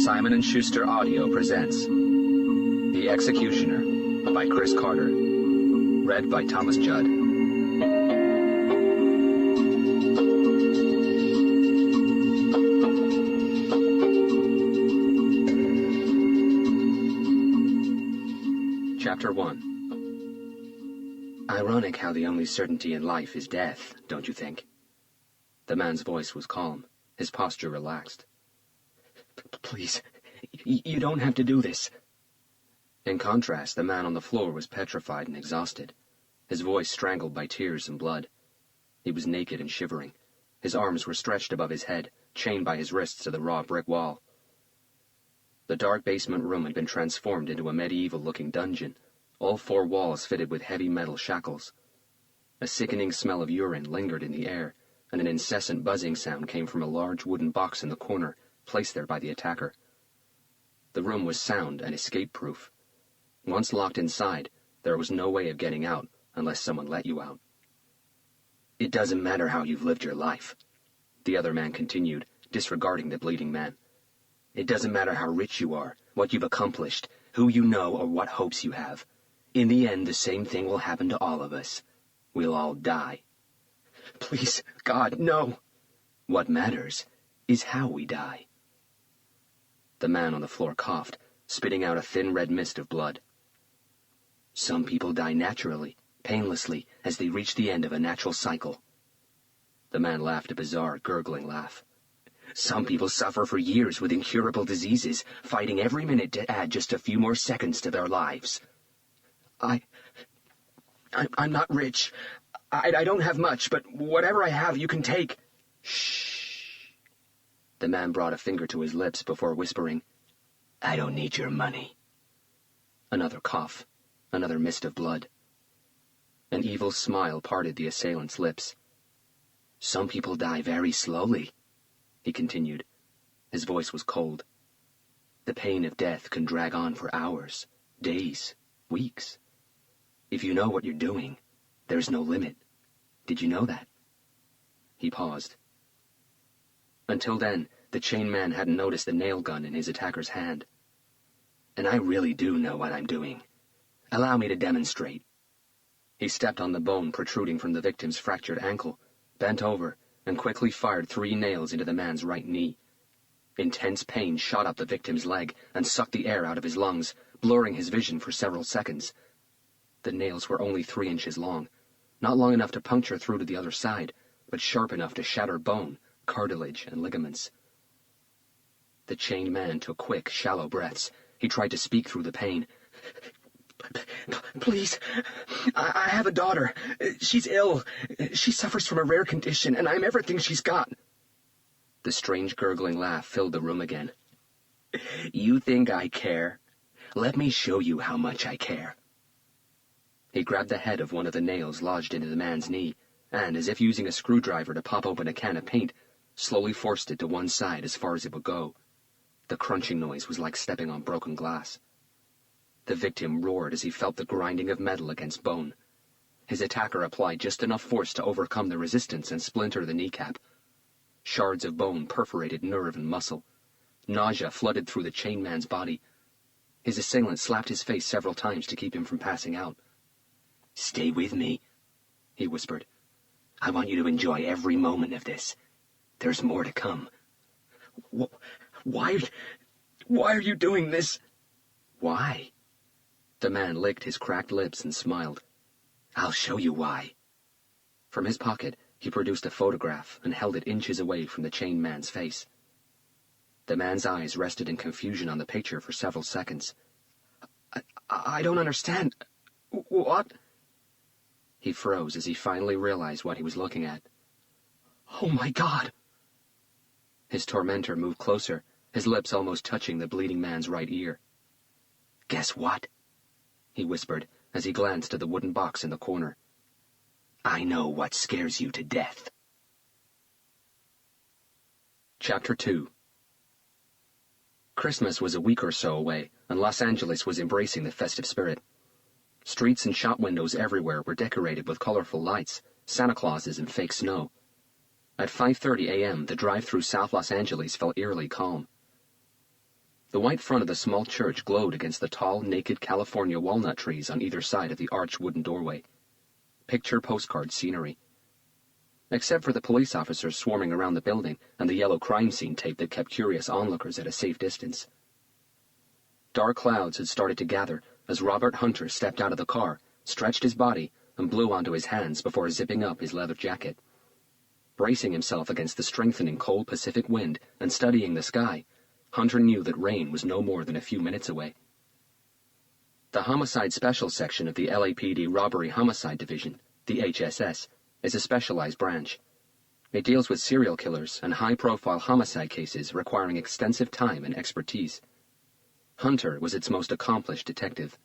Simon & Schuster Audio presents The Executioner by Chris Carter. Read by Thomas Judd. Chapter 1. Ironic how the only certainty in life is death, don't you think? The man's voice was calm, his posture relaxed. Please, you don't have to do this. In contrast, the man on the floor was petrified and exhausted, his voice strangled by tears and blood. He was naked and shivering. His arms were stretched above his head, chained by his wrists to the raw brick wall. The dark basement room had been transformed into a medieval-looking dungeon, all four walls fitted with heavy metal shackles. A sickening smell of urine lingered in the air, and an incessant buzzing sound came from a large wooden box in the corner, placed there by the attacker. The room was sound and escape-proof. Once locked inside, there was no way of getting out unless someone let you out. It doesn't matter how you've lived your life, the other man continued, disregarding the bleeding man. It doesn't matter how rich you are, what you've accomplished, who you know, or what hopes you have. In the end, the same thing will happen to all of us. We'll all die. Please, God, no! What matters is how we die. The man on the floor coughed, spitting out a thin red mist of blood. Some people die naturally, painlessly, as they reach the end of a natural cycle. The man laughed a bizarre, gurgling laugh. Some people suffer for years with incurable diseases, fighting every minute to add just a few more seconds to their lives. I'm not rich. I don't have much, but whatever I have you can take. Shh. The man brought a finger to his lips before whispering, I don't need your money. Another cough, another mist of blood. An evil smile parted the assailant's lips. Some people die very slowly, he continued. His voice was cold. The pain of death can drag on for hours, days, weeks. If you know what you're doing, there's no limit. Did you know that? He paused. Until then, the chained man hadn't noticed the nail gun in his attacker's hand. And I really do know what I'm doing. Allow me to demonstrate. He stepped on the bone protruding from the victim's fractured ankle, bent over, and quickly fired 3 nails into the man's right knee. Intense pain shot up the victim's leg and sucked the air out of his lungs, blurring his vision for several seconds. The nails were only 3 inches long, not long enough to puncture through to the other side, but sharp enough to shatter bone, cartilage, and ligaments. The chained man took quick, shallow breaths. He tried to speak through the pain. Please, I have a daughter. She's ill. She suffers from a rare condition, and I'm everything she's got. The strange gurgling laugh filled the room again. You think I care? Let me show you how much I care. He grabbed the head of one of the nails lodged into the man's knee, and, as if using a screwdriver to pop open a can of paint, slowly forced it to one side as far as it would go. The crunching noise was like stepping on broken glass. The victim roared as he felt the grinding of metal against bone. His attacker applied just enough force to overcome the resistance and splinter the kneecap. Shards of bone perforated nerve and muscle. Nausea flooded through the chained man's body. His assailant slapped his face several times to keep him from passing out. Stay with me, he whispered. I want you to enjoy every moment of this. There's more to come. Why are you doing this? Why? The man licked his cracked lips and smiled. I'll show you why. From his pocket, he produced a photograph and held it inches away from the chained man's face. The man's eyes rested in confusion on the picture for several seconds. I don't understand. What? He froze as he finally realized what he was looking at. Oh my God! His tormentor moved closer, his lips almost touching the bleeding man's right ear. Guess what? He whispered as he glanced at the wooden box in the corner. I know what scares you to death. Chapter 2. Christmas was a week or so away, and Los Angeles was embracing the festive spirit. Streets and shop windows everywhere were decorated with colorful lights, Santa Clauses, and fake snow. At 5:30 a.m., the drive through South Los Angeles felt eerily calm. The white front of the small church glowed against the tall, naked California walnut trees on either side of the arched wooden doorway. Picture postcard scenery. Except for the police officers swarming around the building and the yellow crime scene tape that kept curious onlookers at a safe distance. Dark clouds had started to gather as Robert Hunter stepped out of the car, stretched his body, and blew onto his hands before zipping up his leather jacket. Bracing himself against the strengthening cold Pacific wind and studying the sky, Hunter knew that rain was no more than a few minutes away. The Homicide Special Section of the LAPD Robbery Homicide Division, the HSS, is a specialized branch. It deals with serial killers and high-profile homicide cases requiring extensive time and expertise. Hunter was its most accomplished detective.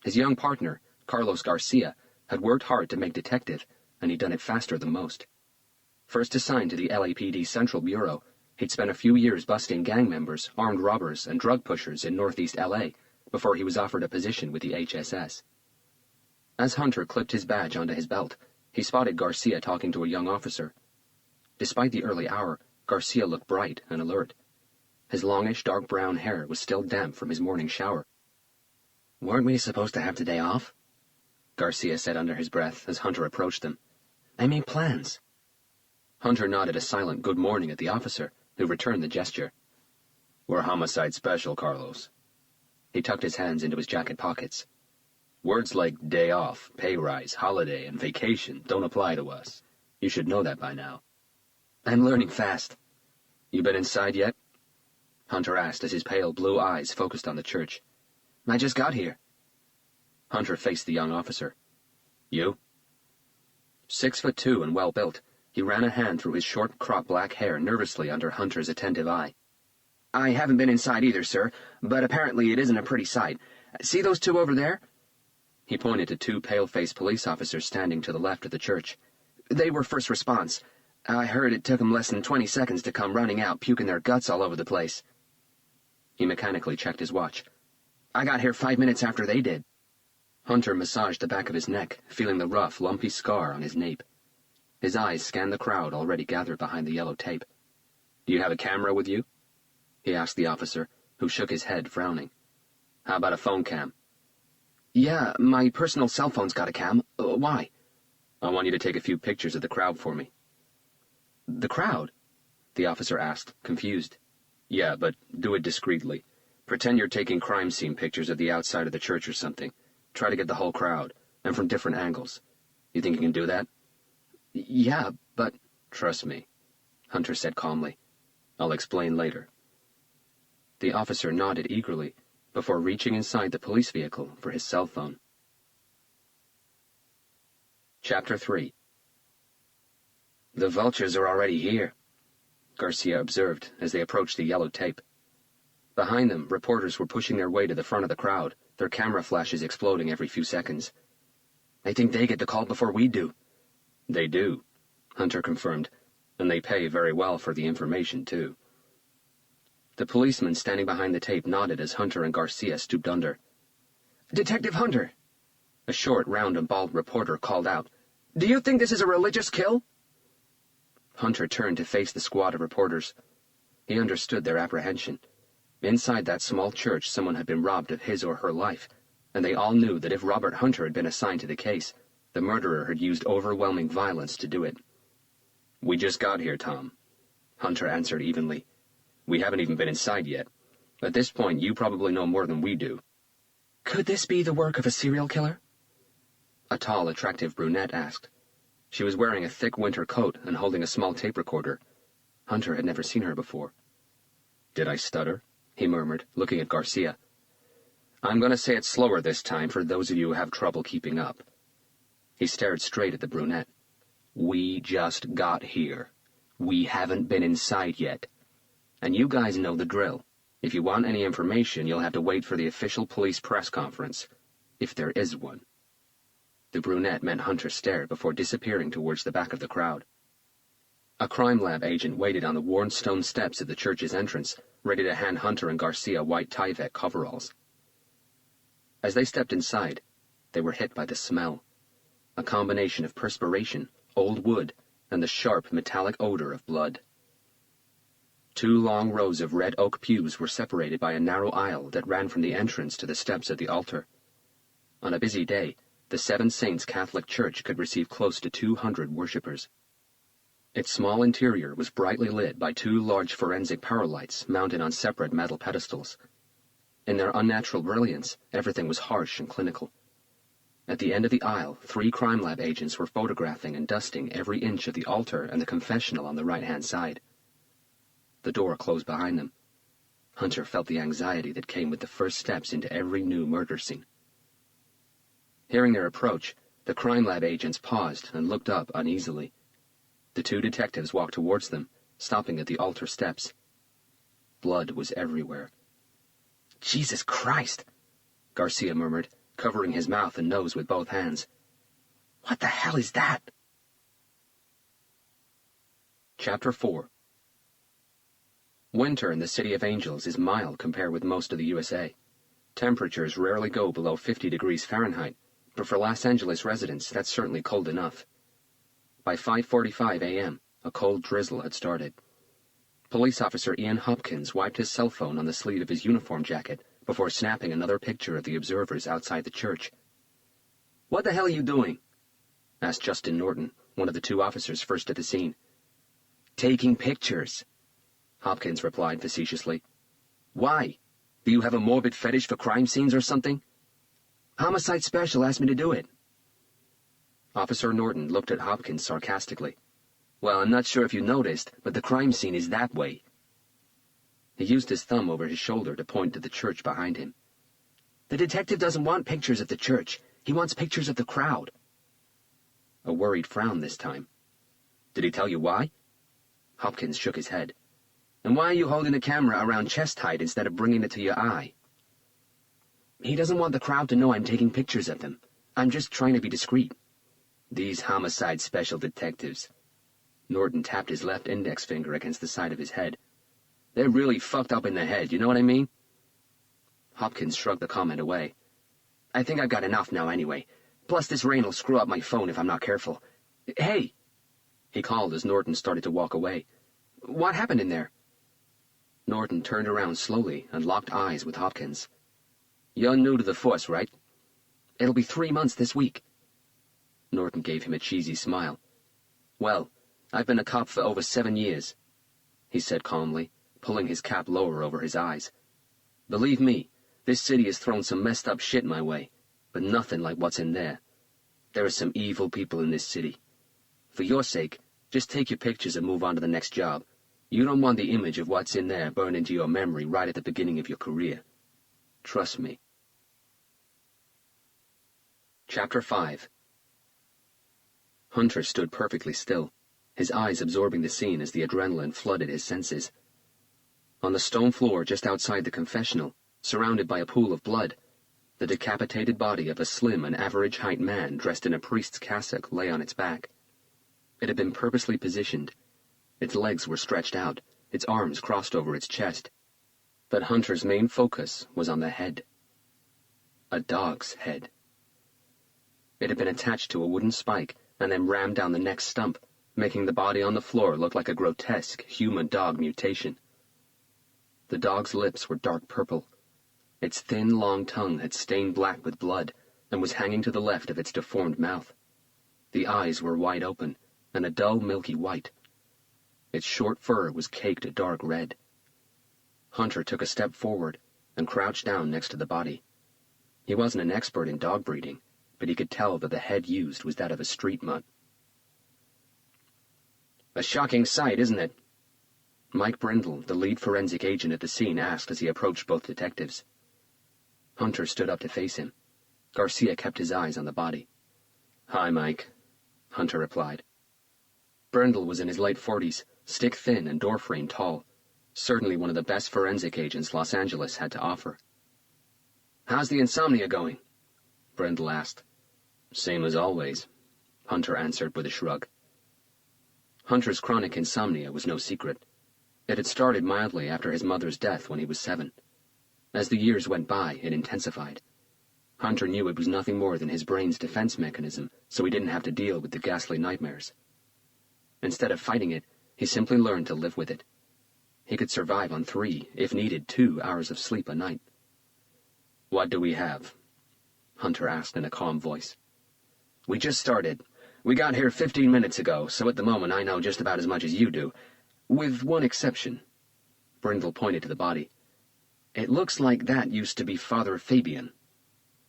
His young partner, Carlos Garcia, had worked hard to make detective, and he'd done it faster than most. First assigned to the LAPD Central Bureau, he'd spent a few years busting gang members, armed robbers, and drug pushers in Northeast LA before he was offered a position with the HSS. As Hunter clipped his badge onto his belt, he spotted Garcia talking to a young officer. Despite the early hour, Garcia looked bright and alert. His longish, dark brown hair was still damp from his morning shower. "Weren't we supposed to have today off?" Garcia said under his breath as Hunter approached them. "I made plans." Hunter nodded a silent good morning at the officer, who returned the gesture. "We're Homicide Special, Carlos." He tucked his hands into his jacket pockets. "Words like day off, pay rise, holiday, and vacation don't apply to us. You should know that by now." "I'm learning fast." "You been inside yet?" Hunter asked as his pale blue eyes focused on the church. "I just got here." Hunter faced the young officer. "You?" 6'2" and well-built, he ran a hand through his short, cropped black hair nervously under Hunter's attentive eye. "I haven't been inside either, sir, but apparently it isn't a pretty sight. See those two over there?" He pointed to two pale-faced police officers standing to the left of the church. "They were first response. I heard it took them less than 20 seconds to come running out, puking their guts all over the place." He mechanically checked his watch. "I got here 5 minutes after they did." Hunter massaged the back of his neck, feeling the rough, lumpy scar on his nape. His eyes scanned the crowd already gathered behind the yellow tape. "Do you have a camera with you?" he asked the officer, who shook his head, frowning. "How about a phone cam?" "Yeah, my personal cell phone's got a cam. Why?" "I want you to take a few pictures of the crowd for me." "The crowd?" the officer asked, confused. "Yeah, but do it discreetly. Pretend you're taking crime scene pictures of the outside of the church or something. Try to get the whole crowd, and from different angles. You think you can do that?" "Yeah, but—" "Trust me," Hunter said calmly. "I'll explain later." The officer nodded eagerly before reaching inside the police vehicle for his cell phone. Chapter 3. "The vultures are already here," Garcia observed as they approached the yellow tape. Behind them, reporters were pushing their way to the front of the crowd, their camera flashes exploding every few seconds. "I think they get the call before we do." "They do," Hunter confirmed, "and they pay very well for the information, too." The policeman standing behind the tape nodded as Hunter and Garcia stooped under. "Detective Hunter," a short, round, and bald reporter called out, "do you think this is a religious kill?" Hunter turned to face the squad of reporters. He understood their apprehension. Inside that small church, someone had been robbed of his or her life, and they all knew that if Robert Hunter had been assigned to the case, the murderer had used overwhelming violence to do it. "We just got here, Tom," Hunter answered evenly. "We haven't even been inside yet. At this point, you probably know more than we do." "Could this be the work of a serial killer?" a tall, attractive brunette asked. She was wearing a thick winter coat and holding a small tape recorder. Hunter had never seen her before. "Did I stutter?" he murmured, looking at Garcia. "I'm going to say it slower this time for those of you who have trouble keeping up." He stared straight at the brunette. "We just got here. We haven't been inside yet. And you guys know the drill. If you want any information, you'll have to wait for the official police press conference, if there is one." The brunette met Hunter's stare before disappearing towards the back of the crowd. A crime lab agent waited on the worn stone steps of the church's entrance, ready to hand Hunter and Garcia white Tyvek coveralls. As they stepped inside, they were hit by the smell, a combination of perspiration, old wood, and the sharp, metallic odor of blood. 2 long rows of red oak pews were separated by a narrow aisle that ran from the entrance to the steps of the altar. On a busy day, the Seven Saints Catholic Church could receive close to 200 worshippers. Its small interior was brightly lit by 2 large forensic power lights mounted on separate metal pedestals. In their unnatural brilliance, everything was harsh and clinical. At the end of the aisle, 3 crime lab agents were photographing and dusting every inch of the altar and the confessional on the right-hand side. The door closed behind them. Hunter felt the anxiety that came with the first steps into every new murder scene. Hearing their approach, the crime lab agents paused and looked up uneasily. The 2 detectives walked towards them, stopping at the altar steps. Blood was everywhere. "Jesus Christ!" Garcia murmured, covering his mouth and nose with both hands. "What the hell is that?" Chapter 4. Winter in the City of Angels is mild compared with most of the USA. Temperatures rarely go below 50 degrees Fahrenheit, but for Los Angeles residents, that's certainly cold enough. By 5:45 a.m., a cold drizzle had started. Police officer Ian Hopkins wiped his cell phone on the sleeve of his uniform jacket before snapping another picture of the observers outside the church. "What the hell are you doing?" asked Justin Norton, one of the 2 officers first at the scene. "Taking pictures," Hopkins replied facetiously. "Why? Do you have a morbid fetish for crime scenes or something?" "Homicide Special asked me to do it." Officer Norton looked at Hopkins sarcastically. "Well, I'm not sure if you noticed, but the crime scene is that way." He used his thumb over his shoulder to point to the church behind him. "The detective doesn't want pictures of the church. He wants pictures of the crowd." A worried frown this time. "Did he tell you why?" Hopkins shook his head. "And why are you holding the camera around chest height instead of bringing it to your eye?" "He doesn't want the crowd to know I'm taking pictures of them. I'm just trying to be discreet." "These Homicide Special detectives." Norton tapped his left index finger against the side of his head. "They're really fucked up in the head, you know what I mean?" Hopkins shrugged the comment away. "I think I've got enough now anyway. Plus this rain will screw up my phone if I'm not careful. Hey!" he called as Norton started to walk away. "What happened in there?" Norton turned around slowly and locked eyes with Hopkins. "You're new to the force, right?" "It'll be 3 months this week." Norton gave him a cheesy smile. "Well, I've been a cop for over 7 years," he said calmly, pulling his cap lower over his eyes. "Believe me, this city has thrown some messed up shit my way, but nothing like what's in there. There are some evil people in this city. For your sake, just take your pictures and move on to the next job. You don't want the image of what's in there burned into your memory right at the beginning of your career. Trust me." Chapter 5. Hunter stood perfectly still, his eyes absorbing the scene as the adrenaline flooded his senses. On the stone floor just outside the confessional, surrounded by a pool of blood, the decapitated body of a slim and average-height man dressed in a priest's cassock lay on its back. It had been purposely positioned. Its legs were stretched out, its arms crossed over its chest. But Hunter's main focus was on the head. A dog's head. It had been attached to a wooden spike and then rammed down the next stump, making the body on the floor look like a grotesque human-dog mutation. The dog's lips were dark purple. Its thin, long tongue had stained black with blood and was hanging to the left of its deformed mouth. The eyes were wide open and a dull, milky white. Its short fur was caked a dark red. Hunter took a step forward and crouched down next to the body. He wasn't an expert in dog breeding, but he could tell that the head used was that of a street mutt. "A shocking sight, isn't it?" Mike Brindle, the lead forensic agent at the scene, asked as he approached both detectives. Hunter stood up to face him. Garcia kept his eyes on the body. "Hi, Mike," Hunter replied. Brindle was in his late 40s, stick-thin and door-frame tall, certainly one of the best forensic agents Los Angeles had to offer. "How's the insomnia going?" Brindle asked. "Same as always," Hunter answered with a shrug. Hunter's chronic insomnia was no secret. It had started mildly after his mother's death when he was 7. As the years went by, it intensified. Hunter knew it was nothing more than his brain's defense mechanism, so he didn't have to deal with the ghastly nightmares. Instead of fighting it, he simply learned to live with it. He could survive on 3, if needed 2, hours of sleep a night. "What do we have?" Hunter asked in a calm voice. "We just started. We got here 15 minutes ago, so at the moment I know just about as much as you do. With one exception." Brindle pointed to the body. "It looks like that used to be Father Fabian."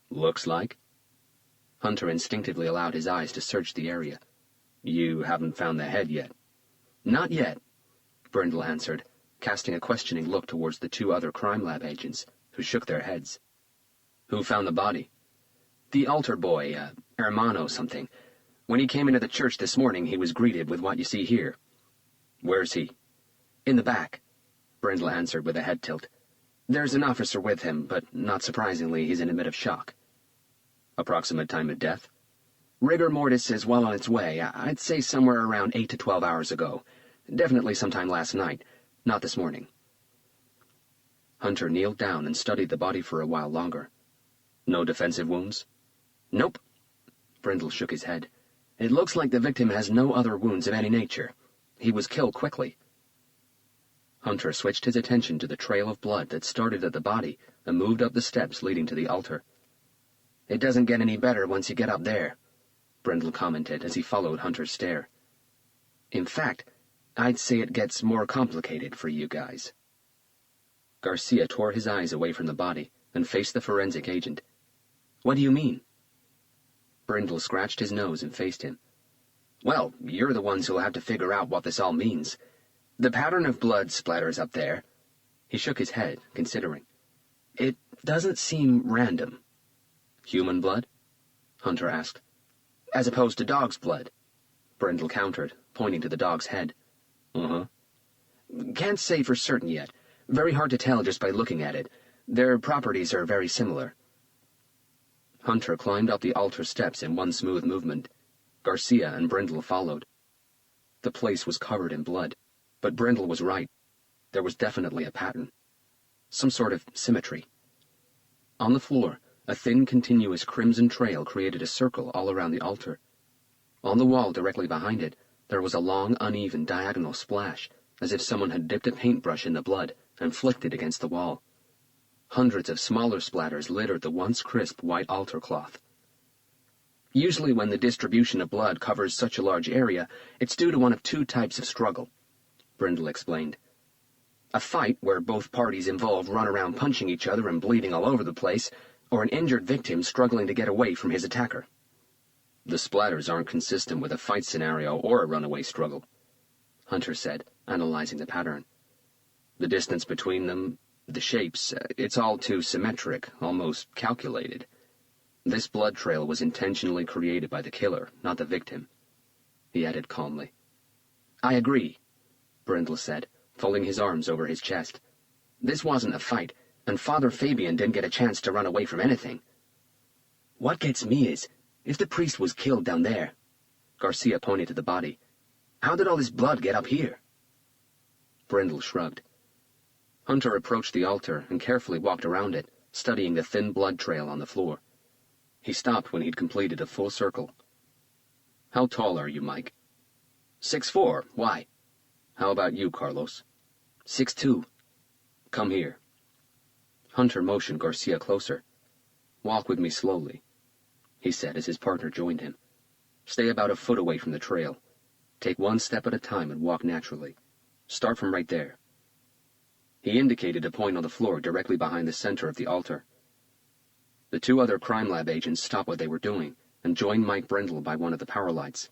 "Looks like?" Hunter instinctively allowed his eyes to search the area. "You haven't found the head yet?" "Not yet," Brindle answered, casting a questioning look towards the 2 other crime lab agents, who shook their heads. "Who found the body?" "The altar boy, Hermano something. When he came into the church this morning, he was greeted with what you see here." "Where's he?" "In the back," Brindle answered with a head tilt. "There's an officer with him, but not surprisingly, he's in a bit of shock." "Approximate time of death?" "Rigor mortis is well on its way. I'd say somewhere around 8 to 12 hours ago. Definitely sometime last night, not this morning." Hunter kneeled down and studied the body for a while longer. "No defensive wounds?" "Nope." Brindle shook his head. "It looks like the victim has no other wounds of any nature. He was killed quickly." Hunter switched his attention to the trail of blood that started at the body and moved up the steps leading to the altar. "It doesn't get any better once you get up there," Brindle commented as he followed Hunter's stare. "In fact, I'd say it gets more complicated for you guys." Garcia tore his eyes away from the body and faced the forensic agent. "What do you mean?" Brindle scratched his nose and faced him. "Well, you're the ones who'll have to figure out what this all means. The pattern of blood splatters up there." He shook his head, considering. "It doesn't seem random." "Human blood?" Hunter asked. "As opposed to dog's blood," Brindle countered, pointing to the dog's head. "Uh-huh." "Can't say for certain yet. Very hard to tell just by looking at it. Their properties are very similar." Hunter climbed up the altar steps in one smooth movement. Garcia and Brindle followed. The place was covered in blood, but Brindle was right. There was definitely a pattern. Some sort of symmetry. On the floor, a thin, continuous crimson trail created a circle all around the altar. On the wall directly behind it, there was a long, uneven, diagonal splash, as if someone had dipped a paintbrush in the blood and flicked it against the wall. Hundreds of smaller splatters littered the once crisp white altar cloth. "Usually when the distribution of blood covers such a large area, it's due to one of 2 types of struggle," Brindle explained. "A fight where both parties involved run around punching each other and bleeding all over the place, or an injured victim struggling to get away from his attacker." "The splatters aren't consistent with a fight scenario or a runaway struggle," Hunter said, analyzing the pattern. "The distance between them, the shapes, it's all too symmetric, almost calculated. This blood trail was intentionally created by the killer, not the victim," he added calmly. "I agree," Brindle said, folding his arms over his chest. "This wasn't a fight, and Father Fabian didn't get a chance to run away from anything. What gets me is, if the priest was killed down there," Garcia pointed to the body, "how did all this blood get up here?" Brindle shrugged. Hunter approached the altar and carefully walked around it, studying the thin blood trail on the floor. He stopped when he'd completed a full circle. "How tall are you, Mike?" 6'4". Why?" "How about you, Carlos?" 6'2". "Come here." Hunter motioned Garcia closer. "Walk with me slowly," he said as his partner joined him. "Stay about a foot away from the trail. Take 1 step at a time and walk naturally. Start from right there." He indicated a point on the floor directly behind the center of the altar. The 2 other crime lab agents stopped what they were doing and joined Mike Brindle by one of the power lights.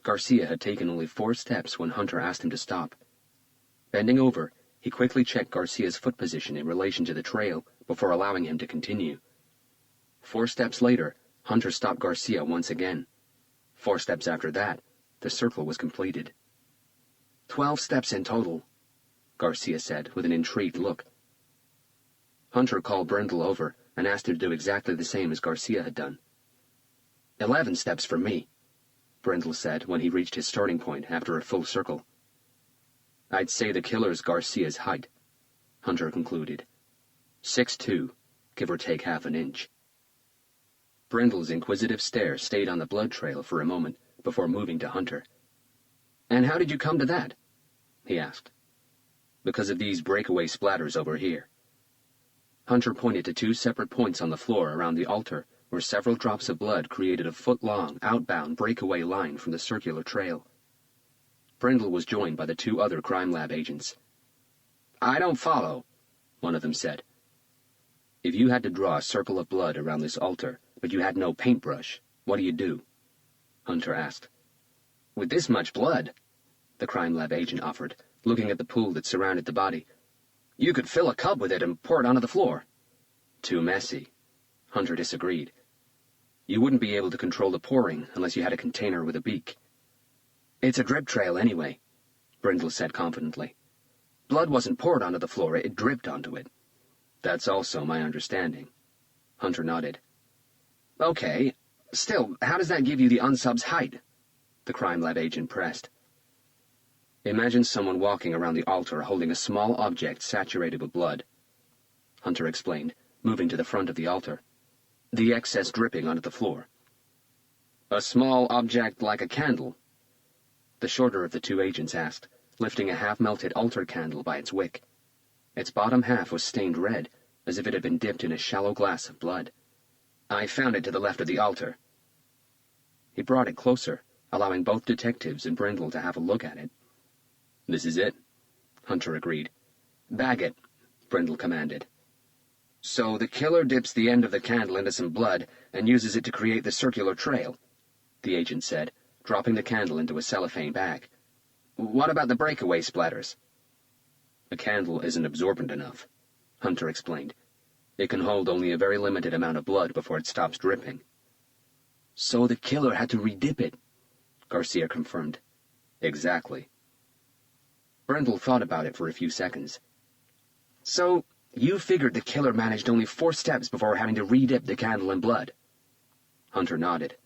Garcia had taken only 4 steps when Hunter asked him to stop. Bending over, he quickly checked Garcia's foot position in relation to the trail before allowing him to continue. 4 steps later, Hunter stopped Garcia once again. 4 steps after that, the circle was completed. 12 steps in total," Garcia said with an intrigued look. Hunter called Brindle over and asked him to do exactly the same as Garcia had done. 11 steps for me," Brindle said when he reached his starting point after a full circle. "I'd say the killer's Garcia's height," Hunter concluded. 6'2", give or take half an inch. Brindle's inquisitive stare stayed on the blood trail for a moment before moving to Hunter. "And how did you come to that?" he asked. Because of these breakaway splatters over here. Hunter pointed to 2 separate points on the floor around the altar where several drops of blood created a foot-long, outbound breakaway line from the circular trail. Brindle was joined by the 2 other crime lab agents. "I don't follow," one of them said. "If you had to draw a circle of blood around this altar, but you had no paintbrush, what do you do?" Hunter asked. "With this much blood," the crime lab agent offered, looking at the pool that surrounded the body, "you could fill a cup with it and pour it onto the floor." "Too messy." Hunter disagreed. "You wouldn't be able to control the pouring unless you had a container with a beak." "It's a drip trail anyway," Brindle said confidently. "Blood wasn't poured onto the floor, it dripped onto it." "That's also my understanding." Hunter nodded. "Okay. Still, how does that give you the unsub's height?" the crime lab agent pressed. "Imagine someone walking around the altar holding a small object saturated with blood," Hunter explained, moving to the front of the altar. "The excess dripping onto the floor." "A small object like a candle?" the shorter of the 2 agents asked, lifting a half-melted altar candle by its wick. Its bottom half was stained red, as if it had been dipped in a shallow glass of blood. "I found it to the left of the altar." He brought it closer, allowing both detectives and Brindle to have a look at it. "This is it," Hunter agreed. "Bag it," Brindle commanded. "So the killer dips the end of the candle into some blood and uses it to create the circular trail," the agent said, dropping the candle into a cellophane bag. "What about the breakaway splatters?" "A candle isn't absorbent enough," Hunter explained. "It can hold only a very limited amount of blood before it stops dripping." "So the killer had to redip it," Garcia confirmed. "Exactly." Brindle thought about it for a few seconds. "So you figured the killer managed only 4 steps before having to redip the candle in blood?" Hunter nodded.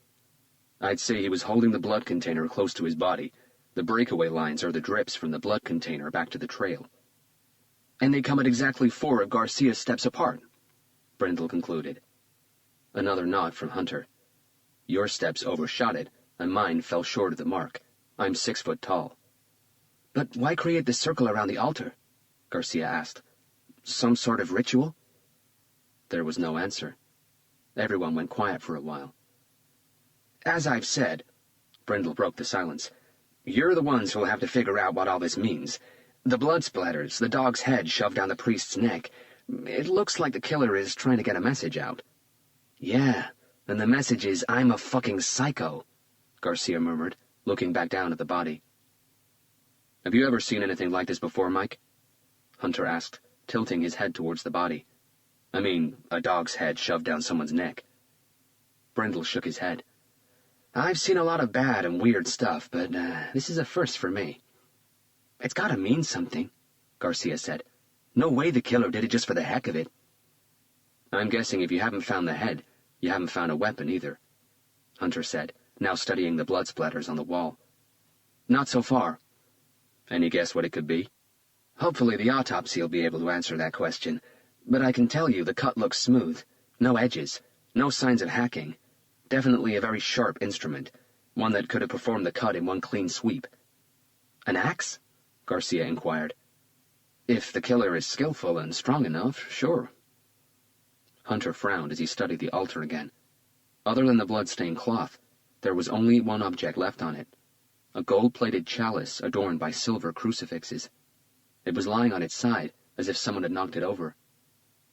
"I'd say he was holding the blood container close to his body. The breakaway lines are the drips from the blood container back to the trail." "And they come at exactly 4 of Garcia's steps apart," Brindle concluded. Another nod from Hunter. "Your steps overshot it, and mine fell short of the mark. I'm 6 foot tall." "But why create the circle around the altar?" Garcia asked. "Some sort of ritual?" There was no answer. Everyone went quiet for a while. "As I've said," Brindle broke the silence, "you're the ones who'll have to figure out what all this means. The blood splatters, the dog's head shoved down the priest's neck. It looks like the killer is trying to get a message out." "Yeah, and the message is, I'm a fucking psycho," Garcia murmured, looking back down at the body. "Have you ever seen anything like this before, Mike?" Hunter asked, tilting his head towards the body. "I mean, a dog's head shoved down someone's neck." Brindle shook his head. "I've seen a lot of bad and weird stuff, but this is a first for me." "It's gotta mean something," Garcia said. "No way the killer did it just for the heck of it." "I'm guessing if you haven't found the head, you haven't found a weapon either," Hunter said, now studying the blood splatters on the wall. "Not so far." "Any guess what it could be?" "Hopefully the autopsy will be able to answer that question, but I can tell you the cut looks smooth. No edges, no signs of hacking. Definitely a very sharp instrument, one that could have performed the cut in one clean sweep." "An axe?" Garcia inquired. "If the killer is skillful and strong enough, sure." Hunter frowned as he studied the altar again. Other than the blood-stained cloth, there was only one object left on it, a gold-plated chalice adorned by silver crucifixes. It was lying on its side, as if someone had knocked it over.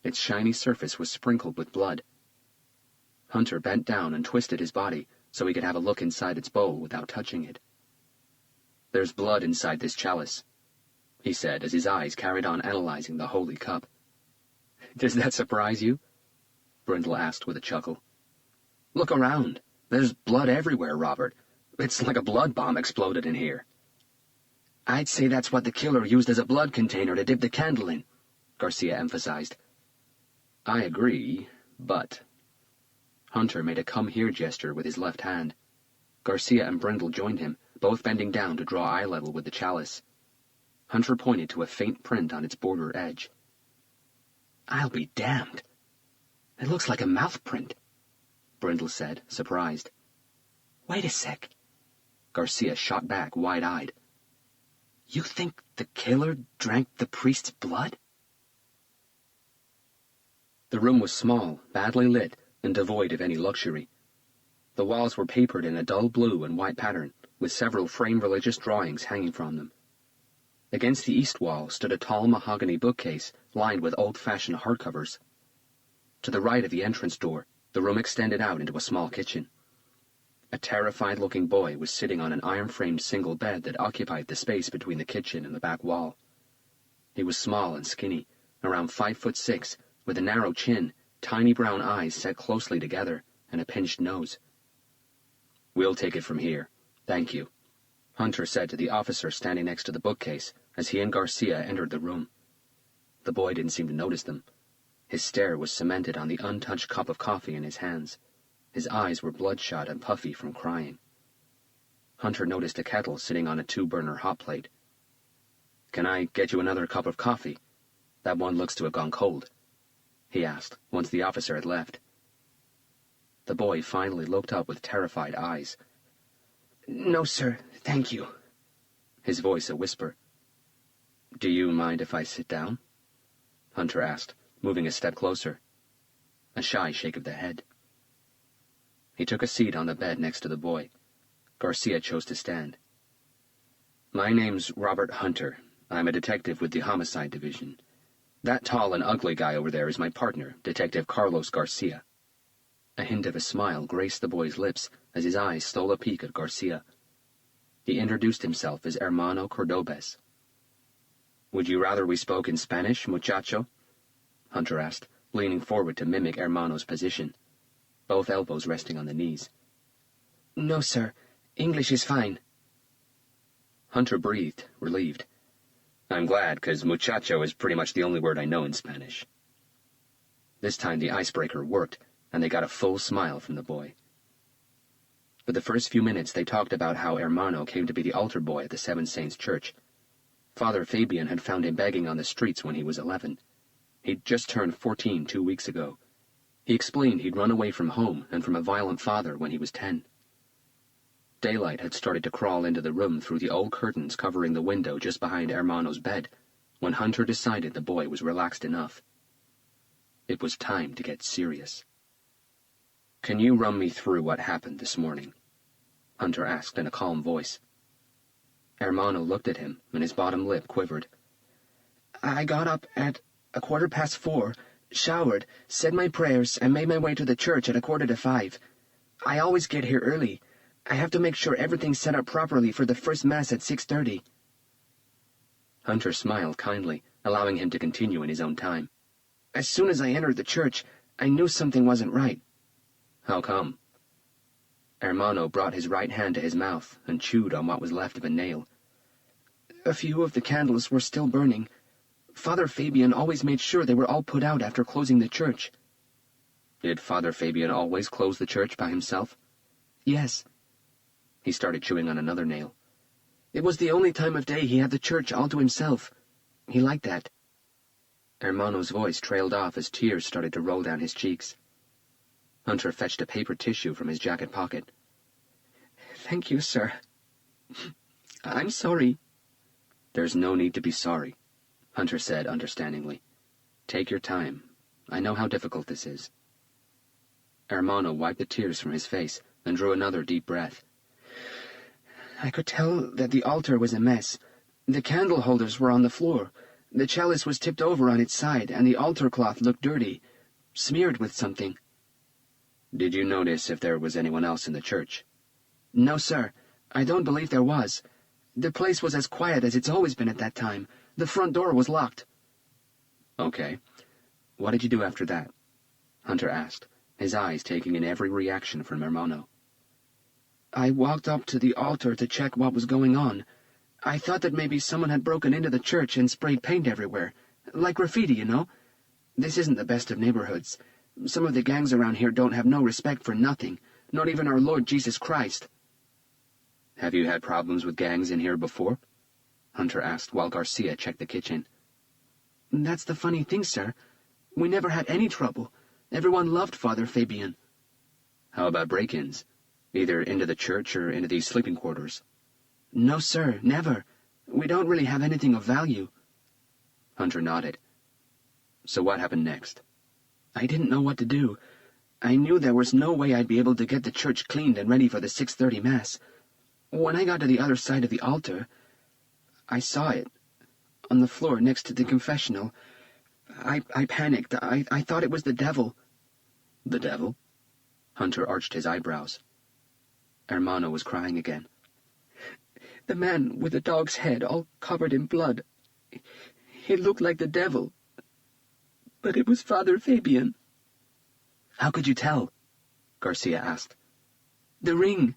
Its shiny surface was sprinkled with blood. Hunter bent down and twisted his body so he could have a look inside its bowl without touching it. "There's blood inside this chalice," he said as his eyes carried on analyzing the holy cup. "Does that surprise you?" Brindle asked with a chuckle. "Look around. There's blood everywhere, Robert. It's like a blood bomb exploded in here." "I'd say that's what the killer used as a blood container to dip the candle in," Garcia emphasized. "I agree, but..." Hunter made a come-here gesture with his left hand. Garcia and Brindle joined him, both bending down to draw eye level with the chalice. Hunter pointed to a faint print on its border edge. "I'll be damned. It looks like a mouth print," Brindle said, surprised. "Wait a sec." Garcia shot back, wide-eyed. You think the killer drank the priest's blood? The room was small, badly lit, and devoid of any luxury. The walls were papered in a dull blue and white pattern, with several framed religious drawings hanging from them. Against the east wall stood a tall mahogany bookcase lined with old-fashioned hardcovers. To the right of the entrance door, the room extended out into a small kitchen. A terrified-looking boy was sitting on an iron-framed single bed that occupied the space between the kitchen and the back wall. He was small and skinny, around 5'6", with a narrow chin, tiny brown eyes set closely together, and a pinched nose. "We'll take it from here. Thank you," Hunter said to the officer standing next to the bookcase as he and Garcia entered the room. The boy didn't seem to notice them. His stare was cemented on the untouched cup of coffee in his hands. His eyes were bloodshot and puffy from crying. Hunter noticed a kettle sitting on a 2-burner hot plate. "Can I get you another cup of coffee? That one looks to have gone cold," he asked, once the officer had left. The boy finally looked up with terrified eyes. "No, sir, thank you," his voice a whisper. "Do you mind if I sit down?" Hunter asked, moving a step closer. A shy shake of the head. He took a seat on the bed next to the boy. Garcia chose to stand. "My name's Robert Hunter. I'm a detective with the Homicide Division. That tall and ugly guy over there is my partner, Detective Carlos Garcia." A hint of a smile graced the boy's lips as his eyes stole a peek at Garcia. He introduced himself as Hermano Cordobes. "Would you rather we spoke in Spanish, muchacho?" Hunter asked, leaning forward to mimic Hermano's position, both elbows resting on the knees. "No, sir. English is fine." Hunter breathed, relieved. "I'm glad, 'cause muchacho is pretty much the only word I know in Spanish." This time the icebreaker worked, and they got a full smile from the boy. For the first few minutes they talked about how Hermano came to be the altar boy at the Seven Saints Church. Father Fabian had found him begging on the streets when he was 11. He'd just turned 14 2 weeks ago. He explained he'd run away from home and from a violent father when he was 10. Daylight had started to crawl into the room through the old curtains covering the window just behind Hermano's bed, when Hunter decided the boy was relaxed enough. It was time to get serious. "Can you run me through what happened this morning?" Hunter asked in a calm voice. Hermano looked at him, and his bottom lip quivered. "I got up at 4:15, showered, said my prayers, and made my way to the church at 4:45. I always get here early. I have to make sure everything's set up properly for the first Mass at 6:30. Hunter smiled kindly, allowing him to continue in his own time. "As soon as I entered the church, I knew something wasn't right." "How come?" Hermano brought his right hand to his mouth and chewed on what was left of a nail. "A few of the candles were still burning. Father Fabian always made sure they were all put out after closing the church." "Did Father Fabian always close the church by himself?" "Yes." He started chewing on another nail. "It was the only time of day he had the church all to himself. He liked that." Hermano's voice trailed off as tears started to roll down his cheeks. Hunter fetched a paper tissue from his jacket pocket. "Thank you, sir. I'm sorry." "There's no need to be sorry," Hunter said understandingly. "Take your time. I know how difficult this is." Hermano wiped the tears from his face and drew another deep breath. "I could tell that the altar was a mess. The candle holders were on the floor. The chalice was tipped over on its side, and the altar cloth looked dirty, smeared with something." "Did you notice if there was anyone else in the church?" "No, sir. I don't believe there was. The place was as quiet as it's always been at that time. The front door was locked." "Okay. What did you do after that?" Hunter asked, his eyes taking in every reaction from Hermano. "I walked up to the altar to check what was going on. I thought that maybe someone had broken into the church and sprayed paint everywhere. Like graffiti, you know? This isn't the best of neighborhoods. Some of the gangs around here don't have no respect for nothing, not even our Lord Jesus Christ." "Have you had problems with gangs in here before?" Hunter asked while Garcia checked the kitchen. "That's the funny thing, sir. We never had any trouble. Everyone loved Father Fabian." "How about break-ins? Either into the church or into these sleeping quarters?" "No, sir, never. We don't really have anything of value." Hunter nodded. "So what happened next?" "I didn't know what to do. I knew there was no way I'd be able to get the church cleaned and ready for the 6:30 Mass. When I got to the other side of the altar, I saw it, on the floor next to the confessional. I panicked. I thought it was the devil." "The devil?" Hunter arched his eyebrows. Hermano was crying again. "The man with the dog's head all covered in blood. He looked like the devil. But it was Father Fabian." "How could you tell?" Garcia asked. "The ring."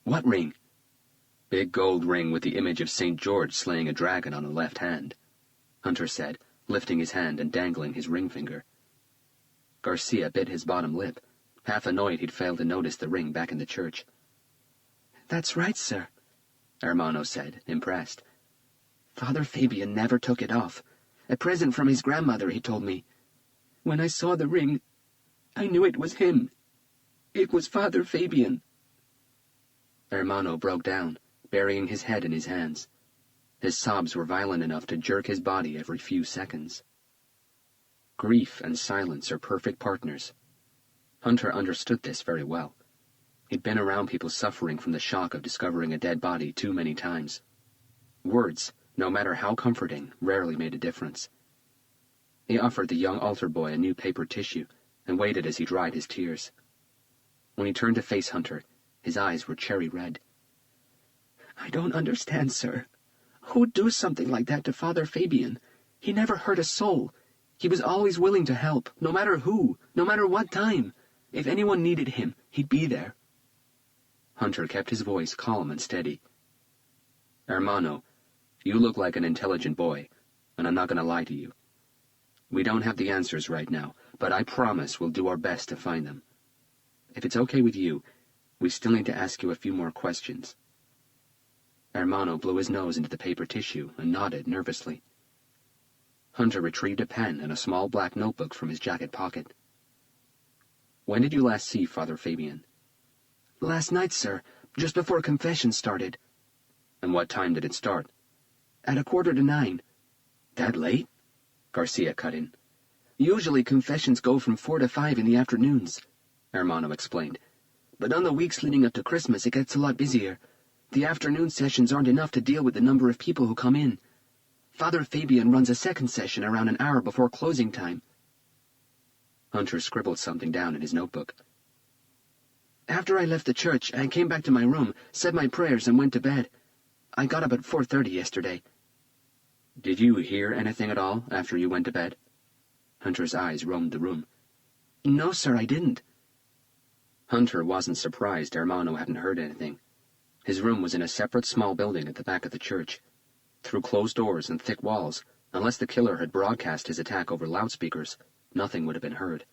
"What ring?" "Big gold ring with the image of St. George slaying a dragon on the left hand," Hunter said, lifting his hand and dangling his ring finger. Garcia bit his bottom lip, half annoyed he'd failed to notice the ring back in the church. "That's right, sir," Hermano said, impressed. "Father Fabian never took it off. A present from his grandmother, he told me. When I saw the ring, I knew it was him. It was Father Fabian." Hermano broke down, burying his head in his hands. His sobs were violent enough to jerk his body every few seconds. Grief and silence are perfect partners. Hunter understood this very well. He'd been around people suffering from the shock of discovering a dead body too many times. Words, no matter how comforting, rarely made a difference. He offered the young altar boy a new paper tissue and waited as he dried his tears. When he turned to face Hunter, his eyes were cherry red. "I don't understand, sir. Who'd do something like that to Father Fabian? He never hurt a soul. He was always willing to help, no matter who, no matter what time. If anyone needed him, he'd be there." Hunter kept his voice calm and steady. "Hermano, you look like an intelligent boy, and I'm not going to lie to you. We don't have the answers right now, but I promise we'll do our best to find them. If it's okay with you, we still need to ask you a few more questions." Hermano blew his nose into the paper tissue and nodded nervously. Hunter retrieved a pen and a small black notebook from his jacket pocket. "When did you last see Father Fabian?" "Last night, sir, just before confession started." "And what time did it start?" "At 8:45. "That late?" Garcia cut in. "Usually confessions go from 4 to 5 in the afternoons," Hermano explained. "But on the weeks leading up to Christmas it gets a lot busier. The afternoon sessions aren't enough to deal with the number of people who come in. Father Fabian runs a second session around an hour before closing time." Hunter scribbled something down in his notebook. "After I left the church, I came back to my room, said my prayers, and went to bed. I got up at 4:30 yesterday." "Did you hear anything at all after you went to bed?" Hunter's eyes roamed the room. "No, sir, I didn't." Hunter wasn't surprised Hermano hadn't heard anything. His room was in a separate small building at the back of the church. Through closed doors and thick walls, unless the killer had broadcast his attack over loudspeakers, nothing would have been heard.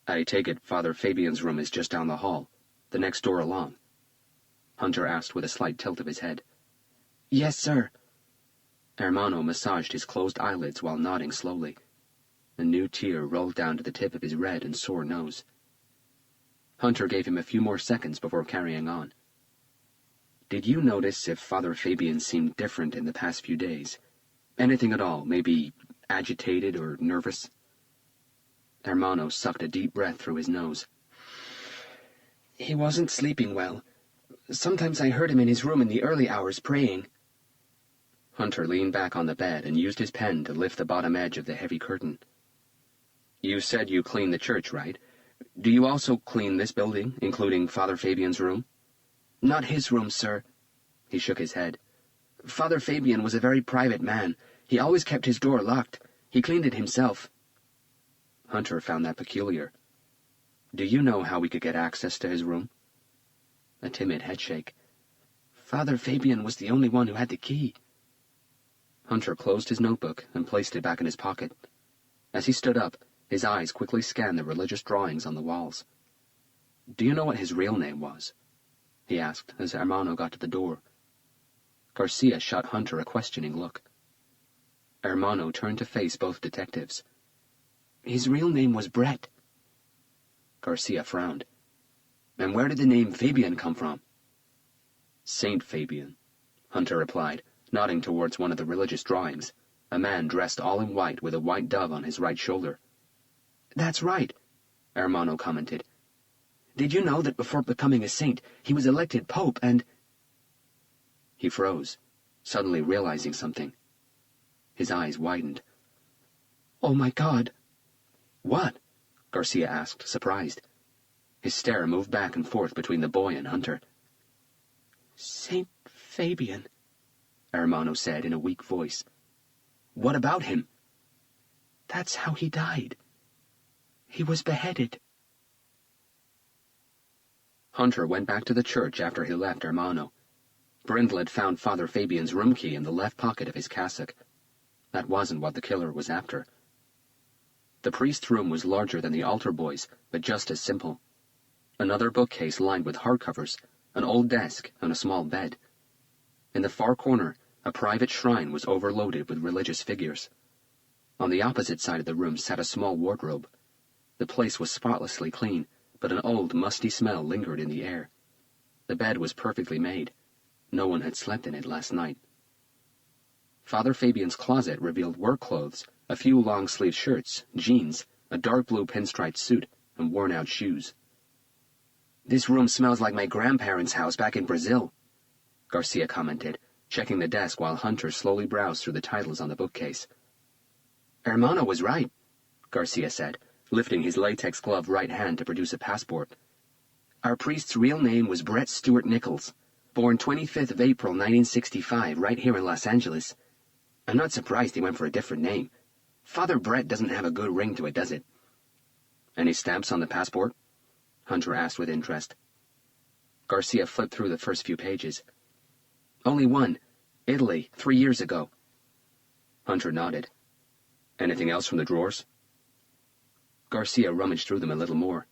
"I take it Father Fabian's room is just down the hall, the next door along?" Hunter asked with a slight tilt of his head. "Yes, sir." Hermano massaged his closed eyelids while nodding slowly. A new tear rolled down to the tip of his red and sore nose. Hunter gave him a few more seconds before carrying on. "Did you notice if Father Fabian seemed different in the past few days? Anything at all, maybe agitated or nervous?" Hermano sucked a deep breath through his nose. "He wasn't sleeping well. Sometimes I heard him in his room in the early hours praying." Hunter leaned back on the bed and used his pen to lift the bottom edge of the heavy curtain. "You said you clean the church, right? Do you also clean this building, including Father Fabian's room?" "Not his room, sir." He shook his head. "Father Fabian was a very private man. He always kept his door locked. He cleaned it himself." Hunter found that peculiar. "Do you know how we could get access to his room?" A timid headshake. "Father Fabian was the only one who had the key." Hunter closed his notebook and placed it back in his pocket. As he stood up, his eyes quickly scanned the religious drawings on the walls. "Do you know what his real name was?" he asked as Hermano got to the door. Garcia shot Hunter a questioning look. Hermano turned to face both detectives. "His real name was Brett." Garcia frowned. "And where did the name Fabian come from?" "Saint Fabian," Hunter replied, nodding towards one of the religious drawings, a man dressed all in white with a white dove on his right shoulder. "That's right," Hermano commented. "Did you know that before becoming a saint, he was elected pope and—" He froze, suddenly realizing something. His eyes widened. "Oh my God!" "What?" Garcia asked, surprised. His stare moved back and forth between the boy and Hunter. "Saint Fabian," Hermano said in a weak voice. "What about him?" "That's how he died. He was beheaded." Hunter went back to the church after he left Hermano. Brindle had found Father Fabian's room key in the left pocket of his cassock. That wasn't what the killer was after. The priest's room was larger than the altar boy's, but just as simple. Another bookcase lined with hardcovers, an old desk, and a small bed. In the far corner, a private shrine was overloaded with religious figures. On the opposite side of the room sat a small wardrobe. The place was spotlessly clean, but an old, musty smell lingered in the air. The bed was perfectly made. No one had slept in it last night. Father Fabian's closet revealed work clothes, a few long-sleeved shirts, jeans, a dark blue pinstriped suit, and worn-out shoes. "This room smells like my grandparents' house back in Brazil," Garcia commented, checking the desk while Hunter slowly browsed through the titles on the bookcase. "Hermano was right," Garcia said, lifting his latex-gloved right hand to produce a passport. "Our priest's real name was Brett Stewart Nichols, born 25th of April 1965, right here in Los Angeles. I'm not surprised he went for a different name. Father Brett doesn't have a good ring to it, does it?" "Any stamps on the passport?" Hunter asked with interest. Garcia flipped through the first few pages. "Only one. Italy, 3 years ago." Hunter nodded. "Anything else from the drawers?" Garcia rummaged through them a little more.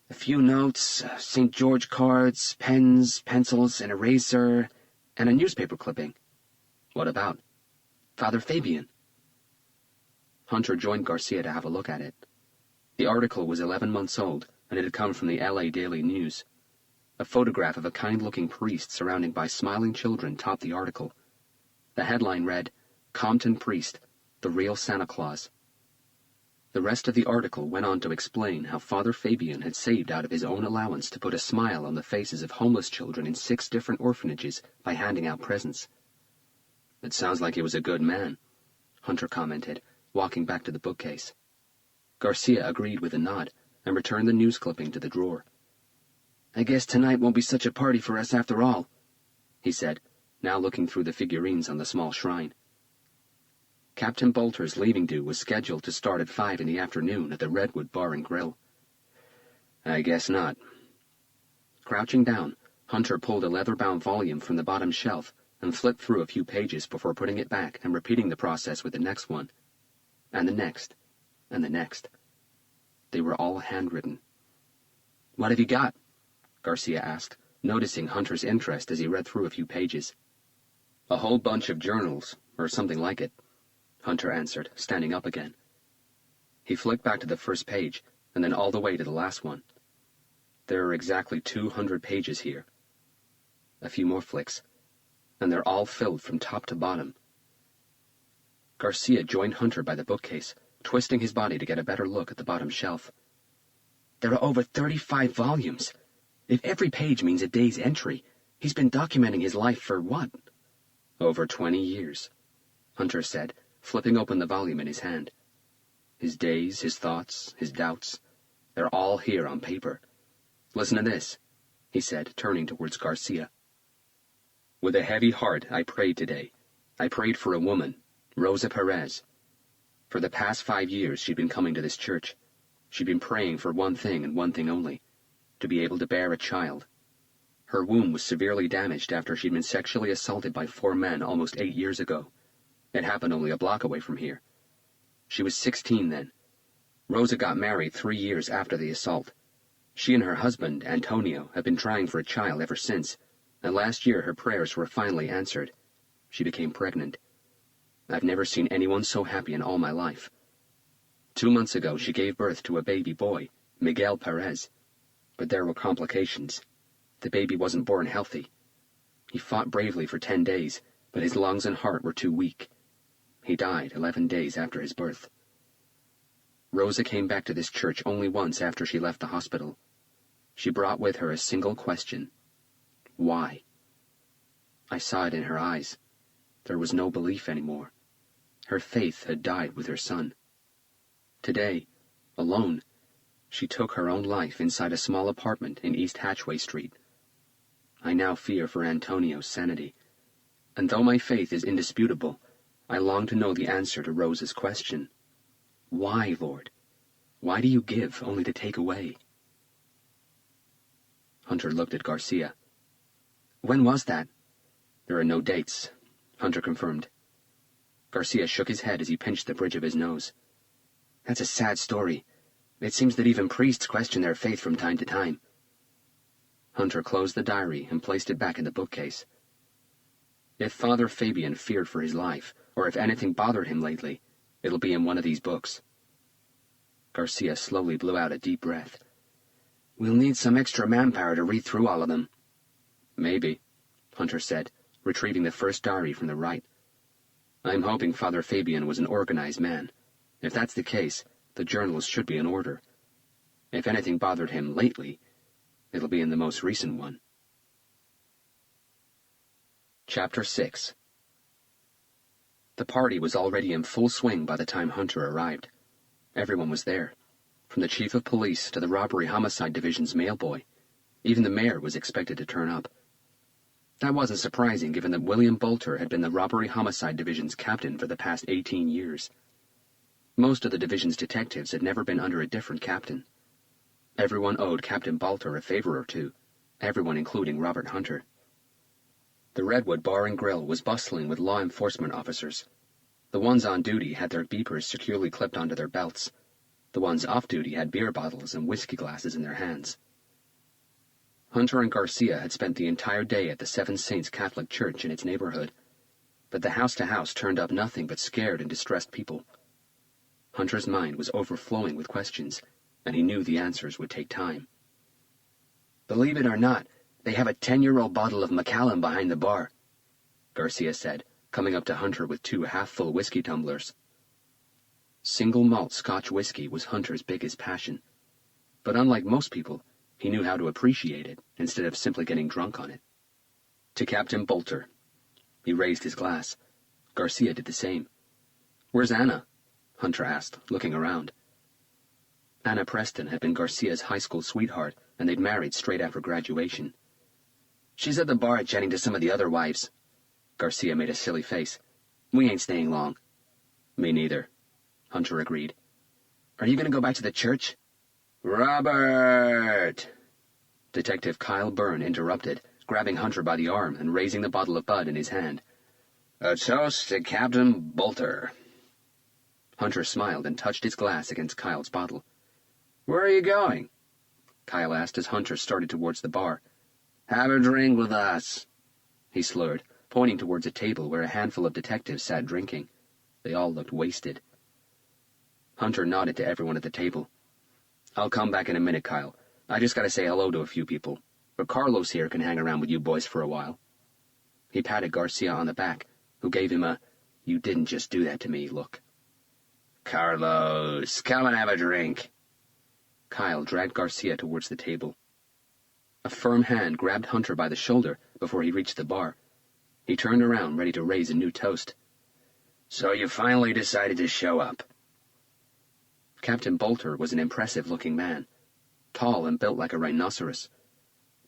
"A few notes, St. George cards, pens, pencils, an eraser, and a newspaper clipping." "What about?" "Father Fabian." Hunter joined Garcia to have a look at it. The article was 11 months old, and it had come from the LA Daily News. A photograph of a kind-looking priest surrounded by smiling children topped the article. The headline read, "Compton Priest, the Real Santa Claus." The rest of the article went on to explain how Father Fabian had saved out of his own allowance to put a smile on the faces of homeless children in 6 different orphanages by handing out presents. "It sounds like he was a good man," Hunter commented, walking back to the bookcase. Garcia agreed with a nod and returned the news clipping to the drawer. "I guess tonight won't be such a party for us after all," he said, now looking through the figurines on the small shrine. Captain Bolter's leaving due was scheduled to start at 5 in the afternoon at the Redwood Bar and Grill. "I guess not." Crouching down, Hunter pulled a leather-bound volume from the bottom shelf and flipped through a few pages before putting it back and repeating the process with the next one, and the next, and the next. They were all handwritten. "What have you got?" Garcia asked, noticing Hunter's interest as he read through a few pages. "A whole bunch of journals, or something like it," Hunter answered, standing up again. He flicked back to the first page, and then all the way to the last one. "There are exactly 200 pages here." A few more flicks, and they're all filled from top to bottom. Garcia joined Hunter by the bookcase, twisting his body to get a better look at the bottom shelf. "There are over 35 volumes. If every page means a day's entry, he's been documenting his life for what?" "Over 20 years, Hunter said, flipping open the volume in his hand. "His days, his thoughts, his doubts, they're all here on paper. Listen to this," he said, turning towards Garcia. "With a heavy heart I prayed today. I prayed for a woman, Rosa Perez. For the past 5 years she'd been coming to this church. She'd been praying for one thing and one thing only, to be able to bear a child. Her womb was severely damaged after she'd been sexually assaulted by 4 men almost 8 years ago. It happened only a block away from here. She was 16 then. Rosa got married 3 years after the assault. She and her husband, Antonio, have been trying for a child ever since, and last year her prayers were finally answered. She became pregnant. I've never seen anyone so happy in all my life. 2 months ago she gave birth to a baby boy, Miguel Perez. But there were complications. The baby wasn't born healthy. He fought bravely for 10 days, but his lungs and heart were too weak. He died 11 days after his birth. Rosa came back to this church only once after she left the hospital. She brought with her a single question. Why? I saw it in her eyes. There was no belief anymore. Her faith had died with her son. Today, alone, she took her own life inside a small apartment in East Hatchway Street. I now fear for Antonio's sanity, and though my faith is indisputable, I long to know the answer to Rosa's question. Why, Lord? Why do you give only to take away? Hunter looked at Garcia. When was that? There are no dates, Hunter confirmed. Garcia shook his head as he pinched the bridge of his nose. That's a sad story. It seems that even priests question their faith from time to time. Hunter closed the diary and placed it back in the bookcase. If Father Fabian feared for his life, or if anything bothered him lately, it'll be in one of these books. Garcia slowly blew out a deep breath. We'll need some extra manpower to read through all of them. Maybe, Hunter said, retrieving the first diary from the right. I'm hoping Father Fabian was an organized man. If that's the case, the journals should be in order. If anything bothered him lately, it'll be in the most recent one. Chapter 6. The party was already in full swing by the time Hunter arrived. Everyone was there, from the chief of police to the robbery homicide division's mailboy. Even the mayor was expected to turn up. That wasn't surprising given that William Bolter had been the robbery homicide division's captain for the past 18 years. Most of the division's detectives had never been under a different captain. Everyone owed Captain Bolter a favor or two, everyone including Robert Hunter. The Redwood Bar and Grill was bustling with law enforcement officers. The ones on duty had their beepers securely clipped onto their belts. The ones off duty had beer bottles and whiskey glasses in their hands. Hunter and Garcia had spent the entire day at the Seven Saints Catholic Church in its neighborhood, but the house-to-house turned up nothing but scared and distressed people. Hunter's mind was overflowing with questions, and he knew the answers would take time. Believe it or not, they have a 10-year-old bottle of Macallan behind the bar, Garcia said, coming up to Hunter with 2 half-full whiskey tumblers. Single malt Scotch whiskey was Hunter's biggest passion, but unlike most people, he knew how to appreciate it instead of simply getting drunk on it. To Captain Bolter. He raised his glass. Garcia did the same. Where's Anna? Hunter asked, looking around. Anna Preston had been Garcia's high school sweetheart, and they'd married straight after graduation. She's at the bar chatting to some of the other wives. Garcia made a silly face. We ain't staying long. Me neither, Hunter agreed. Are you going to go back to the church? Robert! Detective Kyle Byrne interrupted, grabbing Hunter by the arm and raising the bottle of Bud in his hand. A toast to Captain Bolter. Hunter smiled and touched his glass against Kyle's bottle. Where are you going? Kyle asked as Hunter started towards the bar. Have a drink with us, he slurred, pointing towards a table where a handful of detectives sat drinking. They all looked wasted. Hunter nodded to everyone at the table. I'll come back in a minute, Kyle. I just gotta say hello to a few people, but Carlos here can hang around with you boys for a while. He patted Garcia on the back, who gave him a, you didn't just do that to me look. Carlos, come and have a drink. Kyle dragged Garcia towards the table. A firm hand grabbed Hunter by the shoulder before he reached the bar. He turned around, ready to raise a new toast. So you finally decided to show up. Captain Bolter was an impressive-looking man, tall and built like a rhinoceros.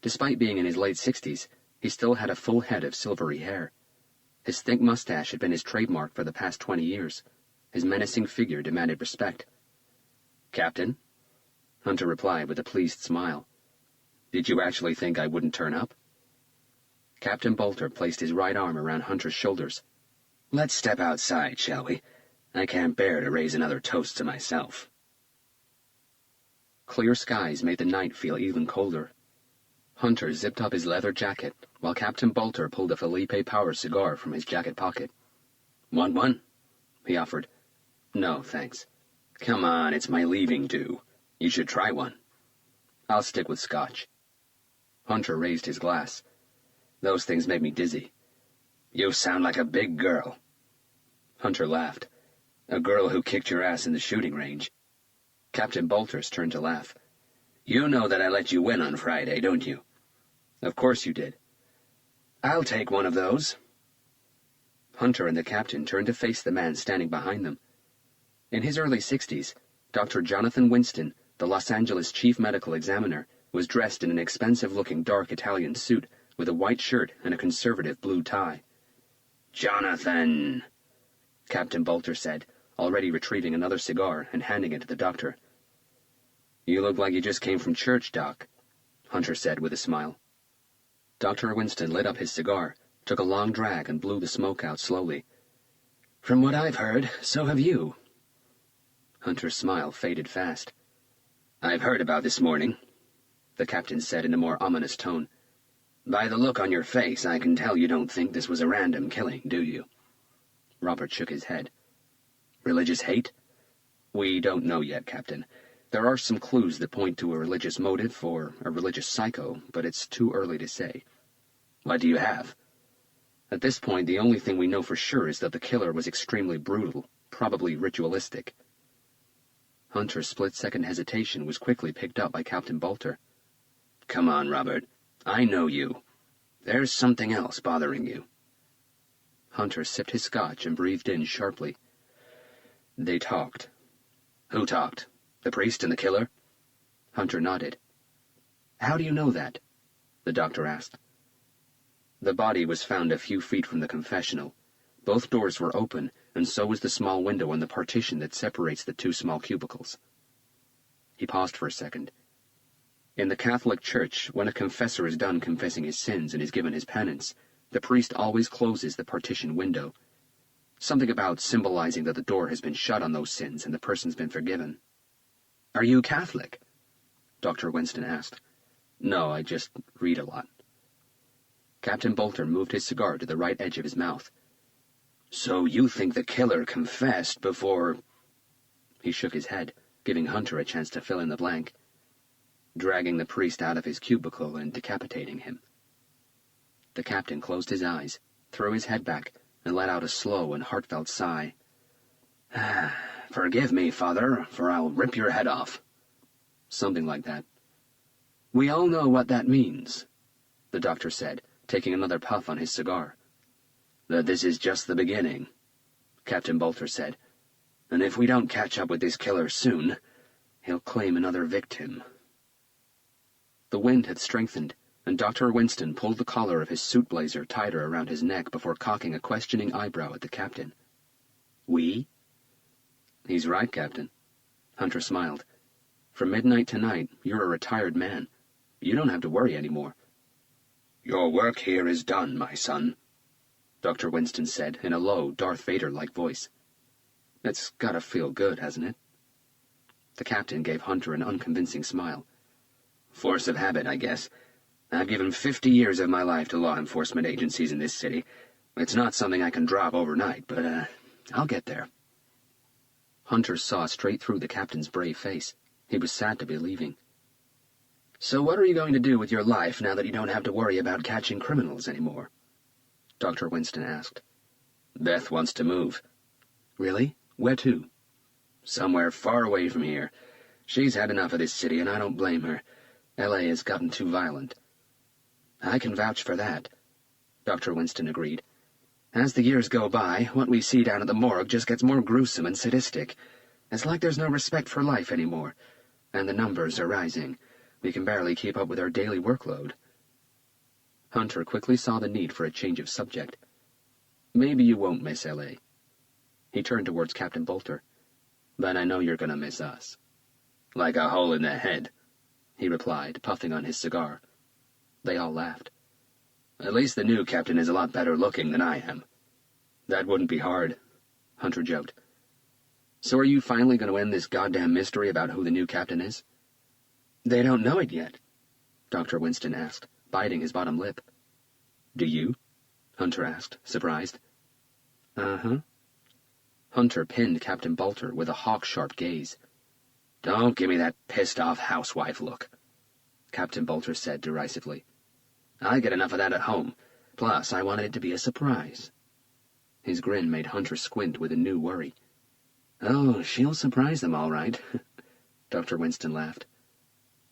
Despite being in his late 60s, he still had a full head of silvery hair. His thick mustache had been his trademark for the past 20 years. His menacing figure demanded respect. Captain? Hunter replied with a pleased smile. Did you actually think I wouldn't turn up? Captain Bolter placed his right arm around Hunter's shoulders. Let's step outside, shall we? I can't bear to raise another toast to myself. Clear skies made the night feel even colder. Hunter zipped up his leather jacket, while Captain Bolter pulled a Felipe Power cigar from his jacket pocket. Want one? He offered. No, thanks. Come on, it's my leaving due. You should try one. I'll stick with scotch. Hunter raised his glass. Those things made me dizzy. You sound like a big girl. Hunter laughed. A girl who kicked your ass in the shooting range. Captain Bolters turned to laugh. You know that I let you win on Friday, don't you? Of course you did. I'll take one of those. Hunter and the captain turned to face the man standing behind them. In his early 60s, Dr. Jonathan Winston, the Los Angeles chief medical examiner, was dressed in an expensive-looking dark Italian suit with a white shirt and a conservative blue tie. Jonathan, Captain Bolter said, already retrieving another cigar and handing it to the doctor. You look like you just came from church, Doc, Hunter said with a smile. Dr. Winston lit up his cigar, took a long drag, and blew the smoke out slowly. From what I've heard, so have you. Hunter's smile faded fast. I've heard about this morning, the captain said in a more ominous tone. By the look on your face, I can tell you don't think this was a random killing, do you? Robert shook his head. Religious hate? We don't know yet, Captain. There are some clues that point to a religious motive or a religious psycho, but it's too early to say. What do you have? At this point, the only thing we know for sure is that the killer was extremely brutal, probably ritualistic. Hunter's split-second hesitation was quickly picked up by Captain Bolter. Come on, Robert. I know you. There's something else bothering you. Hunter sipped his scotch and breathed in sharply. They talked. Who talked? The priest and the killer? Hunter nodded. How do you know that? The doctor asked. The body was found a few feet from the confessional. Both doors were open, and so was the small window in the partition that separates the two small cubicles. He paused for a second. In the Catholic Church, when a confessor is done confessing his sins and is given his penance, the priest always closes the partition window. Something about symbolizing that the door has been shut on those sins and the person's been forgiven. Are you Catholic? Dr. Winston asked. No, I just read a lot. Captain Bolter moved his cigar to the right edge of his mouth. So you think the killer confessed before... He shook his head, giving Hunter a chance to fill in the blank. Dragging the priest out of his cubicle and decapitating him. The captain closed his eyes, threw his head back, and let out a slow and heartfelt sigh. Forgive me, Father, for I'll rip your head off. Something like that. We all know what that means, the doctor said, taking another puff on his cigar. That this is just the beginning, Captain Bolter said. And if we don't catch up with this killer soon, he'll claim another victim. The wind had strengthened, and Dr. Winston pulled the collar of his suit blazer tighter around his neck before cocking a questioning eyebrow at the captain. We? He's right, Captain. Hunter smiled. From midnight tonight, you're a retired man. You don't have to worry anymore. Your work here is done, my son, Dr. Winston said in a low, Darth Vader-like voice. It's gotta feel good, hasn't it? The captain gave Hunter an unconvincing smile. Force of habit, I guess. I've given 50 years of my life to law enforcement agencies in this city. It's not something I can drop overnight, but, I'll get there. Hunter saw straight through the captain's brave face. He was sad to be leaving. So what are you going to do with your life now that you don't have to worry about catching criminals anymore? Dr. Winston asked. Beth wants to move. Really? Where to? Somewhere far away from here. She's had enough of this city, and I don't blame her. L.A. has gotten too violent. I can vouch for that, Dr. Winston agreed. As the years go by, what we see down at the morgue just gets more gruesome and sadistic. It's like there's no respect for life anymore. And the numbers are rising. We can barely keep up with our daily workload. Hunter quickly saw the need for a change of subject. Maybe you won't miss L.A. He turned towards Captain Bolter. But I know you're going to miss us. Like a hole in the head, he replied, puffing on his cigar. They all laughed. At least the new captain is a lot better looking than I am. That wouldn't be hard, Hunter joked. So are you finally going to end this goddamn mystery about who the new captain is? They don't know it yet, Dr. Winston asked, biting his bottom lip. Do you? Hunter asked, surprised. Uh-huh. Hunter pinned Captain Bolter with a hawk-sharp gaze. Don't give me that pissed-off housewife look, Captain Bolter said derisively. I get enough of that at home. Plus, I wanted it to be a surprise. His grin made Hunter squint with a new worry. Oh, she'll surprise them all right. Dr. Winston laughed.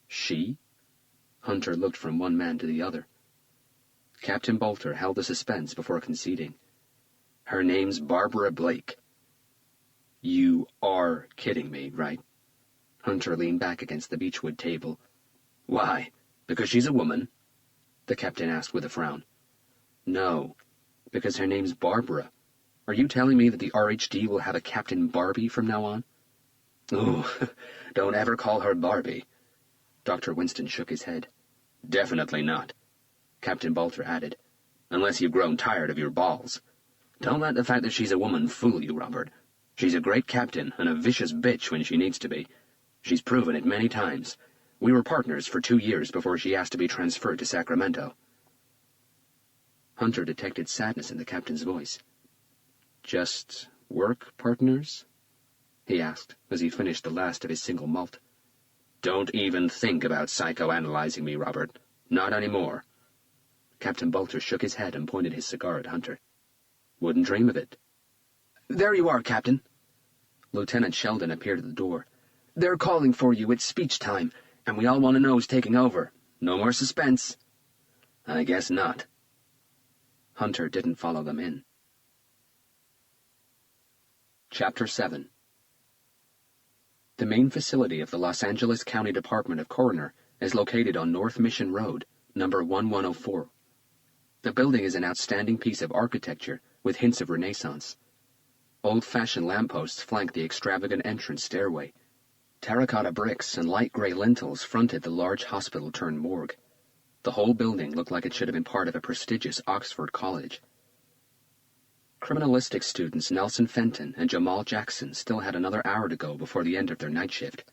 She? Hunter looked from one man to the other. Captain Bolter held the suspense before conceding. Her name's Barbara Blake. You are kidding me, right? Hunter leaned back against the beechwood table. Why? Because she's a woman? The captain asked with a frown. No, because her name's Barbara. Are you telling me that the RHD will have a Captain Barbie from now on? Ooh, don't ever call her Barbie. Dr. Winston shook his head. Definitely not, Captain Bolter added, unless you've grown tired of your balls. Don't let the fact that she's a woman fool you, Robert. She's a great captain and a vicious bitch when she needs to be. She's proven it many times. We were partners for 2 years before she asked to be transferred to Sacramento. Hunter detected sadness in the captain's voice. Just work partners? He asked as he finished the last of his single malt. Don't even think about psychoanalyzing me, Robert. Not anymore. Captain Bolter shook his head and pointed his cigar at Hunter. Wouldn't dream of it. There you are, Captain. Lieutenant Sheldon appeared at the door. They're calling for you. It's speech time, and we all want to know who's taking over. No more suspense. I guess not. Hunter didn't follow them in. Chapter 7. The main facility of the Los Angeles County Department of Coroner is located on North Mission Road, number 1104. The building is an outstanding piece of architecture with hints of Renaissance. Old-fashioned lampposts flank the extravagant entrance stairway. Terracotta bricks and light gray lintels fronted the large hospital-turned-morgue. The whole building looked like it should have been part of a prestigious Oxford college. Criminalistic students Nelson Fenton and Jamal Jackson still had another hour to go before the end of their night shift.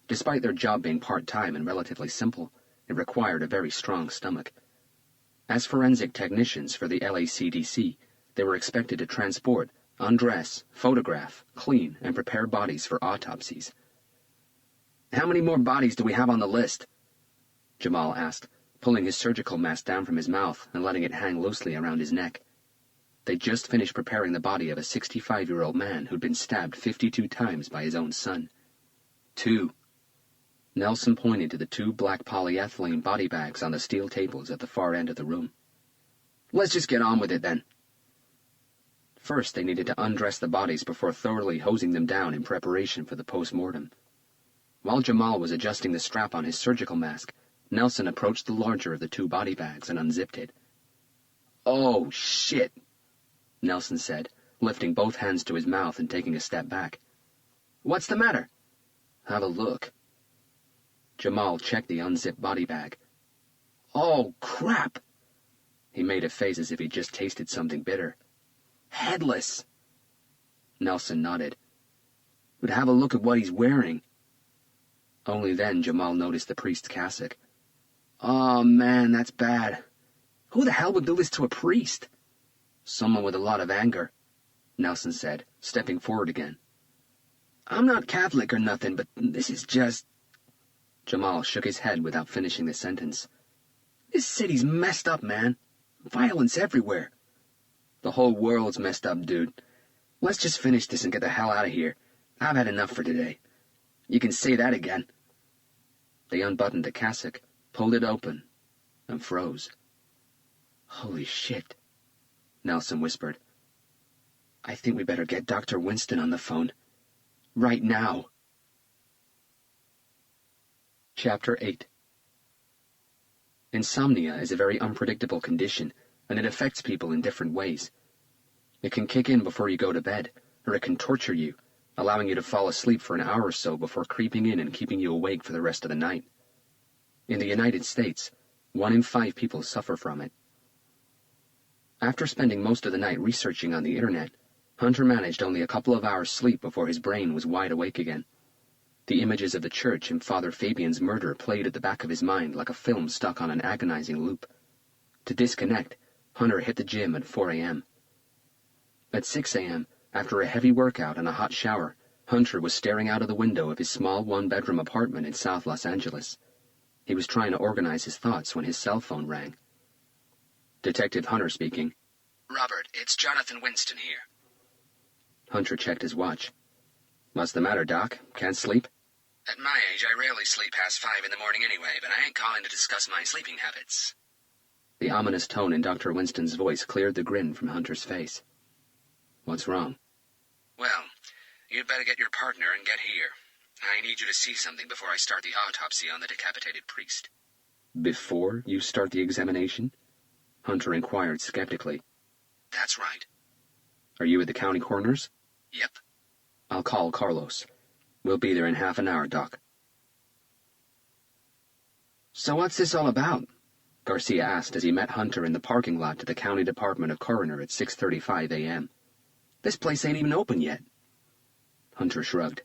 Despite their job being part-time and relatively simple, it required a very strong stomach. As forensic technicians for the LACDC, they were expected to transport, undress, photograph, clean, and prepare bodies for autopsies. How many more bodies do we have on the list? Jamal asked, pulling his surgical mask down from his mouth and letting it hang loosely around his neck. They'd just finished preparing the body of a 65-year-old man who'd been stabbed 52 times by his own son. 2. Nelson pointed to the 2 black polyethylene body bags on the steel tables at the far end of the room. Let's just get on with it, then. First, they needed to undress the bodies before thoroughly hosing them down in preparation for the post-mortem. While Jamal was adjusting the strap on his surgical mask, Nelson approached the larger of the 2 body bags and unzipped it. Oh, shit, Nelson said, lifting both hands to his mouth and taking a step back. What's the matter? Have a look. Jamal checked the unzipped body bag. Oh, crap! He made a face as if he'd just tasted something bitter. Headless! Nelson nodded. But have a look at what he's wearing. Only then Jamal noticed the priest's cassock. Oh, man, that's bad. Who the hell would do this to a priest? Someone with a lot of anger, Nelson said, stepping forward again. I'm not Catholic or nothing, but this is just... Jamal shook his head without finishing the sentence. This city's messed up, man. Violence everywhere. The whole world's messed up, dude. Let's just finish this and get the hell out of here. I've had enough for today. You can say that again. They unbuttoned the cassock, pulled it open, and froze. Holy shit, Nelson whispered. I think we better get Dr. Winston on the phone. Right now. Chapter 8. Insomnia is a very unpredictable condition, and it affects people in different ways. It can kick in before you go to bed, or it can torture you, allowing you to fall asleep for an hour or so before creeping in and keeping you awake for the rest of the night. In the United States, 1 in 5 people suffer from it. After spending most of the night researching on the internet, Hunter managed only a couple of hours' sleep before his brain was wide awake again. The images of the church and Father Fabian's murder played at the back of his mind like a film stuck on an agonizing loop. To disconnect, Hunter hit the gym at 4 a.m. At 6 a.m., after a heavy workout and a hot shower, Hunter was staring out of the window of his small 1-bedroom apartment in South Los Angeles. He was trying to organize his thoughts when his cell phone rang. Detective Hunter speaking. Robert, it's Jonathan Winston here. Hunter checked his watch. What's the matter, Doc? Can't sleep? At my age, I rarely sleep past 5 in the morning anyway, but I ain't calling to discuss my sleeping habits. The ominous tone in Dr. Winston's voice cleared the grin from Hunter's face. What's wrong? Well, you'd better get your partner and get here. I need you to see something before I start the autopsy on the decapitated priest. Before you start the examination? Hunter inquired skeptically. That's right. Are you at the county coroner's? Yep. I'll call Carlos. We'll be there in half an hour, Doc. So what's this all about? Garcia asked as he met Hunter in the parking lot to the County Department of Coroner at 6:35 a.m. This place ain't even open yet. Hunter shrugged.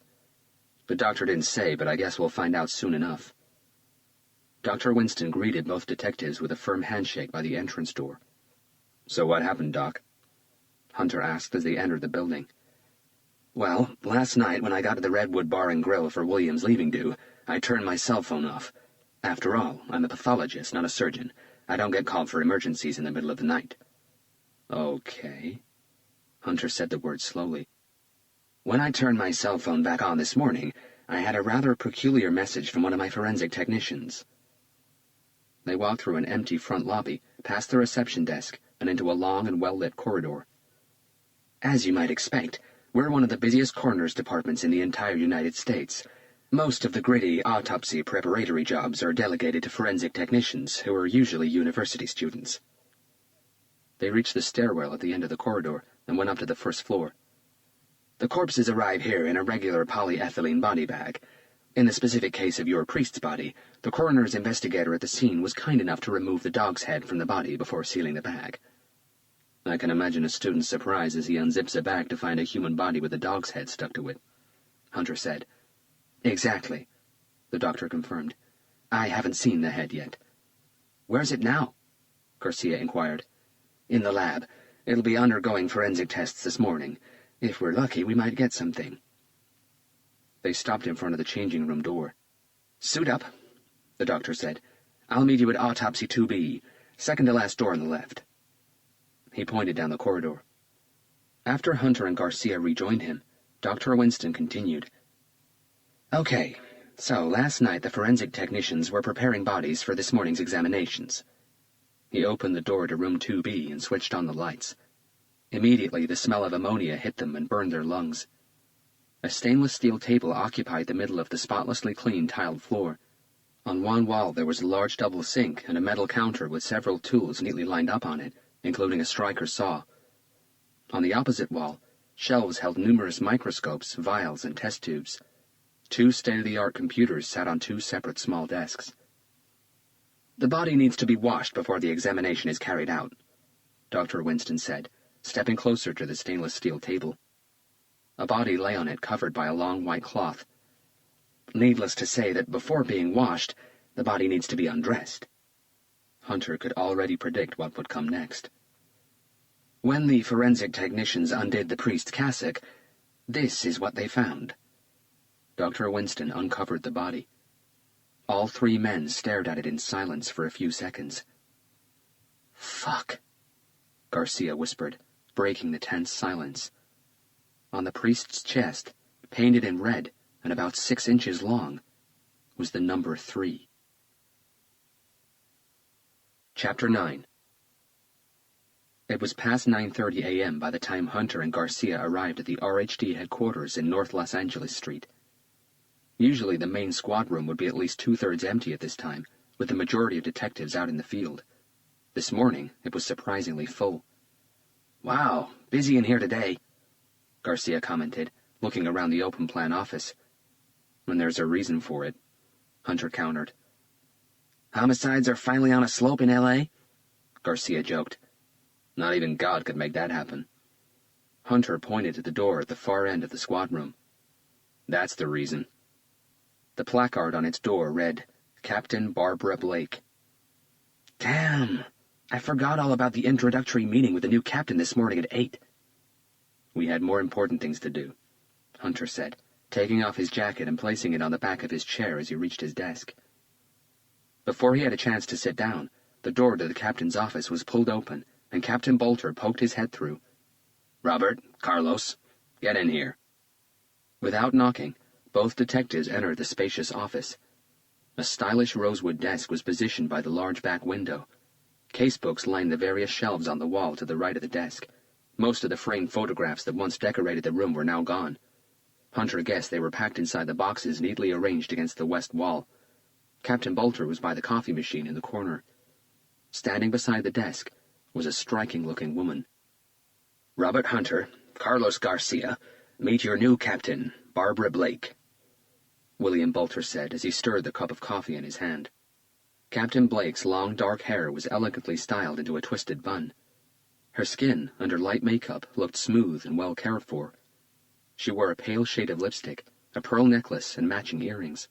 The doctor didn't say, but I guess we'll find out soon enough. Dr. Winston greeted both detectives with a firm handshake by the entrance door. So what happened, Doc? Hunter asked as they entered the building. Well, last night when I got to the Redwood Bar and Grill for William's leaving due, I turned my cell phone off. After all, I'm a pathologist, not a surgeon. I don't get called for emergencies in the middle of the night. Okay. Hunter said the words slowly. When I turned my cell phone back on this morning, I had a rather peculiar message from one of my forensic technicians. They walked through an empty front lobby, past the reception desk, and into a long and well-lit corridor. As you might expect, we're one of the busiest coroner's departments in the entire United States. Most of the gritty autopsy preparatory jobs are delegated to forensic technicians, who are usually university students. They reached the stairwell at the end of the corridor and went up to the first floor. The corpses arrive here in a regular polyethylene body bag. In the specific case of your priest's body, the coroner's investigator at the scene was kind enough to remove the dog's head from the body before sealing the bag. I can imagine a student's surprise as he unzips a bag to find a human body with a dog's head stuck to it, Hunter said. Exactly, the doctor confirmed. I haven't seen the head yet. Where's it now? Garcia inquired. In the lab. It'll be undergoing forensic tests this morning. If we're lucky, we might get something. They stopped in front of the changing room door. Suit up, the doctor said. I'll meet you at Autopsy 2B, second to last door on the left. He pointed down the corridor. After Hunter and Garcia rejoined him, Dr. Winston continued. Okay, so last night the forensic technicians were preparing bodies for this morning's examinations. He opened the door to room 2B and switched on the lights. Immediately, the smell of ammonia hit them and burned their lungs. A stainless steel table occupied the middle of the spotlessly clean tiled floor. On one wall there was a large double sink and a metal counter with several tools neatly lined up on it, including a striker saw. On the opposite wall, shelves held numerous microscopes, vials, and test tubes. 2 state-of-the-art computers sat on 2 separate small desks. The body needs to be washed before the examination is carried out, Dr. Winston said, stepping closer to the stainless steel table. A body lay on it covered by a long white cloth. Needless to say that before being washed, the body needs to be undressed. Hunter could already predict what would come next. When the forensic technicians undid the priest's cassock, this is what they found. Dr. Winston uncovered the body. All 3 men stared at it in silence for a few seconds. Fuck, Garcia whispered, breaking the tense silence. On the priest's chest, painted in red and about 6 inches long, was the number 3. Chapter 9. It was past 9:30 a.m. by the time Hunter and Garcia arrived at the RHD headquarters in North Los Angeles Street. Usually the main squad room would be at least 2/3 empty at this time, with the majority of detectives out in the field. This morning, it was surprisingly full. Wow, busy in here today, Garcia commented, looking around the open-plan office. And there's a reason for it, Hunter countered. Homicides are finally on a slope in L.A.? Garcia joked. Not even God could make that happen. Hunter pointed to the door at the far end of the squad room. That's the reason. The placard on its door read, Captain Barbara Blake. Damn! I forgot all about the introductory meeting with the new captain this morning at 8. We had more important things to do, Hunter said, taking off his jacket and placing it on the back of his chair as he reached his desk. Before he had a chance to sit down, The door to the captain's office was pulled open, and Captain Bolter poked his head through. "Robert, Carlos, get in here." Without knocking, both detectives entered the spacious office. A stylish rosewood desk was positioned by the large back window. Casebooks lined the various shelves on the wall to the right of the desk. Most of the framed photographs that once decorated the room were now gone. Hunter guessed they were packed inside the boxes neatly arranged against the west wall. Captain Bolter was by the coffee machine in the corner. Standing beside the desk was a striking-looking woman. "Robert Hunter, Carlos Garcia, meet your new captain, Barbara Blake," William Bolter said as he stirred the cup of coffee in his hand. Captain Blake's long dark hair was elegantly styled into a twisted bun. Her skin, under light makeup, looked smooth and well cared for. She wore a pale shade of lipstick, a pearl necklace, and matching earrings.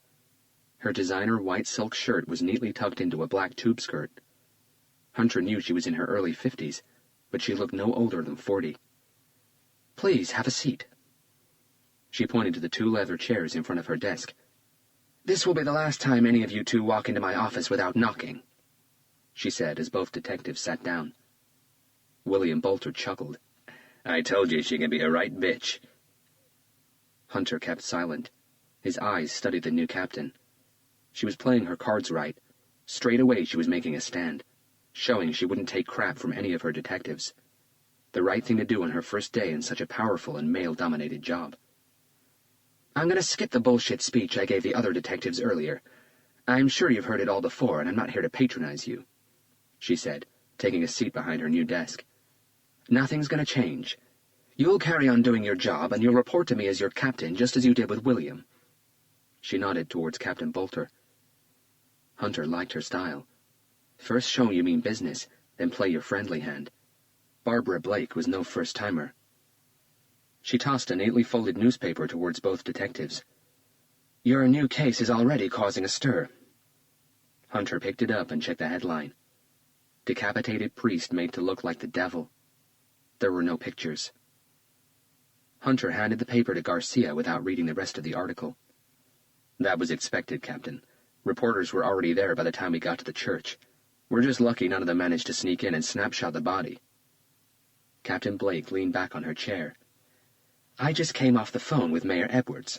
Her designer white silk shirt was neatly tucked into a black tube skirt. Hunter knew she was in her early 50s, but she looked no older than 40. "Please, have a seat." She pointed to the 2 leather chairs in front of her desk. "This will be the last time any of you 2 walk into my office without knocking," she said as both detectives sat down. William Bolter chuckled. "I told you she can be a right bitch." Hunter kept silent. His eyes studied the new captain. She was playing her cards right. Straight away she was making a stand, showing she wouldn't take crap from any of her detectives. The right thing to do on her first day in such a powerful and male-dominated job. "I'm going to skip the bullshit speech I gave the other detectives earlier. I'm sure you've heard it all before, and I'm not here to patronize you," she said, taking a seat behind her new desk. "Nothing's going to change. You'll carry on doing your job, and you'll report to me as your captain, just as you did with William." She nodded towards Captain Bolter. Hunter liked her style. First show you mean business, then play your friendly hand. Barbara Blake was no first-timer. She tossed a neatly folded newspaper towards both detectives. "Your new case is already causing a stir." Hunter picked it up and checked the headline. "Decapitated priest made to look like the devil." There were no pictures. Hunter handed the paper to Garcia without reading the rest of the article. "That was expected, Captain. Reporters were already there by the time we got to the church. We're just lucky none of them managed to sneak in and snapshot the body." Captain Blake leaned back on her chair. "I just came off the phone with Mayor Edwards.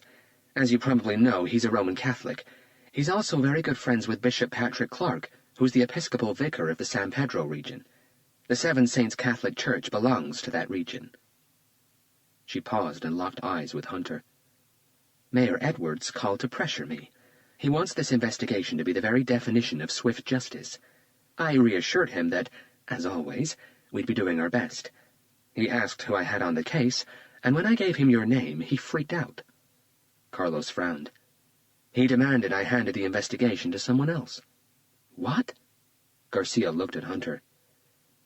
As you probably know, he's a Roman Catholic. He's also very good friends with Bishop Patrick Clark, who's the Episcopal Vicar of the San Pedro region. The Seven Saints Catholic Church belongs to that region." She paused and locked eyes with Hunter. "Mayor Edwards called to pressure me. He wants this investigation to be the very definition of swift justice. I reassured him that, as always, we'd be doing our best. He asked who I had on the case, and when I gave him your name, he freaked out." Carlos frowned. "He demanded I handed the investigation to someone else." "What?" Garcia looked at Hunter.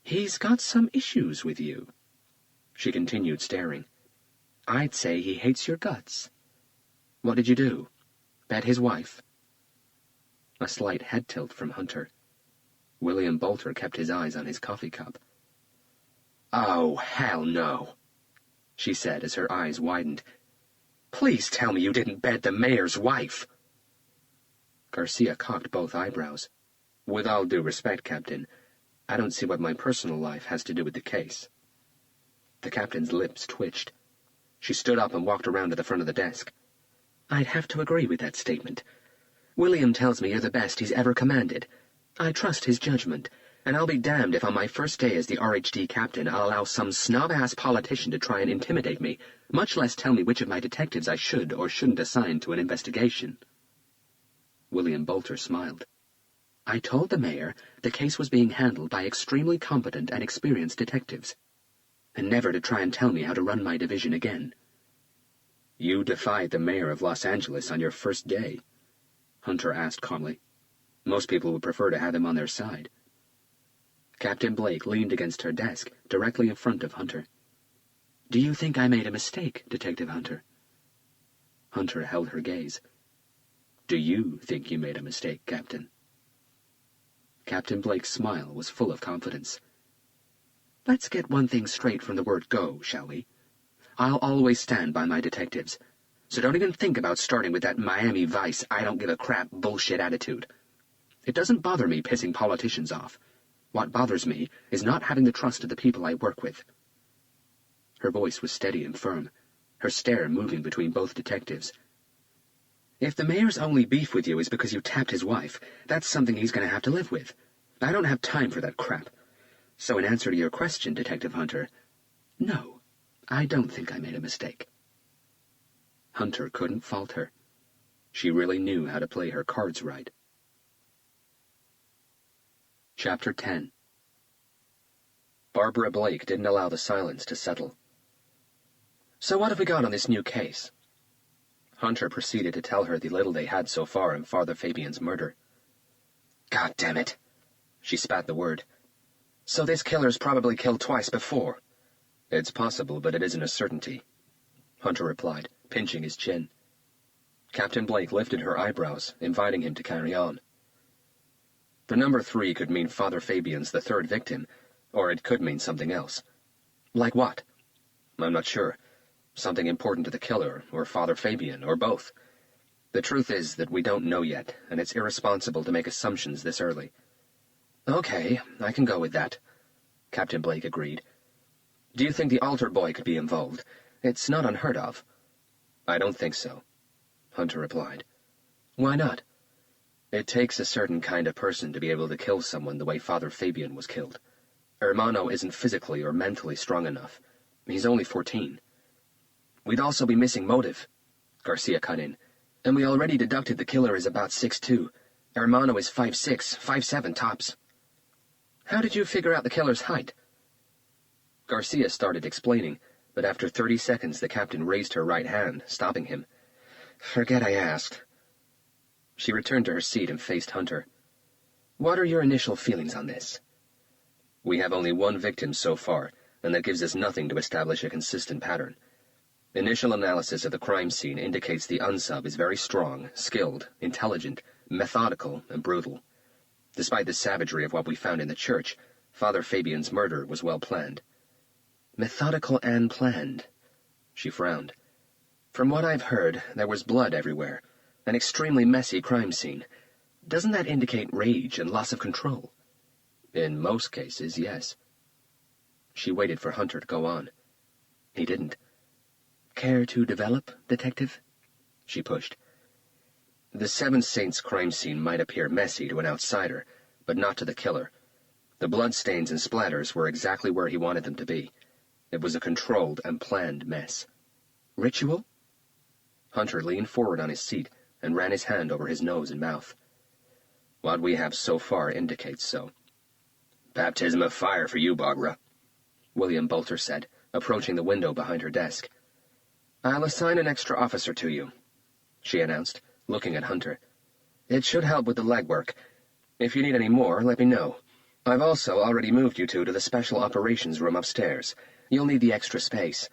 "He's got some issues with you." She continued staring. "I'd say he hates your guts. What did you do? Bet his wife?" A slight head tilt from Hunter. William Bolter kept his eyes on his coffee cup. "Oh, hell no," she said as her eyes widened. "Please tell me you didn't bet the mayor's wife." Garcia cocked both eyebrows. "With all due respect, Captain, I don't see what my personal life has to do with the case." The captain's lips twitched. She stood up and walked around to the front of the desk. "I'd have to agree with that statement. William tells me you're the best he's ever commanded. I trust his judgment, and I'll be damned if on my first day as the RHD captain I'll allow some snob-ass politician to try and intimidate me, much less tell me which of my detectives I should or shouldn't assign to an investigation." William Bolter smiled. "I told the mayor the case was being handled by extremely competent and experienced detectives, and never to try and tell me how to run my division again." "You defied the mayor of Los Angeles on your first day?" Hunter asked calmly. "Most people would prefer to have him on their side." Captain Blake leaned against her desk, directly in front of Hunter. "Do you think I made a mistake, Detective Hunter?" Hunter held her gaze. "Do you think you made a mistake, Captain?" Captain Blake's smile was full of confidence. "Let's get one thing straight from the word go, shall we? I'll always stand by my detectives, so don't even think about starting with that Miami Vice I-don't-give-a-crap bullshit attitude. It doesn't bother me pissing politicians off. What bothers me is not having the trust of the people I work with." Her voice was steady and firm, her stare moving between both detectives. "If the mayor's only beef with you is because you tapped his wife, that's something he's going to have to live with. I don't have time for that crap. So in answer to your question, Detective Hunter, no, I don't think I made a mistake." Hunter couldn't fault her. She really knew how to play her cards right. Chapter 10. Barbara Blake didn't allow the silence to settle. "So what have we got on this new case?" Hunter proceeded to tell her the little they had so far in Father Fabian's murder. "God damn it!" She spat the word. "So this killer's probably killed twice before." "It's possible, but it isn't a certainty," Hunter replied, pinching his chin. Captain Blake lifted her eyebrows, inviting him to carry on. "The number 3 could mean Father Fabian's the third victim, or it could mean something else." "Like what?" "I'm not sure. Something important to the killer, or Father Fabian, or both. The truth is that we don't know yet, and it's irresponsible to make assumptions this early." "Okay, I can go with that," Captain Blake agreed. "Do you think the altar boy could be involved? It's not unheard of." "I don't think so," Hunter replied. "Why not?" "It takes a certain kind of person to be able to kill someone the way Father Fabian was killed. Hermano isn't physically or mentally strong enough. He's only 14. "We'd also be missing motive," Garcia cut in. "And we already deducted the killer is about 6'2". Hermano is 5'6", 5'7" tops." "How did you figure out the killer's height?" Garcia started explaining, but after 30 seconds the captain raised her right hand, stopping him. "Forget I asked." She returned to her seat and faced Hunter. "What are your initial feelings on this?" "We have only one victim so far, and that gives us nothing to establish a consistent pattern. Initial analysis of the crime scene indicates the unsub is very strong, skilled, intelligent, methodical, and brutal. Despite the savagery of what we found in the church, Father Fabian's murder was well planned." "Methodical and planned." She frowned. "From what I've heard, there was blood everywhere. An extremely messy crime scene. Doesn't that indicate rage and loss of control?" "In most cases, yes." She waited for Hunter to go on. He didn't. "Care to develop, Detective?" She pushed. "The Seven Saints crime scene might appear messy to an outsider, but not to the killer. The bloodstains and splatters were exactly where he wanted them to be. It was a controlled and planned mess." "Ritual?" Hunter leaned forward on his seat and ran his hand over his nose and mouth. "What we have so far indicates so." "Baptism of fire for you, Barbara," William Bolter said, approaching the window behind her desk. "I'll assign an extra officer to you," she announced, looking at Hunter. "It should help with the legwork. If you need any more, let me know. I've also already moved you two to the special operations room upstairs. You'll need the extra space.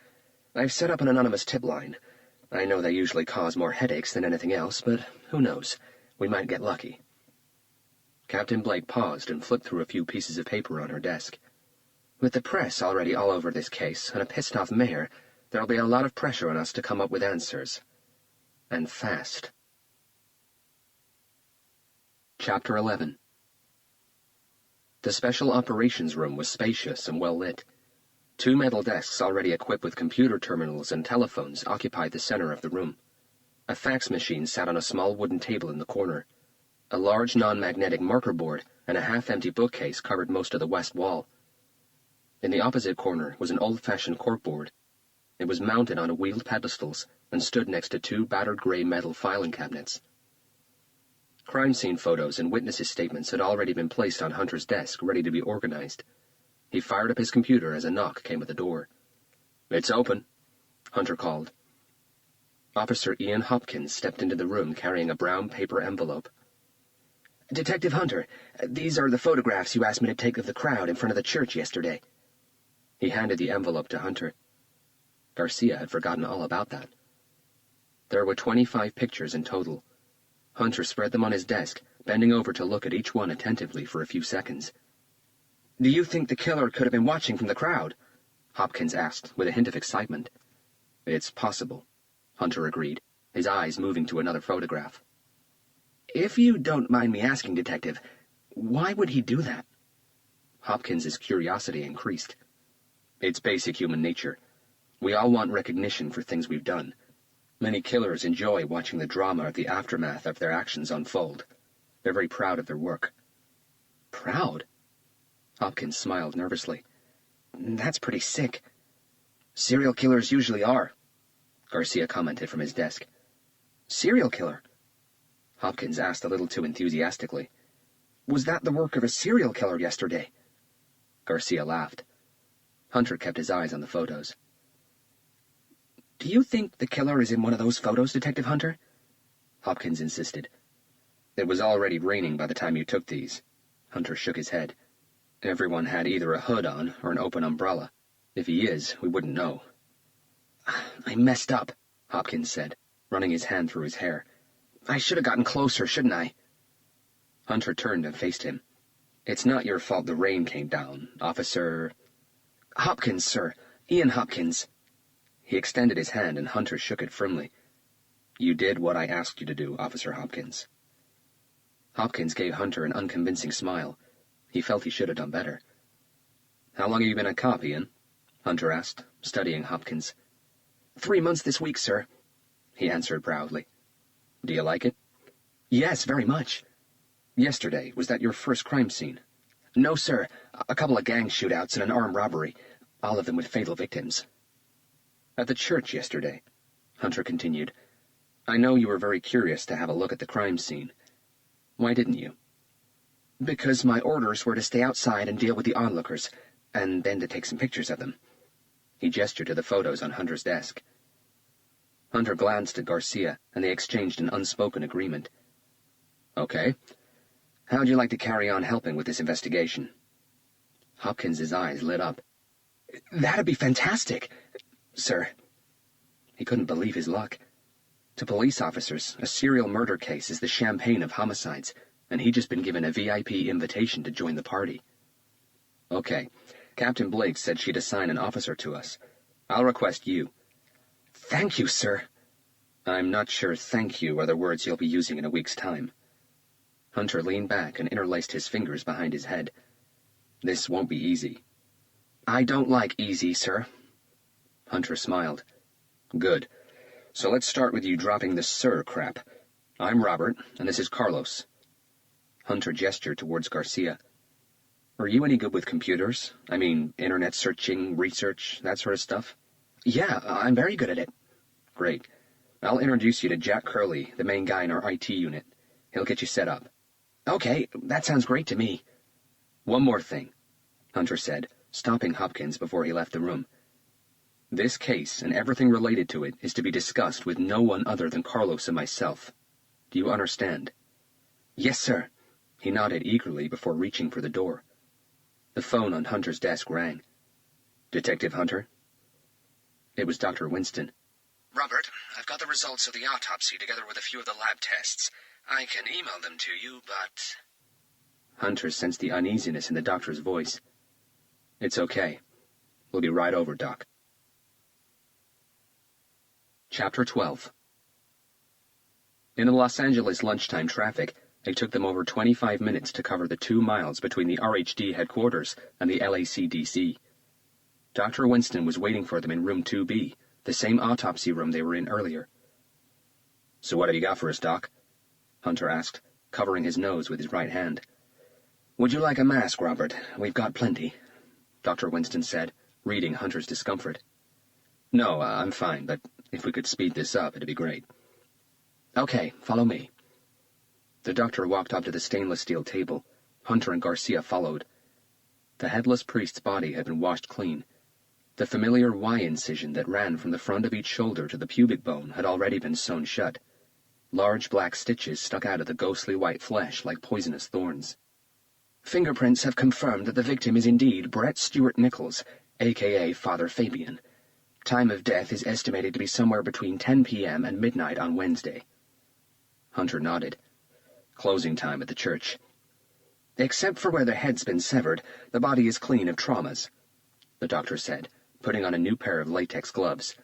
I've set up an anonymous tip line. I know they usually cause more headaches than anything else, but who knows? We might get lucky." Captain Blake paused and flipped through a few pieces of paper on her desk. "With the press already all over this case and a pissed-off mayor, there'll be a lot of pressure on us to come up with answers. And fast." Chapter 11. The Special Operations Room was spacious and well lit. 2 metal desks already equipped with computer terminals and telephones occupied the center of the room. A fax machine sat on a small wooden table in the corner. A large non-magnetic marker board and a half-empty bookcase covered most of the west wall. In the opposite corner was an old-fashioned corkboard. It was mounted on wheeled pedestals and stood next to 2 battered gray metal filing cabinets. Crime scene photos and witnesses' statements had already been placed on Hunter's desk, ready to be organized. He fired up his computer as a knock came at the door. "It's open," Hunter called. Officer Ian Hopkins stepped into the room carrying a brown paper envelope. "Detective Hunter, these are the photographs you asked me to take of the crowd in front of the church yesterday." He handed the envelope to Hunter. Garcia had forgotten all about that. There were 25 pictures in total. Hunter spread them on his desk, bending over to look at each one attentively for a few seconds. "Do you think the killer could have been watching from the crowd?" Hopkins asked, with a hint of excitement. "It's possible," Hunter agreed, his eyes moving to another photograph. "If you don't mind me asking, Detective, why would he do that?" Hopkins's curiosity increased. It's basic human nature. We all want recognition for things we've done. Many killers enjoy watching the drama of the aftermath of their actions unfold. They're very proud of their work. Proud? Hopkins smiled nervously. That's pretty sick. Serial killers usually are, Garcia commented from his desk. Serial killer? Hopkins asked a little too enthusiastically. Was that the work of a serial killer yesterday? Garcia laughed. Hunter kept his eyes on the photos. Do you think the killer is in one of those photos, Detective Hunter? Hopkins insisted. It was already raining by the time you took these. Hunter shook his head. Everyone had either a hood on or an open umbrella. If he is, we wouldn't know. I messed up, Hopkins said, running his hand through his hair. I should have gotten closer, shouldn't I? Hunter turned and faced him. It's not your fault the rain came down, Officer... Hopkins, sir. Ian Hopkins. He extended his hand, and Hunter shook it firmly. You did what I asked you to do, Officer Hopkins. Hopkins gave Hunter an unconvincing smile. He felt he should have done better. How long have you been a cop, Ian? Hunter asked, studying Hopkins. 3 months this week, sir, he answered proudly. Do you like it? Yes, very much. Yesterday, was that your first crime scene? No, sir. A couple of gang shootouts and an armed robbery, all of them with fatal victims. At the church yesterday, Hunter continued, I know you were very curious to have a look at the crime scene. Why didn't you? Because my orders were to stay outside and deal with the onlookers, and then to take some pictures of them. He gestured to the photos on Hunter's desk. Hunter glanced at Garcia, and they exchanged an unspoken agreement. Okay. How'd you like to carry on helping with this investigation? Hopkins's eyes lit up. That'd be fantastic, sir. He couldn't believe his luck. To police officers, a serial murder case is the champagne of homicides, and he'd just been given a VIP invitation to join the party. Okay. Captain Blake said she'd assign an officer to us. I'll request you. Thank you, sir. I'm not sure thank you are the words you'll be using in a week's time. Hunter leaned back and interlaced his fingers behind his head. This won't be easy. I don't like easy, sir. Hunter smiled. Good. So let's start with you dropping the sir crap. I'm Robert, and this is Carlos. Hunter gestured towards Garcia. Are you any good with computers? I mean, internet searching, research, that sort of stuff? Yeah, I'm very good at it. Great. I'll introduce you to Jack Curley, the main guy in our IT unit. He'll get you set up. Okay, that sounds great to me. One more thing, Hunter said, stopping Hopkins before he left the room. This case and everything related to it is to be discussed with no one other than Carlos and myself. Do you understand? Yes, sir. He nodded eagerly before reaching for the door. The phone on Hunter's desk rang. Detective Hunter? It was Dr. Winston. Robert, I've got the results of the autopsy together with a few of the lab tests. I can email them to you, but... Hunter sensed the uneasiness in the doctor's voice. It's okay. We'll be right over, Doc. Chapter 12. In the Los Angeles lunchtime traffic, it took them over 25 minutes to cover the 2 miles between the RHD headquarters and the LACDC. Dr. Winston was waiting for them in room 2B, the same autopsy room they were in earlier. So what have you got for us, Doc? Hunter asked, covering his nose with his right hand. Would you like a mask, Robert? We've got plenty, Dr. Winston said, reading Hunter's discomfort. No, I'm fine, but if we could speed this up, it'd be great. Okay, follow me. The doctor walked up to the stainless steel table. Hunter and Garcia followed. The headless priest's body had been washed clean. The familiar Y incision that ran from the front of each shoulder to the pubic bone had already been sewn shut. Large black stitches stuck out of the ghostly white flesh like poisonous thorns. Fingerprints have confirmed that the victim is indeed Brett Stewart Nichols, a.k.a. Father Fabian. Time of death is estimated to be somewhere between 10 p.m. and midnight on Wednesday. Hunter nodded. Closing time at the church. Except for where the head's been severed, the body is clean of traumas, the doctor said, putting on a new pair of latex gloves.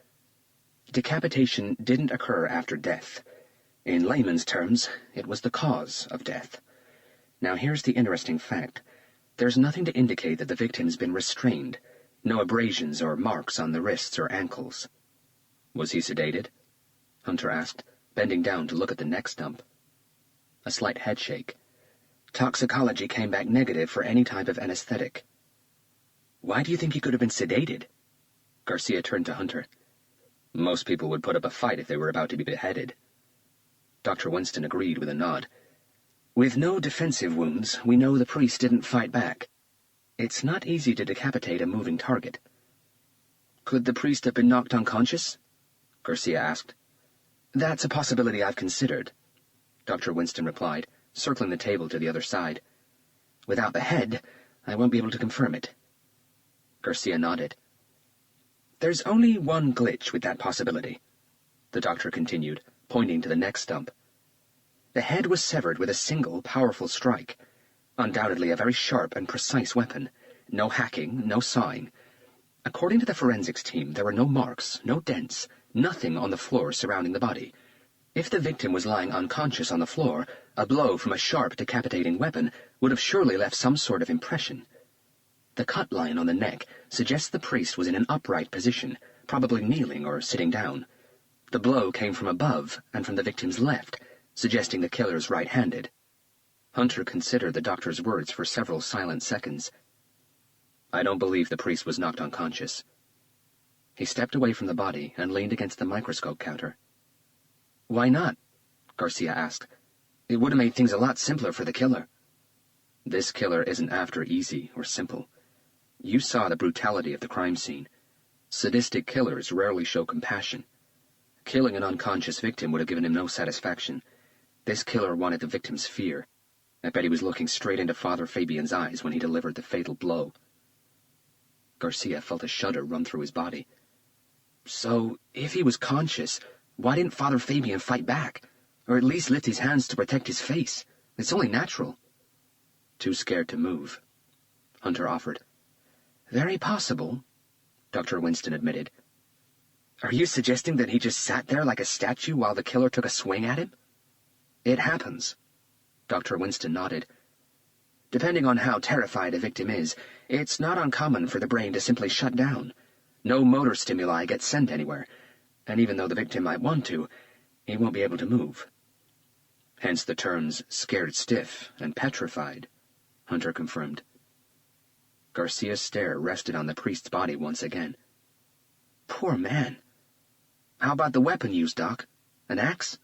Decapitation didn't occur after death. In layman's terms, it was the cause of death. Now here's the interesting fact. There's nothing to indicate that the victim's been restrained. No abrasions or marks on the wrists or ankles. Was he sedated? Hunter asked, bending down to look at the neck stump. A slight headshake. Toxicology came back negative for any type of anesthetic. Why do you think he could have been sedated? Garcia turned to Hunter. Most people would put up a fight if they were about to be beheaded. Dr. Winston agreed with a nod. With no defensive wounds, we know the priest didn't fight back. It's not easy to decapitate a moving target. Could the priest have been knocked unconscious? Garcia asked. That's a possibility I've considered, Dr. Winston replied, circling the table to the other side. Without the head, I won't be able to confirm it. Garcia nodded. There's only one glitch with that possibility, the doctor continued, pointing to the neck stump. The head was severed with a single, powerful strike. Undoubtedly a very sharp and precise weapon. No hacking, no sawing. According to the forensics team, there were no marks, no dents, nothing on the floor surrounding the body. If the victim was lying unconscious on the floor, a blow from a sharp, decapitating weapon would have surely left some sort of impression. The cut line on the neck suggests the priest was in an upright position, probably kneeling or sitting down. The blow came from above and from the victim's left, suggesting the killer's right-handed. Hunter considered the doctor's words for several silent seconds. I don't believe the priest was knocked unconscious. He stepped away from the body and leaned against the microscope counter. Why not? Garcia asked. It would have made things a lot simpler for the killer. This killer isn't after easy or simple. You saw the brutality of the crime scene. Sadistic killers rarely show compassion. Killing an unconscious victim would have given him no satisfaction. This killer wanted the victim's fear. I bet he was looking straight into Father Fabian's eyes when he delivered the fatal blow. Garcia felt a shudder run through his body. So, if he was conscious, why didn't Father Fabian fight back? Or at least lift his hands to protect his face? It's only natural. Too scared to move, Hunter offered. Very possible, Dr. Winston admitted. Are you suggesting that he just sat there like a statue while the killer took a swing at him? It happens, Dr. Winston nodded. Depending on how terrified a victim is, it's not uncommon for the brain to simply shut down. No motor stimuli get sent anywhere, and even though the victim might want to, he won't be able to move. Hence the terms scared stiff and petrified, Hunter confirmed. Garcia's stare rested on the priest's body once again. Poor man. How about the weapon used, Doc? An axe?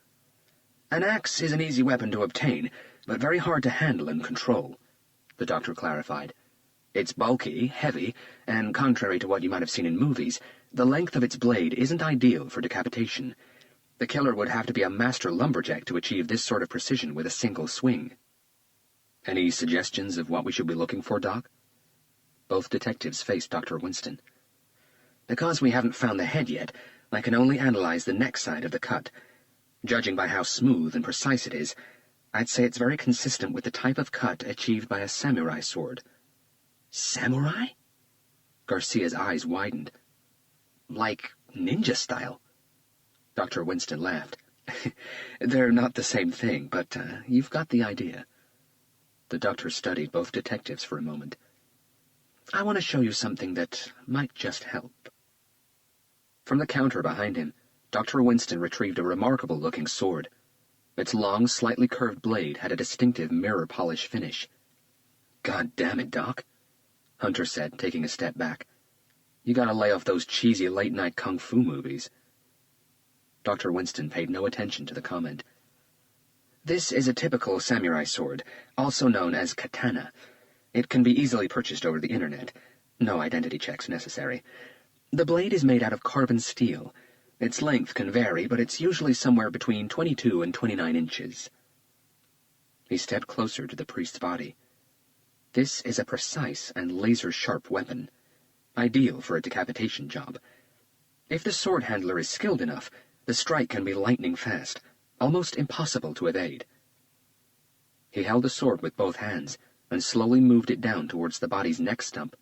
An axe is an easy weapon to obtain, but very hard to handle and control, the doctor clarified. It's bulky, heavy, and contrary to what you might have seen in movies, the length of its blade isn't ideal for decapitation. The killer would have to be a master lumberjack to achieve this sort of precision with a single swing. Any suggestions of what we should be looking for, Doc? Both detectives faced Dr. Winston. Because we haven't found the head yet, I can only analyze the neck side of the cut. Judging by how smooth and precise it is, I'd say it's very consistent with the type of cut achieved by a samurai sword. Samurai? Garcia's eyes widened. Like ninja style? Dr. Winston laughed. They're not the same thing, but you've got the idea. The doctor studied both detectives for a moment. I want to show you something that might just help. From the counter behind him, Dr. Winston retrieved a remarkable-looking sword. Its long, slightly curved blade had a distinctive mirror polish finish. God damn it, Doc, Hunter said, taking a step back. You gotta lay off those cheesy late-night kung fu movies. Dr. Winston paid no attention to the comment. This is a typical samurai sword, also known as katana. It can be easily purchased over the internet. No identity checks necessary. The blade is made out of carbon steel. Its length can vary, but it's usually somewhere between 22 and 29 inches. He stepped closer to the priest's body. This is a precise and laser-sharp weapon, ideal for a decapitation job. If the sword handler is skilled enough, the strike can be lightning fast, almost impossible to evade. He held the sword with both hands and slowly moved it down towards the body's neck stump.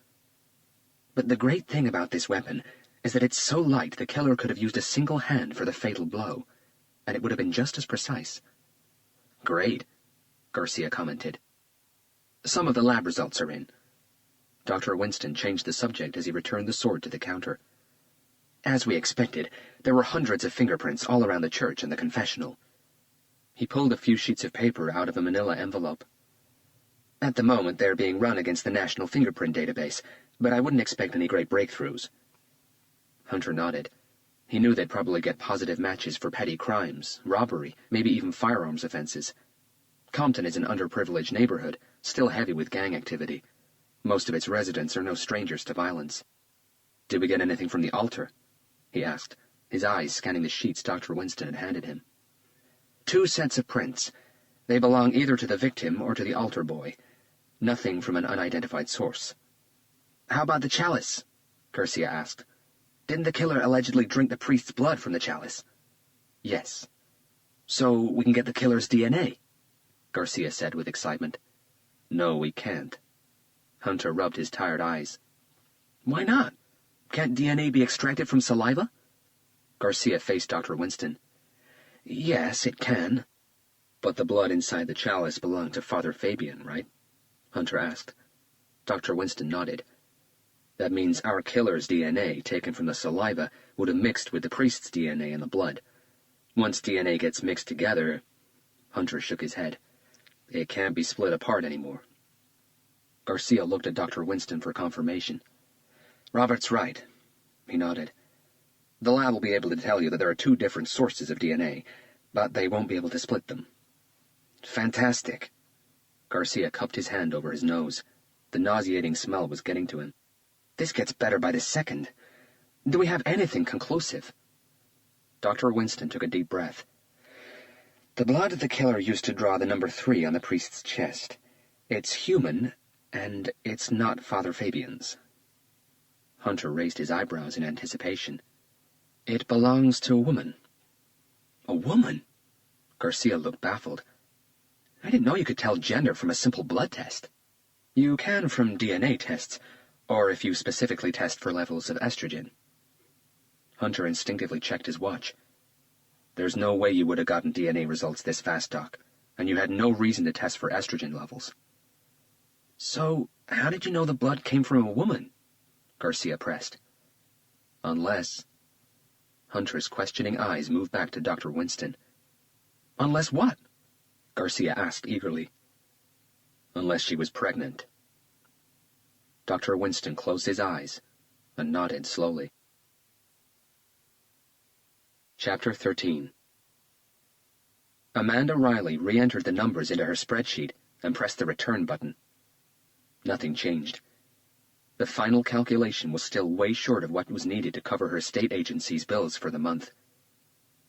But the great thing about this weapon is that it's so light the killer could have used a single hand for the fatal blow, and it would have been just as precise. Great, Garcia commented. Some of the lab results are in. Dr. Winston changed the subject as he returned the sword to the counter. As we expected, there were hundreds of fingerprints all around the church and the confessional. He pulled a few sheets of paper out of a manila envelope. At the moment, they're being run against the National Fingerprint Database, but I wouldn't expect any great breakthroughs. Hunter nodded. He knew they'd probably get positive matches for petty crimes, robbery, maybe even firearms offenses. Compton is an underprivileged neighborhood, still heavy with gang activity. Most of its residents are no strangers to violence. Did we get anything from the altar? He asked, his eyes scanning the sheets Dr. Winston had handed him. 2 sets of prints. They belong either to the victim or to the altar boy. Nothing from an unidentified source. How about the chalice? Garcia asked. Didn't the killer allegedly drink the priest's blood from the chalice? Yes. So we can get the killer's DNA? Garcia said with excitement. No, we can't. Hunter rubbed his tired eyes. Why not? Can't DNA be extracted from saliva? Garcia faced Dr. Winston. Yes, it can. But the blood inside the chalice belonged to Father Fabian, right? Hunter asked. Dr. Winston nodded. That means our killer's DNA, taken from the saliva, would have mixed with the priest's DNA in the blood. Once DNA gets mixed together... Hunter shook his head. It can't be split apart anymore. Garcia looked at Dr. Winston for confirmation. Robert's right. He nodded. The lab will be able to tell you that there are 2 different sources of DNA, but they won't be able to split them. Fantastic. Garcia cupped his hand over his nose. The nauseating smell was getting to him. This gets better by the second. Do we have anything conclusive? Dr. Winston took a deep breath. The blood the killer used to draw the number 3 on the priest's chest. It's human, and it's not Father Fabian's. Hunter raised his eyebrows in anticipation. It belongs to a woman. A woman? Garcia looked baffled. I didn't know you could tell gender from a simple blood test. You can from DNA tests, or if you specifically test for levels of estrogen. Hunter instinctively checked his watch. There's no way you would have gotten DNA results this fast, Doc, and you had no reason to test for estrogen levels. So, how did you know the blood came from a woman? Garcia pressed. Unless... Hunter's questioning eyes moved back to Dr. Winston. Unless what? Garcia asked eagerly. Unless she was pregnant. Dr. Winston closed his eyes and nodded slowly. Chapter 13. Amanda Riley re-entered the numbers into her spreadsheet and pressed the return button. Nothing changed. The final calculation was still way short of what was needed to cover her state agency's bills for the month.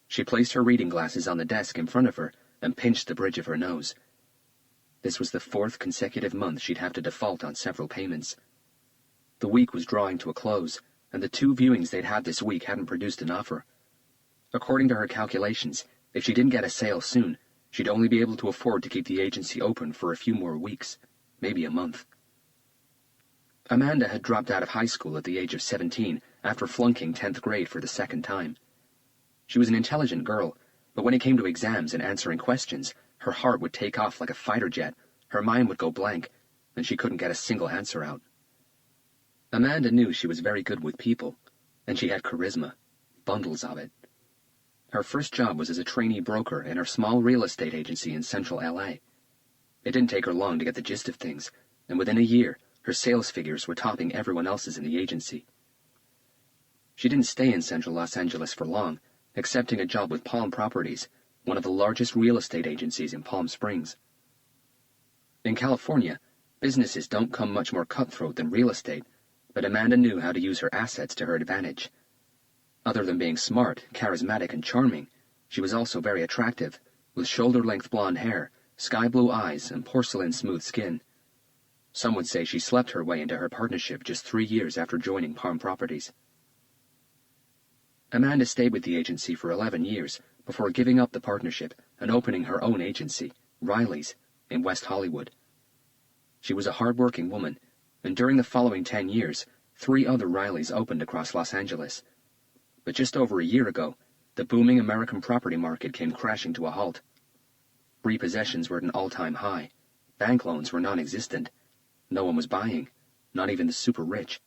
She placed her reading glasses on the desk in front of her and pinched the bridge of her nose. This was the 4th consecutive month she'd have to default on several payments. The week was drawing to a close, and the 2 viewings they'd had this week hadn't produced an offer. According to her calculations, if she didn't get a sale soon, she'd only be able to afford to keep the agency open for a few more weeks, maybe a month. Amanda had dropped out of high school at the age of 17 after flunking 10th grade for the 2nd time. She was an intelligent girl, but when it came to exams and answering questions, her heart would take off like a fighter jet, her mind would go blank, and she couldn't get a single answer out. Amanda knew she was very good with people, and she had charisma, bundles of it. Her first job was as a trainee broker in her small real estate agency in central L.A. It didn't take her long to get the gist of things, and within a year, her sales figures were topping everyone else's in the agency. She didn't stay in central Los Angeles for long, accepting a job with Palm Properties, one of the largest real estate agencies in Palm Springs. In California, businesses don't come much more cutthroat than real estate, but Amanda knew how to use her assets to her advantage. Other than being smart, charismatic, and charming, she was also very attractive, with shoulder-length blonde hair, sky-blue eyes, and porcelain-smooth skin. Some would say she slept her way into her partnership just 3 years after joining Palm Properties. Amanda stayed with the agency for 11 years before giving up the partnership and opening her own agency, Riley's, in West Hollywood. She was a hard-working woman, and during the following 10 years, 3 other Rileys opened across Los Angeles. But just over a year ago, the booming American property market came crashing to a halt. Repossessions were at an all-time high. Bank loans were non-existent. No one was buying. not even the super rich.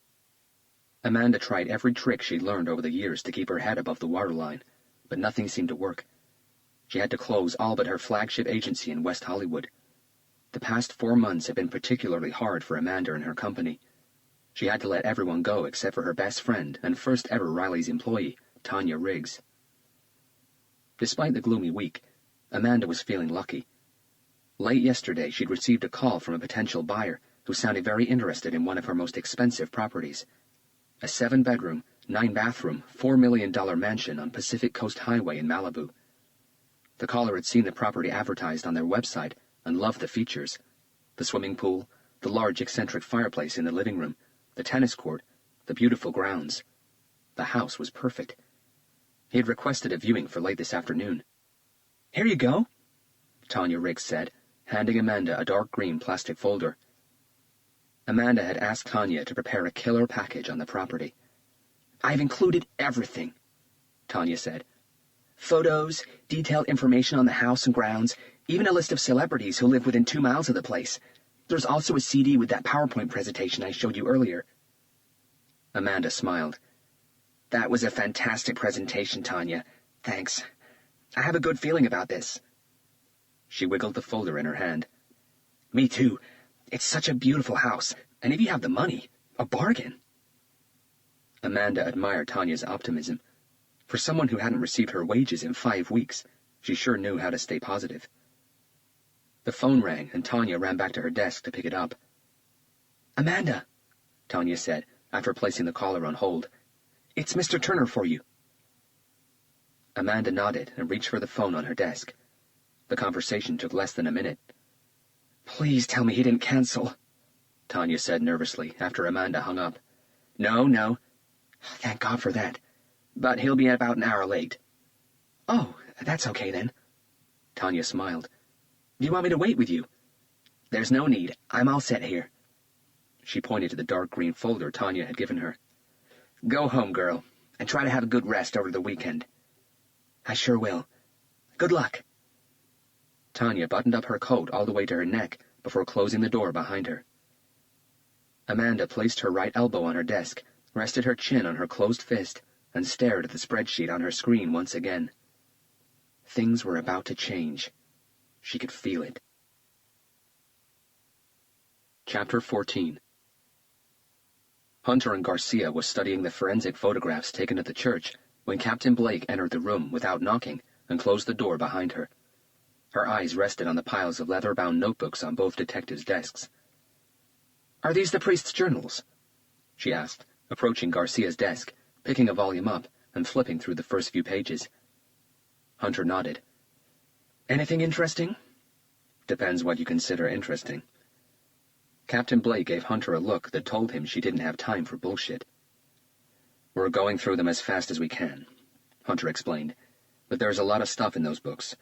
Amanda tried every trick she'd learned over the years to keep her head above the waterline, but nothing seemed to work. She had to close all but her flagship agency in West Hollywood. The past 4 months had been particularly hard for Amanda and her company. She had to let everyone go except for her best friend and first ever Riley's employee, Tanya Riggs. Despite the gloomy week, Amanda was feeling lucky. Late yesterday, she'd received a call from a potential buyer who sounded very interested in one of her most expensive properties. A 7-bedroom, 9-bathroom, $4 million mansion on Pacific Coast Highway in Malibu. The caller had seen the property advertised on their website and loved the features: the swimming pool, the large eccentric fireplace in the living room, the tennis court, the beautiful grounds. The house was perfect. He had requested a viewing for late this afternoon. "Here you go," Tanya Riggs said, handing Amanda a dark green plastic folder. Amanda had asked Tanya to prepare a killer package on the property. "I've included everything," Tanya said. "Photos, detailed information on the house and grounds, even a list of celebrities who live within 2 miles of the place. There's also a CD with that PowerPoint presentation I showed you earlier." Amanda smiled. "That was a fantastic presentation, Tanya. Thanks. I have a good feeling about this." She wiggled the folder in her hand. "Me too. It's such a beautiful house, and if you have the money, a bargain." Amanda admired Tanya's optimism. For someone who hadn't received her wages in 5 weeks, she sure knew how to stay positive. The phone rang, and Tanya ran back to her desk to pick it up. "Amanda," Tanya said, after placing the caller on hold, "it's Mr. Turner for you." Amanda nodded and reached for the phone on her desk. The conversation took less than a minute. "Please tell me he didn't cancel," Tanya said nervously after Amanda hung up. No. Thank God for that. But he'll be about an hour late." "Oh, that's okay then." Tanya smiled. "Do you want me to wait with you?" "There's no need. I'm all set here." She pointed to the dark green folder Tanya had given her. "Go home, girl, and try to have a good rest over the weekend." "I sure will. Good luck." Tanya buttoned up her coat all the way to her neck before closing the door behind her. Amanda placed her right elbow on her desk, rested her chin on her closed fist, and stared at the spreadsheet on her screen once again. Things were about to change. She could feel it. Chapter 14. Hunter and Garcia was studying the forensic photographs taken at the church when Captain Blake entered the room without knocking and closed the door behind her. Her eyes rested on the piles of leather-bound notebooks on both detectives' desks. "Are these the priest's journals?" she asked, approaching Garcia's desk, picking a volume up and flipping through the first few pages. Hunter nodded. "Anything interesting?" "Depends what you consider interesting." Captain Blake gave Hunter a look that told him she didn't have time for bullshit. "We're going through them as fast as we can," Hunter explained, "but there's a lot of stuff in those books.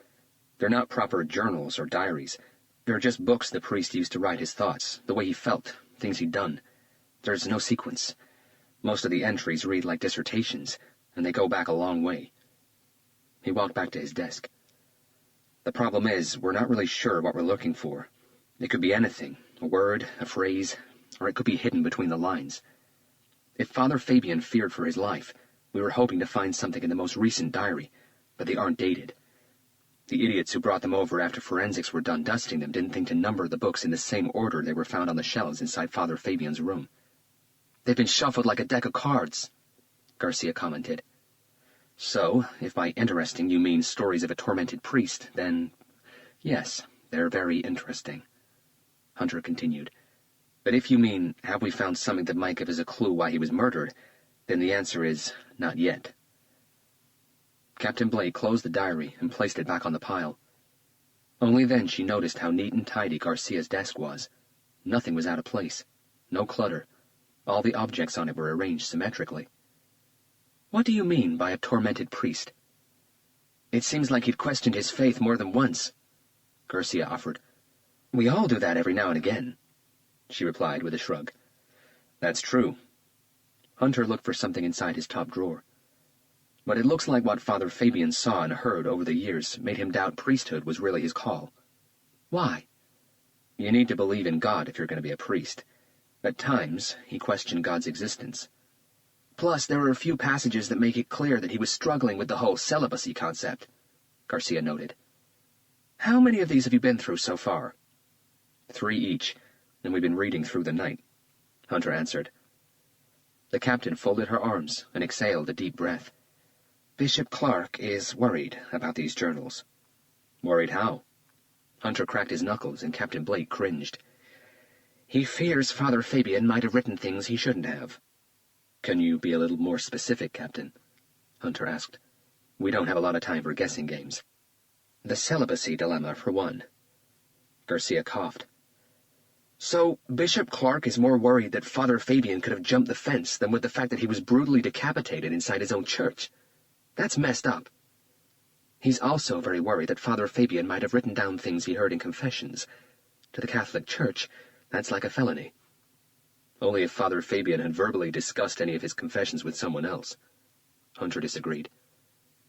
They're not proper journals or diaries. They're just books the priest used to write his thoughts, the way he felt, things he'd done. There's no sequence. Most of the entries read like dissertations, and they go back a long way." He walked back to his desk. "The problem is, we're not really sure what we're looking for. It could be anything, a word, a phrase, or it could be hidden between the lines. If Father Fabian feared for his life, we were hoping to find something in the most recent diary, but they aren't dated. The idiots who brought them over after forensics were done dusting them didn't think to number the books in the same order they were found on the shelves inside Father Fabian's room. They've been shuffled like a deck of cards," Garcia commented. "So, if by interesting you mean stories of a tormented priest, then yes, they're very interesting," Hunter continued. "But if you mean, have we found something that might give us a clue why he was murdered, then the answer is, not yet." Captain Blake closed the diary and placed it back on the pile. Only then she noticed how neat and tidy Garcia's desk was. Nothing was out of place. No clutter. All the objects on it were arranged symmetrically. "What do you mean by a tormented priest?" "It seems like he'd questioned his faith more than once," Garcia offered. "We all do that every now and again," she replied with a shrug. "That's true." Hunter looked for something inside his top drawer. "But it looks like what Father Fabian saw and heard over the years made him doubt priesthood was really his call." "Why?" "You need to believe in God if you're going to be a priest. At times, he questioned God's existence. Plus, there were a few passages that make it clear that he was struggling with the whole celibacy concept, Garcia noted. How many of these have you been through so far? 3 each, and we've been reading through the night, Hunter answered. The captain folded her arms and exhaled a deep breath. Bishop Clark is worried about these journals. Worried how? Hunter cracked his knuckles, and Captain Blake cringed. He fears Father Fabian might have written things he shouldn't have. Can you be a little more specific, Captain? Hunter asked. We don't have a lot of time for guessing games. The celibacy dilemma, for one. Garcia coughed. So, Bishop Clark is more worried that Father Fabian could have jumped the fence than with the fact that he was brutally decapitated inside his own church. That's messed up. He's also very worried that Father Fabian might have written down things he heard in confessions. To the Catholic Church, that's like a felony. Only if Father Fabian had verbally discussed any of his confessions with someone else. Hunter disagreed.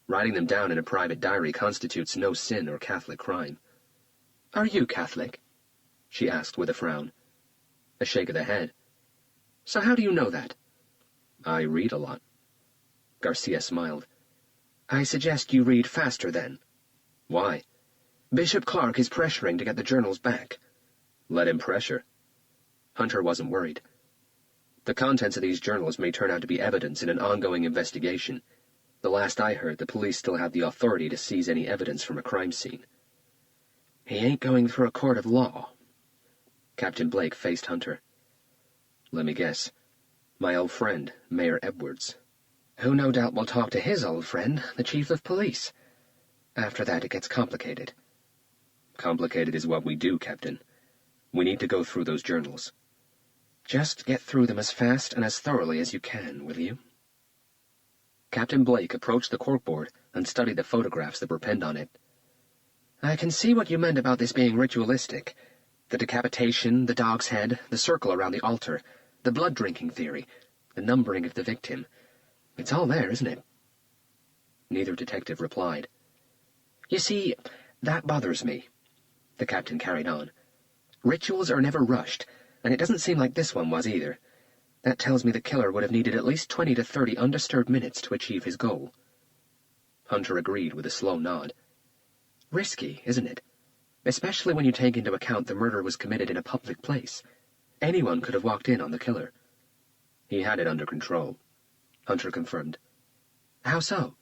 Writing them down in a private diary constitutes no sin or Catholic crime. Are you Catholic? She asked with a frown. A shake of the head. So how do you know that? I read a lot. Garcia smiled. I suggest you read faster, then. Why? Bishop Clark is pressuring to get the journals back. Let him pressure. Hunter wasn't worried. The contents of these journals may turn out to be evidence in an ongoing investigation. The last I heard, the police still have the authority to seize any evidence from a crime scene. He ain't going through a court of law. Captain Blake faced Hunter. Let me guess. My old friend, Mayor Edwards. Who no doubt will talk to his old friend, the chief of police. After that, it gets complicated. Complicated is what we do, Captain. We need to go through those journals. Just get through them as fast and as thoroughly as you can, will you? Captain Blake approached the corkboard and studied the photographs that were pinned on it. I can see what you meant about this being ritualistic. The decapitation, the dog's head, the circle around the altar, the blood-drinking theory, the numbering of the victim. It's all there, isn't it? Neither detective replied. You see, that bothers me, the captain carried on. Rituals are never rushed, and it doesn't seem like this one was either. That tells me the killer would have needed at least 20 to 30 undisturbed minutes to achieve his goal. Hunter agreed with a slow nod. Risky, isn't it? Especially when you take into account the murder was committed in a public place. Anyone could have walked in on the killer. He had it under control, Hunter confirmed. How so?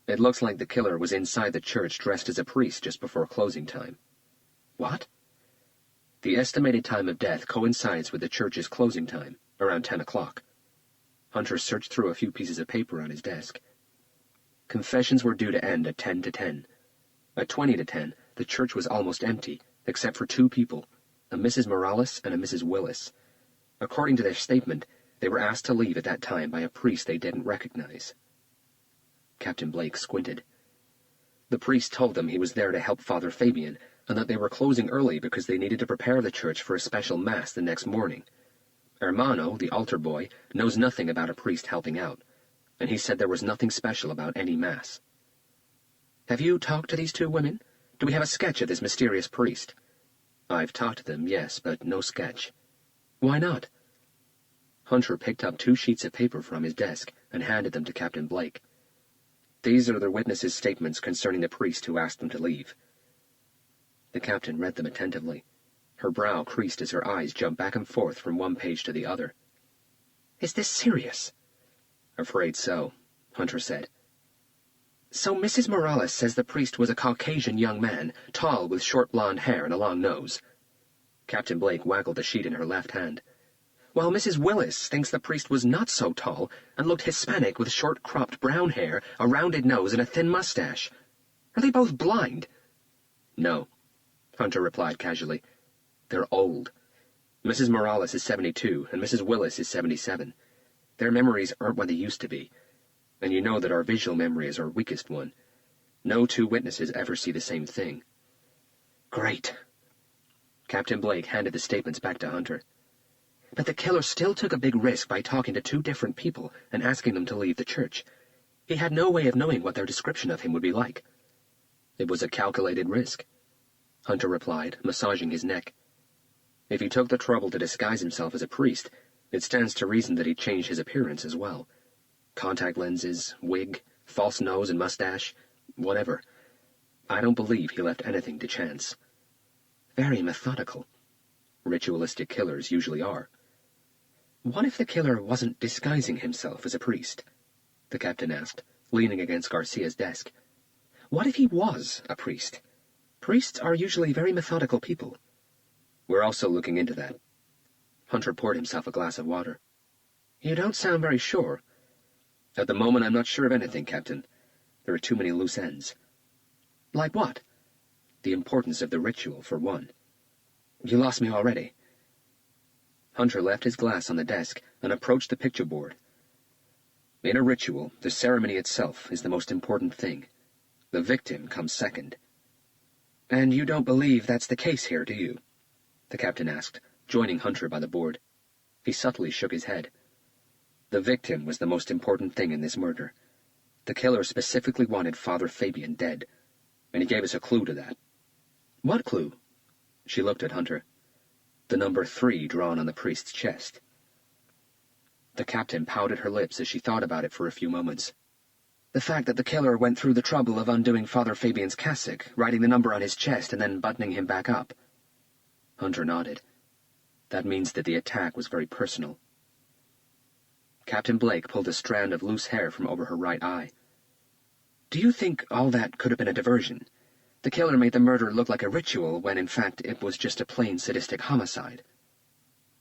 It looks like the killer was inside the church dressed as a priest just before closing time. What? The estimated time of death coincides with the church's closing time, around 10 o'clock. Hunter searched through a few pieces of paper on his desk. Confessions were due to end at 10 to 10. At 20 to 10, the church was almost empty, except for 2 people, a Mrs. Morales and a Mrs. Willis. According to their statement, they were asked to leave at that time by a priest they didn't recognize. Captain Blake squinted. The priest told them he was there to help Father Fabian, and that they were closing early because they needed to prepare the church for a special mass the next morning. Hermano, the altar boy, knows nothing about a priest helping out, and he said there was nothing special about any mass. Have you talked to these 2 women? Do we have a sketch of this mysterious priest? I've talked to them, yes, but no sketch. Why not? Hunter picked up 2 sheets of paper from his desk and handed them to Captain Blake. These are the witnesses' statements concerning the priest who asked them to leave. The captain read them attentively. Her brow creased as her eyes jumped back and forth from one page to the other. Is this serious? Afraid so, Hunter said. So Mrs. Morales says the priest was a Caucasian young man, tall with short blonde hair and a long nose. Captain Blake waggled the sheet in her left hand. While Mrs. Willis thinks the priest was not so tall and looked Hispanic with short-cropped brown hair, a rounded nose, and a thin mustache. Are they both blind? No, Hunter replied casually. They're old. Mrs. Morales is 72, and Mrs. Willis is 77. Their memories aren't what they used to be, and you know that our visual memory is our weakest one. No 2 witnesses ever see the same thing. Great. Captain Blake handed the statements back to Hunter. But the killer still took a big risk by talking to 2 different people and asking them to leave the church. He had no way of knowing what their description of him would be like. It was a calculated risk, Hunter replied, massaging his neck. If he took the trouble to disguise himself as a priest, it stands to reason that he'd change his appearance as well. Contact lenses, wig, false nose and mustache, whatever. I don't believe he left anything to chance. Very methodical. Ritualistic killers usually are. What if the killer wasn't disguising himself as a priest? The captain asked, leaning against Garcia's desk. What if he was a priest? Priests are usually very methodical people. We're also looking into that. Hunter poured himself a glass of water. You don't sound very sure. At the moment, I'm not sure of anything, Captain. There are too many loose ends. Like what? The importance of the ritual, for one. You lost me already. Hunter left his glass on the desk and approached the picture board. In a ritual, the ceremony itself is the most important thing. The victim comes second. And you don't believe that's the case here, do you? The captain asked, joining Hunter by the board. He subtly shook his head. The victim was the most important thing in this murder. The killer specifically wanted Father Fabian dead, and he gave us a clue to that. What clue? She looked at Hunter. The number 3 drawn on the priest's chest. The captain pouted her lips as she thought about it for a few moments. The fact that the killer went through the trouble of undoing Father Fabian's cassock, writing the number on his chest, and then buttoning him back up. Hunter nodded. That means that the attack was very personal. Captain Blake pulled a strand of loose hair from over her right eye. Do you think all that could have been a diversion? The killer made the murder look like a ritual when, in fact, it was just a plain sadistic homicide.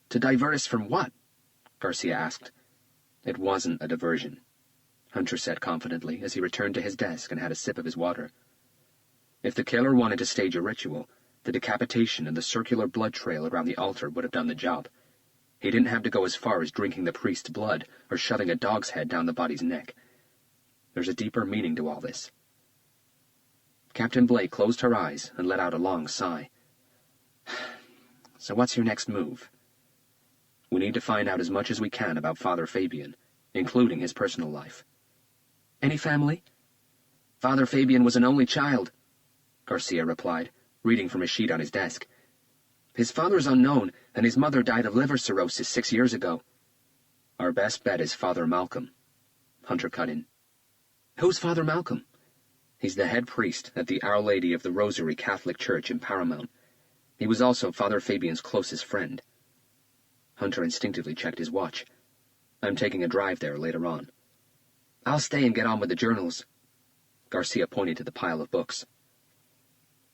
To divert us from what? Garcia asked. It wasn't a diversion, Hunter said confidently as he returned to his desk and had a sip of his water. If the killer wanted to stage a ritual, the decapitation and the circular blood trail around the altar would have done the job. He didn't have to go as far as drinking the priest's blood or shoving a dog's head down the body's neck. There's a deeper meaning to all this. Captain Blake closed her eyes and let out a long sigh. So what's your next move? We need to find out as much as we can about Father Fabian, including his personal life. Any family? Father Fabian was an only child, Garcia replied, reading from a sheet on his desk. His father's unknown, and his mother died of liver cirrhosis 6 years ago. Our best bet is Father Malcolm, Hunter cut in. Who's Father Malcolm? He's the head priest at the Our Lady of the Rosary Catholic Church in Paramount. He was also Father Fabian's closest friend. Hunter instinctively checked his watch. I'm taking a drive there later on. I'll stay and get on with the journals. Garcia pointed to the pile of books.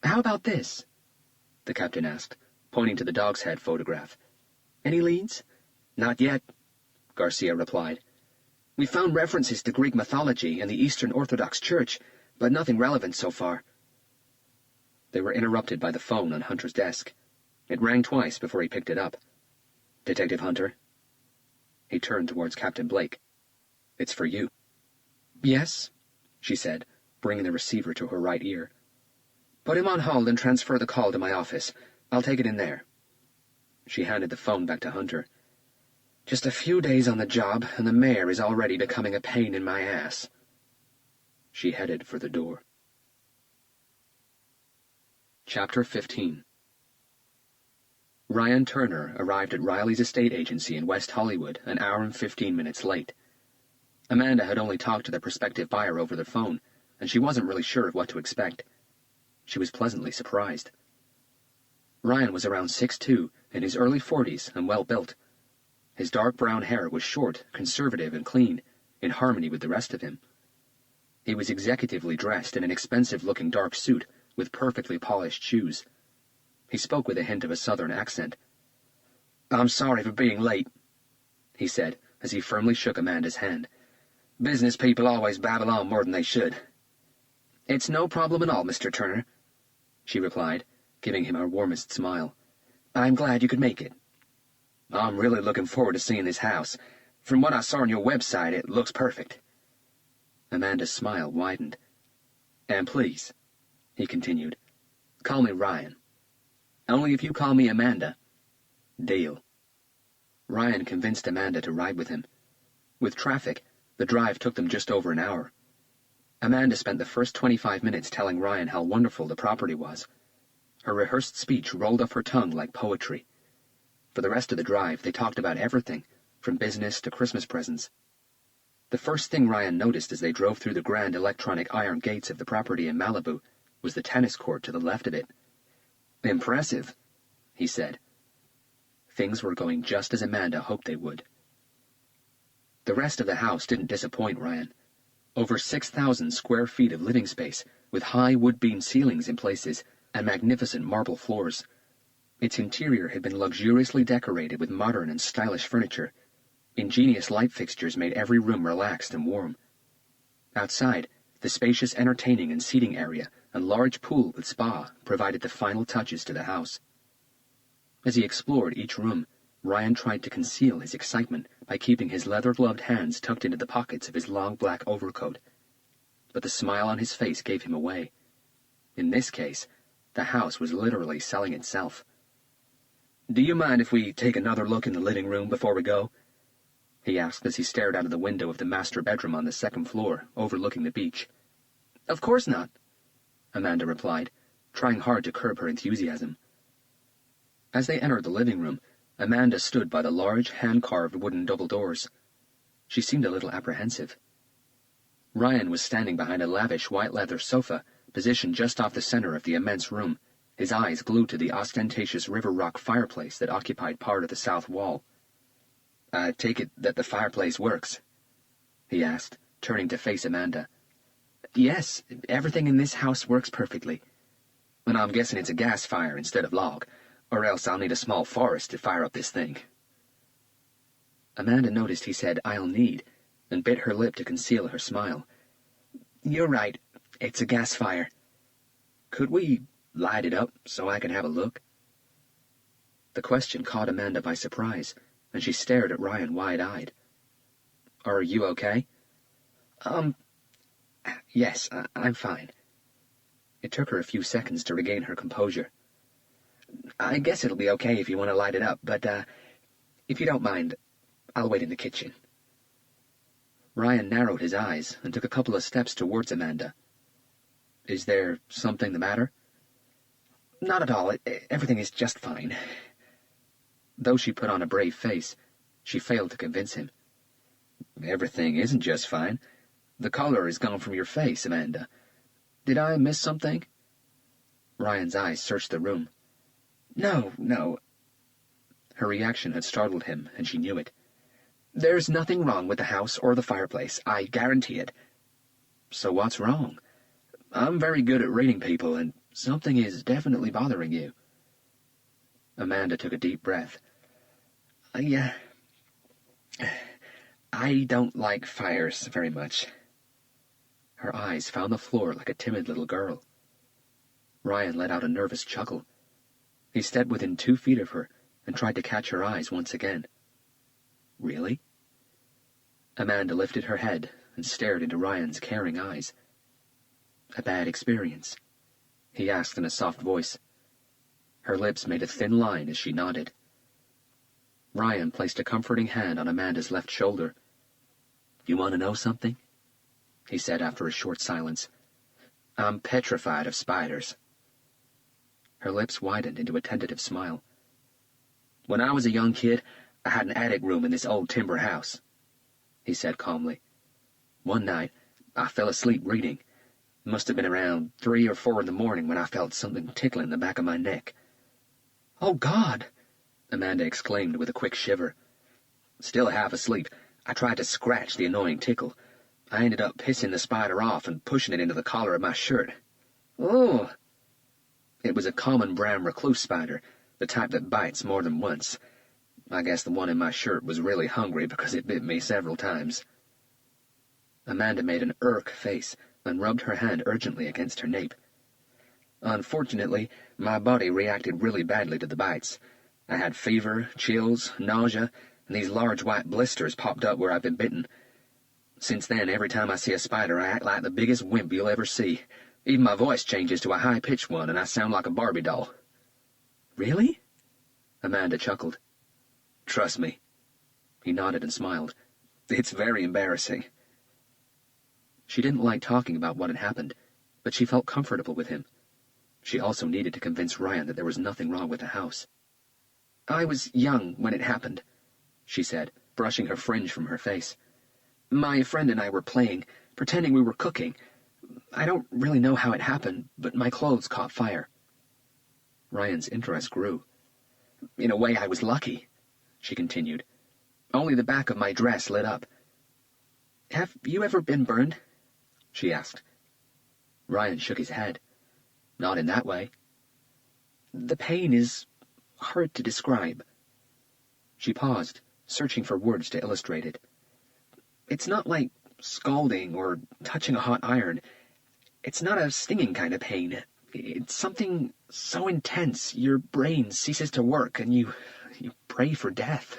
How about this? The captain asked, pointing to the dog's head photograph. Any leads? Not yet, Garcia replied. We found references to Greek mythology and the Eastern Orthodox Church, but nothing relevant so far. They were interrupted by the phone on Hunter's desk. It rang twice before he picked it up. Detective Hunter? He turned towards Captain Blake. It's for you. Yes, she said, bringing the receiver to her right ear. Put him on hold and transfer the call to my office. I'll take it in there. She handed the phone back to Hunter. Just a few days on the job, and the mayor is already becoming a pain in my ass. She headed for the door. Chapter 15. Ryan Turner arrived at Riley's estate agency in West Hollywood an hour and 15 minutes late. Amanda had only talked to the prospective buyer over the phone, and she wasn't really sure of what to expect. She was pleasantly surprised. Ryan was around 6'2", in his early 40s, and well-built. His dark brown hair was short, conservative, and clean, in harmony with the rest of him. He was executively dressed in an expensive-looking dark suit with perfectly polished shoes. He spoke with a hint of a southern accent. I'm sorry for being late, he said, as he firmly shook Amanda's hand. Business people always babble on more than they should. It's no problem at all, Mr. Turner, she replied, giving him her warmest smile. I'm glad you could make it. I'm really looking forward to seeing this house. From what I saw on your website, it looks perfect. Amanda's smile widened. And please, he continued, call me Ryan. Only if you call me Amanda. Deal. Ryan convinced Amanda to ride with him. With traffic, the drive took them just over an hour. Amanda spent the first 25 minutes telling Ryan how wonderful the property was. Her rehearsed speech rolled off her tongue like poetry. For the rest of the drive, they talked about everything, from business to Christmas presents. The first thing Ryan noticed as they drove through the grand electronic iron gates of the property in Malibu was the tennis court to the left of it. "Impressive," he said. Things were going just as Amanda hoped they would. The rest of the house didn't disappoint Ryan. Over 6,000 square feet of living space, with high wood-beam ceilings in places and magnificent marble floors. Its interior had been luxuriously decorated with modern and stylish furniture. Ingenious light fixtures made every room relaxed and warm. Outside, the spacious entertaining and seating area and large pool with spa provided the final touches to the house. As he explored each room, Ryan tried to conceal his excitement by keeping his leather-gloved hands tucked into the pockets of his long black overcoat. But the smile on his face gave him away. In this case, the house was literally selling itself. "Do you mind if we take another look in the living room before we go?" he asked as he stared out of the window of the master bedroom on the second floor, overlooking the beach. "Of course not," Amanda replied, trying hard to curb her enthusiasm. As they entered the living room, Amanda stood by the large, hand-carved wooden double doors. She seemed a little apprehensive. Ryan was standing behind a lavish white leather sofa, positioned just off the center of the immense room, his eyes glued to the ostentatious river rock fireplace that occupied part of the south wall. "I take it that the fireplace works?" he asked, turning to face Amanda. "Yes, everything in this house works perfectly. And I'm guessing it's a gas fire instead of log, or else I'll need a small forest to fire up this thing." Amanda noticed he said, "I'll need," and bit her lip to conceal her smile. "You're right, it's a gas fire. Could we light it up so I can have a look?" The question caught Amanda by surprise, and she stared at Ryan wide-eyed. "Are you okay?" Yes, I'm fine." It took her a few seconds to regain her composure. "I guess it'll be okay if you want to light it up, but, if you don't mind, I'll wait in the kitchen." Ryan narrowed his eyes and took a couple of steps towards Amanda. "Is there something the matter?" "Not at all. Everything is just fine." Though she put on a brave face, she failed to convince him. "Everything isn't just fine. The color is gone from your face, Amanda. Did I miss something?" Ryan's eyes searched the room. No. Her reaction had startled him, and she knew it. "There's nothing wrong with the house or the fireplace, I guarantee it." "So what's wrong? I'm very good at reading people, and something is definitely bothering you." Amanda took a deep breath. I don't like fires very much." Her eyes found the floor like a timid little girl. Ryan let out a nervous chuckle. He stepped within 2 feet of her and tried to catch her eyes once again. "Really?" Amanda lifted her head and stared into Ryan's caring eyes. "A bad experience?" he asked in a soft voice. Her lips made a thin line as she nodded. Ryan placed a comforting hand on Amanda's left shoulder. "You want to know something?" he said after a short silence. "I'm petrified of spiders." Her lips widened into a tentative smile. "When I was a young kid, I had an attic room in this old timber house," he said calmly. "One night, I fell asleep reading. It must have been around 3 or 4 in the morning when I felt something tickling the back of my neck." "Oh, God!" Amanda exclaimed with a quick shiver. Still half asleep, I tried to scratch the annoying tickle. I ended up pissing the spider off and pushing it into the collar of my shirt. "Oh!" It was a common brown recluse spider, the type that bites more than once. I guess the one in my shirt was really hungry because it bit me several times. Amanda made an irk face and rubbed her hand urgently against her nape. "Unfortunately, my body reacted really badly to the bites. I had fever, chills, nausea, and these large white blisters popped up where I've been bitten. Since then, every time I see a spider, I act like the biggest wimp you'll ever see. Even my voice changes to a high-pitched one, and I sound like a Barbie doll." "Really?" Amanda chuckled. "Trust me." He nodded and smiled. "It's very embarrassing." She didn't like talking about what had happened, but she felt comfortable with him. She also needed to convince Ryan that there was nothing wrong with the house. I was young when it happened, she said, brushing her fringe from her face. My friend and I were playing, pretending we were cooking. I don't really know how it happened, but my clothes caught fire. Ryan's interest grew. In a way, I was lucky, she continued. Only the back of my dress lit up. Have you ever been burned? She asked. Ryan shook his head. Not in that way. The pain is hard to describe. She paused, searching for words to illustrate it. It's not like scalding or touching a hot iron. It's not a stinging kind of pain. It's something so intense your brain ceases to work and you pray for death.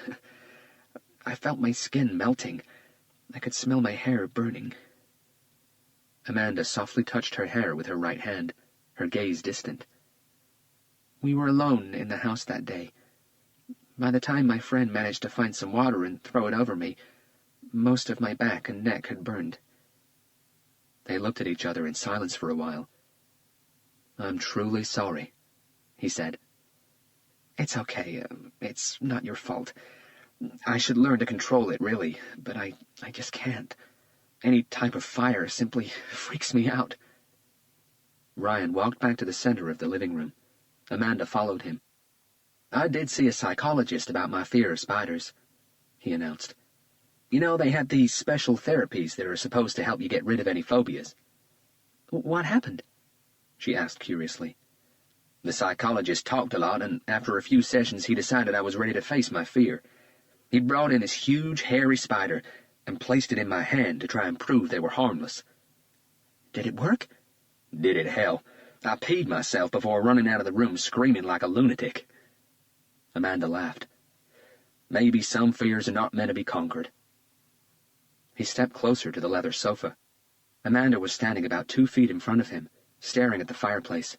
I felt my skin melting. I could smell my hair burning. Amanda softly touched her hair with her right hand, her gaze distant. We were alone in the house that day. By the time my friend managed to find some water and throw it over me, most of my back and neck had burned. They looked at each other in silence for a while. I'm truly sorry, he said. It's okay. It's not your fault. I should learn to control it, really, but I just can't. Any type of fire simply freaks me out. Ryan walked back to the center of the living room. Amanda followed him. I did see a psychologist about my fear of spiders, he announced. You know, they have these special therapies that are supposed to help you get rid of any phobias. What happened? She asked curiously. The psychologist talked a lot, and after a few sessions he decided I was ready to face my fear. He brought in this huge, hairy spider and placed it in my hand to try and prove they were harmless. Did it work? Did it, hell. I peed myself before running out of the room screaming like a lunatic. Amanda laughed. Maybe some fears are not meant to be conquered. He stepped closer to the leather sofa. Amanda was standing about 2 feet in front of him, staring at the fireplace.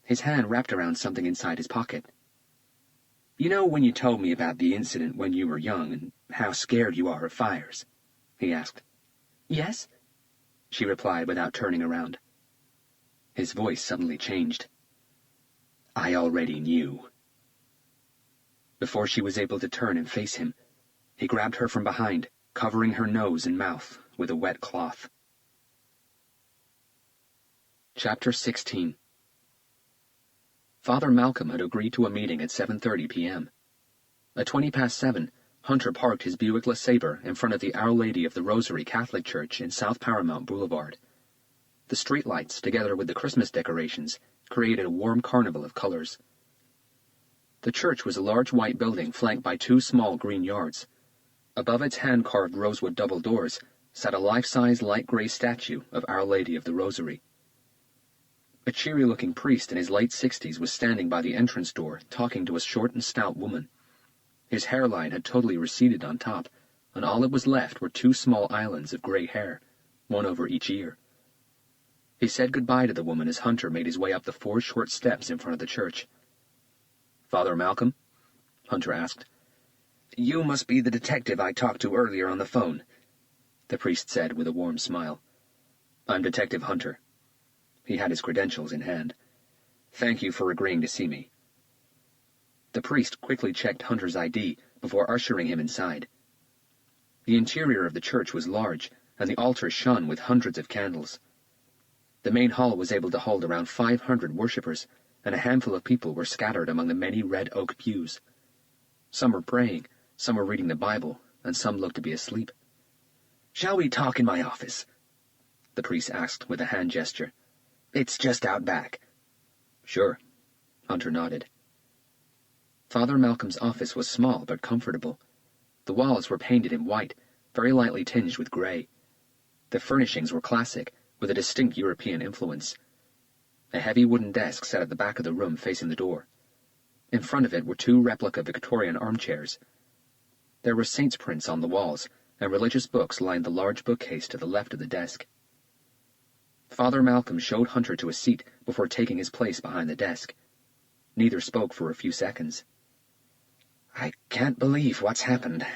His hand wrapped around something inside his pocket. You know when you told me about the incident when you were young and how scared you are of fires? He asked. Yes, she replied without turning around. His voice suddenly changed. I already knew. Before she was able to turn and face him, he grabbed her from behind, covering her nose and mouth with a wet cloth. Chapter 16. Father Malcolm had agreed to a meeting at 7:30 p.m. At 7:20, Hunter parked his Buick LeSabre in front of the Our Lady of the Rosary Catholic Church in South Paramount Boulevard. The streetlights, together with the Christmas decorations, created a warm carnival of colors. The church was a large white building flanked by 2 small green yards. Above its hand-carved rosewood double doors sat a life-size light gray statue of Our Lady of the Rosary. A cheery-looking priest in his late 60s was standing by the entrance door, talking to a short and stout woman. His hairline had totally receded on top, and all that was left were 2 small islands of gray hair, one over each ear. He said goodbye to the woman as Hunter made his way up the 4 short steps in front of the church. Father Malcolm? Hunter asked. You must be the detective I talked to earlier on the phone, the priest said with a warm smile. I'm Detective Hunter. He had his credentials in hand. Thank you for agreeing to see me. The priest quickly checked Hunter's ID before ushering him inside. The interior of the church was large, and the altar shone with hundreds of candles. The main hall was able to hold around 500 worshippers, and a handful of people were scattered among the many red oak pews. Some were praying, some were reading the Bible, and some looked to be asleep. Shall we talk in my office? The priest asked with a hand gesture. It's just out back. Sure, Hunter nodded. Father Malcolm's office was small but comfortable. The walls were painted in white, very lightly tinged with gray. The furnishings were classic, with a distinct European influence. A heavy wooden desk sat at the back of the room facing the door. In front of it were 2 replica Victorian armchairs. There were saints' prints on the walls, and religious books lined the large bookcase to the left of the desk. Father Malcolm showed Hunter to a seat before taking his place behind the desk. Neither spoke for a few seconds. I can't believe what's happened.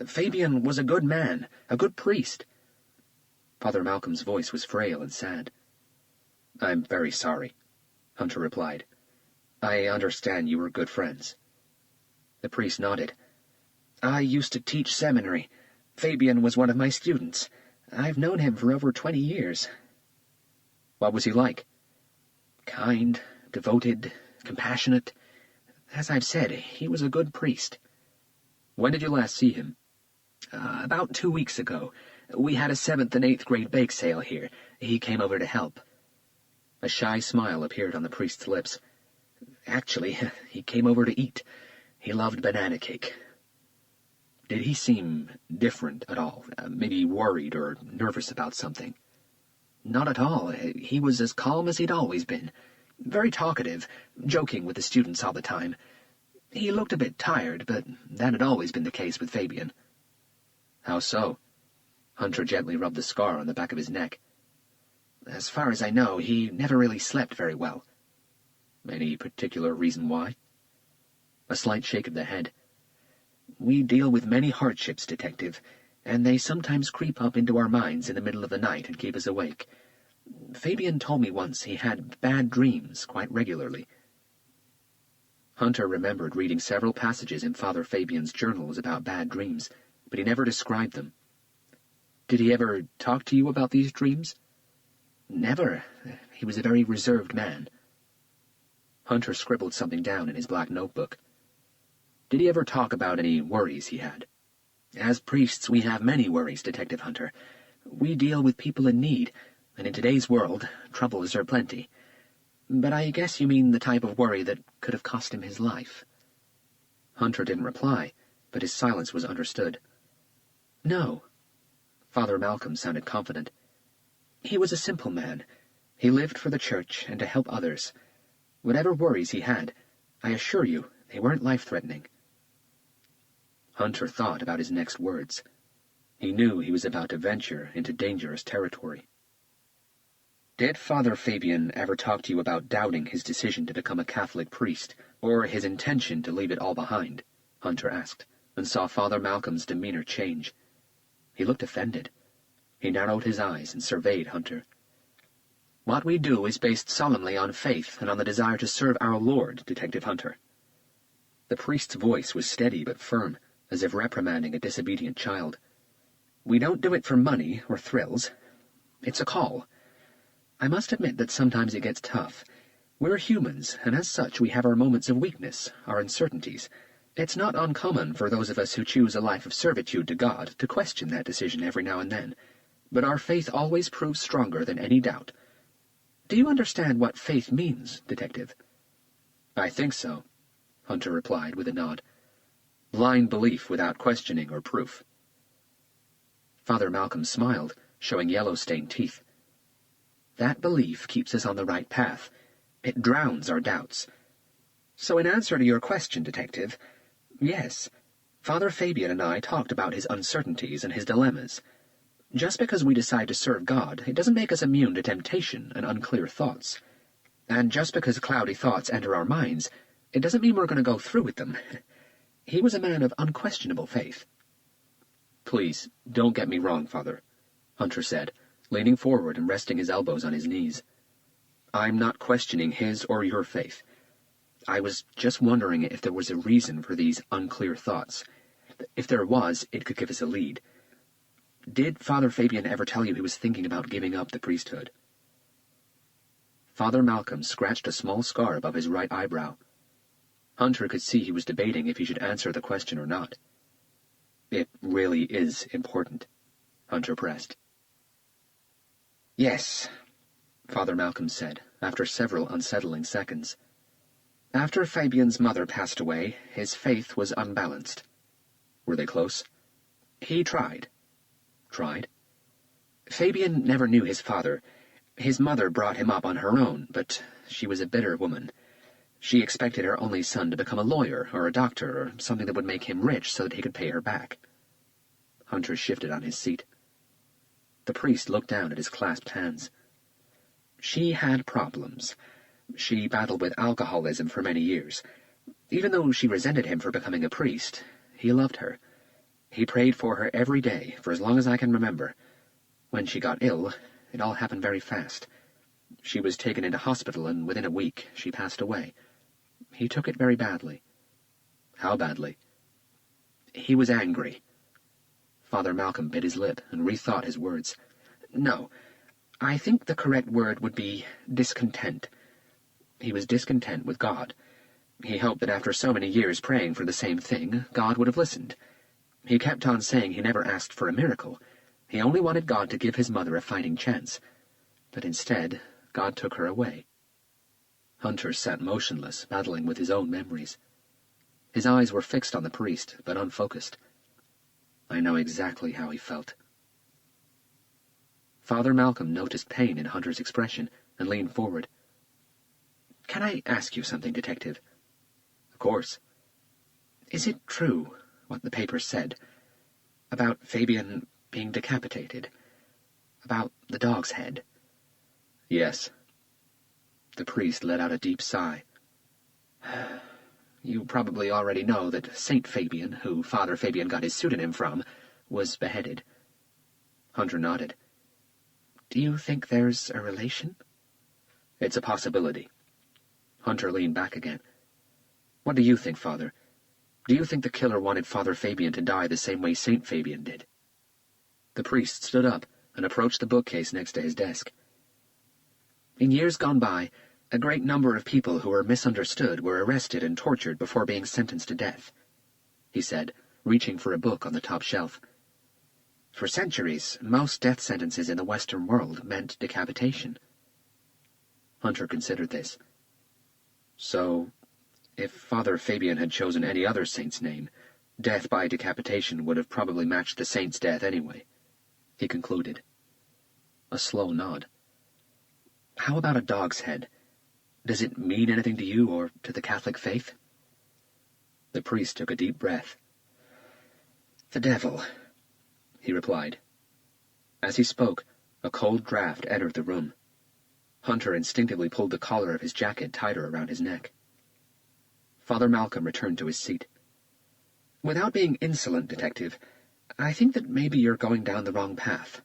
Fabian was a good man, a good priest. Father Malcolm's voice was frail and sad. I'm very sorry, Hunter replied. I understand you were good friends. The priest nodded. I used to teach seminary. Fabian was one of my students. I've known him for over 20 years. What was he like? Kind, devoted, compassionate. As I've said, he was a good priest. When did you last see him? About 2 weeks ago. We had a 7th and 8th grade bake sale here. He came over to help. A shy smile appeared on the priest's lips. Actually, he came over to eat. He loved banana cake. Did he seem different at all? Maybe worried or nervous about something? Not at all. He was as calm as he'd always been. Very talkative, joking with the students all the time. He looked a bit tired, but that had always been the case with Fabian. How so? Hunter gently rubbed the scar on the back of his neck. As far as I know, he never really slept very well. Any particular reason why? A slight shake of the head. We deal with many hardships, Detective, and they sometimes creep up into our minds in the middle of the night and keep us awake. Fabian told me once he had bad dreams quite regularly. Hunter remembered reading several passages in Father Fabian's journals about bad dreams, but he never described them. Did he ever talk to you about these dreams? Never. He was a very reserved man. Hunter scribbled something down in his black notebook. Did he ever talk about any worries he had? As priests, we have many worries, Detective Hunter. We deal with people in need, and in today's world, troubles are plenty. But I guess you mean the type of worry that could have cost him his life. Hunter didn't reply, but his silence was understood. No. Father Malcolm sounded confident. He was a simple man. He lived for the church and to help others. Whatever worries he had, I assure you, they weren't life-threatening. Hunter thought about his next words. He knew he was about to venture into dangerous territory. Did Father Fabian ever talk to you about doubting his decision to become a Catholic priest, or his intention to leave it all behind? Hunter asked, and saw Father Malcolm's demeanor change. He looked offended. He narrowed his eyes and surveyed Hunter. What we do is based solemnly on faith and on the desire to serve our Lord, Detective Hunter. The priest's voice was steady but firm, as if reprimanding a disobedient child. We don't do it for money or thrills. It's a call. I must admit that sometimes it gets tough. We're humans, and as such we have our moments of weakness, our uncertainties. It's not uncommon for those of us who choose a life of servitude to God to question that decision every now and then, but our faith always proves stronger than any doubt. Do you understand what faith means, Detective? I think so, Hunter replied with a nod. Blind belief without questioning or proof. Father Malcolm smiled, showing yellow-stained teeth. That belief keeps us on the right path. It drowns our doubts. So in answer to your question, Detective, yes, Father Fabian and I talked about his uncertainties and his dilemmas. Just because we decide to serve God, it doesn't make us immune to temptation and unclear thoughts. And just because cloudy thoughts enter our minds, it doesn't mean we're going to go through with them. He was a man of unquestionable faith. Please, don't get me wrong, Father, Hunter said, leaning forward and resting his elbows on his knees. I'm not questioning his or your faith. I was just wondering if there was a reason for these unclear thoughts. If there was, it could give us a lead. Did Father Fabian ever tell you he was thinking about giving up the priesthood? Father Malcolm scratched a small scar above his right eyebrow. Hunter could see he was debating if he should answer the question or not. It really is important, Hunter pressed. Yes, Father Malcolm said, after several unsettling seconds. After Fabian's mother passed away, his faith was unbalanced. Were they close? He tried. Tried? Fabian never knew his father. His mother brought him up on her own, but she was a bitter woman. She expected her only son to become a lawyer or a doctor or something that would make him rich so that he could pay her back. Hunter shifted on his seat. The priest looked down at his clasped hands. She had problems. She battled with alcoholism for many years. Even though she resented him for becoming a priest, he loved her. He prayed for her every day, for as long as I can remember. When she got ill, it all happened very fast. She was taken into hospital, and within a week she passed away. He took it very badly. How badly? He was angry. Father Malcolm bit his lip and rethought his words. No, I think the correct word would be discontent. He was discontent with God. He hoped that after so many years praying for the same thing, God would have listened. He kept on saying he never asked for a miracle. He only wanted God to give his mother a fighting chance. But instead, God took her away. Hunter sat motionless, battling with his own memories. His eyes were fixed on the priest, but unfocused. I know exactly how he felt. Father Malcolm noticed pain in Hunter's expression and leaned forward. Can I ask you something, Detective? Of course. Is it true, what the paper said, about Fabian being decapitated? About the dog's head? Yes. The priest let out a deep sigh. You probably already know that Saint Fabian, who Father Fabian got his pseudonym from, was beheaded. Hunter nodded. Do you think there's a relation? It's a possibility. Hunter leaned back again. What do you think, Father? Do you think the killer wanted Father Fabian to die the same way Saint Fabian did? The priest stood up and approached the bookcase next to his desk. In years gone by, a great number of people who were misunderstood were arrested and tortured before being sentenced to death, he said, reaching for a book on the top shelf. For centuries, most death sentences in the Western world meant decapitation. Hunter considered this. So, if Father Fabian had chosen any other saint's name, death by decapitation would have probably matched the saint's death anyway, he concluded. A slow nod. How about a dog's head? Does it mean anything to you or to the Catholic faith? The priest took a deep breath. The devil, he replied. As he spoke, a cold draft entered the room. Hunter instinctively pulled the collar of his jacket tighter around his neck. Father Malcolm returned to his seat. Without being insolent, Detective, I think that maybe you're going down the wrong path.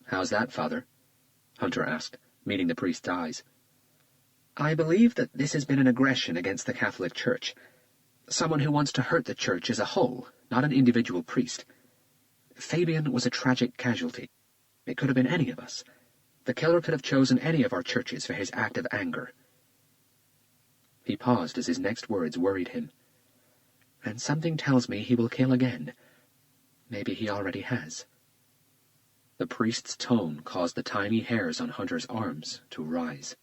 How's that, Father? Hunter asked, meeting the priest's eyes. I believe that this has been an aggression against the Catholic Church. Someone who wants to hurt the Church as a whole, not an individual priest. Fabian was a tragic casualty. It could have been any of us. The killer could have chosen any of our churches for his act of anger. He paused as his next words worried him. And something tells me he will kill again. Maybe he already has. The priest's tone caused the tiny hairs on Hunter's arms to rise.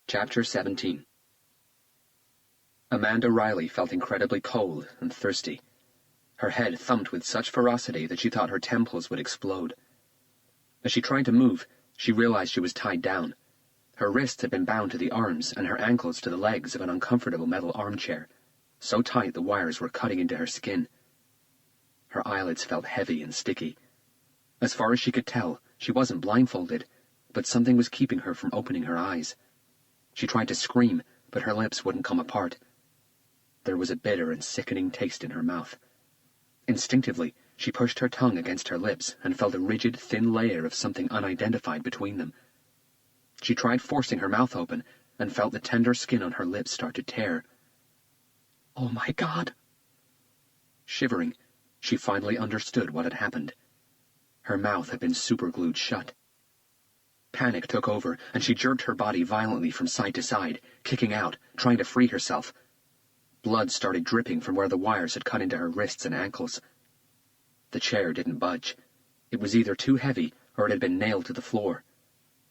Chapter 17. Amanda Riley felt incredibly cold and thirsty. Her head thumped with such ferocity that she thought her temples would explode. As she tried to move, she realized she was tied down. Her wrists had been bound to the arms and her ankles to the legs of an uncomfortable metal armchair, so tight the wires were cutting into her skin. Her eyelids felt heavy and sticky. As far as she could tell, she wasn't blindfolded, but something was keeping her from opening her eyes. She tried to scream, but her lips wouldn't come apart. There was a bitter and sickening taste in her mouth. Instinctively, she pushed her tongue against her lips and felt a rigid, thin layer of something unidentified between them. She tried forcing her mouth open and felt the tender skin on her lips start to tear. Oh, my God! Shivering, she finally understood what had happened. Her mouth had been superglued shut. Panic took over, and she jerked her body violently from side to side, kicking out, trying to free herself. Blood started dripping from where the wires had cut into her wrists and ankles. The chair didn't budge. It was either too heavy or it had been nailed to the floor.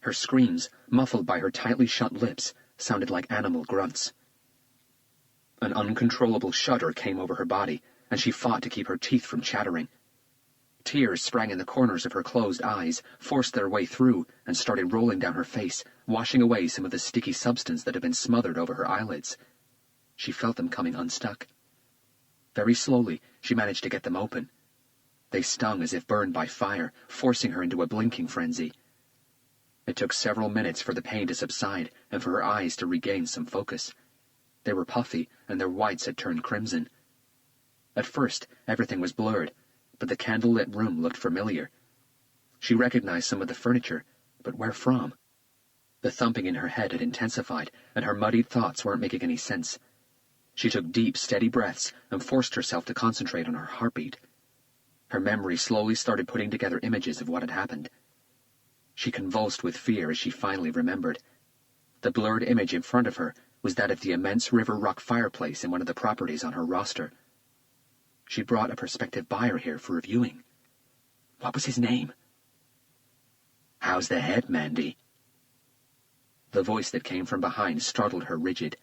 Her screams, muffled by her tightly shut lips, sounded like animal grunts. An uncontrollable shudder came over her body, and she fought to keep her teeth from chattering. Tears sprang in the corners of her closed eyes, forced their way through, and started rolling down her face, washing away some of the sticky substance that had been smothered over her eyelids. She felt them coming unstuck. Very slowly, she managed to get them open. They stung as if burned by fire, forcing her into a blinking frenzy. It took several minutes for the pain to subside and for her eyes to regain some focus. They were puffy, and their whites had turned crimson. At first, everything was blurred, but the candle-lit room looked familiar. She recognized some of the furniture, but where from? The thumping in her head had intensified, and her muddied thoughts weren't making any sense. She took deep, steady breaths and forced herself to concentrate on her heartbeat. Her memory slowly started putting together images of what had happened. She convulsed with fear as she finally remembered. The blurred image in front of her was that of the immense river rock fireplace in one of the properties on her roster. She'd brought a prospective buyer here for reviewing. What was his name? "How's the head, Mandy?" The voice that came from behind startled her rigid,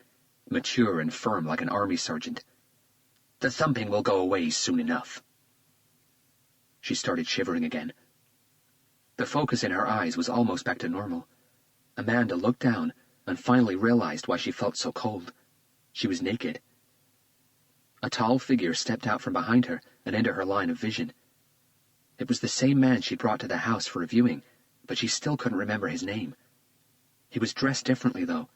mature and firm like an army sergeant. "The thumping will go away soon enough." She started shivering again. The focus in her eyes was almost back to normal. Amanda looked down and finally realized why she felt so cold. She was naked. A tall figure stepped out from behind her and into her line of vision. It was the same man she brought to the house for reviewing, but she still couldn't remember his name. He was dressed differently, though.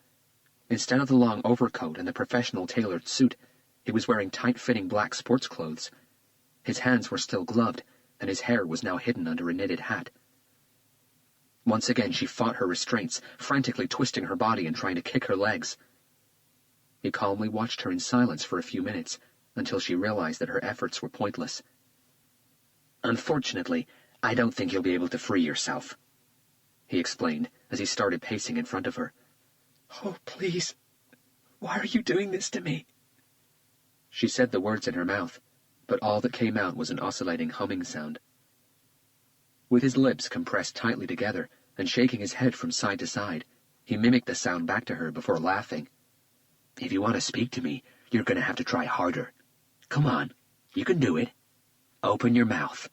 Instead of the long overcoat and the professional tailored suit, he was wearing tight-fitting black sports clothes. His hands were still gloved, and his hair was now hidden under a knitted hat. Once again she fought her restraints, frantically twisting her body and trying to kick her legs. He calmly watched her in silence for a few minutes, until she realized that her efforts were pointless. "Unfortunately, I don't think you'll be able to free yourself," he explained as he started pacing in front of her. "Oh, please, why are you doing this to me?" She said the words in her mouth, but all that came out was an oscillating humming sound. With his lips compressed tightly together and shaking his head from side to side, he mimicked the sound back to her before laughing. "If you want to speak to me, you're going to have to try harder. Come on, you can do it. Open your mouth."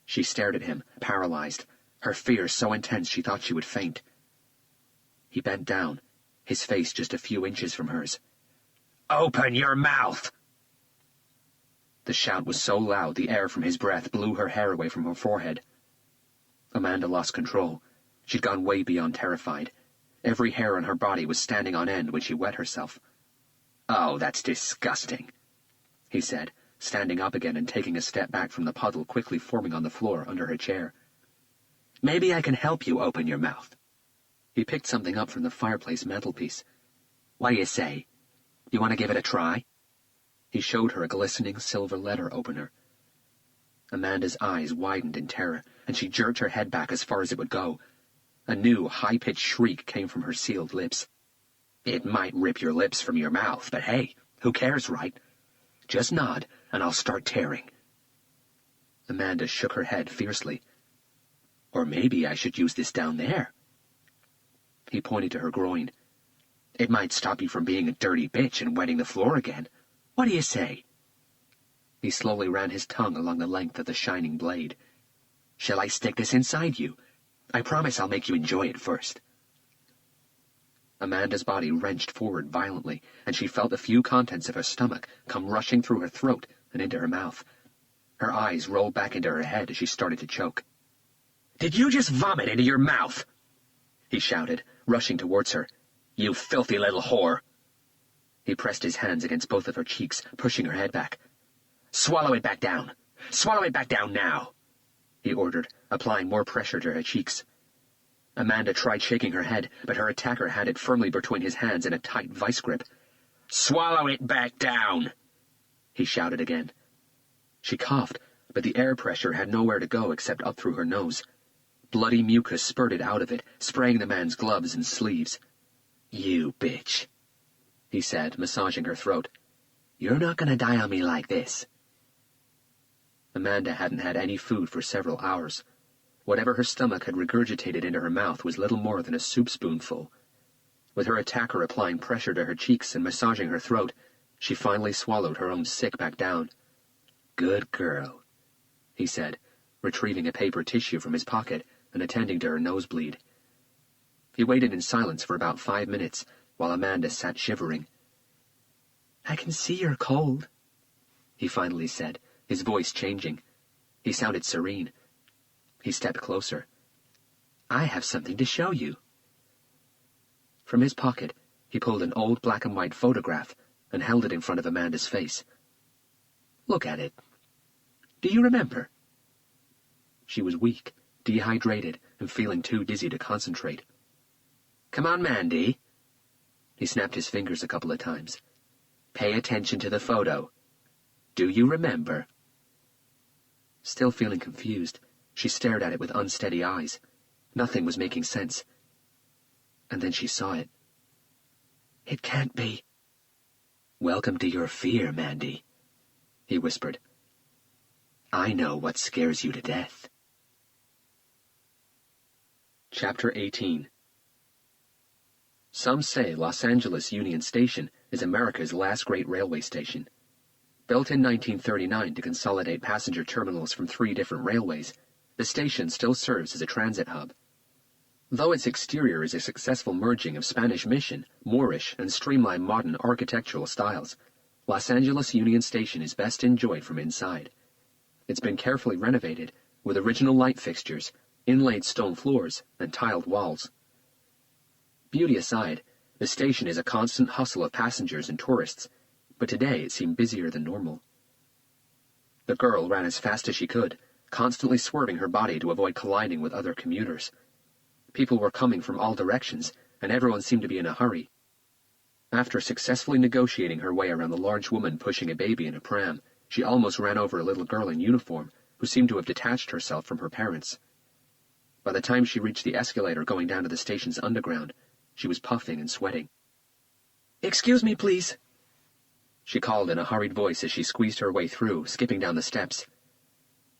She stared at him, paralyzed, her fear so intense she thought she would faint. He bent down, his face just a few inches from hers. "Open your mouth!" The shout was so loud the air from his breath blew her hair away from her forehead. Amanda lost control. She'd gone way beyond terrified. Every hair on her body was standing on end when she wet herself. "Oh, that's disgusting," he said, standing up again and taking a step back from the puddle quickly forming on the floor under her chair. "Maybe I can help you open your mouth." He picked something up from the fireplace mantelpiece. "What do you say? You want to give it a try?" He showed her a glistening silver letter opener. Amanda's eyes widened in terror, and she jerked her head back as far as it would go. A new, high-pitched shriek came from her sealed lips. "It might rip your lips from your mouth, but hey, who cares, right? Just nod, and I'll start tearing." Amanda shook her head fiercely. "Or maybe I should use this down there." He pointed to her groin. "It might stop you from being a dirty bitch and wetting the floor again. What do you say?" He slowly ran his tongue along the length of the shining blade. "Shall I stick this inside you? I promise I'll make you enjoy it first." Amanda's body wrenched forward violently, and she felt the few contents of her stomach come rushing through her throat and into her mouth. Her eyes rolled back into her head as she started to choke. "Did you just vomit into your mouth?" he shouted, rushing towards her. "You filthy little whore!" He pressed his hands against both of her cheeks, pushing her head back. "Swallow it back down! Swallow it back down now!" he ordered, applying more pressure to her cheeks. Amanda tried shaking her head, but her attacker had it firmly between his hands in a tight vice grip. "Swallow it back down!" he shouted again. She coughed, but the air pressure had nowhere to go except up through her nose. Bloody mucus spurted out of it, spraying the man's gloves and sleeves. "You bitch," he said, massaging her throat. "You're not going to die on me like this." Amanda hadn't had any food for several hours. Whatever her stomach had regurgitated into her mouth was little more than a soup spoonful. With her attacker applying pressure to her cheeks and massaging her throat, she finally swallowed her own sick back down. "Good girl," he said, retrieving a paper tissue from his pocket and attending to her nosebleed. He waited in silence for about 5 minutes, while Amanda sat shivering. "I can see you're cold," he finally said, his voice changing. He sounded serene. He stepped closer. "I have something to show you." From his pocket, he pulled an old black-and-white photograph and held it in front of Amanda's face. "Look at it. Do you remember?" She was weak, dehydrated, and feeling too dizzy to concentrate. Come on, Mandy. He snapped his fingers a couple of times. Pay attention to the photo. Do you remember? Still feeling confused, she stared at it with unsteady eyes. Nothing was making sense. And then she saw it. It can't be. Welcome to your fear, Mandy, he whispered. I know what scares you to death. Chapter 18. Some say Los Angeles Union Station is America's last great railway station. Built in 1939 to consolidate passenger terminals from 3 different railways, the station still serves as a transit hub. Though its exterior is a successful merging of Spanish Mission, Moorish, and streamlined modern architectural styles, Los Angeles Union Station is best enjoyed from inside. It's been carefully renovated, with original light fixtures, inlaid stone floors, and tiled walls. Beauty aside, the station is a constant hustle of passengers and tourists, but today it seemed busier than normal. The girl ran as fast as she could, constantly swerving her body to avoid colliding with other commuters. People were coming from all directions, and everyone seemed to be in a hurry. After successfully negotiating her way around the large woman pushing a baby in a pram, she almost ran over a little girl in uniform, who seemed to have detached herself from her parents. By the time she reached the escalator going down to the station's underground, she was puffing and sweating. "Excuse me, please," she called in a hurried voice as she squeezed her way through, skipping down the steps.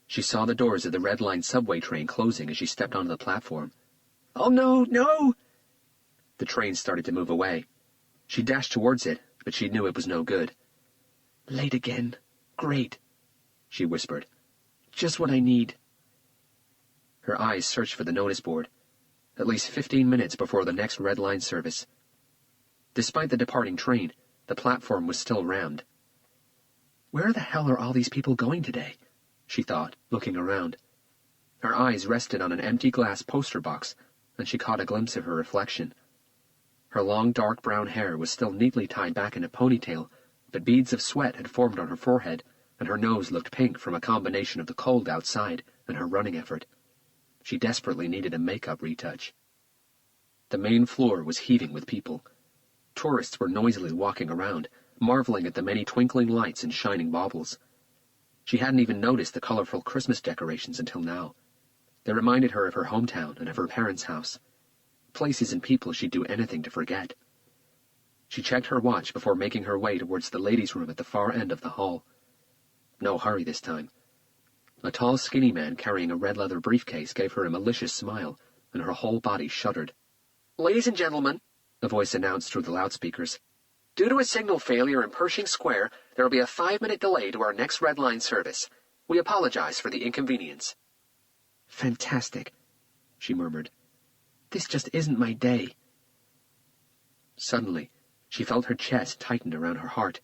She saw the doors of the Red Line subway train closing as she stepped onto the platform. "Oh, no, no!" The train started to move away. She dashed towards it, but she knew it was no good. "Late again. Great," she whispered. "Just what I need." Her eyes searched for the notice board. At least 15 minutes before the next Red Line service. Despite the departing train, the platform was still rammed. Where the hell are all these people going today? She thought, looking around. Her eyes rested on an empty glass poster box, and she caught a glimpse of her reflection. Her long dark brown hair was still neatly tied back in a ponytail, but beads of sweat had formed on her forehead, and her nose looked pink from a combination of the cold outside and her running effort. She desperately needed a makeup retouch. The main floor was heaving with people. Tourists were noisily walking around, marveling at the many twinkling lights and shining baubles. She hadn't even noticed the colorful Christmas decorations until now. They reminded her of her hometown and of her parents' house. Places and people she'd do anything to forget. She checked her watch before making her way towards the ladies' room at the far end of the hall. No hurry this time. A tall, skinny man carrying a red leather briefcase gave her a malicious smile, and her whole body shuddered. "Ladies and gentlemen," a voice announced through the loudspeakers, "due to a signal failure in Pershing Square, there will be a 5-minute delay to our next Red Line service. We apologize for the inconvenience." "Fantastic," she murmured. "This just isn't my day." Suddenly, she felt her chest tighten around her heart.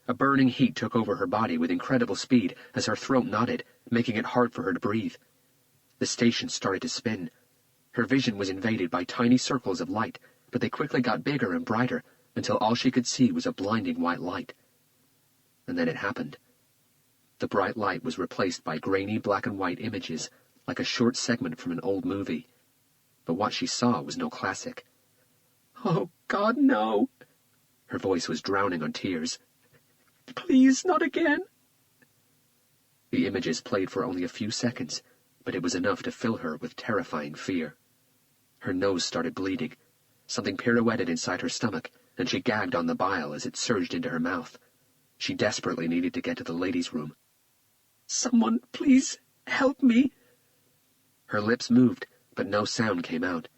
A burning heat took over her body with incredible speed as her throat knotted, making it hard for her to breathe. The station started to spin. Her vision was invaded by tiny circles of light, but they quickly got bigger and brighter until all she could see was a blinding white light. And then it happened. The bright light was replaced by grainy black and white images, like a short segment from an old movie. But what she saw was no classic. "Oh, God, no!" Her voice was drowning on tears. "Please, not again." The images played for only a few seconds, but it was enough to fill her with terrifying fear. Her nose started bleeding. Something pirouetted inside her stomach, and she gagged on the bile as it surged into her mouth. She desperately needed to get to the ladies' room. "Someone, please, help me." Her lips moved, but no sound came out.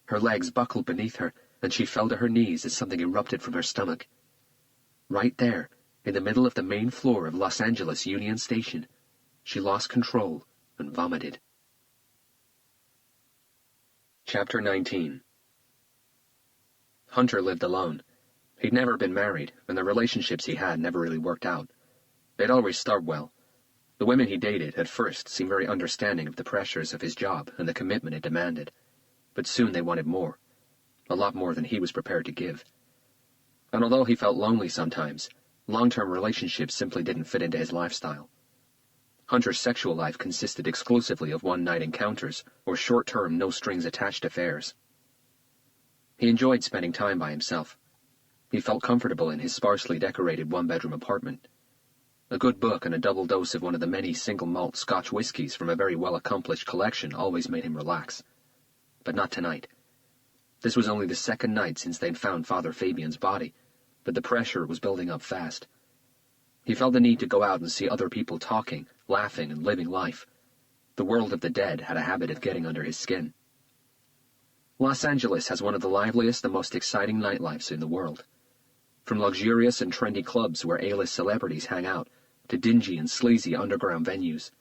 Her legs buckled beneath her, and she fell to her knees as something erupted from her stomach. Right there, in the middle of the main floor of Los Angeles Union Station, she lost control and vomited. Chapter 19. Hunter lived alone. He'd never been married, and the relationships he had never really worked out. They'd always start well. The women he dated at first seemed very understanding of the pressures of his job and the commitment it demanded, but soon they wanted more, a lot more than he was prepared to give. And although he felt lonely sometimes, long-term relationships simply didn't fit into his lifestyle. Hunter's sexual life consisted exclusively of one-night encounters or short-term, no-strings-attached affairs. He enjoyed spending time by himself. He felt comfortable in his sparsely decorated one-bedroom apartment. A good book and a double dose of one of the many single-malt Scotch whiskies from a very well-accomplished collection always made him relax. But not tonight. This was only the second night since they'd found Father Fabian's body, but the pressure was building up fast. He felt the need to go out and see other people talking, laughing, and living life. The world of the dead had a habit of getting under his skin. Los Angeles has one of the liveliest and most exciting nightlifes in the world. From luxurious and trendy clubs where A-list celebrities hang out, to dingy and sleazy underground venues.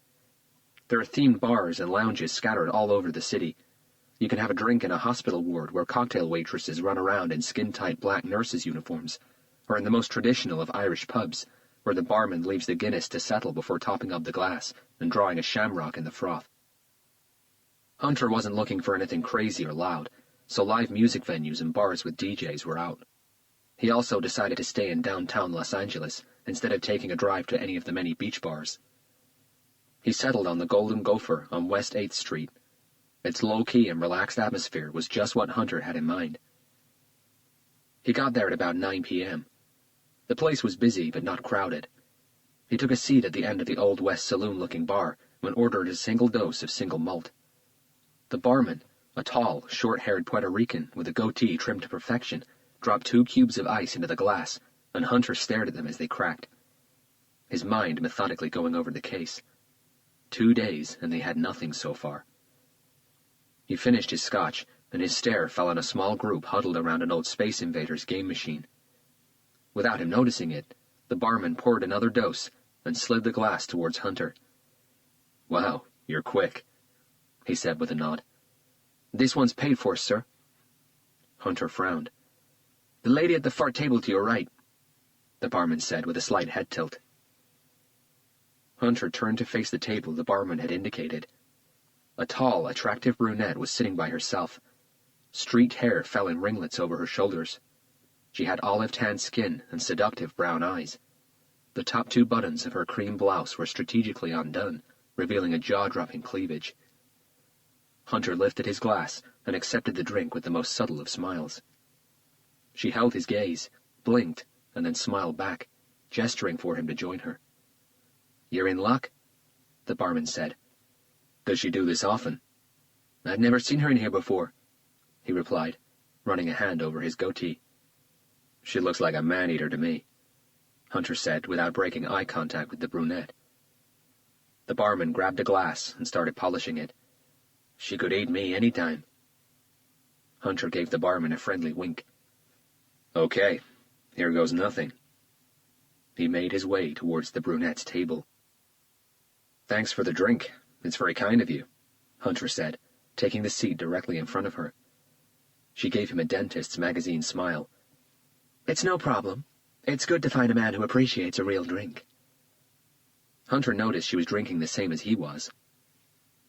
There are themed bars and lounges scattered all over the city. You can have a drink in a hospital ward where cocktail waitresses run around in skin-tight black nurses' uniforms, or in the most traditional of Irish pubs, where the barman leaves the Guinness to settle before topping up the glass and drawing a shamrock in the froth. Hunter wasn't looking for anything crazy or loud, so live music venues and bars with DJs were out. He also decided to stay in downtown Los Angeles instead of taking a drive to any of the many beach bars. He settled on the Golden Gopher on West 8th Street. Its low-key and relaxed atmosphere was just what Hunter had in mind. He got there at about 9 p.m. The place was busy but not crowded. He took a seat at the end of the Old West saloon-looking bar and ordered a single dose of single malt. The barman, a tall, short-haired Puerto Rican with a goatee trimmed to perfection, dropped 2 cubes of ice into the glass, and Hunter stared at them as they cracked. His mind methodically going over the case. 2 days, and they had nothing so far. He finished his scotch, and his stare fell on a small group huddled around an old Space Invaders game machine. Without him noticing it, the barman poured another dose and slid the glass towards Hunter. "Wow, you're quick," he said with a nod. "This one's paid for, sir." Hunter frowned. "The lady at the far table to your right," the barman said with a slight head tilt. Hunter turned to face the table the barman had indicated. A tall, attractive brunette was sitting by herself. Streaked hair fell in ringlets over her shoulders. She had olive-tanned skin and seductive brown eyes. The top 2 buttons of her cream blouse were strategically undone, revealing a jaw-dropping cleavage. Hunter lifted his glass and accepted the drink with the most subtle of smiles. She held his gaze, blinked, and then smiled back, gesturing for him to join her. "You're in luck," the barman said. "Does she do this often?" "I've never seen her in here before," he replied, running a hand over his goatee. "She looks like a man-eater to me," Hunter said without breaking eye contact with the brunette. The barman grabbed a glass and started polishing it. "She could eat me any time." Hunter gave the barman a friendly wink. "Okay, here goes nothing." He made his way towards the brunette's table. "Thanks for the drink. It's very kind of you," Hunter said, taking the seat directly in front of her. She gave him a dentist's magazine smile. "It's no problem. It's good to find a man who appreciates a real drink." Hunter noticed she was drinking the same as he was.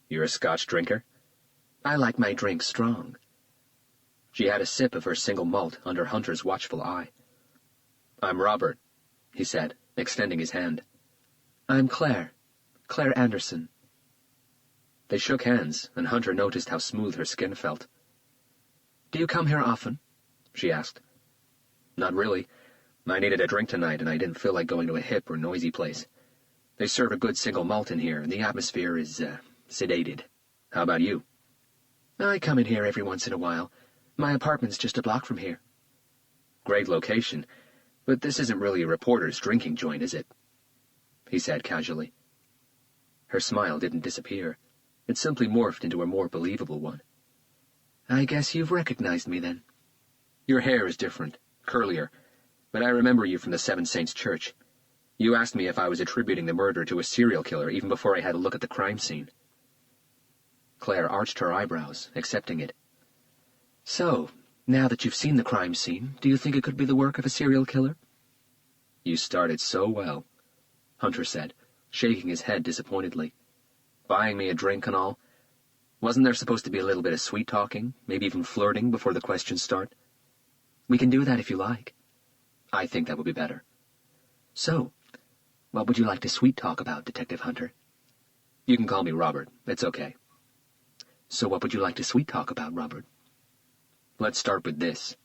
"You're a Scotch drinker?" "I like my drink strong." She had a sip of her single malt under Hunter's watchful eye. "I'm Robert," he said, extending his hand. "I'm Claire Anderson." They shook hands, and Hunter noticed how smooth her skin felt. "Do you come here often?" she asked. "Not really. I needed a drink tonight, and I didn't feel like going to a hip or noisy place. They serve a good single malt in here, and the atmosphere is, sedated. How about you?" "I come in here every once in a while. My apartment's just a block from here." "Great location, but this isn't really a reporter's drinking joint, is it?" he said casually. Her smile didn't disappear. It simply morphed into a more believable one. "I guess you've recognized me, then." "Your hair is different, curlier, but I remember you from the Seven Saints Church. You asked me if I was attributing the murder to a serial killer even before I had a look at the crime scene." Claire arched her eyebrows, accepting it. "So, now that you've seen the crime scene, do you think it could be the work of a serial killer?" "You started so well," Hunter said, shaking his head disappointedly. "Buying me a drink and all. Wasn't there supposed to be a little bit of sweet-talking, maybe even flirting before the questions start?" "We can do that if you like." "I think that would be better." "So, what would you like to sweet-talk about, Detective Hunter?" "You can call me Robert. It's okay." "So what would you like to sweet-talk about, Robert?" Let's start with this.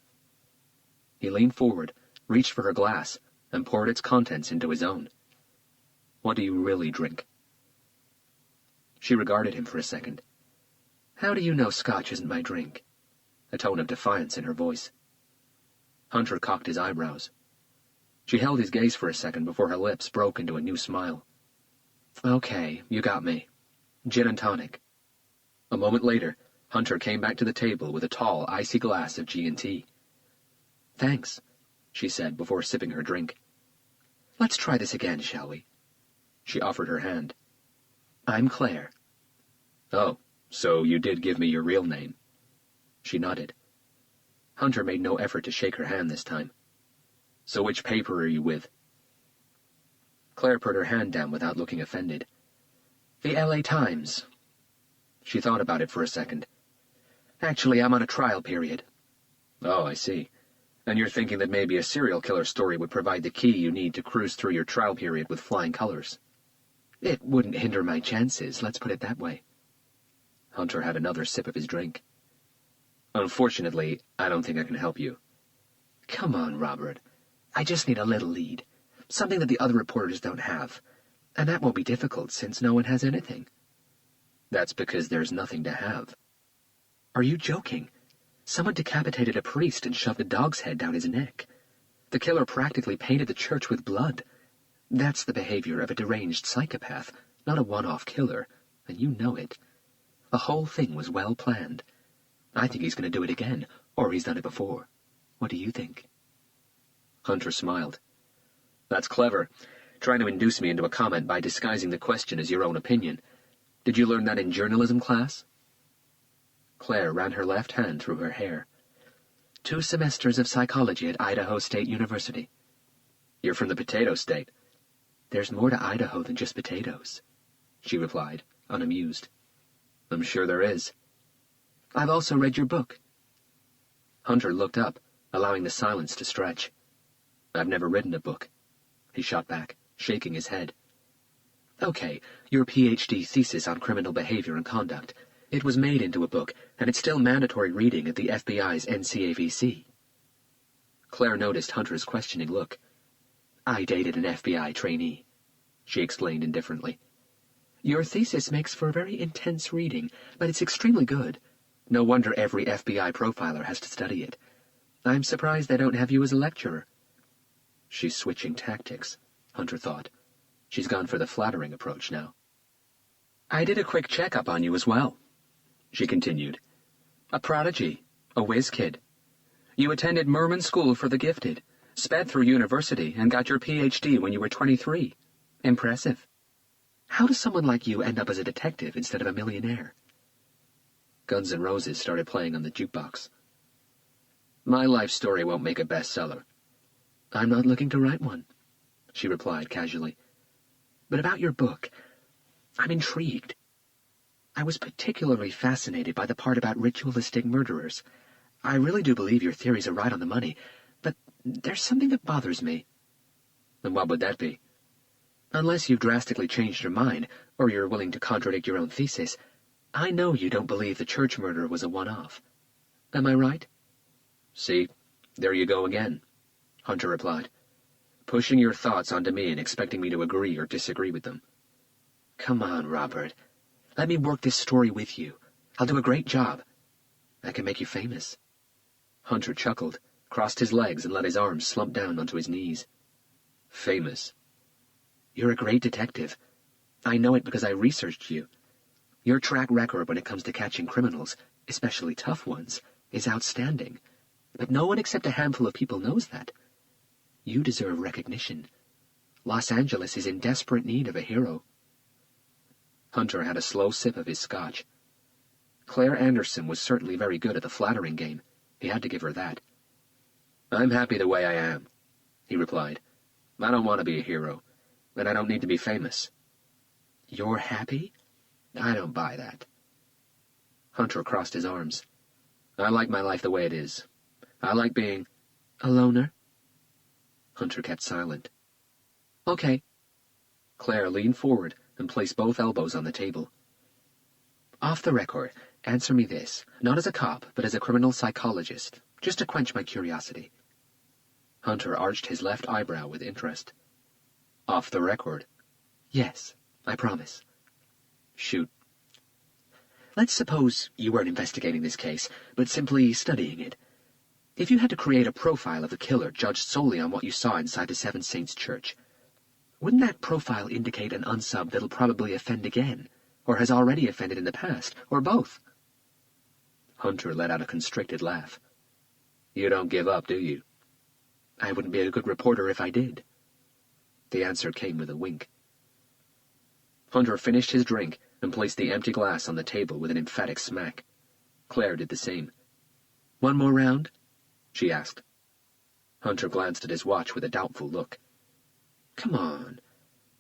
He leaned forward, reached for her glass, and poured its contents into his own. What do you really drink? She regarded him for a second. How do you know Scotch isn't my drink? A tone of defiance in her voice. Hunter cocked his eyebrows. She held his gaze for a second before her lips broke into a new smile. Okay, you got me. Gin and tonic. A moment later, Hunter came back to the table with a tall, icy glass of G&T. Thanks, she said before sipping her drink. Let's try this again, shall we? She offered her hand. I'm Claire. Oh, so you did give me your real name. She nodded. Hunter made no effort to shake her hand this time. So which paper are you with? Claire put her hand down without looking offended. The LA Times. She thought about it for a second. Actually, I'm on a trial period. Oh, I see. And you're thinking that maybe a serial killer story would provide the key you need to cruise through your trial period with flying colors. It wouldn't hinder my chances, let's put it that way. Hunter had another sip of his drink. Unfortunately, I don't think I can help you. Come on, Robert. I just need a little lead. Something that the other reporters don't have. And that won't be difficult, since no one has anything. That's because there's nothing to have. Are you joking? Someone decapitated a priest and shoved a dog's head down his neck. The killer practically painted the church with blood. That's the behavior of a deranged psychopath, not a one-off killer, and you know it. The whole thing was well planned. I think he's going to do it again, or he's done it before. What do you think? Hunter smiled. That's clever, trying to induce me into a comment by disguising the question as your own opinion. Did you learn that in journalism class? Claire ran her left hand through her hair. 2 semesters of psychology at Idaho State University. You're from the potato state. There's more to Idaho than just potatoes, she replied, unamused. I'm sure there is. I've also read your book. Hunter looked up, allowing the silence to stretch. I've never written a book, he shot back, shaking his head. Okay, your PhD thesis on criminal behavior and conduct. It was made into a book, and it's still mandatory reading at the FBI's NCAVC. Claire noticed Hunter's questioning look. I dated an FBI trainee, she explained indifferently. Your thesis makes for very intense reading, but it's extremely good. No wonder every FBI profiler has to study it. I'm surprised they don't have you as a lecturer. She's switching tactics, Hunter thought. She's gone for the flattering approach now. I did a quick checkup on you as well, she continued. A prodigy, a whiz kid. You attended Merman School for the Gifted, sped through university, and got your PhD when you were 23. Impressive. How does someone like you end up as a detective instead of a millionaire? Guns N' Roses started playing on the jukebox. My life story won't make a bestseller. I'm not looking to write one, she replied casually. But about your book, I'm intrigued. I was particularly fascinated by the part about ritualistic murderers. I really do believe your theories are right on the money, but there's something that bothers me. And what would that be? Unless you've drastically changed your mind, or you're willing to contradict your own thesis, I know you don't believe the church murder was a one-off. Am I right? See, there you go again, Hunter replied, pushing your thoughts onto me and expecting me to agree or disagree with them. Come on, Robert. Let me work this story with you. I'll do a great job. I can make you famous. Hunter chuckled, crossed his legs, and let his arms slump down onto his knees. Famous? You're a great detective. I know it because I researched you. Your track record when it comes to catching criminals, especially tough ones, is outstanding. But no one except a handful of people knows that. You deserve recognition. Los Angeles is in desperate need of a hero. Hunter had a slow sip of his scotch. Claire Anderson was certainly very good at the flattering game. He had to give her that. I'm happy the way I am, he replied. I don't want to be a hero, and I don't need to be famous. You're happy? I don't buy that. Hunter crossed his arms. I like my life the way it is. I like being a loner. Hunter kept silent. Okay. Claire leaned forward and placed both elbows on the table. Off the record, Answer me this, not as a cop, but as a criminal psychologist, just to quench my curiosity. Hunter arched his left eyebrow with interest. Off the record? Yes, I promise. Shoot. Let's suppose you weren't investigating this case, but simply studying it. If you had to create a profile of a killer judged solely on what you saw inside the Seven Saints Church, wouldn't that profile indicate an unsub that'll probably offend again, or has already offended in the past, or both? Hunter let out a constricted laugh. You don't give up, do you? I wouldn't be a good reporter if I did. The answer came with a wink. Hunter finished his drink and placed the empty glass on the table with an emphatic smack. Claire did the same. One more round? She asked. Hunter glanced at his watch with a doubtful look. Come on.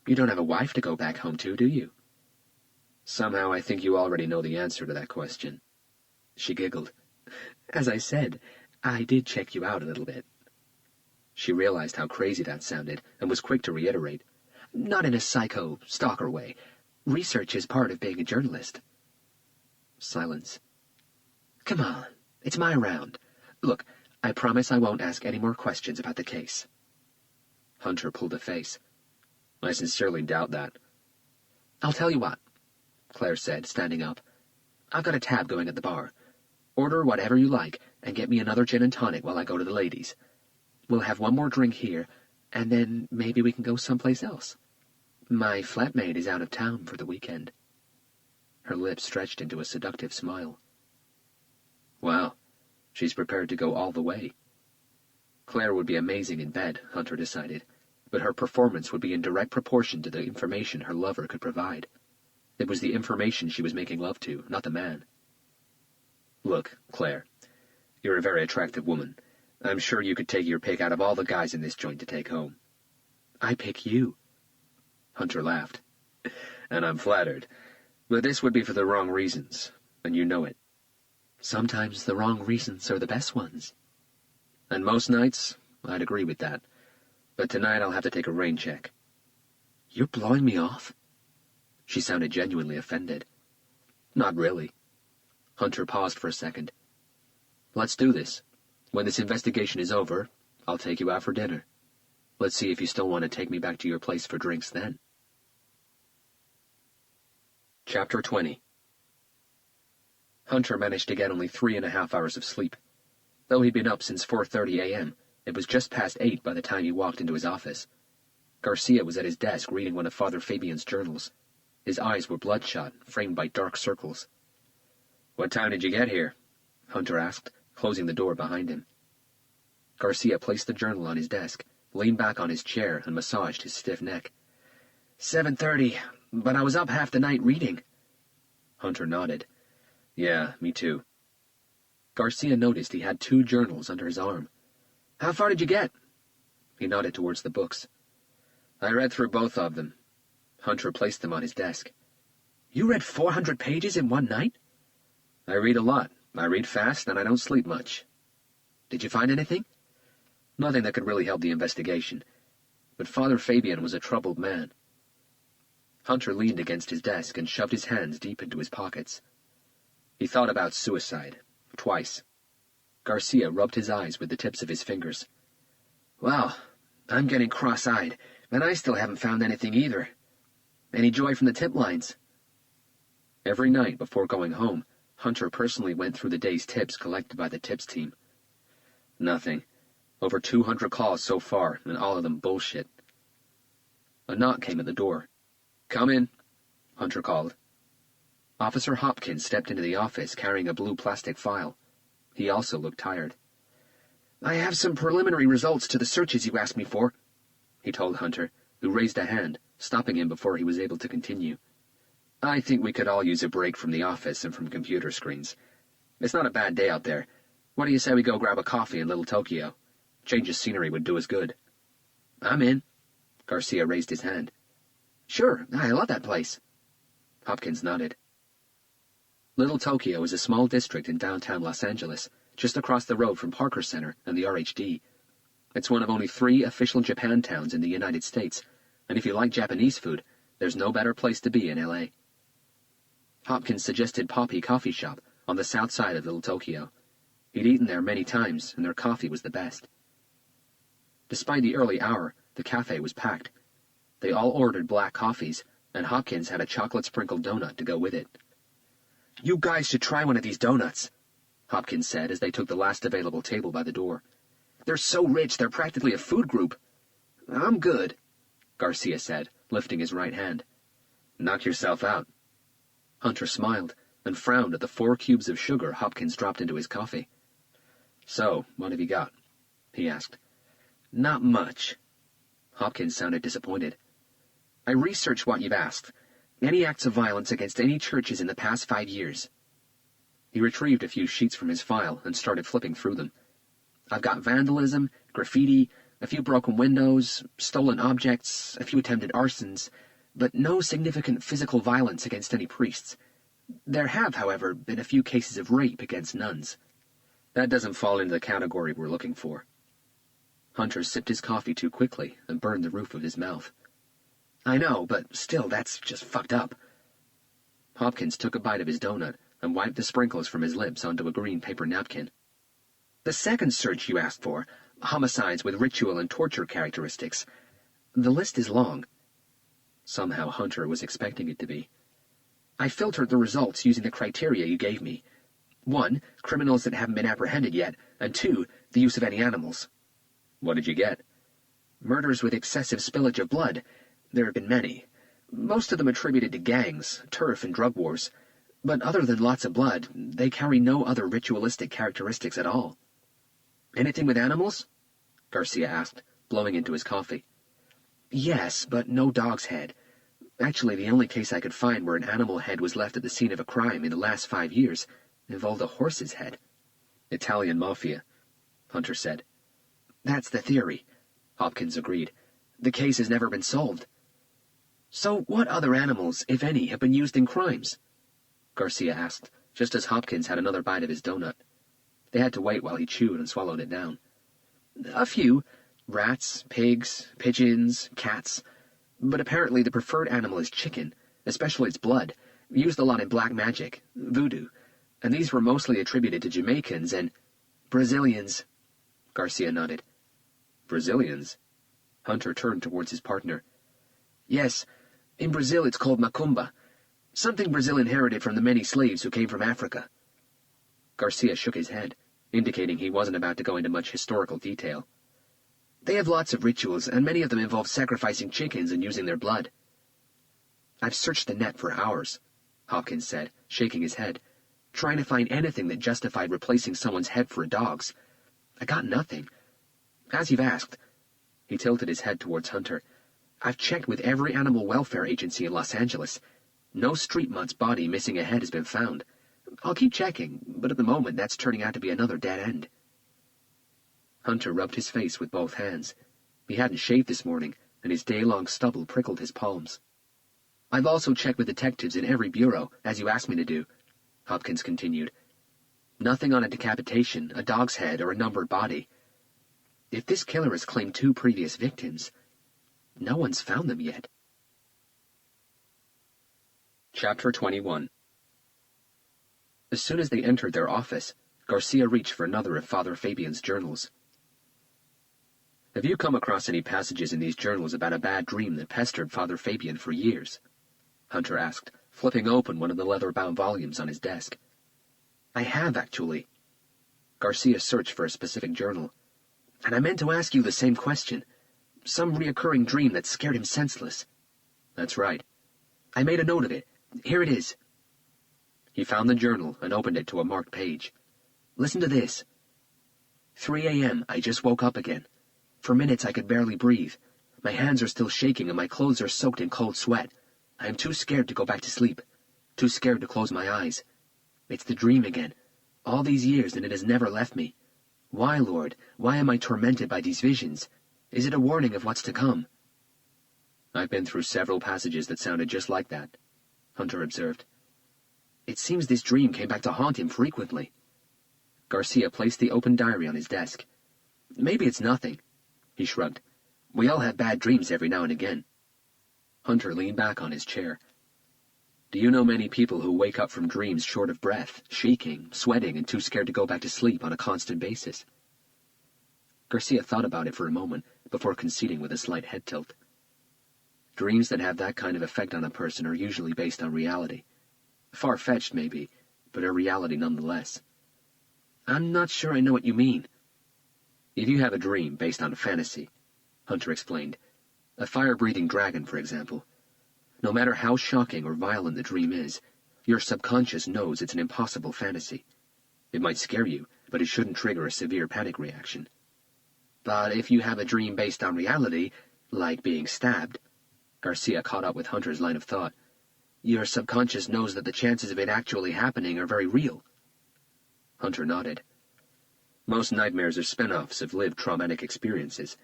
You don't have a wife to go back home to, do you? Somehow I think you already know the answer to that question. She giggled. As I said, I did check you out a little bit. She realized how crazy that sounded and was quick to reiterate. Not in a psycho-stalker way. Research is part of being a journalist. Silence. Come on, it's my round. Look, I promise I won't ask any more questions about the case. Hunter pulled a face. I sincerely doubt that. I'll tell you what, Claire said, standing up. I've got a tab going at the bar. Order whatever you like, and get me another gin and tonic while I go to the ladies. We'll have one more drink here, and then maybe we can go someplace else. My flatmate is out of town for the weekend. Her lips stretched into a seductive smile. Wow, she's prepared to go all the way. Claire would be amazing in bed, Hunter decided, but her performance would be in direct proportion to the information her lover could provide. It was the information she was making love to, not the man. Look, Claire, you're a very attractive woman. I'm sure you could take your pick out of all the guys in this joint to take home. I pick you. Hunter laughed. And I'm flattered. But this would be for the wrong reasons, and you know it. Sometimes the wrong reasons are the best ones. And most nights, I'd agree with that. But tonight I'll have to take a rain check. You're blowing me off? She sounded genuinely offended. Not really. Hunter paused for a second. Let's do this. When this investigation is over, I'll take you out for dinner. Let's see if you still want to take me back to your place for drinks then. Chapter 20. Hunter managed to get only 3.5 hours of sleep. Though he'd been up since 4:30 a.m., it was just past 8 by the time he walked into his office. Garcia was at his desk reading one of Father Fabian's journals. His eyes were bloodshot, framed by dark circles. What time did you get here? Hunter asked, closing the door behind him. Garcia placed the journal on his desk, leaned back on his chair, and massaged his stiff neck. 7:30, but I was up half the night reading. Hunter nodded. Yeah, me too. Garcia noticed he had 2 journals under his arm. How far did you get? He nodded towards the books. I read through both of them. Hunter placed them on his desk. You read 400 pages in one night? I read a lot. I read fast, and I don't sleep much. Did you find anything? Nothing that could really help the investigation. But Father Fabian was a troubled man. Hunter leaned against his desk and shoved his hands deep into his pockets. He thought about suicide, twice. Garcia rubbed his eyes with the tips of his fingers. Well, I'm getting cross-eyed, and I still haven't found anything either. Any joy from the tip lines? Every night before going home, Hunter personally went through the day's tips collected by the tips team. Nothing. Over 200 calls so far, and all of them bullshit. A knock came at the door. Come in, Hunter called. Officer Hopkins stepped into the office carrying a blue plastic file. He also looked tired. I have some preliminary results to the searches you asked me for, he told Hunter, who raised a hand, stopping him before he was able to continue. I think we could all use a break from the office and from computer screens. It's not a bad day out there. What do you say we go grab a coffee in Little Tokyo? Change of scenery would do us good. I'm in. Garcia raised his hand. Sure, I love that place. Hopkins nodded. Little Tokyo is a small district in downtown Los Angeles, just across the road from Parker Center and the RHD. It's one of only 3 official Japan towns in the United States, and if you like Japanese food, there's no better place to be in L.A. Hopkins suggested Poppy Coffee Shop, on the south side of Little Tokyo. He'd eaten there many times, and their coffee was the best. Despite the early hour, the cafe was packed. They all ordered black coffees, and Hopkins had a chocolate-sprinkled donut to go with it. "You guys should try one of these donuts," Hopkins said as they took the last available table by the door. "They're so rich, they're practically a food group." "I'm good," Garcia said, lifting his right hand. "Knock yourself out." Hunter smiled and frowned at the 4 cubes of sugar Hopkins dropped into his coffee. "So, what have you got?" he asked. "Not much." Hopkins sounded disappointed. "I researched what you've asked. Any acts of violence against any churches in the past 5 years. He retrieved a few sheets from his file and started flipping through them. "I've got vandalism, graffiti, a few broken windows, stolen objects, a few attempted arsons, but no significant physical violence against any priests. There have, however, been a few cases of rape against nuns. That doesn't fall into the category we're looking for." Hunter sipped his coffee too quickly and burned the roof of his mouth. "I know, but still, that's just fucked up." Hopkins took a bite of his donut and wiped the sprinkles from his lips onto a green paper napkin. "The second search you asked for, homicides with ritual and torture characteristics. The list is long." Somehow Hunter was expecting it to be. "I filtered the results using the criteria you gave me. 1, criminals that haven't been apprehended yet, and 2, the use of any animals." "What did you get?" "Murders with excessive spillage of blood. There have been many. Most of them attributed to gangs, turf, and drug wars. But other than lots of blood, they carry no other ritualistic characteristics at all." "Anything with animals?" Garcia asked, blowing into his coffee. "Yes, but no dog's head. Actually, the only case I could find where an animal head was left at the scene of a crime in the last 5 years involved a horse's head." "Italian mafia," Hunter said. "That's the theory," Hopkins agreed. "The case has never been solved." "So what other animals, if any, have been used in crimes?" Garcia asked, just as Hopkins had another bite of his donut. They had to wait while he chewed and swallowed it down. "A few. Rats, pigs, pigeons, cats. But apparently the preferred animal is chicken, especially its blood, used a lot in black magic, voodoo, and these were mostly attributed to Jamaicans and Brazilians." Garcia nodded. "Brazilians?" Hunter turned towards his partner. "Yes. In Brazil it's called macumba. Something Brazil inherited from the many slaves who came from Africa." Garcia shook his head, indicating he wasn't about to go into much historical detail. "They have lots of rituals, and many of them involve sacrificing chickens and using their blood." "I've searched the net for hours," Hopkins said, shaking his head, "trying to find anything that justified replacing someone's head for a dog's. I got nothing. As you've asked," he tilted his head towards Hunter, "I've checked with every animal welfare agency in Los Angeles. No street mutt's body missing a head has been found. I'll keep checking, but at the moment that's turning out to be another dead end." Hunter rubbed his face with both hands. He hadn't shaved this morning, and his day-long stubble prickled his palms. "I've also checked with detectives in every bureau, as you asked me to do," Hopkins continued. "Nothing on a decapitation, a dog's head, or a numbered body. If this killer has claimed 2 previous victims, no one's found them yet." Chapter 21. As soon as they entered their office, Garcia reached for another of Father Fabian's journals. "Have you come across any passages in these journals about a bad dream that pestered Father Fabian for years?" Hunter asked, flipping open one of the leather-bound volumes on his desk. "I have, actually." Garcia searched for a specific journal. "And I meant to ask you the same question. Some reoccurring dream that scared him senseless." "That's right." "I made a note of it. Here it is." He found the journal and opened it to a marked page. "Listen to this. 3 a.m. I just woke up again. For minutes I could barely breathe. My hands are still shaking and my clothes are soaked in cold sweat. I am too scared to go back to sleep. Too scared to close my eyes. It's the dream again. All these years and it has never left me. Why, Lord? Why am I tormented by these visions? Is it a warning of what's to come?" "I've been through several passages that sounded just like that," Hunter observed. "It seems this dream came back to haunt him frequently." Garcia placed the open diary on his desk. "Maybe it's nothing," he shrugged. "We all have bad dreams every now and again." Hunter leaned back on his chair. Do you know many people who wake up from dreams short of breath, shaking, sweating, and too scared to go back to sleep on a constant basis? Garcia thought about it for a moment before conceding with a slight head tilt. Dreams that have that kind of effect on a person are usually based on reality. Far-fetched, maybe, but a reality nonetheless. I'm not sure I know what you mean. If you have a dream based on fantasy, Hunter explained, a fire-breathing dragon, for example, no matter how shocking or violent the dream is, your subconscious knows it's an impossible fantasy. It might scare you, but it shouldn't trigger a severe panic reaction. But if you have a dream based on reality, like being stabbed, Garcia caught up with Hunter's line of thought, your subconscious knows that the chances of it actually happening are very real. Hunter nodded. Most nightmares are spin-offs of lived traumatic experiences.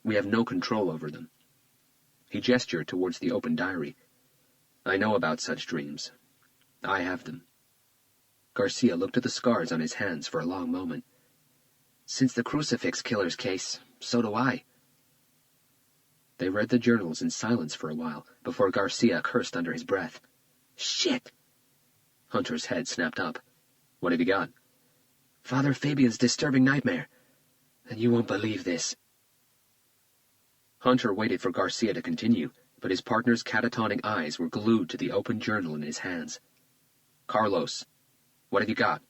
We have no control over them. He gestured towards the open diary. I know about such dreams. I have them. Garcia looked at the scars on his hands for a long moment. Since the crucifix killer's case, so do I. They read the journals in silence for a while before Garcia cursed under his breath. Shit! Hunter's head snapped up. What have you got? Father Fabian's disturbing nightmare. And you won't believe this. Hunter waited for Garcia to continue, but his partner's catatonic eyes were glued to the open journal in his hands. Carlos, what have you got?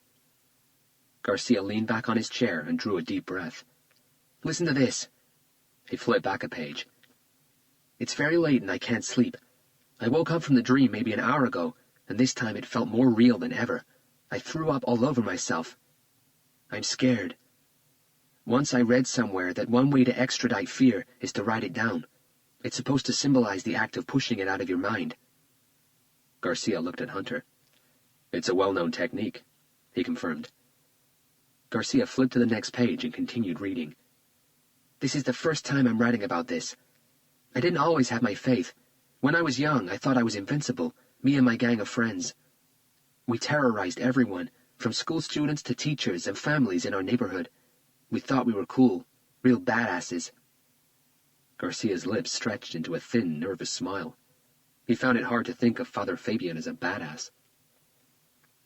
Garcia leaned back on his chair and drew a deep breath. Listen to this. He flipped back a page. It's very late and I can't sleep. I woke up from the dream maybe an hour ago, and this time it felt more real than ever. I threw up all over myself. I'm scared. Once I read somewhere that one way to extradite fear is to write it down. It's supposed to symbolize the act of pushing it out of your mind. Garcia looked at Hunter. It's a well-known technique, he confirmed. Garcia flipped to the next page and continued reading. This is the first time I'm writing about this. I didn't always have my faith. When I was young, I thought I was invincible, me and my gang of friends. We terrorized everyone, from school students to teachers and families in our neighborhood. We thought we were cool, real badasses. Garcia's lips stretched into a thin, nervous smile. He found it hard to think of Father Fabian as a badass.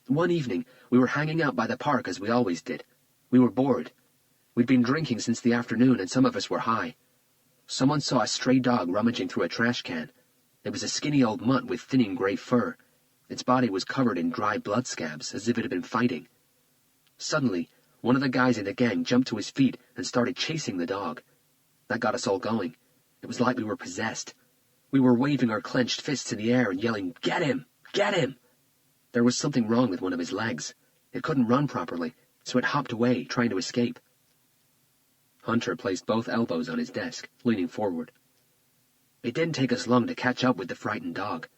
One evening, we were hanging out by the park as we always did. We were bored. We'd been drinking since the afternoon and some of us were high. Someone saw a stray dog rummaging through a trash can. It was a skinny old mutt with thinning gray fur. Its body was covered in dry blood scabs, as if it had been fighting. Suddenly, one of the guys in the gang jumped to his feet and started chasing the dog. That got us all going. It was like we were possessed. We were waving our clenched fists in the air and yelling, "Get him! Get him!" There was something wrong with one of his legs. It couldn't run properly, so it hopped away, trying to escape. Hunter placed both elbows on his desk, leaning forward. It didn't take us long to catch up with the frightened dog.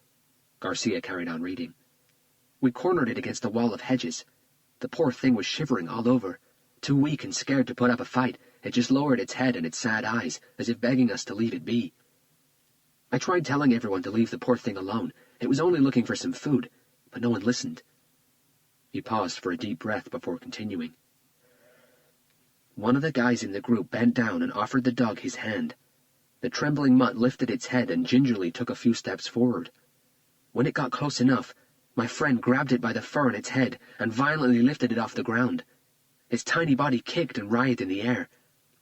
Garcia carried on reading. We cornered it against a wall of hedges. The poor thing was shivering all over. Too weak and scared to put up a fight, it just lowered its head and its sad eyes, as if begging us to leave it be. I tried telling everyone to leave the poor thing alone. It was only looking for some food, but no one listened. He paused for a deep breath before continuing. One of the guys in the group bent down and offered the dog his hand. The trembling mutt lifted its head and gingerly took a few steps forward. When it got close enough, my friend grabbed it by the fur on its head and violently lifted it off the ground. Its tiny body kicked and writhed in the air.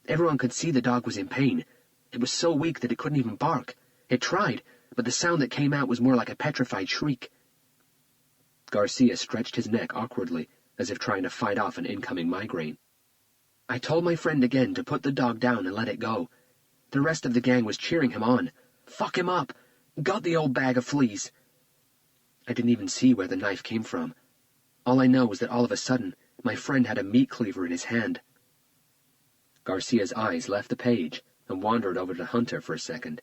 Everyone could see the dog was in pain. It was so weak that it couldn't even bark. It tried, but the sound that came out was more like a petrified shriek. Garcia stretched his neck awkwardly, as if trying to fight off an incoming migraine. I told my friend again to put the dog down and let it go. The rest of the gang was cheering him on. Fuck him up! Got the old bag of fleas! I didn't even see where the knife came from. All I know was that all of a sudden, my friend had a meat cleaver in his hand. Garcia's eyes left the page and wandered over to Hunter for a second.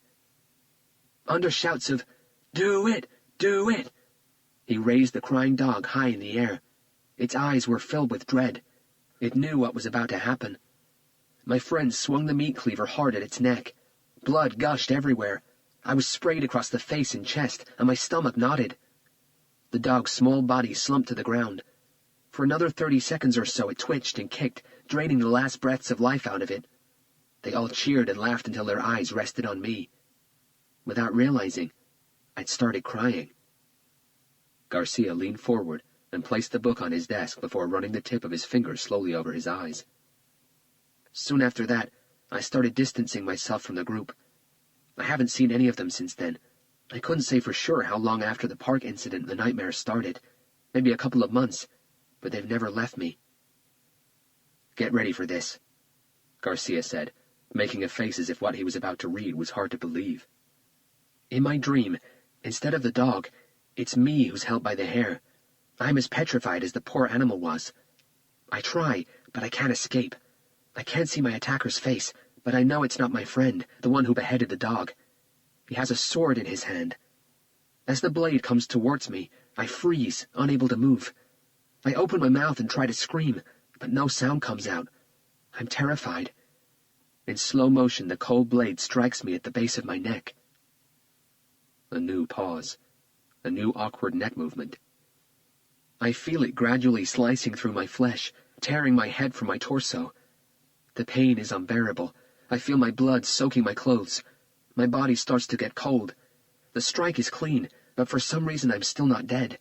Under shouts of, "Do it! Do it!" he raised the crying dog high in the air. Its eyes were filled with dread. It knew what was about to happen. My friend swung the meat cleaver hard at its neck. Blood gushed everywhere. I was sprayed across the face and chest, and my stomach knotted. The dog's small body slumped to the ground. For another 30 seconds or so it twitched and kicked, draining the last breaths of life out of it. They all cheered and laughed until their eyes rested on me. Without realizing, I'd started crying. Garcia leaned forward and placed the book on his desk before running the tip of his finger slowly over his eyes. Soon after that, I started distancing myself from the group. I haven't seen any of them since then. I couldn't say for sure how long after the park incident the nightmare started. Maybe a couple of months, but they've never left me. Get ready for this, Garcia said, making a face as if what he was about to read was hard to believe. In my dream, instead of the dog, it's me who's held by the hair. I'm as petrified as the poor animal was. I try, but I can't escape. I can't see my attacker's face, but I know it's not my friend, the one who beheaded the dog. He has a sword in his hand. As the blade comes towards me, I freeze, unable to move. I open my mouth and try to scream, but no sound comes out. I'm terrified. In slow motion, the cold blade strikes me at the base of my neck. A new pause. A new awkward neck movement. I feel it gradually slicing through my flesh, tearing my head from my torso. The pain is unbearable. I feel my blood soaking my clothes. My body starts to get cold. The strike is clean, but for some reason I'm still not dead.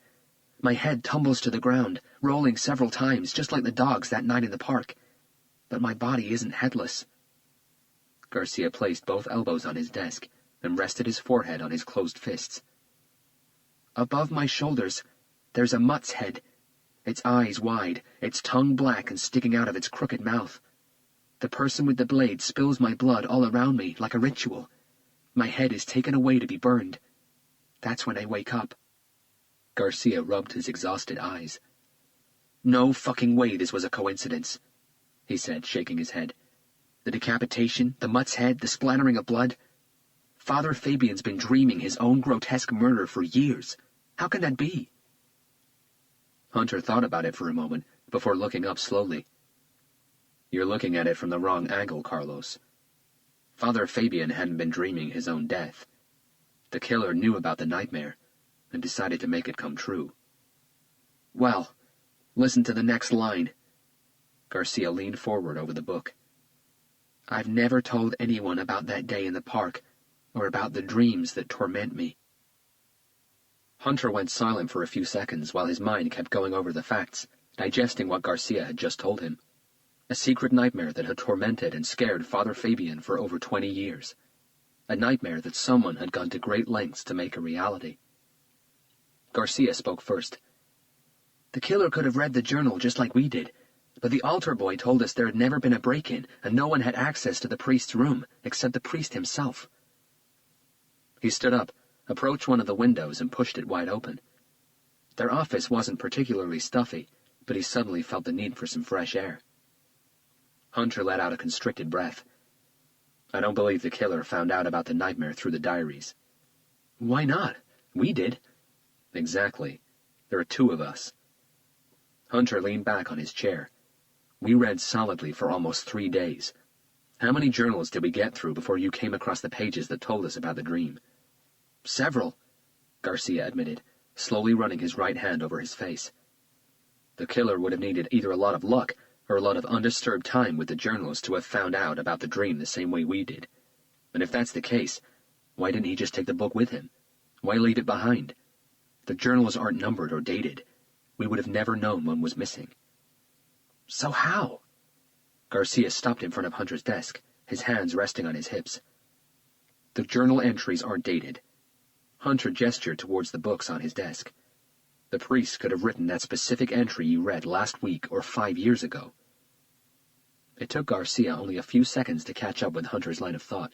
My head tumbles to the ground, rolling several times, just like the dogs that night in the park. But my body isn't headless. Garcia placed both elbows on his desk and rested his forehead on his closed fists. Above my shoulders, there's a mutt's head, its eyes wide, its tongue black and sticking out of its crooked mouth. The person with the blade spills my blood all around me like a ritual. My head is taken away to be burned. That's when I wake up. Garcia rubbed his exhausted eyes. No fucking way this was a coincidence, he said, shaking his head. The decapitation, the mutt's head, the splattering of blood. Father Fabian's been dreaming his own grotesque murder for years. How can that be? Hunter thought about it for a moment before looking up slowly. You're looking at it from the wrong angle, Carlos. Father Fabian hadn't been dreaming his own death. The killer knew about the nightmare and decided to make it come true. Well, listen to the next line. Garcia leaned forward over the book. I've never told anyone about that day in the park or about the dreams that torment me. Hunter went silent for a few seconds while his mind kept going over the facts, digesting what Garcia had just told him. A secret nightmare that had tormented and scared Father Fabian for over 20 years. A nightmare that someone had gone to great lengths to make a reality. Garcia spoke first. The killer could have read the journal just like we did, but the altar boy told us there had never been a break-in and no one had access to the priest's room except the priest himself. He stood up, approached one of the windows and pushed it wide open. Their office wasn't particularly stuffy, but he suddenly felt the need for some fresh air. Hunter let out a constricted breath. I don't believe the killer found out about the nightmare through the diaries. Why not? We did. Exactly. There are two of us. Hunter leaned back on his chair. We read solidly for almost 3 days. How many journals did we get through before you came across the pages that told us about the dream? Several, Garcia admitted, slowly running his right hand over his face. The killer would have needed either a lot of luck or a lot of undisturbed time with the journals to have found out about the dream the same way we did. And if that's the case, why didn't he just take the book with him? Why leave it behind? The journals aren't numbered or dated. We would have never known one was missing. So how? Garcia stopped in front of Hunter's desk, his hands resting on his hips. The journal entries aren't dated. Hunter gestured towards the books on his desk. The priest could have written that specific entry you read last week or 5 years ago. It took Garcia only a few seconds to catch up with Hunter's line of thought.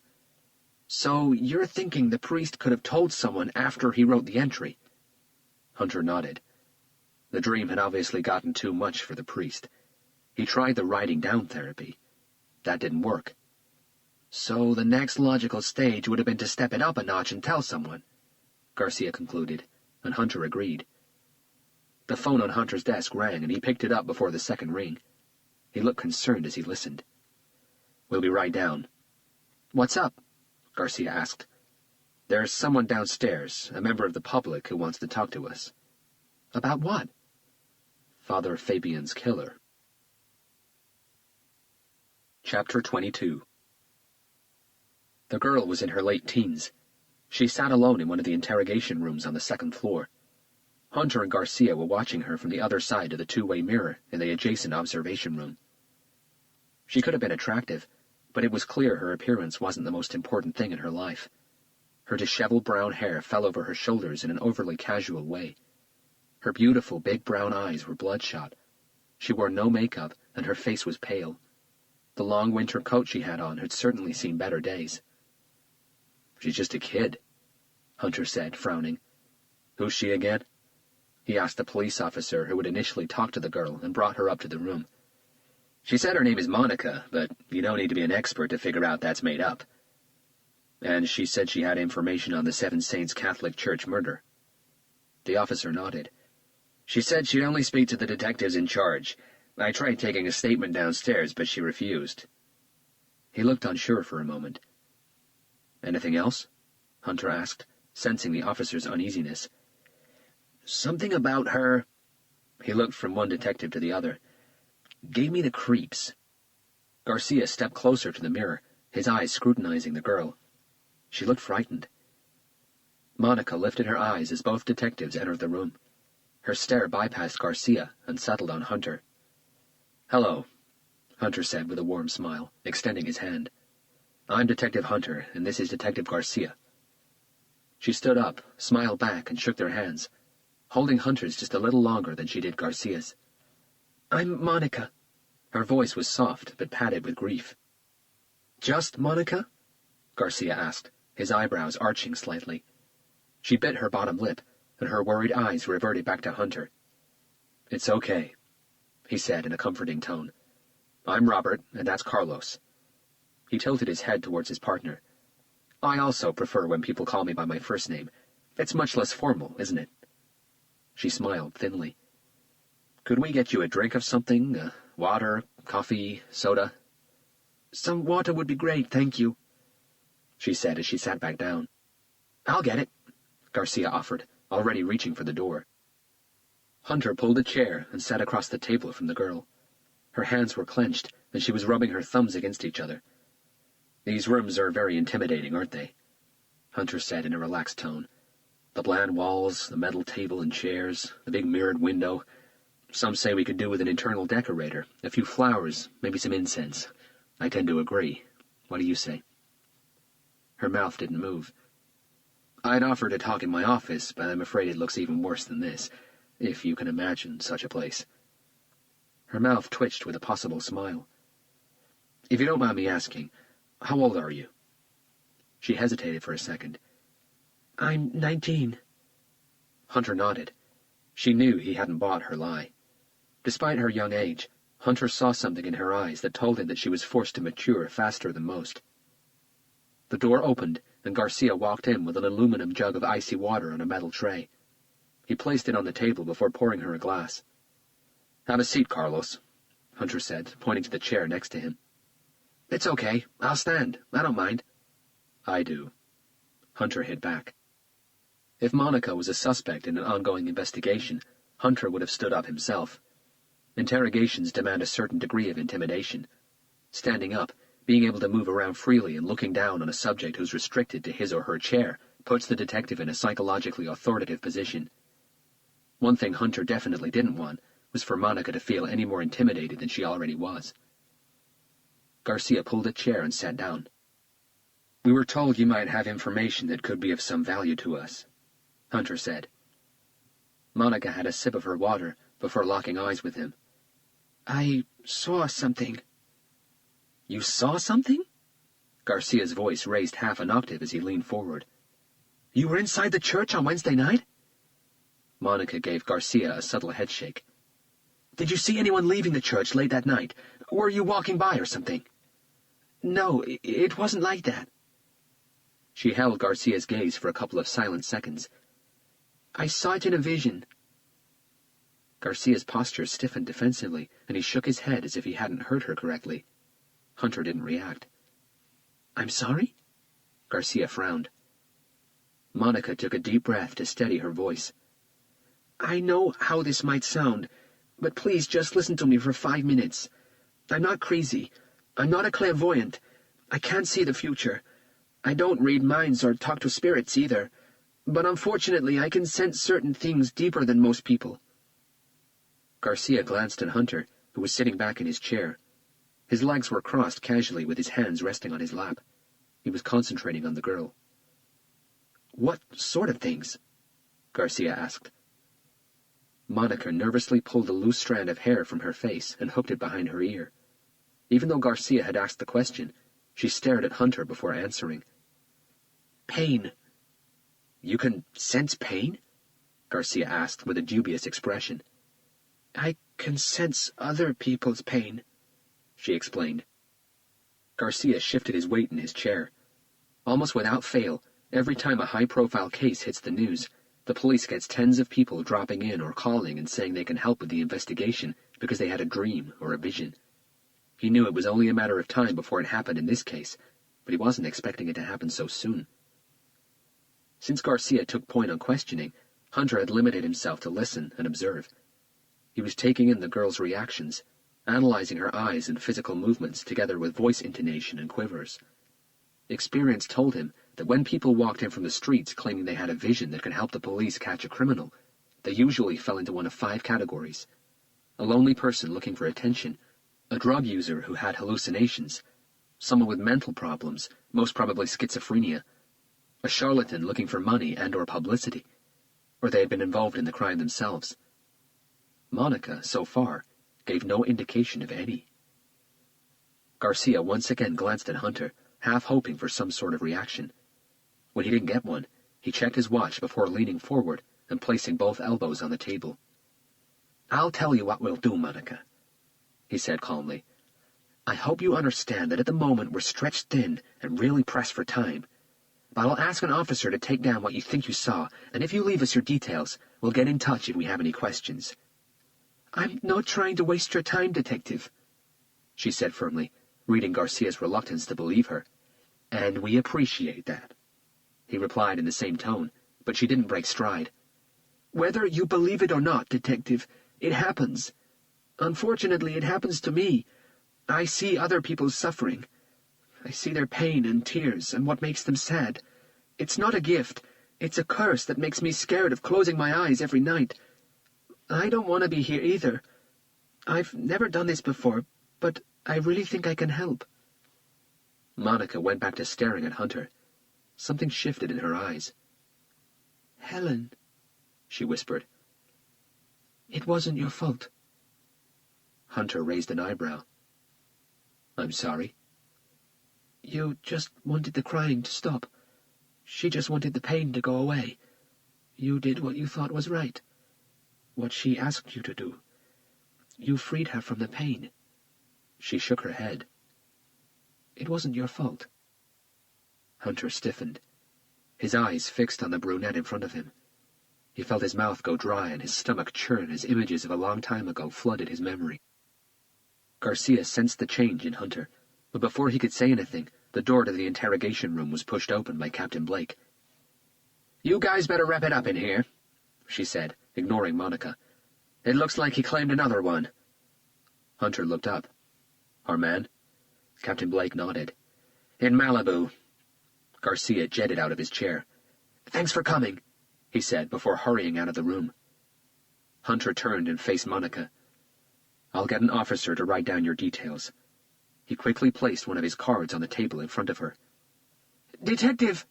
So you're thinking the priest could have told someone after he wrote the entry? Hunter nodded. The dream had obviously gotten too much for the priest. He tried the writing down therapy. That didn't work. So the next logical stage would have been to step it up a notch and tell someone, Garcia concluded, and Hunter agreed. The phone on Hunter's desk rang, and he picked it up before the second ring. He looked concerned as he listened. We'll be right down. What's up? Garcia asked. There's someone downstairs, a member of the public, who wants to talk to us. About what? Father Fabian's killer. Chapter 22. The girl was in her late teens. She sat alone in one of the interrogation rooms on the second floor. Hunter and Garcia were watching her from the other side of the two-way mirror in the adjacent observation room. She could have been attractive, but it was clear her appearance wasn't the most important thing in her life. Her disheveled brown hair fell over her shoulders in an overly casual way. Her beautiful big brown eyes were bloodshot. She wore no makeup, and her face was pale. The long winter coat she had on had certainly seen better days. "She's just a kid," Hunter said, frowning. "Who's she again?" He asked the police officer who had initially talked to the girl and brought her up to the room. "She said her name is Monica, but you don't need to be an expert to figure out that's made up." "And she said she had information on the Seven Saints Catholic Church murder." The officer nodded. "She said she'd only speak to the detectives in charge. I tried taking a statement downstairs, but she refused." He looked unsure for a moment. "Anything else?" Hunter asked, sensing the officer's uneasiness. "Something about her," he looked from one detective to the other, "gave me the creeps." Garcia stepped closer to the mirror, his eyes scrutinizing the girl. She looked frightened. Monica lifted her eyes as both detectives entered the room. Her stare bypassed Garcia and settled on Hunter. "Hello," Hunter said with a warm smile, extending his hand. "I'm Detective Hunter, and this is Detective Garcia." She stood up, smiled back, and shook their hands, holding Hunter's just a little longer than she did Garcia's. "I'm Monica." Her voice was soft, but padded with grief. "Just Monica?" Garcia asked, his eyebrows arching slightly. She bit her bottom lip, and her worried eyes reverted back to Hunter. "It's okay," he said in a comforting tone. "I'm Robert, and that's Carlos." He tilted his head towards his partner. "I also prefer when people call me by my first name. It's much less formal, isn't it?" She smiled thinly. "Could we get you a drink of something? Water, coffee, soda?" "Some water would be great, thank you," she said as she sat back down. "I'll get it," Garcia offered, already reaching for the door. Hunter pulled a chair and sat across the table from the girl. Her hands were clenched, and she was rubbing her thumbs against each other. "These rooms are very intimidating, aren't they?" Hunter said in a relaxed tone. "The bland walls, the metal table and chairs, the big mirrored window. Some say we could do with an internal decorator, a few flowers, maybe some incense. I tend to agree. What do you say?" Her mouth didn't move. "I'd offer to talk in my office, but I'm afraid it looks even worse than this, if you can imagine such a place." Her mouth twitched with a possible smile. "If you don't mind me asking, how old are you?" She hesitated for a second. "I'm 19. Hunter nodded. She knew he hadn't bought her lie. Despite her young age, Hunter saw something in her eyes that told him that she was forced to mature faster than most. The door opened, and Garcia walked in with an aluminum jug of icy water on a metal tray. He placed it on the table before pouring her a glass. "Have a seat, Carlos," Hunter said, pointing to the chair next to him. "It's okay. I'll stand. I don't mind." "I do." Hunter hit back. If Monica was a suspect in an ongoing investigation, Hunter would have stood up himself. Interrogations demand a certain degree of intimidation. Standing up, being able to move around freely and looking down on a subject who's restricted to his or her chair puts the detective in a psychologically authoritative position. One thing Hunter definitely didn't want was for Monica to feel any more intimidated than she already was. Garcia pulled a chair and sat down. "We were told you might have information that could be of some value to us," Hunter said. Monica had a sip of her water before locking eyes with him. "I saw something." "You saw something?" Garcia's voice raised half an octave as he leaned forward. "You were inside the church on Wednesday night?" Monica gave Garcia a subtle headshake. "Did you see anyone leaving the church late that night? Were you walking by or something?" "No, it wasn't like that." She held Garcia's gaze for a couple of silent seconds. "I saw it in a vision." Garcia's posture stiffened defensively, and he shook his head as if he hadn't heard her correctly. Hunter didn't react. "I'm sorry?" Garcia frowned. Monica took a deep breath to steady her voice. "I know how this might sound, but please just listen to me for 5 minutes. I'm not crazy. I'm not a clairvoyant. I can't see the future. I don't read minds or talk to spirits either. But unfortunately, I can sense certain things deeper than most people. Garcia glanced at Hunter, who was sitting back in his chair. His legs were crossed casually with his hands resting on his lap. He was concentrating on the girl. What sort of things? Garcia asked. Monica nervously pulled a loose strand of hair from her face and hooked it behind her ear. Even though Garcia had asked the question, she stared at Hunter before answering. Pain. You can sense pain? Garcia asked with a dubious expression. I can sense other people's pain, she explained. Garcia shifted his weight in his chair. Almost without fail, every time a high-profile case hits the news, the police gets tens of people dropping in or calling and saying they can help with the investigation because they had a dream or a vision. He knew it was only a matter of time before it happened in this case, but he wasn't expecting it to happen so soon. Since Garcia took point on questioning, Hunter had limited himself to listen and observe. He was taking in the girl's reactions, analyzing her eyes and physical movements together with voice intonation and quivers. Experience told him that when people walked in from the streets claiming they had a vision that could help the police catch a criminal, they usually fell into one of 5 categories: a lonely person looking for attention, a drug user who had hallucinations, someone with mental problems, most probably schizophrenia, a charlatan looking for money and or publicity, or they had been involved in the crime themselves. Monica, so far, gave no indication of any. Garcia once again glanced at Hunter, half hoping for some sort of reaction. When he didn't get one, he checked his watch before leaning forward and placing both elbows on the table. I'll tell you what we'll do, Monica, he said calmly. I hope you understand that at the moment we're stretched thin and really pressed for time. But I'll ask an officer to take down what you think you saw, and if you leave us your details, we'll get in touch if we have any questions. I'm not trying to waste your time, Detective, she said firmly, reading Garcia's reluctance to believe her. And we appreciate that, he replied in the same tone, but she didn't break stride. Whether you believe it or not, Detective, it happens. Unfortunately, it happens to me. I see other people's suffering. I see their pain and tears and what makes them sad. It's not a gift. It's a curse that makes me scared of closing my eyes every night. I don't want to be here either. I've never done this before, but I really think I can help. Monica went back to staring at Hunter. Something shifted in her eyes. Helen, she whispered. It wasn't your fault. Hunter raised an eyebrow. I'm sorry. You just wanted the crying to stop. She just wanted the pain to go away. You did what you thought was right. What she asked you to do. You freed her from the pain. She shook her head. It wasn't your fault. Hunter stiffened, his eyes fixed on the brunette in front of him. He felt his mouth go dry and his stomach churn as images of a long time ago flooded his memory. Garcia sensed the change in Hunter, but before he could say anything, the door to the interrogation room was pushed open by Captain Blake. You guys better wrap it up in here, she said, ignoring Monica. It looks like he claimed another one. Hunter looked up. Our man? Captain Blake nodded. In Malibu. Garcia jetted out of his chair. Thanks for coming, he said before hurrying out of the room. Hunter turned and faced Monica. I'll get an officer to write down your details. He quickly placed one of his cards on the table in front of her. Detective,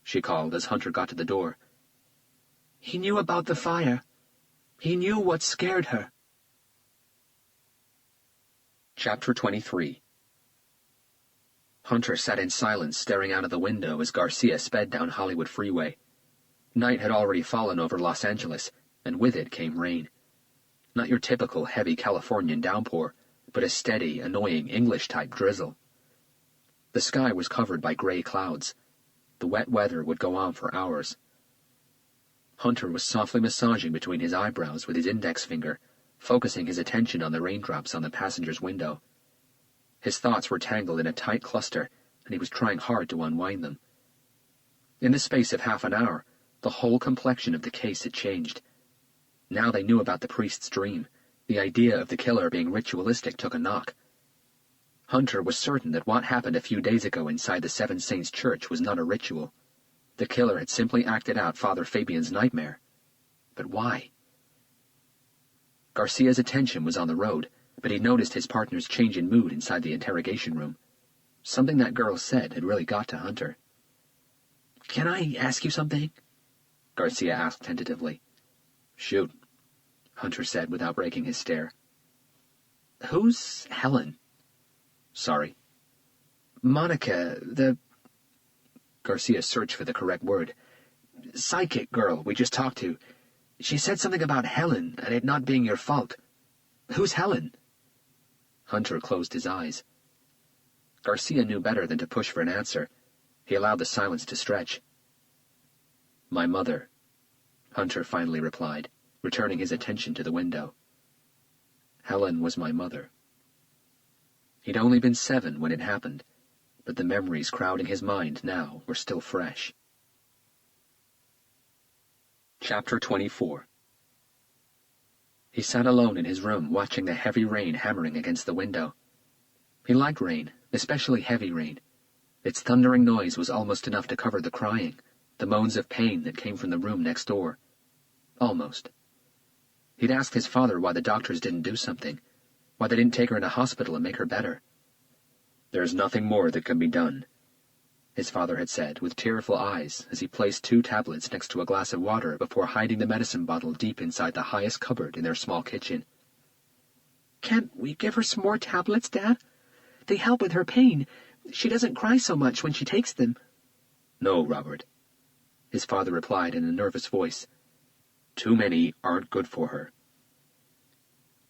she called as Hunter got to the door. He knew about the fire. He knew what scared her. Chapter 23. Hunter sat in silence staring out of the window as Garcia sped down Hollywood Freeway. Night had already fallen over Los Angeles, and with it came rain. Not your typical heavy Californian downpour, but a steady, annoying English-type drizzle. The sky was covered by gray clouds. The wet weather would go on for hours. Hunter was softly massaging between his eyebrows with his index finger, focusing his attention on the raindrops on the passenger's window. His thoughts were tangled in a tight cluster, and he was trying hard to unwind them. In the space of half an hour, the whole complexion of the case had changed. Now they knew about the priest's dream. The idea of the killer being ritualistic took a knock. Hunter was certain that what happened a few days ago inside the Seven Saints Church was not a ritual. The killer had simply acted out Father Fabian's nightmare. But why? Garcia's attention was on the road, but he noticed his partner's change in mood inside the interrogation room. Something that girl said had really got to Hunter. "Can I ask you something?" Garcia asked tentatively. "Shoot," Hunter said without breaking his stare. "Who's Helen?" "Sorry." "Monica, the—" Garcia searched for the correct word. "Psychic girl we just talked to. She said something about Helen and it not being your fault. Who's Helen?" Hunter closed his eyes. Garcia knew better than to push for an answer. He allowed the silence to stretch. "My mother," Hunter finally replied, returning his attention to the window. "Helen was my mother." He'd only been 7 when it happened, but the memories crowding his mind now were still fresh. Chapter 24. He sat alone in his room watching the heavy rain hammering against the window. He liked rain, especially heavy rain. Its thundering noise was almost enough to cover the crying, the moans of pain that came from the room next door. Almost. He'd asked his father why the doctors didn't do something, why they didn't take her into hospital and make her better. "There's nothing more that can be done," his father had said, with tearful eyes, as he placed 2 tablets next to a glass of water before hiding the medicine bottle deep inside the highest cupboard in their small kitchen. "Can't we give her some more tablets, Dad? They help with her pain. She doesn't cry so much when she takes them." "No, Robert," his father replied in a nervous voice. "Too many aren't good for her."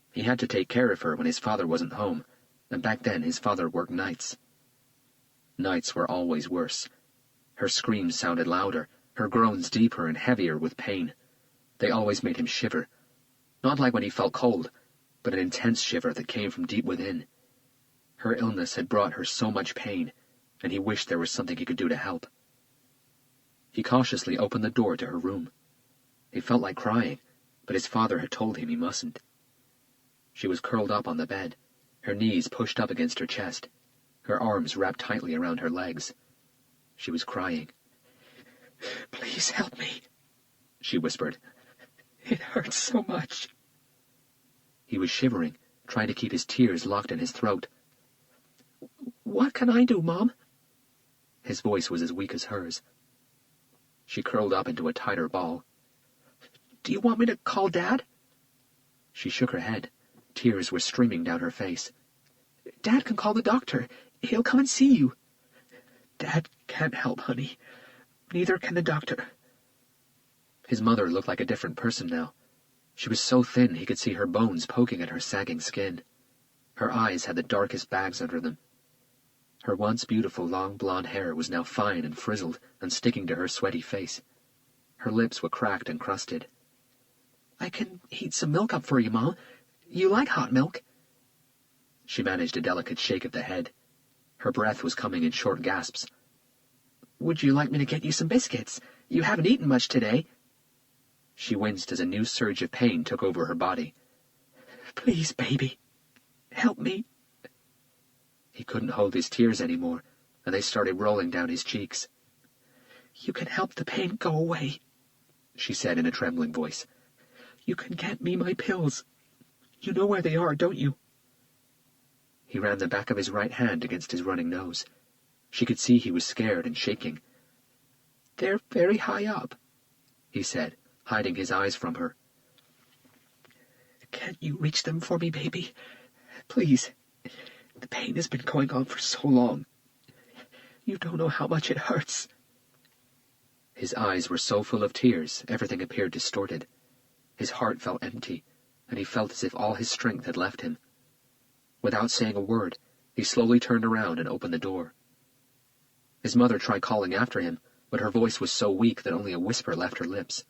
He had to take care of her when his father wasn't home, and back then his father worked nights. Nights were always worse. Her screams sounded louder, her groans deeper and heavier with pain. They always made him shiver. Not like when he felt cold, but an intense shiver that came from deep within. Her illness had brought her so much pain, and he wished there was something he could do to help. He cautiously opened the door to her room. He felt like crying, but his father had told him he mustn't. She was curled up on the bed, her knees pushed up against her chest, her arms wrapped tightly around her legs. She was crying. "Please help me," she whispered. "It hurts so much." He was shivering, trying to keep his tears locked in his throat. "What can I do, Mom?" His voice was as weak as hers. She curled up into a tighter ball. "Do you want me to call Dad?" She shook her head. Tears were streaming down her face. "Dad can call the doctor. He'll come and see you." "Dad can't help, honey. Neither can the doctor." His mother looked like a different person now. She was so thin he could see her bones poking at her sagging skin. Her eyes had the darkest bags under them. Her once beautiful long blonde hair was now fine and frizzled and sticking to her sweaty face. Her lips were cracked and crusted. "I can heat some milk up for you, Mom. You like hot milk." She managed a delicate shake of the head. Her breath was coming in short gasps. "Would you like me to get you some biscuits? You haven't eaten much today." She winced as a new surge of pain took over her body. "Please, baby, help me." He couldn't hold his tears anymore, and they started rolling down his cheeks. "You can help the pain go away," she said in a trembling voice. "You can get me my pills. You know where they are, don't you?" He ran the back of his right hand against his running nose. She could see he was scared and shaking. "They're very high up," he said, hiding his eyes from her. "Can't you reach them for me, baby? Please. The pain has been going on for so long. You don't know how much it hurts." His eyes were so full of tears, everything appeared distorted. His heart felt empty, and he felt as if all his strength had left him. Without saying a word, he slowly turned around and opened the door. His mother tried calling after him, but her voice was so weak that only a whisper left her lips.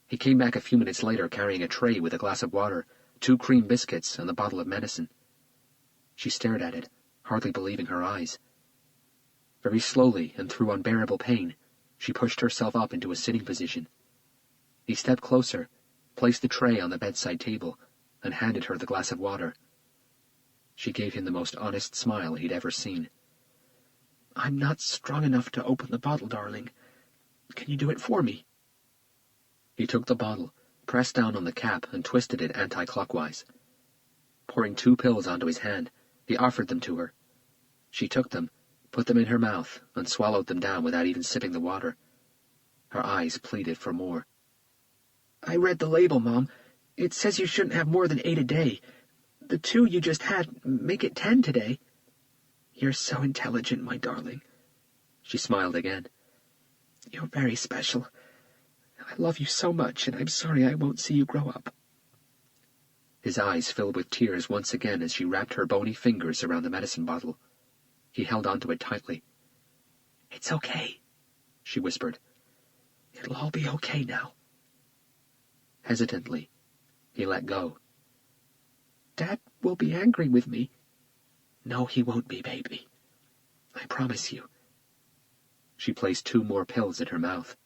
He came back a few minutes later carrying a tray with a glass of water, 2 cream biscuits, and the bottle of medicine. She stared at it, hardly believing her eyes. Very slowly and through unbearable pain, she pushed herself up into a sitting position. He stepped closer, placed the tray on the bedside table, and handed her the glass of water. She gave him the most honest smile he'd ever seen. "I'm not strong enough to open the bottle, darling. Can you do it for me?" He took the bottle, pressed down on the cap, and twisted it anti-clockwise. Pouring 2 pills onto his hand, he offered them to her. She took them, put them in her mouth, and swallowed them down without even sipping the water. Her eyes pleaded for more. "I read the label, Mom. It says you shouldn't have more than 8 a day. The 2 you just had make it 10 today. You're so intelligent, my darling." She smiled again. "You're very special. I love you so much, and I'm sorry I won't see you grow up." His eyes filled with tears once again as she wrapped her bony fingers around the medicine bottle. He held onto it tightly. "It's okay," she whispered. "It'll all be okay now." Hesitantly, he let go. "Dad will be angry with me." "No, he won't be, baby. I promise you." She placed 2 more pills in her mouth.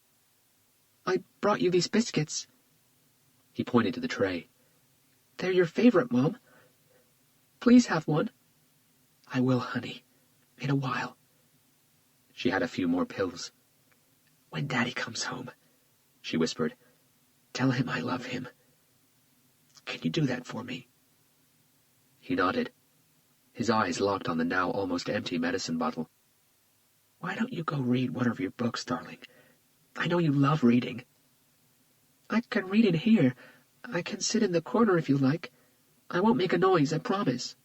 "I brought you these biscuits." He pointed to the tray. "They're your favorite, Mom. Please have one." "I will, honey. In a while." She had a few more pills. "When Daddy comes home," she whispered, "tell him I love him. Can you do that for me?" He nodded. His eyes locked on the now almost empty medicine bottle. "Why don't you go read one of your books, darling? I know you love reading." "I can read in here. I can sit in the corner if you like. I won't make a noise, I promise."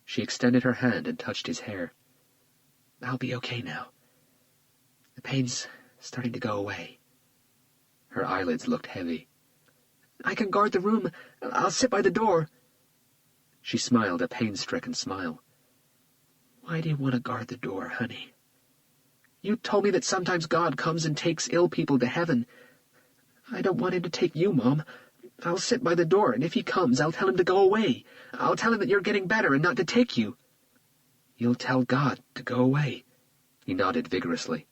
She extended her hand and touched his hair. "I'll be okay now. The pain's starting to go away." Her eyelids looked heavy. "I can guard the room. I'll sit by the door." She smiled a pain-stricken smile. "Why do you want to guard the door, honey? You told me that sometimes God comes and takes ill people to heaven. I don't want him to take you, Mom. I'll sit by the door, and if he comes, I'll tell him to go away. I'll tell him that you're getting better and not to take you." "You'll tell God to go away?" He nodded vigorously.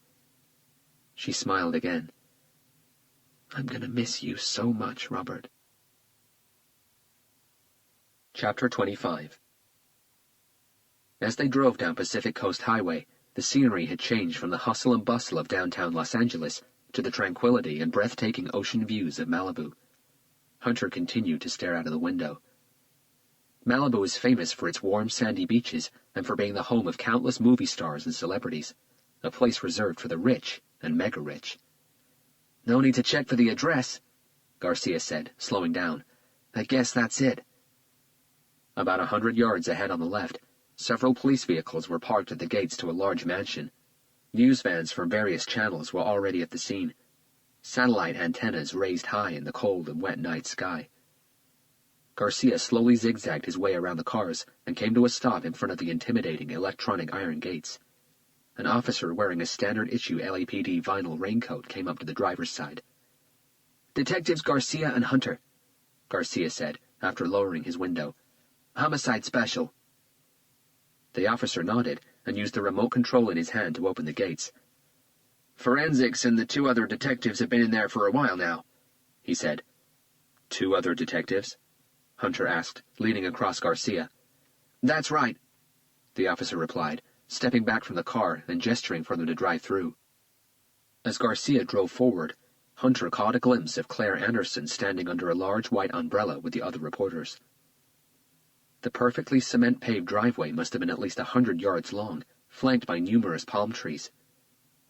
She smiled again. "I'm going to miss you so much, Robert." Chapter 25. As they drove down Pacific Coast Highway, the scenery had changed from the hustle and bustle of downtown Los Angeles to the tranquility and breathtaking ocean views of Malibu. Hunter continued to stare out of the window. Malibu is famous for its warm, sandy beaches and for being the home of countless movie stars and celebrities, a place reserved for the rich and mega-rich. "No need to check for the address," Garcia said, slowing down. "I guess that's it." About 100 yards ahead on the left, several police vehicles were parked at the gates to a large mansion. News vans from various channels were already at the scene, satellite antennas raised high in the cold and wet night sky. Garcia slowly zigzagged his way around the cars and came to a stop in front of the intimidating electronic iron gates. An officer wearing a standard-issue LAPD vinyl raincoat came up to the driver's side. "Detectives Garcia and Hunter," Garcia said, after lowering his window. "Homicide special." The officer nodded and used the remote control in his hand to open the gates. "Forensics and the 2 other detectives have been in there for a while now," he said. "2 other detectives?" Hunter asked, leaning across Garcia. "That's right," the officer replied, stepping back from the car and gesturing for them to drive through. As Garcia drove forward, Hunter caught a glimpse of Claire Anderson standing under a large white umbrella with the other reporters. The perfectly cement-paved driveway must have been at least 100 yards long, flanked by numerous palm trees.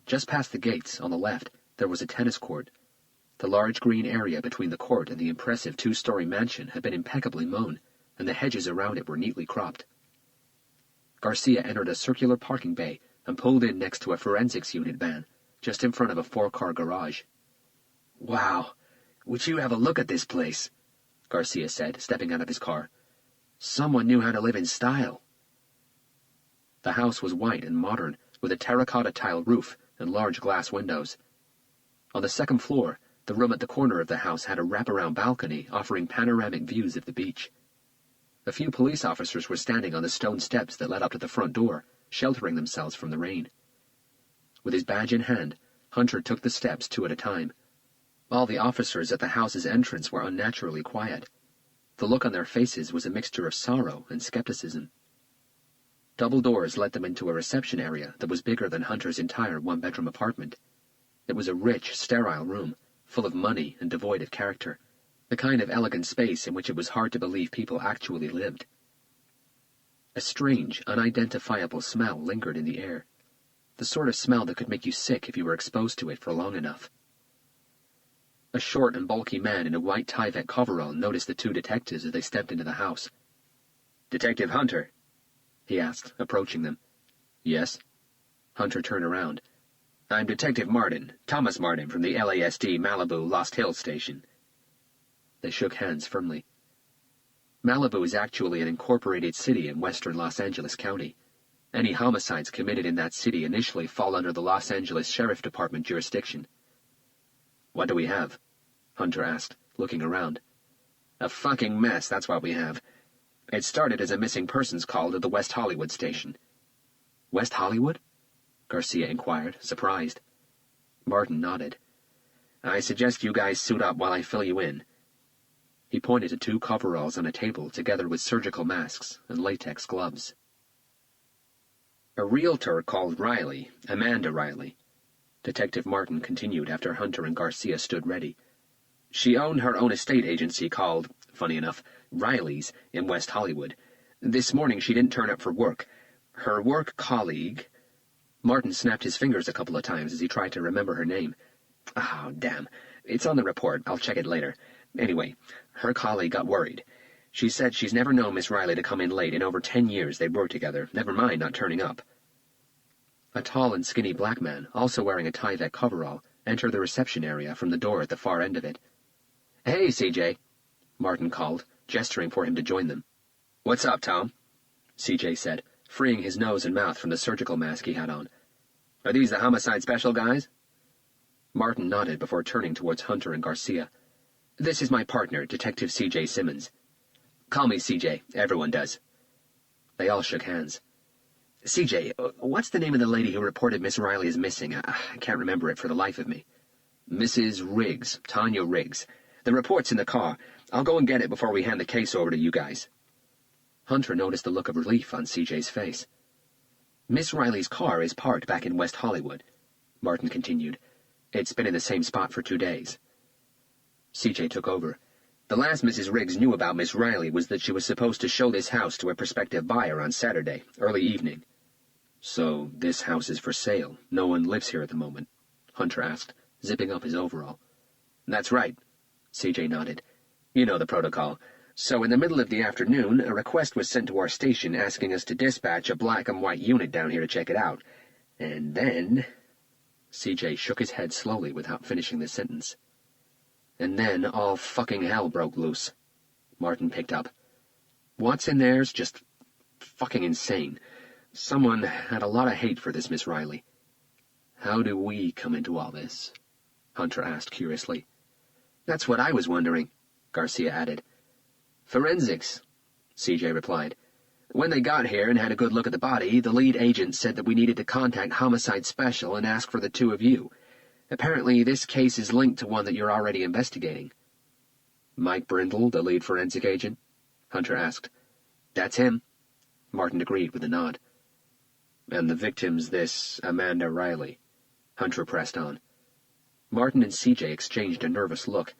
Just past the gates, on the left, there was a tennis court. The large green area between the court and the impressive 2-story mansion had been impeccably mown, and the hedges around it were neatly cropped. Garcia entered a circular parking bay and pulled in next to a forensics unit van, just in front of a 4-car garage. "Wow, would you have a look at this place?" Garcia said, stepping out of his car. "Someone knew how to live in style." The house was white and modern, with a terracotta tile roof and large glass windows. On the 2nd floor, the room at the corner of the house had a wraparound balcony offering panoramic views of the beach. A few police officers were standing on the stone steps that led up to the front door, sheltering themselves from the rain. With his badge in hand, Hunter took the steps 2 at a time. All the officers at the house's entrance were unnaturally quiet. The look on their faces was a mixture of sorrow and skepticism. Double doors let them into a reception area that was bigger than Hunter's entire 1-bedroom apartment. It was a rich, sterile room, full of money and devoid of character, the kind of elegant space in which it was hard to believe people actually lived. A strange, unidentifiable smell lingered in the air, the sort of smell that could make you sick if you were exposed to it for long enough. A short and bulky man in a white Tyvek coverall noticed the two detectives as they stepped into the house. "Detective Hunter?" he asked, approaching them. "Yes." Hunter turned around. "I'm Detective Martin, Thomas Martin from the LASD Malibu Lost Hills station." They shook hands firmly. Malibu is actually an incorporated city in western Los Angeles County. Any homicides committed in that city initially fall under the Los Angeles Sheriff Department jurisdiction. "What do we have?" Hunter asked, looking around. "A fucking mess, that's what we have. It started as a missing persons call to the West Hollywood station." "West Hollywood?" Garcia inquired, surprised. Martin nodded. "I suggest you guys suit up while I fill you in." He pointed to 2 coveralls on a table, together with surgical masks and latex gloves. "A realtor called Riley, Amanda Riley," Detective Martin continued after Hunter and Garcia stood ready. "She owned her own estate agency called, funny enough, Riley's in West Hollywood. This morning she didn't turn up for work. Her work colleague—" Martin snapped his fingers a couple of times as he tried to remember her name. "Oh, damn. It's on the report. I'll check it later. Anyway, her colleague got worried. She said she's never known Miss Riley to come in late in over 10 years they'd worked together, never mind not turning up." A tall and skinny black man, also wearing a Tyvek coverall, entered the reception area from the door at the far end of it. "Hey, CJ," Martin called, gesturing for him to join them. "What's up, Tom?" CJ said, freeing his nose and mouth from the surgical mask he had on. "Are these the homicide special guys?" Martin nodded before turning towards Hunter and Garcia. "This is my partner, Detective C.J. Simmons." "Call me C.J. Everyone does." They all shook hands. "C.J., what's the name of the lady who reported Miss Riley is missing? I can't remember it for the life of me." "Mrs. Riggs, Tanya Riggs. The report's in the car. I'll go and get it before we hand the case over to you guys." Hunter noticed the look of relief on C.J.'s face. "Miss Riley's car is parked back in West Hollywood," Martin continued. "It's been in the same spot for 2 days." C.J. took over. "The last Mrs. Riggs knew about Miss Riley was that she was supposed to show this house to a prospective buyer on Saturday, early evening." "So this house is for sale. No one lives here at the moment?" Hunter asked, zipping up his overall. "That's right," C.J. nodded. "You know the protocol. So in the middle of the afternoon, a request was sent to our station asking us to dispatch a black and white unit down here to check it out. And then—" C.J. shook his head slowly without finishing the sentence. "And then all fucking hell broke loose," Martin picked up. "What's in there's just fucking insane. Someone had a lot of hate for this Miss Riley." "How do we come into all this?" Hunter asked curiously. "That's what I was wondering," Garcia added. "Forensics," C.J. replied. "When they got here and had a good look at the body, the lead agent said that we needed to contact Homicide Special and ask for the 2 of you. Apparently this case is linked to one that you're already investigating." "Mike Brindle, the lead forensic agent?" Hunter asked. "That's him," Martin agreed with a nod. "And the victim's this Amanda Riley," Hunter pressed on. Martin and C.J. exchanged a nervous look.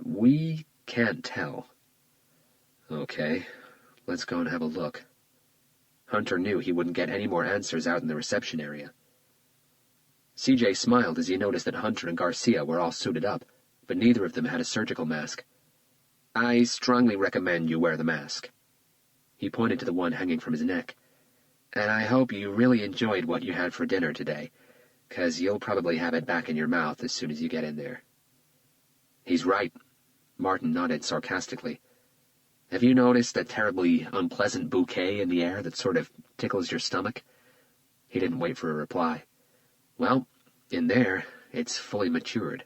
"We can't tell." "Okay, let's go and have a look." Hunter knew he wouldn't get any more answers out in the reception area. C.J. smiled as he noticed that Hunter and Garcia were all suited up, but neither of them had a surgical mask. "I strongly recommend you wear the mask." He pointed to the one hanging from his neck. "And I hope you really enjoyed what you had for dinner today, 'cause you'll probably have it back in your mouth as soon as you get in there." "He's right," Martin nodded sarcastically. "Have you noticed that terribly unpleasant bouquet in the air that sort of tickles your stomach?" He didn't wait for a reply. "Well, in there, it's fully matured."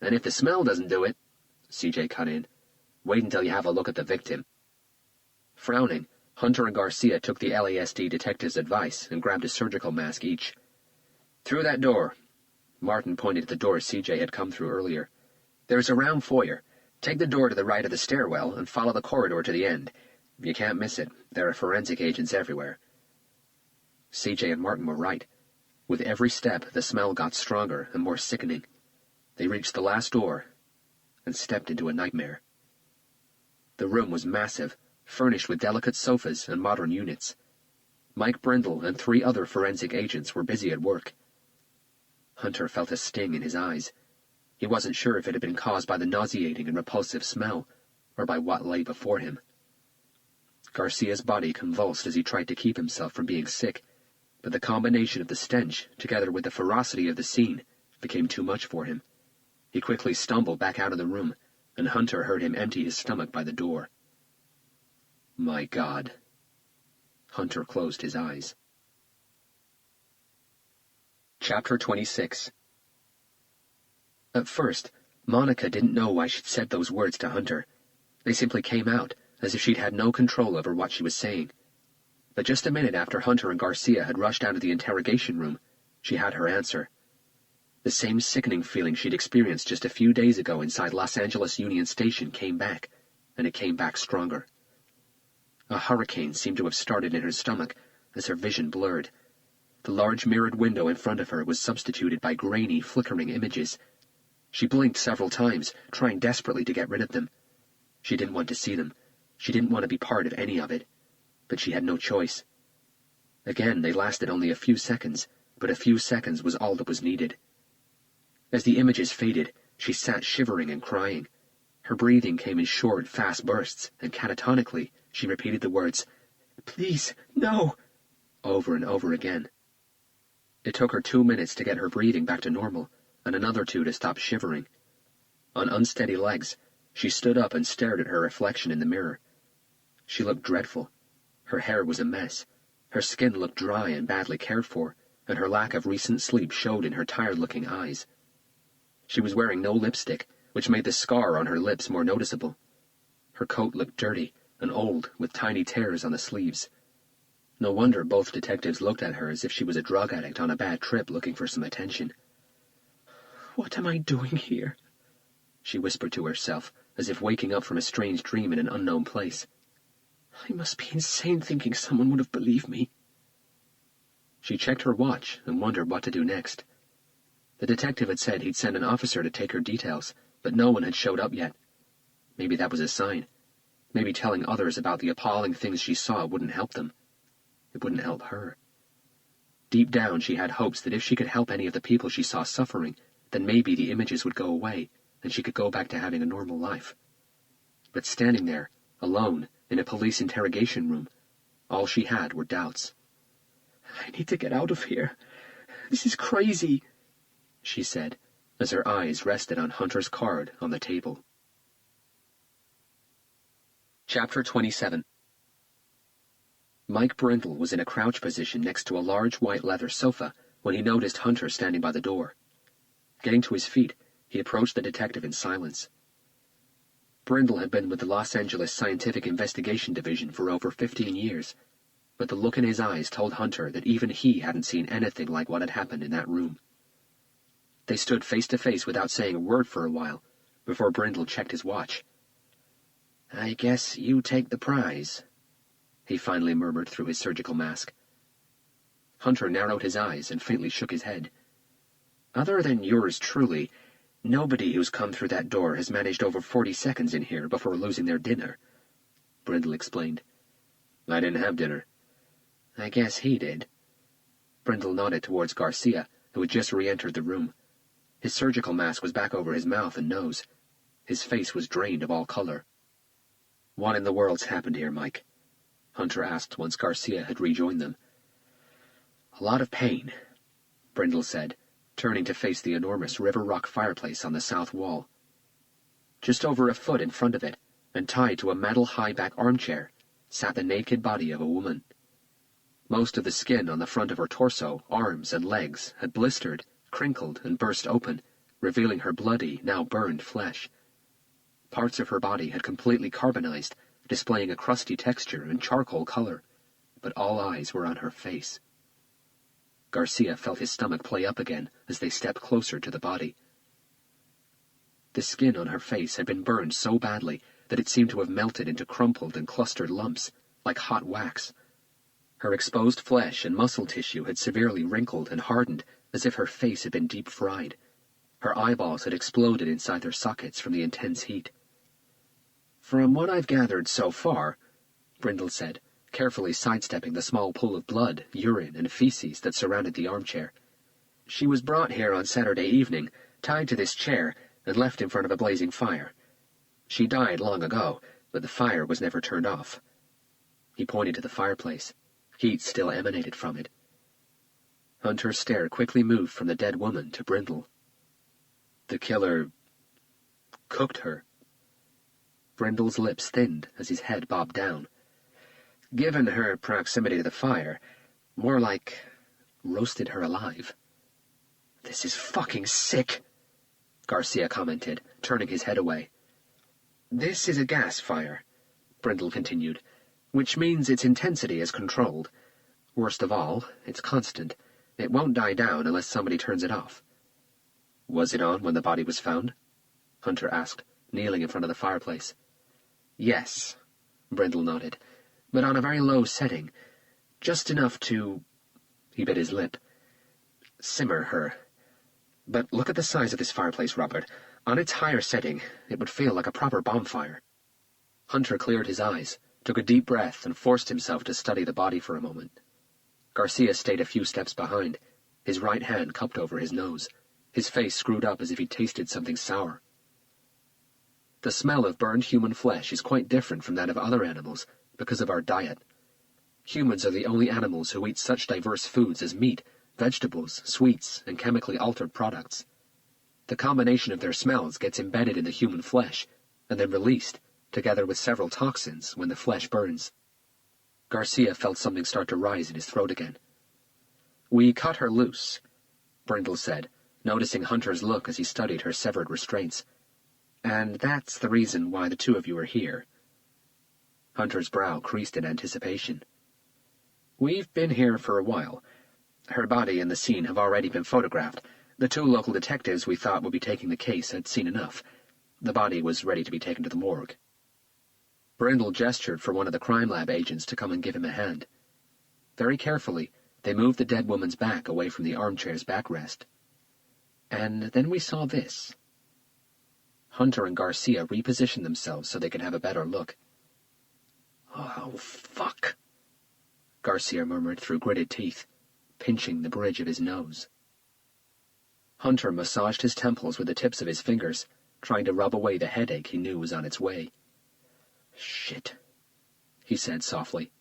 "And if the smell doesn't do it," C.J. cut in, "wait until you have a look at the victim." Frowning, Hunter and Garcia took the LASD detective's advice and grabbed a surgical mask each. "Through that door." Martin pointed at the door C.J. had come through earlier. "There's a round foyer. Take the door to the right of the stairwell and follow the corridor to the end. You can't miss it. There are forensic agents everywhere." C.J. and Martin were right. With every step, the smell got stronger and more sickening. They reached the last door and stepped into a nightmare. The room was massive, furnished with delicate sofas and modern units. Mike Brindle and 3 other forensic agents were busy at work. Hunter felt a sting in his eyes. He wasn't sure if it had been caused by the nauseating and repulsive smell, or by what lay before him. Garcia's body convulsed as he tried to keep himself from being sick, but the combination of the stench, together with the ferocity of the scene, became too much for him. He quickly stumbled back out of the room, and Hunter heard him empty his stomach by the door. My God. Hunter closed his eyes. Chapter 26. At first, Monica didn't know why she'd said those words to Hunter. They simply came out, as if she'd had no control over what she was saying. But just a minute after Hunter and Garcia had rushed out of the interrogation room, she had her answer. The same sickening feeling she'd experienced just a few days ago inside Los Angeles Union Station came back, and it came back stronger. A hurricane seemed to have started in her stomach as her vision blurred. The large mirrored window in front of her was substituted by grainy, flickering images. She blinked several times, trying desperately to get rid of them. She didn't want to see them. She didn't want to be part of any of it. But she had no choice. Again, they lasted only a few seconds, but a few seconds was all that was needed. As the images faded, she sat shivering and crying. Her breathing came in short, fast bursts, and catatonically, she repeated the words, "Please, no," over and over again. It took her 2 minutes to get her breathing back to normal, and another 2 to stop shivering. On unsteady legs, she stood up and stared at her reflection in the mirror. She looked dreadful. Her hair was a mess. Her skin looked dry and badly cared for, and her lack of recent sleep showed in her tired-looking eyes. She was wearing no lipstick, which made the scar on her lips more noticeable. Her coat looked dirty and old, with tiny tears on the sleeves. No wonder both detectives looked at her as if she was a drug addict on a bad trip looking for some attention. "What am I doing here?" she whispered to herself, as if waking up from a strange dream in an unknown place. "I must be insane thinking someone would have believed me." She checked her watch and wondered what to do next. The detective had said he'd send an officer to take her details, but no one had showed up yet. Maybe that was a sign. Maybe telling others about the appalling things she saw wouldn't help them. It wouldn't help her. Deep down, she had hopes that if she could help any of the people she saw suffering, then maybe the images would go away, and she could go back to having a normal life. But standing there, alone, in a police interrogation room, all she had were doubts. "I need to get out of here. This is crazy," she said, as her eyes rested on Hunter's card on the table. Chapter 27. Mike Brindle was in a crouch position next to a large white leather sofa when he noticed Hunter standing by the door. Getting to his feet, he approached the detective in silence. Brindle had been with the Los Angeles Scientific Investigation Division for over 15 years, but the look in his eyes told Hunter that even he hadn't seen anything like what had happened in that room. They stood face to face without saying a word for a while, before Brindle checked his watch. "I guess you take the prize," he finally murmured through his surgical mask. Hunter narrowed his eyes and faintly shook his head. "Other than yours truly, nobody who's come through that door has managed over 40 seconds in here before losing their dinner," Brindle explained. "I didn't have dinner." "I guess he did." Brindle nodded towards Garcia, who had just re-entered the room. His surgical mask was back over his mouth and nose. His face was drained of all color. "What in the world's happened here, Mike?" Hunter asked once Garcia had rejoined them. "A lot of pain," Brindle said, turning to face the enormous river rock fireplace on the south wall. Just over a foot in front of it, and tied to a metal high-back armchair, sat the naked body of a woman. Most of the skin on the front of her torso, arms, and legs had blistered, crinkled, and burst open, revealing her bloody, now burned flesh. Parts of her body had completely carbonized, displaying a crusty texture and charcoal color, but all eyes were on her face. Garcia felt his stomach play up again as they stepped closer to the body. The skin on her face had been burned so badly that it seemed to have melted into crumpled and clustered lumps, like hot wax. Her exposed flesh and muscle tissue had severely wrinkled and hardened, as if her face had been deep fried. Her eyeballs had exploded inside their sockets from the intense heat. "From what I've gathered so far," Brindle said, carefully sidestepping the small pool of blood, urine, and feces that surrounded the armchair, "she was brought here on Saturday evening, tied to this chair, and left in front of a blazing fire. She died long ago, but the fire was never turned off." He pointed to the fireplace. Heat still emanated from it. Hunter's stare quickly moved from the dead woman to Brindle. "The killer cooked her." Brindle's lips thinned as his head bobbed down. "Given her proximity to the fire, more like roasted her alive." "This is fucking sick," Garcia commented, turning his head away. "This is a gas fire," Brindle continued, "which means its intensity is controlled. Worst of all, it's constant. It won't die down unless somebody turns it off." "Was it on when the body was found?" Hunter asked, kneeling in front of the fireplace. "Yes," Brindle nodded, "but on a very low setting. Just enough to—" he bit his lip. "Simmer her. But look at the size of this fireplace, Robert. On its higher setting, it would feel like a proper bonfire." Hunter cleared his eyes, took a deep breath, and forced himself to study the body for a moment. Garcia stayed a few steps behind, his right hand cupped over his nose, his face screwed up as if he tasted something sour. "The smell of burned human flesh is quite different from that of other animals because of our diet. Humans are the only animals who eat such diverse foods as meat, vegetables, sweets, and chemically altered products. The combination of their smells gets embedded in the human flesh, and then released, together with several toxins, when the flesh burns." Garcia felt something start to rise in his throat again. "We cut her loose," Brindle said, noticing Hunter's look as he studied her severed restraints. "And that's the reason why the two of you are here." Hunter's brow creased in anticipation. "We've been here for a while. Her body and the scene have already been photographed. The two local detectives we thought would be taking the case had seen enough. The body was ready to be taken to the morgue." Brindle gestured for one of the crime lab agents to come and give him a hand. Very carefully, they moved the dead woman's back away from the armchair's backrest. "And then we saw this." Hunter and Garcia repositioned themselves so they could have a better look. "Oh, fuck," Garcia murmured through gritted teeth, pinching the bridge of his nose. Hunter massaged his temples with the tips of his fingers, trying to rub away the headache he knew was on its way. "Shit," he said softly.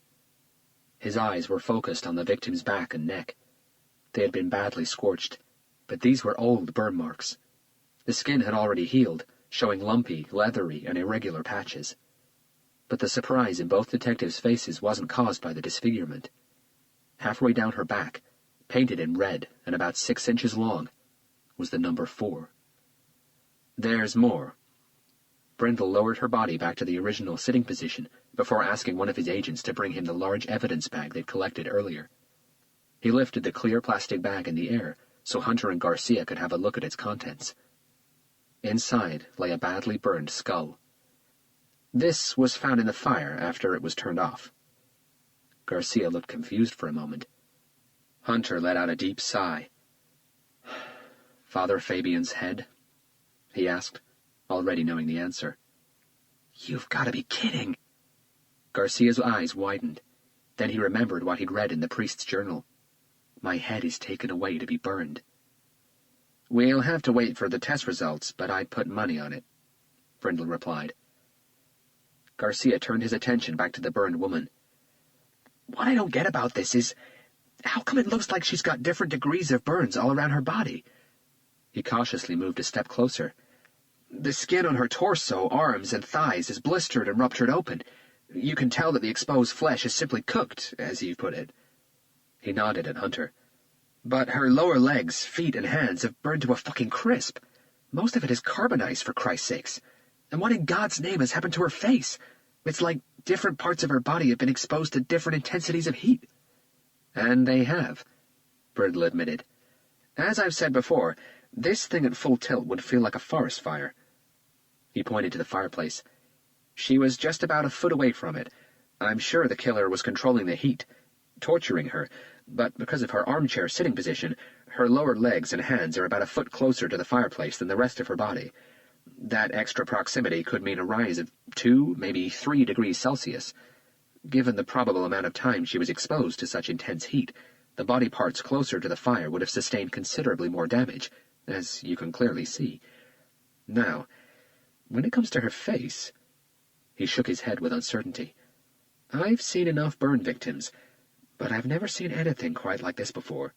His eyes were focused on the victim's back and neck. They had been badly scorched, but these were old burn marks. The skin had already healed, showing lumpy, leathery, and irregular patches. But the surprise in both detectives' faces wasn't caused by the disfigurement. Halfway down her back, painted in red and about 6 inches long, was the number 4. "There's more." Brindle lowered her body back to the original sitting position before asking one of his agents to bring him the large evidence bag they'd collected earlier. He lifted the clear plastic bag in the air so Hunter and Garcia could have a look at its contents. Inside lay a badly burned skull. "This was found in the fire after it was turned off." Garcia looked confused for a moment. Hunter let out a deep sigh. "Father Fabian's head?" he asked, already knowing the answer. "You've got to be kidding!" Garcia's eyes widened. Then he remembered what he'd read in the priest's journal. "My head is taken away to be burned." "We'll have to wait for the test results, but I'd put money on it," Brindle replied. Garcia turned his attention back to the burned woman. "What I don't get about this is, how come it looks like she's got different degrees of burns all around her body?" He cautiously moved a step closer. "The skin on her torso, arms, and thighs is blistered and ruptured open. You can tell that the exposed flesh is simply cooked, as you put it." He nodded at Hunter. "But her lower legs, feet, and hands have burned to a fucking crisp. Most of it is carbonized, for Christ's sakes. And what in God's name has happened to her face? It's like different parts of her body have been exposed to different intensities of heat." "And they have," Brindle admitted. "As I've said before, this thing at full tilt would feel like a forest fire." He pointed to the fireplace. "She was just about a foot away from it. I'm sure the killer was controlling the heat. torturing her, but because of her armchair sitting position, her lower legs and hands are about a foot closer to the fireplace than the rest of her body. That extra proximity could mean a rise of 2, maybe 3 degrees Celsius. Given the probable amount of time she was exposed to such intense heat, the body parts closer to the fire would have sustained considerably more damage, as you can clearly see. Now, when it comes to her face... He shook his head with uncertainty. I've seen enough burn victims, but I've never seen anything quite like this before.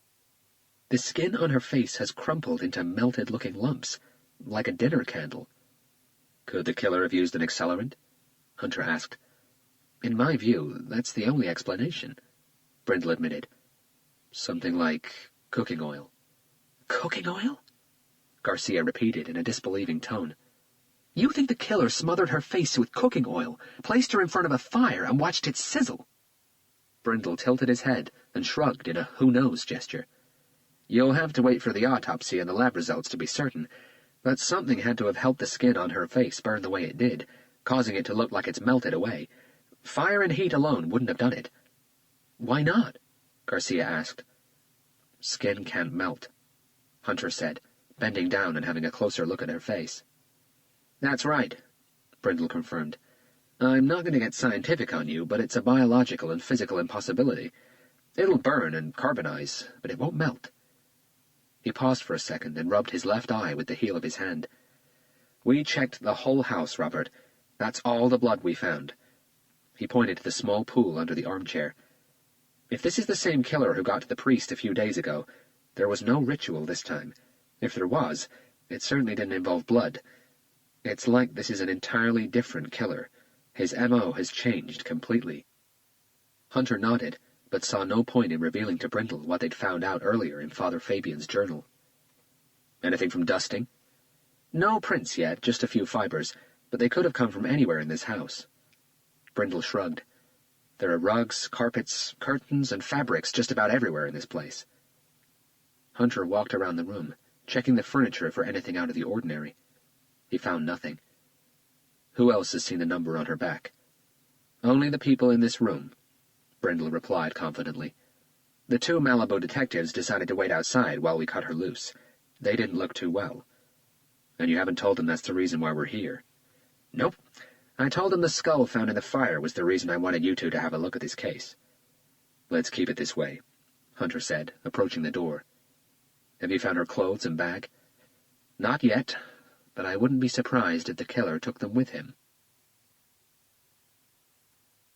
The skin on her face has crumpled into melted-looking lumps, like a dinner candle. Could the killer have used an accelerant? Hunter asked. In my view, that's the only explanation, Brindle admitted. Something like cooking oil. Cooking oil? Garcia repeated in a disbelieving tone. You think the killer smothered her face with cooking oil, placed her in front of a fire, and watched it sizzle? Brindle tilted his head and shrugged in a who-knows gesture. You'll have to wait for the autopsy and the lab results to be certain, but something had to have helped the skin on her face burn the way it did, causing it to look like it's melted away. Fire and heat alone wouldn't have done it. Why not? Garcia asked. Skin can't melt, Hunter said, bending down and having a closer look at her face. That's right, Brindle confirmed. I'm not going to get scientific on you, but it's a biological and physical impossibility. It'll burn and carbonize, but it won't melt. He paused for a second and rubbed his left eye with the heel of his hand. We checked the whole house, Robert. That's all the blood we found. He pointed to the small pool under the armchair. If this is the same killer who got to the priest a few days ago, there was no ritual this time. If there was, it certainly didn't involve blood. It's like this is an entirely different killer. His M.O. has changed completely. Hunter nodded, but saw no point in revealing to Brindle what they'd found out earlier in Father Fabian's journal. Anything from dusting? No prints yet, just a few fibers, but they could have come from anywhere in this house. Brindle shrugged. There are rugs, carpets, curtains, and fabrics just about everywhere in this place. Hunter walked around the room, checking the furniture for anything out of the ordinary. He found nothing. Who else has seen the number on her back? Only the people in this room, Brindle replied confidently. The 2 Malibu detectives decided to wait outside while we cut her loose. They didn't look too well. And you haven't told them that's the reason why we're here? Nope. I told them the skull found in the fire was the reason I wanted you two to have a look at this case. Let's keep it this way, Hunter said, approaching the door. Have you found her clothes and bag? Not yet, but I wouldn't be surprised if the killer took them with him.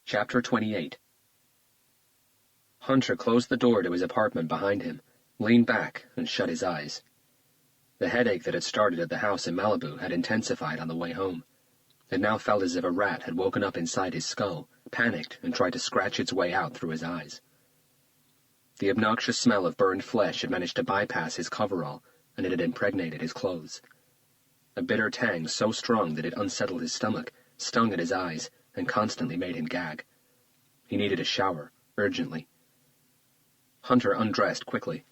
Chapter 28. Hunter closed the door to his apartment behind him, leaned back, and shut his eyes. The headache that had started at the house in Malibu had intensified on the way home. It now felt as if a rat had woken up inside his skull, panicked, and tried to scratch its way out through his eyes. The obnoxious smell of burned flesh had managed to bypass his coverall, and it had impregnated his clothes. A bitter tang so strong that it unsettled his stomach, stung at his eyes, and constantly made him gag. He needed a shower, urgently. Hunter undressed quickly.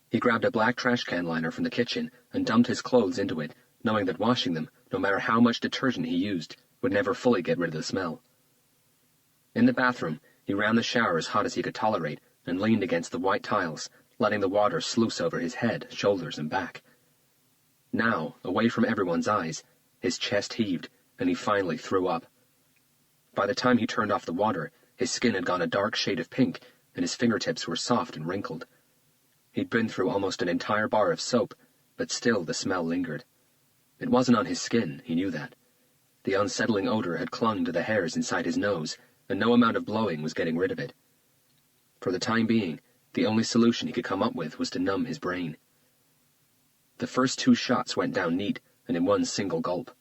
He grabbed a black trash can liner from the kitchen and dumped his clothes into it, knowing that washing them, no matter how much detergent he used, would never fully get rid of the smell. In the bathroom, he ran the shower as hot as he could tolerate and leaned against the white tiles, letting the water sluice over his head, shoulders, and back. Now, away from everyone's eyes, his chest heaved, and he finally threw up. By the time he turned off the water, his skin had gone a dark shade of pink, and his fingertips were soft and wrinkled. He'd been through almost an entire bar of soap, but still the smell lingered. It wasn't on his skin, he knew that. The unsettling odor had clung to the hairs inside his nose, and no amount of blowing was getting rid of it. For the time being, the only solution he could come up with was to numb his brain. The first 2 shots went down neat, and in one single gulp.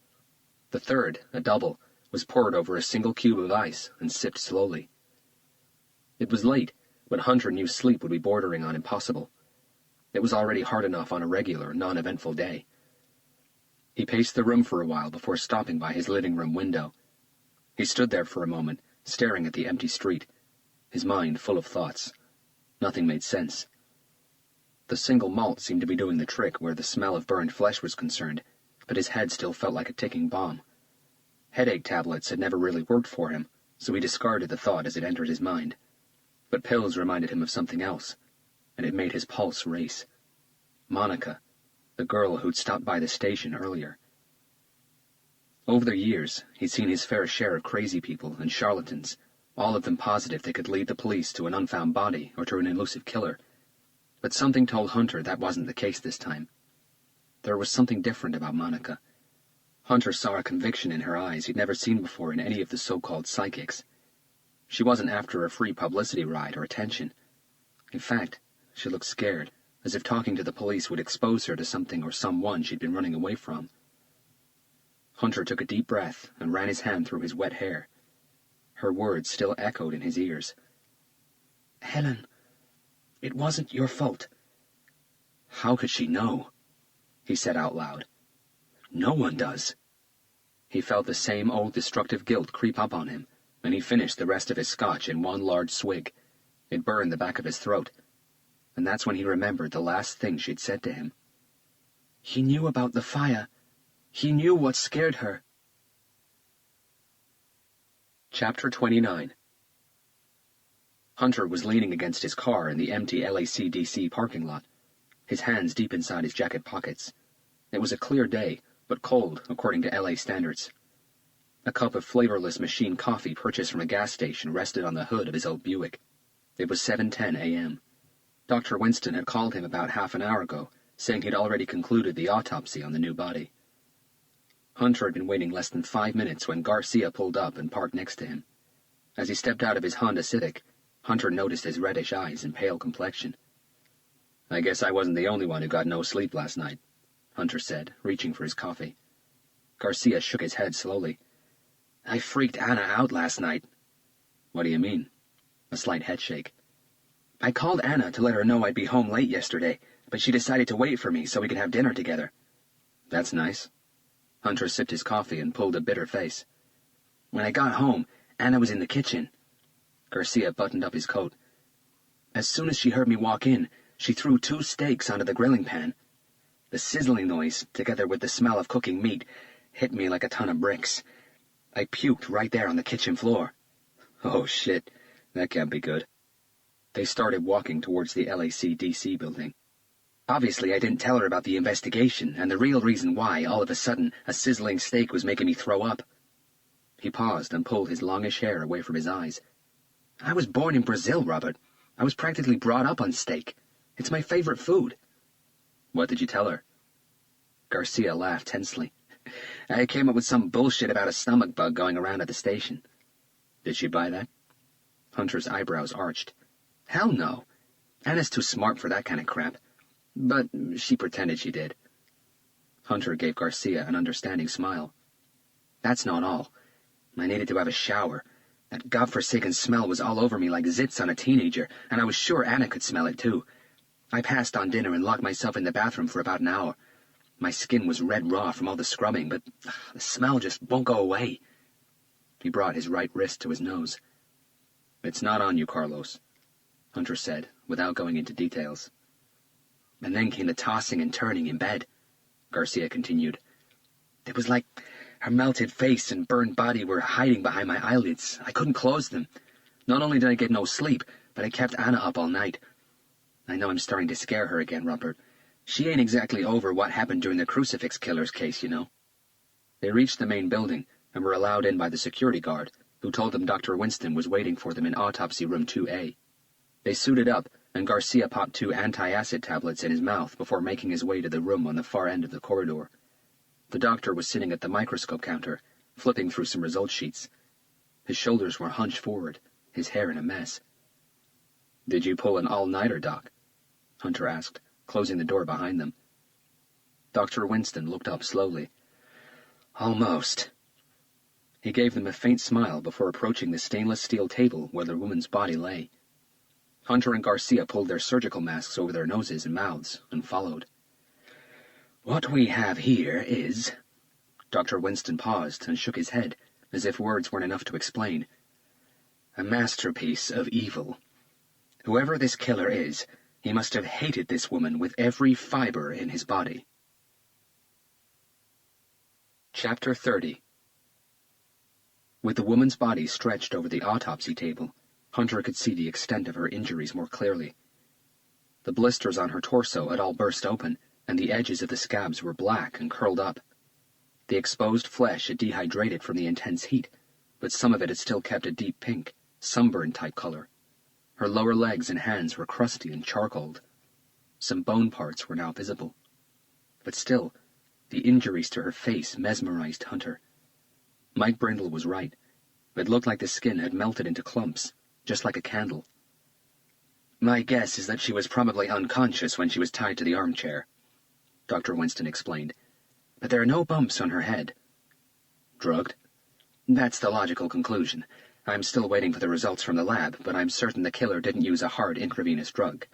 The third, a double, was poured over a single cube of ice and sipped slowly. It was late, but Hunter knew sleep would be bordering on impossible. It was already hard enough on a regular, non-eventful day. He paced the room for a while before stopping by his living room window. He stood there for a moment, staring at the empty street, his mind full of thoughts. Nothing made sense. The single malt seemed to be doing the trick where the smell of burned flesh was concerned, but his head still felt like a ticking bomb. Headache tablets had never really worked for him, so he discarded the thought as it entered his mind. But pills reminded him of something else, and it made his pulse race. Monica, the girl who'd stopped by the station earlier. Over the years, he'd seen his fair share of crazy people and charlatans, all of them positive they could lead the police to an unfound body or to an elusive killer. But something told Hunter that wasn't the case this time. There was something different about Monica. Hunter saw a conviction in her eyes he'd never seen before in any of the so-called psychics. She wasn't after a free publicity ride or attention. In fact, she looked scared, as if talking to the police would expose her to something or someone she'd been running away from. Hunter took a deep breath and ran his hand through his wet hair. Her words still echoed in his ears. "Helen, it wasn't your fault." How could she know? He said out loud. No one does. He felt the same old destructive guilt creep up on him, and he finished the rest of his scotch in one large swig. It burned the back of his throat, and that's when he remembered the last thing she'd said to him. He knew about the fire. He knew what scared her. Chapter 29. Hunter was leaning against his car in the empty LACDC parking lot, his hands deep inside his jacket pockets. It was a clear day, but cold according to LA standards. A cup of flavorless machine coffee purchased from a gas station rested on the hood of his old Buick. It was 7:10 a.m. Dr. Winston had called him about half an hour ago, saying he'd already concluded the autopsy on the new body. Hunter had been waiting less than 5 minutes when Garcia pulled up and parked next to him. As he stepped out of his Honda Civic, Hunter noticed his reddish eyes and pale complexion. "I guess I wasn't the only one who got no sleep last night," Hunter said, reaching for his coffee. Garcia shook his head slowly. "I freaked Anna out last night." "What do you mean?" A slight headshake. "I called Anna to let her know I'd be home late yesterday, but she decided to wait for me so we could have dinner together." "That's nice." Hunter sipped his coffee and pulled a bitter face. "When I got home, Anna was in the kitchen." Garcia buttoned up his coat. "As soon as she heard me walk in, she threw 2 steaks onto the grilling pan. The sizzling noise, together with the smell of cooking meat, hit me like a ton of bricks. I puked right there on the kitchen floor." "Oh, shit. That can't be good." They started walking towards the LACDC building. "Obviously, I didn't tell her about the investigation and the real reason why, all of a sudden, a sizzling steak was making me throw up." He paused and pulled his longish hair away from his eyes. "I was born in Brazil, Robert. I was practically brought up on steak. It's my favorite food." "What did you tell her?" Garcia laughed tensely. "I came up with some bullshit about a stomach bug going around at the station." "Did she buy that?" Hunter's eyebrows arched. "Hell no. Anna's too smart for that kind of crap. But she pretended she did." Hunter gave Garcia an understanding smile. "That's not all. I needed to have a shower. That godforsaken smell was all over me like zits on a teenager, and I was sure Anna could smell it too. I passed on dinner and locked myself in the bathroom for about an hour. My skin was red raw from all the scrubbing, but the smell just won't go away." He brought his right wrist to his nose. "It's not on you, Carlos," Hunter said, without going into details. "And then came the tossing and turning in bed," Garcia continued. "It was like her melted face and burned body were hiding behind my eyelids. I couldn't close them. Not only did I get no sleep, but I kept Anna up all night. I know I'm starting to scare her again, Robert. She ain't exactly over what happened during the crucifix killer's case, you know." They reached the main building and were allowed in by the security guard, who told them Dr. Winston was waiting for them in autopsy room 2A. They suited up, and Garcia popped 2 anti-acid tablets in his mouth before making his way to the room on the far end of the corridor. The doctor was sitting at the microscope counter, flipping through some result sheets. His shoulders were hunched forward, his hair in a mess. "Did you pull an all-nighter, Doc?" Hunter asked, closing the door behind them. Dr. Winston looked up slowly. "Almost." He gave them a faint smile before approaching the stainless steel table where the woman's body lay. Hunter and Garcia pulled their surgical masks over their noses and mouths and followed. "What we have here is—" Dr. Winston paused and shook his head, as if words weren't enough to explain. "A masterpiece of evil. Whoever this killer is, he must have hated this woman with every fiber in his body." Chapter 30. With the woman's body stretched over the autopsy table, Hunter could see the extent of her injuries more clearly. The blisters on her torso had all burst open, and the edges of the scabs were black and curled up. The exposed flesh had dehydrated from the intense heat, but some of it had still kept a deep pink, sunburn-type color. Her lower legs and hands were crusty and charcoaled. Some bone parts were now visible. But still, the injuries to her face mesmerized Hunter. Mike Brindle was right. It looked like the skin had melted into clumps, just like a candle. "My guess is that she was probably unconscious when she was tied to the armchair," Dr. Winston explained. "But there are no bumps on her head." "Drugged?" "That's the logical conclusion. I'm still waiting for the results from the lab, but I'm certain the killer didn't use a hard intravenous drug."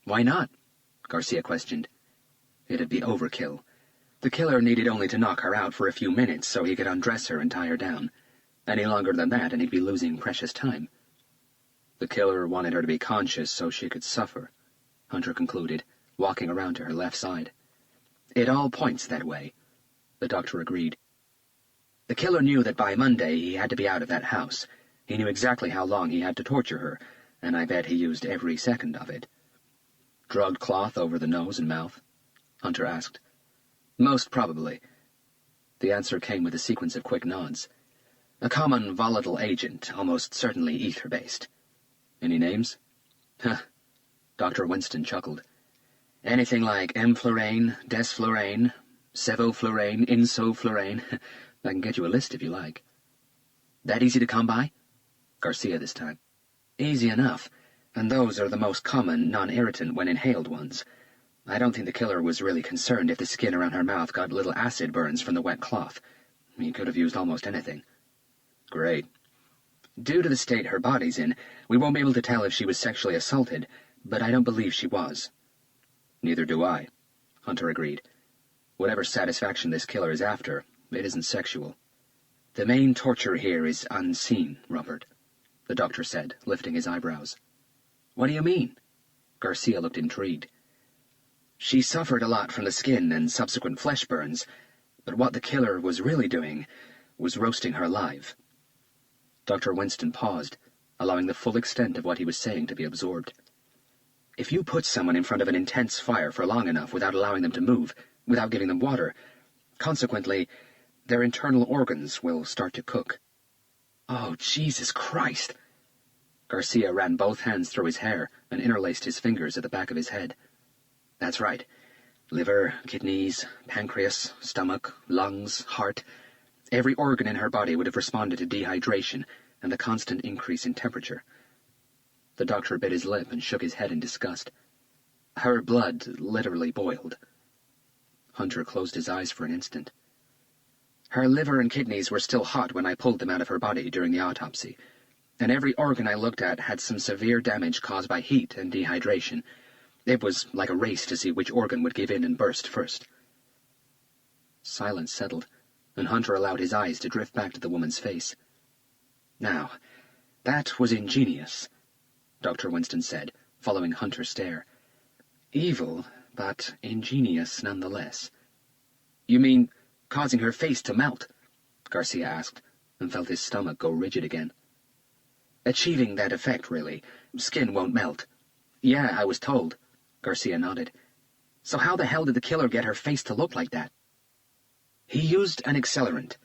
"Why not?" Garcia questioned. "It'd be overkill. The killer needed only to knock her out for a few minutes so he could undress her and tie her down. Any longer than that and he'd be losing precious time." "The killer wanted her to be conscious so she could suffer," Hunter concluded, walking around to her left side. "It all points that way," the doctor agreed. "The killer knew that by Monday he had to be out of that house. He knew exactly how long he had to torture her, and I bet he used every second of it." "Drugged cloth over the nose and mouth?" Hunter asked. "Most probably." The answer came with a sequence of quick nods. "A common volatile agent, almost certainly ether-based." "Any names?" "Huh." Dr. Winston chuckled. "Anything like enflurane, desflurane, sevoflurane, insoflurane. I can get you a list if you like." "That easy to come by?" Garcia this time. "Easy enough, and those are the most common non-irritant when inhaled ones. I don't think the killer was really concerned if the skin around her mouth got little acid burns from the wet cloth. He could have used almost anything." "Great. Due to the state her body's in, we won't be able to tell if she was sexually assaulted, but I don't believe she was." "Neither do I," Hunter agreed. "Whatever satisfaction this killer is after, it isn't sexual." "The main torture here is unseen, Robert," the doctor said, lifting his eyebrows. "What do you mean?" Garcia looked intrigued. "She suffered a lot from the skin and subsequent flesh burns, but what the killer was really doing was roasting her alive." Dr. Winston paused, allowing the full extent of what he was saying to be absorbed. "If you put someone in front of an intense fire for long enough without allowing them to move, without giving them water, consequently, their internal organs will start to cook." "Oh, Jesus Christ!" Garcia ran both hands through his hair and interlaced his fingers at the back of his head. "That's right. Liver, kidneys, pancreas, stomach, lungs, heart. Every organ in her body would have responded to dehydration and the constant increase in temperature." The doctor bit his lip and shook his head in disgust. "Her blood literally boiled." Hunter closed his eyes for an instant. "Her liver and kidneys were still hot when I pulled them out of her body during the autopsy, and every organ I looked at had some severe damage caused by heat and dehydration. It was like a race to see which organ would give in and burst first." Silence settled, and Hunter allowed his eyes to drift back to the woman's face. "Now, that was ingenious," Dr. Winston said, following Hunter's stare. "Evil, but ingenious nonetheless." "You mean causing her face to melt?" Garcia asked, and felt his stomach go rigid again. "Achieving that effect, really. Skin won't melt." "Yeah, I was told." Garcia nodded. "So how the hell did the killer get her face to look like that?" "He used an accelerant."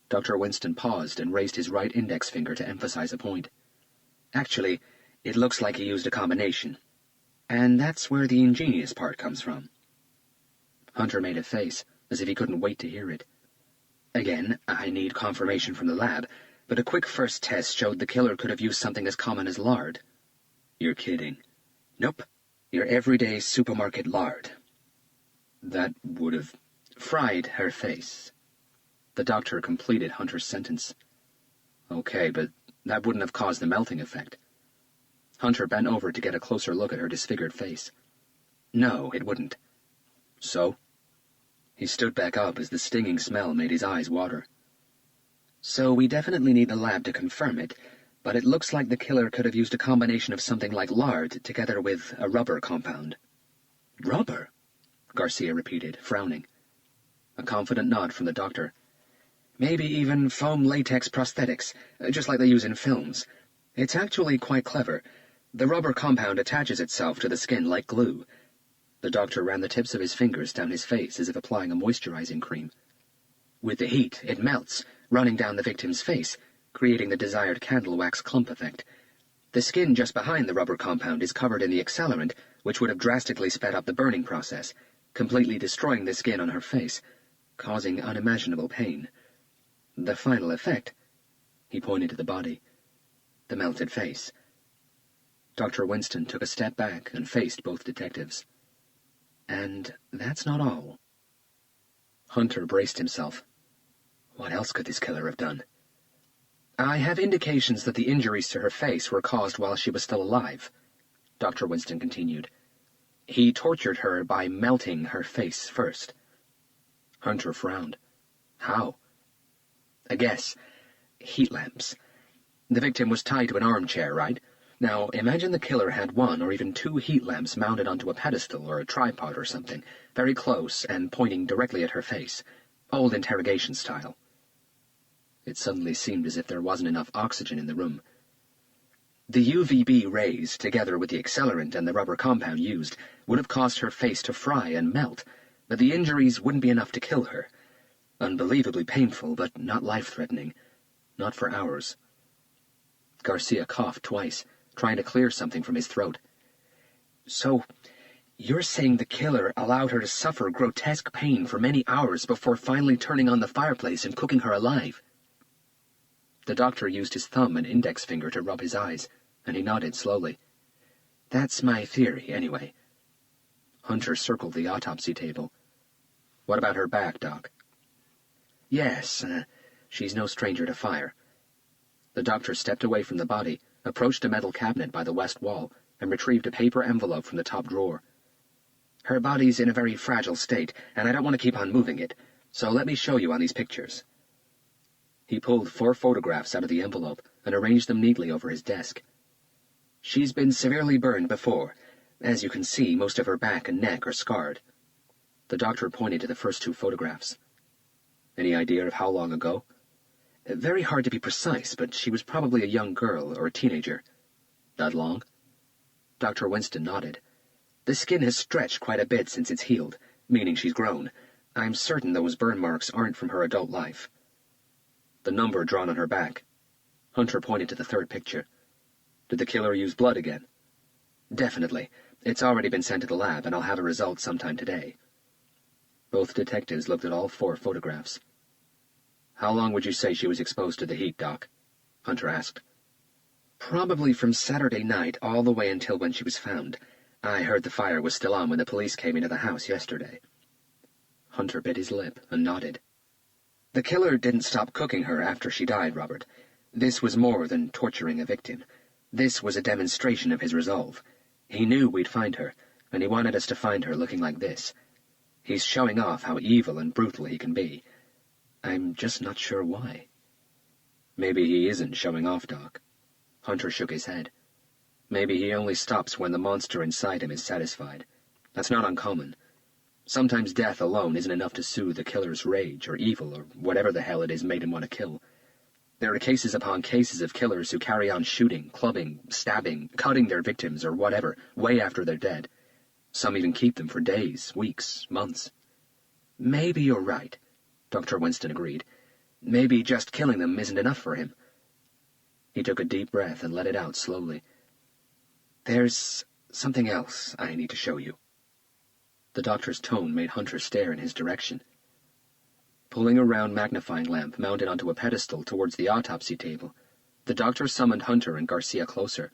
Dr. Winston paused and raised his right index finger to emphasize a point. "Actually, it looks like he used a combination. And that's where the ingenious part comes from." Hunter made a face, as if he couldn't wait to hear it. "Again, I need confirmation from the lab, but a quick first test showed the killer could have used something as common as lard." "You're kidding." "Nope. Your everyday supermarket lard." "That would have fried her face." The doctor completed Hunter's sentence. "Okay, but that wouldn't have caused the melting effect." Hunter bent over to get a closer look at her disfigured face. "No, it wouldn't." "So?" He stood back up as the stinging smell made his eyes water. "So we definitely need the lab to confirm it, but it looks like the killer could have used a combination of something like lard together with a rubber compound." "Rubber?" Garcia repeated, frowning. A confident nod from the doctor. "Maybe even foam latex prosthetics, just like they use in films. It's actually quite clever. The rubber compound attaches itself to the skin like glue. The doctor ran the tips of his fingers down his face as if applying a moisturizing cream. With the heat, it melts, running down the victim's face, creating the desired candle wax clump effect. The skin just behind the rubber compound is covered in the accelerant, which would have drastically sped up the burning process, completely destroying the skin on her face, causing unimaginable pain. The final effect, he pointed to the body, the melted face. Dr. Winston took a step back and faced both detectives. And that's not all. Hunter braced himself. What else could this killer have done? I have indications that the injuries to her face were caused while she was still alive, Dr. Winston continued. He tortured her by melting her face first. Hunter frowned. How? A guess. Heat lamps. The victim was tied to an armchair, right? Now, imagine the killer had one or even two heat lamps mounted onto a pedestal or a tripod or something, very close and pointing directly at her face, old interrogation style. It suddenly seemed as if there wasn't enough oxygen in the room. The UVB rays, together with the accelerant and the rubber compound used, would have caused her face to fry and melt, but the injuries wouldn't be enough to kill her. Unbelievably painful, but not life-threatening. Not for hours. Garcia coughed twice, trying to clear something from his throat. So, you're saying the killer allowed her to suffer grotesque pain for many hours before finally turning on the fireplace and cooking her alive? The doctor used his thumb and index finger to rub his eyes, and he nodded slowly. That's my theory, anyway. Hunter circled the autopsy table. What about her back, Doc? Yes, she's no stranger to fire. The doctor stepped away from the body, approached a metal cabinet by the west wall, and retrieved a paper envelope from the top drawer. Her body's in a very fragile state, and I don't want to keep on moving it, so let me show you on these pictures. He pulled 4 photographs out of the envelope and arranged them neatly over his desk. She's been severely burned before. As you can see, most of her back and neck are scarred. The doctor pointed to the first 2 photographs. Any idea of how long ago? Very hard to be precise, but she was probably a young girl or a teenager. That long? Dr. Winston nodded. The skin has stretched quite a bit since it's healed, meaning she's grown. I'm certain those burn marks aren't from her adult life. The number drawn on her back. Hunter pointed to the 3rd picture. Did the killer use blood again? Definitely. It's already been sent to the lab, and I'll have a result sometime today. Both detectives looked at all 4 photographs. How long would you say she was exposed to the heat, Doc? Hunter asked. Probably from Saturday night all the way until when she was found. I heard the fire was still on when the police came into the house yesterday. Hunter bit his lip and nodded. The killer didn't stop cooking her after she died, Robert. This was more than torturing a victim. This was a demonstration of his resolve. He knew we'd find her, and he wanted us to find her looking like this. He's showing off how evil and brutal he can be. I'm just not sure why. Maybe he isn't showing off, Doc. Hunter shook his head. Maybe he only stops when the monster inside him is satisfied. That's not uncommon. Sometimes death alone isn't enough to soothe the killer's rage or evil or whatever the hell it is made him want to kill. There are cases upon cases of killers who carry on shooting, clubbing, stabbing, cutting their victims or whatever, way after they're dead. Some even keep them for days, weeks, months. Maybe you're right, Dr. Winston agreed. Maybe just killing them isn't enough for him. He took a deep breath and let it out slowly. There's something else I need to show you. The doctor's tone made Hunter stare in his direction. Pulling a round magnifying lamp mounted onto a pedestal towards the autopsy table, the doctor summoned Hunter and Garcia closer.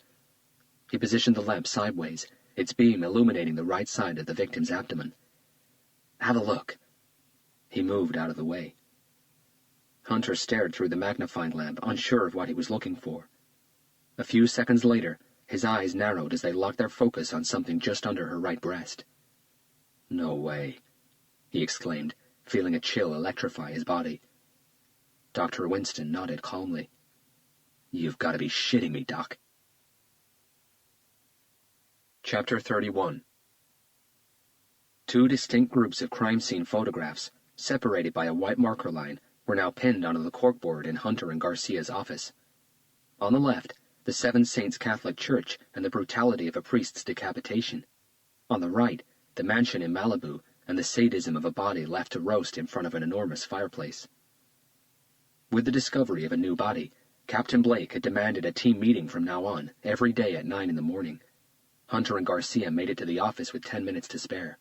He positioned the lamp sideways, its beam illuminating the right side of the victim's abdomen. Have a look. He moved out of the way. Hunter stared through the magnifying lamp, unsure of what he was looking for. A few seconds later, his eyes narrowed as they locked their focus on something just under her right breast. No way, he exclaimed, feeling a chill electrify his body. Dr. Winston nodded calmly. You've got to be shitting me, Doc. Chapter 31. 2 distinct groups of crime scene photographs, separated by a white marker line, were now pinned onto the corkboard in Hunter and Garcia's office. On the left, the Seven Saints Catholic Church and the brutality of a priest's decapitation. On the right, the mansion in Malibu and the sadism of a body left to roast in front of an enormous fireplace. With the discovery of a new body, Captain Blake had demanded a team meeting from now on, every day at 9 in the morning. Hunter and Garcia made it to the office with 10 minutes to spare.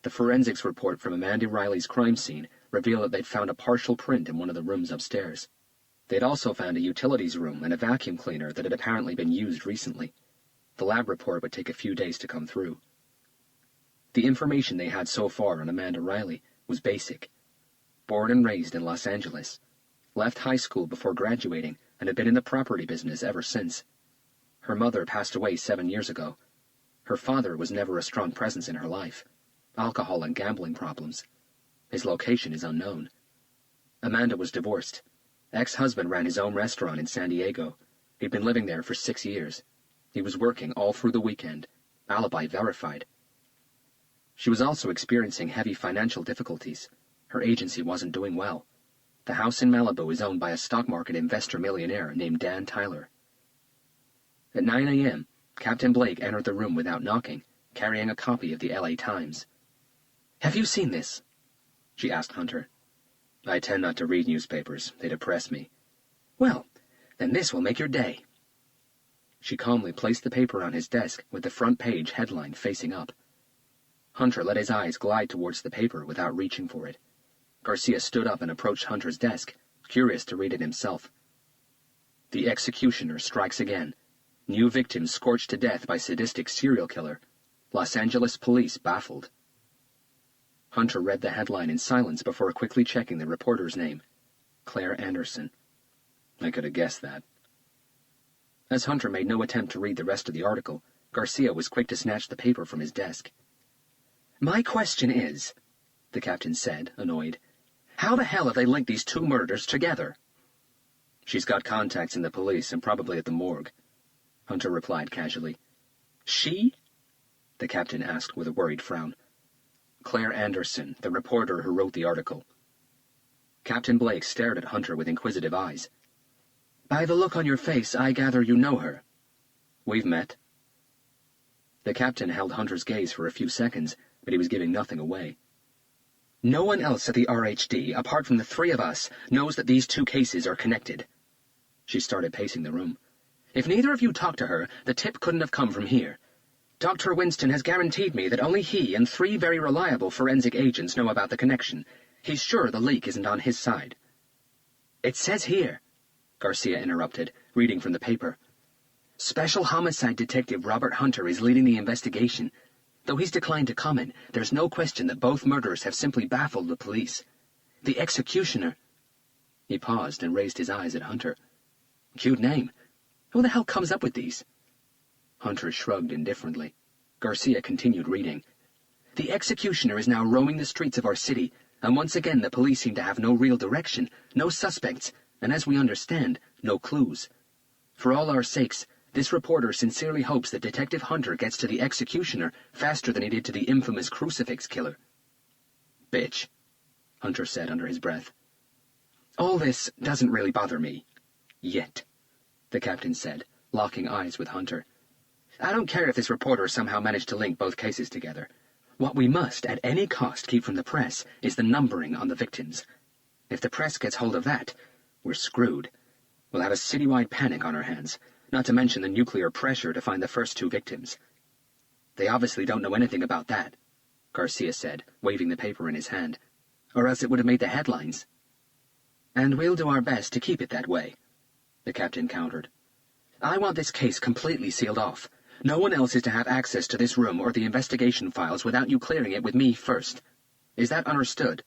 The forensics report from Amanda Riley's crime scene revealed that they'd found a partial print in one of the rooms upstairs. They'd also found a utilities room and a vacuum cleaner that had apparently been used recently. The lab report would take a few days to come through. The information they had so far on Amanda Riley was basic. Born and raised in Los Angeles, left high school before graduating and had been in the property business ever since. Her mother passed away 7 years ago. Her father was never a strong presence in her life. Alcohol and gambling problems. His location is unknown. Amanda was divorced. Ex-husband ran his own restaurant in San Diego. He'd been living there for 6 years. He was working all through the weekend. Alibi verified. She was also experiencing heavy financial difficulties. Her agency wasn't doing well. The house in Malibu is owned by a stock market investor millionaire named Dan Tyler. At 9 a.m., Captain Blake entered the room without knocking, carrying a copy of the LA Times. "Have you seen this?" she asked Hunter. "I tend not to read newspapers. They depress me." "Well, then this will make your day." She calmly placed the paper on his desk with the front page headline facing up. Hunter let his eyes glide towards the paper without reaching for it. Garcia stood up and approached Hunter's desk, curious to read it himself. "The executioner strikes again. New victim scorched to death by sadistic serial killer. Los Angeles police baffled." Hunter read the headline in silence before quickly checking the reporter's name. Claire Anderson. I could have guessed that. As Hunter made no attempt to read the rest of the article, Garcia was quick to snatch the paper from his desk. "My question is," the captain said, annoyed, "how the hell have they linked these two murders together?" "She's got contacts in the police and probably at the morgue," Hunter replied casually. "She?" the captain asked with a worried frown. "Claire Anderson, the reporter who wrote the article." Captain Blake stared at Hunter with inquisitive eyes. "By the look on your face, I gather you know her." "We've met." The captain held Hunter's gaze for a few seconds, but he was giving nothing away. "No one else at the RHD, apart from the three of us, knows that these two cases are connected." She started pacing the room. "If neither of you talked to her, the tip couldn't have come from here. Dr. Winston has guaranteed me that only he and 3 very reliable forensic agents know about the connection. He's sure the leak isn't on his side." "It says here," Garcia interrupted, reading from the paper, "Special Homicide Detective Robert Hunter is leading the investigation. Though he's declined to comment, there's no question that both murders have simply baffled the police. The executioner—" He paused and raised his eyes at Hunter. "Cute name. Who the hell comes up with these?" Hunter shrugged indifferently. Garcia continued reading. "The executioner is now roaming the streets of our city, and once again the police seem to have no real direction, no suspects, and as we understand, no clues. For all our sakes, this reporter sincerely hopes that Detective Hunter gets to the executioner faster than he did to the infamous crucifix killer." "Bitch," Hunter said under his breath. "All this doesn't really bother me. Yet," the captain said, locking eyes with Hunter. "I don't care if this reporter somehow managed to link both cases together. What we must, at any cost, keep from the press is the numbering on the victims. If the press gets hold of that, we're screwed. We'll have a citywide panic on our hands, not to mention the nuclear pressure to find the first 2 victims." "They obviously don't know anything about that," Garcia said, waving the paper in his hand, "or else it would have made the headlines." "And we'll do our best to keep it that way," the captain countered. "I want this case completely sealed off. No one else is to have access to this room or the investigation files without you clearing it with me first. Is that understood?"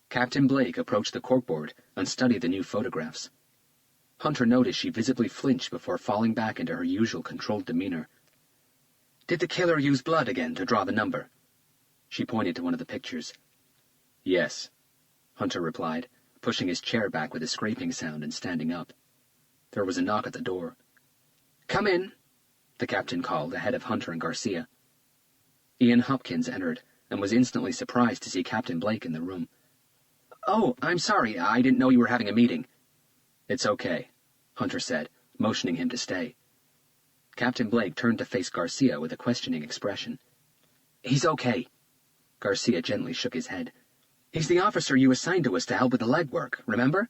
Captain Blake approached the corkboard and studied the new photographs. Hunter noticed she visibly flinched before falling back into her usual controlled demeanor. "Did the killer use blood again to draw the number?" She pointed to one of the pictures. "Yes," Hunter replied, pushing his chair back with a scraping sound and standing up. There was a knock at the door. "Come in," the captain called ahead of Hunter and Garcia. Ian Hopkins entered and was instantly surprised to see Captain Blake in the room. "Oh, I'm sorry. I didn't know you were having a meeting." "It's okay," Hunter said, motioning him to stay. Captain Blake turned to face Garcia with a questioning expression. "He's okay." Garcia gently shook his head. "He's the officer you assigned to us to help with the legwork, remember?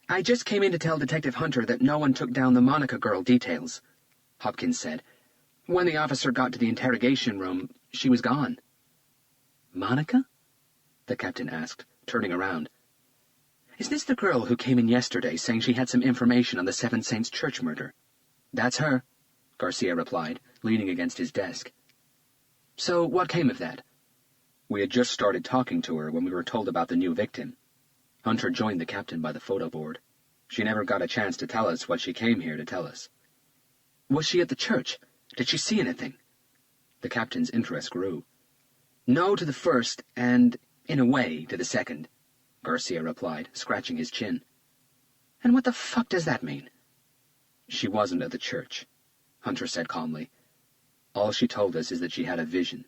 I just came in to tell Detective Hunter that no one took down the Monica girl details," Hopkins said. "When the officer got to the interrogation room, she was gone." "Monica?" the captain asked, turning around. "Is this the girl who came in yesterday saying she had some information on the Seven Saints Church murder?" "That's her," Garcia replied, leaning against his desk. "So what came of that?" "We had just started talking to her when we were told about the new victim." Hunter joined the captain by the photo board. "She never got a chance to tell us what she came here to tell us." "Was she at the church? Did she see anything?" The captain's interest grew. "No to the first, and, in a way, to the second," Garcia replied, scratching his chin. "And what the fuck does that mean?" "She wasn't at the church," Hunter said calmly. "All she told us is that she had a vision."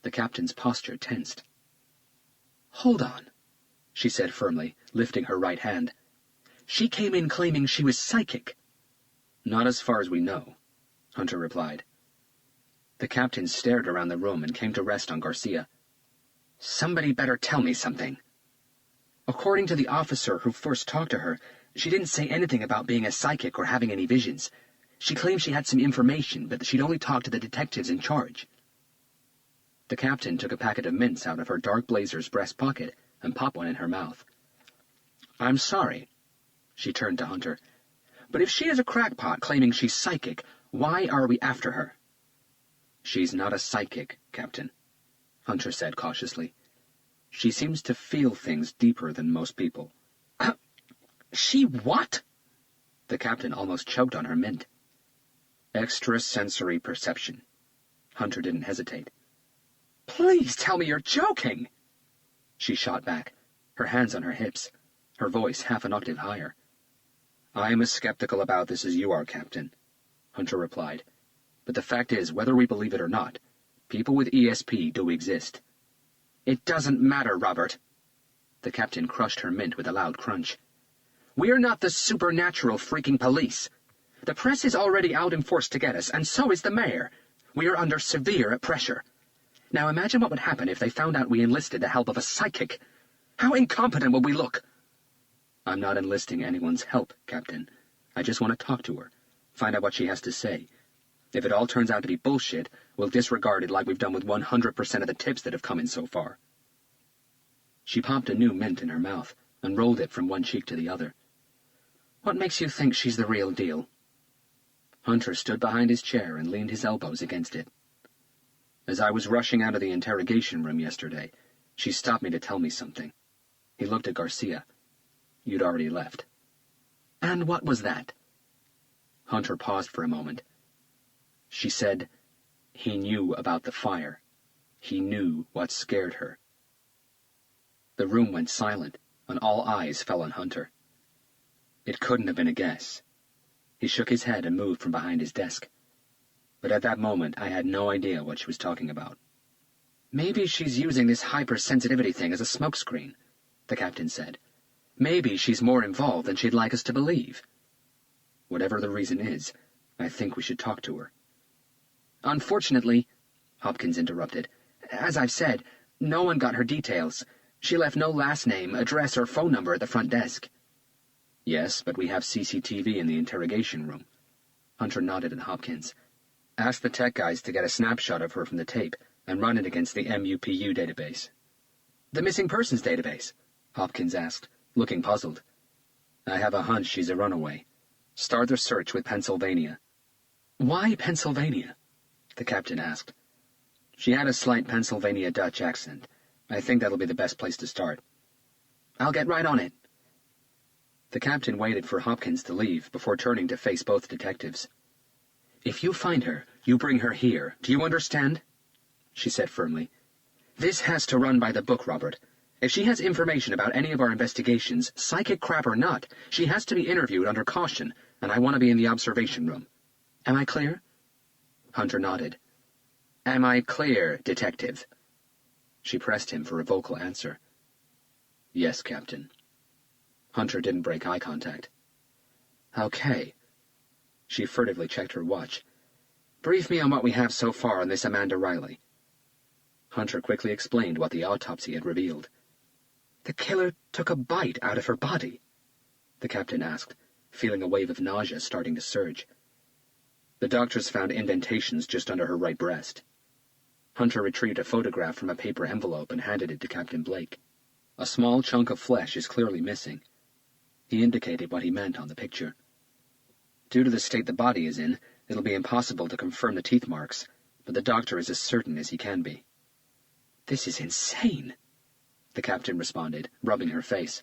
The captain's posture tensed. "Hold on," she said firmly, lifting her right hand. "She came in claiming she was psychic." "Not as far as we know," Hunter replied. The captain stared around the room and came to rest on Garcia. "Somebody better tell me something." "According to the officer who first talked to her, she didn't say anything about being a psychic or having any visions. She claimed she had some information, but that she'd only talked to the detectives in charge." The captain took a packet of mints out of her dark blazer's breast pocket and popped one in her mouth. "I'm sorry," she turned to Hunter, "but if she is a crackpot claiming she's psychic, why are we after her?" "She's not a psychic, Captain," Hunter said cautiously. "She seems to feel things deeper than most people." "She what?" The captain almost choked on her mint. "Extrasensory perception." Hunter didn't hesitate. "Please tell me you're joking!" She shot back, her hands on her hips, her voice half an octave higher. "I'm as skeptical about this as you are, Captain," Hunter replied. "But the fact is, whether we believe it or not, people with ESP do exist." "It doesn't matter, Robert." The captain crushed her mint with a loud crunch. "We're not the supernatural freaking police. The press is already out in force to get us, and so is the mayor. We are under severe pressure. Now imagine what would happen if they found out we enlisted the help of a psychic. How incompetent would we look?" "I'm not enlisting anyone's help, Captain. I just want to talk to her, find out what she has to say. If it all turns out to be bullshit, we'll disregard it like we've done with 100% of the tips that have come in so far." She popped a new mint in her mouth and rolled it from one cheek to the other. "What makes you think she's the real deal?" Hunter stood behind his chair and leaned his elbows against it. "As I was rushing out of the interrogation room yesterday, she stopped me to tell me something." He looked at Garcia. "You'd already left." "And what was that?" Hunter paused for a moment. "She said he knew about the fire. He knew what scared her." The room went silent, and all eyes fell on Hunter. It couldn't have been a guess. He shook his head and moved from behind his desk. But at that moment, I had no idea what she was talking about. "Maybe she's using this hypersensitivity thing as a smokescreen," the captain said. "Maybe she's more involved than she'd like us to believe." "Whatever the reason is, I think we should talk to her." "Unfortunately," Hopkins interrupted, "as I've said, no one got her details. She left no last name, address, or phone number at the front desk." "Yes, but we have CCTV in the interrogation room." Hunter nodded at Hopkins. "Ask the tech guys to get a snapshot of her from the tape and run it against the MUPU database." "The missing persons database?" Hopkins asked, looking puzzled. "I have a hunch she's a runaway. Start the search with Pennsylvania." "Why Pennsylvania?" the captain asked. "She had a slight Pennsylvania Dutch accent. I think that'll be the best place to start." "I'll get right on it." The captain waited for Hopkins to leave before turning to face both detectives. "If you find her, you bring her here. Do you understand?" she said firmly. "This has to run by the book, Robert. If she has information about any of our investigations, psychic crap or not, she has to be interviewed under caution, and I want to be in the observation room. Am I clear?" Hunter nodded. "Am I clear, detective?" She pressed him for a vocal answer. "Yes, Captain." Hunter didn't break eye contact. Okay. She furtively checked her watch. Brief me on what we have so far on this Amanda Riley. Hunter quickly explained what the autopsy had revealed. The killer took a bite out of her body? The captain asked, feeling a wave of nausea starting to surge. The doctors found indentations just under her right breast. Hunter retrieved a photograph from a paper envelope and handed it to Captain Blake. A small chunk of flesh is clearly missing. He indicated what he meant on the picture. Due to the state the body is in, it'll be impossible to confirm the teeth marks, but the doctor is as certain as he can be. This is insane, the captain responded, rubbing her face.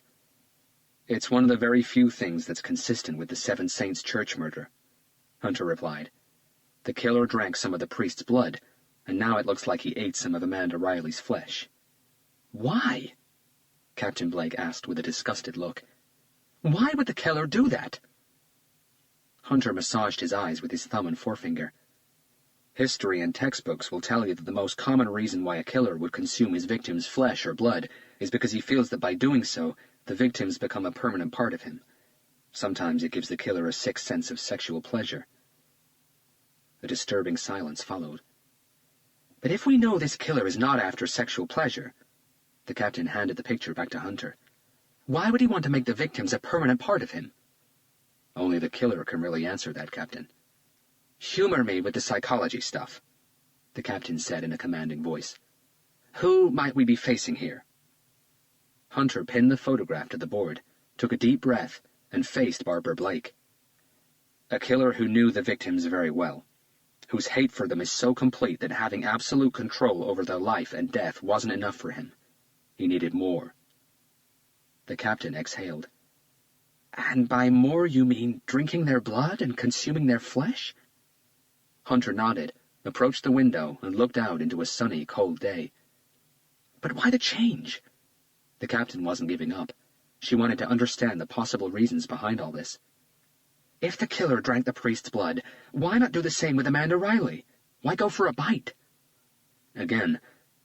It's one of the very few things that's consistent with the Seven Saints Church murder, Hunter replied. The killer drank some of the priest's blood, and now it looks like he ate some of Amanda Riley's flesh. Why? Captain Blake asked with a disgusted look. Why would the killer do that? Hunter massaged his eyes with his thumb and forefinger. History and textbooks will tell you that the most common reason why a killer would consume his victim's flesh or blood is because he feels that by doing so, the victims become a permanent part of him. Sometimes it gives the killer a sick sense of sexual pleasure. A disturbing silence followed. But if we know this killer is not after sexual pleasure, the captain handed the picture back to Hunter, why would he want to make the victims a permanent part of him? Only the killer can really answer that, Captain. Humor me with the psychology stuff, the captain said in a commanding voice. Who might we be facing here? Hunter pinned the photograph to the board, took a deep breath, and faced Barbara Blake. A killer who knew the victims very well, whose hate for them is so complete that having absolute control over their life and death wasn't enough for him. He needed more. The captain exhaled. And by more you mean drinking their blood and consuming their flesh? Hunter nodded, approached the window, and looked out into a sunny, cold day. But why the change? The captain wasn't giving up. She wanted to understand the possible reasons behind all this. If the killer drank the priest's blood, why not do the same with Amanda Riley? Why go for a bite? Again,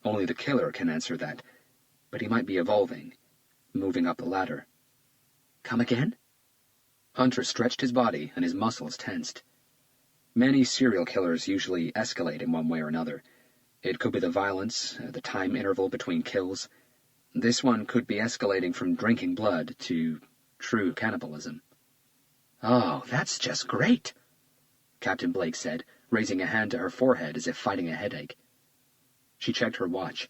only the killer can answer that, but he might be evolving, moving up the ladder. Come again? Hunter stretched his body and his muscles tensed. Many serial killers usually escalate in one way or another. It could be the violence, the time interval between kills. This one could be escalating from drinking blood to true cannibalism. Oh, that's just great, Captain Blake said, raising a hand to her forehead as if fighting a headache. She checked her watch.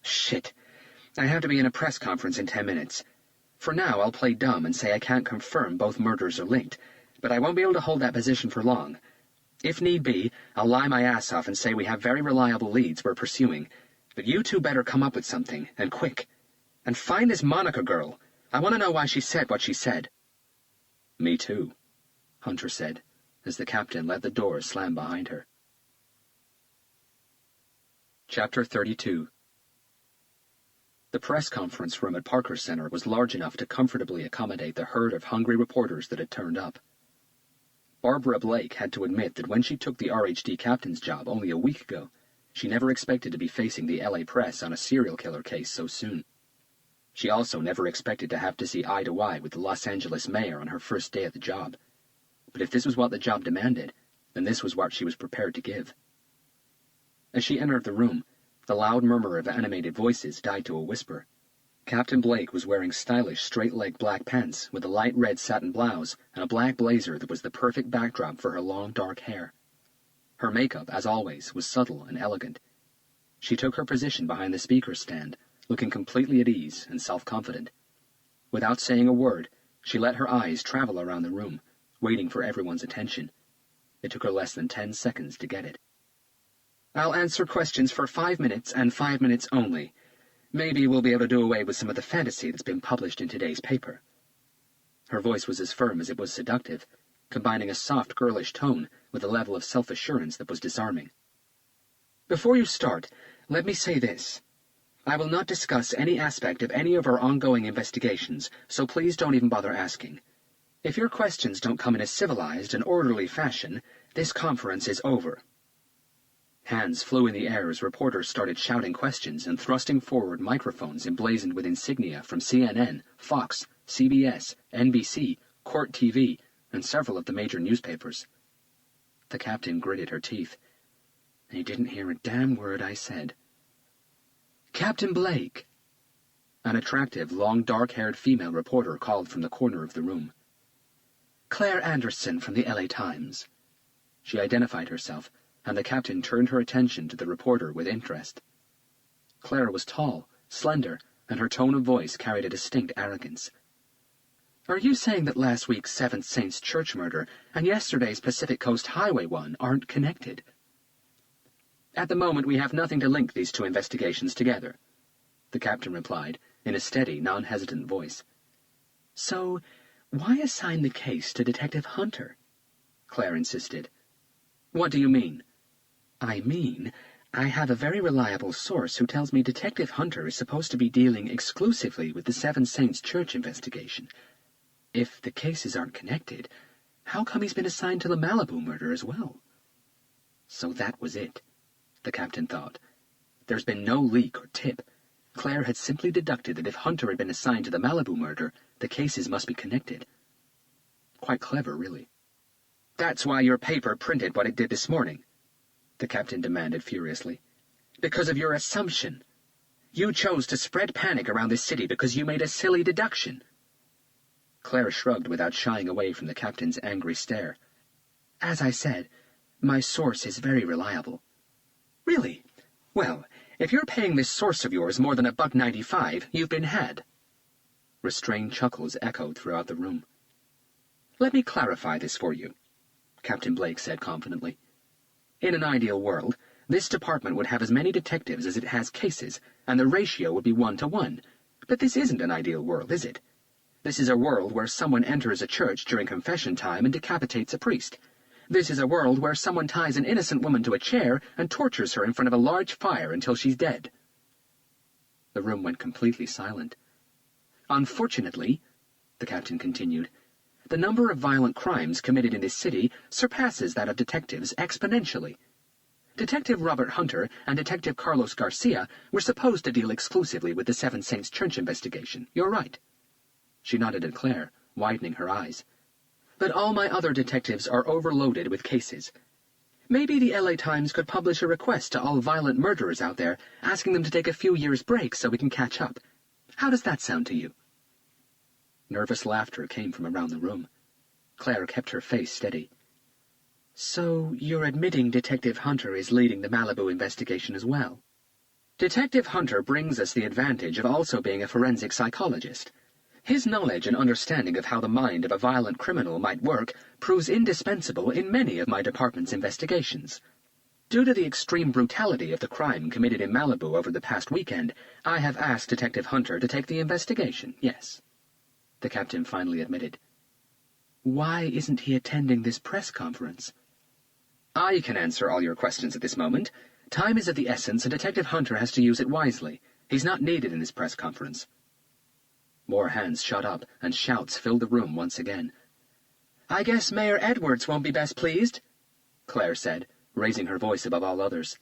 Shit, I have to be in a press conference in 10 minutes. For now, I'll play dumb and say I can't confirm both murders are linked, but I won't be able to hold that position for long. If need be, I'll lie my ass off and say we have very reliable leads we're pursuing, but you two better come up with something, and quick. And find this Monica girl. I want to know why she said what she said. Me too, Hunter said, as the captain let the door slam behind her. Chapter 32. The press conference room at Parker Center was large enough to comfortably accommodate the herd of hungry reporters that had turned up. Barbara Blake had to admit that when she took the RHD captain's job only a week ago, she never expected to be facing the LA press on a serial killer case so soon. She also never expected to have to see eye to eye with the Los Angeles mayor on her first day at the job. But if this was what the job demanded, then this was what she was prepared to give. As she entered the room, the loud murmur of animated voices died to a whisper. Captain Blake was wearing stylish straight-leg black pants with a light red satin blouse and a black blazer that was the perfect backdrop for her long dark hair. Her makeup, as always, was subtle and elegant. She took her position behind the speaker's stand, looking completely at ease and self-confident. Without saying a word, she let her eyes travel around the room, waiting for everyone's attention. It took her less than 10 seconds to get it. I'll answer questions for 5 minutes and 5 minutes only. Maybe we'll be able to do away with some of the fantasy that's been published in today's paper. Her voice was as firm as it was seductive, combining a soft, girlish tone with a level of self-assurance that was disarming. Before you start, let me say this. I will not discuss any aspect of any of our ongoing investigations, so please don't even bother asking. If your questions don't come in a civilized and orderly fashion, this conference is over. Hands flew in the air as reporters started shouting questions and thrusting forward microphones emblazoned with insignia from CNN, Fox, CBS, NBC, Court TV, and several of the major newspapers. The captain gritted her teeth. "You didn't hear a damn word I said." "Captain Blake!" An attractive, long, dark-haired female reporter called from the corner of the room. "Claire Anderson from the LA Times." She identified herself, and the captain turned her attention to the reporter with interest. Claire was tall, slender, and her tone of voice carried a distinct arrogance. "Are you saying that last week's Seventh Saints Church murder and yesterday's Pacific Coast Highway one aren't connected?" "At the moment, we have nothing to link these two investigations together," the captain replied, in a steady, non-hesitant voice. "So, why assign the case to Detective Hunter?" Claire insisted. "What do you mean?" "I mean, I have a very reliable source who tells me Detective Hunter is supposed to be dealing exclusively with the Seven Saints Church investigation. If the cases aren't connected, how come he's been assigned to the Malibu murder as well?" So that was it, the captain thought. There's been no leak or tip. Claire had simply deducted that if Hunter had been assigned to the Malibu murder, the cases must be connected. Quite clever, really. "That's why your paper printed what it did this morning," the captain demanded furiously. "Because of your assumption. You chose to spread panic around this city because you made a silly deduction." Claire shrugged without shying away from the captain's angry stare. "As I said, my source is very reliable." "Really? Well, if you're paying this source of yours more than $1.95, you've been had." Restrained chuckles echoed throughout the room. "Let me clarify this for you," Captain Blake said confidently. "In an ideal world, this department would have as many detectives as it has cases, and the ratio would be 1-to-1. But this isn't an ideal world, is it? This is a world where someone enters a church during confession time and decapitates a priest. This is a world where someone ties an innocent woman to a chair and tortures her in front of a large fire until she's dead." The room went completely silent. "Unfortunately," the captain continued, "the number of violent crimes committed in this city surpasses that of detectives exponentially. Detective Robert Hunter and Detective Carlos Garcia were supposed to deal exclusively with the Seven Saints Church investigation. You're right." She nodded at Claire, widening her eyes. "But all my other detectives are overloaded with cases. Maybe the LA Times could publish a request to all violent murderers out there, asking them to take a few years' break so we can catch up. How does that sound to you?" Nervous laughter came from around the room. Claire kept her face steady. "So you're admitting Detective Hunter is leading the Malibu investigation as well?" "Detective Hunter brings us the advantage of also being a forensic psychologist. His knowledge and understanding of how the mind of a violent criminal might work proves indispensable in many of my department's investigations. Due to the extreme brutality of the crime committed in Malibu over the past weekend, I have asked Detective Hunter to take the investigation, yes," the captain finally admitted. "Why isn't he attending this press conference?" "I can answer all your questions at this moment. Time is of the essence, and Detective Hunter has to use it wisely. He's not needed in this press conference." More hands shot up, and shouts filled the room once again. "I guess Mayor Edwards won't be best pleased," Claire said, raising her voice above all others.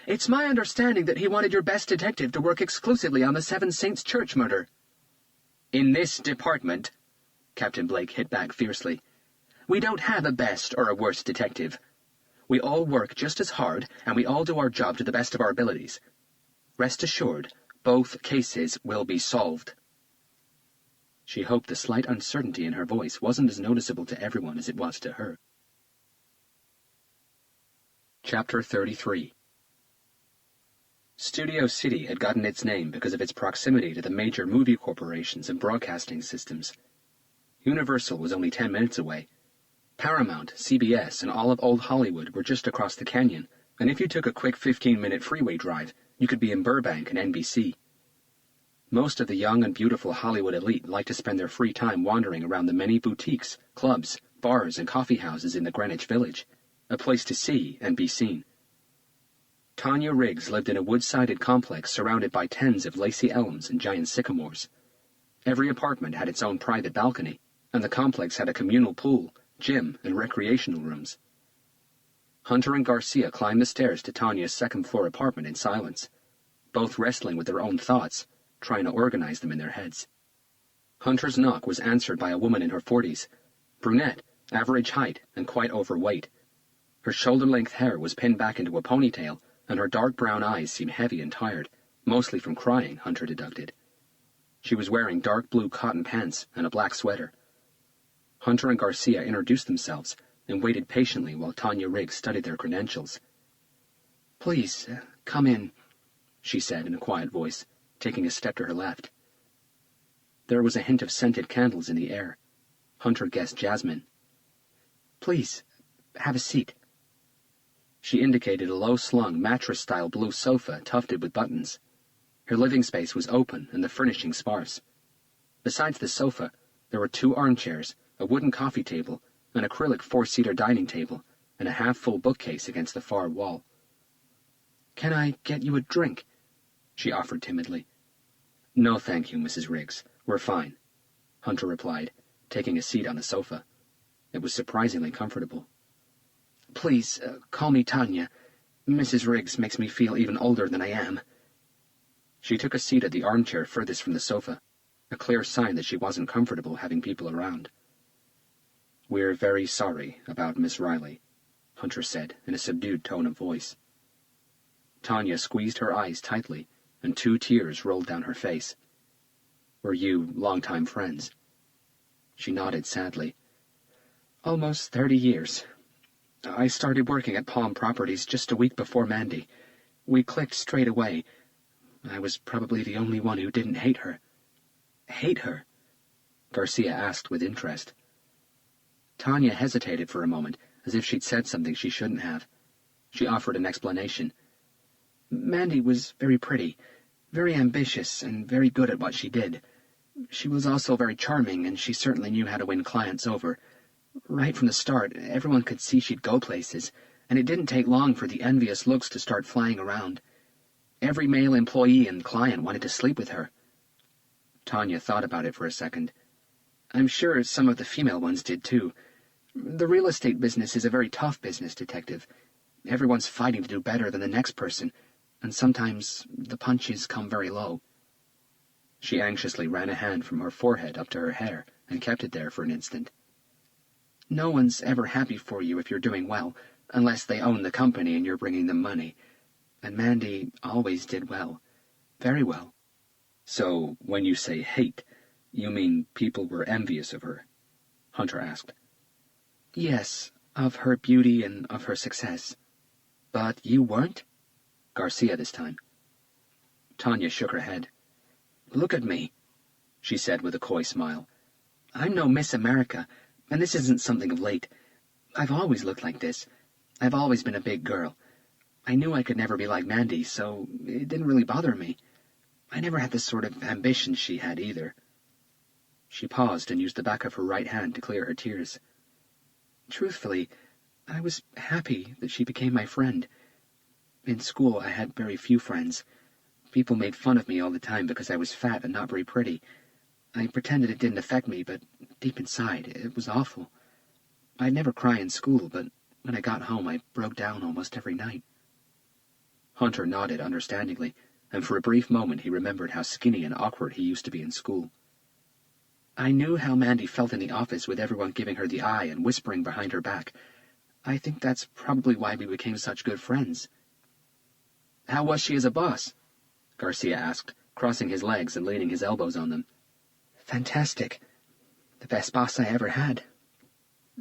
"It's my understanding that he wanted your best detective to work exclusively on the Seven Saints Church murder." "In this department," Captain Blake hit back fiercely, "we don't have a best or a worst detective. We all work just as hard, and we all do our job to the best of our abilities. Rest assured, both cases will be solved." She hoped the slight uncertainty in her voice wasn't as noticeable to everyone as it was to her. Chapter 33. Studio City had gotten its name because of its proximity to the major movie corporations and broadcasting systems. Universal was only 10 minutes away. Paramount, CBS, and all of old Hollywood were just across the canyon, and if you took a quick 15-minute freeway drive, you could be in Burbank and NBC. Most of the young and beautiful Hollywood elite liked to spend their free time wandering around the many boutiques, clubs, bars, and coffee houses in the Greenwich Village, a place to see and be seen. Tanya Riggs lived in a wood-sided complex surrounded by tens of lacy elms and giant sycamores. Every apartment had its own private balcony, and the complex had a communal pool, gym, and recreational rooms. Hunter and Garcia climbed the stairs to Tanya's second-floor apartment in silence, both wrestling with their own thoughts, trying to organize them in their heads. Hunter's knock was answered by a woman in her 40s, brunette, Average height and quite overweight. Her shoulder-length hair was pinned back into a ponytail, and her dark brown eyes seemed heavy and tired, mostly from crying, Hunter deducted. She was wearing dark blue cotton pants and a black sweater. Hunter and Garcia introduced themselves and waited patiently while Tanya Riggs studied their credentials. "Please, come in," she said in a quiet voice, taking a step to her left. There was a hint of scented candles in the air. Hunter guessed jasmine. "Please, have a seat." She indicated a low-slung, mattress-style blue sofa tufted with buttons. Her living space was open and the furnishing sparse. Besides the sofa, there were 2 armchairs, a wooden coffee table, an acrylic 4-seater dining table, and a half-full bookcase against the far wall. "Can I get you a drink?" she offered timidly. "No, thank you, Mrs. Riggs. We're fine," Hunter replied, taking a seat on the sofa. It was surprisingly comfortable. "Please, call me Tanya. Mrs. Riggs makes me feel even older than I am." She took a seat at the armchair furthest from the sofa, a clear sign that she wasn't comfortable having people around. "We're very sorry about Miss Riley," Hunter said in a subdued tone of voice. Tanya squeezed her eyes tightly, and 2 tears rolled down her face. "Were you long-time friends?" She nodded sadly. "Almost 30 years. I started working at Palm Properties just a week before Mandy. We clicked straight away. I was probably the only one who didn't hate her." "Hate her?" Garcia asked with interest. Tanya hesitated for a moment, as if she'd said something she shouldn't have. She offered an explanation. "Mandy was very pretty, very ambitious, and very good at what she did. She was also very charming, and she certainly knew how to win clients over. Right from the start, everyone could see she'd go places, and it didn't take long for the envious looks to start flying around. Every male employee and client wanted to sleep with her." Tanya thought about it for a second. "I'm sure some of the female ones did, too. The real estate business is a very tough business, Detective. Everyone's fighting to do better than the next person, and sometimes the punches come very low." She anxiously ran a hand from her forehead up to her hair and kept it there for an instant. "No one's ever happy for you if you're doing well, unless they own the company and you're bringing them money. And Mandy always did well. Very well." "So, when you say hate, you mean people were envious of her?" Hunter asked. "Yes, of her beauty and of her success." "But you weren't?" Garcia this time. Tanya shook her head. "Look at me," she said with a coy smile. "I'm no Miss America, and this isn't something of late. I've always looked like this. I've always been a big girl. I knew I could never be like Mandy, so it didn't really bother me. I never had the sort of ambition she had either." She paused and used the back of her right hand to clear her tears. "Truthfully, I was happy that she became my friend. In school, I had very few friends. People made fun of me all the time because I was fat and not very pretty. I pretended it didn't affect me, but deep inside, it was awful. I'd never cry in school, but when I got home, I broke down almost every night." Hunter nodded understandingly, and for a brief moment he remembered how skinny and awkward he used to be in school. "I knew how Mandy felt in the office with everyone giving her the eye and whispering behind her back. I think that's probably why we became such good friends." "How was she as a boss?" Garcia asked, crossing his legs and leaning his elbows on them. "Fantastic. The best boss I ever had.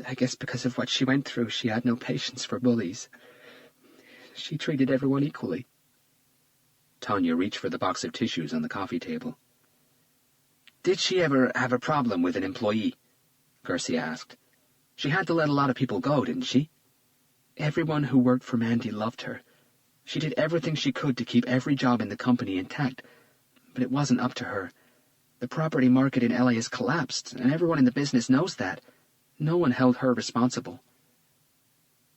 I guess because of what she went through, she had no patience for bullies. She treated everyone equally." Tanya reached for the box of tissues on the coffee table. "Did she ever have a problem with an employee?" Garcia asked. "She had to let a lot of people go, didn't she?" "Everyone who worked for Mandy loved her. She did everything she could to keep every job in the company intact, but it wasn't up to her. The property market in LA has collapsed, and everyone in the business knows that. No one held her responsible."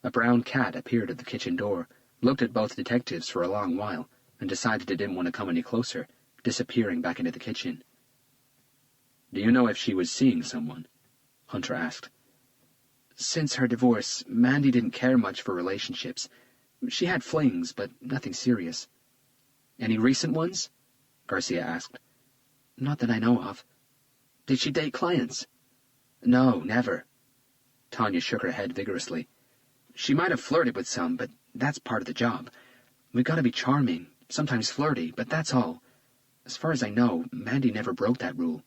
A brown cat appeared at the kitchen door, looked at both detectives for a long while, and decided it didn't want to come any closer, disappearing back into the kitchen. "Do you know if she was seeing someone?" Hunter asked. "Since her divorce, Mandy didn't care much for relationships. She had flings, but nothing serious." "Any recent ones?" Garcia asked. "Not that I know of." "Did she date clients?" "No, never." Tanya shook her head vigorously. She might have flirted with some, but that's part of the job. We've got to be charming, sometimes flirty, but that's all. As far as I know, Mandy never broke that rule.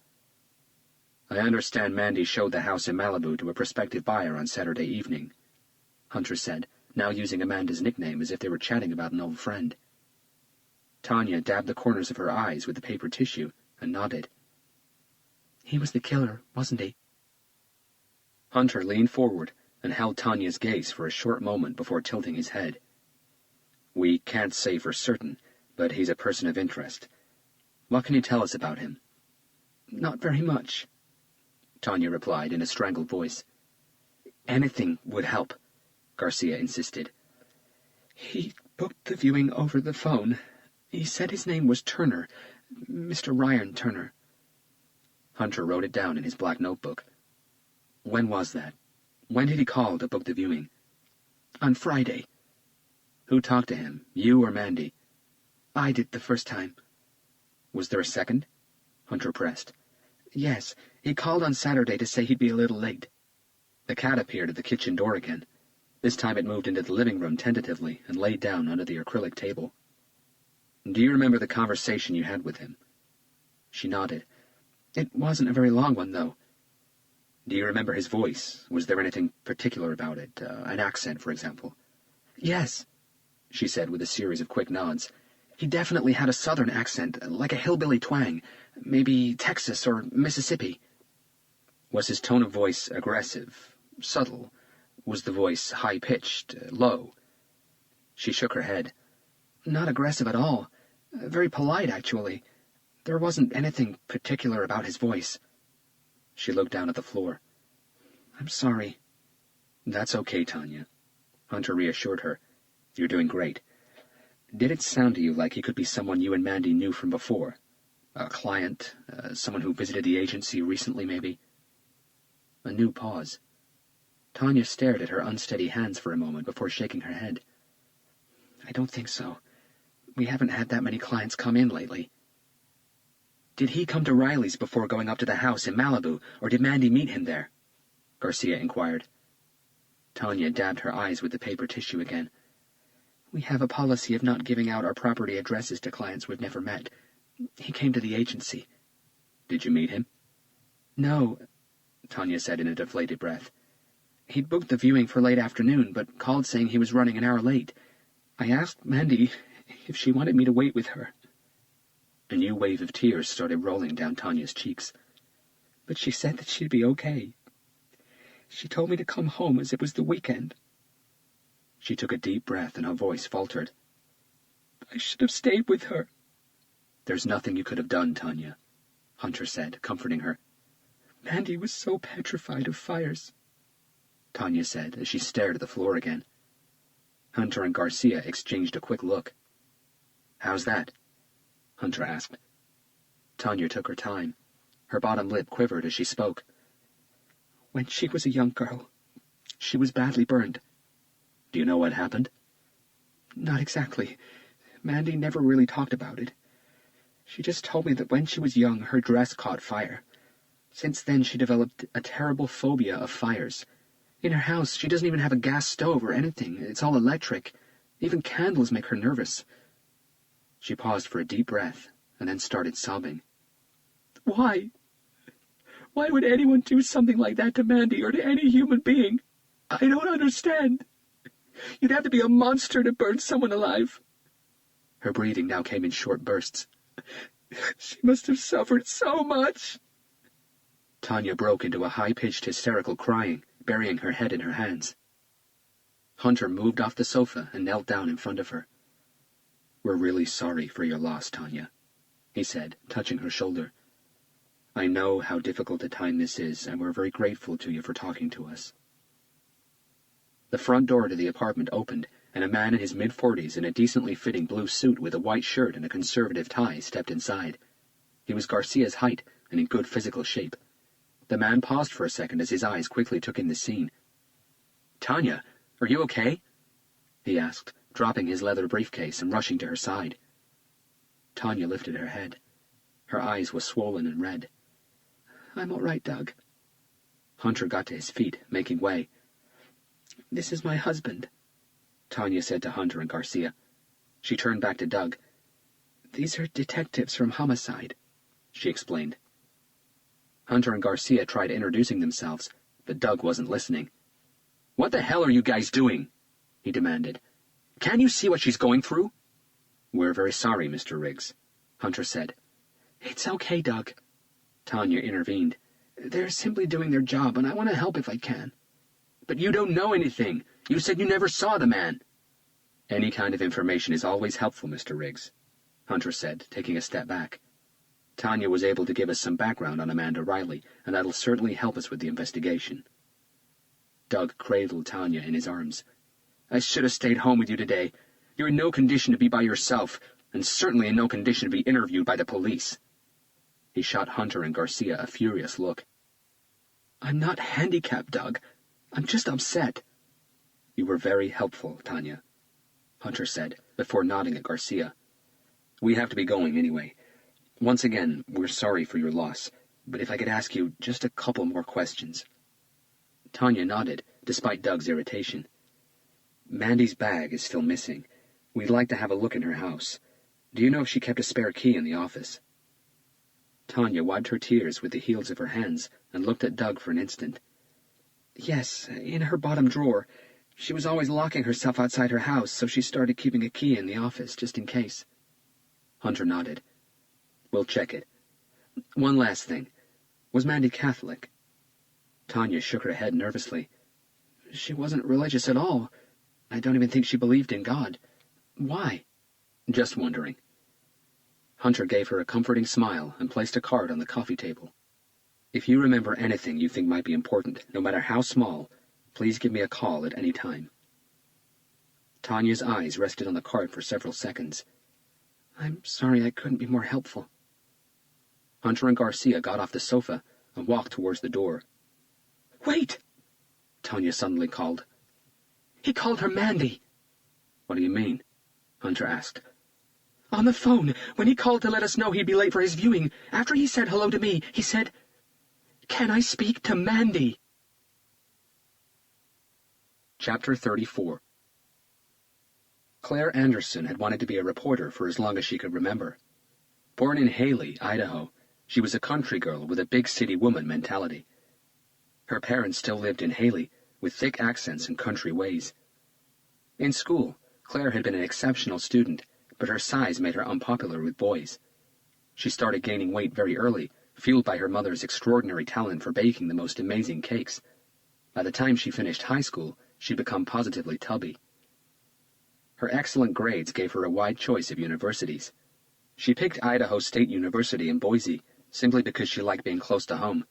I understand Mandy showed the house in Malibu to a prospective buyer on Saturday evening, Hunter said, now using Amanda's nickname as if they were chatting about an old friend. Tanya dabbed the corners of her eyes with the paper tissue and nodded. He was the killer, wasn't he? Hunter leaned forward and held Tanya's gaze for a short moment before tilting his head. We can't say for certain, but he's a person of interest. What can you tell us about him? Not very much, Tanya replied in a strangled voice. Anything would help, Garcia insisted. He booked the viewing over the phone. He said his name was Turner, Mr. Ryan Turner. Hunter wrote it down in his black notebook. When was that? When did he call to book the viewing? On Friday. Who talked to him, you or Mandy? I did the first time. Was there a second? Hunter pressed. Yes, he called on Saturday to say he'd be a little late. The cat appeared at the kitchen door again. This time it moved into the living room tentatively and laid down under the acrylic table. Do you remember the conversation you had with him? She nodded. It wasn't a very long one, though. Do you remember his voice? Was there anything particular about it? An accent, for example? Yes, she said with a series of quick nods. He definitely had a southern accent, like a hillbilly twang, maybe Texas or Mississippi. Was his tone of voice aggressive, subtle? Was the voice high-pitched, low? She shook her head. Not aggressive at all. Very polite, actually. There wasn't anything particular about his voice. She looked down at the floor. I'm sorry. That's okay, Tanya. Hunter reassured her. You're doing great. Did it sound to you like he could be someone you and Mandy knew from before? A client? Someone who visited the agency recently, maybe? A new pause. Tanya stared at her unsteady hands for a moment before shaking her head. I don't think so. We haven't had that many clients come in lately. Did he come to Riley's before going up to the house in Malibu, or did Mandy meet him there? Garcia inquired. Tanya dabbed her eyes with the paper tissue again. We have a policy of not giving out our property addresses to clients we've never met. He came to the agency. Did you meet him? No, Tanya said in a deflated breath. He'd booked the viewing for late afternoon, but called saying he was running an hour late. I asked Mandy if she wanted me to wait with her. A new wave of tears started rolling down Tanya's cheeks. But she said that she'd be okay. She told me to come home as it was the weekend. She took a deep breath and her voice faltered. I should have stayed with her. There's nothing you could have done, Tanya, Hunter said, comforting her. Mandy was so petrified of fires, Tanya said as she stared at the floor again. Hunter and Garcia exchanged a quick look. How's that? Hunter asked. Tanya took her time. Her bottom lip quivered as she spoke. When she was a young girl, she was badly burned. Do you know what happened? Not exactly. Mandy never really talked about it. She just told me that when she was young, her dress caught fire. Since then, she developed a terrible phobia of fires. In her house, she doesn't even have a gas stove or anything. It's all electric. Even candles make her nervous. She paused for a deep breath and then started sobbing. Why? Why would anyone do something like that to Mandy or to any human being? I don't understand. You'd have to be a monster to burn someone alive. Her breathing now came in short bursts. She must have suffered so much. Tanya broke into a high-pitched hysterical crying, burying her head in her hands. Hunter moved off the sofa and knelt down in front of her. We're really sorry for your loss, Tanya, he said, touching her shoulder. I know how difficult a time this is, and we're very grateful to you for talking to us. The front door to the apartment opened, and a man in his mid-40s in a decently fitting blue suit with a white shirt and a conservative tie stepped inside. He was Garcia's height and in good physical shape. The man paused for a second as his eyes quickly took in the scene. Tanya, are you okay? He asked, dropping his leather briefcase and rushing to her side. Tanya lifted her head. Her eyes were swollen and red. I'm all right, Doug. Hunter got to his feet, making way. "This is my husband," Tanya said to Hunter and Garcia. She turned back to Doug. "These are detectives from Homicide," she explained. Hunter and Garcia tried introducing themselves, but Doug wasn't listening. "What the hell are you guys doing?" he demanded. "Can't you see what she's going through?" "We're very sorry, Mr. Riggs," Hunter said. "It's okay, Doug," Tanya intervened. "They're simply doing their job, and I want to help if I can." "But you don't know anything. You said you never saw the man." "Any kind of information is always helpful, Mr. Riggs," Hunter said, taking a step back. "Tanya was able to give us some background on Amanda Riley, and that'll certainly help us with the investigation." Doug cradled Tanya in his arms. "I should have stayed home with you today. You're in no condition to be by yourself, and certainly in no condition to be interviewed by the police." He shot Hunter and Garcia a furious look. "I'm not handicapped, Doug. I'm just upset." "You were very helpful, Tanya," Hunter said, before nodding at Garcia. "We have to be going anyway. Once again, we're sorry for your loss, but if I could ask you just a couple more questions." Tanya nodded, despite Doug's irritation. "Mandy's bag is still missing. We'd like to have a look in her house. Do you know if she kept a spare key in the office?" Tanya wiped her tears with the heels of her hands and looked at Doug for an instant. "Yes, in her bottom drawer. She was always locking herself outside her house, so she started keeping a key in the office, just in case." Hunter nodded. "We'll check it. One last thing. Was Mandy Catholic?" Tanya shook her head nervously. "She wasn't religious at all. I don't even think she believed in God. Why?" "Just wondering." Hunter gave her a comforting smile and placed a card on the coffee table. "If you remember anything you think might be important, no matter how small, please give me a call at any time." Tanya's eyes rested on the card for several seconds. "I'm sorry I couldn't be more helpful." Hunter and Garcia got off the sofa and walked towards the door. "Wait!" Tanya suddenly called. "He called her Mandy." "What do you mean?" Hunter asked. "On the phone, when he called to let us know he'd be late for his viewing, after he said hello to me, he said, 'Can I speak to Mandy?'" Chapter 34. Claire Anderson had wanted to be a reporter for as long as she could remember. Born in Haley, Idaho, she was a country girl with a big city woman mentality. Her parents still lived in Haley, with thick accents and country ways. In school, Claire had been an exceptional student, but her size made her unpopular with boys. She started gaining weight very early, fueled by her mother's extraordinary talent for baking the most amazing cakes. By the time she finished high school, she'd become positively tubby. Her excellent grades gave her a wide choice of universities. She picked Idaho State University in Boise, simply because she liked being close to home.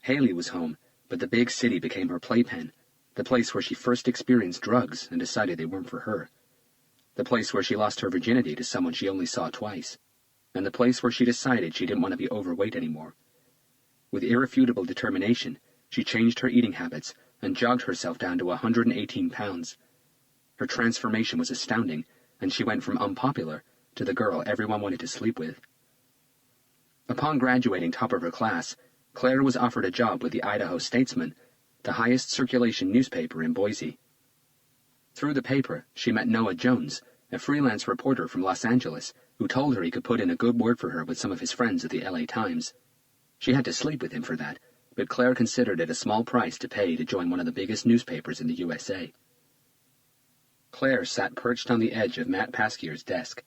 Haley was home, but the big city became her playpen, the place where she first experienced drugs and decided they weren't for her. The place where she lost her virginity to someone she only saw twice, and the place where she decided she didn't want to be overweight anymore. With irrefutable determination, she changed her eating habits and jogged herself down to 118 pounds. Her transformation was astounding, and she went from unpopular to the girl everyone wanted to sleep with. Upon graduating top of her class, Claire was offered a job with the Idaho Statesman, the highest circulation newspaper in Boise. Through the paper, she met Noah Jones, a freelance reporter from Los Angeles, who told her he could put in a good word for her with some of his friends at the LA Times. She had to sleep with him for that, but Claire considered it a small price to pay to join one of the biggest newspapers in the USA. Claire sat perched on the edge of Matt Paskier's desk.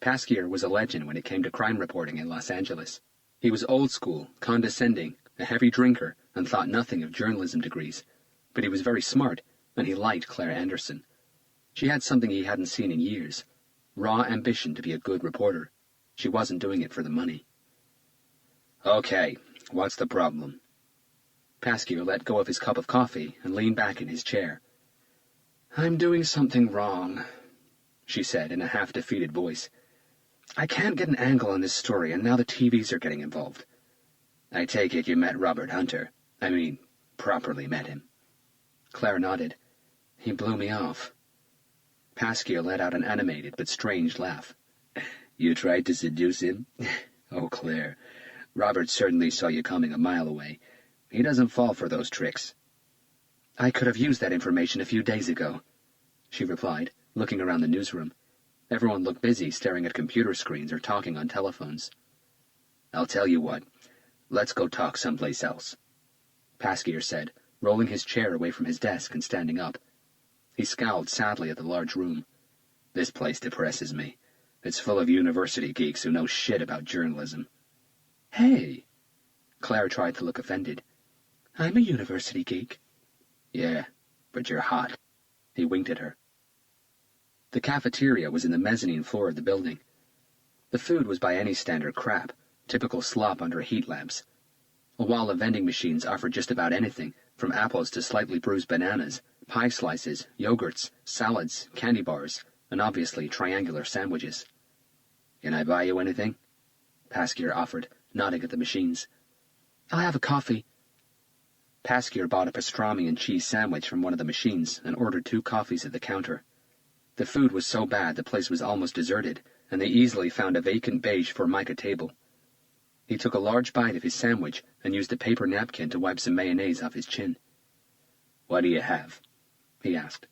Paskier was a legend when it came to crime reporting in Los Angeles. He was old school, condescending, a heavy drinker, and thought nothing of journalism degrees, but he was very smart, and he liked Claire Anderson. She had something he hadn't seen in years, raw ambition to be a good reporter. She wasn't doing it for the money. "Okay, what's the problem?" Paskier let go of his cup of coffee and leaned back in his chair. "I'm doing something wrong," she said in a half-defeated voice. "I can't get an angle on this story, and now the TVs are getting involved." "I take it you met Robert Hunter. I mean, properly met him." Claire nodded. "He blew me off." Paskier let out an animated but strange laugh. "You tried to seduce him? Oh, Claire, Robert certainly saw you coming a mile away. He doesn't fall for those tricks. I could have used that information a few days ago, she replied, looking around the newsroom. Everyone looked busy staring at computer screens or talking on telephones. I'll tell you what. Let's go talk someplace else, Pasquier said, rolling his chair away from his desk and standing up. He scowled sadly at the large room. This place depresses me. It's full of university geeks who know shit about journalism. Hey! Claire tried to look offended. I'm a university geek. Yeah, but you're hot. He winked at her. The cafeteria was in the mezzanine floor of the building. The food was by any standard crap, typical slop under heat lamps. A wall of vending machines offered just about anything, from apples to slightly bruised bananas, pie slices, yogurts, salads, candy bars, and obviously triangular sandwiches. Can I buy you anything? Pasquier offered, nodding at the machines. I'll have a coffee. Pasquier bought a pastrami and cheese sandwich from one of the machines and ordered 2 coffees at the counter. The food was so bad the place was almost deserted, and they easily found a vacant beige Formica table. He took a large bite of his sandwich and used a paper napkin to wipe some mayonnaise off his chin. What do you have? He asked.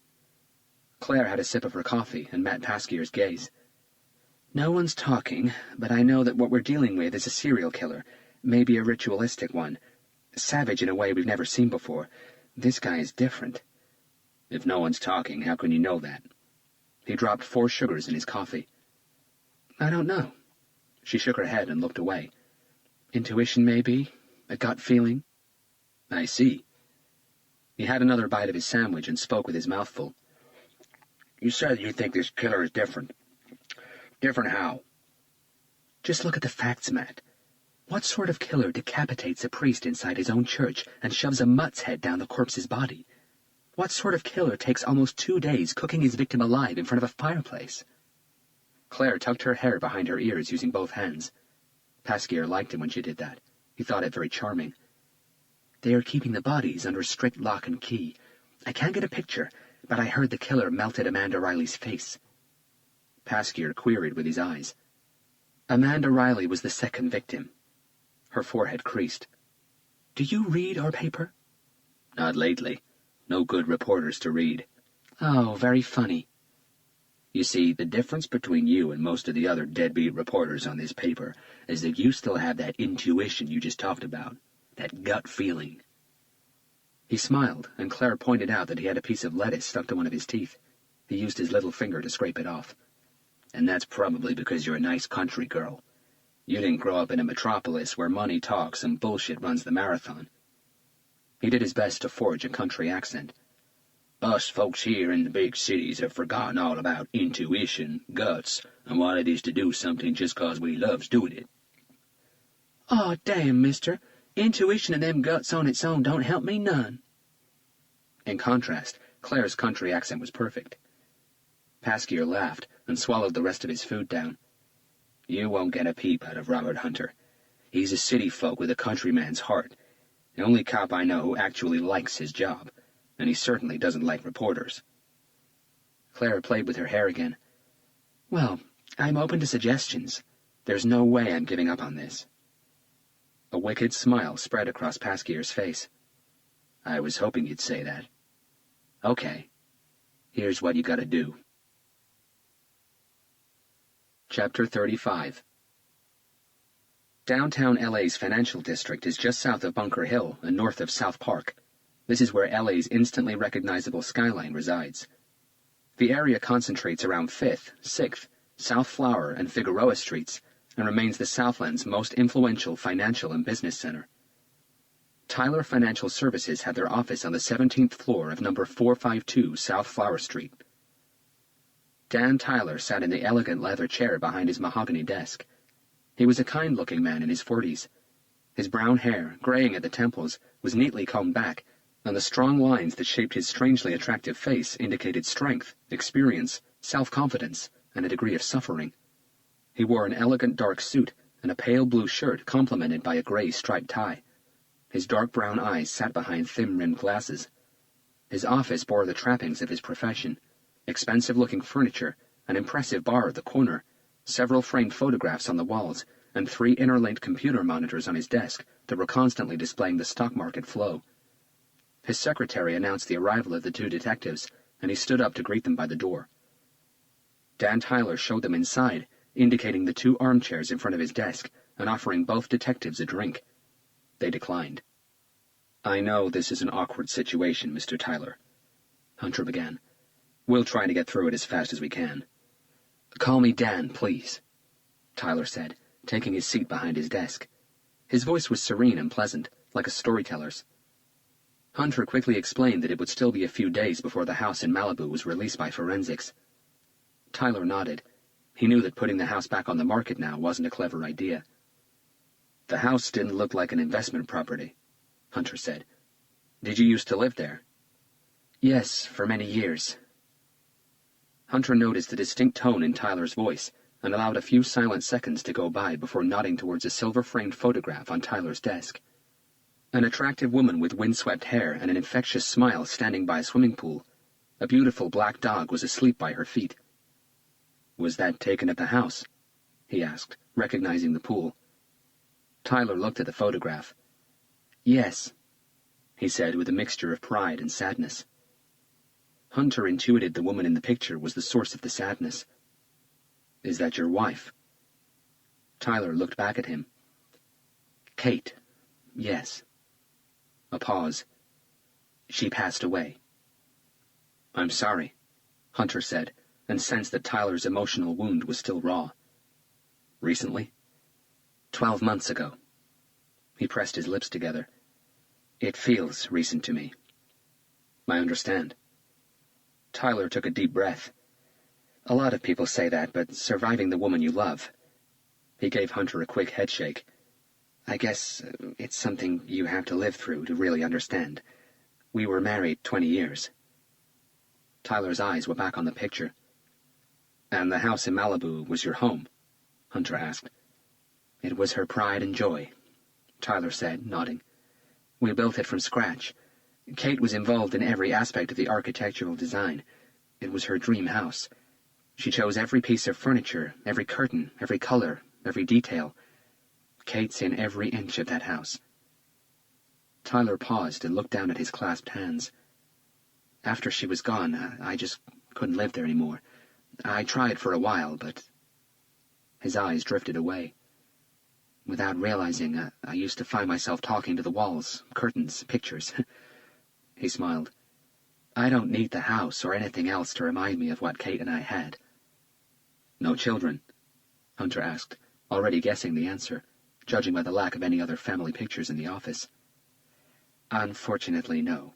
Claire had a sip of her coffee and met Pasquier's gaze. No one's talking, but I know that what we're dealing with is a serial killer, maybe a ritualistic one. Savage in a way we've never seen before. This guy is different. If no one's talking, how can you know that? He dropped 4 sugars in his coffee. I don't know. She shook her head and looked away. Intuition, maybe? A gut feeling? I see. He had another bite of his sandwich and spoke with his mouth full. You said you think this killer is different. Different how? Just look at the facts, Matt. What sort of killer decapitates a priest inside his own church and shoves a mutt's head down the corpse's body? What sort of killer takes almost 2 days cooking his victim alive in front of a fireplace? Claire tucked her hair behind her ears using both hands. Pasquier liked it when she did that. He thought it very charming. They are keeping the bodies under strict lock and key. I can't get a picture, but I heard the killer melted Amanda Riley's face. Pasquier queried with his eyes. Amanda Riley was the second victim. Her forehead creased. Do you read our paper? Not lately. No good reporters to read. Oh, very funny. You see, the difference between you and most of the other deadbeat reporters on this paper is that you still have that intuition you just talked about, that gut feeling. He smiled, and Claire pointed out that he had a piece of lettuce stuck to one of his teeth. He used his little finger to scrape it off. And that's probably because you're a nice country girl. You didn't grow up in a metropolis where money talks and bullshit runs the marathon. He did his best to forge a country accent. Us folks here in the big cities have forgotten all about intuition, guts, and what it is to do something just 'cause we loves doing it. Aw, damn, mister. Intuition and them guts on its own don't help me none. In contrast, Claire's country accent was perfect. Pasquier laughed and swallowed the rest of his food down. You won't get a peep out of Robert Hunter. He's a city folk with a countryman's heart. The only cop I know who actually likes his job, and he certainly doesn't like reporters. Claire played with her hair again. Well, I'm open to suggestions. There's no way I'm giving up on this. A wicked smile spread across Pasquier's face. I was hoping you'd say that. Okay. Here's what you gotta do. Chapter 35. Downtown LA's financial district is just south of Bunker Hill and north of South Park. This is where LA's instantly recognizable skyline resides. The area concentrates around 5th, 6th, South Flower, and Figueroa Streets, and remains the Southland's most influential financial and business center. Tyler Financial Services had their office on the 17th floor of number 452 South Flower Street. Dan Tyler sat in the elegant leather chair behind his mahogany desk. He was a kind-looking man in his 40s. His brown hair, graying at the temples, was neatly combed back, and the strong lines that shaped his strangely attractive face indicated strength, experience, self-confidence, and a degree of suffering. He wore an elegant dark suit and a pale blue shirt complemented by a gray striped tie. His dark brown eyes sat behind thin-rimmed glasses. His office bore the trappings of his profession: expensive-looking furniture, an impressive bar at the corner, several framed photographs on the walls, and 3 interlinked computer monitors on his desk that were constantly displaying the stock market flow. His secretary announced the arrival of the 2 detectives, and he stood up to greet them by the door. Dan Tyler showed them inside, indicating the 2 armchairs in front of his desk and offering both detectives a drink. They declined. "I know this is an awkward situation, Mr. Tyler," Hunter began. "We'll try to get through it as fast as we can." "Call me Dan, please," Tyler said, taking his seat behind his desk. His voice was serene and pleasant, like a storyteller's. Hunter quickly explained that it would still be a few days before the house in Malibu was released by forensics. Tyler nodded. He knew that putting the house back on the market now wasn't a clever idea. "The house didn't look like an investment property," Hunter said. "Did you used to live there?" "Yes, for many years." Hunter noticed the distinct tone in Tyler's voice and allowed a few silent seconds to go by before nodding towards a silver-framed photograph on Tyler's desk. An attractive woman with windswept hair and an infectious smile standing by a swimming pool. A beautiful black dog was asleep by her feet. "Was that taken at the house?" he asked, recognizing the pool. Tyler looked at the photograph. "Yes," he said with a mixture of pride and sadness. Hunter intuited the woman in the picture was the source of the sadness. "Is that your wife?" Tyler looked back at him. "Kate, yes." A pause. "She passed away." "I'm sorry," Hunter said, and sensed that Tyler's emotional wound was still raw. "Recently?" 12 months ago." He pressed his lips together. "It feels recent to me." "I understand." Tyler took a deep breath. "A lot of people say that, but surviving the woman you love..." He gave Hunter a quick headshake. "I guess it's something you have to live through to really understand. We were married 20 years. Tyler's eyes were back on the picture. "And the house in Malibu was your home?" Hunter asked. "It was her pride and joy," Tyler said, nodding. "We built it from scratch. Kate was involved in every aspect of the architectural design. It was her dream house. She chose every piece of furniture, every curtain, every color, every detail. Kate's in every inch of that house." Tyler paused and looked down at his clasped hands. "After she was gone, I just couldn't live there anymore. I tried for a while, but..." His eyes drifted away. "Without realizing, I used to find myself talking to the walls, curtains, pictures." He smiled. "I don't need the house or anything else to remind me of what Kate and I had." "No children?" Hunter asked, already guessing the answer, judging by the lack of any other family pictures in the office. "Unfortunately, no."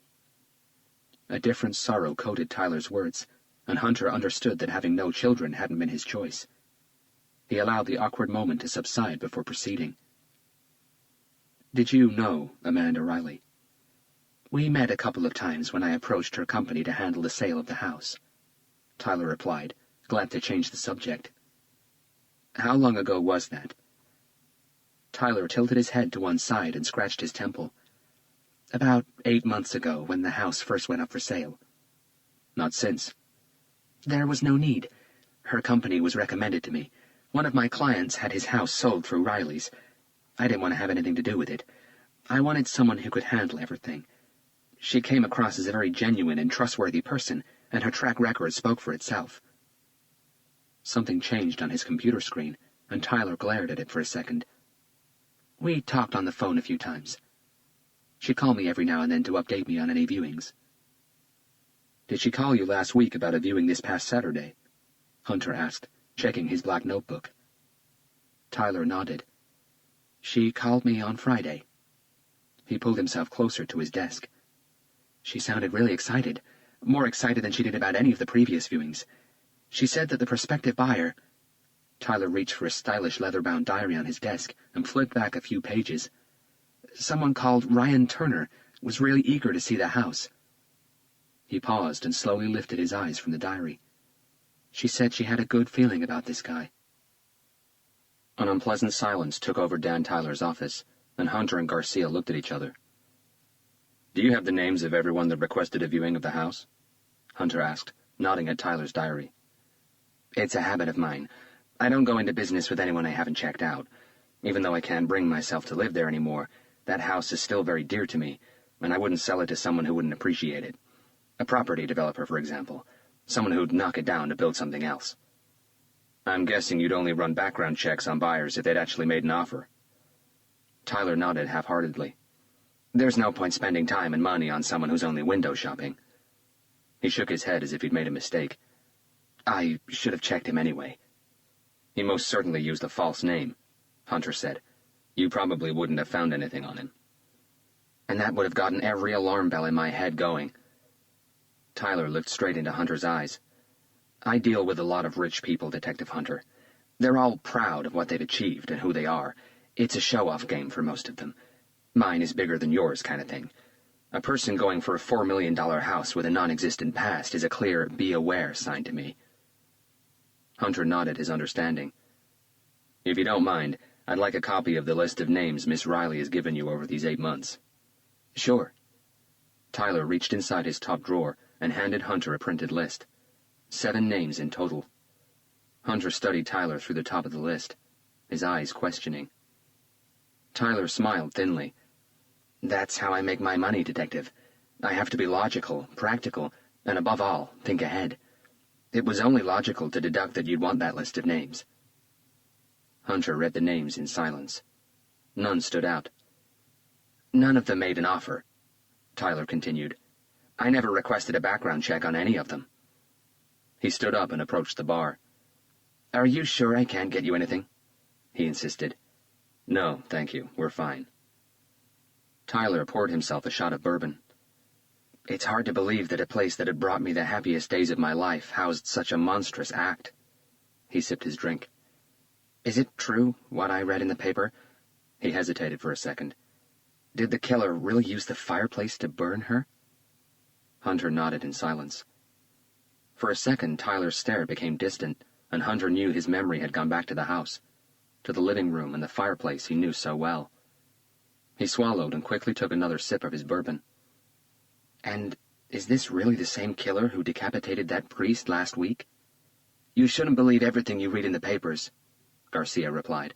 A different sorrow coated Tyler's words, and Hunter understood that having no children hadn't been his choice. He allowed the awkward moment to subside before proceeding. "Did you know Amanda Riley?" "We met a couple of times when I approached her company to handle the sale of the house," Tyler replied, glad to change the subject. "How long ago was that?" Tyler tilted his head to one side and scratched his temple. "About 8 months ago, when the house first went up for sale." "Not since?" "There was no need. Her company was recommended to me. One of my clients had his house sold through Riley's. I didn't want to have anything to do with it. I wanted someone who could handle everything. She came across as a very genuine and trustworthy person, and her track record spoke for itself." Something changed on his computer screen, and Tyler glared at it for a second. "We talked on the phone a few times. She'd call me every now and then to update me on any viewings." "Did she call you last week about a viewing this past Saturday?" Hunter asked, checking his black notebook. Tyler nodded. "She called me on Friday." He pulled himself closer to his desk. "She sounded really excited, more excited than she did about any of the previous viewings. She said that the prospective buyer..." Tyler reached for a stylish leather-bound diary on his desk and flipped back a few pages. "Someone called Ryan Turner was really eager to see the house." He paused and slowly lifted his eyes from the diary. "She said she had a good feeling about this guy." An unpleasant silence took over Dan Tyler's office, and Hunter and Garcia looked at each other. "Do you have the names of everyone that requested a viewing of the house?" Hunter asked, nodding at Tyler's diary. "It's a habit of mine. I don't go into business with anyone I haven't checked out. Even though I can't bring myself to live there anymore, that house is still very dear to me, and I wouldn't sell it to someone who wouldn't appreciate it. A property developer, for example. Someone who'd knock it down to build something else. I'm guessing you'd only run background checks on buyers if they'd actually made an offer. Tyler nodded half-heartedly. There's no point spending time and money on someone who's only window shopping. He shook his head as if he'd made a mistake. I should have checked him anyway. He most certainly used a false name, Hunter said. You probably wouldn't have found anything on him. And that would have gotten every alarm bell in my head going. Tyler looked straight into Hunter's eyes. I deal with a lot of rich people, Detective Hunter. They're all proud of what they've achieved and who they are. It's a show-off game for most of them. Mine is bigger than yours kind of thing. A person going for a $4 million house with a non-existent past is a clear be aware sign to me. Hunter nodded his understanding. If you don't mind, I'd like a copy of the list of names Miss Riley has given you over these 8 months. Sure. Tyler reached inside his top drawer and handed Hunter a printed list. 7 names in total. Hunter studied Tyler through the top of the list, his eyes questioning. Tyler smiled thinly. That's how I make my money, Detective. I have to be logical, practical, and above all, think ahead. It was only logical to deduct that you'd want that list of names. Hunter read the names in silence. None stood out. None of them made an offer, Tyler continued. I never requested a background check on any of them. He stood up and approached the bar. Are you sure I can't get you anything? He insisted. No, thank you. We're fine. Tyler poured himself a shot of bourbon. It's hard to believe that a place that had brought me the happiest days of my life housed such a monstrous act. He sipped his drink. Is it true, what I read in the paper? He hesitated for a second. Did the killer really use the fireplace to burn her? Hunter nodded in silence. For a second, Tyler's stare became distant, and Hunter knew his memory had gone back to the house, to the living room and the fireplace he knew so well. He swallowed and quickly took another sip of his bourbon. And is this really the same killer who decapitated that priest last week? You shouldn't believe everything you read in the papers, Garcia replied.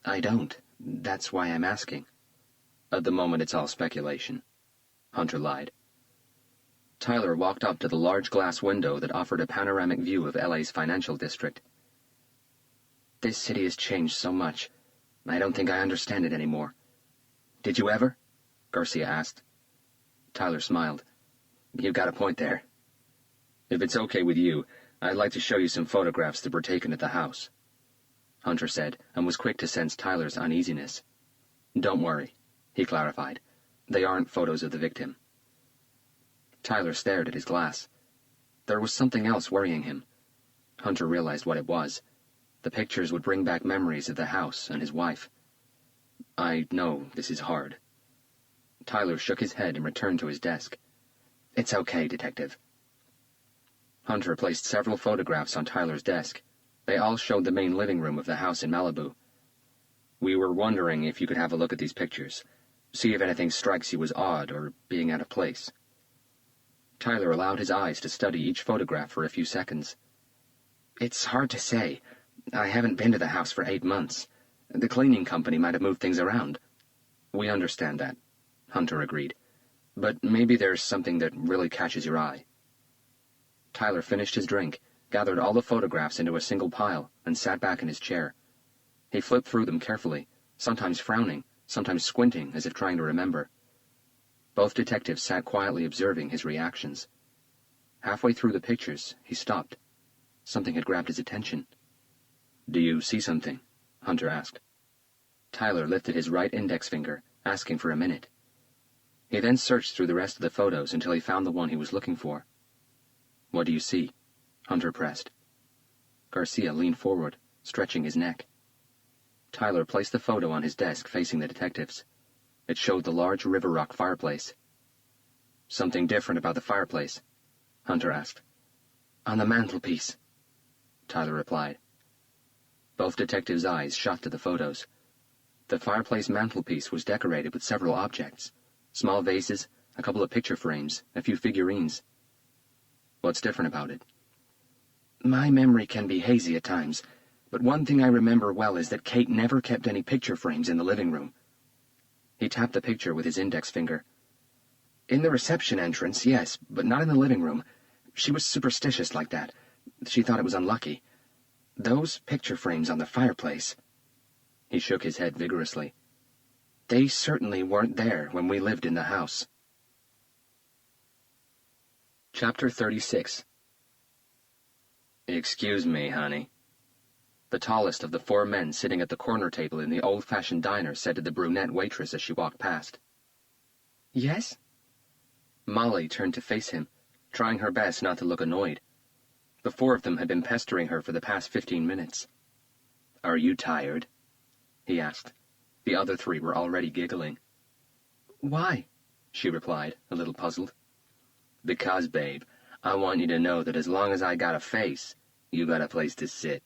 I don't. That's why I'm asking. At the moment, it's all speculation, Hunter lied. Tyler walked up to the large glass window that offered a panoramic view of LA's financial district. This city has changed so much. I don't think I understand it anymore. Did you ever? Garcia asked. Tyler smiled. You've got a point there. If it's okay with you, I'd like to show you some photographs that were taken at the house, Hunter said, and was quick to sense Tyler's uneasiness. Don't worry, he clarified. They aren't photos of the victim. Tyler stared at his glass. There was something else worrying him. Hunter realized what it was. The pictures would bring back memories of the house and his wife. I know this is hard. Tyler shook his head and returned to his desk. It's okay, Detective. Hunter placed several photographs on Tyler's desk. They all showed the main living room of the house in Malibu. We were wondering if you could have a look at these pictures. See if anything strikes you as odd or being out of place. Tyler allowed his eyes to study each photograph for a few seconds. It's hard to say. I haven't been to the house for 8 months. The cleaning company might have moved things around. We understand that, Hunter agreed. But maybe there's something that really catches your eye. Tyler finished his drink, gathered all the photographs into a single pile, and sat back in his chair. He flipped through them carefully, sometimes frowning, sometimes squinting as if trying to remember. Both detectives sat quietly observing his reactions. Halfway through the pictures, he stopped. Something had grabbed his attention. Do you see something? Hunter asked. Tyler lifted his right index finger, asking for a minute. He then searched through the rest of the photos until he found the one he was looking for. What do you see? Hunter pressed. Garcia leaned forward, stretching his neck. Tyler placed the photo on his desk facing the detectives. It showed the large river rock fireplace. Something different about the fireplace? Hunter asked. On the mantelpiece, Tyler replied. Both detectives' eyes shot to the photos. The fireplace mantelpiece was decorated with several objects. Small vases, a couple of picture frames, a few figurines. What's different about it? My memory can be hazy at times. But one thing I remember well is that Kate never kept any picture frames in the living room. He tapped the picture with his index finger. In the reception entrance, yes, but not in the living room. She was superstitious like that. She thought it was unlucky. Those picture frames on the fireplace. He shook his head vigorously. They certainly weren't there when we lived in the house. Chapter 36. Excuse me, honey. The tallest of the 4 men sitting at the corner table in the old-fashioned diner said to the brunette waitress as she walked past. Yes? Molly turned to face him, trying her best not to look annoyed. The 4 of them had been pestering her for the past 15 minutes. Are you tired? He asked. The other 3 were already giggling. Why? She replied, a little puzzled. Because, babe, I want you to know that as long as I got a face, you got a place to sit.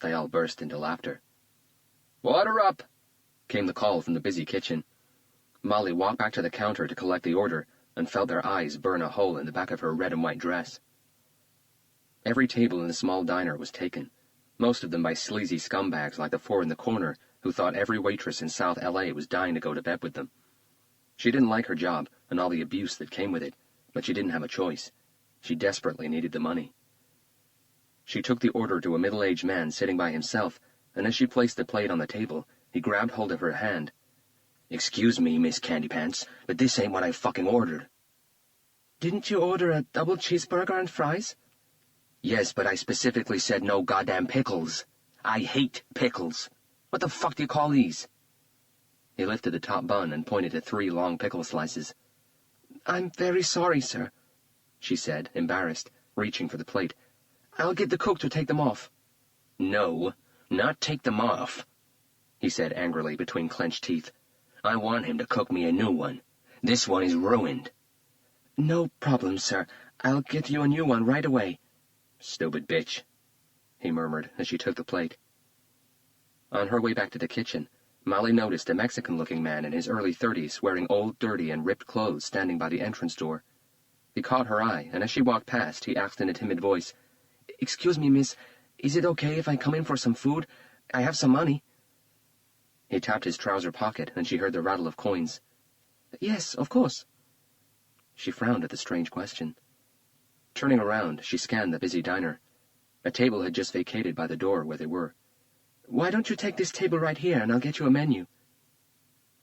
They all burst into laughter. Water up! Came the call from the busy kitchen. Molly walked back to the counter to collect the order and felt their eyes burn a hole in the back of her red and white dress. Every table in the small diner was taken, most of them by sleazy scumbags like the 4 in the corner who thought every waitress in South L.A. was dying to go to bed with them. She didn't like her job and all the abuse that came with it, but she didn't have a choice. She desperately needed the money. She took the order to a middle-aged man sitting by himself, and as she placed the plate on the table, he grabbed hold of her hand. Excuse me, Miss Candypants, but this ain't what I fucking ordered. Didn't you order a double cheeseburger and fries? Yes, but I specifically said no goddamn pickles. I hate pickles. What the fuck do you call these? He lifted the top bun and pointed to 3 long pickle slices. I'm very sorry, sir, she said, embarrassed, reaching for the plate. I'll get the cook to take them off. No, not take them off, he said angrily between clenched teeth. I want him to cook me a new one. This one is ruined. No problem, sir. I'll get you a new one right away. Stupid bitch, he murmured as she took the plate. On her way back to the kitchen, Molly noticed a Mexican-looking man in his early 30s wearing old, dirty, and ripped clothes standing by the entrance door. He caught her eye, and as she walked past, he asked in a timid voice, Excuse me, miss, is it okay if I come in for some food? I have some money. He tapped his trouser pocket, and she heard the rattle of coins. Yes, of course. She frowned at the strange question. Turning around, she scanned the busy diner. A table had just vacated by the door where they were. Why don't you take this table right here, and I'll get you a menu?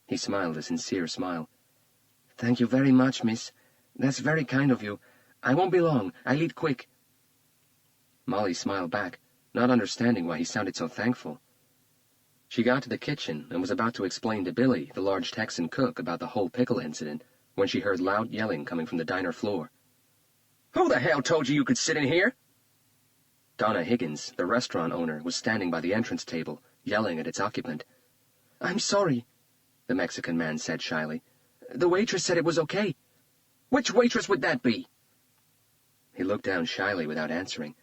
He smiled a sincere smile. Thank you very much, miss. That's very kind of you. I won't be long. I'll eat quick. Molly smiled back, not understanding why he sounded so thankful. She got to the kitchen and was about to explain to Billy, the large Texan cook, about the whole pickle incident, when she heard loud yelling coming from the diner floor. Who the hell told you could sit in here? Donna Higgins, the restaurant owner, was standing by the entrance table, yelling at its occupant. I'm sorry, the Mexican man said shyly. The waitress said it was okay. Which waitress would that be? He looked down shyly without answering.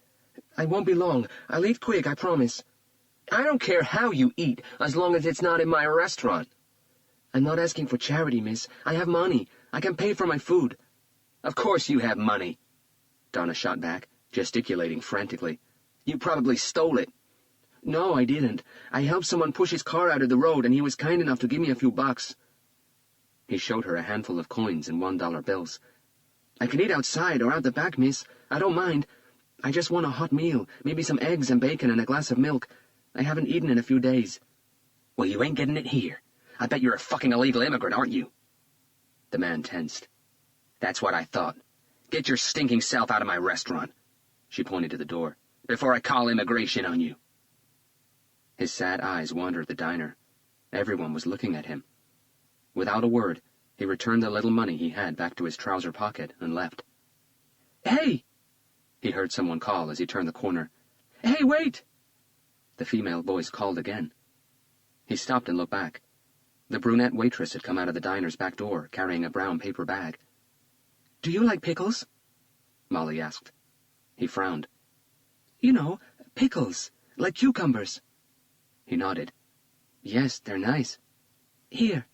I won't be long. I'll eat quick, I promise. I don't care how you eat, as long as it's not in my restaurant. I'm not asking for charity, miss. I have money. I can pay for my food. Of course you have money, Donna shot back, gesticulating frantically. You probably stole it. No, I didn't. I helped someone push his car out of the road, and he was kind enough to give me a few bucks. He showed her a handful of coins and $1 bills. I can eat outside or out the back, miss. I don't mind. I just want a hot meal, maybe some eggs and bacon and a glass of milk. I haven't eaten in a few days. Well, you ain't getting it here. I bet you're a fucking illegal immigrant, aren't you? The man tensed. That's what I thought. Get your stinking self out of my restaurant. She pointed to the door. Before I call immigration on you. His sad eyes wandered the diner. Everyone was looking at him. Without a word, he returned the little money he had back to his trouser pocket and left. Hey! He heard someone call as he turned the corner. Hey, wait! The female voice called again. He stopped and looked back. The brunette waitress had come out of the diner's back door, carrying a brown paper bag. Do you like pickles? Molly asked. He frowned. You know, pickles, like cucumbers. He nodded. Yes, they're nice. Here.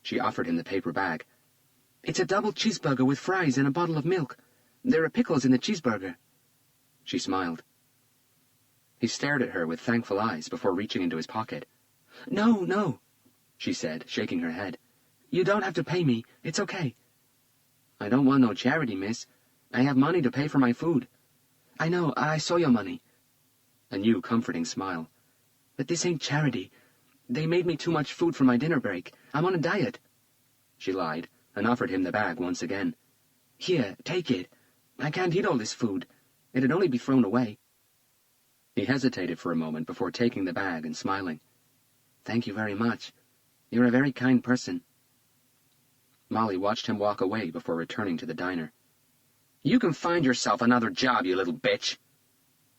She offered him the paper bag. It's a double cheeseburger with fries and a bottle of milk. There are pickles in the cheeseburger. She smiled. He stared at her with thankful eyes before reaching into his pocket. "No, no," she said, shaking her head. "You don't have to pay me. It's okay." "I don't want no charity, miss. I have money to pay for my food." "I know, I saw your money." A new, comforting smile. "But this ain't charity. They made me too much food for my dinner break. I'm on a diet." She lied, and offered him the bag once again. "Here, take it. I can't eat all this food. It'd only be thrown away." He hesitated for a moment before taking the bag and smiling. "Thank you very much. You're a very kind person." Molly watched him walk away before returning to the diner. "You can find yourself another job, you little bitch,"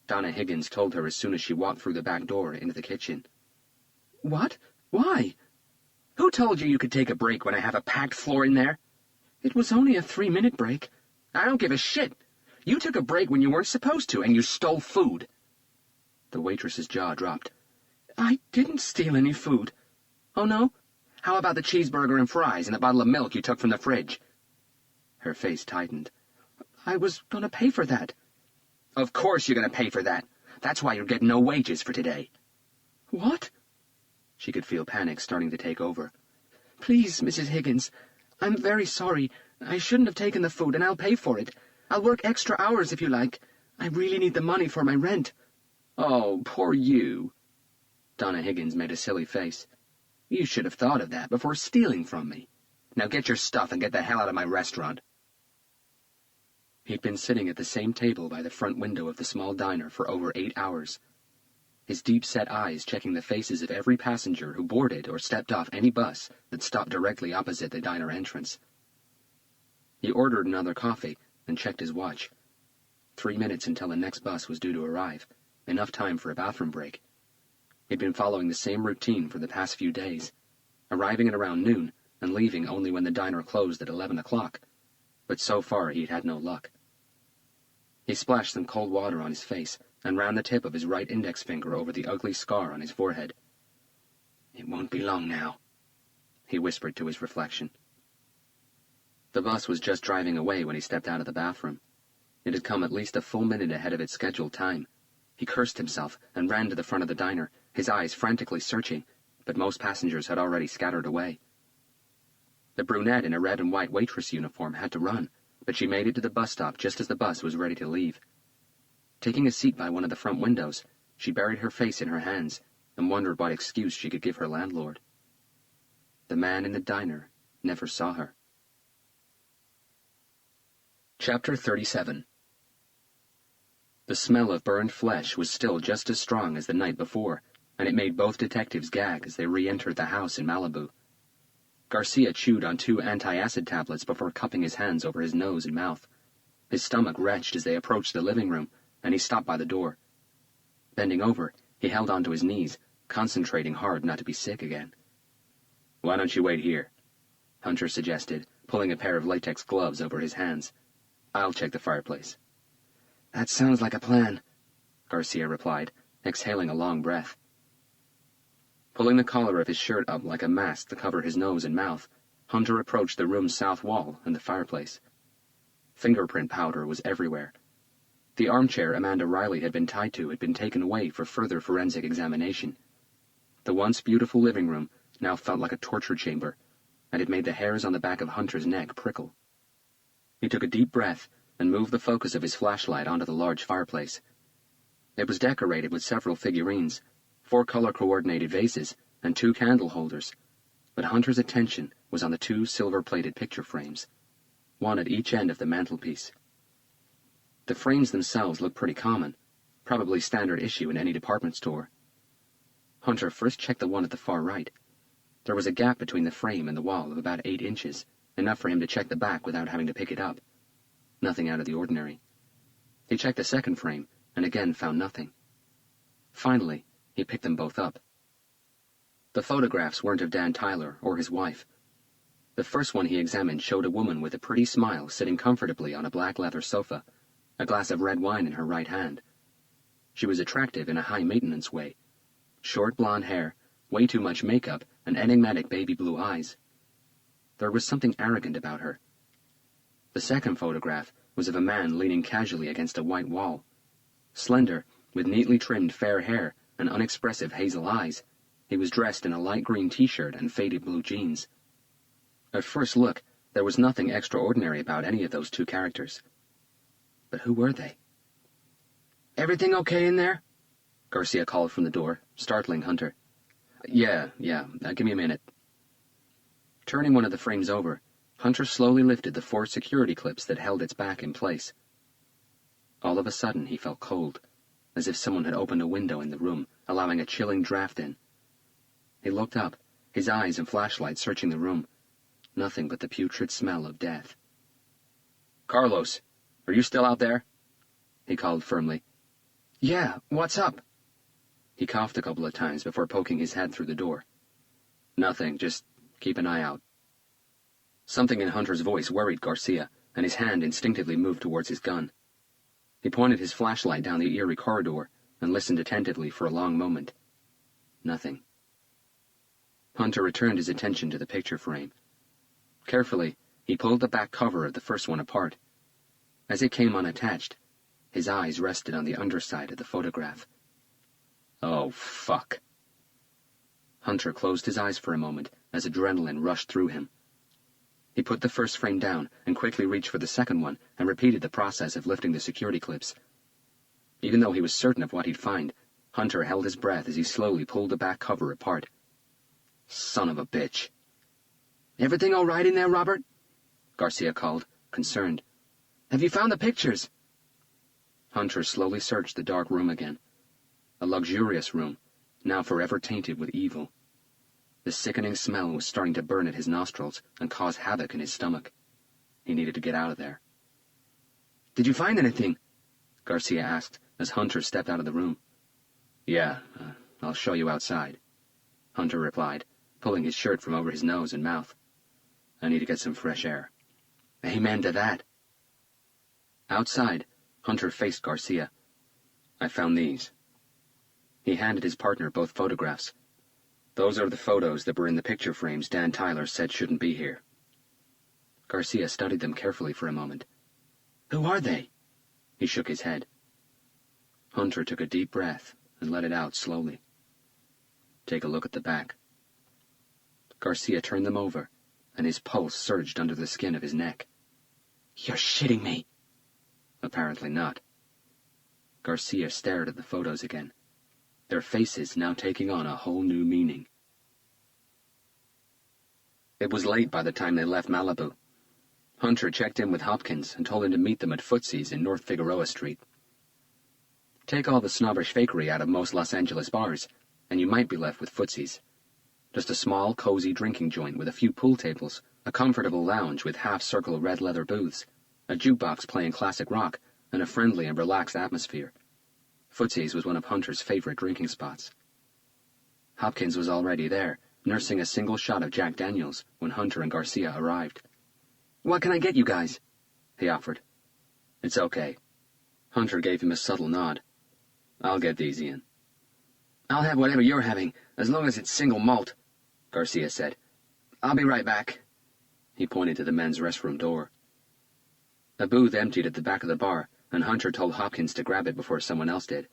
Donna Higgins told her as soon as she walked through the back door into the kitchen. "What? Why?" "Who told you could take a break when I have a packed floor in there?" "It was only a 3-minute break." "I don't give a shit. You took a break when you weren't supposed to, and you stole food." The waitress's jaw dropped. "I didn't steal any food." "Oh, no? How about the cheeseburger and fries and the bottle of milk you took from the fridge?" Her face tightened. "I was going to pay for that." "Of course you're going to pay for that. That's why you're getting no wages for today." "What?" She could feel panic starting to take over. "Please, Mrs. Higgins, I'm very sorry. I shouldn't have taken the food, and I'll pay for it. I'll work extra hours if you like. I really need the money for my rent." "Oh, poor you." Donna Higgins made a silly face. "You should have thought of that before stealing from me. Now get your stuff and get the hell out of my restaurant." He'd been sitting at the same table by the front window of the small diner for over 8 hours, his deep-set eyes checking the faces of every passenger who boarded or stepped off any bus that stopped directly opposite the diner entrance. He ordered another coffee and checked his watch. 3 minutes until the next bus was due to arrive, enough time for a bathroom break. He'd been following the same routine for the past few days, arriving at around noon and leaving only when the diner closed at 11 o'clock, but so far he'd had no luck. He splashed some cold water on his face and ran the tip of his right index finger over the ugly scar on his forehead. "It won't be long now," he whispered to his reflection. The bus was just driving away when he stepped out of the bathroom. It had come at least a full minute ahead of its scheduled time. He cursed himself and ran to the front of the diner, his eyes frantically searching, but most passengers had already scattered away. The brunette in a red and white waitress uniform had to run, but she made it to the bus stop just as the bus was ready to leave. Taking a seat by one of the front windows, she buried her face in her hands and wondered what excuse she could give her landlord. The man in the diner never saw her. Chapter 37. The smell of burned flesh was still just as strong as the night before, and it made both detectives gag as they re-entered the house in Malibu. Garcia chewed on 2 anti-acid tablets before cupping his hands over his nose and mouth. His stomach retched as they approached the living room, and he stopped by the door. Bending over, he held onto his knees, concentrating hard not to be sick again. "Why don't you wait here?" Hunter suggested, pulling a pair of latex gloves over his hands. "I'll check the fireplace." "That sounds like a plan," Garcia replied, exhaling a long breath. Pulling the collar of his shirt up like a mask to cover his nose and mouth, Hunter approached the room's south wall and the fireplace. Fingerprint powder was everywhere. The armchair Amanda Riley had been tied to had been taken away for further forensic examination. The once beautiful living room now felt like a torture chamber, and it made the hairs on the back of Hunter's neck prickle. He took a deep breath and moved the focus of his flashlight onto the large fireplace. It was decorated with several figurines, 4 color-coordinated vases, and 2 candle holders, but Hunter's attention was on the 2 silver-plated picture frames, one at each end of the mantelpiece. The frames themselves looked pretty common, probably standard issue in any department store. Hunter first checked the one at the far right. There was a gap between the frame and the wall of about 8 inches, enough for him to check the back without having to pick it up. Nothing out of the ordinary. He checked the second frame, and again found nothing. Finally, he picked them both up. The photographs weren't of Dan Tyler or his wife. The first one he examined showed a woman with a pretty smile sitting comfortably on a black leather sofa, a glass of red wine in her right hand. She was attractive in a high-maintenance way. Short blonde hair, way too much makeup, and enigmatic baby blue eyes. There was something arrogant about her. The second photograph was of a man leaning casually against a white wall. Slender, With neatly trimmed fair hair and unexpressive hazel eyes, he was dressed in a light green t-shirt and faded blue jeans. At first look, there was nothing extraordinary about any of those two characters. But who were they? "Everything okay in there?" Garcia called from the door, startling Hunter. Yeah, give me a minute. Turning one of the frames over, Hunter slowly lifted the 4 security clips that held its back in place. All of a sudden, he felt cold, as if someone had opened a window in the room, allowing a chilling draft in. He looked up, his eyes and flashlight searching the room. Nothing but the putrid smell of death. "Carlos, are you still out there?" he called firmly. "Yeah, what's up?" He coughed a couple of times before poking his head through the door. "Nothing, just keep an eye out." Something in Hunter's voice worried Garcia, and his hand instinctively moved towards his gun. He pointed his flashlight down the eerie corridor and listened attentively for a long moment. Nothing. Hunter returned his attention to the picture frame. Carefully, he pulled the back cover of the first one apart. As it came unattached, his eyes rested on the underside of the photograph. Oh, fuck. Hunter closed his eyes for a moment as adrenaline rushed through him. He put the first frame down and quickly reached for the second one and repeated the process of lifting the security clips. Even though he was certain of what he'd find, Hunter held his breath as he slowly pulled the back cover apart. Son of a bitch. "Everything all right in there, Robert?" Garcia called, concerned. "Have you found the pictures?" Hunter slowly searched the dark room again. A luxurious room, now forever tainted with evil. The sickening smell was starting to burn at his nostrils and cause havoc in his stomach. He needed to get out of there. "Did you find anything?" Garcia asked as Hunter stepped out of the room. Yeah, I'll show you outside, Hunter replied, pulling his shirt from over his nose and mouth. I need to get some fresh air. Amen to that. Outside, Hunter faced Garcia. I found these. He handed his partner both photographs. Those are the photos that were in the picture frames Dan Tyler said shouldn't be here. Garcia studied them carefully for a moment. Who are they? He shook his head. Hunter took a deep breath and let it out slowly. Take a look at the back. Garcia turned them over, and his pulse surged under the skin of his neck. You're shitting me. Apparently not. Garcia stared at the photos again, their faces now taking on a whole new meaning. It was late by the time they left Malibu. Hunter checked in with Hopkins and told him to meet them at Footsie's in North Figueroa Street. Take all the snobbish fakery out of most Los Angeles bars, and you might be left with Footsie's. Just a small, cozy drinking joint with a few pool tables, a comfortable lounge with half-circle red leather booths, a jukebox playing classic rock, and a friendly and relaxed atmosphere. Footsie's was one of Hunter's favorite drinking spots. Hopkins was already there, nursing a single shot of Jack Daniels when Hunter and Garcia arrived. What can I get you guys? He offered. It's okay. Hunter gave him a subtle nod. I'll get these, Ian. I'll have whatever you're having, as long as it's single malt, Garcia said. I'll be right back. He pointed to the men's restroom door. A booth emptied at the back of the bar, and Hunter told Hopkins to grab it before someone else did.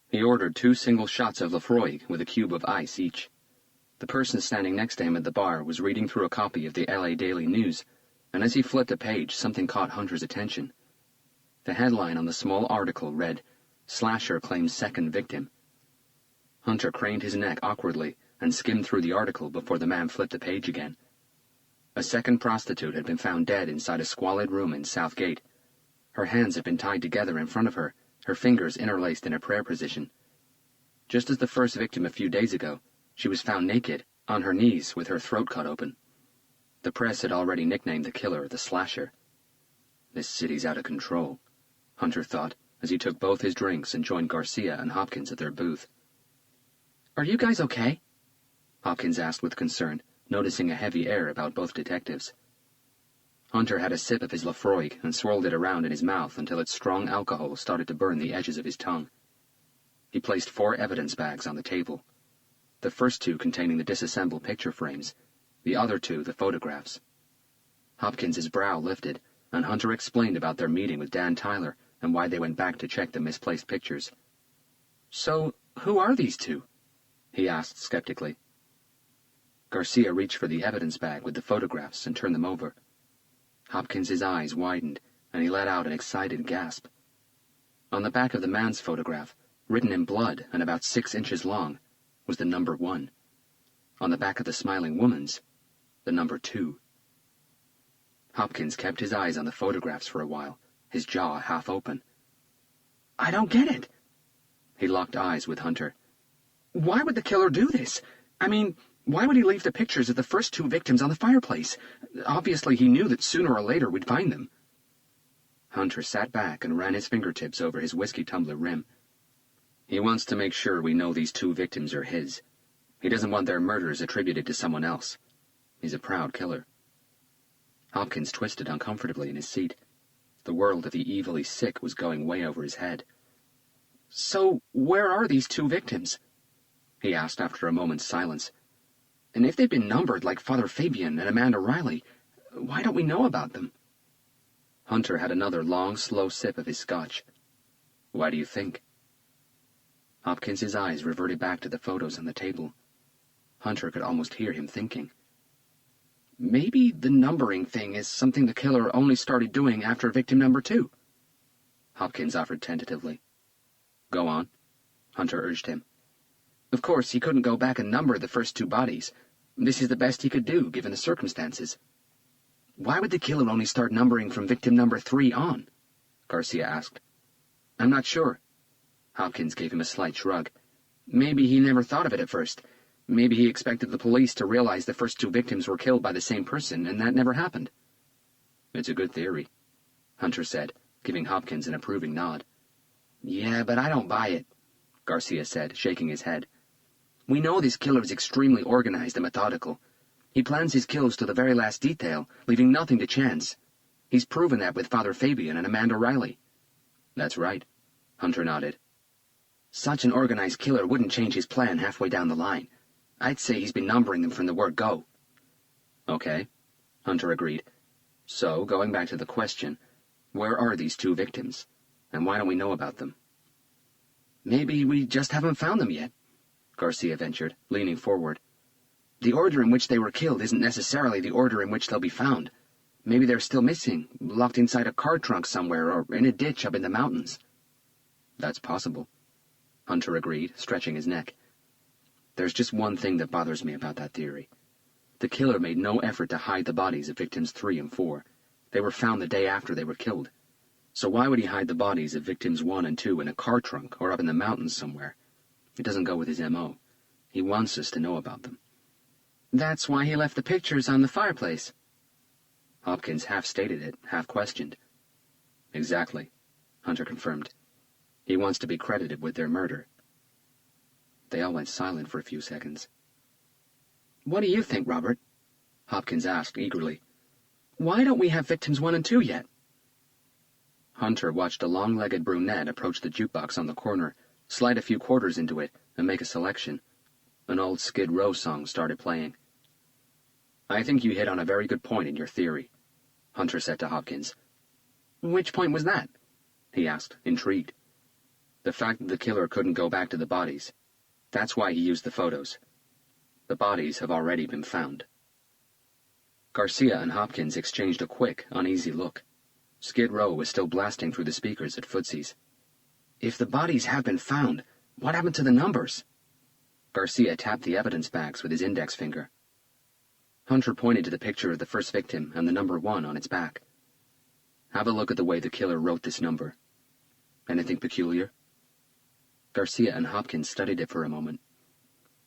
He ordered 2 single shots of Lafroig with a cube of ice each. The person standing next to him at the bar was reading through a copy of the LA Daily News, and as he flipped a page, something caught Hunter's attention. The headline on the small article read, "Slasher claims second victim." Hunter craned his neck awkwardly and skimmed through the article before the man flipped the page again. A second prostitute had been found dead inside a squalid room in South Gate. Her hands had been tied together in front of her, her fingers interlaced in a prayer position. Just as the first victim a few days ago, she was found naked, on her knees with her throat cut open. The press had already nicknamed the killer the Slasher. This city's out of control, Hunter thought, as he took both his drinks and joined Garcia and Hopkins at their booth. Are you guys okay? Hopkins asked with concern, noticing a heavy air about both detectives. Hunter had a sip of his Lafroig and swirled it around in his mouth until its strong alcohol started to burn the edges of his tongue. He placed 4 evidence bags on the table. The first 2 containing the disassembled picture frames, the other 2 the photographs. Hopkins's brow lifted, and Hunter explained about their meeting with Dan Tyler and why they went back to check the misplaced pictures. So, who are these two? He asked skeptically. Garcia reached for the evidence bag with the photographs and turned them over. Hopkins's eyes widened, and he let out an excited gasp. On the back of the man's photograph, written in blood and about 6 inches long, was the number 1. On the back of the smiling woman's, the number 2. Hopkins kept his eyes on the photographs for a while, his jaw half open. I don't get it. He locked eyes with Hunter. Why would the killer do this? I mean, why would he leave the pictures of the first 2 victims on the fireplace? Obviously he knew that sooner or later we'd find them. Hunter sat back and ran his fingertips over his whiskey tumbler rim. He wants to make sure we know these 2 victims are his. He doesn't want their murders attributed to someone else. He's a proud killer. Hopkins twisted uncomfortably in his seat. The world of the evilly sick was going way over his head. So, where are these 2 victims? He asked after a moment's silence. And if they've been numbered like Father Fabian and Amanda Riley, why don't we know about them? Hunter had another long, slow sip of his scotch. Why do you think? Hopkins's eyes reverted back to the photos on the table. Hunter could almost hear him thinking. Maybe the numbering thing is something the killer only started doing after victim number 2. Hopkins offered tentatively. Go on, Hunter urged him. Of course, he couldn't go back and number the first 2 bodies. This is the best he could do, given the circumstances. Why would the killer only start numbering from victim number 3 on? Garcia asked. I'm not sure. Hopkins gave him a slight shrug. Maybe he never thought of it at first. Maybe he expected the police to realize the first 2 victims were killed by the same person, and that never happened. It's a good theory, Hunter said, giving Hopkins an approving nod. Yeah, but I don't buy it, Garcia said, shaking his head. We know this killer is extremely organized and methodical. He plans his kills to the very last detail, leaving nothing to chance. He's proven that with Father Fabian and Amanda Riley. That's right, Hunter nodded. Such an organized killer wouldn't change his plan halfway down the line. I'd say he's been numbering them from the word go. Okay, Hunter agreed. So, going back to the question, where are these 2 victims, and why don't we know about them? Maybe we just haven't found them yet, Garcia ventured, leaning forward. The order in which they were killed isn't necessarily the order in which they'll be found. Maybe they're still missing, locked inside a car trunk somewhere, or in a ditch up in the mountains. That's possible, Hunter agreed, stretching his neck. There's just one thing that bothers me about that theory. The killer made no effort to hide the bodies of victims 3 and 4. They were found the day after they were killed. So why would he hide the bodies of victims 1 and 2 in a car trunk or up in the mountains somewhere? It doesn't go with his M.O. He wants us to know about them. That's why he left the pictures on the fireplace. Hopkins half stated it, half questioned. Exactly, Hunter confirmed. He wants to be credited with their murder. They all went silent for a few seconds. What do you think, Robert? Hopkins asked eagerly. Why don't we have victims 1 and 2 yet? Hunter watched a long-legged brunette approach the jukebox on the corner, slide a few quarters into it, and make a selection. An old Skid Row song started playing. I think you hit on a very good point in your theory, Hunter said to Hopkins. Which point was that? He asked, intrigued. The fact that the killer couldn't go back to the bodies. That's why he used the photos. The bodies have already been found. Garcia and Hopkins exchanged a quick, uneasy look. Skid Row was still blasting through the speakers at Footsie's. If the bodies have been found, what happened to the numbers? Garcia tapped the evidence bags with his index finger. Hunter pointed to the picture of the first victim and the number 1 on its back. Have a look at the way the killer wrote this number. Anything peculiar? Garcia and Hopkins studied it for a moment.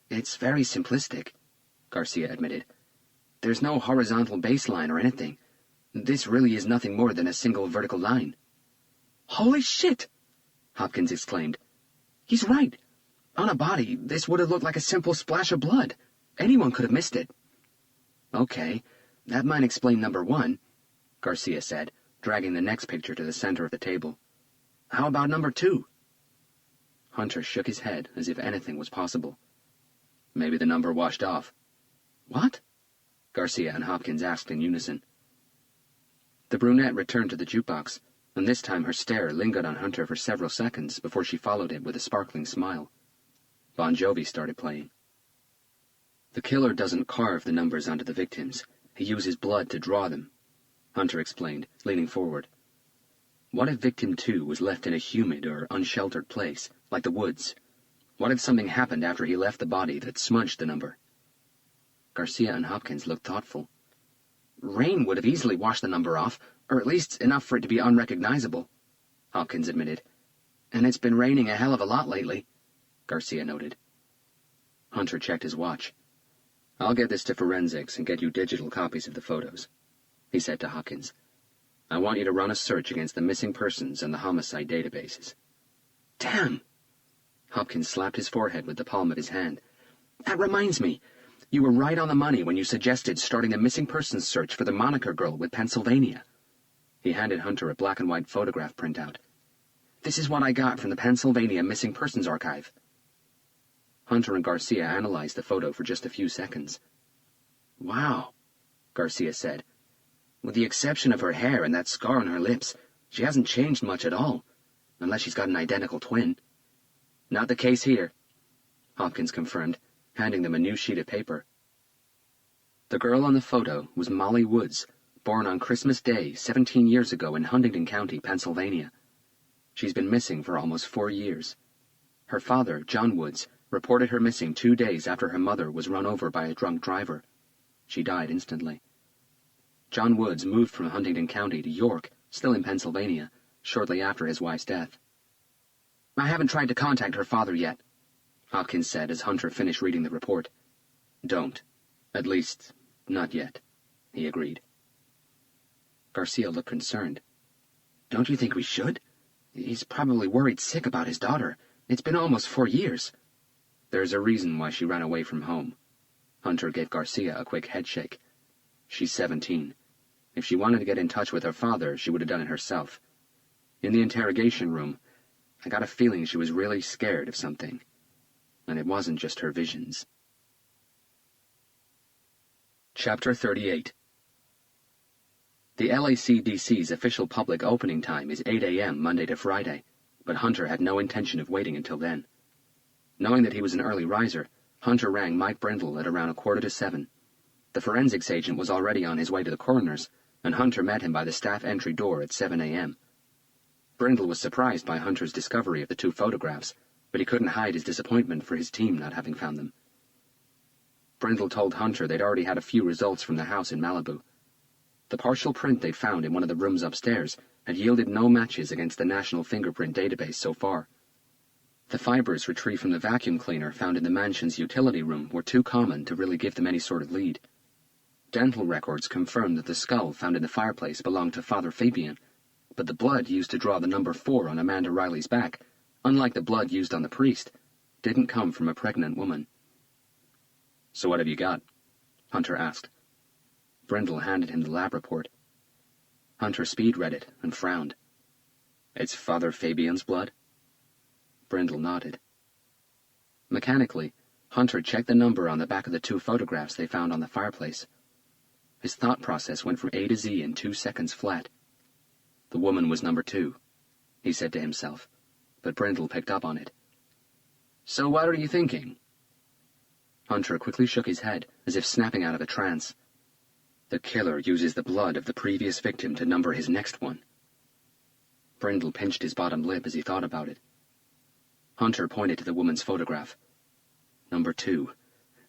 It's very simplistic, Garcia admitted. There's no horizontal baseline or anything. This really is nothing more than a single vertical line. Holy shit! Hopkins exclaimed. He's right. On a body, this would have looked like a simple splash of blood. Anyone could have missed it. Okay, that might explain number 1, Garcia said, dragging the next picture to the center of the table. How about number 2? Hunter shook his head as if anything was possible. Maybe the number washed off. What? Garcia and Hopkins asked in unison. The brunette returned to the jukebox, and this time her stare lingered on Hunter for several seconds before she followed it with a sparkling smile. Bon Jovi started playing. The killer doesn't carve the numbers onto the victims. He uses blood to draw them, Hunter explained, leaning forward. What if Victim 2 was left in a humid or unsheltered place, like the woods? What if something happened after he left the body that smudged the number? Garcia and Hopkins looked thoughtful. Rain would have easily washed the number off, or at least enough for it to be unrecognizable, Hopkins admitted. And it's been raining a hell of a lot lately, Garcia noted. Hunter checked his watch. I'll get this to forensics and get you digital copies of the photos, he said to Hopkins. I want you to run a search against the missing persons and the homicide databases. Damn! Hopkins slapped his forehead with the palm of his hand. That reminds me. You were right on the money when you suggested starting a missing persons search for the Moniker girl with Pennsylvania. He handed Hunter a black and white photograph printout. This is what I got from the Pennsylvania Missing Persons Archive. Hunter and Garcia analyzed the photo for just a few seconds. Wow, Garcia said. With the exception of her hair and that scar on her lips, she hasn't changed much at all, unless she's got an identical twin. Not the case here, Hopkins confirmed, handing them a new sheet of paper. The girl on the photo was Molly Woods, born on Christmas Day 17 years ago in Huntington County, Pennsylvania. She's been missing for almost 4 years. Her father, John Woods, reported her missing 2 days after her mother was run over by a drunk driver. She died instantly. John Woods moved from Huntington County to York, still in Pennsylvania, shortly after his wife's death. I haven't tried to contact her father yet, Hopkins said as Hunter finished reading the report. Don't. At least, not yet, he agreed. Garcia looked concerned. Don't you think we should? He's probably worried sick about his daughter. It's been almost 4 years. There's a reason why she ran away from home. Hunter gave Garcia a quick headshake. She's 17. If she wanted to get in touch with her father, she would have done it herself. In the interrogation room, I got a feeling she was really scared of something. And it wasn't just her visions. Chapter 38. The LACDC's official public opening time is 8 a.m. Monday to Friday, but Hunter had no intention of waiting until then. Knowing that he was an early riser, Hunter rang Mike Brindle at around 6:45. The forensics agent was already on his way to the coroner's, and Hunter met him by the staff entry door at 7 a.m. Brindle was surprised by Hunter's discovery of the 2 photographs, but he couldn't hide his disappointment for his team not having found them. Brindle told Hunter they'd already had a few results from the house in Malibu. The partial print they'd found in one of the rooms upstairs had yielded no matches against the National Fingerprint Database so far. The fibers retrieved from the vacuum cleaner found in the mansion's utility room were too common to really give them any sort of lead. Dental records confirmed that the skull found in the fireplace belonged to Father Fabian, but the blood used to draw the number 4 on Amanda Riley's back, unlike the blood used on the priest, didn't come from a pregnant woman. So what have you got? Hunter asked. Brindle handed him the lab report. Hunter speed-read it and frowned. It's Father Fabian's blood? Brindle nodded. Mechanically, Hunter checked the number on the back of the 2 photographs they found on the fireplace. His thought process went from A to Z in 2 seconds flat. The woman was number 2, he said to himself, but Brindle picked up on it. So what are you thinking? Hunter quickly shook his head, as if snapping out of a trance. The killer uses the blood of the previous victim to number his next one. Brindle pinched his bottom lip as he thought about it. Hunter pointed to the woman's photograph. Number 2.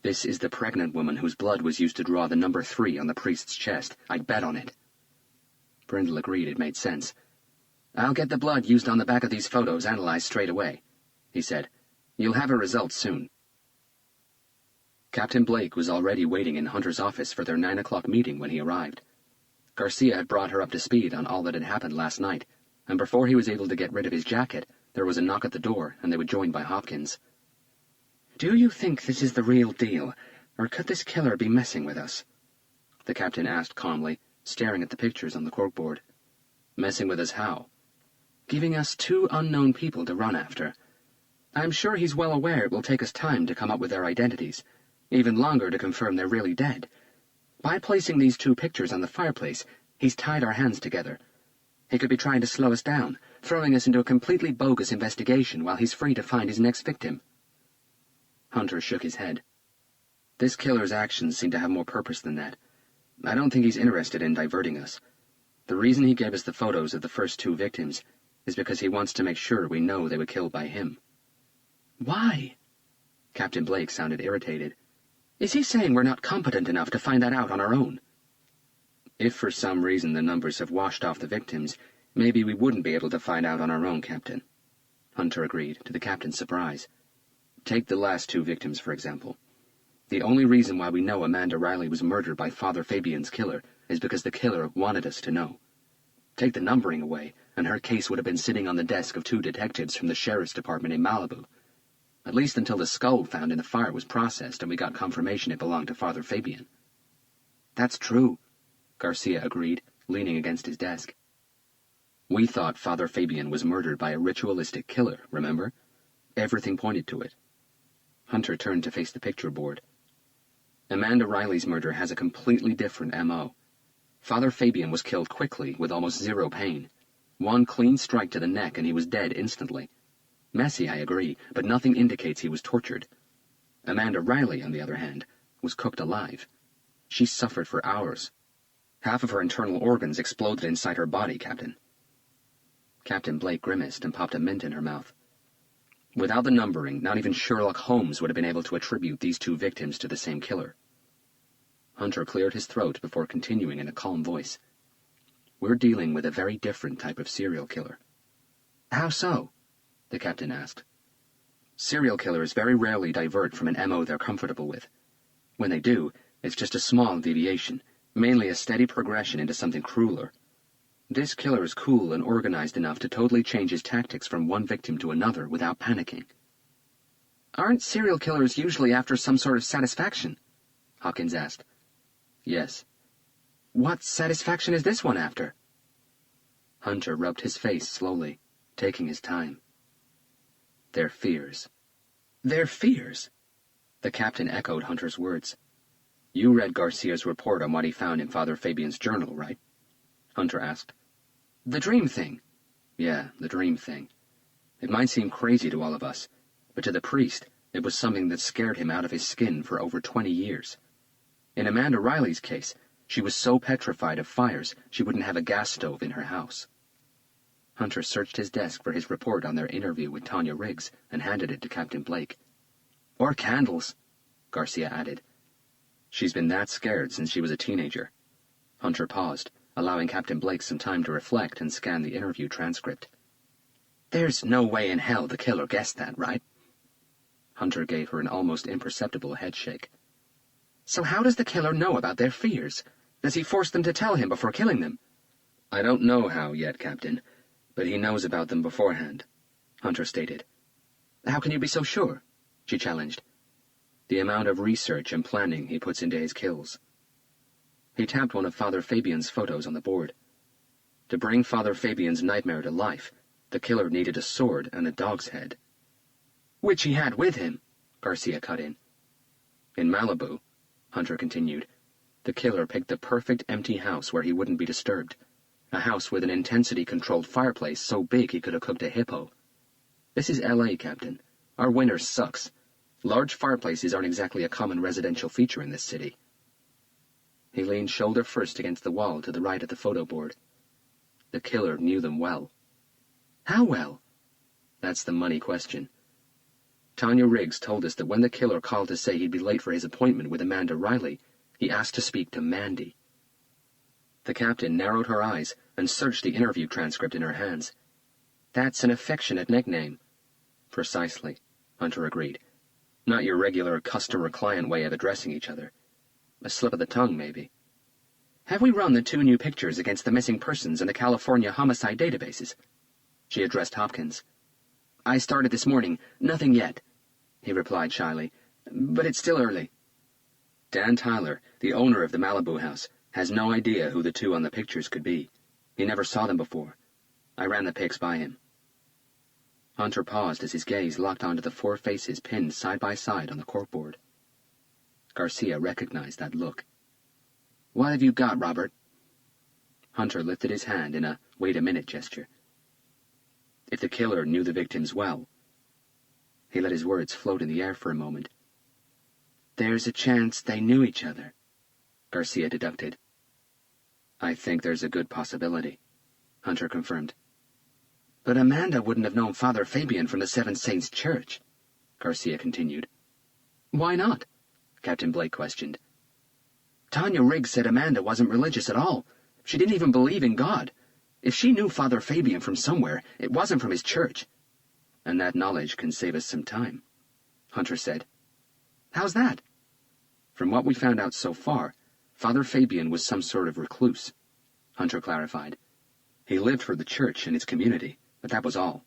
This is the pregnant woman whose blood was used to draw the number 3 on the priest's chest. I'd bet on it. Brindle agreed it made sense. I'll get the blood used on the back of these photos analyzed straight away, he said. You'll have a result soon. Captain Blake was already waiting in Hunter's office for their 9 o'clock meeting when he arrived. Garcia had brought her up to speed on all that had happened last night, and before he was able to get rid of his jacket, there was a knock at the door, and they were joined by Hopkins. Do you think this is the real deal, or could this killer be messing with us? The captain asked calmly, staring at the pictures on the corkboard. Messing with us how? Giving us 2 unknown people to run after. I'm sure he's well aware it will take us time to come up with their identities, even longer to confirm they're really dead. By placing these 2 pictures on the fireplace, he's tied our hands together. He could be trying to slow us down, throwing us into a completely bogus investigation while he's free to find his next victim. Hunter shook his head. This killer's actions seem to have more purpose than that. I don't think he's interested in diverting us. The reason he gave us the photos of the first 2 victims is because he wants to make sure we know they were killed by him. Why? Captain Blake sounded irritated. Is he saying we're not competent enough to find that out on our own? If for some reason the numbers have washed off the victims, maybe we wouldn't be able to find out on our own, Captain. Hunter agreed, to the captain's surprise. Take the last 2 victims, for example. The only reason why we know Amanda Riley was murdered by Father Fabian's killer is because the killer wanted us to know. Take the numbering away, and her case would have been sitting on the desk of 2 detectives from the sheriff's department in Malibu. At least until the skull found in the fire was processed and we got confirmation it belonged to Father Fabian. That's true, Garcia agreed, leaning against his desk. We thought Father Fabian was murdered by a ritualistic killer, remember? Everything pointed to it. Hunter turned to face the picture board. Amanda Riley's murder has a completely different M.O. Father Fabian was killed quickly, with almost 0 pain. 1 clean strike to the neck and he was dead instantly. Messy, I agree, but nothing indicates he was tortured. Amanda Riley, on the other hand, was cooked alive. She suffered for hours. Half of her internal organs exploded inside her body, Captain. Captain Blake grimaced and popped a mint in her mouth. Without the numbering, not even Sherlock Holmes would have been able to attribute these 2 victims to the same killer. Hunter cleared his throat before continuing in a calm voice. We're dealing with a very different type of serial killer. How so? The captain asked. Serial killers very rarely divert from an M.O. they're comfortable with. When they do, it's just a small deviation, mainly a steady progression into something crueler. This killer is cool and organized enough to totally change his tactics from one victim to another without panicking. Aren't serial killers usually after some sort of satisfaction? Hopkins asked. Yes. What satisfaction is this one after? Hunter rubbed his face slowly, taking his time. Their fears. Their fears? The captain echoed Hunter's words. You read Garcia's report on what he found in Father Fabian's journal, right? Hunter asked. The dream thing. Yeah, the dream thing. It might seem crazy to all of us, but to the priest, it was something that scared him out of his skin for over 20 years. In Amanda Riley's case, she was so petrified of fires she wouldn't have a gas stove in her house. Hunter searched his desk for his report on their interview with Tanya Riggs and handed it to Captain Blake. Or candles, Garcia added. She's been that scared since she was a teenager. Hunter paused, allowing Captain Blake some time to reflect and scan the interview transcript. There's no way in hell the killer guessed that, right? Hunter gave her an almost imperceptible headshake. So how does the killer know about their fears? Does he force them to tell him before killing them? I don't know how yet, Captain, but he knows about them beforehand, Hunter stated. How can you be so sure? She challenged. The amount of research and planning he puts into his kills. He tapped one of Father Fabian's photos on the board. To bring Father Fabian's nightmare to life, the killer needed a sword and a dog's head. Which he had with him, Garcia cut in. In Malibu, Hunter continued, the killer picked the perfect empty house where he wouldn't be disturbed. A house with an intensity-controlled fireplace so big he could have cooked a hippo. This is L.A., Captain. Our winter sucks. Large fireplaces aren't exactly a common residential feature in this city. He leaned shoulder first against the wall to the right of the photo board. The killer knew them well. How well? That's the money question. Tanya Riggs told us that when the killer called to say he'd be late for his appointment with Amanda Riley, he asked to speak to Mandy. The captain narrowed her eyes and searched the interview transcript in her hands. That's an affectionate nickname. Precisely, Hunter agreed. Not your regular customer-client way of addressing each other. A slip of the tongue, maybe. Have we run the 2 new pictures against the missing persons in the California homicide databases? She addressed Hopkins. I started this morning. Nothing yet, he replied shyly. But it's still early. Dan Tyler, the owner of the Malibu house, has no idea who the 2 on the pictures could be. He never saw them before. I ran the pics by him. Hunter paused as his gaze locked onto the 4 faces pinned side by side on the corkboard. Garcia recognized that look. What have you got, Robert? Hunter lifted his hand in a wait-a-minute gesture. If the killer knew the victims well. He let his words float in the air for a moment. There's a chance they knew each other, Garcia deducted. I think there's a good possibility, Hunter confirmed. But Amanda wouldn't have known Father Fabian from the Seven Saints Church, Garcia continued. Why not? Captain Blake questioned. Tanya Riggs said Amanda wasn't religious at all. She didn't even believe in God. If she knew Father Fabian from somewhere, it wasn't from his church. And that knowledge can save us some time, Hunter said. How's that? From what we found out so far, Father Fabian was some sort of recluse, Hunter clarified. He lived for the church and its community, but that was all.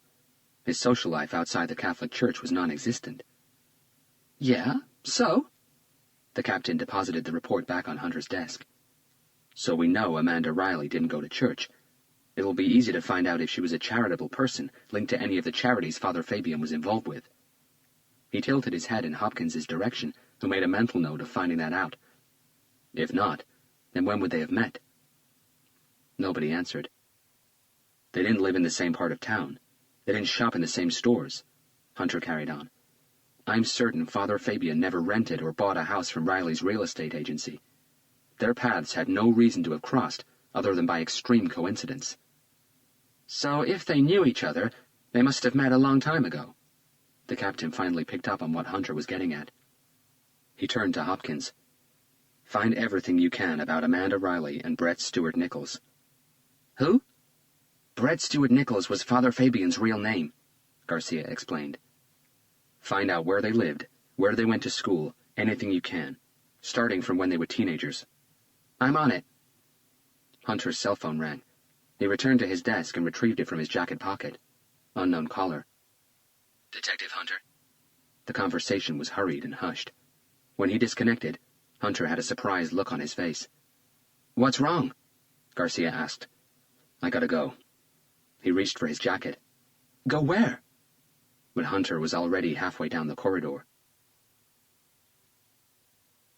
His social life outside the Catholic Church was non-existent. Yeah, so? The captain deposited the report back on Hunter's desk. So we know Amanda Riley didn't go to church. It'll be easy to find out if she was a charitable person linked to any of the charities Father Fabian was involved with. He tilted his head in Hopkins's direction, who made a mental note of finding that out. If not, then when would they have met? Nobody answered. They didn't live in the same part of town. They didn't shop in the same stores, Hunter carried on. I'm certain Father Fabian never rented or bought a house from Riley's real estate agency. Their paths had no reason to have crossed, other than by extreme coincidence. So if they knew each other, they must have met a long time ago. The captain finally picked up on what Hunter was getting at. He turned to Hopkins. Find everything you can about Amanda Riley and Brett Stewart Nichols. Who? Brett Stewart Nichols was Father Fabian's real name, Garcia explained. Find out where they lived, where they went to school, anything you can, starting from when they were teenagers. I'm on it. Hunter's cell phone rang. He returned to his desk and retrieved it from his jacket pocket. Unknown caller. Detective Hunter? The conversation was hurried and hushed. When he disconnected, Hunter had a surprised look on his face. What's wrong? Garcia asked. I gotta go. He reached for his jacket. Go where? But Hunter was already halfway down the corridor.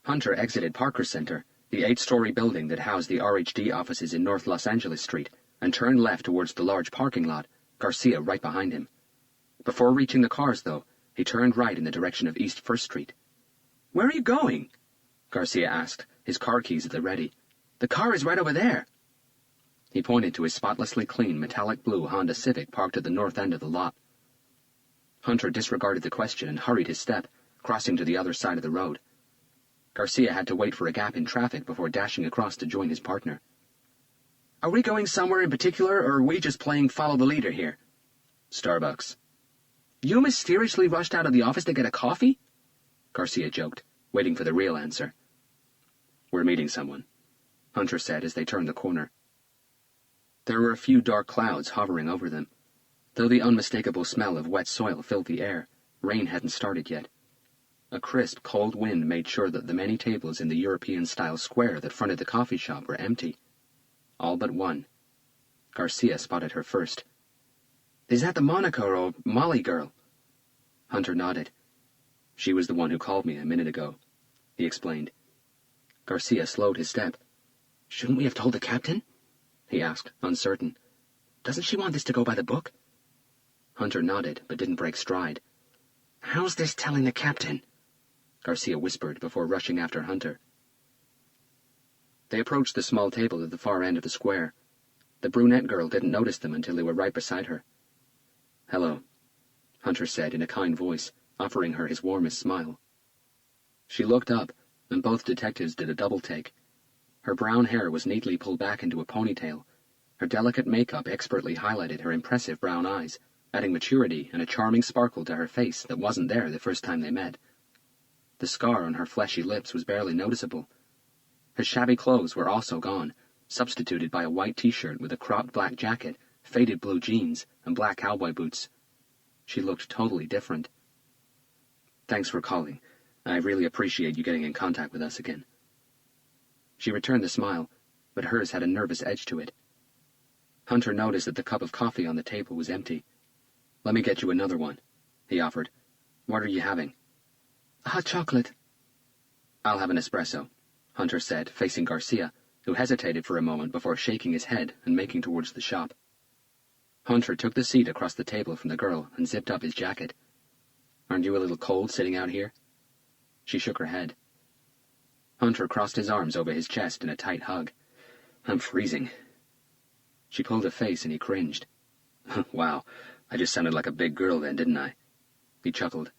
Hunter exited Parker Center, the 8-story building that housed the RHD offices in North Los Angeles Street, and turned left towards the large parking lot, Garcia right behind him. Before reaching the cars, though, he turned right in the direction of East First Street. Where are you going? Garcia asked, his car keys at the ready. The car is right over there. He pointed to his spotlessly clean metallic blue Honda Civic parked at the north end of the lot. Hunter disregarded the question and hurried his step, crossing to the other side of the road. Garcia had to wait for a gap in traffic before dashing across to join his partner. Are we going somewhere in particular, or are we just playing follow the leader here? Starbucks. You mysteriously rushed out of the office to get a coffee? Garcia joked, waiting for the real answer. We're meeting someone, Hunter said as they turned the corner. There were a few dark clouds hovering over them. Though the unmistakable smell of wet soil filled the air, rain hadn't started yet. A crisp, cold wind made sure that the many tables in the European-style square that fronted the coffee shop were empty. All but one. Garcia spotted her first. Is that the Monica or Molly girl? Hunter nodded. She was the one who called me a minute ago, he explained. Garcia slowed his step. Shouldn't we have told the captain? He asked, uncertain. Doesn't she want this to go by the book? Hunter nodded, but didn't break stride. How's this telling the captain? Garcia whispered before rushing after Hunter. They approached the small table at the far end of the square. The brunette girl didn't notice them until they were right beside her. Hello, Hunter said in a kind voice, offering her his warmest smile. She looked up, and both detectives did a double take. Her brown hair was neatly pulled back into a ponytail. Her delicate makeup expertly highlighted her impressive brown eyes, adding maturity and a charming sparkle to her face that wasn't there the first time they met. The scar on her fleshy lips was barely noticeable. Her shabby clothes were also gone, substituted by a white t-shirt with a cropped black jacket, faded blue jeans, and black cowboy boots. She looked totally different. Thanks for calling. I really appreciate you getting in contact with us again. She returned the smile, but hers had a nervous edge to it. Hunter noticed that the cup of coffee on the table was empty. Let me get you another one, he offered. What are you having? Hot chocolate. I'll have an espresso, Hunter said, facing Garcia, who hesitated for a moment before shaking his head and making towards the shop. Hunter took the seat across the table from the girl and zipped up his jacket. "Aren't you a little cold sitting out here?" She shook her head. Hunter crossed his arms over his chest in a tight hug. "I'm freezing." She pulled a face and he cringed. "Wow, I just sounded like a big girl then, didn't I?" He chuckled.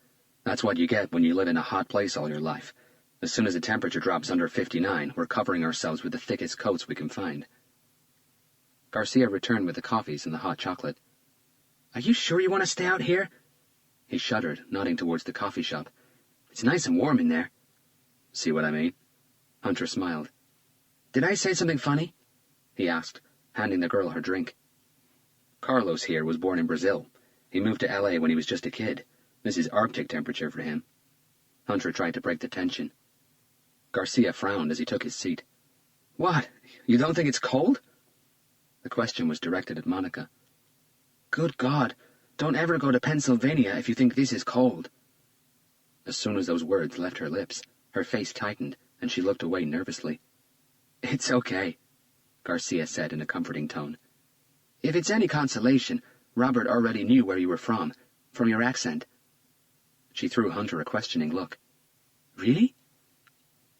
"That's what you get when you live in a hot place all your life. As soon as the temperature drops under 59, we're covering ourselves with the thickest coats we can find." Garcia returned with the coffees and the hot chocolate. "Are you sure you want to stay out here?" He shuddered, nodding towards the coffee shop. "It's nice and warm in there." "See what I mean?" Hunter smiled. "Did I say something funny?" he asked, handing the girl her drink. "Carlos here was born in Brazil. He moved to L.A. when he was just a kid. This is Arctic temperature for him." Hunter tried to break the tension. Garcia frowned as he took his seat. "What? You don't think it's cold?" The question was directed at Monica. "Good God, don't ever go to Pennsylvania if you think this is cold." As soon as those words left her lips, her face tightened, and she looked away nervously. "It's okay," Garcia said in a comforting tone. "If it's any consolation, Robert already knew where you were from your accent." She threw Hunter a questioning look. "Really?"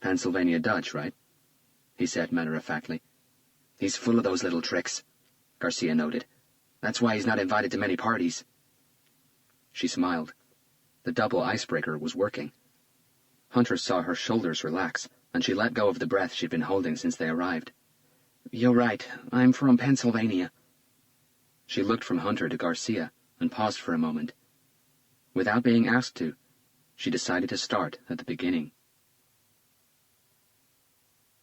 "Pennsylvania Dutch, right?" he said matter-of-factly. "He's full of those little tricks," Garcia noted. "That's why he's not invited to many parties." She smiled. The double icebreaker was working. Hunter saw her shoulders relax, and she let go of the breath she'd been holding since they arrived. "You're right. I'm from Pennsylvania." She looked from Hunter to Garcia and paused for a moment. Without being asked to, she decided to start at the beginning.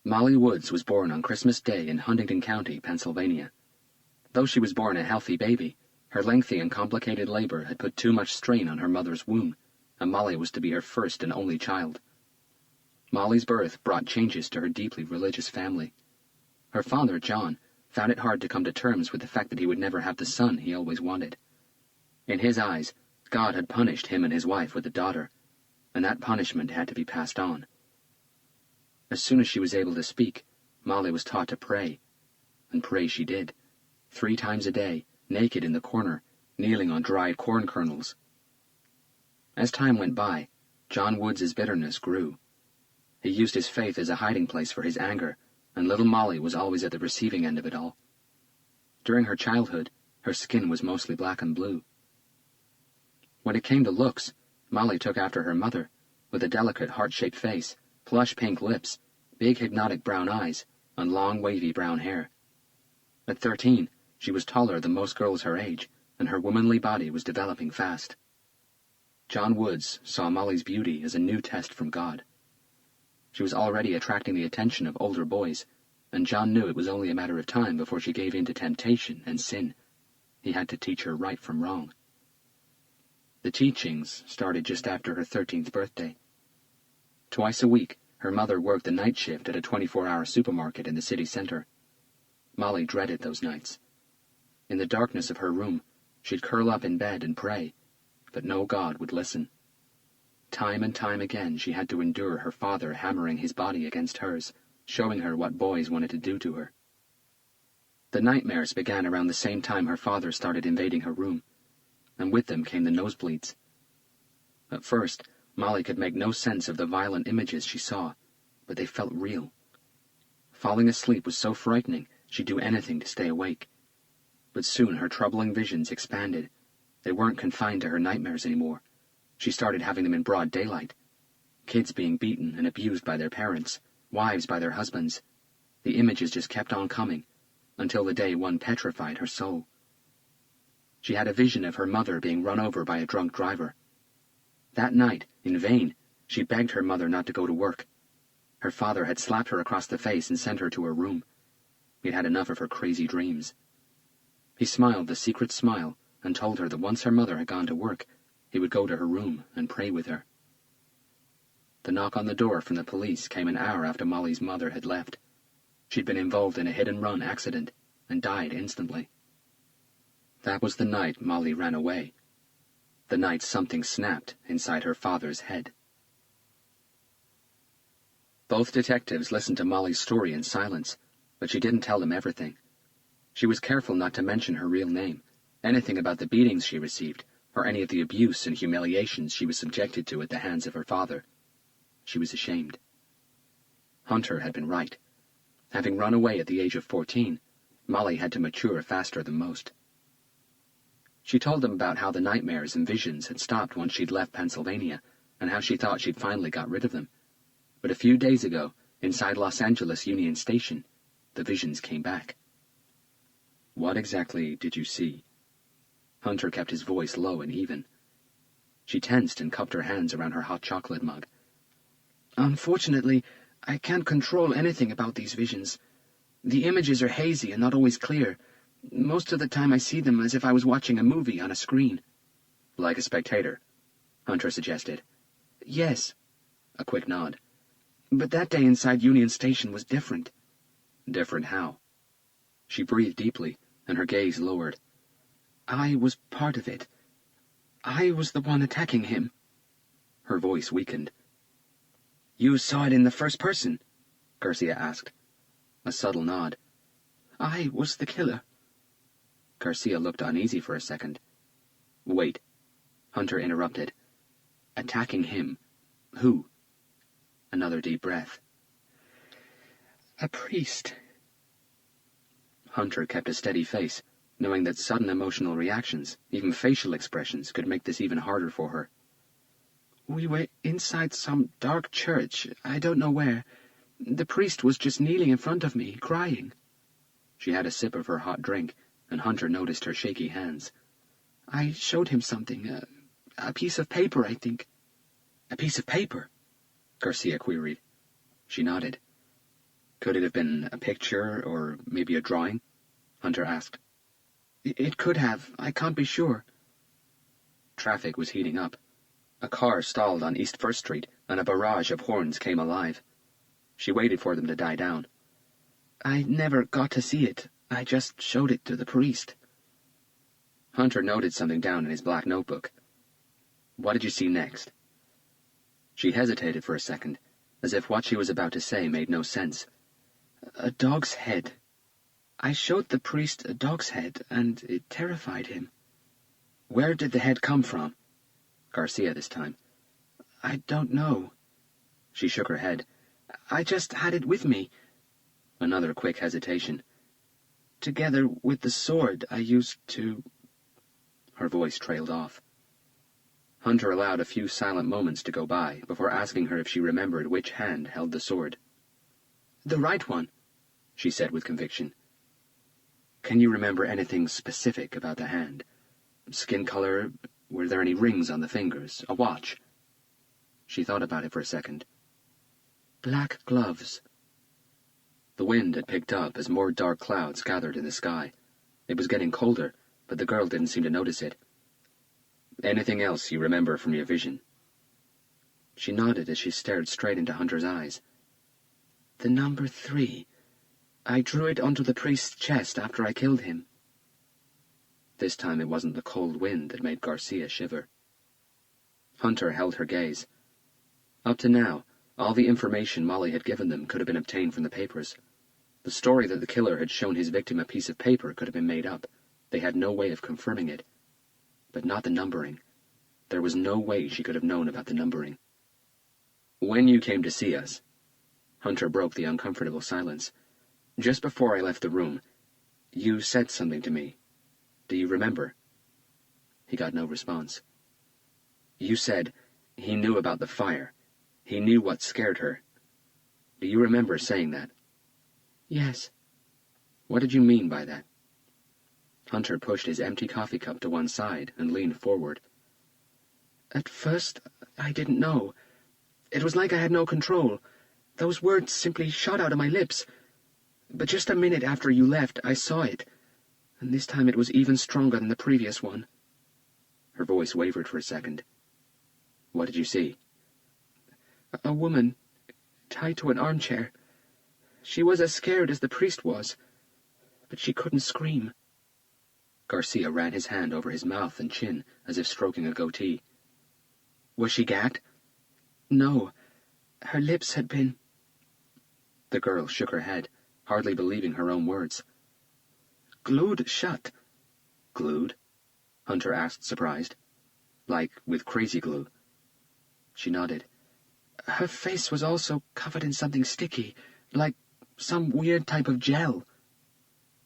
Molly Woods was born on Christmas Day in Huntington County, Pennsylvania. Though she was born a healthy baby, her lengthy and complicated labor had put too much strain on her mother's womb, and Molly was to be her first and only child. Molly's birth brought changes to her deeply religious family. Her father, John, found it hard to come to terms with the fact that he would never have the son he always wanted. In his eyes, God had punished him and his wife with a daughter, and that punishment had to be passed on. As soon as she was able to speak, Molly was taught to pray, and pray she did, 3 times a day, naked in the corner, kneeling on dried corn kernels. As time went by, John Woods's bitterness grew. He used his faith as a hiding place for his anger, and little Molly was always at the receiving end of it all. During her childhood, her skin was mostly black and blue. When it came to looks, Molly took after her mother, with a delicate heart-shaped face, plush pink lips, big hypnotic brown eyes, and long wavy brown hair. At 13, she was taller than most girls her age, and her womanly body was developing fast. John Woods saw Molly's beauty as a new test from God. She was already attracting the attention of older boys, and John knew it was only a matter of time before she gave in to temptation and sin. He had to teach her right from wrong. The teachings started just after her 13th birthday. Twice a week, her mother worked the night shift at a 24-hour supermarket in the city center. Molly dreaded those nights. In the darkness of her room, she'd curl up in bed and pray, but no God would listen. Time and time again she had to endure her father hammering his body against hers, showing her what boys wanted to do to her. The nightmares began around the same time her father started invading her room, and with them came the nosebleeds. At first, Molly could make no sense of the violent images she saw, but they felt real. Falling asleep was so frightening she'd do anything to stay awake. But soon her troubling visions expanded. They weren't confined to her nightmares anymore. She started having them in broad daylight. Kids being beaten and abused by their parents, wives by their husbands. The images just kept on coming, until the day one petrified her soul. She had a vision of her mother being run over by a drunk driver. That night, in vain, she begged her mother not to go to work. Her father had slapped her across the face and sent her to her room. He'd had enough of her crazy dreams. He smiled the secret smile and told her that once her mother had gone to work, he would go to her room and pray with her. The knock on the door from the police came an hour after Molly's mother had left. She'd been involved in a hit-and-run accident and died instantly. That was the night Molly ran away. The night something snapped inside her father's head. Both detectives listened to Molly's story in silence, but she didn't tell them everything. She was careful not to mention her real name, anything about the beatings she received, or any of the abuse and humiliations she was subjected to at the hands of her father. She was ashamed. Hunter had been right. Having run away at the age of 14, Molly had to mature faster than most. She told them about how the nightmares and visions had stopped once she'd left Pennsylvania, and how she thought she'd finally got rid of them. But a few days ago, inside Los Angeles Union Station, the visions came back. What exactly did you see? Hunter kept his voice low and even. She tensed and cupped her hands around her hot chocolate mug. Unfortunately, I can't control anything about these visions. The images are hazy and not always clear. Most of the time I see them as if I was watching a movie on a screen. Like a spectator, Hunter suggested. Yes. A quick nod. But that day inside Union Station was different. Different how? She breathed deeply, and her gaze lowered. I was part of it. I was the one attacking him. Her voice weakened. You saw it in the first person? Garcia asked. A subtle nod. I was the killer. Garcia looked uneasy for a second. Wait. Hunter interrupted. Attacking him? Who? Another deep breath. A priest. Hunter kept a steady face, knowing that sudden emotional reactions, even facial expressions, could make this even harder for her. We were inside some dark church, I don't know where. The priest was just kneeling in front of me, crying. She had a sip of her hot drink, and Hunter noticed her shaky hands. I showed him something, a piece of paper, I think. A piece of paper? Garcia queried. She nodded. Could it have been a picture, or maybe a drawing? Hunter asked. It could have. I can't be sure. Traffic was heating up. A car stalled on East First Street, and a barrage of horns came alive. She waited for them to die down. I never got to see it. I just showed it to the priest. Hunter noted something down in his black notebook. What did you see next? She hesitated for a second, as if what she was about to say made no sense. A dog's head. I showed the priest a dog's head, and it terrified him. Where did the head come from? Garcia this time. I don't know. She shook her head. I just had it with me. Another quick hesitation. Together with the sword I used to... Her voice trailed off. Hunter allowed a few silent moments to go by before asking her if she remembered which hand held the sword. The right one, she said with conviction. Can you remember anything specific about the hand? Skin color? Were there any rings on the fingers? A watch? She thought about it for a second. Black gloves. The wind had picked up as more dark clouds gathered in the sky. It was getting colder, but the girl didn't seem to notice it. Anything else you remember from your vision? She nodded as she stared straight into Hunter's eyes. The number 3. I drew it onto the priest's chest after I killed him. This time it wasn't the cold wind that made Garcia shiver. Hunter held her gaze. Up to now, all the information Molly had given them could have been obtained from the papers. The story that the killer had shown his victim a piece of paper could have been made up. They had no way of confirming it. But not the numbering. There was no way she could have known about the numbering. When you came to see us, Hunter broke the uncomfortable silence. Just before I left the room, you said something to me. Do you remember? He got no response. You said he knew about the fire. He knew what scared her. Do you remember saying that? Yes. What did you mean by that? Hunter pushed his empty coffee cup to one side and leaned forward. At first, I didn't know. It was like I had no control. Those words simply shot out of my lips. But just a minute after you left, I saw it, and this time it was even stronger than the previous one. Her voice wavered for a second. What did you see? A woman, tied to an armchair. She was as scared as the priest was, but she couldn't scream. Garcia ran his hand over his mouth and chin, as if stroking a goatee. Was she gagged? No. Her lips had been... The girl shook her head. hardly believing her own words. Glued shut. Glued? Hunter asked, surprised. Like with crazy glue. She nodded. Her face was also covered in something sticky, like some weird type of gel.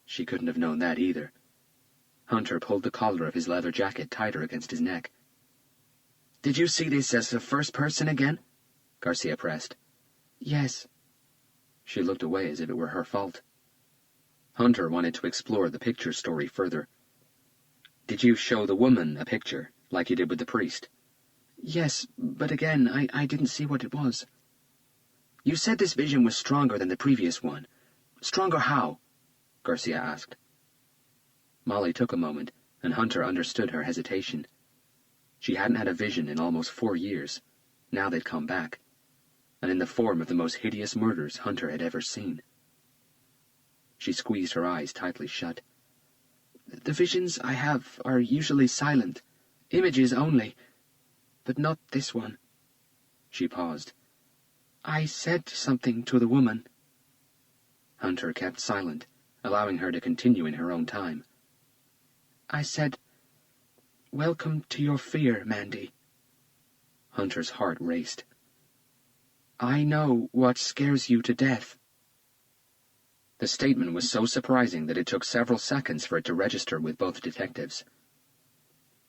She couldn't have known that either. Hunter pulled the collar of his leather jacket tighter against his neck. Did you see this as a first person again? Garcia pressed. Yes. She looked away as if it were her fault. Hunter wanted to explore the picture story further. Did you show the woman a picture, like you did with the priest? Yes, but again, I didn't see what it was. You said this vision was stronger than the previous one. Stronger how? Garcia asked. Molly took a moment, and Hunter understood her hesitation. She hadn't had a vision in almost 4 years. Now they'd come back, and in the form of the most hideous murders Hunter had ever seen. She squeezed her eyes tightly shut. The visions I have are usually silent, images only, but not this one. She paused. I said something to the woman. Hunter kept silent, allowing her to continue in her own time. I said, "Welcome to your fear, Mandy." Hunter's heart raced. I know what scares you to death. The statement was so surprising that it took several seconds for it to register with both detectives.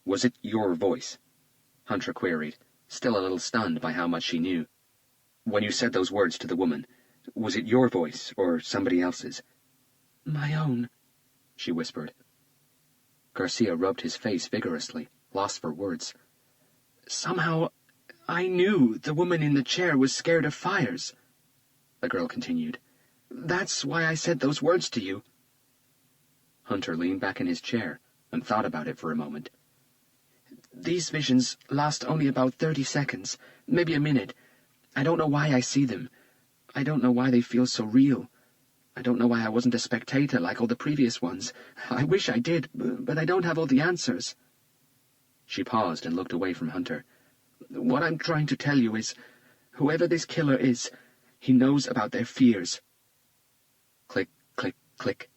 Was it your voice? Hunter queried, still a little stunned by how much she knew. When you said those words to the woman, was it your voice or somebody else's? My own, she whispered. Garcia rubbed his face vigorously, lost for words. Somehow, I knew the woman in the chair was scared of fires, the girl continued. That's why I said those words to you. Hunter leaned back in his chair and thought about it for a moment. These visions last only about 30 seconds, maybe a minute. I don't know why I see them. I don't know why they feel so real. I don't know why I wasn't a spectator like all the previous ones. I wish I did, but I don't have all the answers. She paused and looked away from Hunter. What I'm trying to tell you is, whoever this killer is, he knows about their fears. Click, click, click.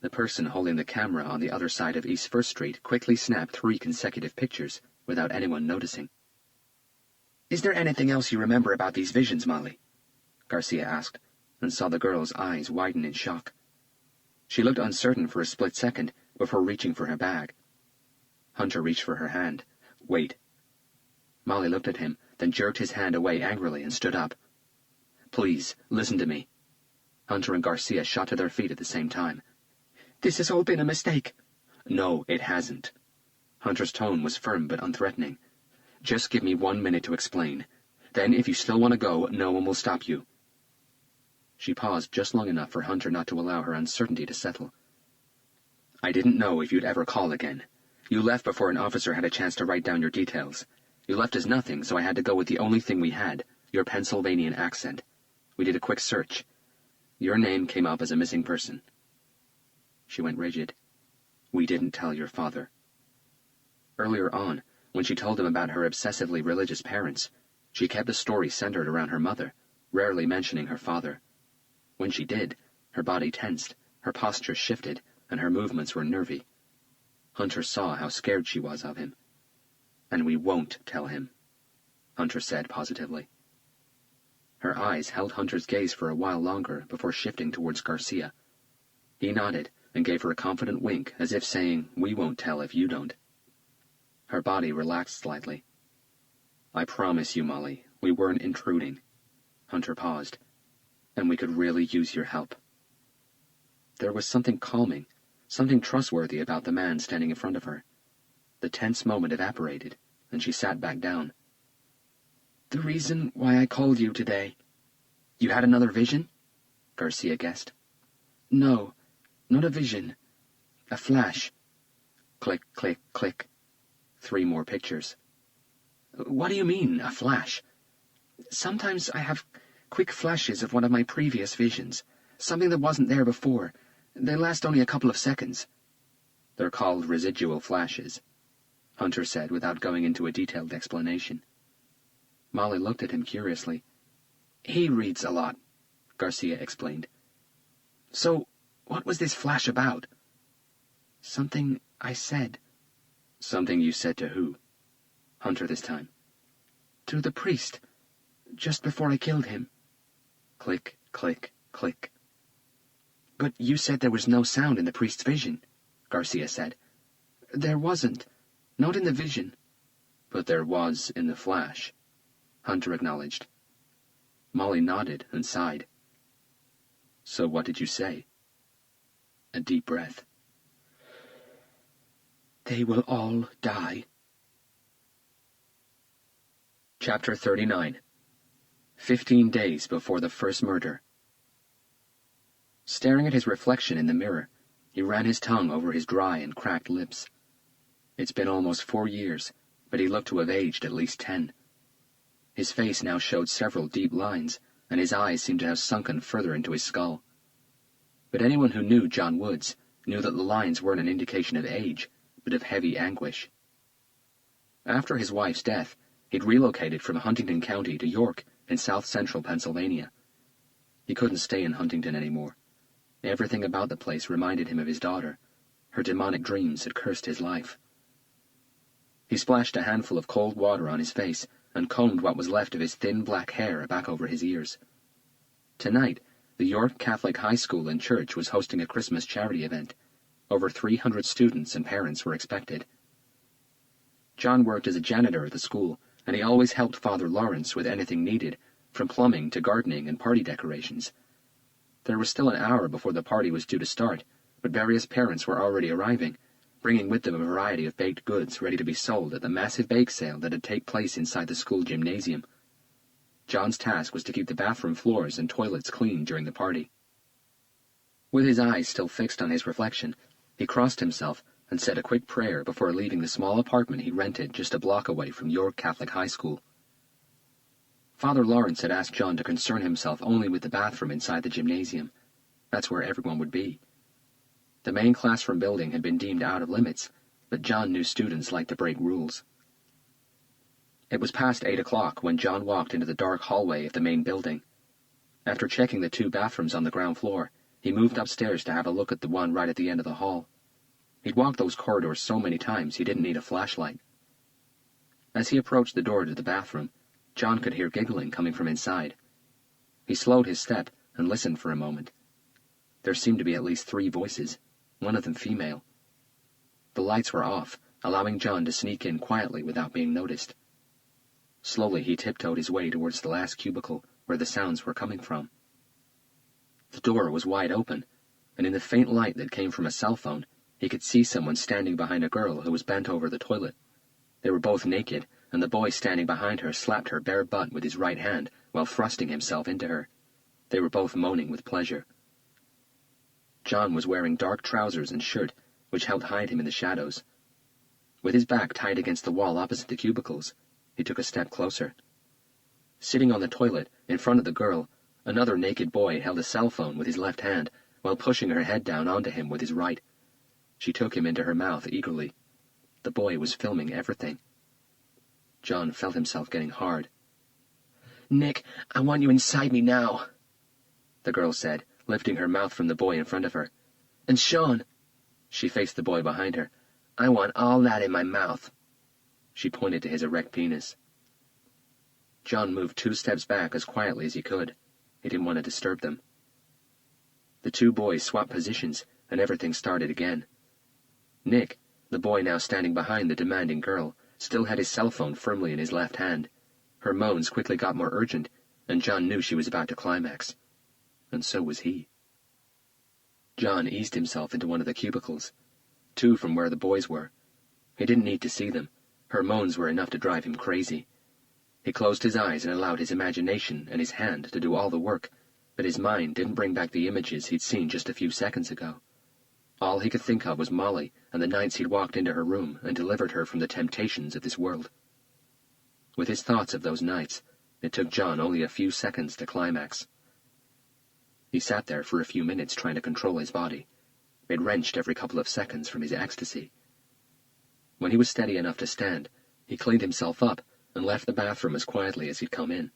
The person holding the camera on the other side of East First Street quickly snapped 3 consecutive pictures without anyone noticing. Is there anything else you remember about these visions, Molly? Garcia asked, and saw the girl's eyes widen in shock. She looked uncertain for a split second before reaching for her bag. Hunter reached for her hand. Wait. Molly looked at him, then jerked his hand away angrily and stood up. Please, listen to me. Hunter and Garcia shot to their feet at the same time. This has all been a mistake. No, it hasn't. Hunter's tone was firm but unthreatening. Just give me 1 minute to explain. Then, if you still want to go, no one will stop you. She paused just long enough for Hunter not to allow her uncertainty to settle. I didn't know if you'd ever call again. You left before an officer had a chance to write down your details. You left as nothing, so I had to go with the only thing we had, your Pennsylvanian accent. We did a quick search. Your name came up as a missing person. She went rigid. We didn't tell your father. Earlier on, when she told him about her obsessively religious parents, she kept the story centered around her mother, rarely mentioning her father. When she did, her body tensed, her posture shifted, and her movements were nervy. Hunter saw how scared she was of him. And we won't tell him, Hunter said positively. Her eyes held Hunter's gaze for a while longer before shifting towards Garcia. He nodded and gave her a confident wink, as if saying, we won't tell if you don't. Her body relaxed slightly. I promise you, Molly, we weren't intruding. Hunter paused. And we could really use your help. There was something calming, something trustworthy about the man standing in front of her. The tense moment evaporated, and she sat back down. The reason why I called you today. You had another vision? Garcia guessed. No, not a vision. A flash. Click, click, click. 3 more pictures. What do you mean, a flash? Sometimes I have quick flashes of one of my previous visions, something that wasn't there before. They last only a couple of seconds. They're called residual flashes, Hunter said without going into a detailed explanation. Molly looked at him curiously. He reads a lot, Garcia explained. So, what was this flash about? Something I said. Something you said to who? Hunter this time. To the priest, just before I killed him. Click, click, click. But you said there was no sound in the priest's vision, Garcia said. There wasn't. Not in the vision. But there was in the flash, Hunter acknowledged. Molly nodded and sighed. So what did you say? A deep breath. They will all die. Chapter 39. 15 days before the first murder. Staring at his reflection in the mirror, he ran his tongue over his dry and cracked lips. It's been almost 4 years, but he looked to have aged at least 10. His face now showed several deep lines, and his eyes seemed to have sunken further into his skull. But anyone who knew John Woods knew that the lines weren't an indication of age, but of heavy anguish. After his wife's death, he'd relocated from Huntington County to York in south-central Pennsylvania. He couldn't stay in Huntington anymore. Everything about the place reminded him of his daughter. Her demonic dreams had cursed his life. He splashed a handful of cold water on his face and combed what was left of his thin black hair back over his ears. Tonight, the York Catholic High School and church was hosting a Christmas charity event. Over 300 students and parents were expected. John worked as a janitor at the school, and he always helped Father Lawrence with anything needed, from plumbing to gardening and party decorations. There was still an hour before the party was due to start, but various parents were already arriving, bringing with them a variety of baked goods ready to be sold at the massive bake sale that had taken place inside the school gymnasium. John's task was to keep the bathroom floors and toilets clean during the party. With his eyes still fixed on his reflection, he crossed himself and said a quick prayer before leaving the small apartment he rented just a block away from York Catholic High School. Father Lawrence had asked John to concern himself only with the bathroom inside the gymnasium. That's where everyone would be. The main classroom building had been deemed out of limits, but John knew students liked to break rules. It was past 8 o'clock when John walked into the dark hallway of the main building. After checking the 2 bathrooms on the ground floor, he moved upstairs to have a look at the one right at the end of the hall. He'd walked those corridors so many times he didn't need a flashlight. As he approached the door to the bathroom, John could hear giggling coming from inside. He slowed his step and listened for a moment. There seemed to be at least 3 voices, one of them female. The lights were off, allowing John to sneak in quietly without being noticed. Slowly he tiptoed his way towards the last cubicle where the sounds were coming from. The door was wide open, and in the faint light that came from a cell phone, he could see someone standing behind a girl who was bent over the toilet. They were both naked, and the boy standing behind her slapped her bare butt with his right hand while thrusting himself into her. They were both moaning with pleasure. John was wearing dark trousers and shirt, which helped hide him in the shadows. With his back tied against the wall opposite the cubicles, he took a step closer. Sitting on the toilet, in front of the girl, another naked boy held a cell phone with his left hand while pushing her head down onto him with his right. She took him into her mouth eagerly. The boy was filming everything. John felt himself getting hard. "Nick, I want you inside me now," the girl said, lifting her mouth from the boy in front of her. "And Sean," she faced the boy behind her, "I want all that in my mouth." She pointed to his erect penis. John moved 2 steps back as quietly as he could. He didn't want to disturb them. The 2 boys swapped positions, and everything started again. Nick, the boy now standing behind the demanding girl, still had his cell phone firmly in his left hand. Her moans quickly got more urgent, and John knew she was about to climax. And so was he. John eased himself into one of the cubicles, 2 from where the boys were. He didn't need to see them. Her moans were enough to drive him crazy. He closed his eyes and allowed his imagination and his hand to do all the work, but his mind didn't bring back the images he'd seen just a few seconds ago. All he could think of was Molly and the nights he'd walked into her room and delivered her from the temptations of this world. With his thoughts of those nights, it took John only a few seconds to climax. He sat there for a few minutes trying to control his body. It wrenched every couple of seconds from his ecstasy. When he was steady enough to stand, he cleaned himself up and left the bathroom as quietly as he'd come in.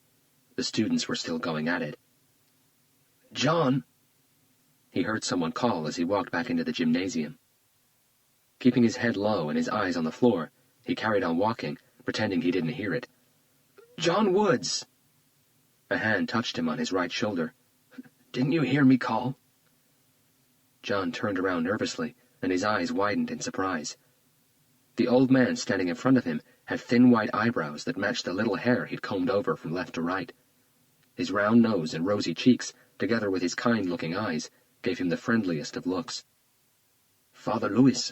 The students were still going at it. "John!" he heard someone call as he walked back into the gymnasium. Keeping his head low and his eyes on the floor, he carried on walking, pretending he didn't hear it. "John Woods!" A hand touched him on his right shoulder. "Didn't you hear me call?" John turned around nervously, and his eyes widened in surprise. The old man standing in front of him had thin white eyebrows that matched the little hair he'd combed over from left to right. His round nose and rosy cheeks, together with his kind-looking eyes, gave him the friendliest of looks. "Father Louis,"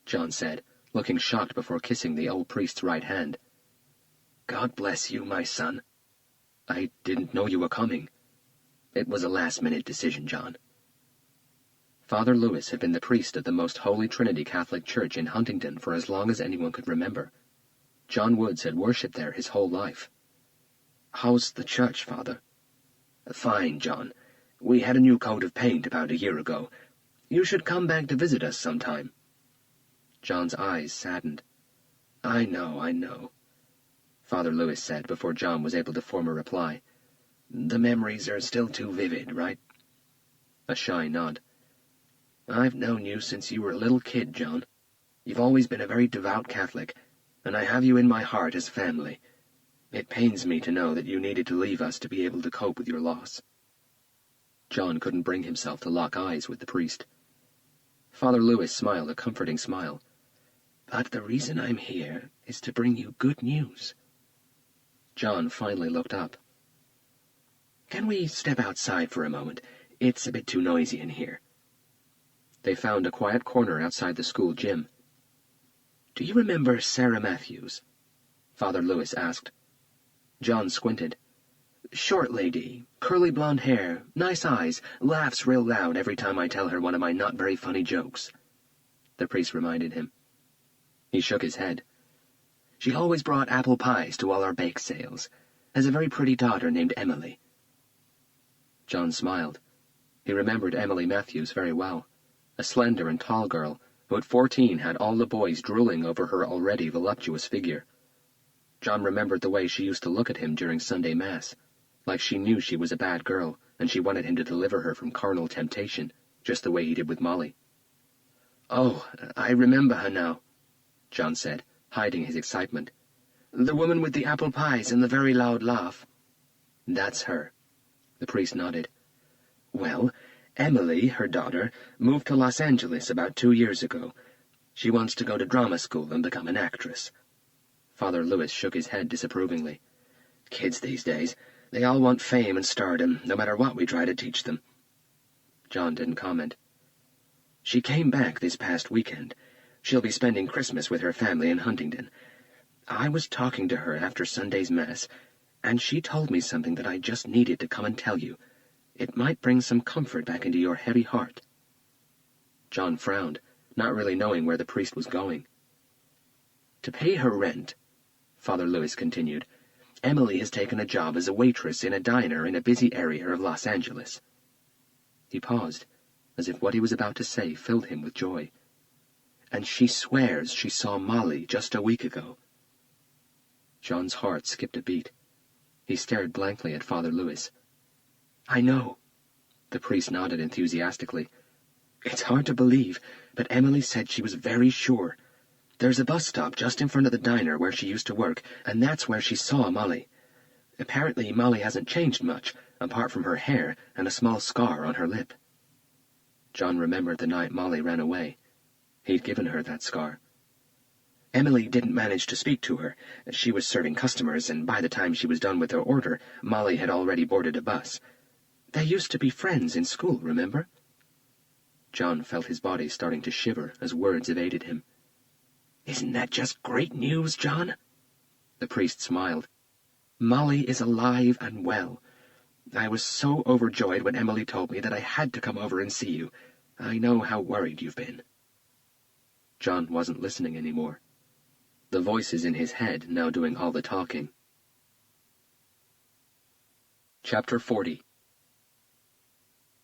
John said, looking shocked before kissing the old priest's right hand. "God bless you, my son. I didn't know you were coming. It was a last-minute decision, John." Father Louis had been the priest of the Most Holy Trinity Catholic Church in Huntingdon for as long as anyone could remember. John Woods had worshipped there his whole life. "How's the church, Father?" "Fine, John. We had a new coat of paint about a year ago. You should come back to visit us sometime." John's eyes saddened. I know," Father Louis said before John was able to form a reply. "The memories are still too vivid, right?" A shy nod. "I've known you since you were a little kid, John. You've always been a very devout Catholic, and I have you in my heart as family. It pains me to know that you needed to leave us to be able to cope with your loss." John couldn't bring himself to lock eyes with the priest. Father Louis smiled a comforting smile. "But the reason I'm here is to bring you good news." John finally looked up. "Can we step outside for a moment? It's a bit too noisy in here." They found a quiet corner outside the school gym. "Do you remember Sarah Matthews?" Father Louis asked. John squinted. "Short lady, curly blonde hair, nice eyes, laughs real loud every time I tell her one of my not-very-funny jokes," the priest reminded him. He shook his head. "She always brought apple pies to all our bake sales. Has a very pretty daughter named Emily." John smiled. He remembered Emily Matthews very well, a slender and tall girl who at 14 had all the boys drooling over her already voluptuous figure. John remembered the way she used to look at him during Sunday Mass, like she knew she was a bad girl and she wanted him to deliver her from carnal temptation, just the way he did with Molly. "Oh, I remember her now," John said, hiding his excitement. "The woman with the apple pies and the very loud laugh." "That's her," the priest nodded. "Well, Emily, her daughter, moved to Los Angeles about 2 years ago. She wants to go to drama school and become an actress." Father Louis shook his head disapprovingly. "Kids these days, they all want fame and stardom, no matter what we try to teach them." John didn't comment. "She came back this past weekend. She'll be spending Christmas with her family in Huntingdon. I was talking to her after Sunday's Mass, and she told me something that I just needed to come and tell you. It might bring some comfort back into your heavy heart." John frowned, not really knowing where the priest was going. "To pay her rent," Father Louis continued, "Emily has taken a job as a waitress in a diner in a busy area of Los Angeles." He paused, as if what he was about to say filled him with joy. "And she swears she saw Molly just a week ago." John's heart skipped a beat. He stared blankly at Father Louis. "I know," the priest nodded enthusiastically. "It's hard to believe, but Emily said she was very sure. There's a bus stop just in front of the diner where she used to work, and that's where she saw Molly. Apparently Molly hasn't changed much, apart from her hair and a small scar on her lip." John remembered the night Molly ran away. He'd given her that scar. "Emily didn't manage to speak to her. She was serving customers, and by the time she was done with her order, Molly had already boarded a bus. They used to be friends in school, remember?" John felt his body starting to shiver as words evaded him. "Isn't that just great news, John?" The priest smiled. "Molly is alive and well. I was so overjoyed when Emily told me that I had to come over and see you. I know how worried you've been." John wasn't listening anymore. The voices in his head now doing all the talking. Chapter 40.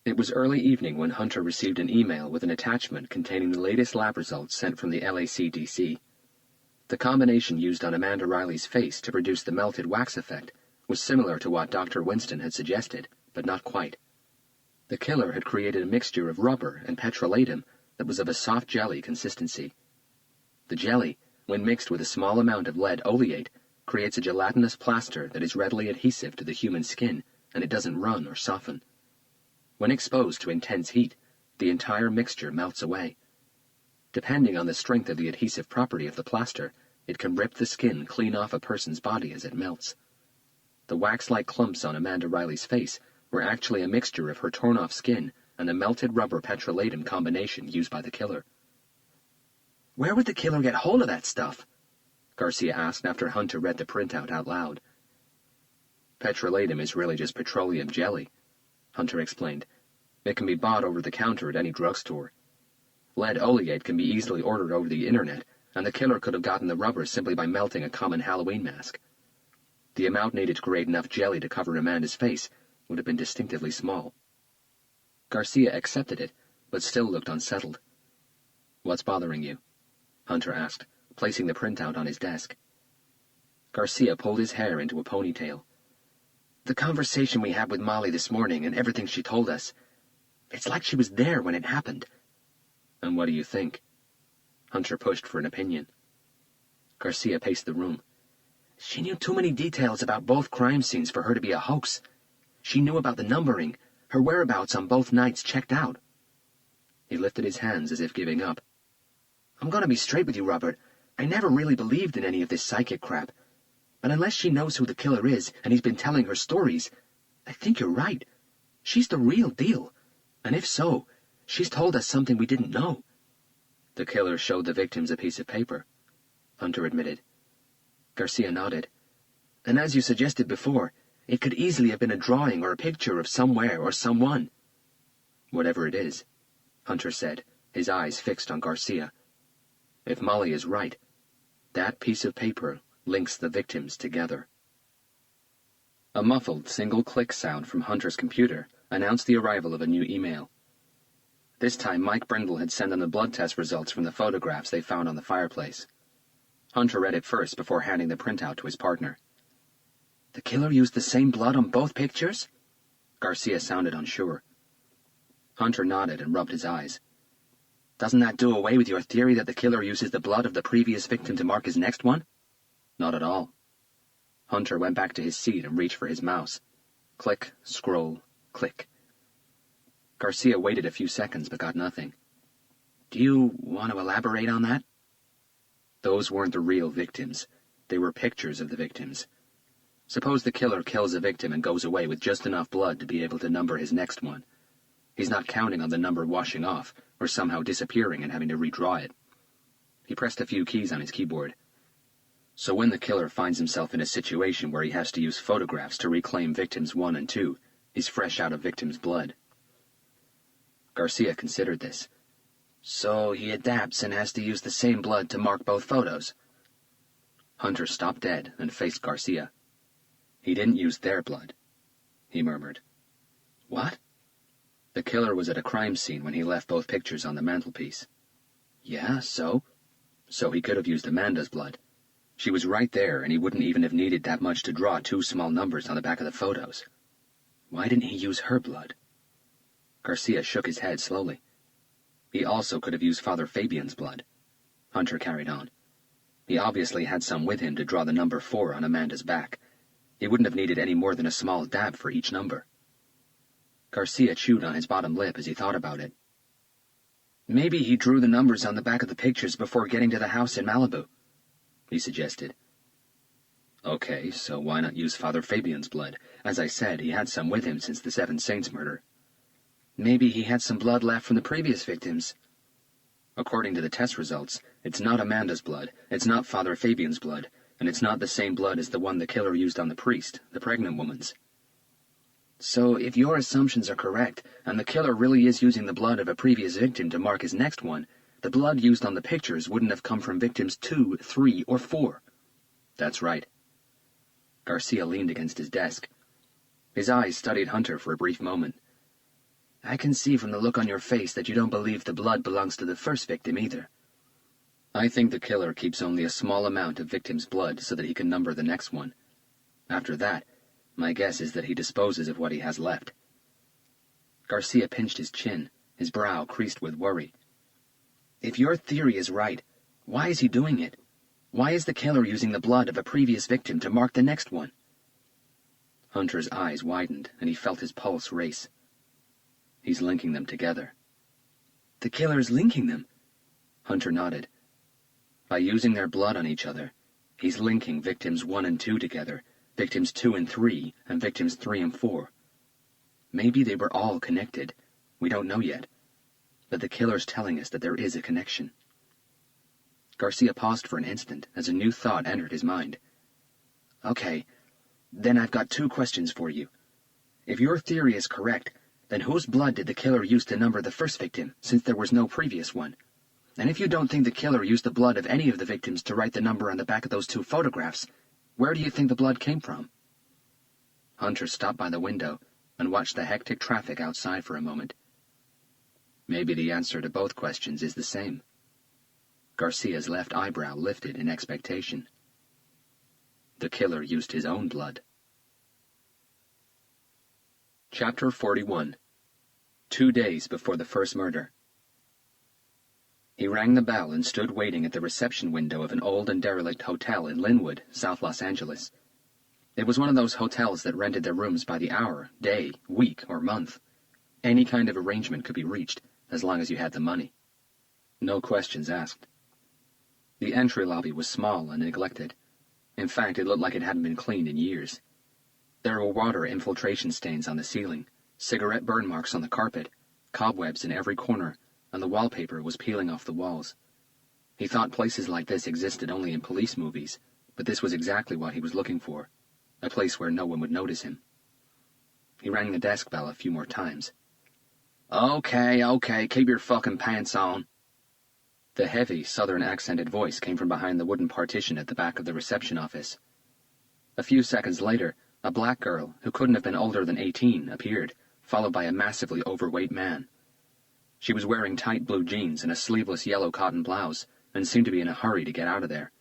It was early evening when Hunter received an email with an attachment containing the latest lab results sent from the LACDC. The combination used on Amanda Riley's face to produce the melted wax effect was similar to what Dr. Winston had suggested, but not quite. The killer had created a mixture of rubber and petrolatum that was of a soft jelly consistency. The jelly, when mixed with a small amount of lead oleate, creates a gelatinous plaster that is readily adhesive to the human skin, and it doesn't run or soften. When exposed to intense heat, the entire mixture melts away. Depending on the strength of the adhesive property of the plaster, it can rip the skin clean off a person's body as it melts. The wax-like clumps on Amanda Riley's face were actually a mixture of her torn-off skin and the melted rubber petrolatum combination used by the killer. "Where would the killer get hold of that stuff?" Garcia asked after Hunter read the printout out loud. "Petrolatum is really just petroleum jelly," Hunter explained. "It can be bought over the counter at any drugstore. Lead oleate can be easily ordered over the internet, and the killer could have gotten the rubber simply by melting a common Halloween mask. The amount needed to create enough jelly to cover Amanda's face would have been distinctively small." Garcia accepted it, but still looked unsettled. "What's bothering you?" Hunter asked, placing the printout on his desk. Garcia pulled his hair into a ponytail. "The conversation we had with Molly this morning and everything she told us. It's like she was there when it happened." "And what do you think?" Hunter pushed for an opinion. Garcia paced the room. "She knew too many details about both crime scenes for her to be a hoax. She knew about the numbering. Her whereabouts on both nights checked out." He lifted his hands as if giving up. "I'm going to be straight with you, Robert. I never really believed in any of this psychic crap. But unless she knows who the killer is and he's been telling her stories, I think you're right. She's the real deal. And if so, she's told us something we didn't know." "The killer showed the victims a piece of paper," Hunter admitted. Garcia nodded. "And as you suggested before, it could easily have been a drawing or a picture of somewhere or someone." "Whatever it is," Hunter said, his eyes fixed on Garcia. "If Molly is right, that piece of paper links the victims together." A muffled single-click sound from Hunter's computer announced the arrival of a new email. This time Mike Brindle had sent them the blood test results from the photographs they found on the fireplace. Hunter read it first before handing the printout to his partner. "The killer used the same blood on both pictures?" Garcia sounded unsure. Hunter nodded and rubbed his eyes. "Doesn't that do away with your theory that the killer uses the blood of the previous victim to mark his next one?" "Not at all." Hunter went back to his seat and reached for his mouse. Click, scroll, click. Garcia waited a few seconds but got nothing. "Do you want to elaborate on that?" "Those weren't the real victims. They were pictures of the victims. Suppose the killer kills a victim and goes away with just enough blood to be able to number his next one. He's not counting on the number washing off or somehow disappearing and having to redraw it." He pressed a few keys on his keyboard. "So when the killer finds himself in a situation where he has to use photographs to reclaim victims 1 and 2, he's fresh out of victims' blood." Garcia considered this. "So he adapts and has to use the same blood to mark both photos?" Hunter stopped dead and faced Garcia. "He didn't use their blood," he murmured. "What?" "The killer was at a crime scene when he left both pictures on the mantelpiece." "Yeah, so?" "So he could have used Amanda's blood. She was right there, and he wouldn't even have needed that much to draw 2 small numbers on the back of the photos. Why didn't he use her blood?" Garcia shook his head slowly. "He also could have used Father Fabian's blood," Hunter carried on. "He obviously had some with him to draw the number 4 on Amanda's back. He wouldn't have needed any more than a small dab for each number." Garcia chewed on his bottom lip as he thought about it. "Maybe he drew the numbers on the back of the pictures before getting to the house in Malibu," he suggested. "Okay, so why not use Father Fabian's blood? As I said, he had some with him since the Seven Saints murder." "Maybe he had some blood left from the previous victims." "According to the test results, it's not Amanda's blood, it's not Father Fabian's blood, and it's not the same blood as the one the killer used on the priest, the pregnant woman's." "So if your assumptions are correct, and the killer really is using the blood of a previous victim to mark his next one, the blood used on the pictures wouldn't have come from victims 2, 3, or 4. "That's right." Garcia leaned against his desk. His eyes studied Hunter for a brief moment. "I can see from the look on your face that you don't believe the blood belongs to the first victim either." "I think the killer keeps only a small amount of victim's blood so that he can number the next one. After that, my guess is that he disposes of what he has left." Garcia pinched his chin, his brow creased with worry. If your theory is right, why is he doing it? Why is the killer using the blood of a previous victim to mark the next one? Hunter's eyes widened, and he felt his pulse race. He's linking them together. The killer's linking them? Hunter nodded. By using their blood on each other, he's linking victims 1 and 2 together, victims 2 and 3, and victims 3 and 4. Maybe they were all connected. We don't know yet. But the killer's telling us that there is a connection. Garcia paused for an instant as a new thought entered his mind. Okay, then I've got 2 questions for you. If your theory is correct, then whose blood did the killer use to number the first victim, since there was no previous one? And if you don't think the killer used the blood of any of the victims to write the number on the back of those 2 photographs, where do you think the blood came from? Hunter stopped by the window and watched the hectic traffic outside for a moment. Maybe the answer to both questions is the same. Garcia's left eyebrow lifted in expectation. The killer used his own blood. Chapter 41. 2 days before the first murder. He rang the bell and stood waiting at the reception window of an old and derelict hotel in Linwood, South Los Angeles. It was one of those hotels that rented their rooms by the hour, day, week, or month. Any kind of arrangement could be reached, as long as you had the money. No questions asked. The entry lobby was small and neglected. In fact, it looked like it hadn't been cleaned in years. There were water infiltration stains on the ceiling, cigarette burn marks on the carpet, cobwebs in every corner, and the wallpaper was peeling off the walls. He thought places like this existed only in police movies, but this was exactly what he was looking for, a place where no one would notice him. He rang the desk bell a few more times. Okay, keep your fucking pants on. The heavy, southern-accented voice came from behind the wooden partition at the back of the reception office. A few seconds later, a black girl, who couldn't have been older than 18, appeared, followed by a massively overweight man. She was wearing tight blue jeans and a sleeveless yellow cotton blouse, and seemed to be in a hurry to get out of there.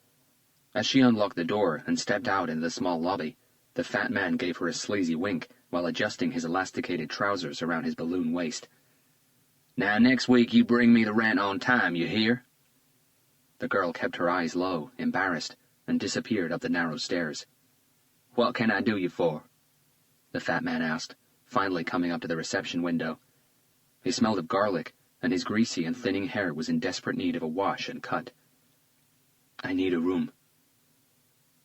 As she unlocked the door and stepped out into the small lobby, the fat man gave her a sleazy wink while adjusting his elasticated trousers around his balloon waist. Now next week you bring me the rent on time, you hear? The girl kept her eyes low, embarrassed, and disappeared up the narrow stairs. What can I do you for? The fat man asked, finally coming up to the reception window. He smelled of garlic, and his greasy and thinning hair was in desperate need of a wash and cut. I need a room.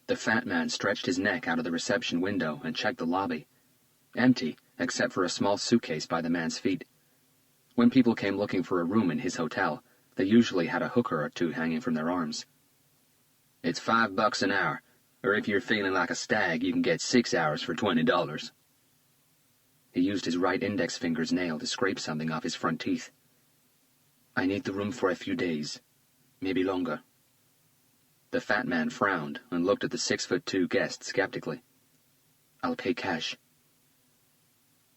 The fat man stretched his neck out of the reception window and checked the lobby. Empty, except for a small suitcase by the man's feet. When people came looking for a room in his hotel, they usually had a hooker or 2 hanging from their arms. It's $5 an hour, or if you're feeling like a stag, you can get 6 hours for $20. He used his right index finger's nail to scrape something off his front teeth. I need the room for a few days, maybe longer. The fat man frowned and looked at the 6'2" guest skeptically. I'll pay cash.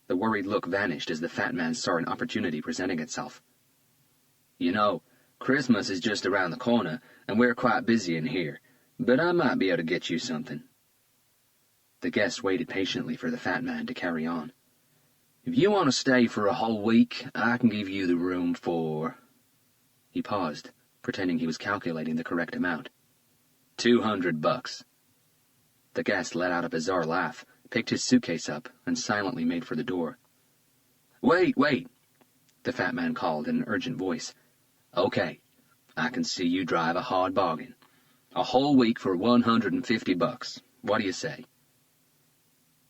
The worried look vanished as the fat man saw an opportunity presenting itself. You know, Christmas is just around the corner, and we're quite busy in here, but I might be able to get you something. The guest waited patiently for the fat man to carry on. If you want to stay for a whole week, I can give you the room for... He paused, pretending he was calculating the correct amount. $200. The guest let out a bizarre laugh, picked his suitcase up, and silently made for the door. Wait, the fat man called in an urgent voice. Okay, I can see you drive a hard bargain. A whole week for $150. What do you say?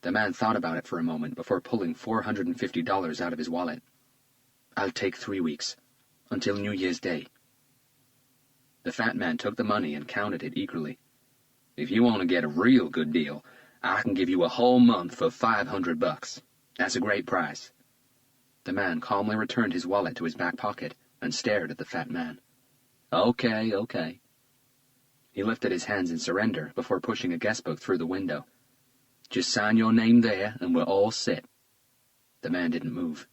The man thought about it for a moment before pulling $450 out of his wallet. I'll take 3 weeks, until New Year's Day. The fat man took the money and counted it eagerly. If you want to get a real good deal, I can give you a whole month for $500. That's a great price. The man calmly returned his wallet to his back pocket and stared at the fat man. Okay. He lifted his hands in surrender before pushing a guest book through the window. Just sign your name there and we're all set. The man didn't move.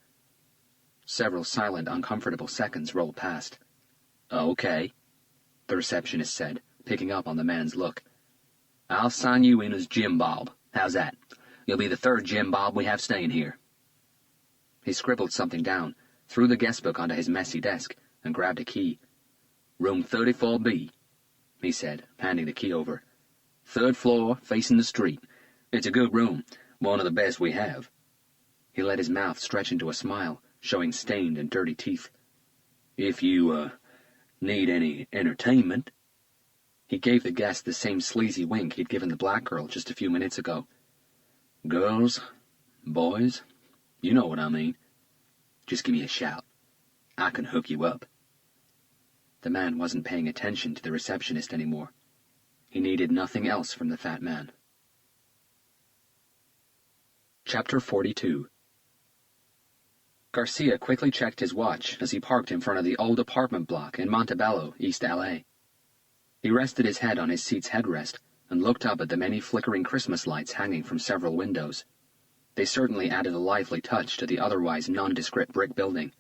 Several silent, uncomfortable seconds rolled past. Okay, the receptionist said, picking up on the man's look. I'll sign you in as Jim Bob. How's that? You'll be the 3rd Jim Bob we have staying here. He scribbled something down, threw the guest book onto his messy desk, and grabbed a key. "Room 34B," he said, handing the key over. "Third floor, facing the street. It's a good room, one of the best we have." He let his mouth stretch into a smile, showing stained and dirty teeth. "If you, need any entertainment." He gave the guest the same sleazy wink he'd given the black girl just a few minutes ago. "Girls, boys, you know what I mean. Just give me a shout. I can hook you up." The man wasn't paying attention to the receptionist anymore. He needed nothing else from the fat man. Chapter 42. Garcia quickly checked his watch as he parked in front of the old apartment block in Montebello, East L.A. He rested his head on his seat's headrest and looked up at the many flickering Christmas lights hanging from several windows. They certainly added a lively touch to the otherwise nondescript brick building.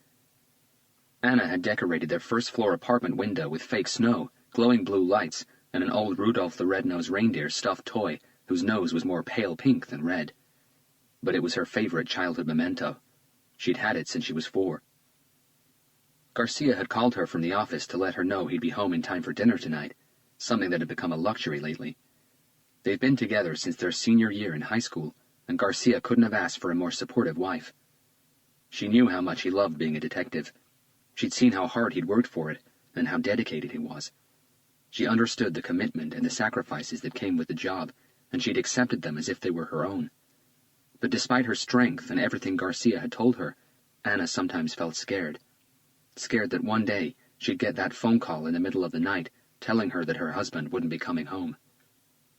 Anna had decorated their first-floor apartment window with fake snow, glowing blue lights, and an old Rudolph the Red-Nosed Reindeer stuffed toy whose nose was more pale pink than red. But it was her favorite childhood memento. She'd had it since she was 4. Garcia had called her from the office to let her know he'd be home in time for dinner tonight, something that had become a luxury lately. They'd been together since their senior year in high school, and Garcia couldn't have asked for a more supportive wife. She knew how much he loved being a detective. She'd seen how hard he'd worked for it, and how dedicated he was. She understood the commitment and the sacrifices that came with the job, and she'd accepted them as if they were her own. But despite her strength and everything Garcia had told her, Anna sometimes felt scared. Scared that one day she'd get that phone call in the middle of the night telling her that her husband wouldn't be coming home.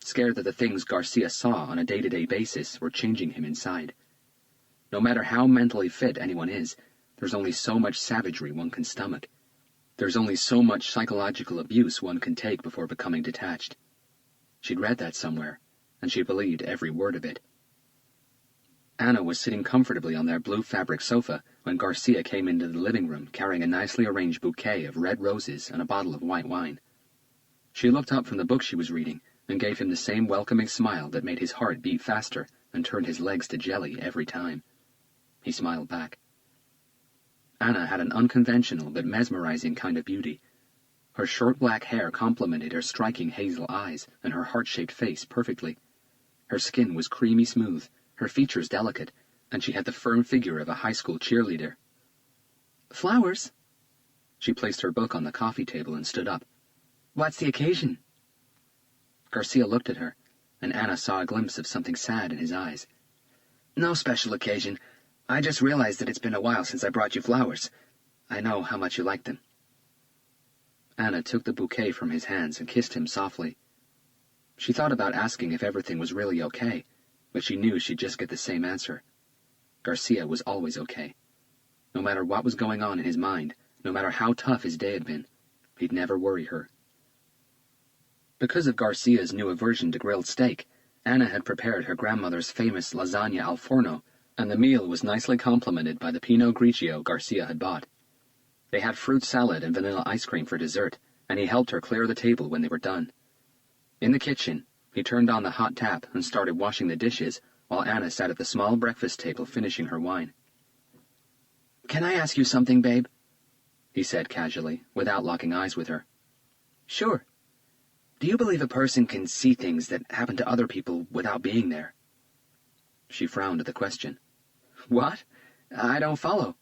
Scared that the things Garcia saw on a day-to-day basis were changing him inside. No matter how mentally fit anyone is, there's only so much savagery one can stomach. There's only so much psychological abuse one can take before becoming detached. She'd read that somewhere, and she believed every word of it. Anna was sitting comfortably on their blue fabric sofa when Garcia came into the living room carrying a nicely arranged bouquet of red roses and a bottle of white wine. She looked up from the book she was reading and gave him the same welcoming smile that made his heart beat faster and turned his legs to jelly every time. He smiled back. Anna had an unconventional but mesmerizing kind of beauty. Her short black hair complemented her striking hazel eyes and her heart-shaped face perfectly. Her skin was creamy smooth, her features delicate, and she had the firm figure of a high school cheerleader. "Flowers?" She placed her book on the coffee table and stood up. "What's the occasion?" Garcia looked at her, and Anna saw a glimpse of something sad in his eyes. "No special occasion. I just realized that it's been a while since I brought you flowers. I know how much you like them." Anna took the bouquet from his hands and kissed him softly. She thought about asking if everything was really okay, but she knew she'd just get the same answer. Garcia was always okay. No matter what was going on in his mind, no matter how tough his day had been, he'd never worry her. Because of Garcia's new aversion to grilled steak, Anna had prepared her grandmother's famous lasagna al forno, and the meal was nicely complemented by the Pinot Grigio Garcia had bought. They had fruit salad and vanilla ice cream for dessert, and he helped her clear the table when they were done. In the kitchen, he turned on the hot tap and started washing the dishes, while Anna sat at the small breakfast table finishing her wine. "Can I ask you something, babe?" he said casually, without locking eyes with her. "Sure. Do you believe a person can see things that happen to other people without being there?" She frowned at the question. "What? I don't follow."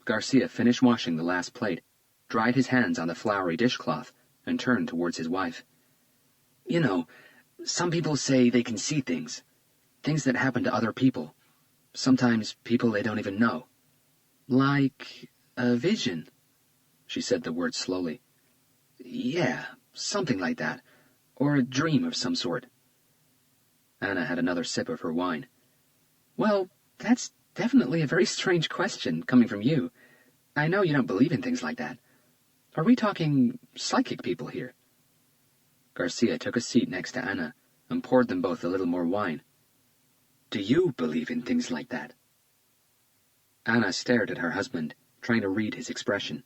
Garcia finished washing the last plate, dried his hands on the floury dishcloth, and turned towards his wife. "You know, some people say they can see things that happen to other people, sometimes people they don't even know. Like a vision." She said the word slowly. "Yeah, something like that, or a dream of some sort." Anna had another sip of her wine. "Well, that's definitely a very strange question, coming from you. I know you don't believe in things like that. Are we talking psychic people here?" Garcia took a seat next to Anna and poured them both a little more wine. "Do you believe in things like that?" Anna stared at her husband, trying to read his expression.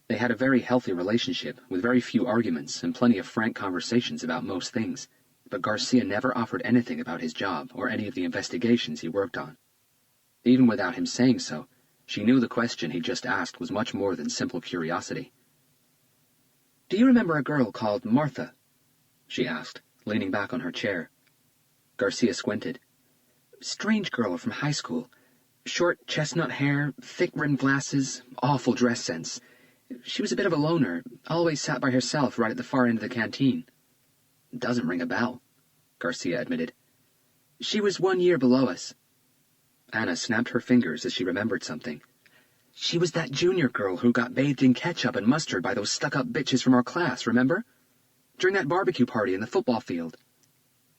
They had a very healthy relationship, with very few arguments and plenty of frank conversations about most things, but Garcia never offered anything about his job or any of the investigations he worked on. Even without him saying so, she knew the question he'd just asked was much more than simple curiosity. "Do you remember a girl called Martha?" she asked, leaning back on her chair. Garcia squinted. "Strange girl from high school. Short chestnut hair, thick-rimmed glasses, awful dress sense. She was a bit of a loner, always sat by herself right at the far end of the canteen." "Doesn't ring a bell," Garcia admitted. "She was 1 year below us." Anna snapped her fingers as she remembered something. "She was that junior girl who got bathed in ketchup and mustard by those stuck-up bitches from our class, remember? During that barbecue party in the football field."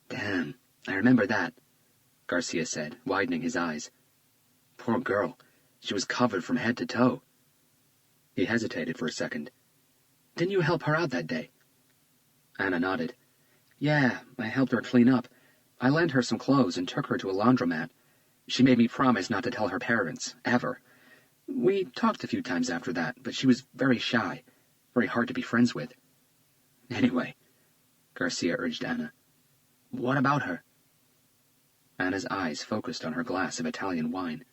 "Damn, I remember that," Garcia said, widening his eyes. "Poor girl. She was covered from head to toe." He hesitated for a second. "Didn't you help her out that day?" Anna nodded. "Yeah, I helped her clean up. I lent her some clothes and took her to a laundromat. She made me promise not to tell her parents, ever. We talked a few times after that, but she was very shy, very hard to be friends with." "Anyway," Garcia urged Anna, "what about her?" Anna's eyes focused on her glass of Italian wine.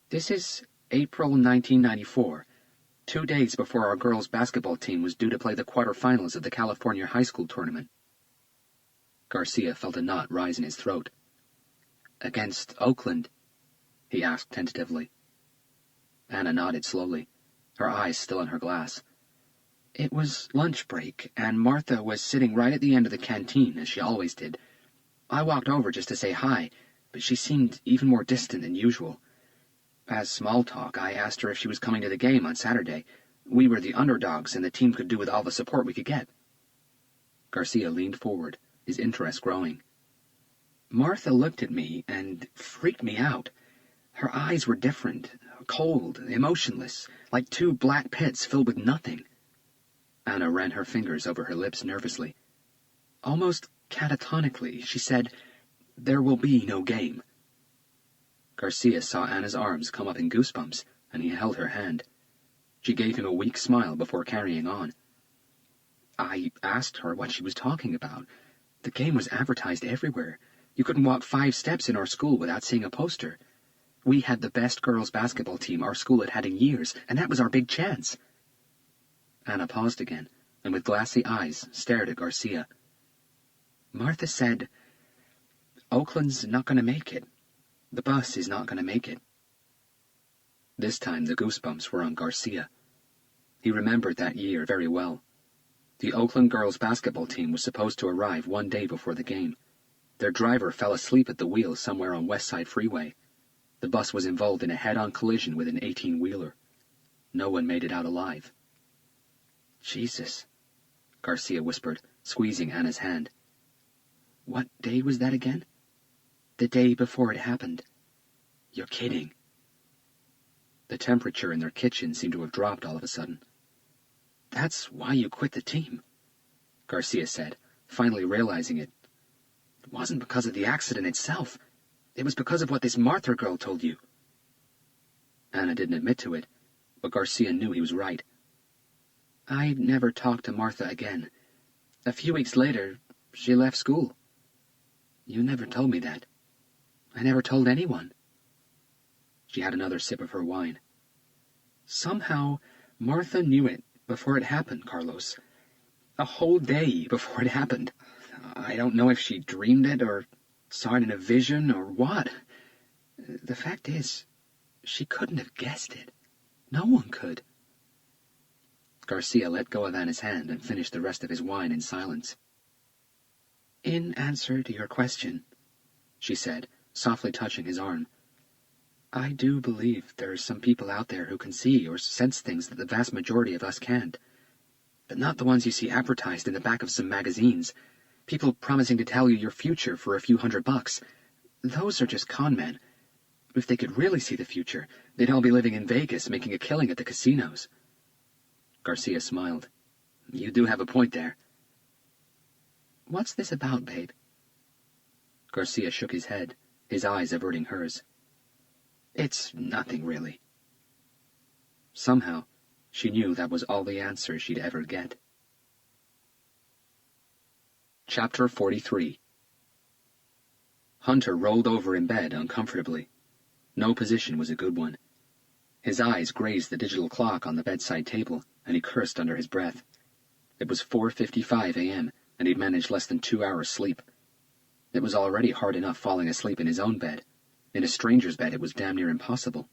"This is April 1994, 2 days before our girls' basketball team was due to play the quarterfinals of the California high school tournament." Garcia felt a knot rise in his throat. "Against Oakland?" he asked tentatively. Anna nodded slowly, her eyes still on her glass. "It was lunch break, and Martha was sitting right at the end of the canteen, as she always did. I walked over just to say hi, but she seemed even more distant than usual. As small talk, I asked her if she was coming to the game on Saturday. We were the underdogs, and the team could do with all the support we could get." Garcia leaned forward, his interest growing. "Martha looked at me and freaked me out. Her eyes were different, cold, emotionless, like 2 black pits filled with nothing." Anna ran her fingers over her lips nervously. Almost catatonically, she said, "There will be no game." Garcia saw Anna's arms come up in goosebumps, and he held her hand. She gave him a weak smile before carrying on. "I asked her what she was talking about. The game was advertised everywhere. You couldn't walk 5 steps in our school without seeing a poster. We had the best girls' basketball team our school had had in years, and that was our big chance." Anna paused again, and with glassy eyes stared at Garcia. "Martha said, 'Oakland's not going to make it. The bus is not going to make it.'" This time the goosebumps were on Garcia. He remembered that year very well. The Oakland girls' basketball team was supposed to arrive 1 day before the game. Their driver fell asleep at the wheel somewhere on West Side Freeway. The bus was involved in a head-on collision with an 18-wheeler. No one made it out alive. "Jesus," Garcia whispered, squeezing Anna's hand. "What day was that again?" "The day before it happened." "You're kidding." The temperature in their kitchen seemed to have dropped all of a sudden. "That's why you quit the team," Garcia said, finally realizing it. "It wasn't because of the accident itself. It was because of what this Martha girl told you." Anna didn't admit to it, but Garcia knew he was right. "I never talked to Martha again. A few weeks later, she left school." "You never told me that." "I never told anyone." She had another sip of her wine. "Somehow, Martha knew it before it happened, Carlos. A whole day before it happened. I don't know if she dreamed it or saw it in a vision or what. The fact is, she couldn't have guessed it. No one could." Garcia let go of Anna's hand and finished the rest of his wine in silence. "In answer to your question," she said, softly touching his arm, "I do believe there are some people out there who can see or sense things that the vast majority of us can't. But not the ones you see advertised in the back of some magazines. People promising to tell you your future for a few $100. Those are just con men. If they could really see the future, they'd all be living in Vegas, making a killing at the casinos." Garcia smiled. "You do have a point there." "What's this about, babe?" Garcia shook his head, his eyes averting hers. "It's nothing, really." Somehow, she knew that was all the answer she'd ever get. Chapter 43. Hunter rolled over in bed uncomfortably. No position was a good one. His eyes grazed the digital clock on the bedside table, and he cursed under his breath. It was 4:55 a.m., and he'd managed less than 2 hours' sleep. It was already hard enough falling asleep in his own bed. In a stranger's bed it was damn near impossible.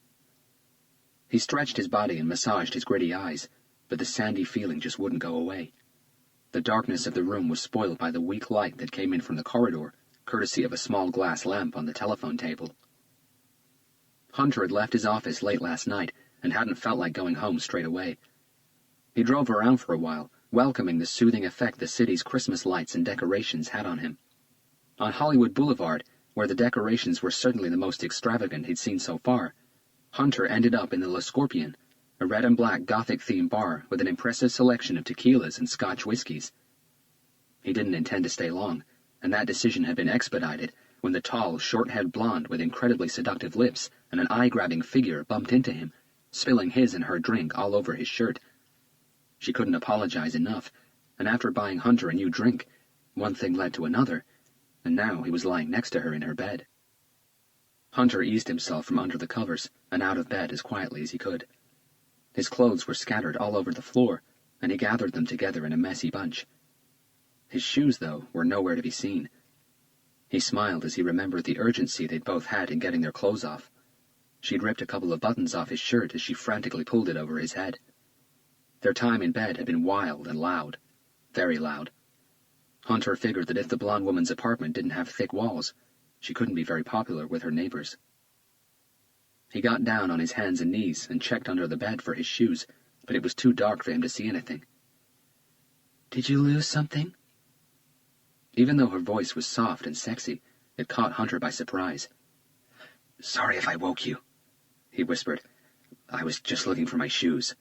He stretched his body and massaged his gritty eyes, but the sandy feeling just wouldn't go away. The darkness of the room was spoiled by the weak light that came in from the corridor, courtesy of a small glass lamp on the telephone table. Hunter had left his office late last night and hadn't felt like going home straight away. He drove around for a while, welcoming the soothing effect the city's Christmas lights and decorations had on him. On Hollywood Boulevard, where the decorations were certainly the most extravagant he'd seen so far, Hunter ended up in the Le Scorpion, a red and black Gothic-themed bar with an impressive selection of tequilas and Scotch whiskies. He didn't intend to stay long, and that decision had been expedited when the tall, short-haired blonde with incredibly seductive lips and an eye-grabbing figure bumped into him, spilling his and her drink all over his shirt. She couldn't apologize enough, and after buying Hunter a new drink, one thing led to another, and now he was lying next to her in her bed. Hunter eased himself from under the covers and out of bed as quietly as he could. His clothes were scattered all over the floor, and he gathered them together in a messy bunch. His shoes, though, were nowhere to be seen. He smiled as he remembered the urgency they'd both had in getting their clothes off. She'd ripped a couple of buttons off his shirt as she frantically pulled it over his head. Their time in bed had been wild and loud, very loud. Hunter figured that if the blonde woman's apartment didn't have thick walls, she couldn't be very popular with her neighbors. He got down on his hands and knees and checked under the bed for his shoes, but it was too dark for him to see anything. "Did you lose something?" Even though her voice was soft and sexy, it caught Hunter by surprise. "Sorry if I woke you," he whispered. "I was just looking for my shoes."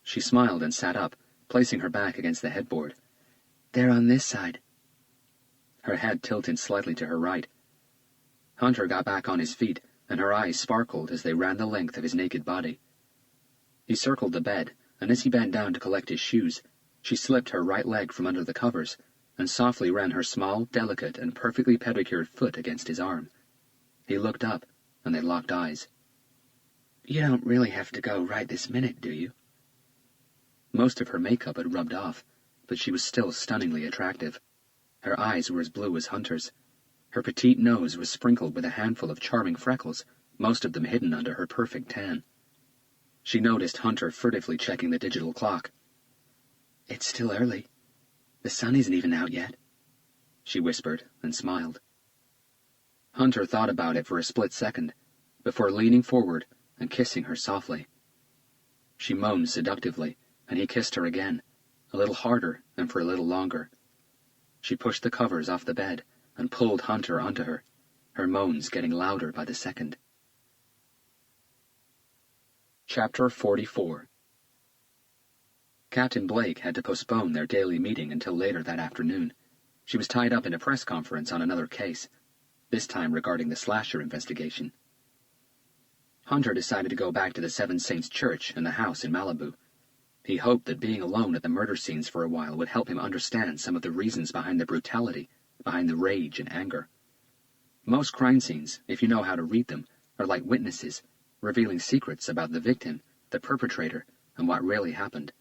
She smiled and sat up, placing her back against the headboard. "They're on this side." Her head tilted slightly to her right. Hunter got back on his feet, and her eyes sparkled as they ran the length of his naked body. He circled the bed, and as he bent down to collect his shoes, she slipped her right leg from under the covers and softly ran her small, delicate, and perfectly pedicured foot against his arm. He looked up, and they locked eyes. "You don't really have to go right this minute, do you?" Most of her makeup had rubbed off, but she was still stunningly attractive. Her eyes were as blue as Hunter's. Her petite nose was sprinkled with a handful of charming freckles, most of them hidden under her perfect tan. She noticed Hunter furtively checking the digital clock. "It's still early. The sun isn't even out yet," she whispered and smiled. Hunter thought about it for a split second, before leaning forward and kissing her softly. She moaned seductively, and he kissed her again, a little harder and for a little longer. She pushed the covers off the bed and pulled Hunter onto her, her moans getting louder by the second. Chapter 44. Captain Blake had to postpone their daily meeting until later that afternoon. She was tied up in a press conference on another case, this time regarding the slasher investigation. Hunter decided to go back to the Seven Saints Church and the house in Malibu. He hoped that being alone at the murder scenes for a while would help him understand some of the reasons behind the brutality, behind the rage and anger. Most crime scenes, if you know how to read them, are like witnesses, revealing secrets about the victim, the perpetrator, and what really happened.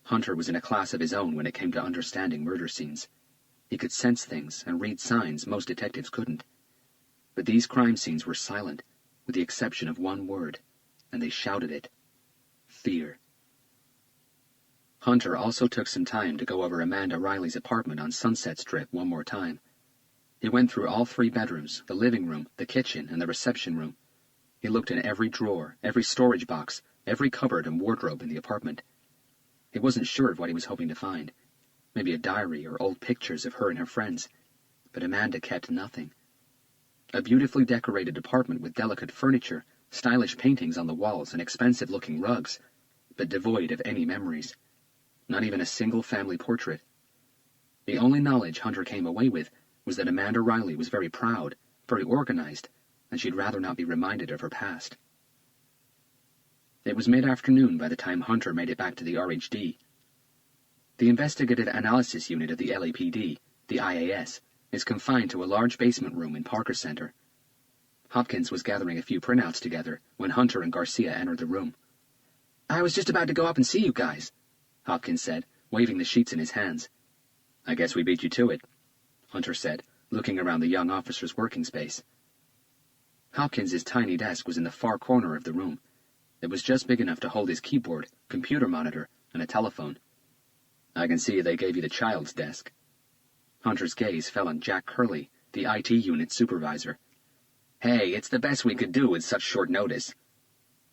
Hunter was in a class of his own when it came to understanding murder scenes. He could sense things and read signs most detectives couldn't. But these crime scenes were silent, with the exception of one word, and they shouted it: fear. Hunter also took some time to go over Amanda Riley's apartment on Sunset Strip one more time. He went through all 3 bedrooms, the living room, the kitchen, and the reception room. He looked in every drawer, every storage box, every cupboard and wardrobe in the apartment. He wasn't sure of what he was hoping to find. Maybe a diary or old pictures of her and her friends. But Amanda kept nothing. A beautifully decorated apartment with delicate furniture, stylish paintings on the walls, and expensive-looking rugs, but devoid of any memories. Not even a single family portrait. The only knowledge Hunter came away with was that Amanda Riley was very proud, very organized, and she'd rather not be reminded of her past. It was mid-afternoon by the time Hunter made it back to the RHD. The Investigative Analysis Unit of the LAPD, the IAS, is confined to a large basement room in Parker Center. Hopkins was gathering a few printouts together when Hunter and Garcia entered the room. "I was just about to go up and see you guys," Hopkins said, waving the sheets in his hands. "I guess we beat you to it," Hunter said, looking around the young officer's working space. Hopkins's tiny desk was in the far corner of the room. It was just big enough to hold his keyboard, computer monitor, and a telephone. "I can see they gave you the child's desk." Hunter's gaze fell on Jack Curley, the IT unit supervisor. "Hey, it's the best we could do with such short notice,"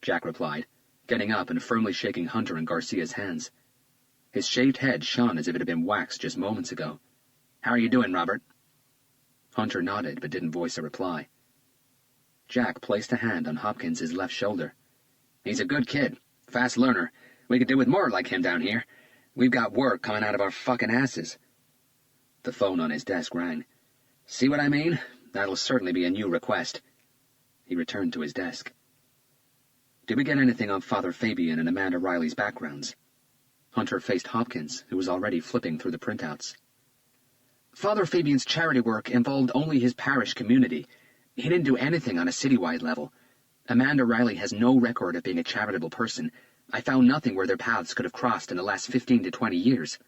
Jack replied, getting up and firmly shaking Hunter and Garcia's hands. His shaved head shone as if it had been waxed just moments ago. "How are you doing, Robert?" Hunter nodded but didn't voice a reply. Jack placed a hand on Hopkins's left shoulder. "He's a good kid, fast learner. We could do with more like him down here. We've got work coming out of our fucking asses." The phone on his desk rang. "See what I mean? That'll certainly be a new request." He returned to his desk. "Did we get anything on Father Fabian and Amanda Riley's backgrounds?" Hunter faced Hopkins, who was already flipping through the printouts. "Father Fabian's charity work involved only his parish community. He didn't do anything on a citywide level. Amanda Riley has no record of being a charitable person. I found nothing where their paths could have crossed in the last 15 to 20 years.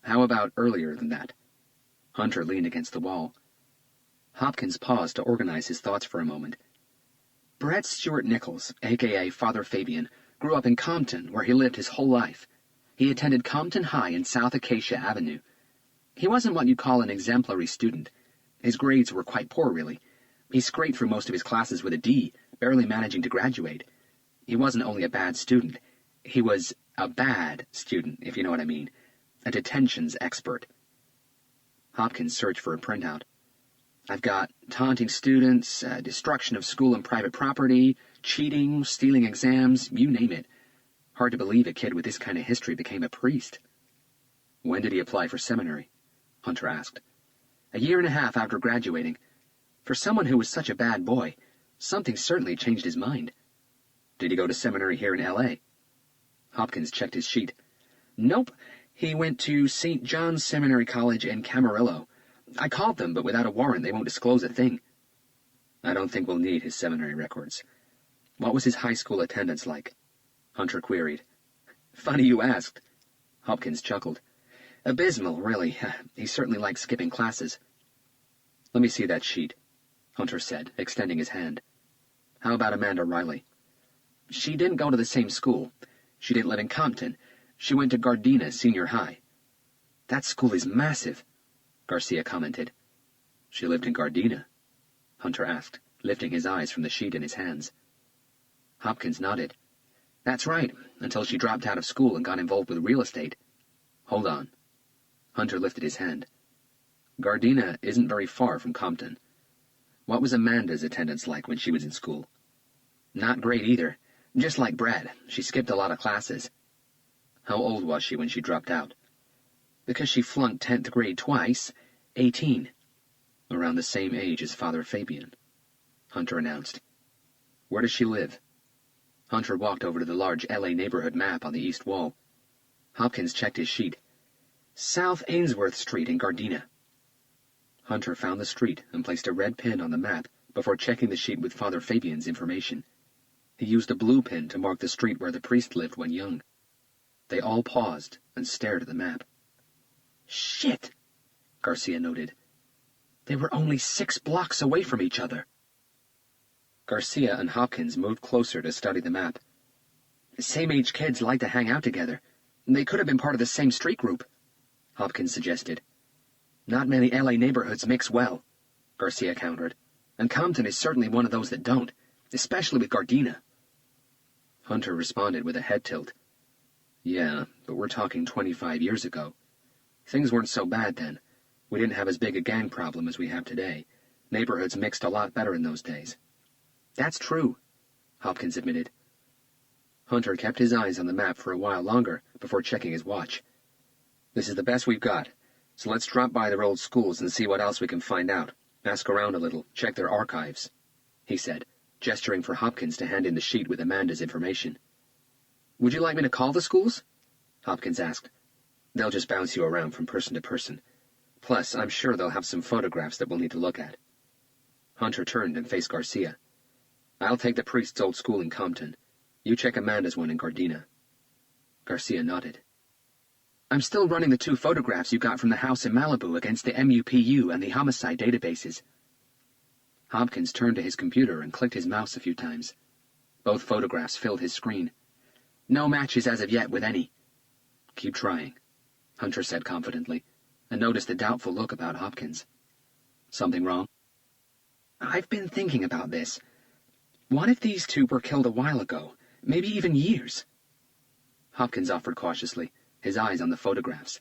"How about earlier than that?" Hunter leaned against the wall. Hopkins paused to organize his thoughts for a moment. "Brett Stewart Nichols, a.k.a. Father Fabian, grew up in Compton, where he lived his whole life. He attended Compton High in South Acacia Avenue. He wasn't what you'd call an exemplary student. His grades were quite poor, really. He scraped through most of his classes with a D, barely managing to graduate. He wasn't only a bad student. He was a bad student, if you know what I mean. A detentions expert." Hopkins searched for a printout. "I've got taunting students, destruction of school and private property, cheating, stealing exams, you name it. Hard to believe a kid with this kind of history became a priest." "When did he apply for seminary?" Hunter asked. "A year and a half after graduating. For someone who was such a bad boy, something certainly changed his mind." "Did he go to seminary here in L.A.?" Hopkins checked his sheet. "Nope. He went to St. John's Seminary College in Camarillo. I called them, but without a warrant they won't disclose a thing." "I don't think we'll need his seminary records. What was his high school attendance like?" Hunter queried. "Funny you asked." Hopkins chuckled. "Abysmal, really. He certainly liked skipping classes." "Let me see that sheet," Hunter said, extending his hand. "How about Amanda Riley?" "She didn't go to the same school. She didn't live in Compton. She went to Gardena Senior High." "That school is massive," Garcia commented. "She lived in Gardena?" Hunter asked, lifting his eyes from the sheet in his hands. Hopkins nodded. "That's right, until she dropped out of school and got involved with real estate." "Hold on." Hunter lifted his hand. "Gardena isn't very far from Compton. What was Amanda's attendance like when she was in school?" "Not great either. Just like Brad, she skipped a lot of classes." "How old was she when she dropped out?" "Because she flunked 10th grade twice, 18. "Around the same age as Father Fabian," Hunter announced. "Where does she live?" Hunter walked over to the large L.A. neighborhood map on the east wall. Hopkins checked his sheet. "South Ainsworth Street in Gardena." Hunter found the street and placed a red pin on the map before checking the sheet with Father Fabian's information. He used a blue pin to mark the street where the priest lived when young. They all paused and stared at the map. "Shit," Garcia noted. "They were only 6 blocks away from each other." Garcia and Hopkins moved closer to study the map. "Same-age kids like to hang out together. They could have been part of the same street group," Hopkins suggested. "Not many L.A. neighborhoods mix well," Garcia countered, "and Compton is certainly one of those that don't, especially with Gardena." Hunter responded with a head tilt. "Yeah, but we're talking 25 years ago. Things weren't so bad then. We didn't have as big a gang problem as we have today. Neighborhoods mixed a lot better in those days." "That's true," Hopkins admitted. Hunter kept his eyes on the map for a while longer before checking his watch. "This is the best we've got, so let's drop by their old schools and see what else we can find out. Ask around a little, check their archives," he said, gesturing for Hopkins to hand in the sheet with Amanda's information. "Would you like me to call the schools?" Hopkins asked. "They'll just bounce you around from person to person. Plus, I'm sure they'll have some photographs that we'll need to look at." Hunter turned and faced Garcia. "I'll take the priest's old school in Compton. You check Amanda's one in Gardena." Garcia nodded. "I'm still running the 2 photographs you got from the house in Malibu against the MUPU and the homicide databases." Hopkins turned to his computer and clicked his mouse a few times. Both photographs filled his screen. "No matches as of yet with any." "Keep trying," Hunter said confidently, and noticed a doubtful look about Hopkins. "Something wrong?" "I've been thinking about this. What if these 2 were killed a while ago, maybe even years?" Hopkins offered cautiously, his eyes on the photographs.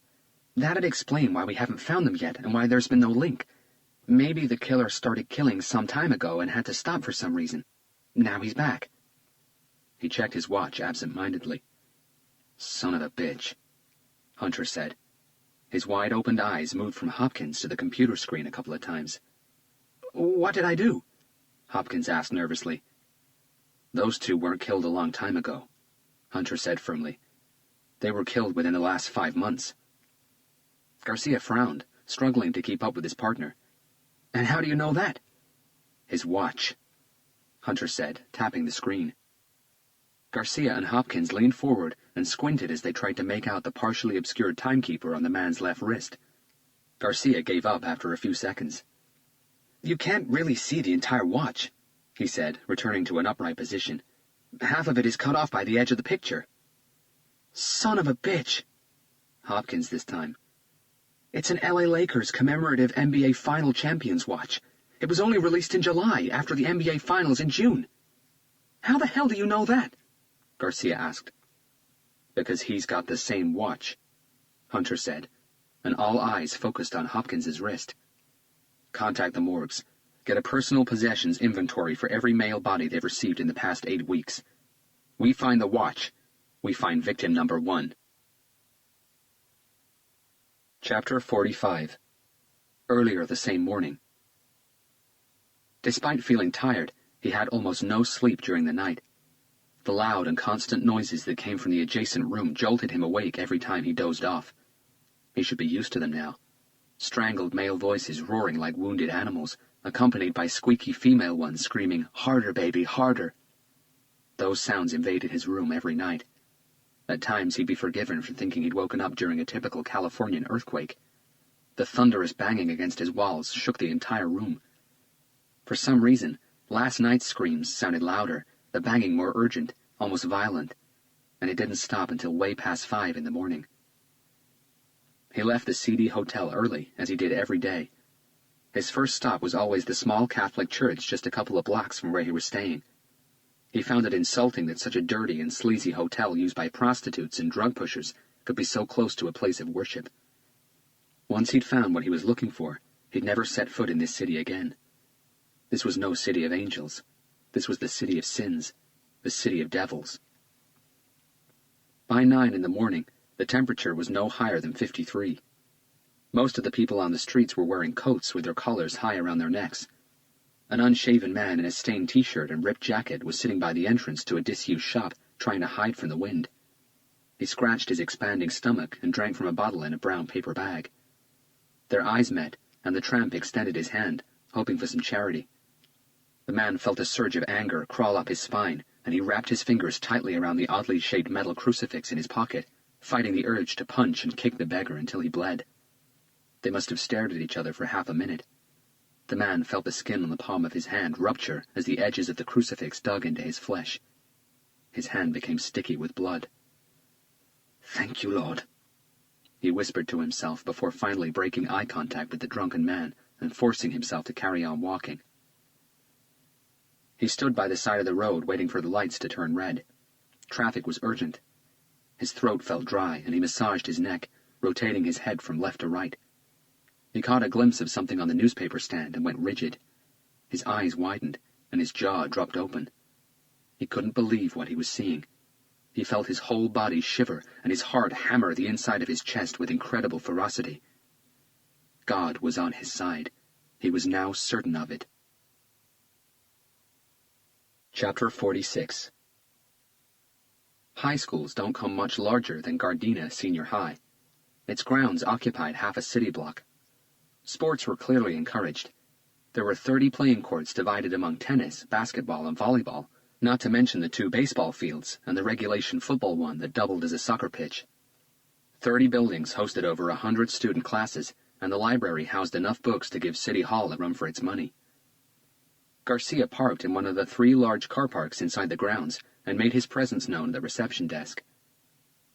"That'd explain why we haven't found them yet and why there's been no link. Maybe the killer started killing some time ago and had to stop for some reason. Now he's back." He checked his watch absent-mindedly. "Son of a bitch," Hunter said. His wide-opened eyes moved from Hopkins to the computer screen a couple of times. "What did I do?" Hopkins asked nervously. "Those 2 weren't killed a long time ago," Hunter said firmly. "They were killed within the last 5 months." Garcia frowned, struggling to keep up with his partner. "And how do you know that?" "His watch," Hunter said, tapping the screen. Garcia and Hopkins leaned forward and squinted as they tried to make out the partially obscured timekeeper on the man's left wrist. Garcia gave up after a few seconds. "You can't really see the entire watch," he said, returning to an upright position. "Half of it is cut off by the edge of the picture." "Son of a bitch!" Hopkins this time. "It's an LA Lakers commemorative NBA Final Champions watch. It was only released in July, after the NBA Finals in June." "How the hell do you know that?" Garcia asked. "Because he's got the same watch," Hunter said, and all eyes focused on Hopkins's wrist. "Contact the morgues. Get a personal possessions inventory for every male body they've received in the past 8 weeks. We find the watch. We find victim number 1. Chapter 45. Earlier the same morning. Despite feeling tired, he had almost no sleep during the night. The loud and constant noises that came from the adjacent room jolted him awake every time he dozed off. He should be used to them now. Strangled male voices roaring like wounded animals, accompanied by squeaky female ones screaming, "Harder, baby, harder." Those sounds invaded his room every night. At times he'd be forgiven for thinking he'd woken up during a typical Californian earthquake. The thunderous banging against his walls shook the entire room. For some reason, last night's screams sounded louder, the banging more urgent, almost violent, and it didn't stop until way past 5 in the morning. He left the seedy hotel early, as he did every day. His first stop was always the small Catholic church just a couple of blocks from where he was staying. He found it insulting that such a dirty and sleazy hotel used by prostitutes and drug pushers could be so close to a place of worship. Once he'd found what he was looking for, he'd never set foot in this city again. This was no city of angels. This was the city of sins, the city of devils. By 9 in the morning, the temperature was no higher than 53. Most of the people on the streets were wearing coats with their collars high around their necks. An unshaven man in a stained t-shirt and ripped jacket was sitting by the entrance to a disused shop, trying to hide from the wind. He scratched his expanding stomach and drank from a bottle in a brown paper bag. Their eyes met, and the tramp extended his hand, hoping for some charity. The man felt a surge of anger crawl up his spine, and he wrapped his fingers tightly around the oddly shaped metal crucifix in his pocket, fighting the urge to punch and kick the beggar until he bled. They must have stared at each other for half a minute. The man felt the skin on the palm of his hand rupture as the edges of the crucifix dug into his flesh. His hand became sticky with blood. "Thank you, Lord," he whispered to himself before finally breaking eye contact with the drunken man and forcing himself to carry on walking. He stood by the side of the road waiting for the lights to turn red. Traffic was urgent. His throat felt dry, and he massaged his neck, rotating his head from left to right. He caught a glimpse of something on the newspaper stand and went rigid. His eyes widened, and his jaw dropped open. He couldn't believe what he was seeing. He felt his whole body shiver and his heart hammer the inside of his chest with incredible ferocity. God was on his side. He was now certain of it. Chapter 46. High schools don't come much larger than Gardena Senior High. Its grounds occupied half a city block. Sports were clearly encouraged. There were 30 playing courts divided among tennis, basketball, and volleyball, not to mention the 2 baseball fields and the regulation football one that doubled as a soccer pitch. 30 buildings hosted over 100 student classes, and the library housed enough books to give City Hall a run for its money. Garcia parked in one of the 3 large car parks inside the grounds and made his presence known at the reception desk.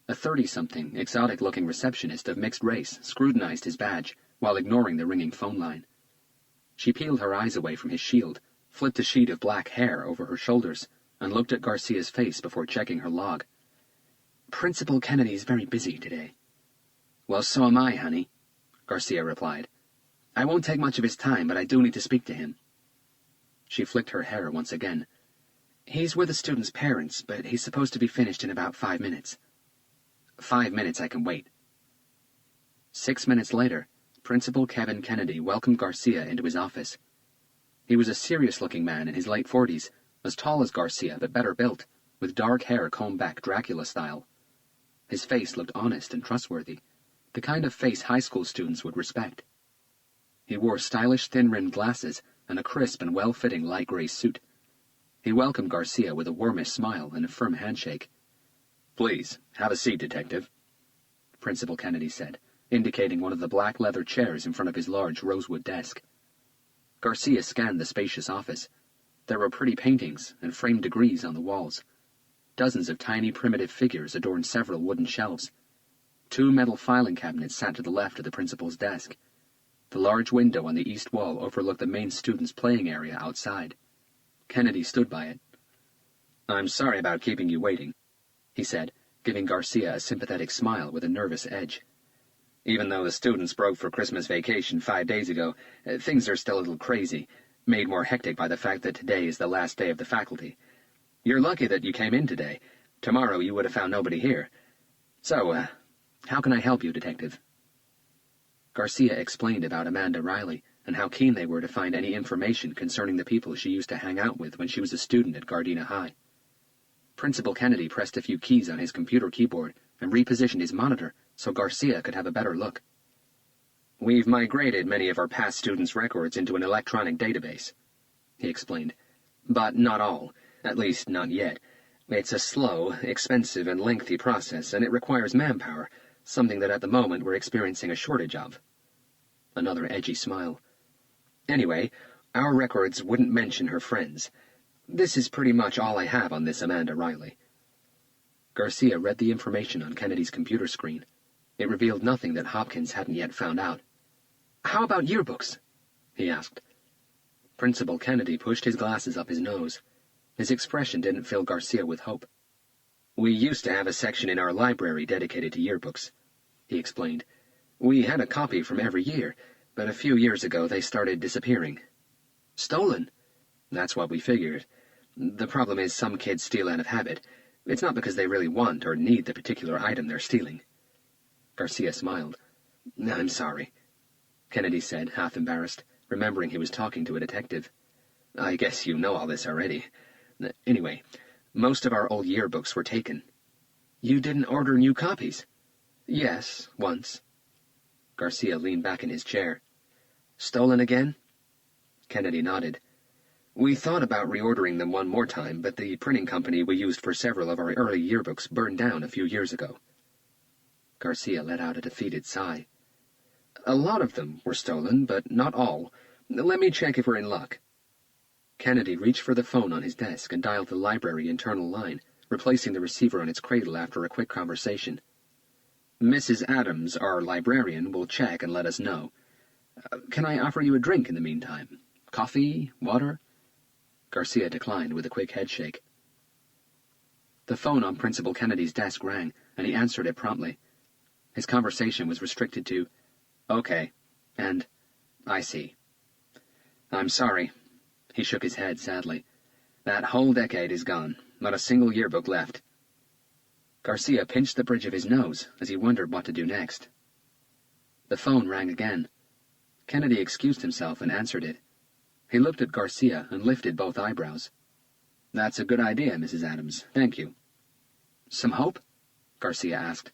A 30-something, exotic-looking receptionist of mixed race scrutinized his badge while ignoring the ringing phone line. She peeled her eyes away from his shield, flipped a sheet of black hair over her shoulders, and looked at Garcia's face before checking her log. "Principal Kennedy's very busy today." "Well, so am I, honey," Garcia replied. "I won't take much of his time, but I do need to speak to him." She flicked her hair once again. "He's with the students' parents, but he's supposed to be finished in about 5 minutes." "5 minutes I can wait." 6 minutes later, Principal Kevin Kennedy welcomed Garcia into his office. He was a serious-looking man in his late 40s, as tall as Garcia but better built, with dark hair combed back Dracula style. His face looked honest and trustworthy, the kind of face high school students would respect. He wore stylish thin-rimmed glasses and a crisp and well-fitting light gray suit. He welcomed Garcia with a warmish smile and a firm handshake. "Please, have a seat, Detective," Principal Kennedy said, indicating one of the black leather chairs in front of his large rosewood desk. Garcia scanned the spacious office. There were pretty paintings and framed degrees on the walls. Dozens of tiny primitive figures adorned several wooden shelves. 2 metal filing cabinets sat to the left of the principal's desk. The large window on the east wall overlooked the main students' playing area outside. Kennedy stood by it. "I'm sorry about keeping you waiting," he said, giving Garcia a sympathetic smile with a nervous edge. "Even though the students broke for Christmas vacation 5 days ago, things are still a little crazy, made more hectic by the fact that today is the last day of the faculty. You're lucky that you came in today. Tomorrow you would have found nobody here. So, how can I help you, Detective?" Garcia explained about Amanda Riley and how keen they were to find any information concerning the people she used to hang out with when she was a student at Gardena High. Principal Kennedy pressed a few keys on his computer keyboard and repositioned his monitor so Garcia could have a better look. "We've migrated many of our past students' records into an electronic database," he explained. "But not all, at least not yet. It's a slow, expensive, and lengthy process, and it requires manpower, something that at the moment we're experiencing a shortage of." Another edgy smile. "Anyway, our records wouldn't mention her friends. This is pretty much all I have on this Amanda Riley." Garcia read the information on Kennedy's computer screen. It revealed nothing that Hopkins hadn't yet found out. "How about yearbooks?" he asked. Principal Kennedy pushed his glasses up his nose. His expression didn't fill Garcia with hope. "We used to have a section in our library dedicated to yearbooks," he explained. "We had a copy from every year, but a few years ago they started disappearing." "Stolen?" "That's what we figured. The problem is some kids steal out of habit. It's not because they really want or need the particular item they're stealing." Garcia smiled. "I'm sorry," Kennedy said, half embarrassed, remembering he was talking to a detective. "I guess you know all this already. Anyway, most of our old yearbooks were taken." "You didn't order new copies?" "Yes, once." Garcia leaned back in his chair. "Stolen again?" Kennedy nodded. "We thought about reordering them one more time, but the printing company we used for several of our early yearbooks burned down a few years ago." Garcia let out a defeated sigh. "A lot of them were stolen, but not all. Let me check if we're in luck." Kennedy reached for the phone on his desk and dialed the library internal line, replacing the receiver on its cradle after a quick conversation. "Mrs. Adams, our librarian, will check and let us know. Can I offer you a drink in the meantime? Coffee? Water?" Garcia declined with a quick headshake. The phone on Principal Kennedy's desk rang, and he answered it promptly. His conversation was restricted to, "Okay," and "I see." "I'm sorry." He shook his head sadly. "That whole decade is gone. Not a single yearbook left." Garcia pinched the bridge of his nose as he wondered what to do next. The phone rang again. Kennedy excused himself and answered it. He looked at Garcia and lifted both eyebrows. "That's a good idea, Mrs. Adams. Thank you." "Some hope?" Garcia asked.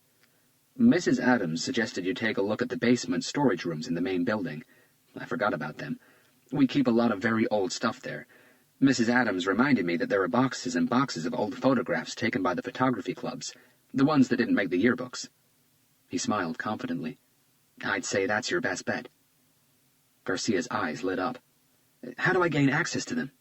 "Mrs. Adams suggested you take a look at the basement storage rooms in the main building. I forgot about them. We keep a lot of very old stuff there. Mrs. Adams reminded me that there are boxes and boxes of old photographs taken by the photography clubs, the ones that didn't make the yearbooks. He smiled confidently. I'd say that's your best bet. Garcia's eyes lit up. How do I gain access to them?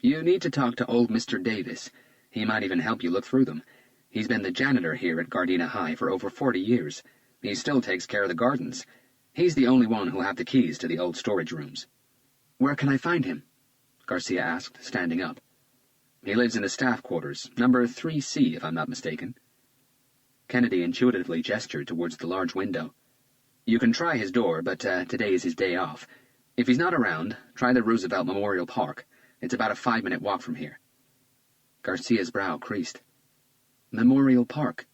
You need to talk to old Mr. Davis. He might even help you look through them. He's been the janitor here at Gardena High for over 40 years. He still takes care of the gardens. He's the only one who'll have the keys to the old storage rooms. Where can I find him? Garcia asked, standing up. He lives in the staff quarters, number 3C, if I'm not mistaken. Kennedy intuitively gestured towards the large window. You can try his door, but today is his day off. If he's not around, try the Roosevelt Memorial Park. It's about a 5-minute walk from here. Garcia's brow creased. Memorial Park?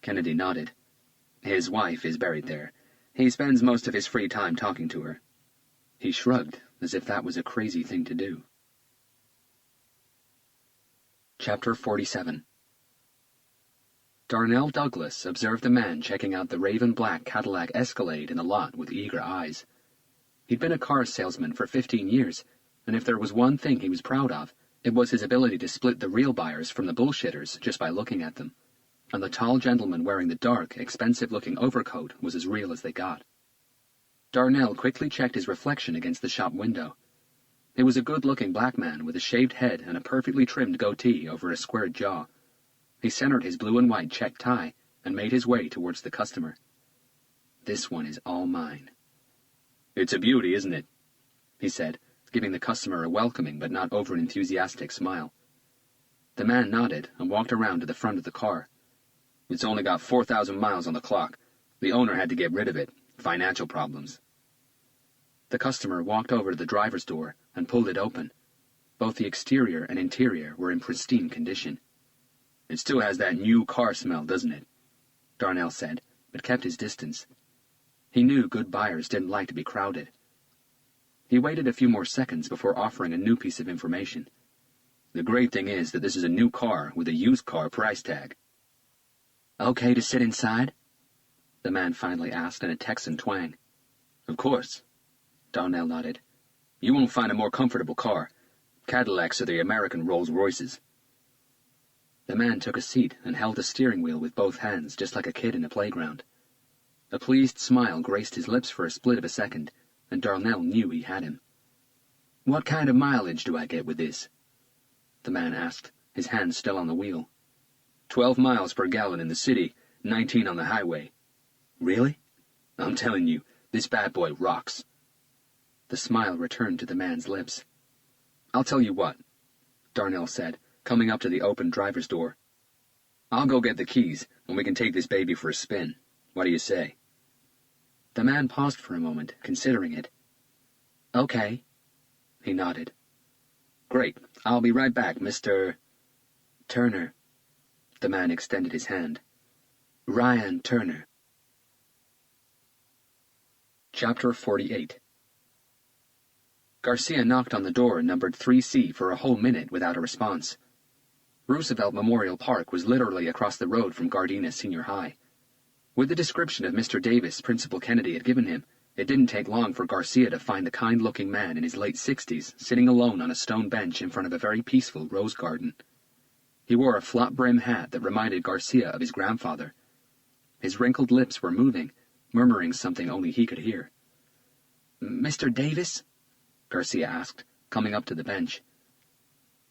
Kennedy nodded. His wife is buried there. He spends most of his free time talking to her. He shrugged, as if that was a crazy thing to do. Chapter 47. Darnell Douglas observed a man checking out the raven-black Cadillac Escalade in the lot with eager eyes. He'd been a car salesman for 15 years, and if there was one thing he was proud of, it was his ability to split the real buyers from the bullshitters just by looking at them. And the tall gentleman wearing the dark, expensive-looking overcoat was as real as they got. Darnell quickly checked his reflection against the shop window. It was a good-looking black man with a shaved head and a perfectly trimmed goatee over a squared jaw. He centered his blue and white check tie and made his way towards the customer. This one is all mine. It's a beauty, isn't it? He said, giving the customer a welcoming but not over-enthusiastic smile. The man nodded and walked around to the front of the car. It's only got 4,000 miles on the clock. The owner had to get rid of it. Financial problems. The customer walked over to the driver's door and pulled it open. Both the exterior and interior were in pristine condition. It still has that new car smell, doesn't it? Darnell said, but kept his distance. He knew good buyers didn't like to be crowded. He waited a few more seconds before offering a new piece of information. The great thing is that this is a new car with a used car price tag. Okay to sit inside? The man finally asked in a Texan twang. Of course. Darnell nodded. You won't find a more comfortable car. Cadillacs are the American Rolls Royces. The man took a seat and held the steering wheel with both hands, just like a kid in a playground. A pleased smile graced his lips for a split of a second, and Darnell knew he had him. What kind of mileage do I get with this? The man asked, his hand still on the wheel. 12 miles per gallon in the city, 19 on the highway. Really? I'm telling you, this bad boy rocks. The smile returned to the man's lips. I'll tell you what, Darnell said, coming up to the open driver's door. I'll go get the keys, and we can take this baby for a spin. What do you say? The man paused for a moment, considering it. Okay. He nodded. Great. I'll be right back, Mr. Turner. The man extended his hand. Ryan Turner. Chapter 48. Garcia knocked on the door numbered 3C for a whole minute without a response. Roosevelt Memorial Park was literally across the road from Gardena Senior High. With the description of Mr. Davis Principal Kennedy had given him, it didn't take long for Garcia to find the kind-looking man in his late 60s sitting alone on a stone bench in front of a very peaceful rose garden. He wore a flat-brim hat that reminded Garcia of his grandfather. His wrinkled lips were moving, murmuring something only he could hear. Mr. Davis? Garcia asked, coming up to the bench.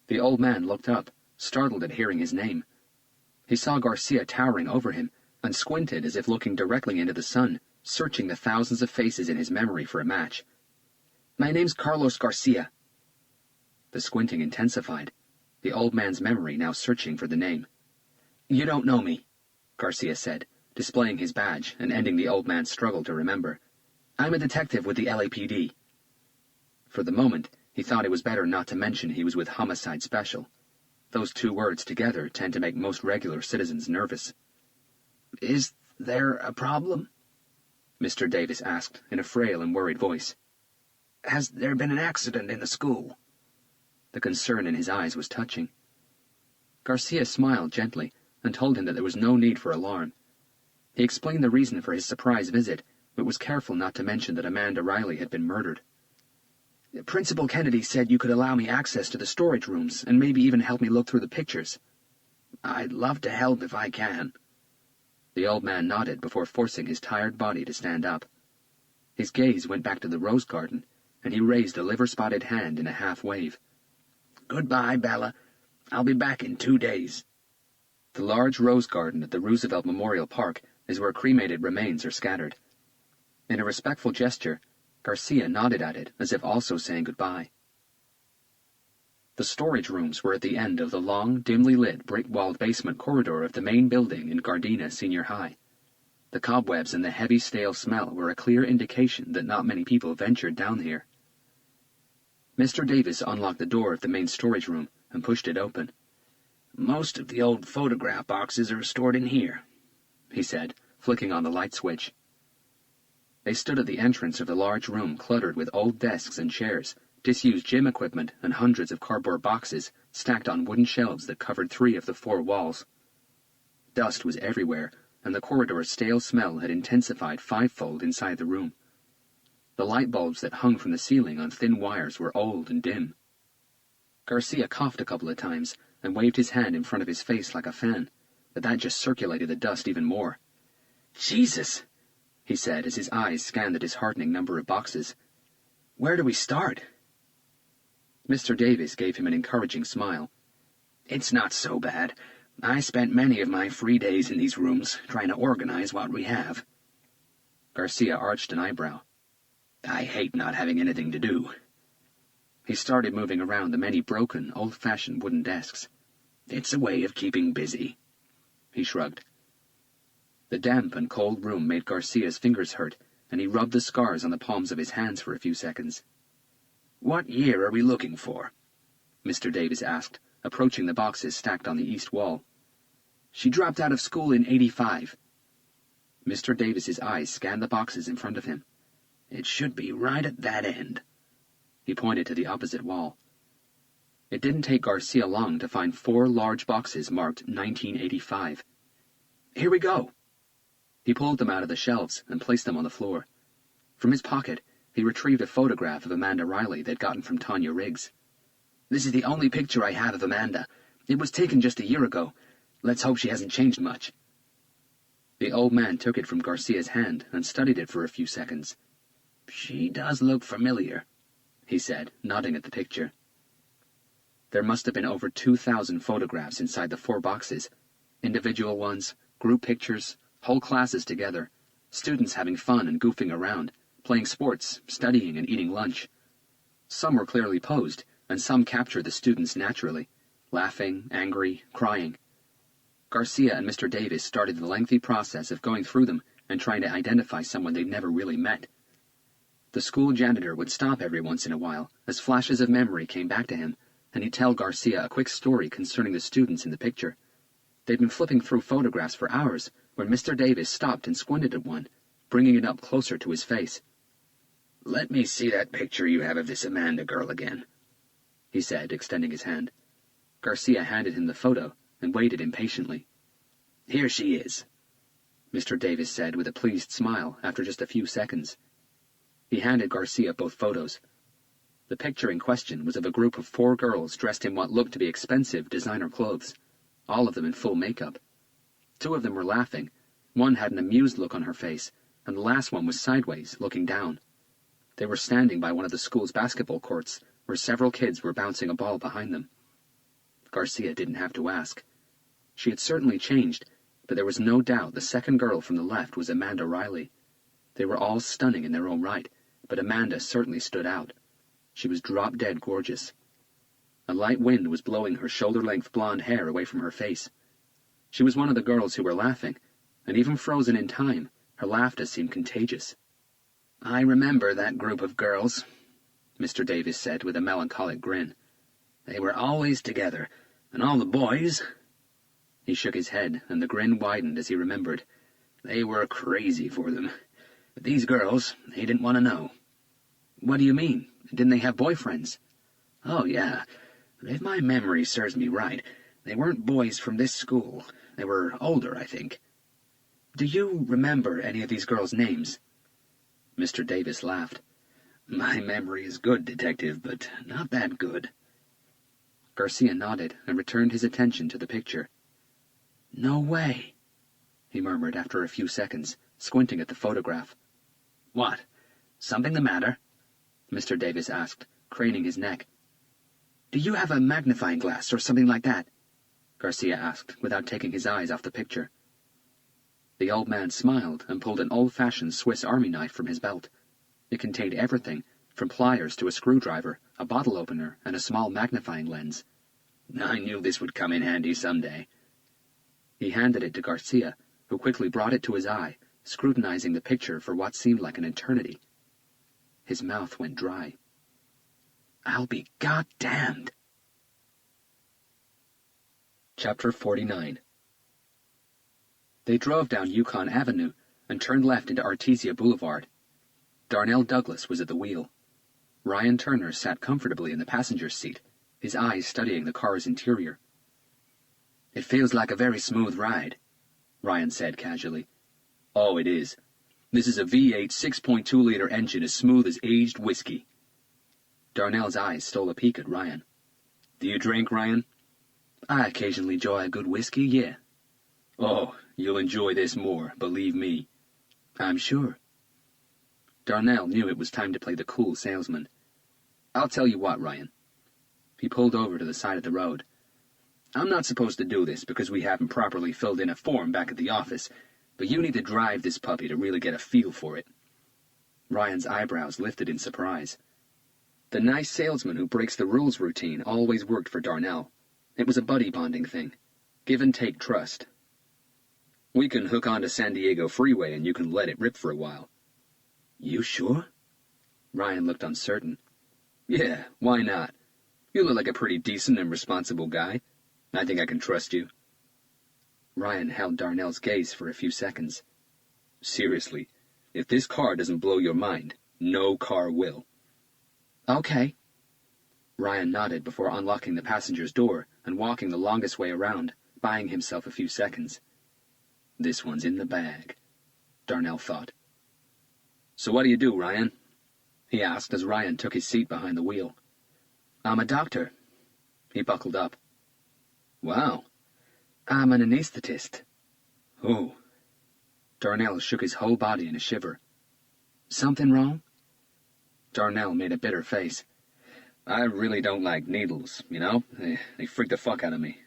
The old man looked up, startled at hearing his name. He saw Garcia towering over him, and squinted as if looking directly into the sun, searching the thousands of faces in his memory for a match. My name's Carlos Garcia. The squinting intensified, the old man's memory now searching for the name. You don't know me, Garcia said, displaying his badge and ending the old man's struggle to remember. I'm a detective with the LAPD. For the moment, he thought it was better not to mention he was with Homicide Special. Those two words together tend to make most regular citizens nervous. Is there a problem? Mr. Davis asked in a frail and worried voice. Has there been an accident in the school? The concern in his eyes was touching. Garcia smiled gently and told him that there was no need for alarm. He explained the reason for his surprise visit, but was careful not to mention that Amanda Riley had been murdered. Principal Kennedy said you could allow me access to the storage rooms and maybe even help me look through the pictures. I'd love to help if I can. The old man nodded before forcing his tired body to stand up. His gaze went back to the rose garden, and he raised a liver-spotted hand in a half-wave. Goodbye, Bella. I'll be back in 2 days. The large rose garden at the Roosevelt Memorial Park is where cremated remains are scattered. In a respectful gesture, Garcia nodded at it as if also saying goodbye. The storage rooms were at the end of the long, dimly lit, brick-walled basement corridor of the main building in Gardena Senior High. The cobwebs and the heavy, stale smell were a clear indication that not many people ventured down here. Mr. Davis unlocked the door of the main storage room and pushed it open. Most of the old photograph boxes are stored in here, he said, flicking on the light switch. They stood at the entrance of the large room cluttered with old desks and chairs, disused gym equipment, and hundreds of cardboard boxes stacked on wooden shelves that covered 3 of the 4 walls. Dust was everywhere, and the corridor's stale smell had intensified 5-fold inside the room. The light bulbs that hung from the ceiling on thin wires were old and dim. Garcia coughed a couple of times and waved his hand in front of his face like a fan, but that just circulated the dust even more. Jesus, he said as his eyes scanned the disheartening number of boxes. Where do we start? Mr. Davis gave him an encouraging smile. It's not so bad. I spent many of my free days in these rooms trying to organize what we have. Garcia arched an eyebrow. I hate not having anything to do. He started moving around the many broken, old-fashioned wooden desks. It's a way of keeping busy. He shrugged. The damp and cold room made Garcia's fingers hurt, and he rubbed the scars on the palms of his hands for a few seconds. What year are we looking for? Mr. Davis asked, approaching the boxes stacked on the east wall. She dropped out of school in 85. Mr. Davis's eyes scanned the boxes in front of him. It should be right at that end. He pointed to the opposite wall. It didn't take Garcia long to find 4 large boxes marked 1985. Here we go. He pulled them out of the shelves and placed them on the floor. From his pocket, he retrieved a photograph of Amanda Riley they'd gotten from Tanya Riggs. This is the only picture I have of Amanda. It was taken just a year ago. Let's hope she hasn't changed much. The old man took it from Garcia's hand and studied it for a few seconds. She does look familiar, he said, nodding at the picture. There must have been over 2,000 photographs inside the 4 boxes. Individual ones, group pictures, whole classes together, students having fun and goofing around, playing sports, studying and eating lunch. Some were clearly posed, and some captured the students naturally, laughing, angry, crying. Garcia and Mr. Davis started the lengthy process of going through them and trying to identify someone they'd never really met. The school janitor would stop every once in a while as flashes of memory came back to him, and he'd tell Garcia a quick story concerning the students in the picture. They'd been flipping through photographs for hours when Mr. Davis stopped and squinted at one, bringing it up closer to his face. Let me see that picture you have of this Amanda girl again, he said, extending his hand. Garcia handed him the photo and waited impatiently. Here she is, Mr. Davis said with a pleased smile after just a few seconds. He handed Garcia both photos. The picture in question was of a group of 4 girls dressed in what looked to be expensive designer clothes, all of them in full makeup. 2 of them were laughing. One had an amused look on her face, and the last one was sideways, looking down. They were standing by one of the school's basketball courts, where several kids were bouncing a ball behind them. Garcia didn't have to ask. She had certainly changed, but there was no doubt the second girl from the left was Amanda Riley. They were all stunning in their own right, but Amanda certainly stood out. She was drop-dead gorgeous. A light wind was blowing her shoulder-length blonde hair away from her face. She was one of the girls who were laughing, and even frozen in time, her laughter seemed contagious. I remember that group of girls, Mr. Davis said with a melancholic grin. They were always together, and all the boys... He shook his head, and the grin widened as he remembered. They were crazy for them. But these girls, they didn't want to know. What do you mean? Didn't they have boyfriends? Oh, yeah. If my memory serves me right, they weren't boys from this school. They were older, I think. Do you remember any of these girls' names? Mr. Davis laughed. My memory is good, Detective, but not that good. Garcia nodded and returned his attention to the picture. No way, he murmured after a few seconds, squinting at the photograph. What? Something the matter? Mr. Davis asked, craning his neck. Do you have a magnifying glass or something like that? Garcia asked, without taking his eyes off the picture. The old man smiled and pulled an old-fashioned Swiss Army knife from his belt. It contained everything, from pliers to a screwdriver, a bottle opener, and a small magnifying lens. I knew this would come in handy someday. He handed it to Garcia, who quickly brought it to his eye, scrutinizing the picture for what seemed like an eternity. His mouth went dry. I'll be goddamned. Chapter 49. They drove down Yukon Avenue and turned left into Artesia Boulevard. Darnell Douglas was at the wheel. Ryan Turner sat comfortably in the passenger's seat, his eyes studying the car's interior. It feels like a very smooth ride, Ryan said casually. Oh, it is. This is a V8 6.2-liter engine as smooth as aged whiskey. Darnell's eyes stole a peek at Ryan. Do you drink, Ryan? I occasionally enjoy a good whiskey, yeah. Oh, you'll enjoy this more, believe me. I'm sure. Darnell knew it was time to play the cool salesman. I'll tell you what, Ryan. He pulled over to the side of the road. I'm not supposed to do this because we haven't properly filled in a form back at the office, but you need to drive this puppy to really get a feel for it. Ryan's eyebrows lifted in surprise. The nice salesman who breaks the rules routine always worked for Darnell. It was a buddy-bonding thing. Give and take trust. We can hook onto San Diego Freeway and you can let it rip for a while. You sure? Ryan looked uncertain. Yeah, why not? You look like a pretty decent and responsible guy. I think I can trust you. Ryan held Darnell's gaze for a few seconds. Seriously, if this car doesn't blow your mind, no car will. Okay. Ryan nodded before unlocking the passenger's door and walking the longest way around, buying himself a few seconds. This one's in the bag, Darnell thought. So what do you do, Ryan? He asked as Ryan took his seat behind the wheel. I'm a doctor. He buckled up. Wow. I'm an anesthetist. Oh. Darnell shook his whole body in a shiver. Something wrong? Darnell made a bitter face. I really don't like needles, you know? They freak the fuck out of me.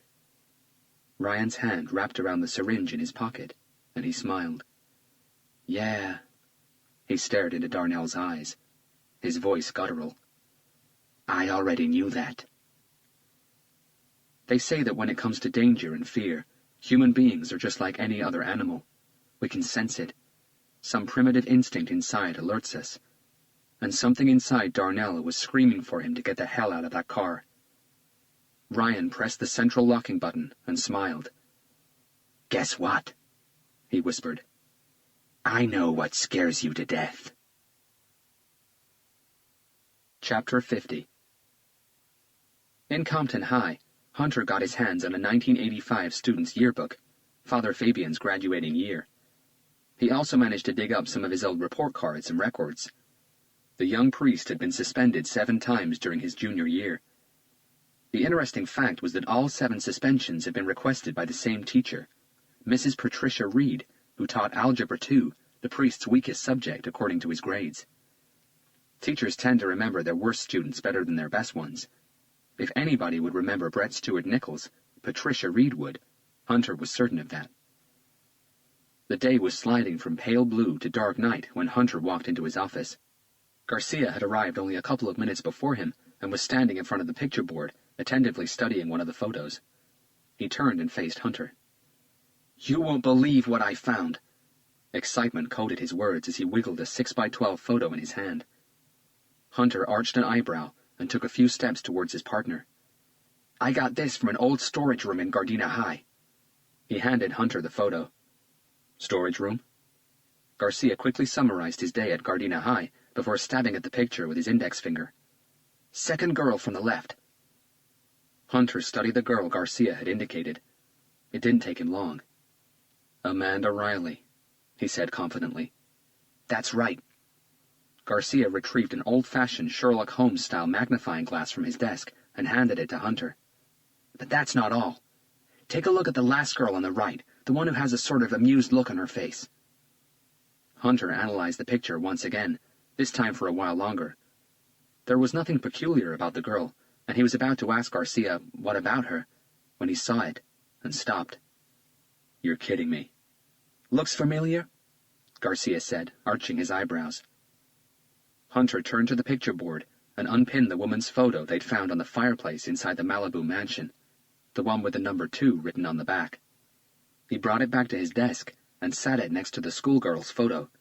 Ryan's hand wrapped around the syringe in his pocket, and he smiled. Yeah. He stared into Darnell's eyes, his voice guttural. I already knew that. They say that when it comes to danger and fear, human beings are just like any other animal. We can sense it. Some primitive instinct inside alerts us. And something inside Darnell was screaming for him to get the hell out of that car. Ryan pressed the central locking button and smiled. Guess what? He whispered. I know what scares you to death. Chapter 50. In Compton High, Hunter got his hands on a 1985 student's yearbook, Father Fabian's graduating year. He also managed to dig up some of his old report cards and records. The young priest had been suspended 7 times during his junior year. The interesting fact was that all 7 suspensions had been requested by the same teacher, Mrs. Patricia Reed, who taught Algebra 2, the priest's weakest subject according to his grades. Teachers tend to remember their worst students better than their best ones. If anybody would remember Brett Stewart Nichols, Patricia Reed would. Hunter was certain of that. The day was sliding from pale blue to dark night when Hunter walked into his office. Garcia had arrived only a couple of minutes before him and was standing in front of the picture board, attentively studying one of the photos. He turned and faced Hunter. You won't believe what I found. Excitement coated his words as he wiggled a 6x12 photo in his hand. Hunter arched an eyebrow and took a few steps towards his partner. I got this from an old storage room in Gardena High. He handed Hunter the photo. Storage room? Garcia quickly summarized his day at Gardena High before stabbing at the picture with his index finger. Second girl from the left. Hunter studied the girl Garcia had indicated. It didn't take him long. Amanda Riley, he said confidently. That's right. Garcia retrieved an old-fashioned Sherlock Holmes-style magnifying glass from his desk and handed it to Hunter. "But that's not all. Take a look at the last girl on the right, the one who has a sort of amused look on her face." Hunter analyzed the picture once again, this time for a while longer. There was nothing peculiar about the girl, and he was about to ask Garcia what about her, when he saw it and stopped. "You're kidding me." "Looks familiar?" Garcia said, arching his eyebrows. Hunter turned to the picture board and unpinned the woman's photo they'd found on the fireplace inside the Malibu mansion, the one with the number 2 written on the back. He brought it back to his desk and sat it next to the schoolgirl's photo.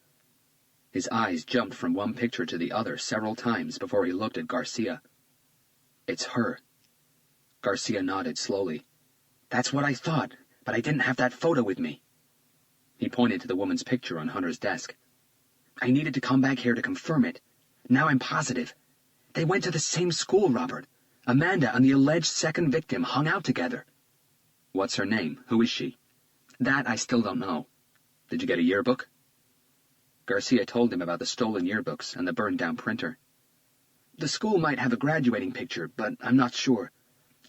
His eyes jumped from one picture to the other several times before he looked at Garcia. "It's her." Garcia nodded slowly. "That's what I thought, but I didn't have that photo with me." He pointed to the woman's picture on Hunter's desk. "I needed to come back here to confirm it. Now I'm positive. They went to the same school, Robert. Amanda and the alleged second victim hung out together." "What's her name? Who is she?" "That I still don't know." "Did you get a yearbook?" Garcia told him about the stolen yearbooks and the burned-down printer. "The school might have a graduating picture, but I'm not sure.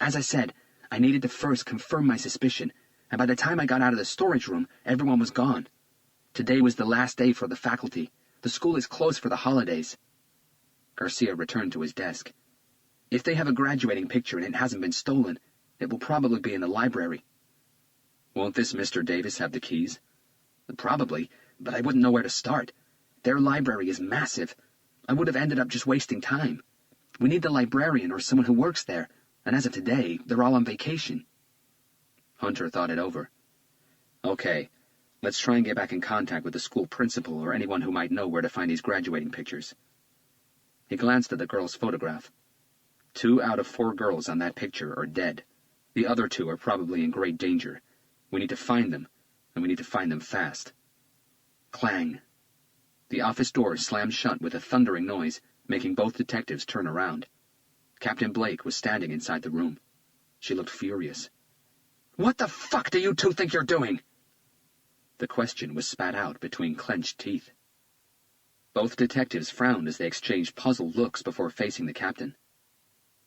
As I said, I needed to first confirm my suspicion, and by the time I got out of the storage room, everyone was gone. Today was the last day for the faculty. The school is closed for the holidays." Garcia returned to his desk. "If they have a graduating picture and it hasn't been stolen, it will probably be in the library." "Won't this Mr. Davis have the keys?" "Probably, but I wouldn't know where to start. Their library is massive. I would have ended up just wasting time. We need the librarian or someone who works there, and as of today, they're all on vacation." Hunter thought it over. "Okay, let's try and get back in contact with the school principal or anyone who might know where to find these graduating pictures." He glanced at the girl's photograph. 2 out of 4 girls on that picture are dead. The other 2 are probably in great danger. We need to find them, and we need to find them fast. Clang. The office door slammed shut with a thundering noise, making both detectives turn around. Captain Blake was standing inside the room. She looked furious. "What the fuck do you 2 think you're doing?" The question was spat out between clenched teeth. Both detectives frowned as they exchanged puzzled looks before facing the captain.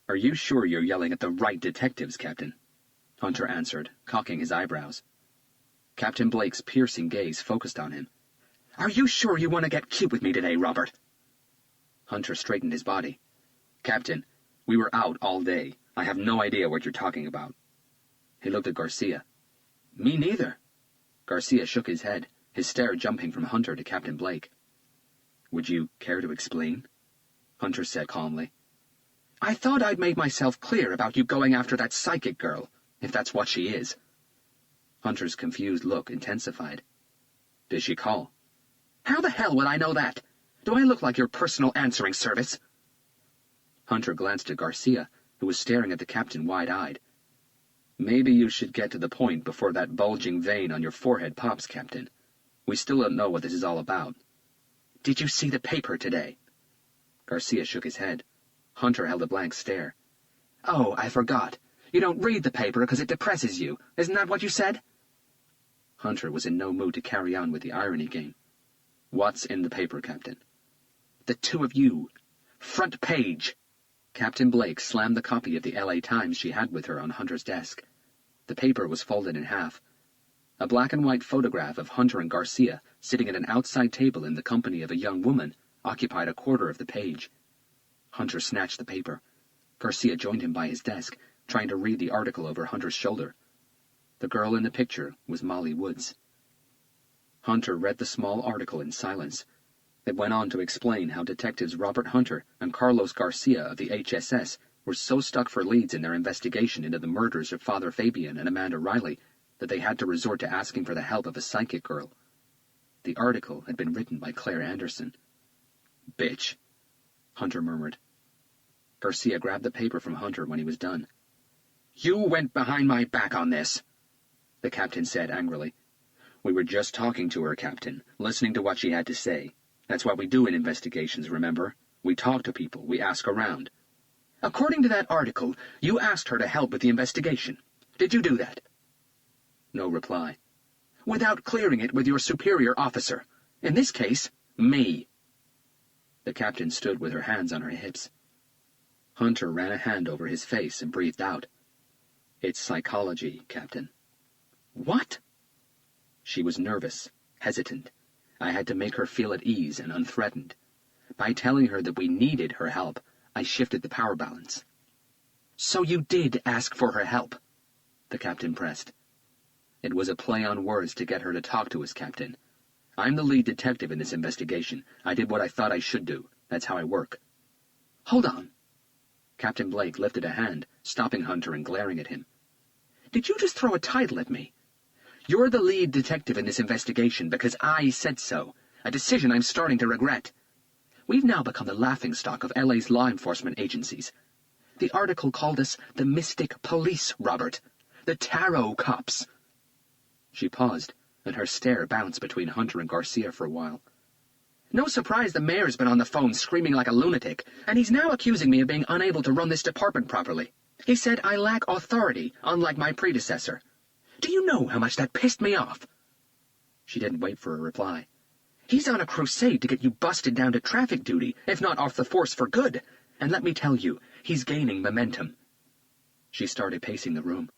"Are you sure you're yelling at the right detectives, Captain?" Hunter answered, cocking his eyebrows. Captain Blake's piercing gaze focused on him. "Are you sure you want to get cute with me today, Robert?" Hunter straightened his body. "Captain, we were out all day. I have no idea what you're talking about." He looked at Garcia. "Me neither." Garcia shook his head, his stare jumping from Hunter to Captain Blake. "Would you care to explain?" Hunter said calmly. "I thought I'd made myself clear about you going after that psychic girl, if that's what she is." Hunter's confused look intensified. "Did she call?" "How the hell would I know that? Do I look like your personal answering service?" Hunter glanced at Garcia, who was staring at the captain wide-eyed. "Maybe you should get to the point before that bulging vein on your forehead pops, Captain. We still don't know what this is all about." "Did you see the paper today?" Garcia shook his head. Hunter held a blank stare. "Oh, I forgot. You don't read the paper because it depresses you. Isn't that what you said?" Hunter was in no mood to carry on with the irony game. "What's in the paper, Captain?" "The 2 of you. Front page." Captain Blake slammed the copy of the LA Times she had with her on Hunter's desk. The paper was folded in half. A black-and-white photograph of Hunter and Garcia sitting at an outside table in the company of a young woman occupied a quarter of the page. Hunter snatched the paper. Garcia joined him by his desk, trying to read the article over Hunter's shoulder. The girl in the picture was Molly Woods. Hunter read the small article in silence. It went on to explain how detectives Robert Hunter and Carlos Garcia of the HSS were so stuck for leads in their investigation into the murders of Father Fabian and Amanda Riley that they had to resort to asking for the help of a psychic girl. The article had been written by Claire Anderson. "Bitch," Hunter murmured. Garcia grabbed the paper from Hunter when he was done. "You went behind my back on this," the captain said angrily. "We were just talking to her, Captain, listening to what she had to say. That's what we do in investigations, remember? We talk to people, we ask around." "According to that article, you asked her to help with the investigation. Did you do that?" No reply. "Without clearing it with your superior officer. In this case, me." The captain stood with her hands on her hips. Hunter ran a hand over his face and breathed out. "It's psychology, Captain." "What?" She was nervous, hesitant. I had to make her feel at ease and unthreatened. By telling her that we needed her help, I shifted the power balance. "So you did ask for her help?" the captain pressed. It was a play on words to get her to talk to us, Captain. I'm the lead detective in this investigation. I did what I thought I should do. That's how I work. Hold on. Captain Blake lifted a hand, stopping Hunter and glaring at him. Did you just throw a title at me? You're the lead detective in this investigation because I said so, a decision I'm starting to regret. We've now become the laughingstock of LA's law enforcement agencies. The article called us the Mystic Police, Robert. The Tarot Cops. She paused, and her stare bounced between Hunter and Garcia for a while. No surprise the mayor's been on the phone screaming like a lunatic, and he's now accusing me of being unable to run this department properly. He said I lack authority, unlike my predecessor. Do you know how much that pissed me off? She didn't wait for a reply. He's on a crusade to get you busted down to traffic duty, if not off the force for good. And let me tell you, he's gaining momentum. She started pacing the room.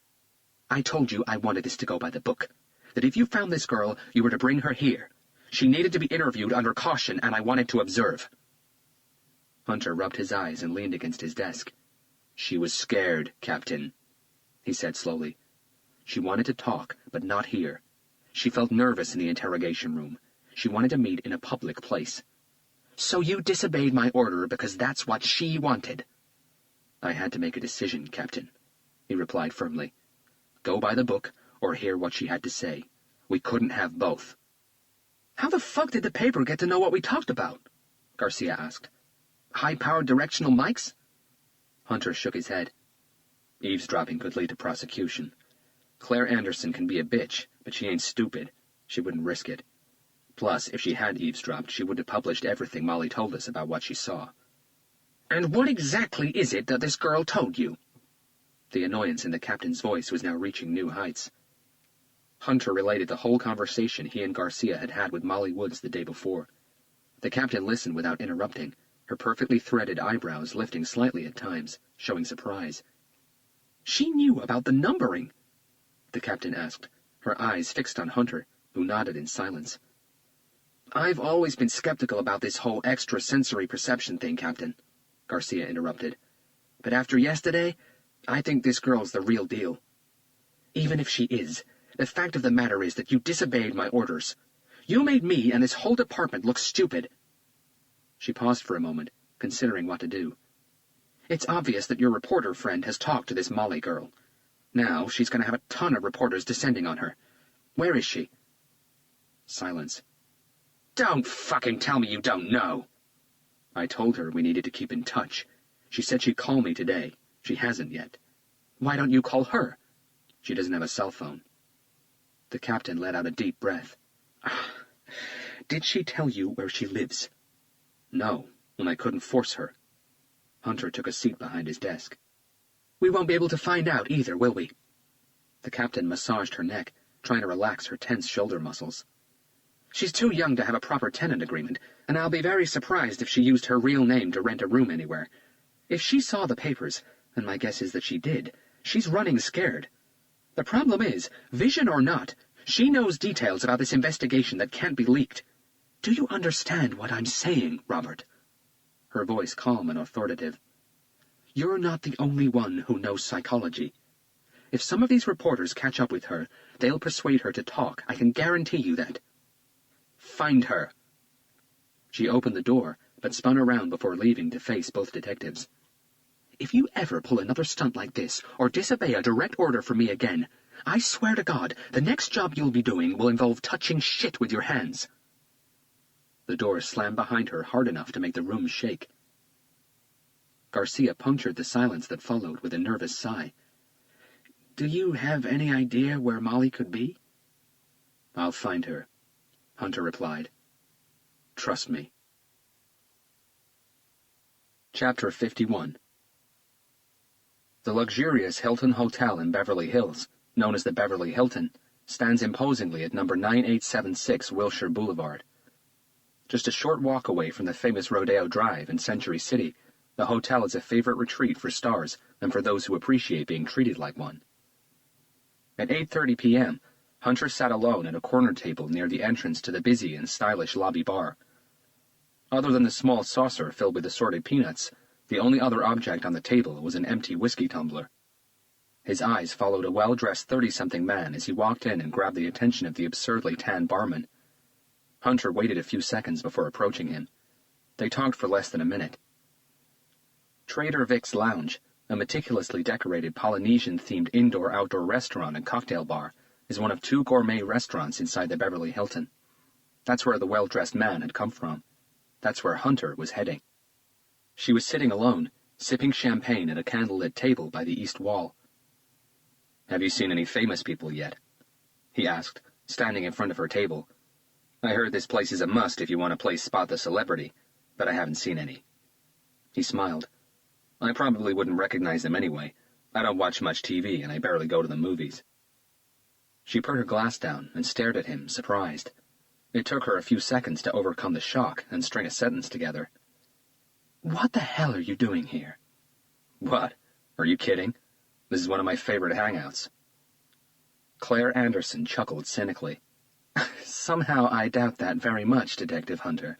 I told you I wanted this to go by the book. That if you found this girl, you were to bring her here. She needed to be interviewed under caution, and I wanted to observe. Hunter rubbed his eyes and leaned against his desk. She was scared, Captain, he said slowly. She wanted to talk, but not here. She felt nervous in the interrogation room. She wanted to meet in a public place. So you disobeyed my order because that's what she wanted. I had to make a decision, Captain, he replied firmly. Go by the book, or hear what she had to say. We couldn't have both. How the fuck did the paper get to know what we talked about? Garcia asked. High-powered directional mics? Hunter shook his head. Eavesdropping could lead to prosecution. Claire Anderson can be a bitch, but she ain't stupid. She wouldn't risk it. Plus, if she had eavesdropped, she would have published everything Molly told us about what she saw. And what exactly is it that this girl told you? The annoyance in the captain's voice was now reaching new heights. Hunter related the whole conversation he and Garcia had had with Molly Woods the day before. The captain listened without interrupting, her perfectly threaded eyebrows lifting slightly at times, showing surprise. She knew about the numbering? The captain asked, her eyes fixed on Hunter, who nodded in silence. I've always been skeptical about this whole extrasensory perception thing, Captain, Garcia interrupted. But after yesterday, I think this girl's the real deal. Even if she is, the fact of the matter is that you disobeyed my orders. You made me and this whole department look stupid. She paused for a moment, considering what to do. It's obvious that your reporter friend has talked to this Molly girl. Now she's going to have a ton of reporters descending on her. Where is she? Silence. Don't fucking tell me you don't know. I told her we needed to keep in touch. She said she'd call me today. She hasn't yet. Why don't you call her? She doesn't have a cell phone. The captain let out a deep breath. Did she tell you where she lives? No, and I couldn't force her. Hunter took a seat behind his desk. We won't be able to find out either, will we? The captain massaged her neck, trying to relax her tense shoulder muscles. She's too young to have a proper tenant agreement, and I'll be very surprised if she used her real name to rent a room anywhere. If she saw the papers, and my guess is that she did, she's running scared. The problem is, vision or not, she knows details about this investigation that can't be leaked. Do you understand what I'm saying, Robert? Her voice calm and authoritative. You're not the only one who knows psychology. If some of these reporters catch up with her, they'll persuade her to talk. I can guarantee you that. Find her. She opened the door, but spun around before leaving to face both detectives. If you ever pull another stunt like this, or disobey a direct order from me again, I swear to God, the next job you'll be doing will involve touching shit with your hands. The door slammed behind her hard enough to make the room shake. Garcia punctured the silence that followed with a nervous sigh. Do you have any idea where Molly could be? I'll find her, Hunter replied. Trust me. Chapter 51. The luxurious Hilton Hotel in Beverly Hills, known as the Beverly Hilton, stands imposingly at number 9876 Wilshire Boulevard. Just a short walk away from the famous Rodeo Drive in Century City, the hotel is a favorite retreat for stars and for those who appreciate being treated like one. At 8:30 p.m., Hunter sat alone at a corner table near the entrance to the busy and stylish lobby bar. Other than the small saucer filled with assorted peanuts, the only other object on the table was an empty whiskey tumbler. His eyes followed a well-dressed 30-something man as he walked in and grabbed the attention of the absurdly tanned barman. Hunter waited a few seconds before approaching him. They talked for less than a minute. Trader Vic's Lounge, a meticulously decorated Polynesian-themed indoor-outdoor restaurant and cocktail bar, is one of 2 gourmet restaurants inside the Beverly Hilton. That's where the well-dressed man had come from. That's where Hunter was heading. She was sitting alone, sipping champagne at a candlelit table by the east wall. "Have you seen any famous people yet?" he asked, standing in front of her table. "I heard this place is a must if you want to play Spot the Celebrity, but I haven't seen any." He smiled. "I probably wouldn't recognize them anyway. I don't watch much TV and I barely go to the movies." She put her glass down and stared at him, surprised. It took her a few seconds to overcome the shock and string a sentence together. "What the hell are you doing here?" "What? Are you kidding? This is one of my favorite hangouts." Claire Anderson chuckled cynically. "Somehow I doubt that very much, Detective Hunter.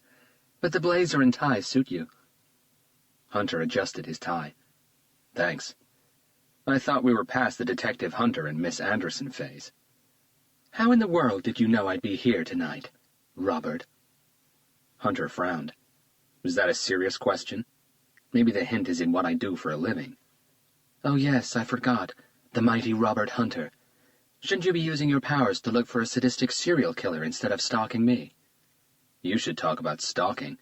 But the blazer and tie suit you." Hunter adjusted his tie. "Thanks. I thought we were past the Detective Hunter and Miss Anderson phase." "How in the world did you know I'd be here tonight, Robert?" Hunter frowned. Was that a serious question? Maybe the hint is in what I do for a living. "Oh yes, I forgot. The mighty Robert Hunter. Shouldn't you be using your powers to look for a sadistic serial killer instead of stalking me?" "You should talk about stalking."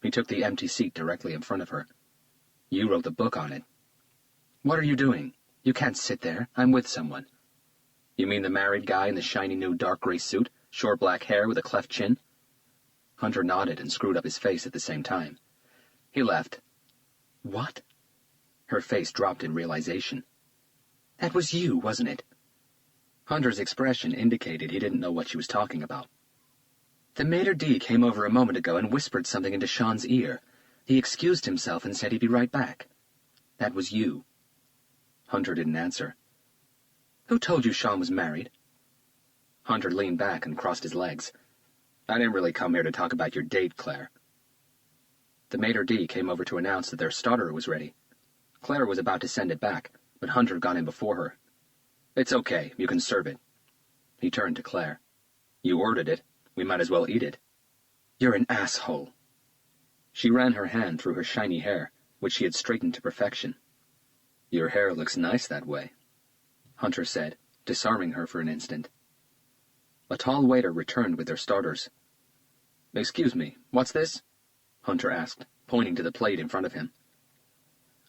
He took the empty seat directly in front of her. "You wrote the book on it." "What are you doing? You can't sit there. I'm with someone." "You mean the married guy in the shiny new dark gray suit, short black hair with a cleft chin?" Hunter nodded and screwed up his face at the same time. He left. "What?" Her face dropped in realization. "That was you, wasn't it?" Hunter's expression indicated he didn't know what she was talking about. "The maitre d' came over a moment ago and whispered something into Sean's ear. He excused himself and said he'd be right back. That was you." Hunter didn't answer. "Who told you Sean was married?" Hunter leaned back and crossed his legs. "I didn't really come here to talk about your date, Claire." The maitre d' came over to announce that their starter was ready. Claire was about to send it back, but Hunter got in before her. "It's okay, you can serve it." He turned to Claire. "You ordered it. We might as well eat it." "You're an asshole." She ran her hand through her shiny hair, which she had straightened to perfection. "Your hair looks nice that way," Hunter said, disarming her for an instant. A tall waiter returned with their starters. "Excuse me, what's this?" Hunter asked, pointing to the plate in front of him.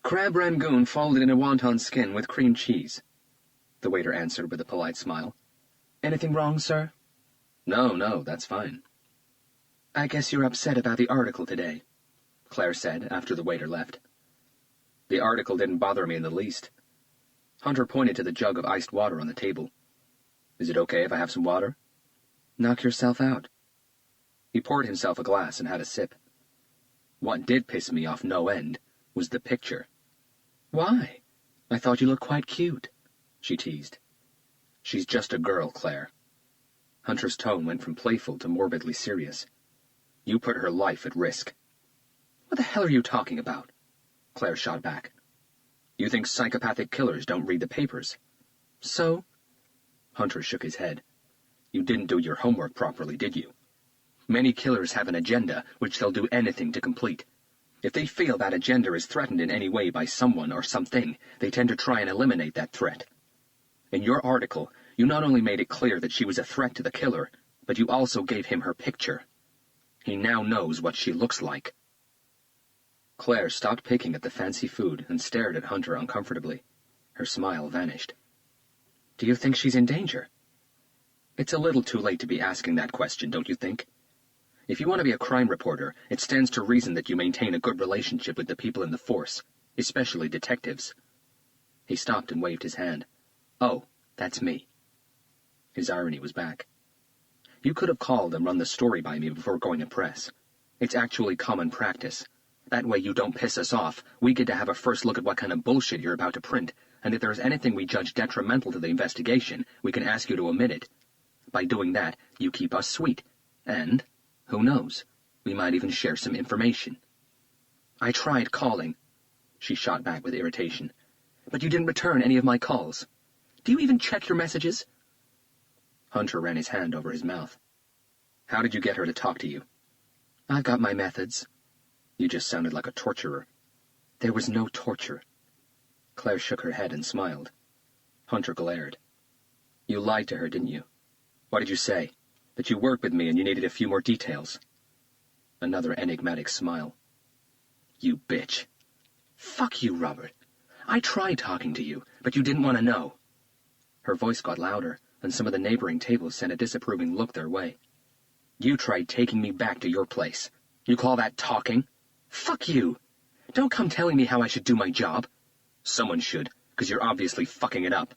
"Crab rangoon folded in a wonton skin with cream cheese," the waiter answered with a polite smile. "Anything wrong, sir?" No, that's fine." "I guess you're upset about the article today," Claire said after the waiter left. "The article didn't bother me in the least." Hunter pointed to the jug of iced water on the table. "Is it okay if I have some water?" "Knock yourself out." He poured himself a glass and had a sip. What did piss me off no end was the picture. "Why? I thought you looked quite cute," she teased. "She's just a girl, Claire." Hunter's tone went from playful to morbidly serious. "You put her life at risk." "What the hell are you talking about?" Claire shot back. "You think psychopathic killers don't read the papers?" "So?" Hunter shook his head. "You didn't do your homework properly, did you? Many killers have an agenda which they'll do anything to complete. If they feel that agenda is threatened in any way by someone or something, they tend to try and eliminate that threat. In your article, you not only made it clear that she was a threat to the killer, but you also gave him her picture. He now knows what she looks like." Claire stopped picking at the fancy food and stared at Hunter uncomfortably. Her smile vanished. "Do you think she's in danger?" "It's a little too late to be asking that question, don't you think? If you want to be a crime reporter, it stands to reason that you maintain a good relationship with the people in the force, especially detectives." He stopped and waved his hand. "Oh, that's me." His irony was back. You could have called and run the story by me before going to press. It's actually common practice. That way you don't piss us off. We get to have a first look at what kind of bullshit you're about to print, and if there's anything we judge detrimental to the investigation, we can ask you to omit it. By doing that, you keep us sweet. And, who knows, we might even share some information. I tried calling, she shot back with irritation, but you didn't return any of my calls. Do you even check your messages? Hunter ran his hand over his mouth. How did you get her to talk to you? I've got my methods. You just sounded like a torturer. There was no torture. Claire shook her head and smiled. Hunter glared. You lied to her, didn't you? What did you say? That you worked with me and you needed a few more details. Another enigmatic smile. You bitch. Fuck you, Robert. I tried talking to you, but you didn't want to know. Her voice got louder, and some of the neighboring tables sent a disapproving look their way. You tried taking me back to your place. You call that talking? Fuck you! Don't come telling me how I should do my job. Someone should, because you're obviously fucking it up.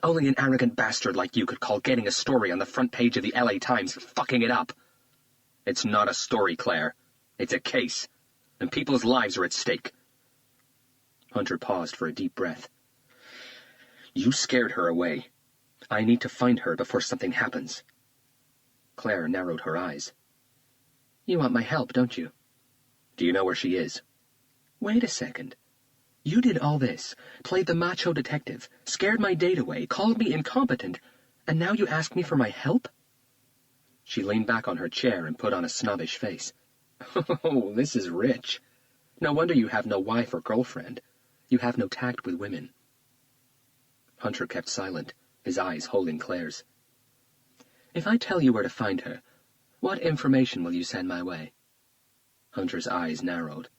Only an arrogant bastard like you could call getting a story on the front page of the LA Times fucking it up. It's not a story, Claire. It's a case, and people's lives are at stake. Hunter paused for a deep breath. You scared her away. I need to find her before something happens. Claire narrowed her eyes. You want my help, don't you? Do you know where she is? Wait a second. You did all this, played the macho detective, scared my date away, called me incompetent, and now you ask me for my help? She leaned back on her chair and put on a snobbish face. Oh, this is rich. No wonder you have no wife or girlfriend. You have no tact with women. Hunter kept silent, his eyes holding Claire's. If I tell you where to find her, what information will you send my way? Hunter's eyes narrowed.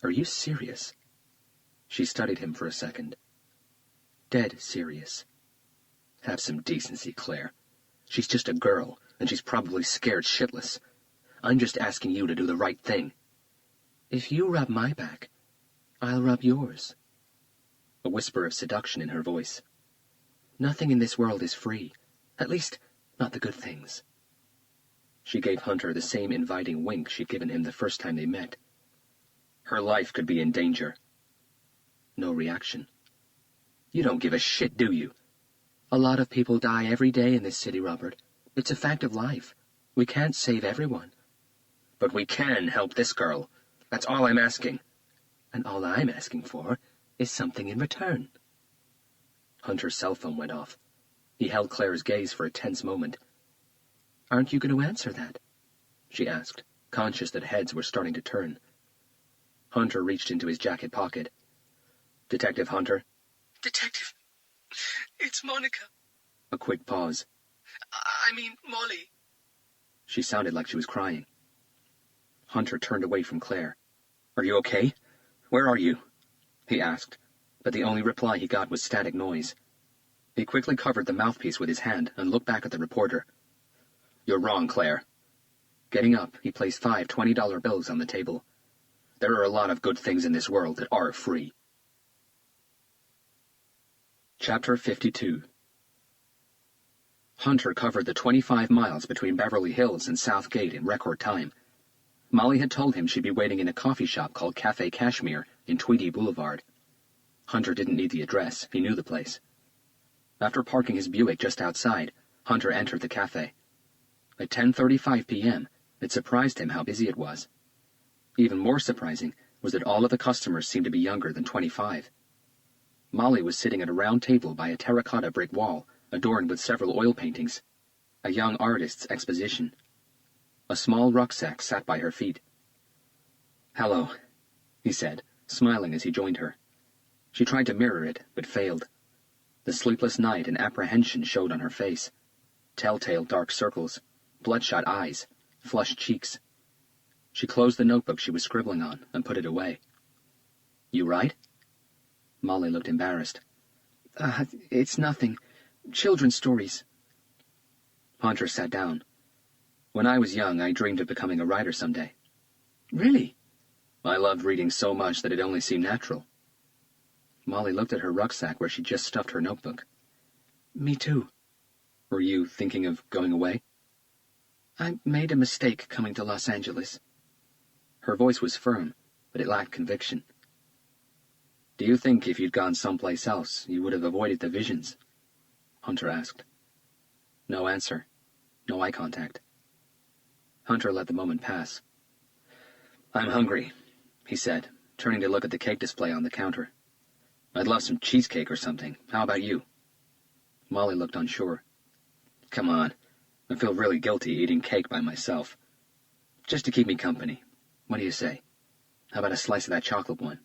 Are you serious? She studied him for a second. Dead serious. Have some decency, Claire. She's just a girl, and she's probably scared shitless. I'm just asking you to do the right thing. If you rub my back, I'll rub yours. A whisper of seduction in her voice. Nothing in this world is free. At least, not the good things. She gave Hunter the same inviting wink she'd given him the first time they met. Her life could be in danger. No reaction. You don't give a shit, do you? A lot of people die every day in this city, Robert. It's a fact of life. We can't save everyone. But we can help this girl. That's all I'm asking. And all I'm asking for is something in return. Hunter's cell phone went off. He held Claire's gaze for a tense moment. Aren't you going to answer that? She asked, conscious that heads were starting to turn. Hunter reached into his jacket pocket. Detective Hunter? Detective, it's Monica. A quick pause. I mean, Molly. She sounded like she was crying. Hunter turned away from Claire. Are you okay? Where are you? He asked, but the only reply he got was static noise. He quickly covered the mouthpiece with his hand and looked back at the reporter. You're wrong, Claire. Getting up, he placed 5 $20 bills on the table. There are a lot of good things in this world that are free. Chapter 52. Hunter covered the 25 miles between Beverly Hills and South Gate in record time. Molly had told him she'd be waiting in a coffee shop called Cafe Kashmir in Tweedy Boulevard. Hunter didn't need the address, he knew the place. After parking his Buick just outside, Hunter entered the cafe. At 10:35 p.m., it surprised him how busy it was. Even more surprising was that all of the customers seemed to be younger than 25. Molly was sitting at a round table by a terracotta brick wall, adorned with several oil paintings. A young artist's exposition. A small rucksack sat by her feet. Hello, he said, smiling as he joined her. She tried to mirror it, but failed. The sleepless night and apprehension showed on her face. Telltale dark circles, bloodshot eyes, flushed cheeks. She closed the notebook she was scribbling on and put it away. You write? Molly looked embarrassed. It's nothing. Children's stories. Hunter sat down. When I was young, I dreamed of becoming a writer someday. Really? I loved reading so much that it only seemed natural. Molly looked at her rucksack where she just stuffed her notebook. Me too. Were you thinking of going away? I made a mistake coming to Los Angeles. Her voice was firm, but it lacked conviction. Do you think if you'd gone someplace else, you would have avoided the visions? Hunter asked. No answer. No eye contact. Hunter let the moment pass. I'm hungry, he said, turning to look at the cake display on the counter. I'd love some cheesecake or something. How about you? Molly looked unsure. Come on. I feel really guilty eating cake by myself. Just to keep me company. What do you say? How about a slice of that chocolate one?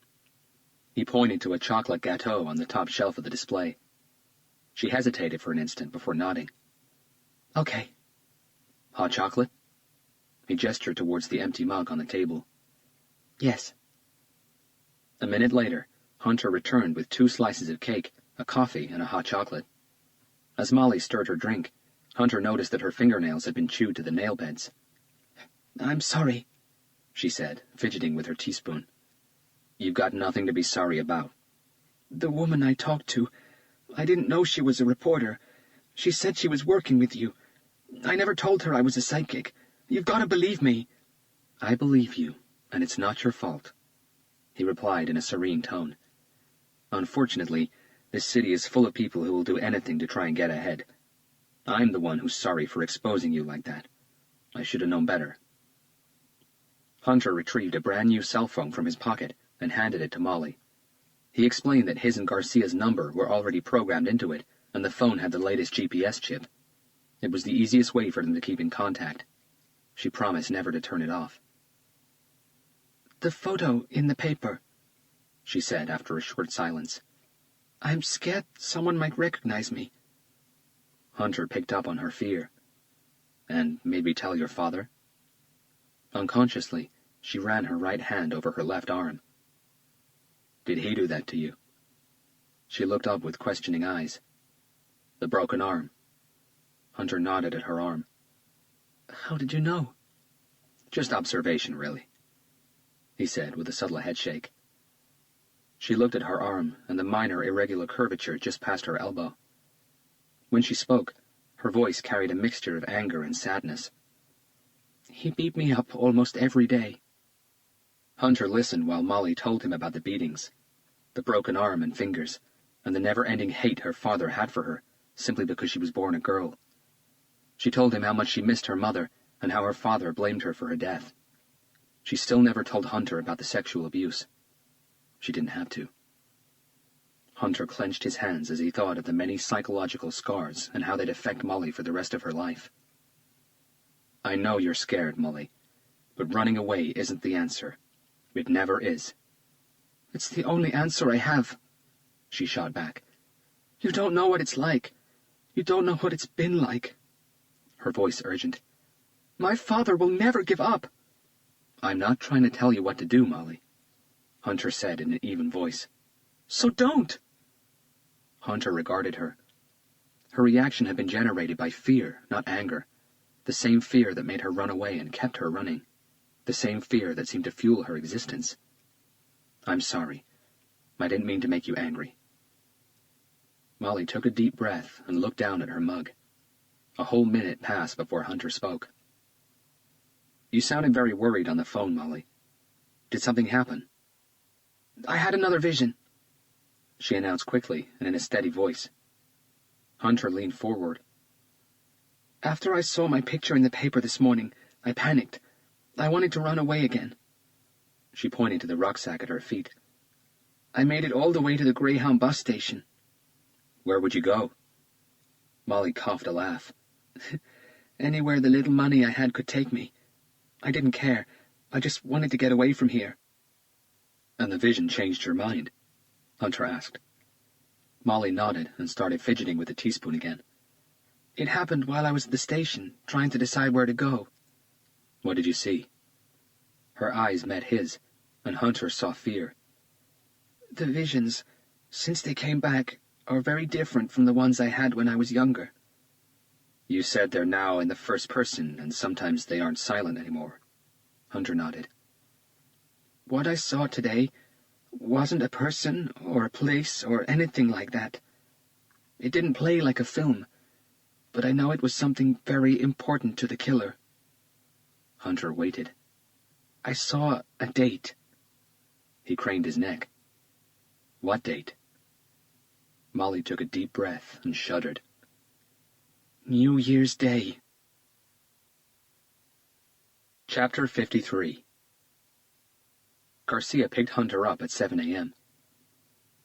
He pointed to a chocolate gâteau on the top shelf of the display. She hesitated for an instant before nodding. Okay. Hot chocolate? He gestured towards the empty mug on the table. Yes. A minute later, Hunter returned with 2 slices of cake, a coffee, and a hot chocolate. As Molly stirred her drink, Hunter noticed that her fingernails had been chewed to the nail beds. I'm sorry, she said, fidgeting with her teaspoon. You've got nothing to be sorry about. The woman I talked to, I didn't know she was a reporter. She said she was working with you. I never told her I was a psychic. You've got to believe me. I believe you, and it's not your fault, he replied in a serene tone. Unfortunately, this city is full of people who will do anything to try and get ahead. I'm the one who's sorry for exposing you like that. I should have known better. Hunter retrieved a brand-new cell phone from his pocket and handed it to Molly. He explained that his and Garcia's number were already programmed into it, and the phone had the latest GPS chip. It was the easiest way for them to keep in contact. She promised never to turn it off. The photo in the paper, she said after a short silence. I'm scared someone might recognize me. Hunter picked up on her fear. And maybe tell your father? Unconsciously, she ran her right hand over her left arm. Did he do that to you? She looked up with questioning eyes. The broken arm. Hunter nodded at her arm. How did you know? Just observation, really, he said with a subtle headshake. She looked at her arm and the minor irregular curvature just past her elbow. When she spoke, her voice carried a mixture of anger and sadness. He beat me up almost every day. Hunter listened while Molly told him about the beatings, the broken arm and fingers, and the never-ending hate her father had for her, simply because she was born a girl. She told him how much she missed her mother and how her father blamed her for her death. She still never told Hunter about the sexual abuse. She didn't have to. Hunter clenched his hands as he thought of the many psychological scars and how they'd affect Molly for the rest of her life. I know you're scared, Molly, but running away isn't the answer. It never is. It's the only answer I have, she shot back. You don't know what it's like. You don't know what it's been like. Her voice urgent. My father will never give up. I'm not trying to tell you what to do, Molly, Hunter said in an even voice. So don't. Hunter regarded her. Her reaction had been generated by fear, not anger. The same fear that made her run away and kept her running. The same fear that seemed to fuel her existence. I'm sorry. I didn't mean to make you angry. Molly took a deep breath and looked down at her mug. A whole minute passed before Hunter spoke. You sounded very worried on the phone, Molly. Did something happen? I had another vision, she announced quickly and in a steady voice. Hunter leaned forward. After I saw my picture in the paper this morning, I panicked. I wanted to run away again. She pointed to the rucksack at her feet. I made it all the way to the Greyhound bus station. Where would you go? Molly coughed a laugh. Anywhere the little money I had could take me. I didn't care. I just wanted to get away from here. And the vision changed your mind? Hunter asked. Molly nodded and started fidgeting with the teaspoon again. It happened while I was at the station, trying to decide where to go. What did you see? Her eyes met his, and Hunter saw fear. The visions, since they came back, are very different from the ones I had when I was younger. You said they're now in the first person, and sometimes they aren't silent anymore. Hunter nodded. What I saw today wasn't a person or a place or anything like that. It didn't play like a film, but I know it was something very important to the killer. Hunter waited. "I saw a date." He craned his neck. "What date?" Molly took a deep breath and shuddered. "New Year's Day." Chapter 53. Garcia picked Hunter up at 7 a.m.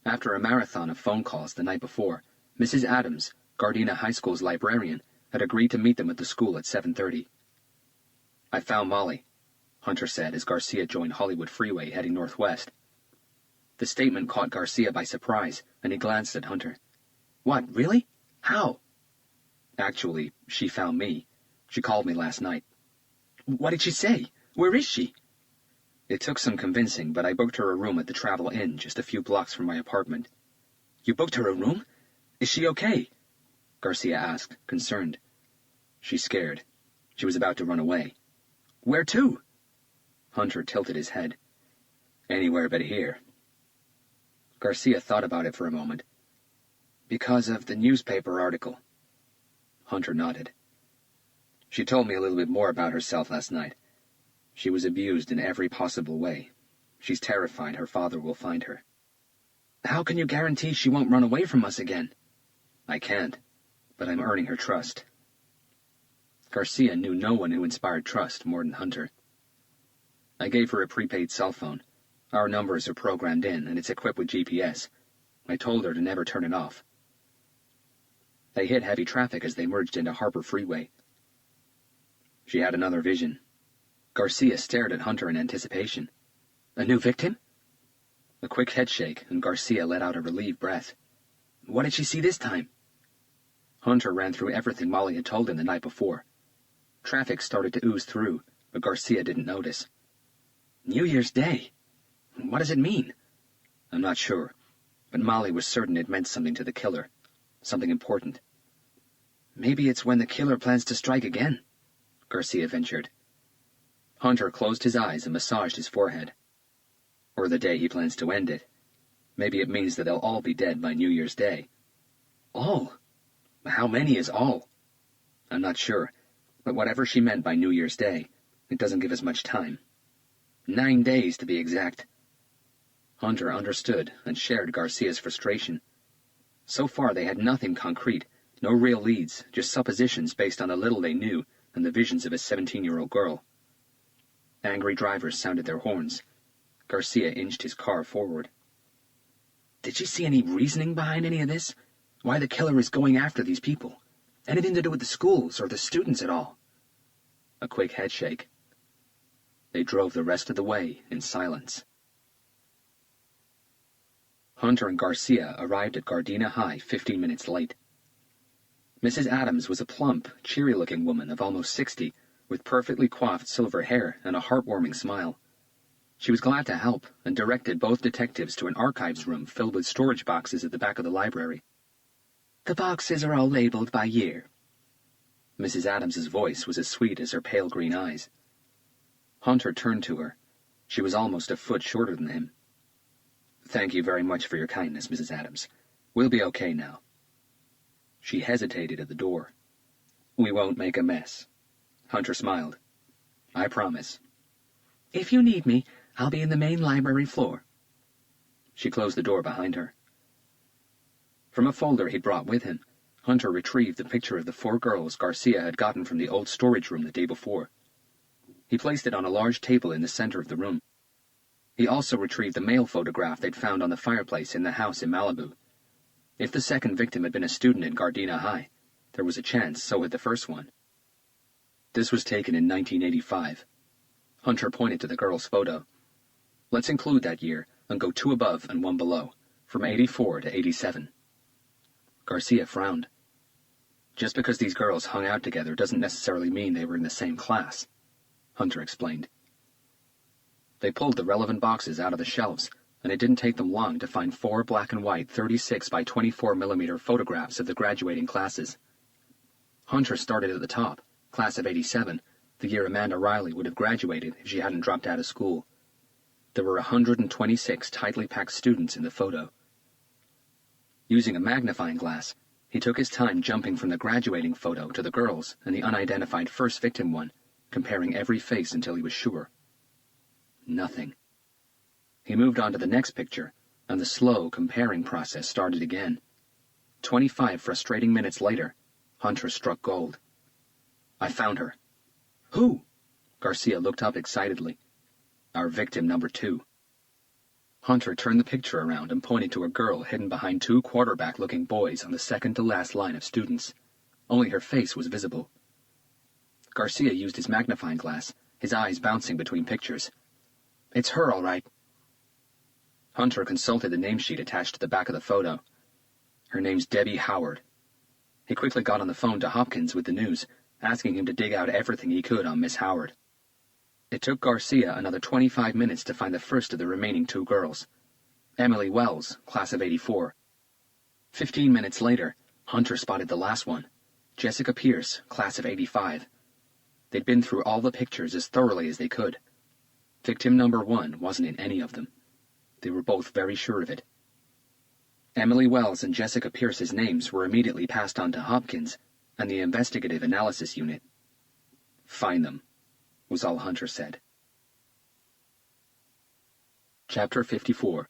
After a marathon of phone calls the night before, Mrs. Adams, Gardena High School's librarian, had agreed to meet them at the school at 7:30. "I found Molly," Hunter said as Garcia joined Hollywood Freeway heading northwest. The statement caught Garcia by surprise, and he glanced at Hunter. "What, really? How?" "Actually, she found me. She called me last night." "What did she say? Where is she?" "It took some convincing, but I booked her a room at the Travel Inn just a few blocks from my apartment." "You booked her a room? Is she okay?" Garcia asked, concerned. "She's scared. She was about to run away." "Where to?" Hunter tilted his head. "Anywhere but here." Garcia thought about it for a moment. "Because of the newspaper article." Hunter nodded. "She told me a little bit more about herself last night. She was abused in every possible way. She's terrified her father will find her." "How can you guarantee she won't run away from us again?" "I can't, but I'm earning her trust." Garcia knew no one who inspired trust more than Hunter. "I gave her a prepaid cell phone. Our numbers are programmed in, and it's equipped with GPS. I told her to never turn it off." They hit heavy traffic as they merged into Harbor Freeway. She had another vision. Garcia stared at Hunter in anticipation. "A new victim?" A quick headshake, and Garcia let out a relieved breath. "What did she see this time?" Hunter ran through everything Molly had told him the night before. Traffic started to ooze through, but Garcia didn't notice. "New Year's Day? What does it mean?" "I'm not sure, but Molly was certain it meant something to the killer. Something important." "Maybe it's when the killer plans to strike again," Garcia ventured. Hunter closed his eyes and massaged his forehead. "Or the day he plans to end it. Maybe it means that they'll all be dead by New Year's Day." "All? How many is all?" "I'm not sure, but whatever she meant by New Year's Day, it doesn't give us much time. 9 days, to be exact." Hunter understood and shared Garcia's frustration. So far they had nothing concrete, no real leads, just suppositions based on the little they knew and the visions of a 17-year-old girl. Angry drivers sounded their horns. Garcia inched his car forward. "Did she see any reasoning behind any of this? Why the killer is going after these people? Anything to do with the schools or the students at all?" A quick headshake. They drove the rest of the way in silence. Hunter and Garcia arrived at Gardena High 15 minutes late. Mrs. Adams was a plump, cheery-looking woman of almost 60, with perfectly coiffed silver hair and a heartwarming smile. She was glad to help and directed both detectives to an archives room filled with storage boxes at the back of the library. "The boxes are all labeled by year." Mrs. Adams's voice was as sweet as her pale green eyes. Hunter turned to her. She was almost a foot shorter than him. "Thank you very much for your kindness, Mrs. Adams. We'll be okay now." She hesitated at the door. "We won't make a mess." Hunter smiled. "I promise." "If you need me, I'll be in the main library floor." She closed the door behind her. From a folder he'd brought with him, Hunter retrieved the picture of the 4 girls Garcia had gotten from the old storage room the day before. He placed it on a large table in the center of the room. He also retrieved the male photograph they'd found on the fireplace in the house in Malibu. If the second victim had been a student at Gardena High, there was a chance so had the first one. This was taken in 1985. Hunter pointed to the girl's photo. "Let's include that year and go 2 above and 1 below, from 84 to 87. Garcia frowned. "Just because these girls hung out together doesn't necessarily mean they were in the same class," Hunter explained. They pulled the relevant boxes out of the shelves, and it didn't take them long to find 4 black and white 36 by 24 millimeter photographs of the graduating classes. Hunter started at the top, class of 87, the year Amanda Riley would have graduated if she hadn't dropped out of school. There were 126 tightly packed students in the photo. Using a magnifying glass, he took his time jumping from the graduating photo to the girls and the unidentified first victim one, comparing every face until he was sure. Nothing. He moved on to the next picture, and the slow, comparing process started again. 25 frustrating minutes later, Hunter struck gold. "I found her." "Who?" Garcia looked up excitedly. "Our victim number 2. Hunter turned the picture around and pointed to a girl hidden behind 2 quarterback-looking boys on the second-to-last line of students. Only her face was visible. Garcia used his magnifying glass, his eyes bouncing between pictures. "It's her, all right." Hunter consulted the name sheet attached to the back of the photo. "Her name's Debbie Howard." He quickly got on the phone to Hopkins with the news, asking him to dig out everything he could on Miss Howard. It took Garcia another 25 minutes to find the first of the remaining 2 girls. Emily Wells, class of '84. 15 minutes later, Hunter spotted the last one, Jessica Pierce, class of '85. They'd been through all the pictures as thoroughly as they could. Victim number 1 wasn't in any of them. They were both very sure of it. Emily Wells and Jessica Pierce's names were immediately passed on to Hopkins and the Investigative Analysis Unit. "Find them," was all Hunter said. Chapter 54.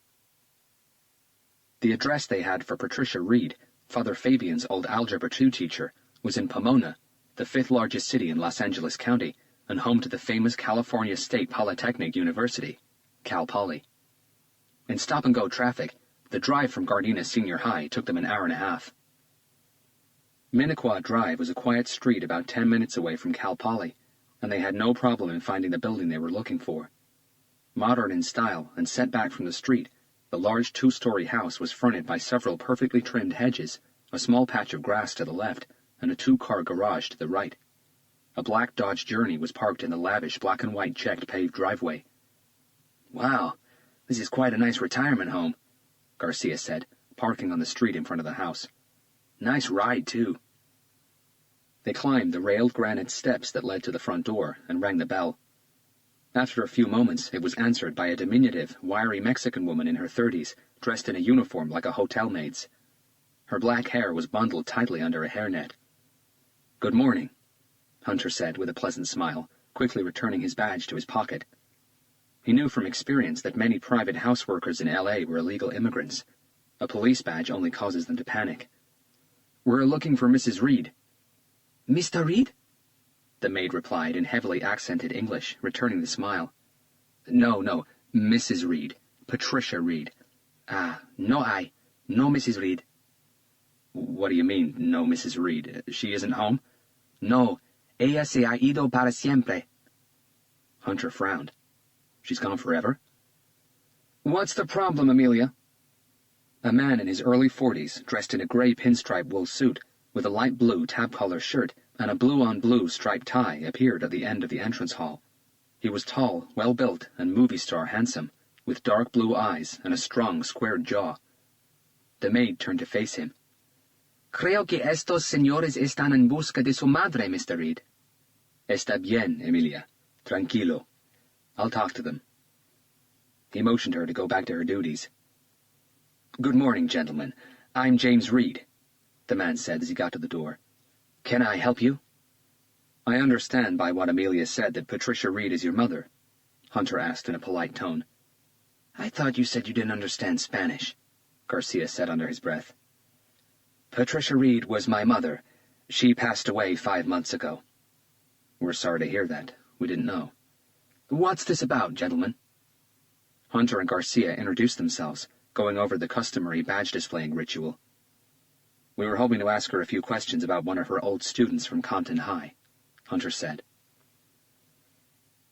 The address they had for Patricia Reed, Father Fabian's old Algebra 2 teacher, was in Pomona, the 5th largest city in Los Angeles County, and home to the famous California State Polytechnic University, Cal Poly. In stop-and-go traffic, the drive from Gardena Senior High took them an hour and a half. Minnequaw Drive was a quiet street about 10 minutes away from Cal Poly, and they had no problem in finding the building they were looking for. Modern in style and set back from the street, the large 2-story house was fronted by several perfectly trimmed hedges, a small patch of grass to the left, and a 2-car garage to the right. A black Dodge Journey was parked in the lavish black-and-white checked paved driveway. "Wow, this is quite a nice retirement home," Garcia said, parking on the street in front of the house. "Nice ride, too." They climbed the railed granite steps that led to the front door and rang the bell. After a few moments, it was answered by a diminutive, wiry Mexican woman in her 30s, dressed in a uniform like a hotel maid's. Her black hair was bundled tightly under a hairnet. "Good morning," Hunter said with a pleasant smile, quickly returning his badge to his pocket. He knew from experience that many private houseworkers in L.A. were illegal immigrants. A police badge only causes them to panic. "We're looking for Mrs. Reed." "Mr. Reed?" the maid replied in heavily accented English, returning the smile. No, Mrs. Reed. Patricia Reed." "No, no Mrs. Reed." "What do you mean, no Mrs. Reed? She isn't home?" "No, ella se ha ido para siempre." Hunter frowned. "She's gone forever?" "What's the problem, Amelia?" A man in his early 40s, dressed in a gray pinstripe wool suit, with a light blue tab-collar shirt and a blue-on-blue striped tie, appeared at the end of the entrance hall. He was tall, well-built, and movie-star handsome, with dark blue eyes and a strong, squared jaw. The maid turned to face him. "Creo que estos señores están en busca de su madre, Mr. Reed." "Está bien, Emilia. Tranquilo. I'll talk to them." He motioned her to go back to her duties. "Good morning, gentlemen. I'm James Reed," the man said as he got to the door. "Can I help you?" "I understand by what Amelia said that Patricia Reed is your mother," Hunter asked in a polite tone. "I thought you said you didn't understand Spanish," Garcia said under his breath. "Patricia Reed was my mother. She passed away 5 months ago." "We're sorry to hear that. We didn't know." "What's this about, gentlemen?" Hunter and Garcia introduced themselves, going over the customary badge-displaying ritual. "We were hoping to ask her a few questions about one of her old students from Compton High," Hunter said.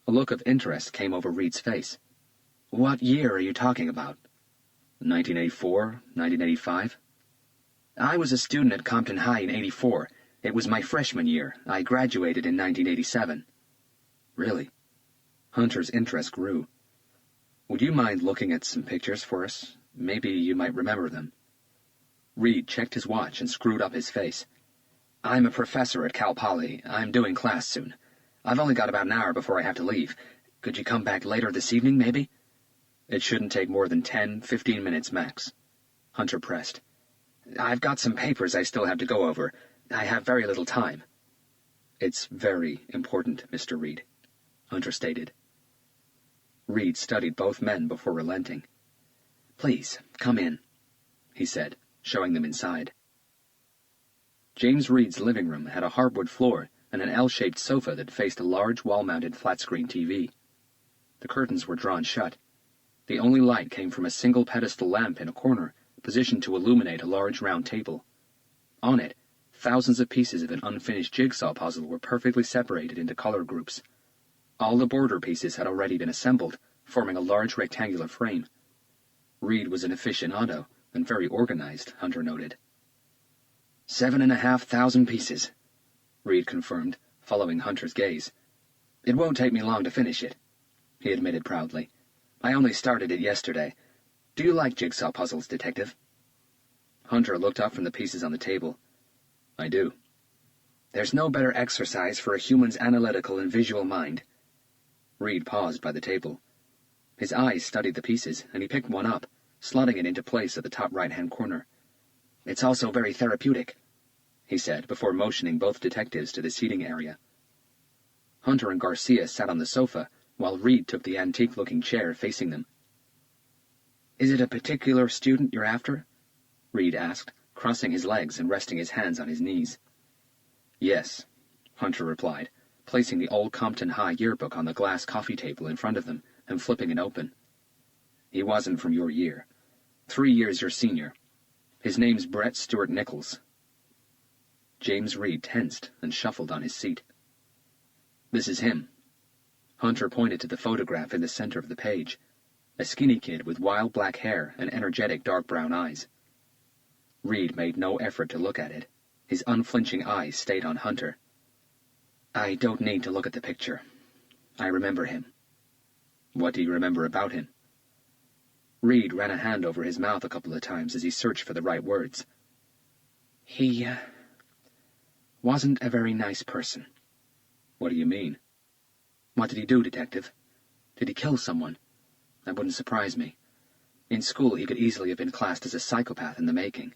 A look of interest came over Reed's face. "What year are you talking about?" 1984, 1985. "I was a student at Compton High in '84. It was my freshman year. I graduated in 1987. "Really?" Hunter's interest grew. "Would you mind looking at some pictures for us? Maybe you might remember them." Reed checked his watch and screwed up his face. "I'm a professor at Cal Poly. I'm doing class soon. I've only got about an hour before I have to leave. Could you come back later this evening, maybe?" "It shouldn't take more than 10-15 minutes max," Hunter pressed. "I've got some papers I still have to go over. I have very little time." "It's very important, Mr. Reed," Hunter stated. Reed studied both men before relenting. "Please, come in," he said, showing them inside. James Reed's living room had a hardwood floor and an L-shaped sofa that faced a large wall-mounted flat-screen TV. The curtains were drawn shut. The only light came from a single pedestal lamp in a corner, positioned to illuminate a large round table. On it, thousands of pieces of an unfinished jigsaw puzzle were perfectly separated into color groups. All the border pieces had already been assembled, forming a large rectangular frame. Reed was an aficionado, and very organized, Hunter noted. 7,500 pieces, Reed confirmed, following Hunter's gaze. "It won't take me long to finish it," he admitted proudly. "I only started it yesterday. Do you like jigsaw puzzles, Detective?" Hunter looked up from the pieces on the table. "I do." "There's no better exercise for a human's analytical and visual mind." Reed paused by the table. His eyes studied the pieces, and he picked one up, slotting it into place at the top right-hand corner. "It's also very therapeutic," he said, before motioning both detectives to the seating area. Hunter and Garcia sat on the sofa, while Reed took the antique-looking chair facing them. "Is it a particular student you're after?" Reed asked, crossing his legs and resting his hands on his knees. "Yes," Hunter replied, placing the old Compton High yearbook on the glass coffee table in front of them and flipping it open. "He wasn't from your year. 3 years your senior. His name's Brett Stewart Nichols." James Reed tensed and shuffled on his seat. "This is him." Hunter pointed to the photograph in the center of the page, a skinny kid with wild black hair and energetic dark brown eyes. Reed made no effort to look at it. His unflinching eyes stayed on Hunter. "I don't need to look at the picture. I remember him." "What do you remember about him?" Reed ran a hand over his mouth a couple of times as he searched for the right words. "He wasn't a very nice person." "What do you mean?" "What did he do, Detective? Did he kill someone? That wouldn't surprise me. In school, he could easily have been classed as a psychopath in the making."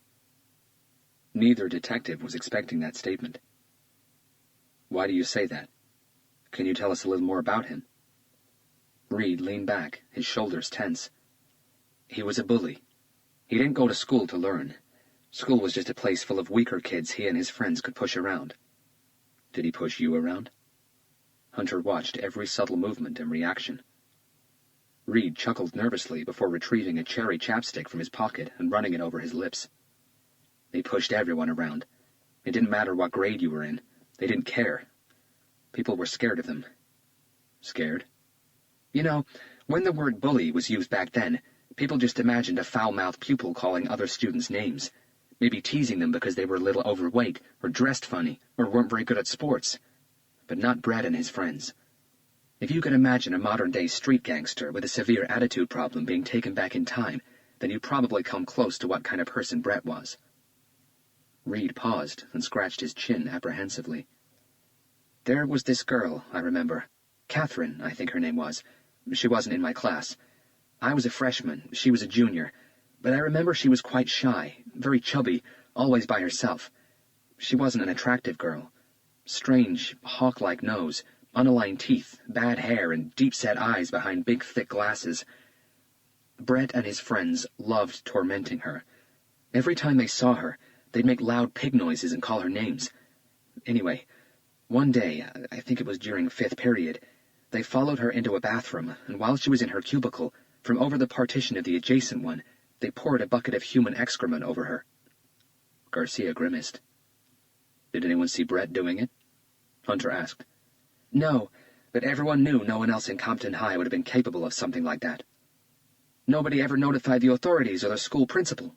Neither detective was expecting that statement. "Why do you say that? Can you tell us a little more about him?" Reed leaned back, his shoulders tense. "He was a bully. He didn't go to school to learn. School was just a place full of weaker kids he and his friends could push around." "Did he push you around?" Hunter watched every subtle movement and reaction. Reed chuckled nervously before retrieving a cherry chapstick from his pocket and running it over his lips. "They pushed everyone around. It didn't matter what grade you were in. They didn't care. People were scared of them." "Scared?" "You know, when the word bully was used back then, people just imagined a foul-mouthed pupil calling other students names, maybe teasing them because they were a little overweight, or dressed funny, or weren't very good at sports. But not Brett and his friends. If you could imagine a modern-day street gangster with a severe attitude problem being taken back in time, then you'd probably come close to what kind of person Brett was." Reed paused and scratched his chin apprehensively. "There was this girl, I remember. Catherine, I think her name was. She wasn't in my class. I was a freshman, she was a junior, but I remember she was quite shy, very chubby, always by herself. She wasn't an attractive girl. Strange, hawk-like nose, unaligned teeth, bad hair, and deep-set eyes behind big, thick glasses. Brett and his friends loved tormenting her. Every time they saw her, they'd make loud pig noises and call her names. Anyway, one day, I think it was during 5th period, they followed her into a bathroom, and while she was in her cubicle, from over the partition of the adjacent one, they poured a bucket of human excrement over her." Garcia grimaced. "Did anyone see Brett doing it?" Hunter asked. "No, but everyone knew no one else in Compton High would have been capable of something like that." "Nobody ever notified the authorities or the school principal?"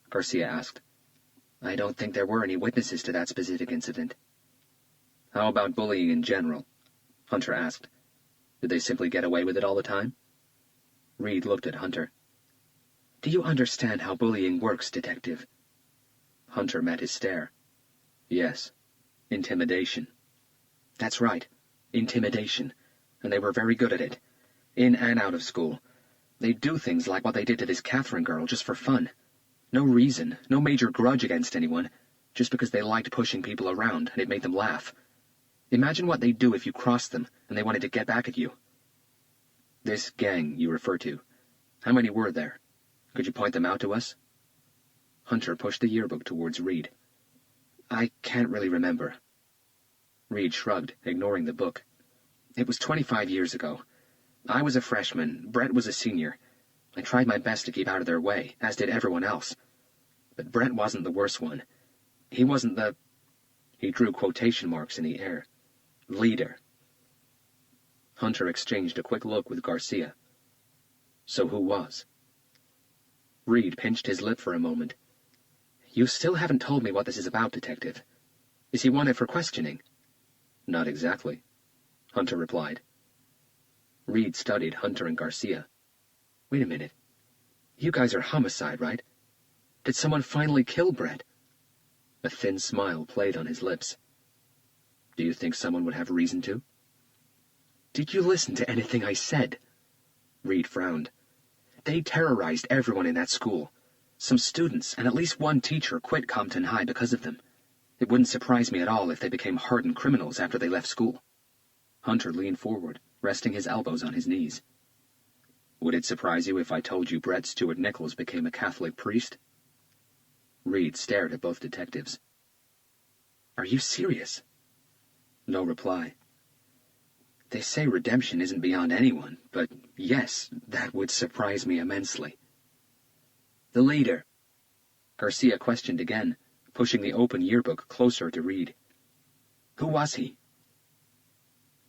Garcia asked. "I don't think there were any witnesses to that specific incident." "How about bullying in general?" Hunter asked. "Did they simply get away with it all the time?" Reed looked at Hunter. "Do you understand how bullying works, Detective?" Hunter met his stare. "Yes. Intimidation." "That's right. Intimidation. And they were very good at it. In and out of school. They'd do things like what they did to this Catherine girl just for fun. No reason, no major grudge against anyone, just because they liked pushing people around and it made them laugh. Imagine what they'd do if you crossed them and they wanted to get back at you. This gang you refer to, how many were there? Could you point them out to us? Hunter pushed the yearbook towards Reed. I can't really remember. Reed shrugged, ignoring the book. It was 25 years ago. I was a freshman, Brett was a senior. I tried my best to keep out of their way, as did everyone else. But Brett wasn't the worst one. He wasn't the... He drew quotation marks in the air. Leader. Hunter exchanged a quick look with Garcia. So who was? Reed pinched his lip for a moment. You still haven't told me what this is about, Detective. Is he wanted for questioning? Not exactly, Hunter replied. Reed studied Hunter and Garcia. Wait a minute. You guys are homicide, right? Did someone finally kill Brett? A thin smile played on his lips. Do you think someone would have reason to? Did you listen to anything I said? Reed frowned. They terrorized everyone in that school. Some students and at least one teacher quit Compton High because of them. It wouldn't surprise me at all if they became hardened criminals after they left school. Hunter leaned forward, resting his elbows on his knees. Would it surprise you if I told you Brett Stewart Nichols became a Catholic priest? Reed stared at both detectives. Are you serious? No reply. They say redemption isn't beyond anyone, but yes, that would surprise me immensely. The leader, Garcia questioned again, pushing the open yearbook closer to Reed. Who was he?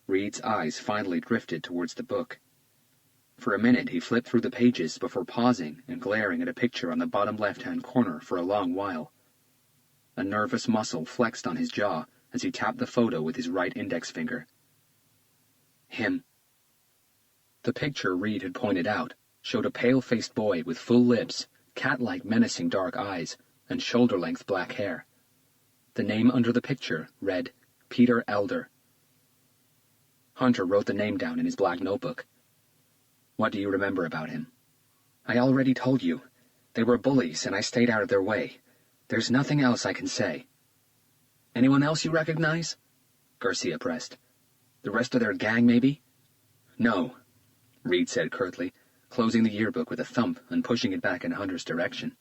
Reed's eyes finally drifted towards the book. For a minute he flipped through the pages before pausing and glaring at a picture on the bottom left-hand corner for a long while. A nervous muscle flexed on his jaw as he tapped the photo with his right index finger. Him. The picture Reed had pointed out showed a pale-faced boy with full lips, cat-like menacing dark eyes, and shoulder-length black hair. The name under the picture read Peter Elder. Hunter wrote the name down in his black notebook. What do you remember about him? I already told you. They were bullies, and I stayed out of their way. There's nothing else I can say. Anyone else you recognize? Garcia pressed. The rest of their gang, maybe? No, Reed said curtly, closing the yearbook with a thump and pushing it back in Hunter's direction.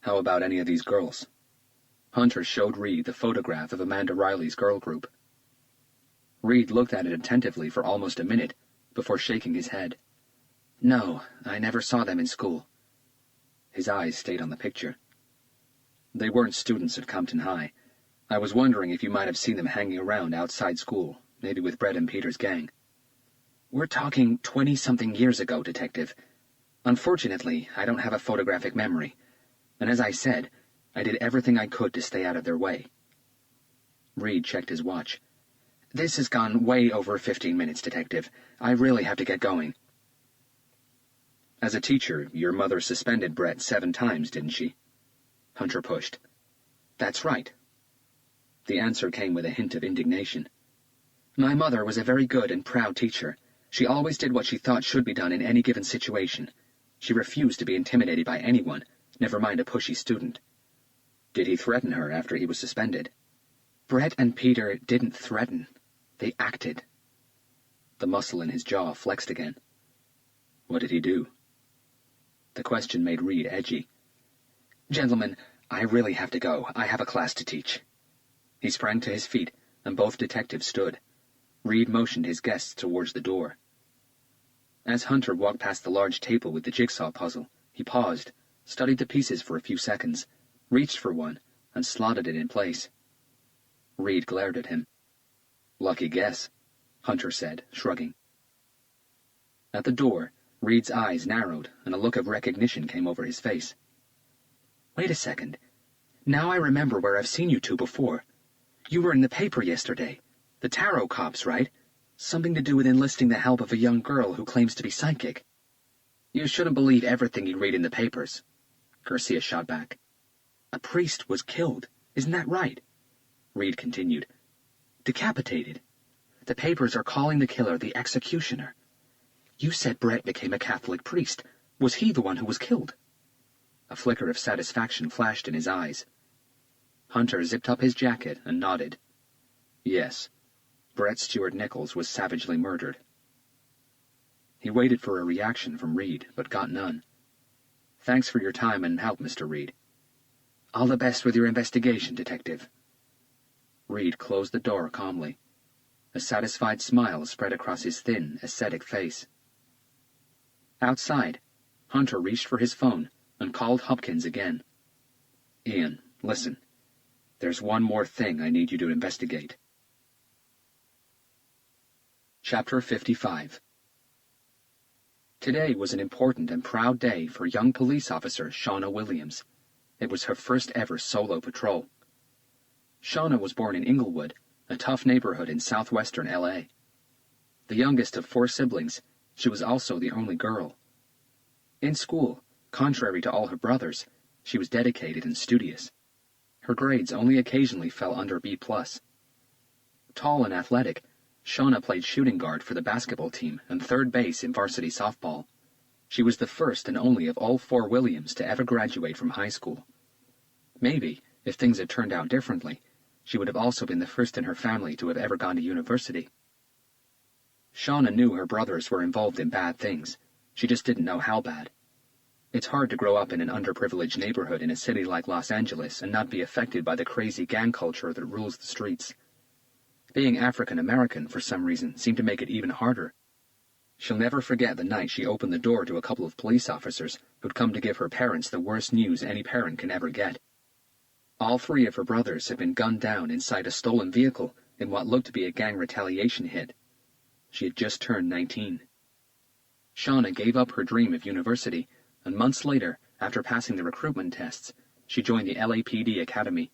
How about any of these girls? Hunter showed Reed the photograph of Amanda Riley's girl group. Reed looked at it attentively for almost a minute before shaking his head. No, I never saw them in school. His eyes stayed on the picture. They weren't students at Compton High. I was wondering if you might have seen them hanging around outside school, maybe with Brett and Peter's gang. We're talking 20-something years ago, Detective. Unfortunately, I don't have a photographic memory, and as I said, I did everything I could to stay out of their way. Reed checked his watch. This has gone way over 15 minutes, Detective. I really have to get going. As a teacher, your mother suspended Brett 7 times, didn't she? Hunter pushed. That's right. The answer came with a hint of indignation. My mother was a very good and proud teacher. She always did what she thought should be done in any given situation. She refused to be intimidated by anyone, never mind a pushy student. Did he threaten her after he was suspended? Brett and Peter didn't threaten. They acted. The muscle in his jaw flexed again. What did he do? The question made Reed edgy. Gentlemen, I really have to go. I have a class to teach. He sprang to his feet, and both detectives stood. Reed motioned his guests towards the door. As Hunter walked past the large table with the jigsaw puzzle, he paused, studied the pieces for a few seconds, reached for one, and slotted it in place. Reed glared at him. Lucky guess, Hunter said, shrugging. At the door, Reed's eyes narrowed, and a look of recognition came over his face. Wait a second. Now I remember where I've seen you two before. You were in the paper yesterday. The tarot cops, right? Something to do with enlisting the help of a young girl who claims to be psychic. You shouldn't believe everything you read in the papers, Garcia shot back. A priest was killed, isn't that right? Reed continued. Decapitated. The papers are calling the killer the executioner. You said Brett became a Catholic priest. Was he the one who was killed? A flicker of satisfaction flashed in his eyes. Hunter zipped up his jacket and nodded. Yes. Brett Stewart Nichols was savagely murdered. He waited for a reaction from Reed, but got none. "Thanks for your time and help, Mr. Reed." "All the best with your investigation, Detective." Reed closed the door calmly. A satisfied smile spread across his thin, ascetic face. Outside, Hunter reached for his phone and called Hopkins again. "Ian, listen. There's one more thing I need you to investigate." Chapter 55. Today was an important and proud day for young police officer Shauna Williams. It was her first ever solo patrol. Shauna was born in Inglewood, a tough neighborhood in southwestern L.A. The youngest of 4 siblings, she was also the only girl. In school, contrary to all her brothers, she was dedicated and studious. Her grades only occasionally fell under B+. Tall and athletic, Shauna played shooting guard for the basketball team and third base in varsity softball. She was the first and only of all 4 Williams to ever graduate from high school. Maybe, if things had turned out differently, she would have also been the first in her family to have ever gone to university. Shauna knew her brothers were involved in bad things. She just didn't know how bad. It's hard to grow up in an underprivileged neighborhood in a city like Los Angeles and not be affected by the crazy gang culture that rules the streets. Being African American, for some reason, seemed to make it even harder. She'll never forget the night she opened the door to a couple of police officers who'd come to give her parents the worst news any parent can ever get. All 3 of her brothers had been gunned down inside a stolen vehicle in what looked to be a gang retaliation hit. She had just turned 19. Shauna gave up her dream of university, and months later, after passing the recruitment tests, she joined the LAPD Academy.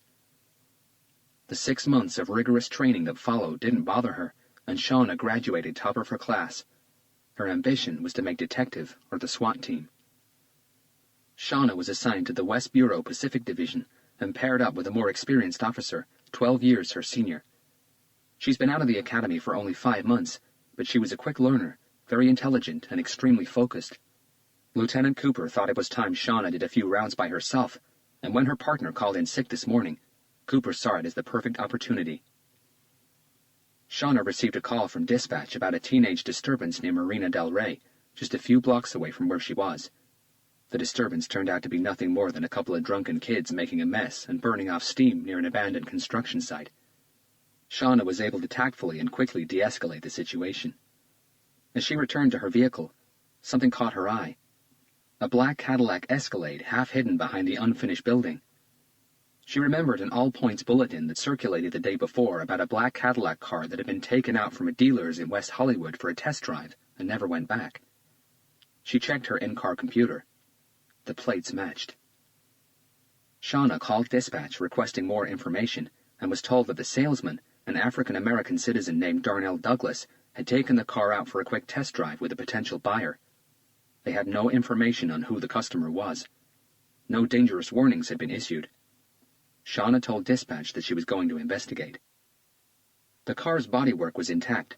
The 6 months of rigorous training that followed didn't bother her, and Shauna graduated top of her class. Her ambition was to make detective or the SWAT team. Shauna was assigned to the West Bureau Pacific Division and paired up with a more experienced officer, 12 years her senior. She's been out of the academy for only 5 months, but she was a quick learner, very intelligent and extremely focused. Lieutenant Cooper thought it was time Shauna did a few rounds by herself, and when her partner called in sick this morning, Cooper saw it as the perfect opportunity. Shauna received a call from dispatch about a teenage disturbance near Marina del Rey, just a few blocks away from where she was. The disturbance turned out to be nothing more than a couple of drunken kids making a mess and burning off steam near an abandoned construction site. Shauna was able to tactfully and quickly de-escalate the situation. As she returned to her vehicle, something caught her eye. A black Cadillac Escalade half hidden behind the unfinished building. She remembered an all-points bulletin that circulated the day before about a black Cadillac car that had been taken out from a dealer's in West Hollywood for a test drive and never went back. She checked her in-car computer. The plates matched. Shauna called dispatch requesting more information and was told that the salesman, an African-American citizen named Darnell Douglas, had taken the car out for a quick test drive with a potential buyer. They had no information on who the customer was. No dangerous warnings had been issued. Shauna told dispatch that she was going to investigate. The car's bodywork was intact.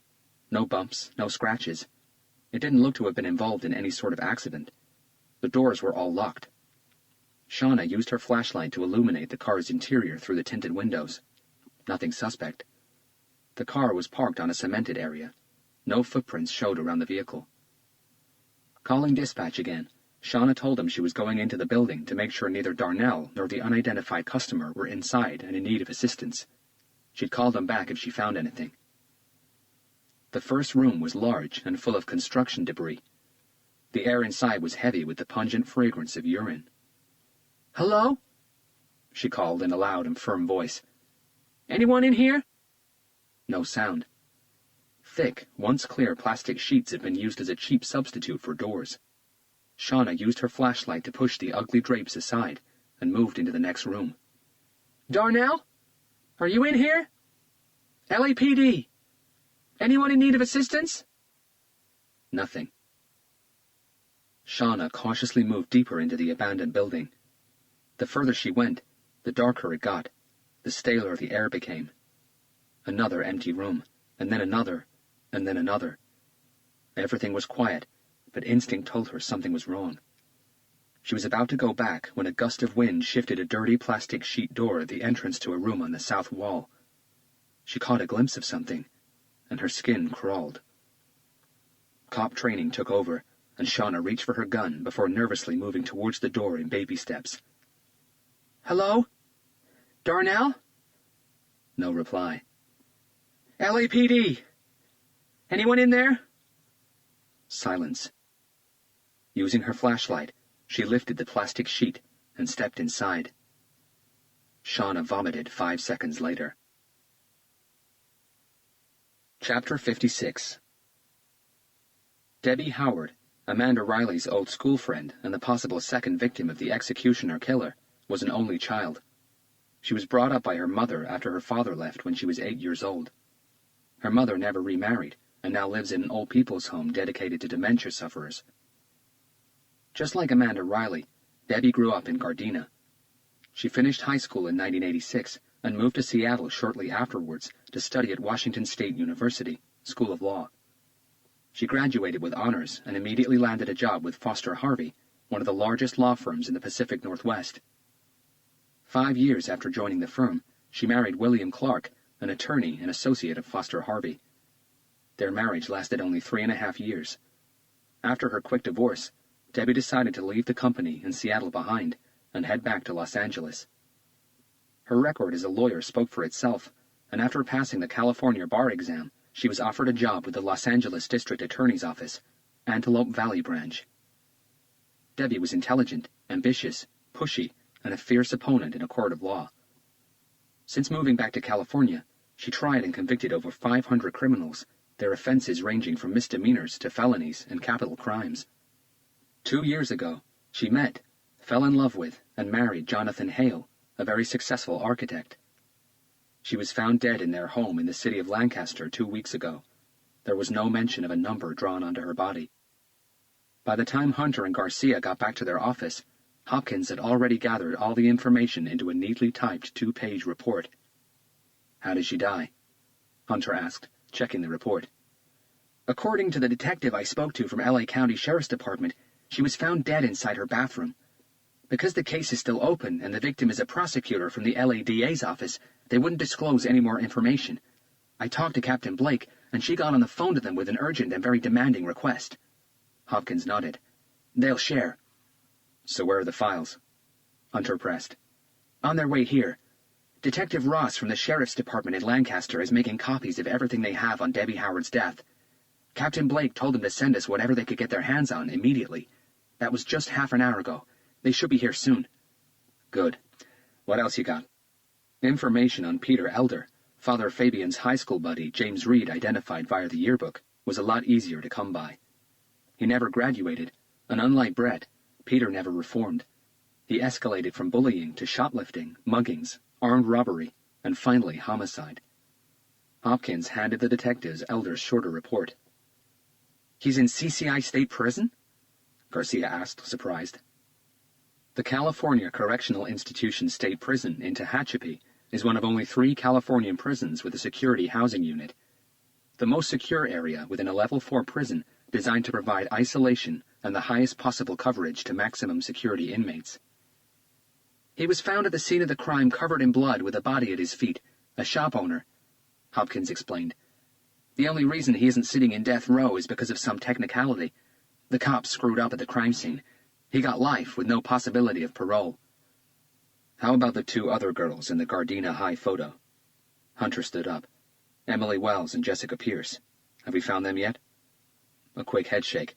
No bumps, no scratches. It didn't look to have been involved in any sort of accident. The doors were all locked. Shauna used her flashlight to illuminate the car's interior through the tinted windows. Nothing suspect. The car was parked on a cemented area. No footprints showed around the vehicle. Calling dispatch again, Shauna told them she was going into the building to make sure neither Darnell nor the unidentified customer were inside and in need of assistance. She'd call them back if she found anything. The first room was large and full of construction debris. The air inside was heavy with the pungent fragrance of urine. "Hello?" she called in a loud and firm voice. "Anyone in here?" No sound. Thick, once clear plastic sheets had been used as a cheap substitute for doors. Shauna used her flashlight to push the ugly drapes aside and moved into the next room. "Darnell? Are you in here? LAPD. Anyone in need of assistance?" Nothing. Shauna cautiously moved deeper into the abandoned building. The further she went, the darker it got, the staler the air became. Another empty room, and then another, and then another. Everything was quiet, but instinct told her something was wrong. She was about to go back when a gust of wind shifted a dirty plastic sheet door at the entrance to a room on the south wall. She caught a glimpse of something. and her skin crawled. Cop training took over, and Shauna reached for her gun before nervously moving towards the door in baby steps. "Hello? Darnell?" No reply. "LAPD! Anyone in there?" Silence. Using her flashlight, she lifted the plastic sheet and stepped inside. Shauna vomited 5 seconds later. Chapter 56. Debbie Howard, Amanda Riley's old school friend and the possible second victim of the executioner killer, was an only child. She was brought up by her mother after her father left when she was 8 years old. Her mother never remarried and now lives in an old people's home dedicated to dementia sufferers. Just like Amanda Riley, Debbie grew up in Gardena. She finished high school in 1986 and moved to Seattle shortly afterwards to study at Washington State University, School of Law. She graduated with honors and immediately landed a job with Foster Harvey, one of the largest law firms in the Pacific Northwest. 5 years after joining the firm, she married William Clark, an attorney and associate of Foster Harvey. Their marriage lasted only 3.5 years. After her quick divorce, Debbie decided to leave the company in Seattle behind and head back to Los Angeles. Her record as a lawyer spoke for itself, and after passing the California bar exam, she was offered a job with the Los Angeles District Attorney's Office, Antelope Valley Branch. Debbie was intelligent, ambitious, pushy, and a fierce opponent in a court of law. Since moving back to California, she tried and convicted over 500 criminals, their offenses ranging from misdemeanors to felonies and capital crimes. 2 years ago, she met, fell in love with, and married Jonathan Hale, a very successful architect. She was found dead in their home in the city of Lancaster 2 weeks ago. There was no mention of a number drawn onto her body. By the time Hunter and Garcia got back to their office, Hopkins had already gathered all the information into a neatly typed 2-page report. "How did she die?" Hunter asked, checking the report. "According to the detective I spoke to from LA County Sheriff's Department, she was found dead inside her bathroom. Because the case is still open and the victim is a prosecutor from the LA DA's office, they wouldn't disclose any more information. I talked to Captain Blake, and she got on the phone to them with an urgent and very demanding request." Hopkins nodded. "They'll share." "So where are the files?" Hunter pressed. "On their way here. Detective Ross from the Sheriff's Department in Lancaster is making copies of everything they have on Debbie Howard's death. Captain Blake told them to send us whatever they could get their hands on immediately. That was just half an hour ago. They should be here soon." "Good. What else you got?" Information on Peter Elder, Father Fabian's high school buddy James Reed identified via the yearbook, was a lot easier to come by. He never graduated, and unlike Brett, Peter never reformed. He escalated from bullying to shoplifting, muggings, armed robbery, and finally homicide. Hopkins handed the detectives Elder's shorter report. "He's in CCI State Prison?" Garcia asked, surprised. The California Correctional Institution State Prison in Tehachapi is one of only 3 Californian prisons with a security housing unit. The most secure area within a Level 4 prison designed to provide isolation and the highest possible coverage to maximum security inmates. "He was found at the scene of the crime covered in blood with a body at his feet, a shop owner," Hopkins explained. "The only reason he isn't sitting in death row is because of some technicality. The cops screwed up at the crime scene. He got life with no possibility of parole." "How about the 2 other girls in the Gardena High photo?" Hunter stood up. "Emily Wells and Jessica Pierce. Have we found them yet?" A quick headshake.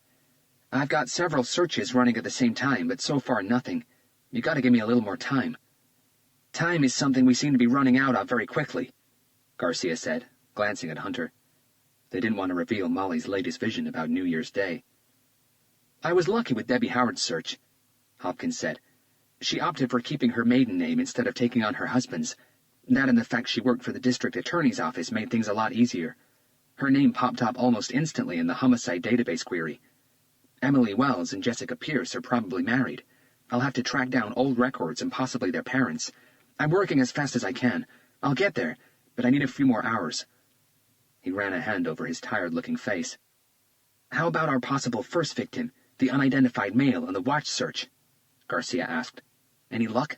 "I've got several searches running at the same time, but so far nothing. You gotta give me a little more time." "Time is something we seem to be running out of very quickly," Garcia said, glancing at Hunter. They didn't want to reveal Molly's latest vision about New Year's Day. "I was lucky with Debbie Howard's search," Hopkins said. "She opted for keeping her maiden name instead of taking on her husband's. That and the fact she worked for the district attorney's office made things a lot easier. Her name popped up almost instantly in the homicide database query. Emily Wells and Jessica Pierce are probably married. I'll have to track down old records and possibly their parents. I'm working as fast as I can. I'll get there, but I need a few more hours." He ran a hand over his tired-looking face. "How about our possible first victim, the unidentified male in the watch search?" Garcia asked. "Any luck?"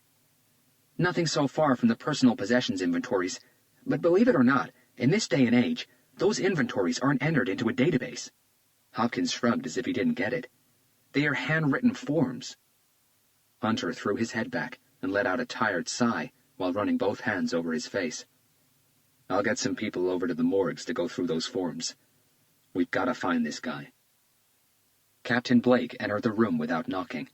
"Nothing so far from the personal possessions inventories. But believe it or not, in this day and age, Those inventories aren't entered into a database. Hopkins shrugged as if he didn't get it. They are handwritten forms. Hunter threw his head back and let out a tired sigh while running both hands over his face. I'll get some people over to the morgues to go through those forms. We've got to find this guy. Captain Blake entered the room without knocking.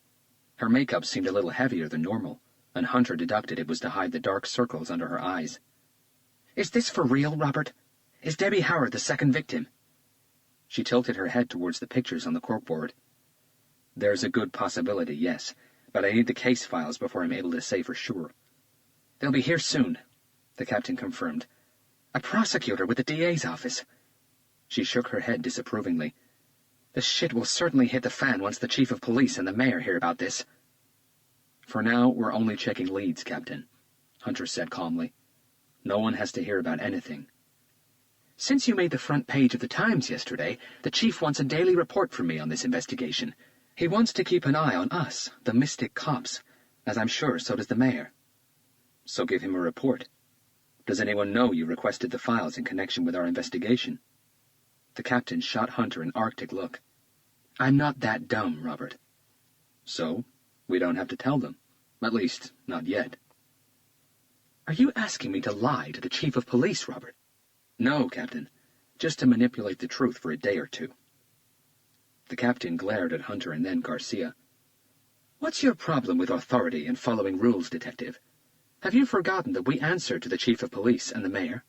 Her makeup seemed a little heavier than normal, and Hunter deducted it was to hide the dark circles under her eyes. Is this for real, Robert? Is Debbie Howard the second victim? She tilted her head towards the pictures on the corkboard. There's a good possibility, yes, but I need the case files before I'm able to say for sure. They'll be here soon, the captain confirmed. A prosecutor with the DA's office. She shook her head disapprovingly. The shit will certainly hit the fan once the chief of police and the mayor hear about this. For now, we're only checking leads, Captain, Hunter said calmly. No one has to hear about anything. Since you made the front page of the Times yesterday, the chief wants a daily report from me on this investigation. He wants to keep an eye on us, the mystic cops, as I'm sure so does the mayor. So give him a report. Does anyone know you requested the files in connection with our investigation? The captain shot Hunter an arctic look. I'm not that dumb, Robert. So, we don't have to tell them. At least, not yet. Are you asking me to lie to the chief of police, Robert? No, Captain. Just to manipulate the truth for a day or two. The captain glared at Hunter and then Garcia. What's your problem with authority and following rules, Detective? Have you forgotten that we answer to the chief of police and the mayor?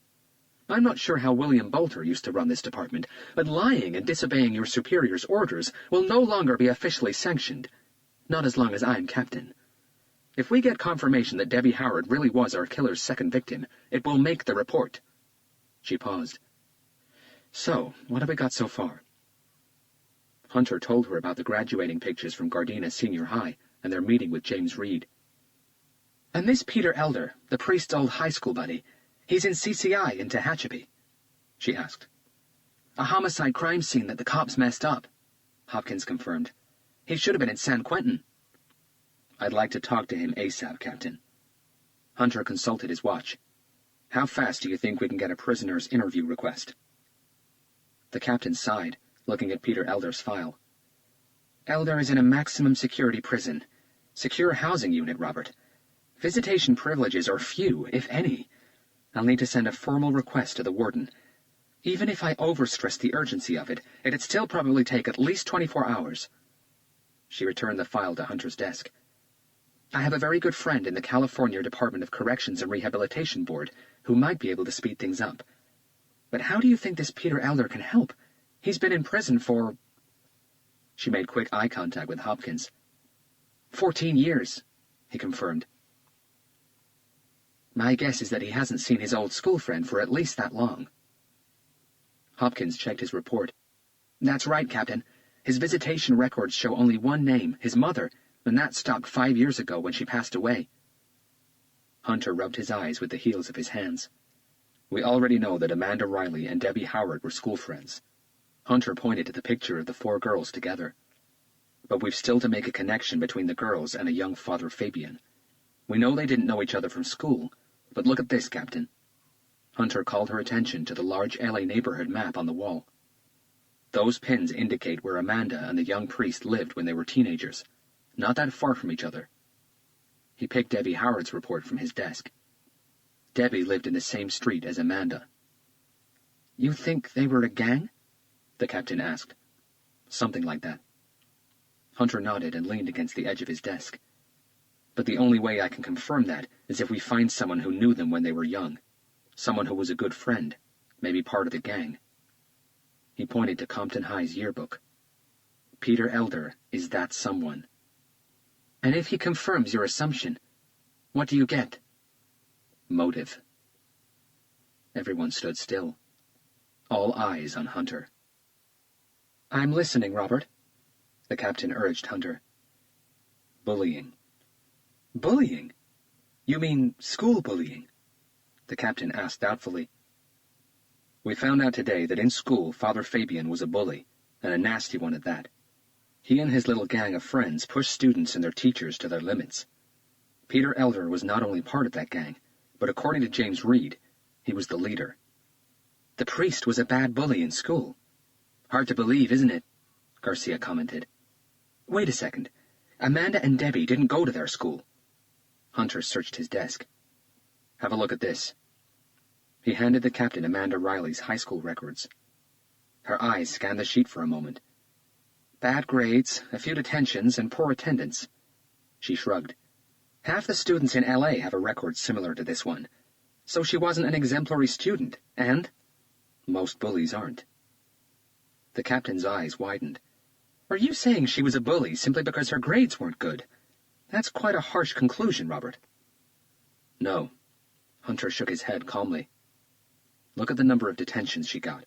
I'm not sure how William Bolter used to run this department, but lying and disobeying your superior's orders will no longer be officially sanctioned. Not as long as I'm captain. If we get confirmation that Debbie Howard really was our killer's second victim, it will make the report. She paused. So, what have we got so far? Hunter told her about the graduating pictures from Gardena Senior High and their meeting with James Reed. And this Peter Elder, the priest's old high school buddy, he's in CCI in Tehachapi, she asked. A homicide crime scene that the cops messed up, Hopkins confirmed. He should have been in San Quentin. I'd like to talk to him ASAP, Captain. Hunter consulted his watch. How fast do you think we can get a prisoner's interview request? The captain sighed, looking at Peter Elder's file. Elder is in a maximum security prison. Secure housing unit, Robert. Visitation privileges are few, if any. I'll need to send a formal request to the warden. Even if I overstress the urgency of it, it'd still probably take at least 24 hours. She returned the file to Hunter's desk. I have a very good friend in the California Department of Corrections and Rehabilitation Board who might be able to speed things up. But how do you think this Peter Elder can help? He's been in prison for... She made quick eye contact with Hopkins. 14 years, he confirmed. My guess is that he hasn't seen his old school friend for at least that long. Hopkins checked his report. That's right, Captain. His visitation records show only one name, his mother, and that stopped 5 years ago when she passed away. Hunter rubbed his eyes with the heels of his hands. We already know that Amanda Riley and Debbie Howard were school friends. Hunter pointed to the picture of the 4 girls together. But we've still to make a connection between the girls and a young Father Fabian. We know they didn't know each other from school, but look at this, Captain. Hunter called her attention to the large LA neighborhood map on the wall. Those pins indicate where Amanda and the young priest lived when they were teenagers, not that far from each other. He picked Debbie Howard's report from his desk. Debbie lived in the same street as Amanda. You think they were a gang? The captain asked. Something like that. Hunter nodded and leaned against the edge of his desk. But the only way I can confirm that is if we find someone who knew them when they were young. Someone who was a good friend, maybe part of the gang. He pointed to Compton High's yearbook. Peter Elder is that someone. And if he confirms your assumption, what do you get? Motive. Everyone stood still. All eyes on Hunter. I'm listening, Robert, the captain urged Hunter. Bullying. Bullying? You mean school bullying? The captain asked doubtfully. We found out today that in school Father Fabian was a bully, and a nasty one at that. He and his little gang of friends pushed students and their teachers to their limits. Peter Elder was not only part of that gang, but according to James Reed, he was the leader. The priest was a bad bully in school. Hard to believe, isn't it? Garcia commented. Wait a second. Amanda and Debbie didn't go to their school. Hunter searched his desk. Have a look at this. He handed the captain Amanda Riley's high school records. Her eyes scanned the sheet for a moment. Bad grades, a few detentions, and poor attendance. She shrugged. Half the students in L.A. have a record similar to this one. So she wasn't an exemplary student, and most bullies aren't. The captain's eyes widened. Are you saying she was a bully simply because her grades weren't good? That's quite a harsh conclusion, Robert. No. Hunter shook his head calmly. Look at the number of detentions she got.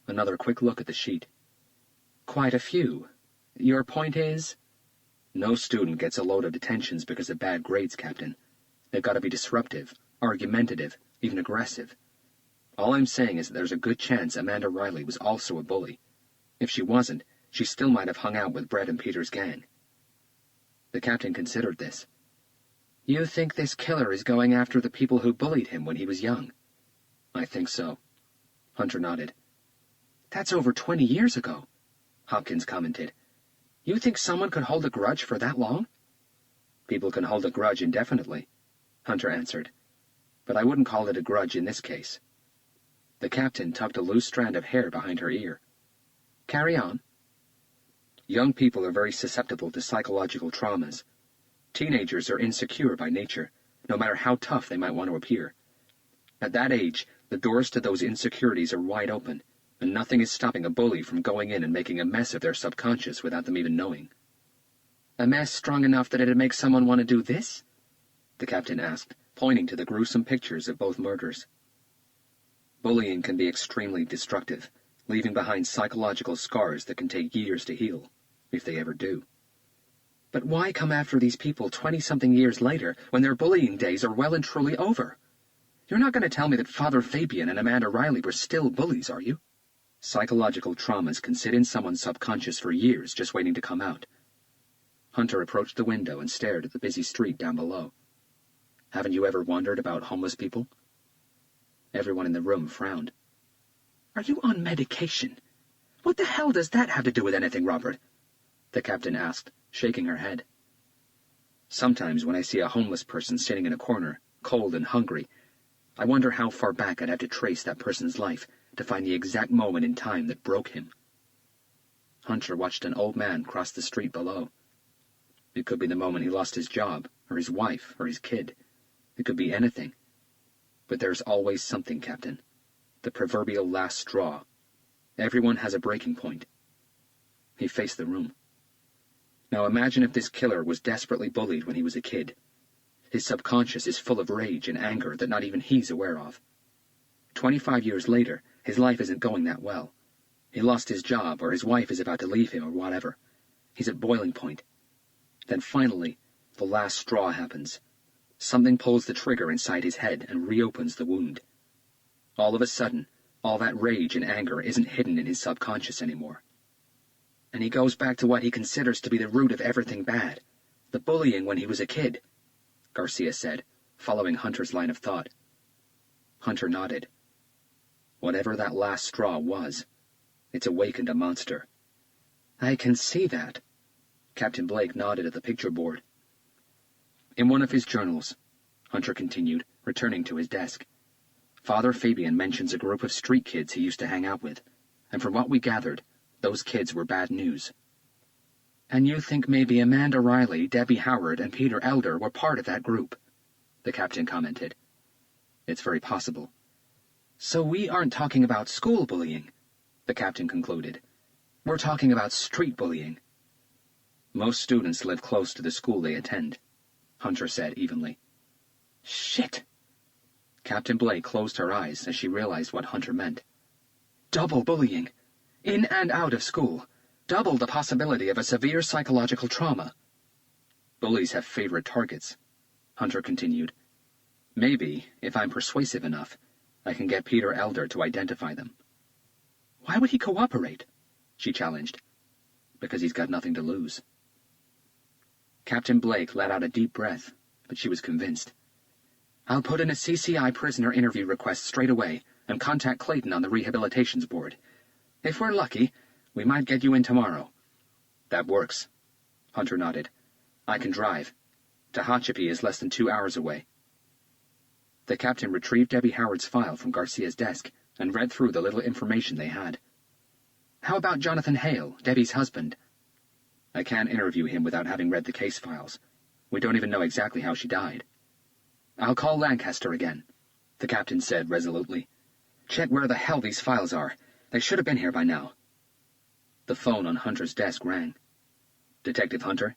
Another quick look at the sheet. Quite a few. Your point is? No student gets a load of detentions because of bad grades, Captain. They've got to be disruptive, argumentative, even aggressive. All I'm saying is that there's a good chance Amanda Riley was also a bully. If she wasn't, she still might have hung out with Brett and Peter's gang. The captain considered this. You think this killer is going after the people who bullied him when he was young? I think so. Hunter nodded. That's over 20 years ago, Hopkins commented. You think someone could hold a grudge for that long? People can hold a grudge indefinitely, Hunter answered. But I wouldn't call it a grudge in this case. The captain tucked a loose strand of hair behind her ear. Carry on. Young people are very susceptible to psychological traumas. Teenagers are insecure by nature, no matter how tough they might want to appear. At that age, the doors to those insecurities are wide open, and nothing is stopping a bully from going in and making a mess of their subconscious without them even knowing. A mess strong enough that it'd make someone want to do this? The captain asked, pointing to the gruesome pictures of both murders. Bullying can be extremely destructive, leaving behind psychological scars that can take years to heal, if they ever do. But why come after these people 20-something years later, when their bullying days are well and truly over? You're not going to tell me that Father Fabian and Amanda Riley were still bullies, are you? Psychological traumas can sit in someone's subconscious for years just waiting to come out. Hunter approached the window and stared at the busy street down below. Haven't you ever wondered about homeless people? Everyone in the room frowned. Are you on medication? What the hell does that have to do with anything, Robert? The captain asked, shaking her head. Sometimes when I see a homeless person sitting in a corner, cold and hungry, I wonder how far back I'd have to trace that person's life to find the exact moment in time that broke him. Hunter watched an old man cross the street below. It could be the moment he lost his job, or his wife, or his kid. It could be anything. But there's always something, Captain. The proverbial last straw. Everyone has a breaking point. He faced the room. Now imagine if this killer was desperately bullied when he was a kid. His subconscious is full of rage and anger that not even he's aware of. 25 years later, his life isn't going that well. He lost his job, or his wife is about to leave him, or whatever. He's at boiling point. Then finally, the last straw happens. Something pulls the trigger inside his head and reopens the wound. All of a sudden, all that rage and anger isn't hidden in his subconscious anymore. And he goes back to what he considers to be the root of everything bad, the bullying when he was a kid, Garcia said, following Hunter's line of thought. Hunter nodded. Whatever that last straw was, it's awakened a monster. I can see that. Captain Blake nodded at the picture board. In one of his journals, Hunter continued, returning to his desk, Father Fabian mentions a group of street kids he used to hang out with, and from what we gathered, those kids were bad news. And you think maybe Amanda Riley, Debbie Howard, and Peter Elder were part of that group? The captain commented. It's very possible. So we aren't talking about school bullying, the captain concluded. We're talking about street bullying. Most students live close to the school they attend, Hunter said evenly. Shit! Captain Blake closed her eyes as she realized what Hunter meant. Double bullying. In and out of school. Double the possibility of a severe psychological trauma. Bullies have favorite targets, Hunter continued. Maybe, if I'm persuasive enough, I can get Peter Elder to identify them. Why would he cooperate? She challenged. Because he's got nothing to lose. Captain Blake let out a deep breath, but she was convinced. I'll put in a CCI prisoner interview request straight away. and contact Clayton on the rehabilitations board. If we're lucky, we might get you in tomorrow." "That works." Hunter nodded. "I can drive. Tehachapi is less than 2 hours away." The captain retrieved Debbie Howard's file from Garcia's desk and read through the little information they had. "How about Jonathan Hale, Debbie's husband?" "I can't interview him without having read the case files. We don't even know exactly how she died." "I'll call Lancaster again," the captain said resolutely. "Check where the hell these files are. They should have been here by now." The phone on Hunter's desk rang. "Detective Hunter?"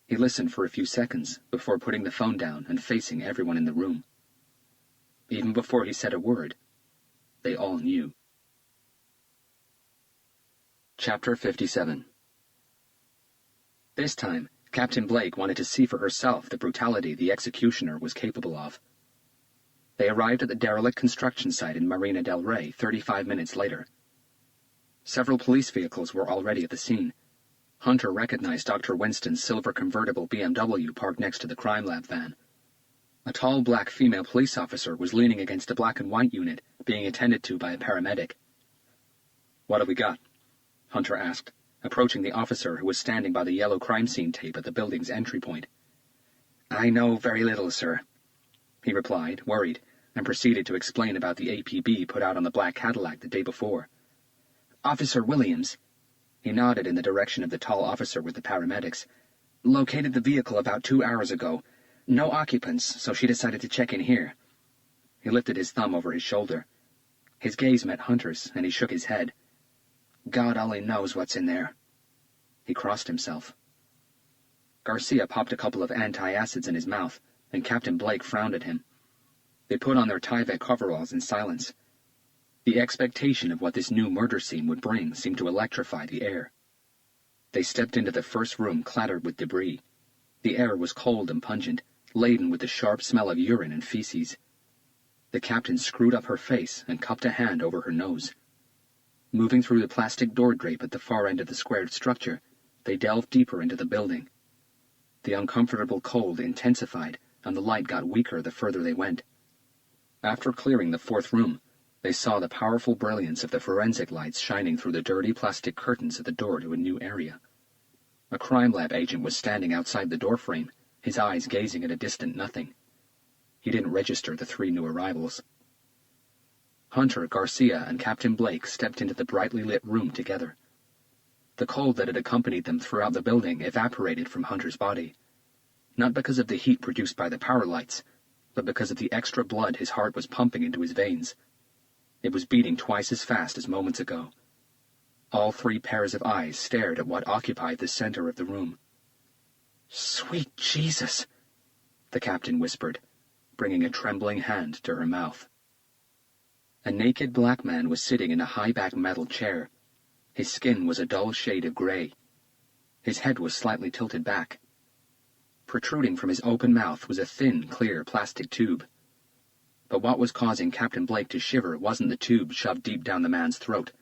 He listened for a few seconds before putting the phone down and facing everyone in the room. Even before he said a word, they all knew. Chapter 57. This time, Captain Blake wanted to see for herself the brutality the executioner was capable of. They arrived at the derelict construction site in Marina del Rey 35 minutes later. Several police vehicles were already at the scene. Hunter recognized Dr. Winston's silver convertible BMW parked next to the crime lab van. A tall black female police officer was leaning against a black and white unit, being attended to by a paramedic. "What have we got?" Hunter asked, approaching the officer who was standing by the yellow crime scene tape at the building's entry point. "I know very little, sir," he replied, worried, and proceeded to explain about the APB put out on the black Cadillac the day before. "Officer Williams," he nodded in the direction of the tall officer with the paramedics, "located the vehicle about 2 hours ago. No occupants, so she decided to check in here." He lifted his thumb over his shoulder. His gaze met Hunter's, and he shook his head. "God only knows what's in there." He crossed himself. Garcia popped a couple of antacids in his mouth, and Captain Blake frowned at him. They put on their Tyvek coveralls in silence. The expectation of what this new murder scene would bring seemed to electrify the air. They stepped into the first room clattered with debris. The air was cold and pungent, laden with the sharp smell of urine and feces. The captain screwed up her face and cupped a hand over her nose. Moving through the plastic door drape at the far end of the squared structure, they delved deeper into the building. The uncomfortable cold intensified, and the light got weaker the further they went. After clearing the fourth room, they saw the powerful brilliance of the forensic lights shining through the dirty plastic curtains at the door to a new area. A crime lab agent was standing outside the doorframe, his eyes gazing at a distant nothing. He didn't register the 3 new arrivals. Hunter, Garcia, and Captain Blake stepped into the brightly lit room together. The cold that had accompanied them throughout the building evaporated from Hunter's body, not because of the heat produced by the power lights, but because of the extra blood his heart was pumping into his veins. It was beating twice as fast as moments ago. All 3 pairs of eyes stared at what occupied the center of the room. "Sweet Jesus," the captain whispered, bringing a trembling hand to her mouth. A naked black man was sitting in a high-back metal chair. His skin was a dull shade of gray. His head was slightly tilted back. Protruding from his open mouth was a thin, clear plastic tube. But what was causing Captain Blake to shiver wasn't the tube shoved deep down the man's throat.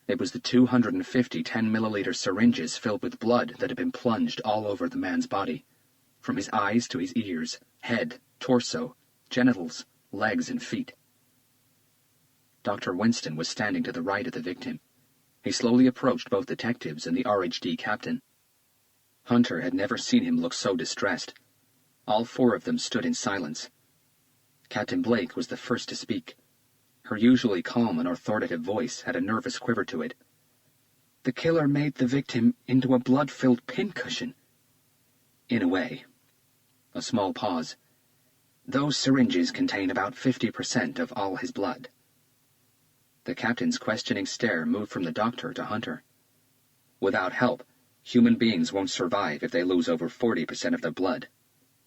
It was the 250 10-milliliter syringes filled with blood that had been plunged all over the man's body, from his eyes to his ears, head, torso, genitals, legs, and feet. Dr. Winston was standing to the right of the victim. He slowly approached both detectives and the RHD captain. Hunter had never seen him look so distressed. All 4 of them stood in silence. Captain Blake was the first to speak. Her usually calm and authoritative voice had a nervous quiver to it. "The killer made the victim into a blood-filled pincushion." "In a way." A small pause. "Those syringes contain about 50% of all his blood." The captain's questioning stare moved from the doctor to Hunter. "Without help, human beings won't survive if they lose over 40% of their blood,"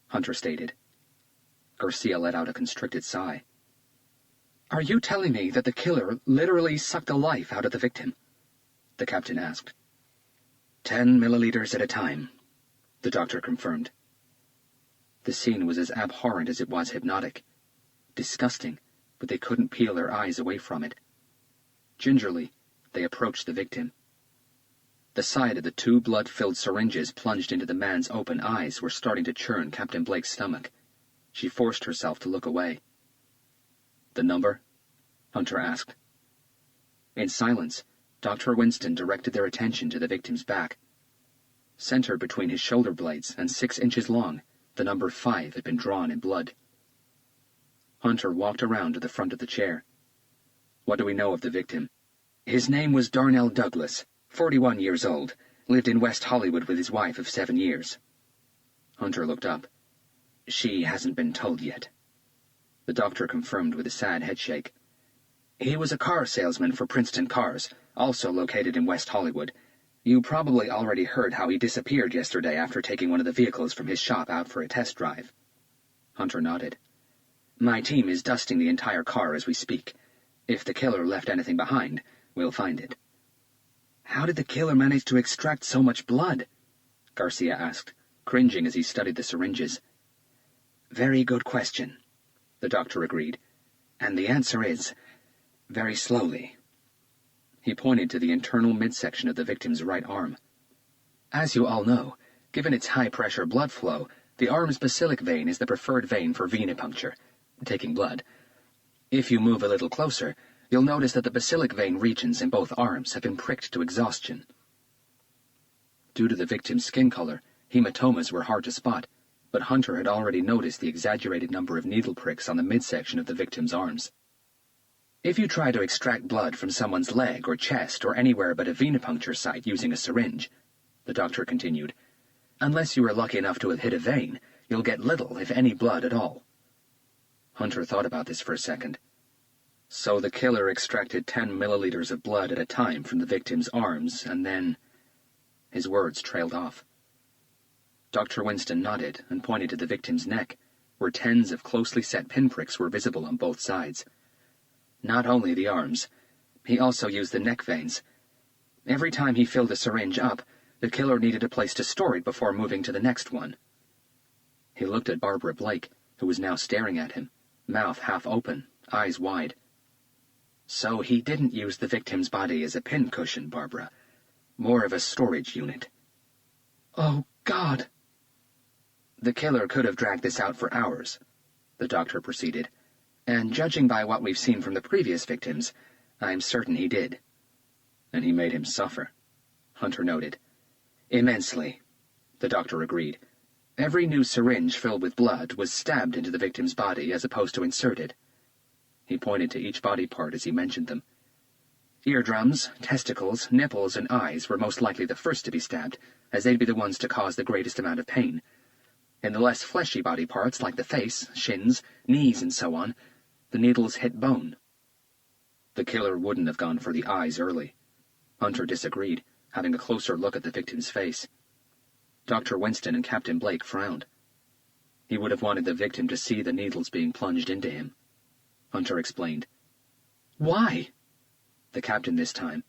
Hunter stated. Garcia let out a constricted sigh. "Are you telling me that the killer literally sucked the life out of the victim?" the captain asked. 10 milliliters at a time, the doctor confirmed. The scene was as abhorrent as it was hypnotic. Disgusting, but they couldn't peel their eyes away from it. Gingerly, they approached the victim. The sight of the 2 blood-filled syringes plunged into the man's open eyes were starting to churn Captain Blake's stomach. She forced herself to look away. "The number?" Hunter asked. In silence, Dr. Winston directed their attention to the victim's back. Centered between his shoulder blades and 6 inches long, the number 5 had been drawn in blood. Hunter walked around to the front of the chair. What do we know of the victim? His name was Darnell Douglas, 41 years old, lived in West Hollywood with his wife of 7 years. Hunter looked up. She hasn't been told yet. The doctor confirmed with a sad headshake. He was a car salesman for Princeton Cars, also located in West Hollywood. You probably already heard how he disappeared yesterday after taking one of the vehicles from his shop out for a test drive. Hunter nodded. My team is dusting the entire car as we speak. If the killer left anything behind, we'll find it. How did the killer manage to extract so much blood? Garcia asked, cringing as he studied the syringes. Very good question, the doctor agreed. And the answer is, very slowly. He pointed to the internal midsection of the victim's right arm. As you all know, given its high-pressure blood flow, the arm's basilic vein is the preferred vein for venipuncture, taking blood. If you move a little closer, you'll notice that the basilic vein regions in both arms have been pricked to exhaustion. Due to the victim's skin color, hematomas were hard to spot, but Hunter had already noticed the exaggerated number of needle pricks on the midsection of the victim's arms. If you try to extract blood from someone's leg or chest or anywhere but a venipuncture site using a syringe, the doctor continued, unless you are lucky enough to have hit a vein, you'll get little, if any, blood at all. Hunter thought about this for a second. So the killer extracted 10 milliliters of blood at a time from the victim's arms, and then... His words trailed off. Dr. Winston nodded and pointed to the victim's neck, where tens of closely set pinpricks were visible on both sides. Not only the arms, he also used the neck veins. Every time he filled a syringe up, the killer needed a place to store it before moving to the next one. He looked at Barbara Blake, who was now staring at him, mouth half open, eyes wide. So he didn't use the victim's body as a pincushion, Barbara. More of a storage unit. Oh, God! The killer could have dragged this out for hours, the doctor proceeded. And judging by what we've seen from the previous victims, I'm certain he did. And he made him suffer, Hunter noted. Immensely, the doctor agreed. Every new syringe filled with blood was stabbed into the victim's body as opposed to inserted. He pointed to each body part as he mentioned them. Eardrums, testicles, nipples, and eyes were most likely the first to be stabbed, as they'd be the ones to cause the greatest amount of pain. In the less fleshy body parts, like the face, shins, knees, and so on, the needles hit bone. The killer wouldn't have gone for the eyes early. Hunter disagreed, having a closer look at the victim's face. Dr. Winston and Captain Blake frowned. He would have wanted the victim to see the needles being plunged into him. Hunter explained. Why? The captain this time.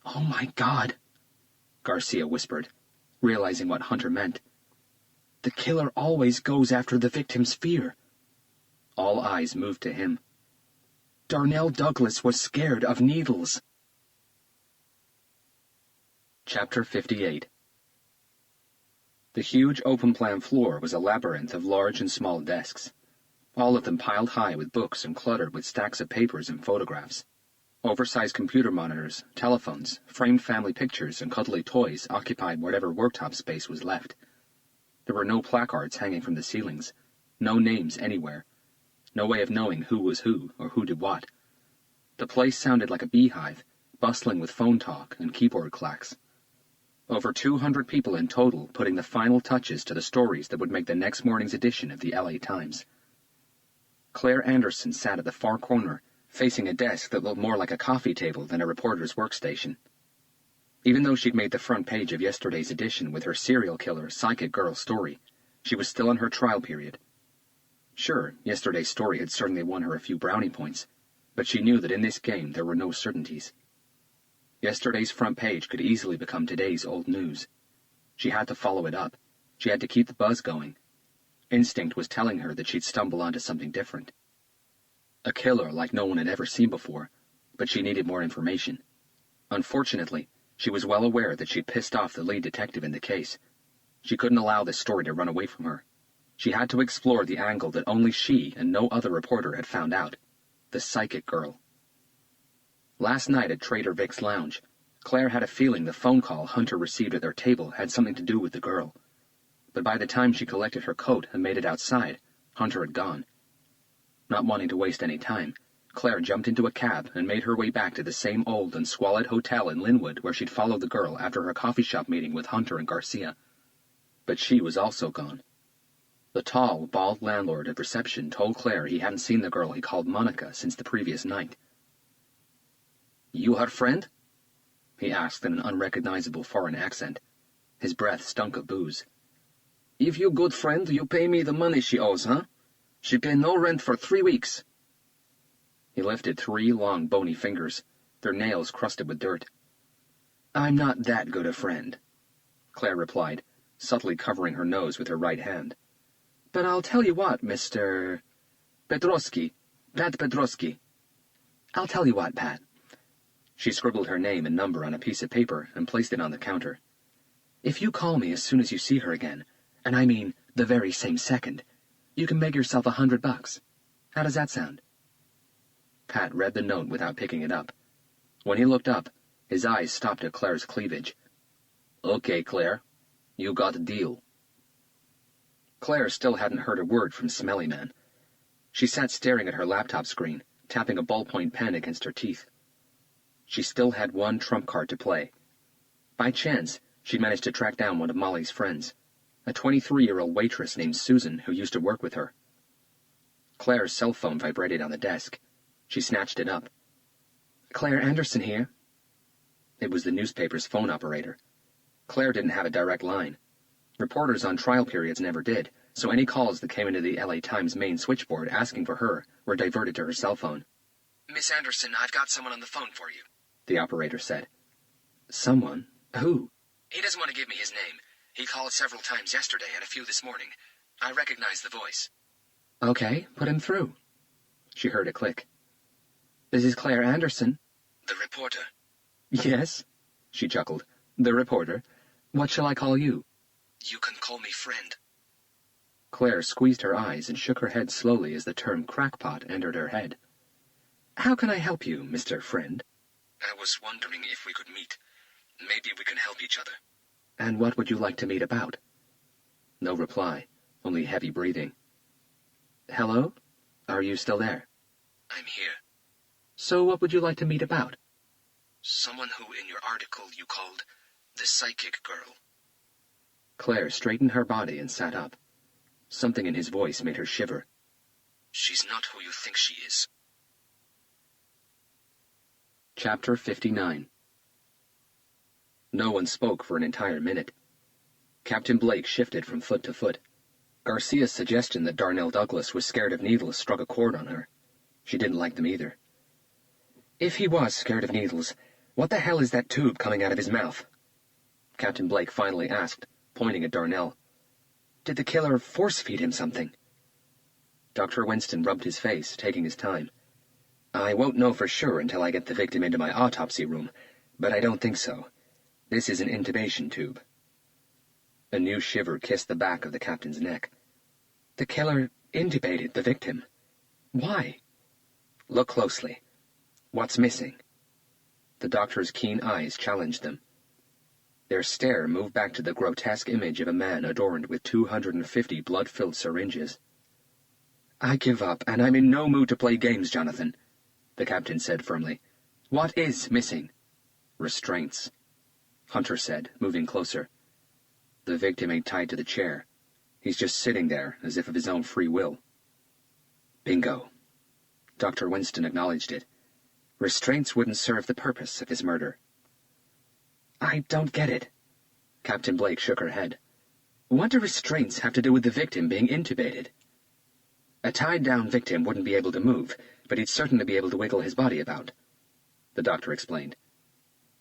Oh, my God, Garcia whispered, realizing what Hunter meant. The killer always goes after the victim's fear. All eyes moved to him. Darnell Douglas was scared of needles. Chapter 58. The huge open-plan floor was a labyrinth of large and small desks, all of them piled high with books and cluttered with stacks of papers and photographs. Oversized computer monitors, telephones, framed family pictures, and cuddly toys occupied whatever worktop space was left. There were no placards hanging from the ceilings, no names anywhere, no way of knowing who was who or who did what. The place sounded like a beehive, bustling with phone talk and keyboard clacks. Over 200 people in total putting the final touches to the stories that would make the next morning's edition of the LA Times. Claire Anderson sat at the far corner, facing a desk that looked more like a coffee table than a reporter's workstation. Even though she'd made the front page of yesterday's edition with her serial killer psychic girl story, she was still in her trial period. Sure, yesterday's story had certainly won her a few brownie points, but she knew that in this game there were no certainties. Yesterday's front page could easily become today's old news. She had to follow it up. She had to keep the buzz going. Instinct was telling her that she'd stumble onto something different. A killer like no one had ever seen before, but she needed more information. Unfortunately, she was well aware that she'd pissed off the lead detective in the case. She couldn't allow this story to run away from her. She had to explore the angle that only she and no other reporter had found out, the psychic girl. Last night at Trader Vic's lounge, Claire had a feeling the phone call Hunter received at their table had something to do with the girl. But by the time she collected her coat and made it outside, Hunter had gone. Not wanting to waste any time, Claire jumped into a cab and made her way back to the same old and squalid hotel in Linwood where she'd followed the girl after her coffee shop meeting with Hunter and Garcia. But she was also gone. The tall, bald landlord at reception told Claire he hadn't seen the girl he called Monica since the previous night. "You her friend?" he asked in an unrecognizable foreign accent. His breath stunk of booze. "If you good friend, you pay me the money she owes, huh? She pay no rent for 3 weeks. He lifted 3 long, bony fingers, their nails crusted with dirt. "I'm not that good a friend," Claire replied, subtly covering her nose with her right hand. "But I'll tell you what, Mr. Petrovsky, Pat Petrovsky. I'll tell you what, Pat." She scribbled her name and number on a piece of paper and placed it on the counter. "If you call me as soon as you see her again, and I mean the very same second, you can make yourself $100. How does that sound?" Pat read the note without picking it up. When he looked up, his eyes stopped at Claire's cleavage. "Okay, Claire. You got a deal." Claire still hadn't heard a word from Smelly Man. She sat staring at her laptop screen, tapping a ballpoint pen against her teeth. She still had one trump card to play. By chance, she'd managed to track down one of Molly's friends, a 23-year-old waitress named Susan who used to work with her. Claire's cell phone vibrated on the desk. She snatched it up. "Claire Anderson here." It was the newspaper's phone operator. Claire didn't have a direct line. Reporters on trial periods never did, so any calls that came into the LA Times main switchboard asking for her were diverted to her cell phone. "Miss Anderson, I've got someone on the phone for you," the operator said. "Someone? Who?" "He doesn't want to give me his name. He called several times yesterday and a few this morning. I recognize the voice." "Okay, put him through." She heard a click. "This is Claire Anderson." "The reporter." "Yes," she chuckled. "The reporter. What shall I call you?" "You can call me friend." Claire squeezed her eyes and shook her head slowly as the term crackpot entered her head. "How can I help you, Mr. Friend?" "I was wondering if we could meet. Maybe we can help each other." "And what would you like to meet about?" No reply, only heavy breathing. "Hello? Are you still there?" "I'm here." "So what would you like to meet about?" "Someone who in your article you called the psychic girl." Claire straightened her body and sat up. Something in his voice made her shiver. "She's not who you think she is." Chapter 59. No one spoke for an entire minute. Captain Blake shifted from foot to foot. Garcia's suggestion that Darnell Douglas was scared of needles struck a chord on her. She didn't like them either. "If he was scared of needles, what the hell is that tube coming out of his mouth?" Captain Blake finally asked, pointing at Darnell. "Did the killer force-feed him something?" Dr. Winston rubbed his face, taking his time. "I won't know for sure until I get the victim into my autopsy room, but I don't think so. This is an intubation tube." A new shiver kissed the back of the captain's neck. "The killer intubated the victim. Why?" "Look closely. What's missing?" The doctor's keen eyes challenged them. Their stare moved back to the grotesque image of a man adorned with 250 blood-filled syringes. "I give up, and I'm in no mood to play games, Jonathan," the captain said firmly. "What is missing?" "Restraints," Hunter said, moving closer. "The victim ain't tied to the chair. He's just sitting there, as if of his own free will." "Bingo." Dr. Winston acknowledged it. "Restraints wouldn't serve the purpose of his murder." "I don't get it." Captain Blake shook her head. "What do restraints have to do with the victim being intubated?" "A tied-down victim wouldn't be able to move, but he'd certainly be able to wiggle his body about," the doctor explained.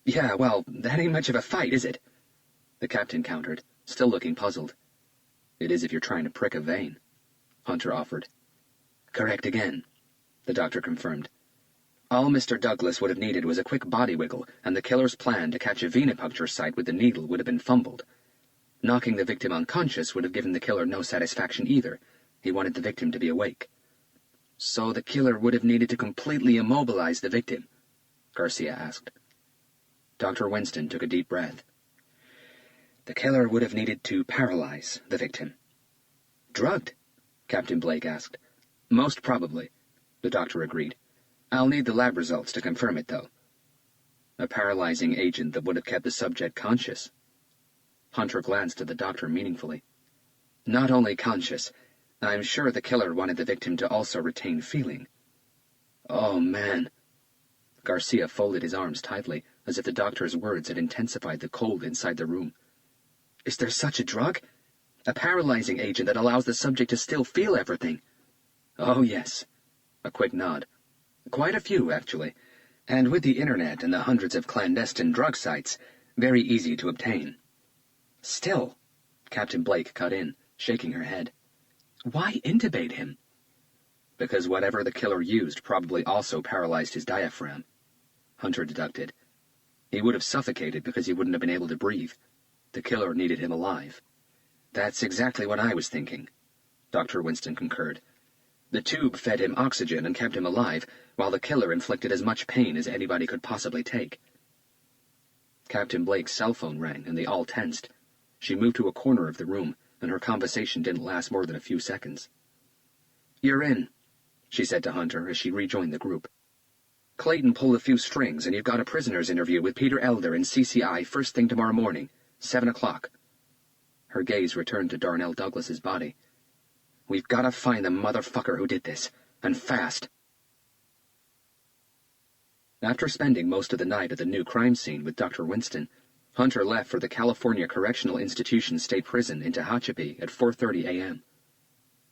"Yeah, well, that ain't much of a fight, is it?" the captain countered, still looking puzzled. "It is if you're trying to prick a vein," Hunter offered. "Correct again," the doctor confirmed. "All Mr. Douglas would have needed was a quick body wiggle, and the killer's plan to catch a venipuncture site with the needle would have been fumbled. Knocking the victim unconscious would have given the killer no satisfaction either. He wanted the victim to be awake." So the killer would have needed to completely immobilize the victim? Garcia asked. Dr. Winston took a deep breath. The killer would have needed to paralyze the victim. Drugged? Captain Blake asked. Most probably, the doctor agreed. I'll need the lab results to confirm it, though. A paralyzing agent that would have kept the subject conscious. Hunter glanced at the doctor meaningfully. Not only conscious, I'm sure the killer wanted the victim to also retain feeling. Oh, man. Garcia folded his arms tightly, as if the doctor's words had intensified the cold inside the room. Is there such a drug? A paralyzing agent that allows the subject to still feel everything? Oh, yes. A quick nod. Quite a few, actually. And with the internet and the hundreds of clandestine drug sites, very easy to obtain. Still, Captain Blake cut in, shaking her head. Why intubate him? Because whatever the killer used probably also paralyzed his diaphragm, Hunter deducted. He would have suffocated because he wouldn't have been able to breathe. The killer needed him alive. That's exactly what I was thinking, Dr. Winston concurred. The tube fed him oxygen and kept him alive, while the killer inflicted as much pain as anybody could possibly take. Captain Blake's cell phone rang, and they all tensed. She moved to a corner of the room, and her conversation didn't last more than a few seconds. You're in, she said to Hunter as she rejoined the group. Clayton pulled a few strings, and you've got a prisoner's interview with Peter Elder in CCI first thing tomorrow morning, 7 o'clock. Her gaze returned to Darnell Douglas's body. We've got to find the motherfucker who did this, and fast. After spending most of the night at the new crime scene with Dr. Winston, Hunter left for the California Correctional Institution State Prison in Tehachapi at 4:30 a.m.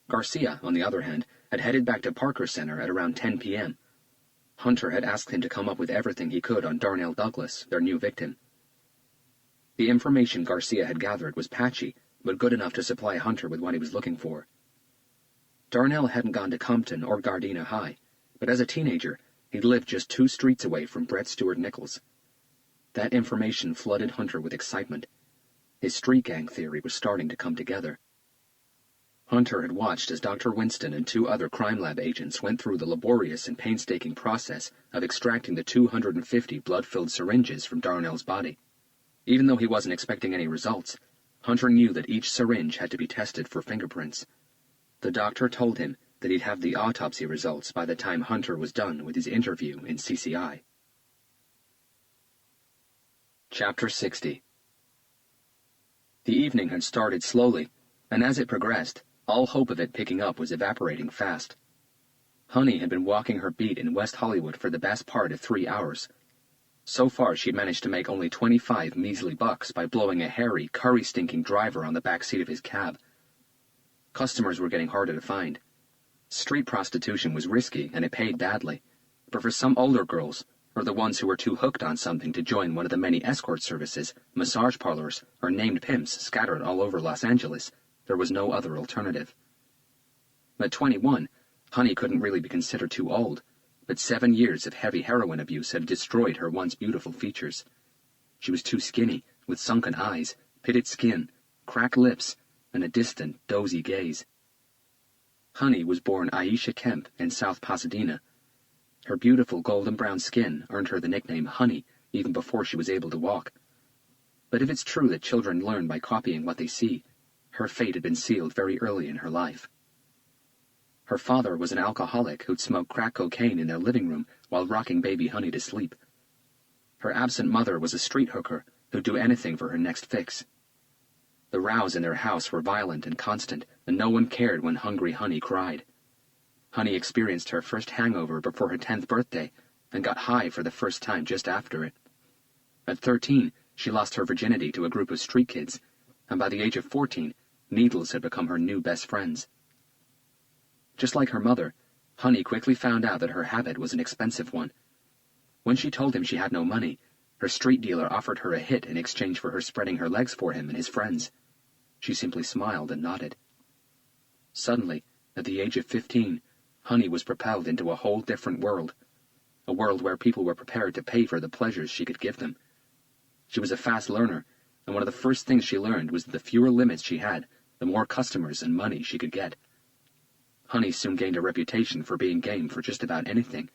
Garcia, on the other hand, had headed back to Parker Center at around 10 p.m. Hunter had asked him to come up with everything he could on Darnell Douglas, their new victim. The information Garcia had gathered was patchy, but good enough to supply Hunter with what he was looking for. Darnell hadn't gone to Compton or Gardena High, but as a teenager, he'd lived just 2 streets away from Brett Stewart Nichols. That information flooded Hunter with excitement. His street gang theory was starting to come together. Hunter had watched as Dr. Winston and 2 other crime lab agents went through the laborious and painstaking process of extracting the 250 blood-filled syringes from Darnell's body. Even though he wasn't expecting any results, Hunter knew that each syringe had to be tested for fingerprints. The doctor told him that he'd have the autopsy results by the time Hunter was done with his interview in CCI. Chapter 60. The evening had started slowly, and as it progressed, all hope of it picking up was evaporating fast. Honey had been walking her beat in West Hollywood for the best part of 3 hours. So far, she'd managed to make only 25 measly bucks by blowing a hairy, curry-stinking driver on the back seat of his cab. Customers were getting harder to find. Street prostitution was risky, and it paid badly. But for some older girls, or the ones who were too hooked on something to join one of the many escort services, massage parlors, or named pimps scattered all over Los Angeles, there was no other alternative. At 21, Honey couldn't really be considered too old, but 7 years of heavy heroin abuse had destroyed her once beautiful features. She was too skinny, with sunken eyes, pitted skin, cracked lips, and a distant, dozy gaze. Honey was born Aisha Kemp in South Pasadena. Her beautiful golden-brown skin earned her the nickname Honey even before she was able to walk. But if it's true that children learn by copying what they see, her fate had been sealed very early in her life. Her father was an alcoholic who'd smoke crack cocaine in their living room while rocking baby Honey to sleep. Her absent mother was a street hooker who'd do anything for her next fix. The rows in their house were violent and constant, and no one cared when hungry Honey cried. Honey experienced her first hangover before her 10th birthday and got high for the first time just after it. At 13, she lost her virginity to a group of street kids, and by the age of 14, needles had become her new best friends. Just like her mother, Honey quickly found out that her habit was an expensive one. When she told him she had no money, her street dealer offered her a hit in exchange for her spreading her legs for him and his friends. She simply smiled and nodded. Suddenly, at the age of 15, Honey was propelled into a whole different world, a world where people were prepared to pay for the pleasures she could give them. She was a fast learner, and one of the first things she learned was that the fewer limits she had, the more customers and money she could get. Honey soon gained a reputation for being game for just about anything.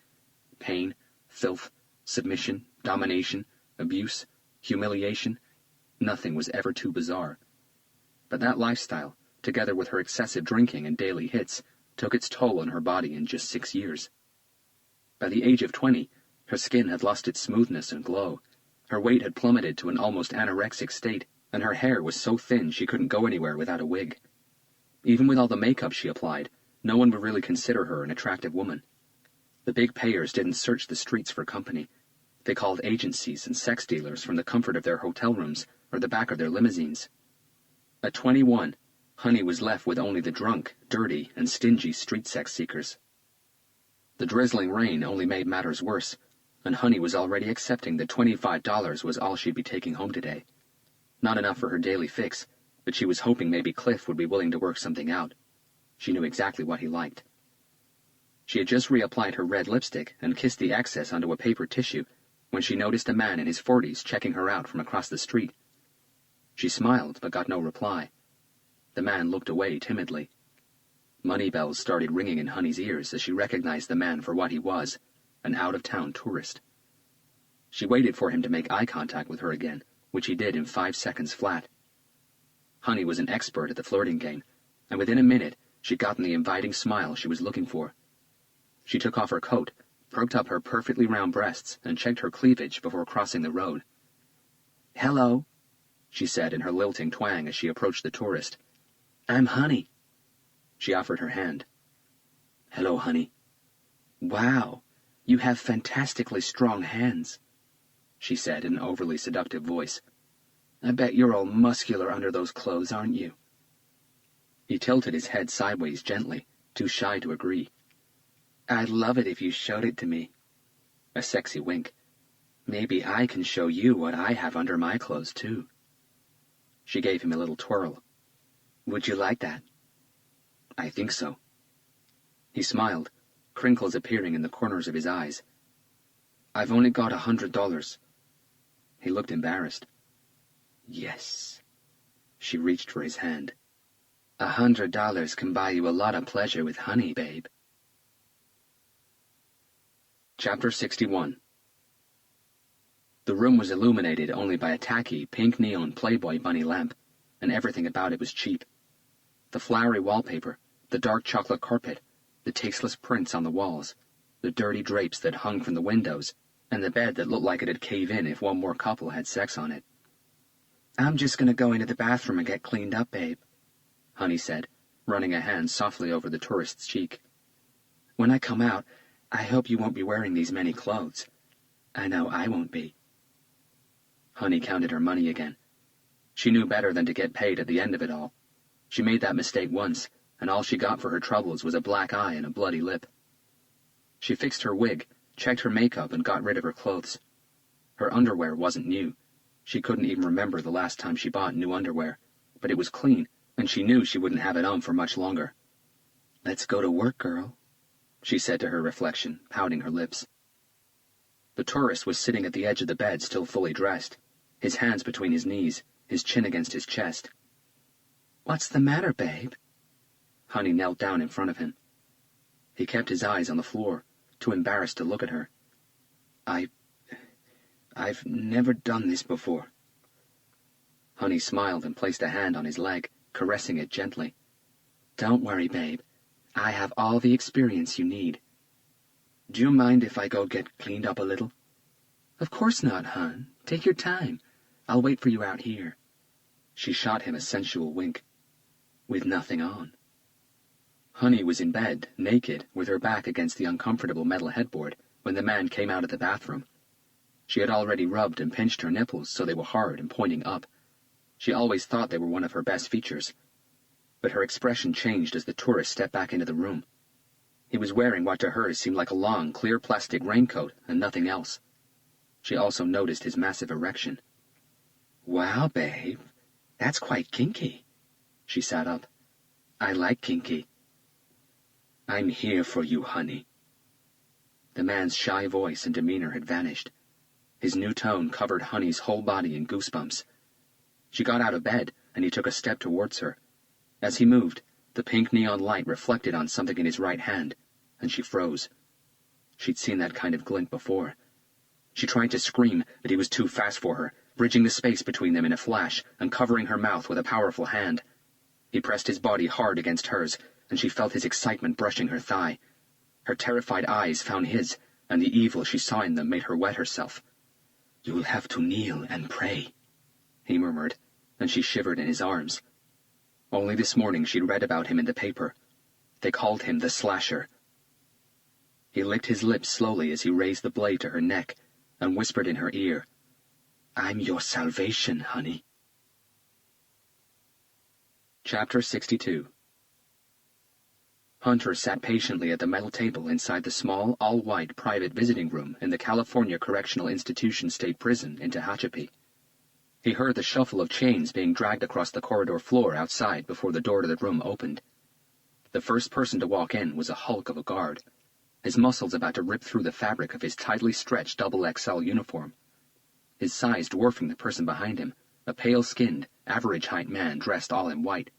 Pain, filth, submission, domination, abuse, humiliation. Nothing was ever too bizarre. But that lifestyle, together with her excessive drinking and daily hits, took its toll on her body in just 6 years. By the age of 20, her skin had lost its smoothness and glow. Her weight had plummeted to an almost anorexic state, and her hair was so thin she couldn't go anywhere without a wig. Even with all the makeup she applied, no one would really consider her an attractive woman. The big payers didn't search the streets for company. They called agencies and sex dealers from the comfort of their hotel rooms or the back of their limousines. At 21, Honey was left with only the drunk, dirty, and stingy street sex seekers. The drizzling rain only made matters worse, and Honey was already accepting that $25 was all she'd be taking home today. Not enough for her daily fix, but she was hoping maybe Cliff would be willing to work something out. She knew exactly what he liked. She had just reapplied her red lipstick and kissed the excess onto a paper tissue when she noticed a man in his 40s checking her out from across the street. She smiled but got no reply. The man looked away timidly. Money bells started ringing in Honey's ears as she recognized the man for what he was, an out-of-town tourist. She waited for him to make eye contact with her again, which he did in 5 seconds flat. Honey was an expert at the flirting game, and within a minute she'd gotten the inviting smile she was looking for. She took off her coat, perked up her perfectly round breasts, and checked her cleavage before crossing the road. "Hello," she said in her lilting twang as she approached the tourist. "I'm Honey." She offered her hand. "Hello, Honey." "Wow, you have fantastically strong hands," she said in an overly seductive voice. "I bet you're all muscular under those clothes, aren't you?" He tilted his head sideways gently, too shy to agree. "I'd love it if you showed it to me." A sexy wink. "Maybe I can show you what I have under my clothes, too." She gave him a little twirl. "Would you like that?" "I think so." He smiled, crinkles appearing in the corners of his eyes. "I've only got $100. He looked embarrassed. "Yes." She reached for his hand. $100 can buy you a lot of pleasure with honey, babe. Chapter 61. The room was illuminated only by a tacky, pink neon Playboy bunny lamp, and everything about it was cheap. The flowery wallpaper, the dark chocolate carpet, the tasteless prints on the walls, the dirty drapes that hung from the windows, and the bed that looked like it'd cave in if one more couple had sex on it. "I'm just going to go into the bathroom and get cleaned up, babe," Honey said, running a hand softly over the tourist's cheek. "When I come out, I hope you won't be wearing these many clothes. I know I won't be." Honey counted her money again. She knew better than to get paid at the end of it all. She made that mistake once, and all she got for her troubles was a black eye and a bloody lip. She fixed her wig, checked her makeup, and got rid of her clothes. Her underwear wasn't new. She couldn't even remember the last time she bought new underwear, but it was clean, and she knew she wouldn't have it on for much longer. "Let's go to work, girl," she said to her reflection, pouting her lips. The tourist was sitting at the edge of the bed, still fully dressed, his hands between his knees, his chin against his chest. "What's the matter, babe?" Honey knelt down in front of him. He kept his eyes on the floor, too embarrassed to look at her. I've never done this before." Honey smiled and placed a hand on his leg, caressing it gently. "Don't worry, babe. I have all the experience you need. Do you mind if I go get cleaned up a little?" "Of course not, hon. Take your time. I'll wait for you out here." She shot him a sensual wink. "With nothing on." Honey was in bed, naked, with her back against the uncomfortable metal headboard, when the man came out of the bathroom. She had already rubbed and pinched her nipples so they were hard and pointing up. She always thought they were one of her best features. But her expression changed as the tourist stepped back into the room. He was wearing what to her seemed like a long, clear plastic raincoat and nothing else. She also noticed his massive erection. "Wow, babe, that's quite kinky." She sat up. "I like kinky." "I'm here for you, honey." The man's shy voice and demeanor had vanished. His new tone covered Honey's whole body in goosebumps. She got out of bed, and he took a step towards her. As he moved, the The pink neon light reflected on something in his right hand, and she froze. She'd seen that kind of glint before. She tried to scream, but he was too fast for her, bridging the space between them in a flash and covering her mouth with a powerful hand. He pressed his body hard against hers, and she felt his excitement brushing her thigh. Her terrified eyes found his, and the evil she saw in them made her wet herself. "You will have to kneel and pray," he murmured, and she shivered in his arms. Only this morning she'd read about him in the paper. They called him the Slasher. He licked his lips slowly as he raised the blade to her neck and whispered in her ear, "I'm your salvation, honey." Chapter 62. Hunter sat patiently at the metal table inside the small, all-white private visiting room in the California Correctional Institution State Prison in Tehachapi. He heard the shuffle of chains being dragged across the corridor floor outside before the door to the room opened. The first person to walk in was a hulk of a guard, his muscles about to rip through the fabric of his tightly stretched XXL uniform, his size dwarfing the person behind him, a pale-skinned, average-height man dressed all in white.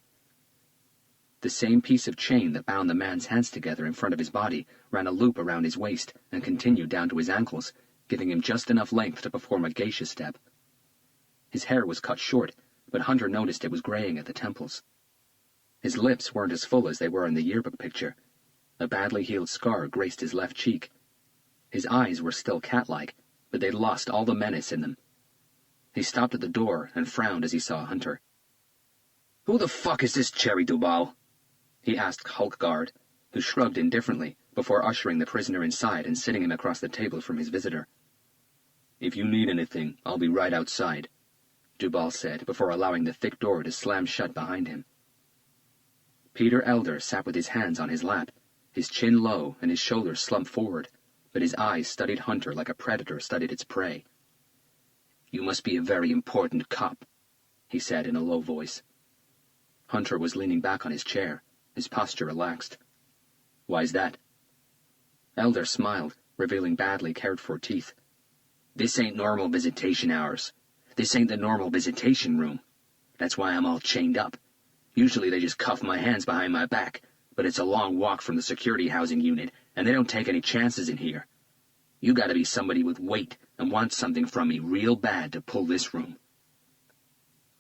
The same piece of chain that bound the man's hands together in front of his body ran a loop around his waist and continued down to his ankles, giving him just enough length to perform a geisha step. His hair was cut short, but Hunter noticed it was graying at the temples. His lips weren't as full as they were in the yearbook picture. A badly healed scar graced his left cheek. His eyes were still cat-like, but they'd lost all the menace in them. He stopped at the door and frowned as he saw Hunter. "Who the fuck is this Cherry Duval?" he asked Hulk Guard, who shrugged indifferently before ushering the prisoner inside and sitting him across the table from his visitor. "If you need anything, I'll be right outside," Duval said before allowing the thick door to slam shut behind him. Peter Elder sat with his hands on his lap, his chin low and his shoulders slumped forward, but his eyes studied Hunter like a predator studied its prey. "You must be a very important cop," he said in a low voice. Hunter was leaning back on his chair, his posture relaxed. "Why's that?" Elder smiled, revealing badly cared-for teeth. "This ain't normal visitation hours. This ain't the normal visitation room. That's why I'm all chained up. Usually they just cuff my hands behind my back, but it's a long walk from the security housing unit, and they don't take any chances in here. You gotta be somebody with weight and want something from me real bad to pull this room."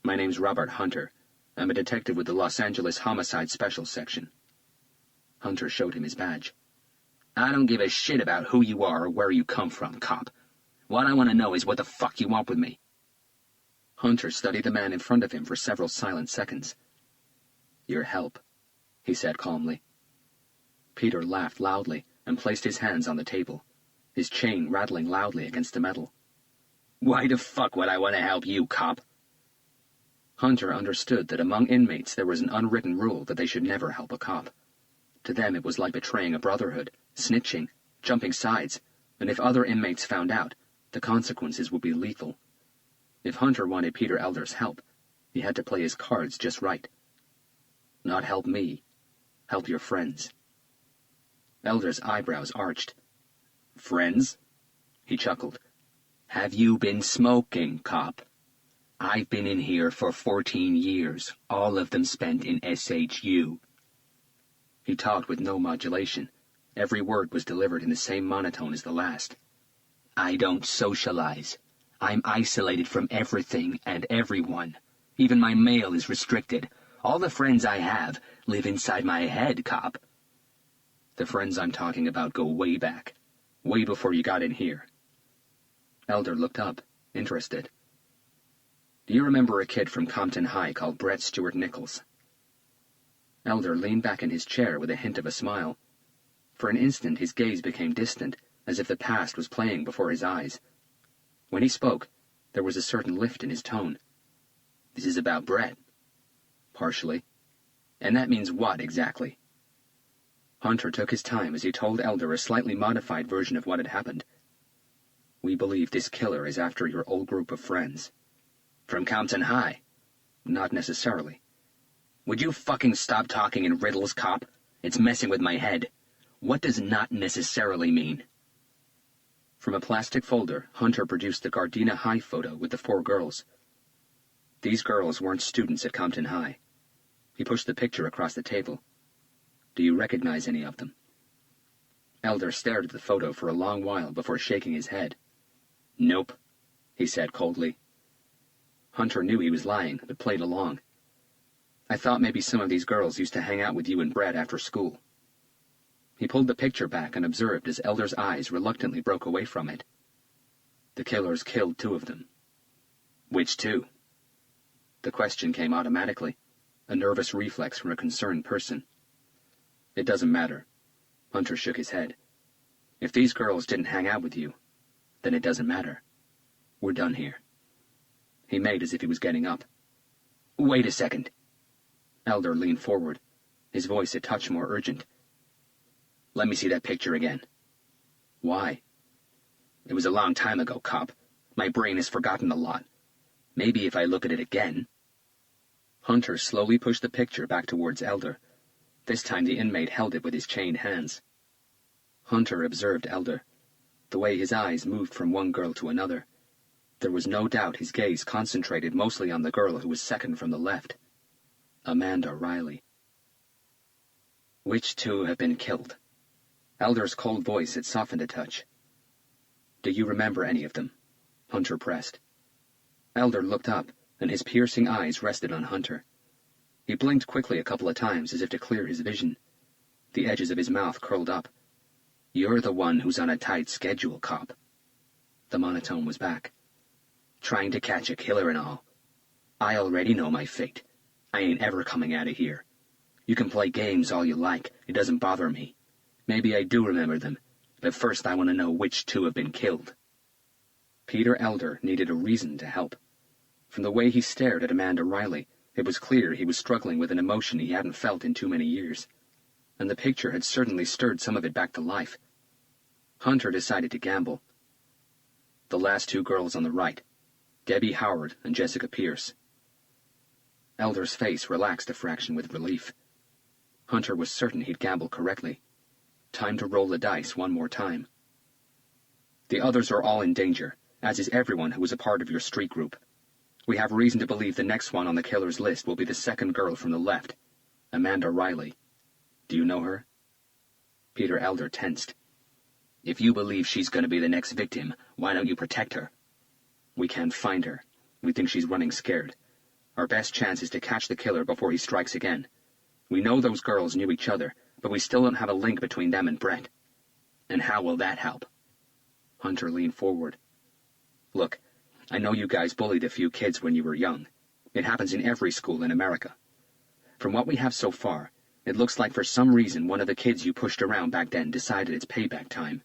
"My name's Robert Hunter. I'm a detective with the Los Angeles Homicide Special Section." Hunter showed him his badge. "I don't give a shit about who you are or where you come from, cop. What I want to know is what the fuck you want with me." Hunter studied the man in front of him for several silent seconds. "Your help," he said calmly. Peter laughed loudly and placed his hands on the table, his chain rattling loudly against the metal. "Why the fuck would I want to help you, cop?" Hunter understood that among inmates there was an unwritten rule that they should never help a cop. To them it was like betraying a brotherhood, snitching, jumping sides, and if other inmates found out, the consequences would be lethal. If Hunter wanted Peter Elder's help, he had to play his cards just right. "Not help me. Help your friends." Elder's eyebrows arched. "Friends?" He chuckled. "Have you been smoking, cop? I've been in here for 14 years, all of them spent in SHU. He talked with no modulation. Every word was delivered in the same monotone as the last. "I don't socialize. I'm isolated from everything and everyone. Even my mail is restricted. All the friends I have live inside my head, cop." "The friends I'm talking about go way back. Way before you got in here." Elder looked up, interested. "Do you remember a kid from Compton High called Brett Stewart Nichols?" Elder leaned back in his chair with a hint of a smile. For an instant his gaze became distant, as if the past was playing before his eyes. When he spoke, there was a certain lift in his tone. "This is about Brett." "Partially. And that means what, exactly?" Hunter took his time as he told Elder a slightly modified version of what had happened. "We believe this killer is after your old group of friends." "From Compton High?" "Not necessarily." "Would you fucking stop talking in riddles, cop? It's messing with my head. What does not necessarily mean?" From a plastic folder, Hunter produced the Gardena High photo with the 4 girls. These girls weren't students at Compton High. He pushed the picture across the table, Do you recognize any of them? Elder stared at the photo for a long while before shaking his head. Nope, he said coldly. Hunter knew he was lying, but played along. I thought maybe some of these girls used to hang out with you and Brett after school. He pulled the picture back and observed as Elder's eyes reluctantly broke away from it. The killers killed 2 of them. Which 2? The question came automatically, a nervous reflex from a concerned person. It doesn't matter. Hunter shook his head. If these girls didn't hang out with you, then it doesn't matter. We're done here. He made as if he was getting up. Wait a second. Elder leaned forward, his voice a touch more urgent. Let me see that picture again. Why? It was a long time ago, cop. My brain has forgotten a lot. Maybe if I look at it again. Hunter slowly pushed the picture back towards Elder. This time the inmate held it with his chained hands. Hunter observed Elder, the way his eyes moved from one girl to another. There was no doubt his gaze concentrated mostly on the girl who was second from the left. Amanda Riley. Which 2 have been killed? Elder's cold voice had softened a touch. Do you remember any of them? Hunter pressed. Elder looked up, and his piercing eyes rested on Hunter. He blinked quickly a couple of times as if to clear his vision. The edges of his mouth curled up. You're the one who's on a tight schedule, cop. The monotone was back. Trying to catch a killer and all. I already know my fate. I ain't ever coming out of here. You can play games all you like. It doesn't bother me. Maybe I do remember them, but first I want to know which 2 have been killed. Peter Elder needed a reason to help. From the way he stared at Amanda Riley, it was clear he was struggling with an emotion he hadn't felt in too many years, and the picture had certainly stirred some of it back to life. Hunter decided to gamble. The last 2 girls on the right, Debbie Howard and Jessica Pierce. Elder's face relaxed a fraction with relief. Hunter was certain he'd gambled correctly. Time to roll the dice one more time. The others are all in danger, as is everyone who was a part of your street group. We have reason to believe the next one on the killer's list will be the second girl from the left, Amanda Riley. Do you know her? Peter Elder tensed. If you believe she's going to be the next victim, why don't you protect her? We can't find her. We think she's running scared. Our best chance is to catch the killer before he strikes again. We know those girls knew each other, but we still don't have a link between them and Brett. And how will that help? Hunter leaned forward. Look, I know you guys bullied a few kids when you were young. It happens in every school in America. From what we have so far, it looks like for some reason one of the kids you pushed around back then decided it's payback time.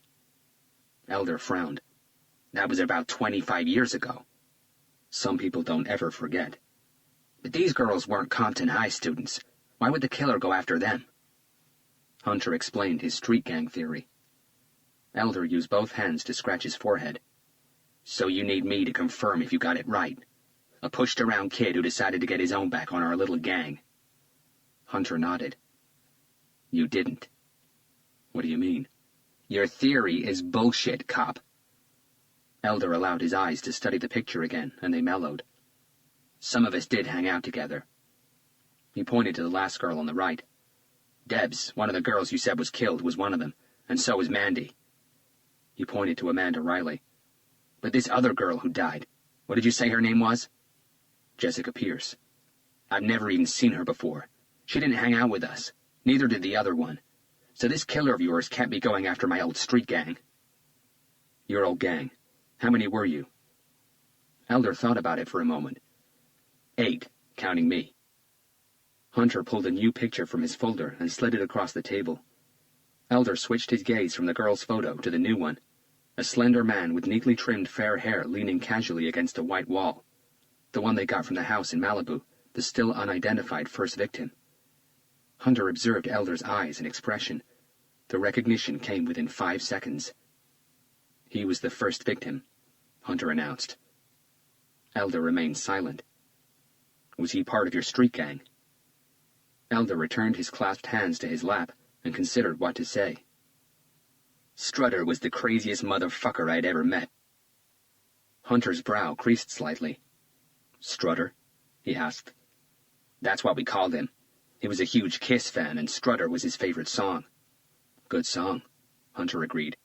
Elder frowned. That was about 25 years ago. Some people don't ever forget. But these girls weren't Compton High students. Why would the killer go after them? Hunter explained his street gang theory. Elder used both hands to scratch his forehead. So you need me to confirm if you got it right. A pushed-around kid who decided to get his own back on our little gang. Hunter nodded. You didn't. What do you mean? Your theory is bullshit, cop. Elder allowed his eyes to study the picture again, and they mellowed. Some of us did hang out together. He pointed to the last girl on the right. Debs, one of the girls you said was killed, was one of them, and so was Mandy. He pointed to Amanda Riley. But this other girl who died, what did you say her name was? Jessica Pierce. I've never even seen her before. She didn't hang out with us. Neither did the other one. So this killer of yours can't be going after my old street gang. Your old gang. How many were you? Elder thought about it for a moment. 8, counting me. Hunter pulled a new picture from his folder and slid it across the table. Elder switched his gaze from the girl's photo to the new one, a slender man with neatly trimmed fair hair leaning casually against a white wall, the one they got from the house in Malibu, the still unidentified first victim. Hunter observed Elder's eyes and expression. The recognition came within 5 seconds. He was the first victim, Hunter announced. Elder remained silent. Was he part of your street gang? Elder returned his clasped hands to his lap and considered what to say. Strutter was the craziest motherfucker I'd ever met. Hunter's brow creased slightly. Strutter? He asked. That's what we called him. He was a huge Kiss fan, and Strutter was his favorite song. Good song, Hunter agreed.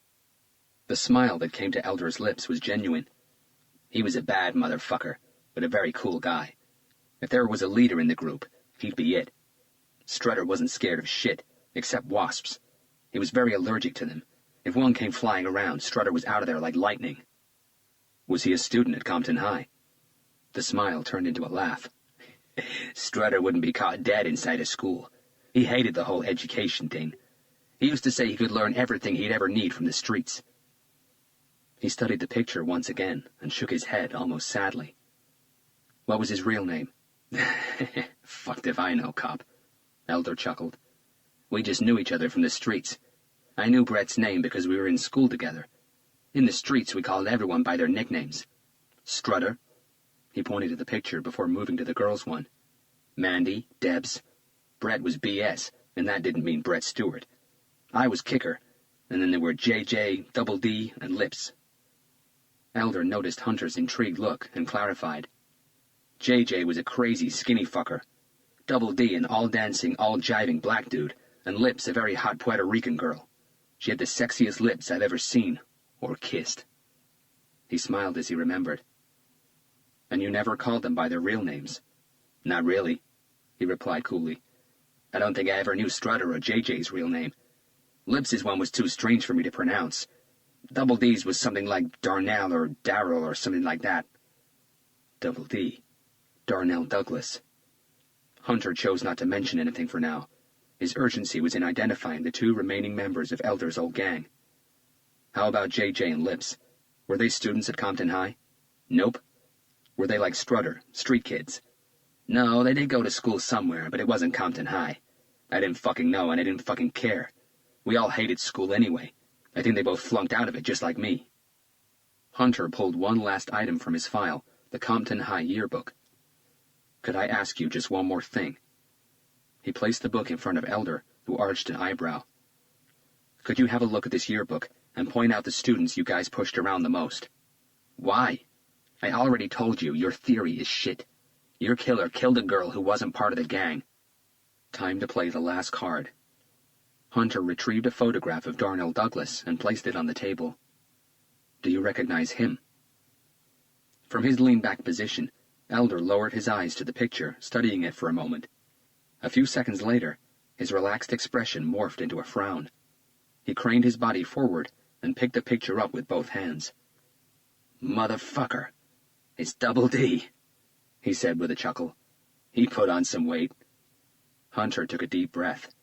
The smile that came to Elder's lips was genuine. He was a bad motherfucker, but a very cool guy. If there was a leader in the group, he'd be it. Strutter wasn't scared of shit, except wasps. He was very allergic to them. If one came flying around, Strutter was out of there like lightning. Was he a student at Compton High? The smile turned into a laugh. Strutter wouldn't be caught dead inside a school. He hated the whole education thing. He used to say he could learn everything he'd ever need from the streets. He studied the picture once again and shook his head almost sadly. What was his real name? Fucked if I know, cop. Elder chuckled. We just knew each other from the streets. I knew Brett's name because we were in school together. In the streets, we called everyone by their nicknames. Strutter. He pointed to the picture before moving to the girls' one. Mandy, Debs. Brett was B.S., and that didn't mean Brett Stewart. I was Kicker, and then there were J.J., Double D, and Lips. Elder noticed Hunter's intrigued look and clarified. J.J. was a crazy, skinny fucker. Double D an all-dancing, all-jiving black dude, and Lips a very hot Puerto Rican girl. She had the sexiest lips I've ever seen, or kissed. He smiled as he remembered. And you never called them by their real names? Not really, he replied coolly. I don't think I ever knew Strutter or J.J.'s real name. Lips's one was too strange for me to pronounce. Double D's was something like Darnell or Darrell or something like that. Double D. Darnell Douglas. Hunter chose not to mention anything for now. His urgency was in identifying the two remaining members of Elder's old gang. How about J.J. and Lips? Were they students at Compton High? Nope. Were they like Strutter, street kids? No, they did go to school somewhere, but it wasn't Compton High. I didn't fucking know, and I didn't fucking care. We all hated school anyway. I think they both flunked out of it just like me. Hunter pulled one last item from his file, the Compton High yearbook. Could I ask you just one more thing? He placed the book in front of Elder, who arched an eyebrow. Could you have a look at this yearbook and point out the students you guys pushed around the most? Why? I already told you your theory is shit. Your killer killed a girl who wasn't part of the gang. Time to play the last card. Hunter retrieved a photograph of Darnell Douglas and placed it on the table. Do you recognize him? From his lean-back position, Elder lowered his eyes to the picture, studying it for a moment. A few seconds later, his relaxed expression morphed into a frown. He craned his body forward and picked the picture up with both hands. Motherfucker! It's Double D, he said with a chuckle. He put on some weight. Hunter took a deep breath.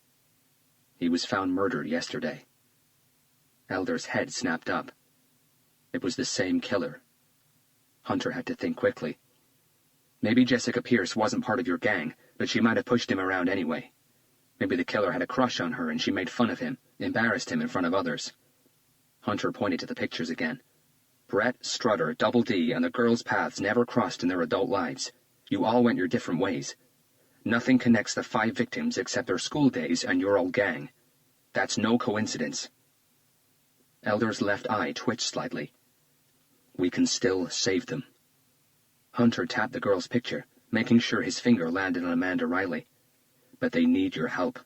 He was found murdered yesterday. Elder's head snapped up. It was the same killer. Hunter had to think quickly. Maybe Jessica Pierce wasn't part of your gang, but she might have pushed him around anyway. Maybe the killer had a crush on her and she made fun of him, embarrassed him in front of others. Hunter pointed to the pictures again. Brett, Strutter, Double D, and the girls' paths never crossed in their adult lives. You all went your different ways. Nothing connects the 5 victims except their school days and your old gang. That's no coincidence. Elder's left eye twitched slightly. We can still save them. Hunter tapped the girl's picture, making sure his finger landed on Amanda Riley. But they need your help.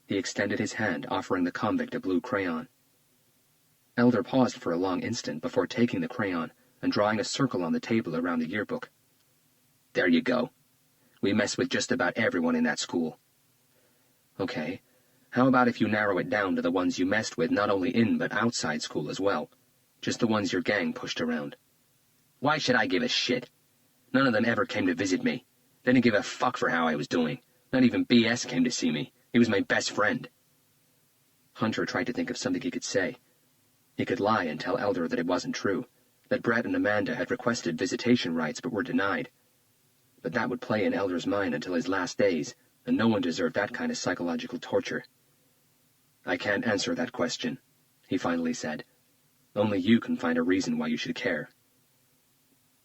He extended his hand, offering the convict a blue crayon. Elder paused for a long instant before taking the crayon and drawing a circle on the table around the yearbook. There you go. We mess with just about everyone in that school. Okay. How about if you narrow it down to the ones you messed with not only in but outside school as well? Just the ones your gang pushed around. Why should I give a shit? None of them ever came to visit me. They didn't give a fuck for how I was doing. Not even B.S. came to see me. He was my best friend. Hunter tried to think of something he could say. He could lie and tell Elder that it wasn't true, that Brett and Amanda had requested visitation rights but were denied. But that would play in Elder's mind until his last days, and no one deserved that kind of psychological torture. I can't answer that question, he finally said. Only you can find a reason why you should care.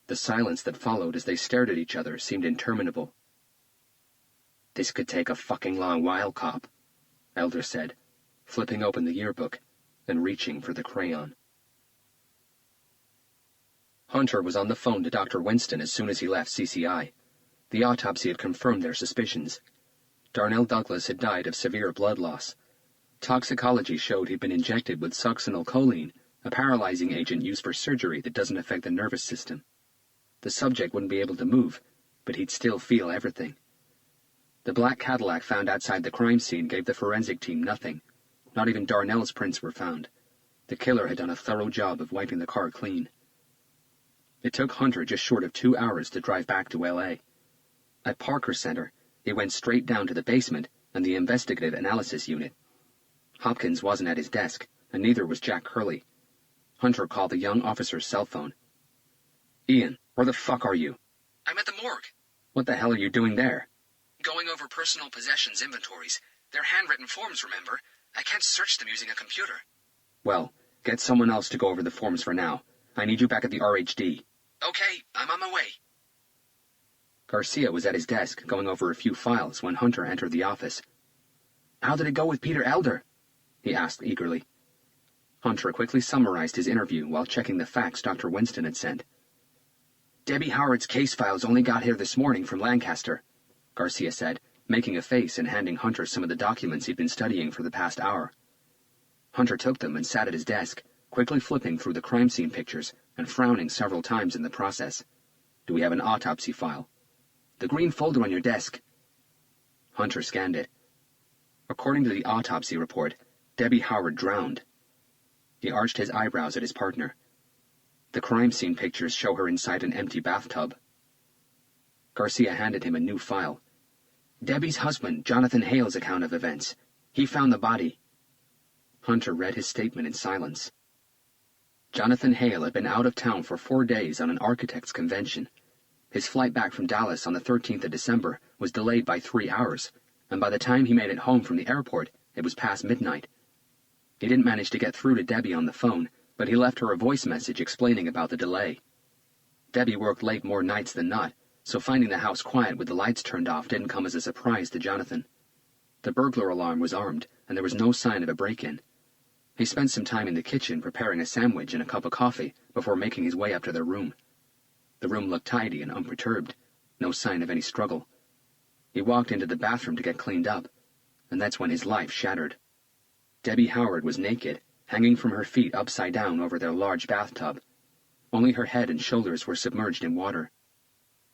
The silence that followed as they stared at each other seemed interminable. This could take a fucking long while, cop, Elder said, flipping open the yearbook and reaching for the crayon. Hunter was on the phone to Dr. Winston as soon as he left CCI. The autopsy had confirmed their suspicions. Darnell Douglas had died of severe blood loss. Toxicology showed he'd been injected with succinylcholine, a paralyzing agent used for surgery that doesn't affect the nervous system. The subject wouldn't be able to move, but he'd still feel everything. The black Cadillac found outside the crime scene gave the forensic team nothing. Not even Darnell's prints were found. The killer had done a thorough job of wiping the car clean. It took Hunter just short of 2 hours to drive back to L.A. At Parker Center, he went straight down to the basement and the investigative analysis unit. Hopkins wasn't at his desk, and neither was Jack Curley. Hunter called the young officer's cell phone. "Ian, where the fuck are you?" "I'm at the morgue." "What the hell are you doing there?" "Going over personal possessions inventories. They're handwritten forms, remember? I can't search them using a computer." "Well, get someone else to go over the forms for now. I need you back at the RHD. "Okay, I'm on my way." Garcia was at his desk, going over a few files when Hunter entered the office. "How did it go with Peter Elder?" he asked eagerly. Hunter quickly summarized his interview while checking the facts Dr. Winston had sent. "Debbie Howard's case files only got here this morning from Lancaster," Garcia said, making a face and handing Hunter some of the documents he'd been studying for the past hour. Hunter took them and sat at his desk, quickly flipping through the crime scene pictures and frowning several times in the process. "Do we have an autopsy file?" "The green folder on your desk." Hunter scanned it. According to the autopsy report, Debbie Howard drowned. He arched his eyebrows at his partner. The crime scene pictures show her inside an empty bathtub. Garcia handed him a new file. "Debbie's husband, Jonathan Hale's account of events. He found the body." Hunter read his statement in silence. Jonathan Hale had been out of town for 4 days on an architect's convention. His flight back from Dallas on the 13th of December was delayed by 3 hours, and by the time he made it home from the airport, it was past midnight. He didn't manage to get through to Debbie on the phone, but he left her a voice message explaining about the delay. Debbie worked late more nights than not, so finding the house quiet with the lights turned off didn't come as a surprise to Jonathan. The burglar alarm was armed, and there was no sign of a break-in. He spent some time in the kitchen preparing a sandwich and a cup of coffee before making his way up to their room. The room looked tidy and unperturbed, no sign of any struggle. He walked into the bathroom to get cleaned up, and that's when his life shattered. Debbie Howard was naked, hanging from her feet upside down over their large bathtub. Only her head and shoulders were submerged in water.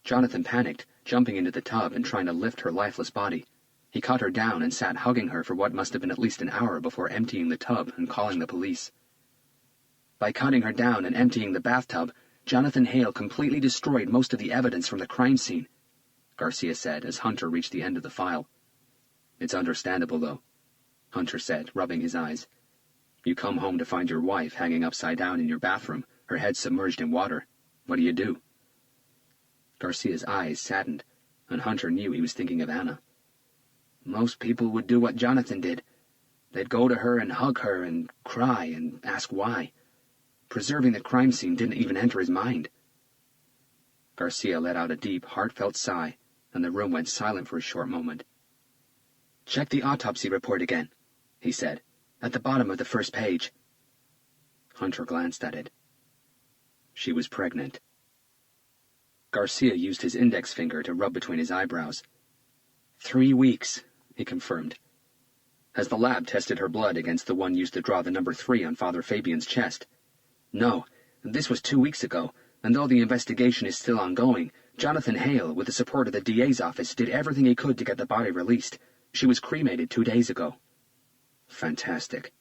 Jonathan panicked, jumping into the tub and trying to lift her lifeless body. He caught her down and sat hugging her for what must have been at least an hour before emptying the tub and calling the police. By cutting her down and emptying the bathtub, Jonathan Hale completely destroyed most of the evidence from the crime scene, Garcia said as Hunter reached the end of the file. "It's understandable, though," Hunter said, rubbing his eyes. "You come home to find your wife hanging upside down in your bathroom, her head submerged in water. What do?" Garcia's eyes saddened, and Hunter knew he was thinking of Anna. "Most people would do what Jonathan did. They'd go to her and hug her and cry and ask why. Preserving the crime scene didn't even enter his mind." Garcia let out a deep, heartfelt sigh, and the room went silent for a short moment. "Check the autopsy report again," he said, "at the bottom of the first page." Hunter glanced at it. She was pregnant. Garcia used his index finger to rub between his eyebrows. 3 weeks, he confirmed. "Has the lab tested her blood against the one used to draw the number 3 on Father Fabian's chest?" "No, this was 2 weeks ago, and though the investigation is still ongoing, Jonathan Hale, with the support of the DA's office, did everything he could to get the body released. She was cremated 2 days ago." "Fantastic,"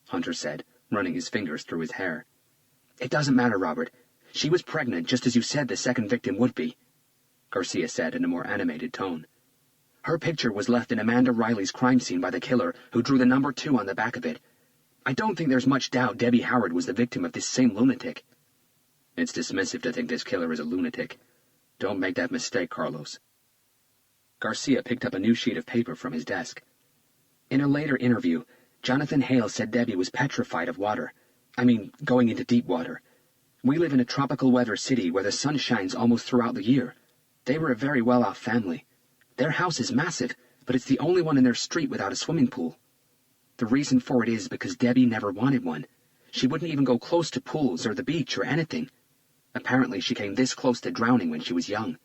Hunter said, running his fingers through his hair. "It doesn't matter, Robert. She was pregnant, just as you said the second victim would be," Garcia said in a more animated tone. "Her picture was left in Amanda Riley's crime scene by the killer, who drew the number 2 on the back of it. I don't think there's much doubt Debbie Howard was the victim of this same lunatic." "It's dismissive to think this killer is a lunatic. Don't make that mistake, Carlos." Garcia picked up a new sheet of paper from his desk. "In a later interview, Jonathan Hale said Debbie was petrified of water. I mean, going into deep water. We live in a tropical weather city where the sun shines almost throughout the year. They were a very well-off family. Their house is massive, but it's the only one in their street without a swimming pool. The reason for it is because Debbie never wanted one. She wouldn't even go close to pools or the beach or anything. Apparently she came this close to drowning when she was young."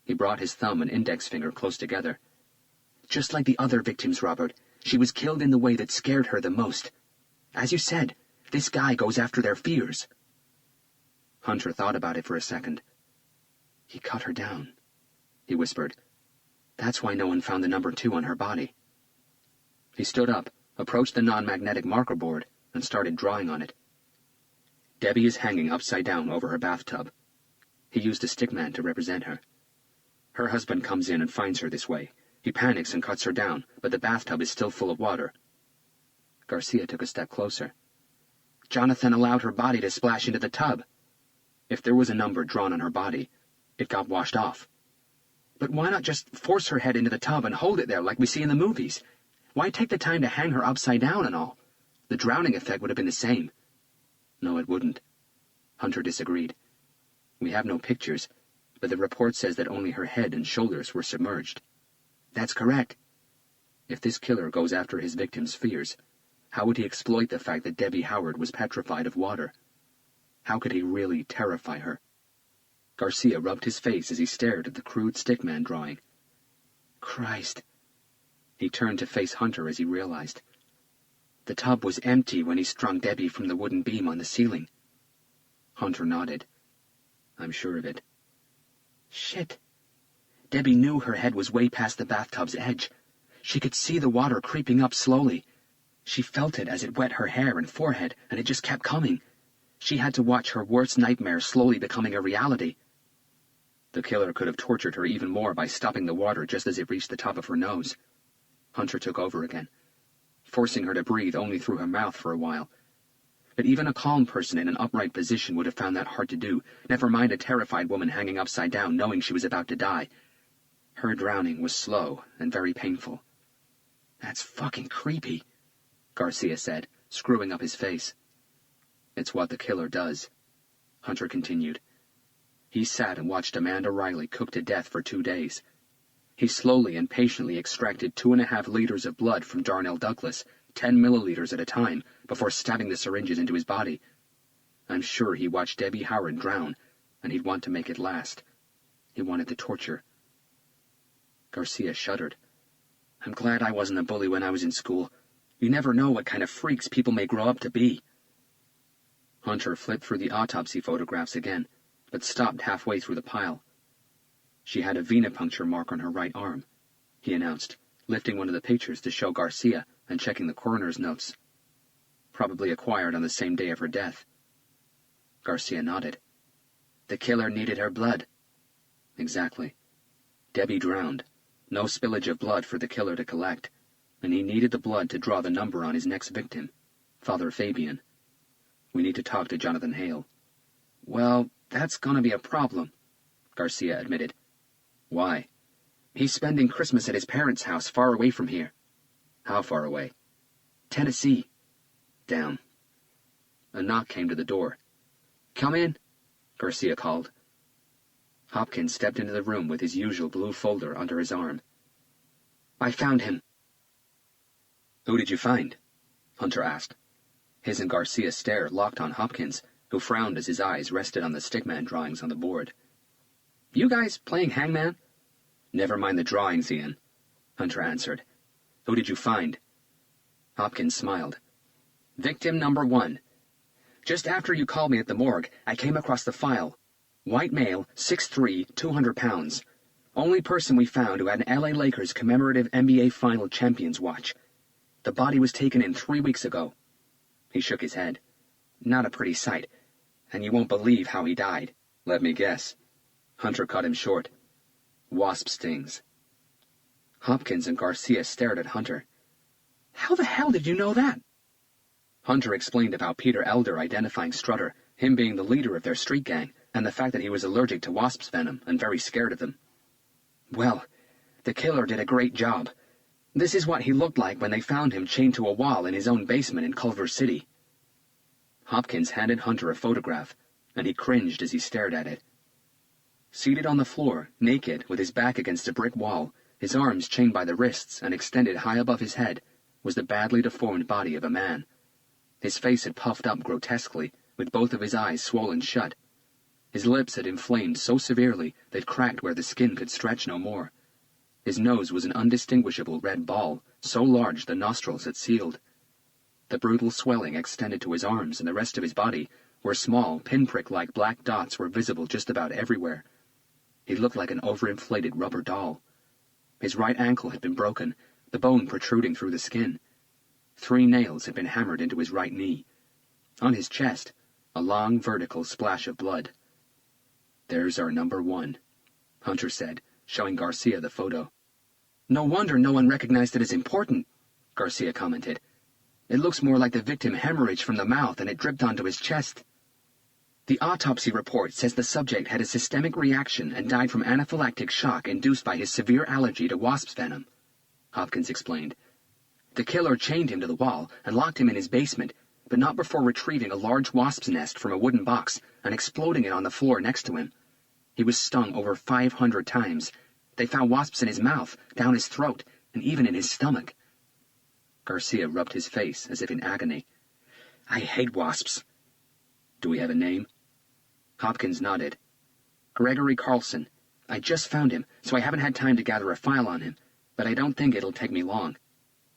He brought his thumb and index finger close together. Just like the other victims, Robert, she was killed in the way that scared her the most. As you said, this guy goes after their fears. Hunter thought about it for a second. He cut her down, he whispered. That's why no one found the number 2 on her body. He stood up, approached the non-magnetic marker board, and started drawing on it. Debbie is hanging upside down over her bathtub. He used a stickman to represent her. Her husband comes in and finds her this way. He panics and cuts her down, but the bathtub is still full of water. Garcia took a step closer. Jonathan allowed her body to splash into the tub. If there was a number drawn on her body, it got washed off. But why not just force her head into the tub and hold it there like we see in the movies? Why take the time to hang her upside down and all? The drowning effect would have been the same. No, it wouldn't. Hunter disagreed. We have no pictures, but the report says that only her head and shoulders were submerged. That's correct. If this killer goes after his victim's fears, how would he exploit the fact that Debbie Howard was petrified of water? How could he really terrify her? Garcia rubbed his face as he stared at the crude stickman drawing. Christ. He turned to face Hunter as he realized. The tub was empty when he strung Debbie from the wooden beam on the ceiling. Hunter nodded. I'm sure of it. Shit. Debbie knew her head was way past the bathtub's edge. She could see the water creeping up slowly. She felt it as it wet her hair and forehead, and it just kept coming. She had to watch her worst nightmare slowly becoming a reality. The killer could have tortured her even more by stopping the water just as it reached the top of her nose. Hunter took over again, forcing her to breathe only through her mouth for a while. But even a calm person in an upright position would have found that hard to do, never mind a terrified woman hanging upside down knowing she was about to die. Her drowning was slow and very painful. That's fucking creepy, Garcia said, screwing up his face. It's what the killer does, Hunter continued. He sat and watched Amanda Riley cook to death for 2 days. He slowly and patiently extracted 2.5 liters of blood from Darnell Douglas, 10 milliliters at a time, before stabbing the syringes into his body. I'm sure he watched Debbie Howard drown, and he'd want to make it last. He wanted the torture. Garcia shuddered. I'm glad I wasn't a bully when I was in school. You never know what kind of freaks people may grow up to be. Hunter flipped through the autopsy photographs again, but stopped halfway through the pile. She had a venipuncture mark on her right arm, he announced, lifting one of the pictures to show Garcia and checking the coroner's notes. Probably acquired on the same day of her death. Garcia nodded. The killer needed her blood. Exactly. Debbie drowned. No spillage of blood for the killer to collect, and he needed the blood to draw the number on his next victim, Father Fabian. We need to talk to Jonathan Hale. Well, that's gonna be a problem, Garcia admitted. Why? He's spending Christmas at his parents' house far away from here. How far away? Tennessee. Damn. A knock came to the door. Come in, Garcia called. Hopkins stepped into the room with his usual blue folder under his arm. I found him. Who did you find? Hunter asked. His and Garcia's stare locked on Hopkins, who frowned as his eyes rested on the stickman drawings on the board. You guys playing hangman? Never mind the drawings, Ian, Hunter answered. Who did you find? Hopkins smiled. Victim number 1. Just after you called me at the morgue, I came across the file. White male, 6'3", 200 pounds. Only person we found who had an LA Lakers commemorative NBA Final Champions watch. The body was taken in 3 weeks ago. He shook his head. Not a pretty sight, and you won't believe how he died. Let me guess. Hunter cut him short. Wasp stings. Hopkins and Garcia stared at Hunter. How the hell did you know that? Hunter explained about Peter Elder identifying Strutter, him being the leader of their street gang, and the fact that he was allergic to wasps' venom and very scared of them. Well, the killer did a great job. This is what he looked like when they found him chained to a wall in his own basement in Culver City. Hopkins handed Hunter a photograph, and he cringed as he stared at it. Seated on the floor, naked, with his back against a brick wall, his arms chained by the wrists and extended high above his head, was the badly deformed body of a man. His face had puffed up grotesquely, with both of his eyes swollen shut. His lips had inflamed so severely they'd cracked where the skin could stretch no more. His nose was an undistinguishable red ball, so large the nostrils had sealed. The brutal swelling extended to his arms, and the rest of his body, where small, pinprick-like black dots were visible just about everywhere. He looked like an overinflated rubber doll. His right ankle had been broken, the bone protruding through the skin. 3 nails had been hammered into his right knee. On his chest, a long vertical splash of blood. "There's our number 1, Hunter said, showing Garcia the photo. "No wonder no one recognized it as important," Garcia commented. "It looks more like the victim hemorrhaged from the mouth and it dripped onto his chest." "The autopsy report says the subject had a systemic reaction and died from anaphylactic shock induced by his severe allergy to wasp's venom," Hopkins explained. "The killer chained him to the wall and locked him in his basement, but not before retrieving a large wasp's nest from a wooden box and exploding it on the floor next to him. He was stung over 500 times. They found wasps in his mouth, down his throat, and even in his stomach." Garcia rubbed his face as if in agony. "I hate wasps." "Do we have a name?" Hopkins nodded. "Gregory Carlson. I just found him, so I haven't had time to gather a file on him, but I don't think it'll take me long,"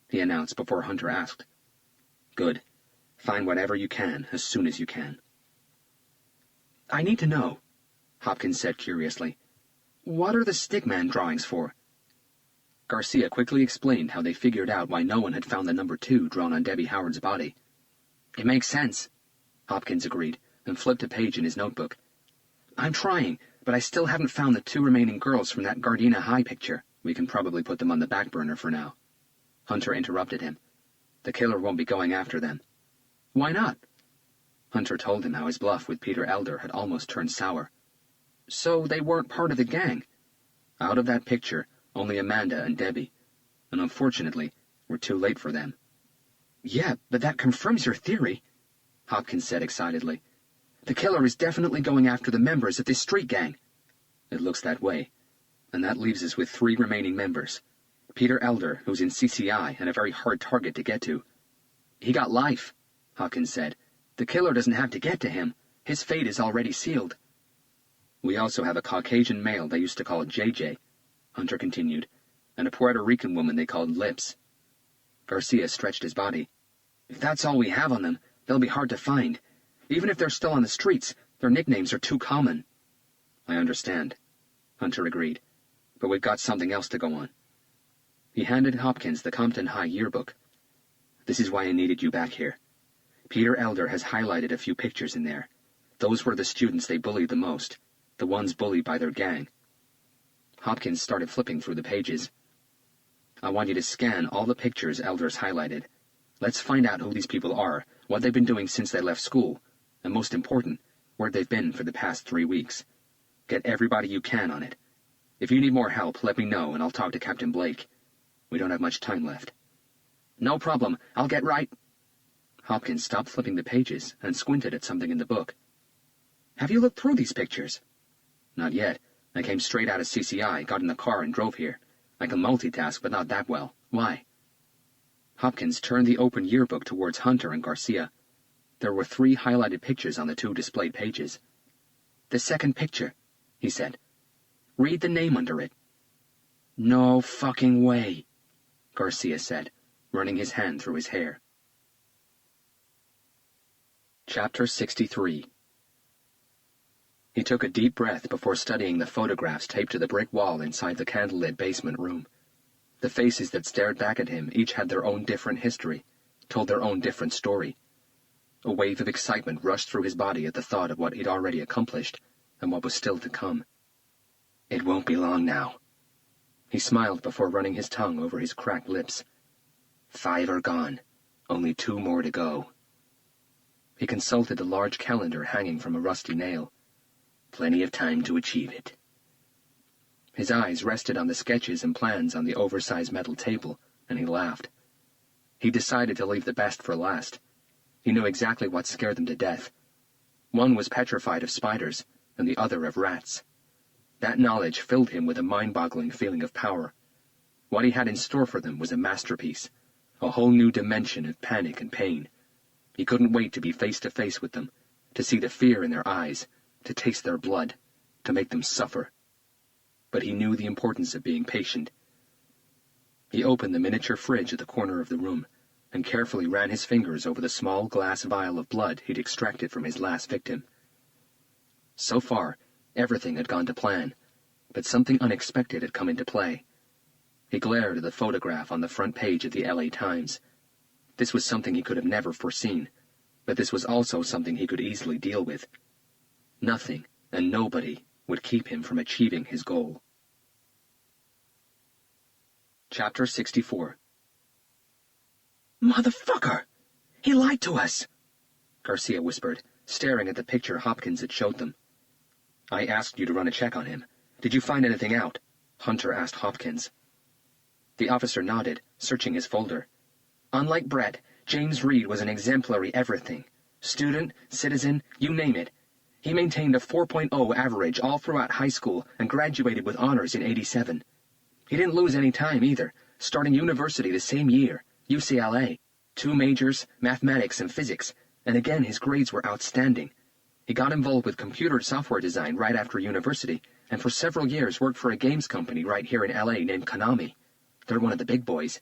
he announced before Hunter asked. "Good. Find whatever you can, as soon as you can." "I need to know," Hopkins said curiously. "What are the stickman drawings for?" Garcia quickly explained how they figured out why no one had found the number 2 drawn on Debbie Howard's body. "It makes sense," Hopkins agreed, and flipped a page in his notebook. "I'm trying, but I still haven't found the 2 remaining girls from that Gardena High picture." "We can probably put them on the back burner for now," Hunter interrupted him. "The killer won't be going after them." "Why not?" Hunter told him how his bluff with Peter Elder had almost turned sour. "So they weren't part of the gang?" "Out of that picture, only Amanda and Debbie. And unfortunately, we're too late for them." "Yeah, but that confirms your theory," Hopkins said excitedly. "The killer is definitely going after the members of this street gang." "It looks that way. And that leaves us with 3 remaining members. Peter Elder, who's in CCI and a very hard target to get to." "He got life," Hopkins said. "The killer doesn't have to get to him. His fate is already sealed." "We also have a Caucasian male they used to call JJ," Hunter continued, "and a Puerto Rican woman they called Lips." Garcia stretched his body. "If that's all we have on them, they'll be hard to find. Even if they're still on the streets, their nicknames are too common." "I understand," Hunter agreed, "but we've got something else to go on." He handed Hopkins the Compton High yearbook. "This is why I needed you back here. Peter Elder has highlighted a few pictures in there. Those were the students they bullied the most, the ones bullied by their gang." Hopkins started flipping through the pages. "I want you to scan all the pictures Elder's highlighted. Let's find out who these people are, what they've been doing since they left school, and most important, where they've been for the past 3 weeks. Get everybody you can on it. If you need more help, let me know and I'll talk to Captain Blake. We don't have much time left." "No problem. I'll get right—" Hopkins stopped flipping the pages and squinted at something in the book. "Have you looked through these pictures?" "Not yet. I came straight out of CCI, got in the car and drove here. I can multitask, but not that well. Why?" Hopkins turned the open yearbook towards Hunter and Garcia. There were 3 highlighted pictures on the 2 displayed pages. "The second picture," he said. "Read the name under it." "No fucking way," Garcia said, running his hand through his hair. Chapter 63. He took a deep breath before studying the photographs taped to the brick wall inside the candlelit basement room. The faces that stared back at him each had their own different history, told their own different story. A wave of excitement rushed through his body at the thought of what he'd already accomplished and what was still to come. It won't be long now. He smiled before running his tongue over his cracked lips. 5 are gone. Only 2 more to go. He consulted the large calendar hanging from a rusty nail. Plenty of time to achieve it. His eyes rested on the sketches and plans on the oversized metal table, and he laughed. He decided to leave the best for last. He knew exactly what scared them to death. One was petrified of spiders, and the other of rats. That knowledge filled him with a mind-boggling feeling of power. What he had in store for them was a masterpiece, a whole new dimension of panic and pain. He couldn't wait to be face to face with them, to see the fear in their eyes, to taste their blood, to make them suffer. But he knew the importance of being patient. He opened the miniature fridge at the corner of the room and carefully ran his fingers over the small glass vial of blood he'd extracted from his last victim. So far, everything had gone to plan, but something unexpected had come into play. He glared at the photograph on the front page of the LA Times. This was something he could have never foreseen, but this was also something he could easily deal with. Nothing and nobody would keep him from achieving his goal. Chapter 64. "Motherfucker! He lied to us!" Garcia whispered, staring at the picture Hopkins had showed them. "I asked you to run a check on him. Did you find anything out?" Hunter asked Hopkins. The officer nodded, searching his folder. "Unlike Brett, James Reed was an exemplary everything. Student, citizen, you name it. He maintained a 4.0 average all throughout high school and graduated with honors in '87. He didn't lose any time either, starting university the same year, UCLA. 2 majors, mathematics and physics, and again his grades were outstanding. He got involved with computer software design right after university, and for several years worked for a games company right here in LA named Konami. They're one of the big boys.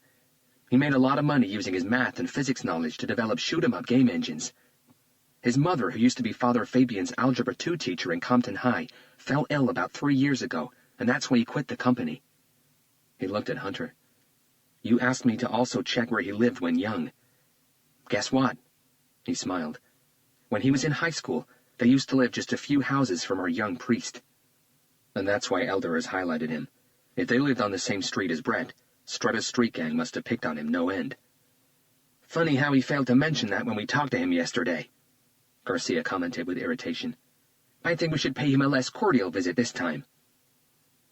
He made a lot of money using his math and physics knowledge to develop shoot-'em-up game engines. His mother, who used to be Father Fabian's Algebra 2 teacher in Compton High, fell ill about 3 years ago, and that's when he quit the company." He looked at Hunter. "You asked me to also check where he lived when young. Guess what?" He smiled. "When he was in high school, they used to live just a few houses from our young priest. And that's why Elder has highlighted him. If they lived on the same street as Brett, Strutta's street gang must have picked on him no end." "Funny how he failed to mention that when we talked to him yesterday," Garcia commented with irritation. "I think we should pay him a less cordial visit this time."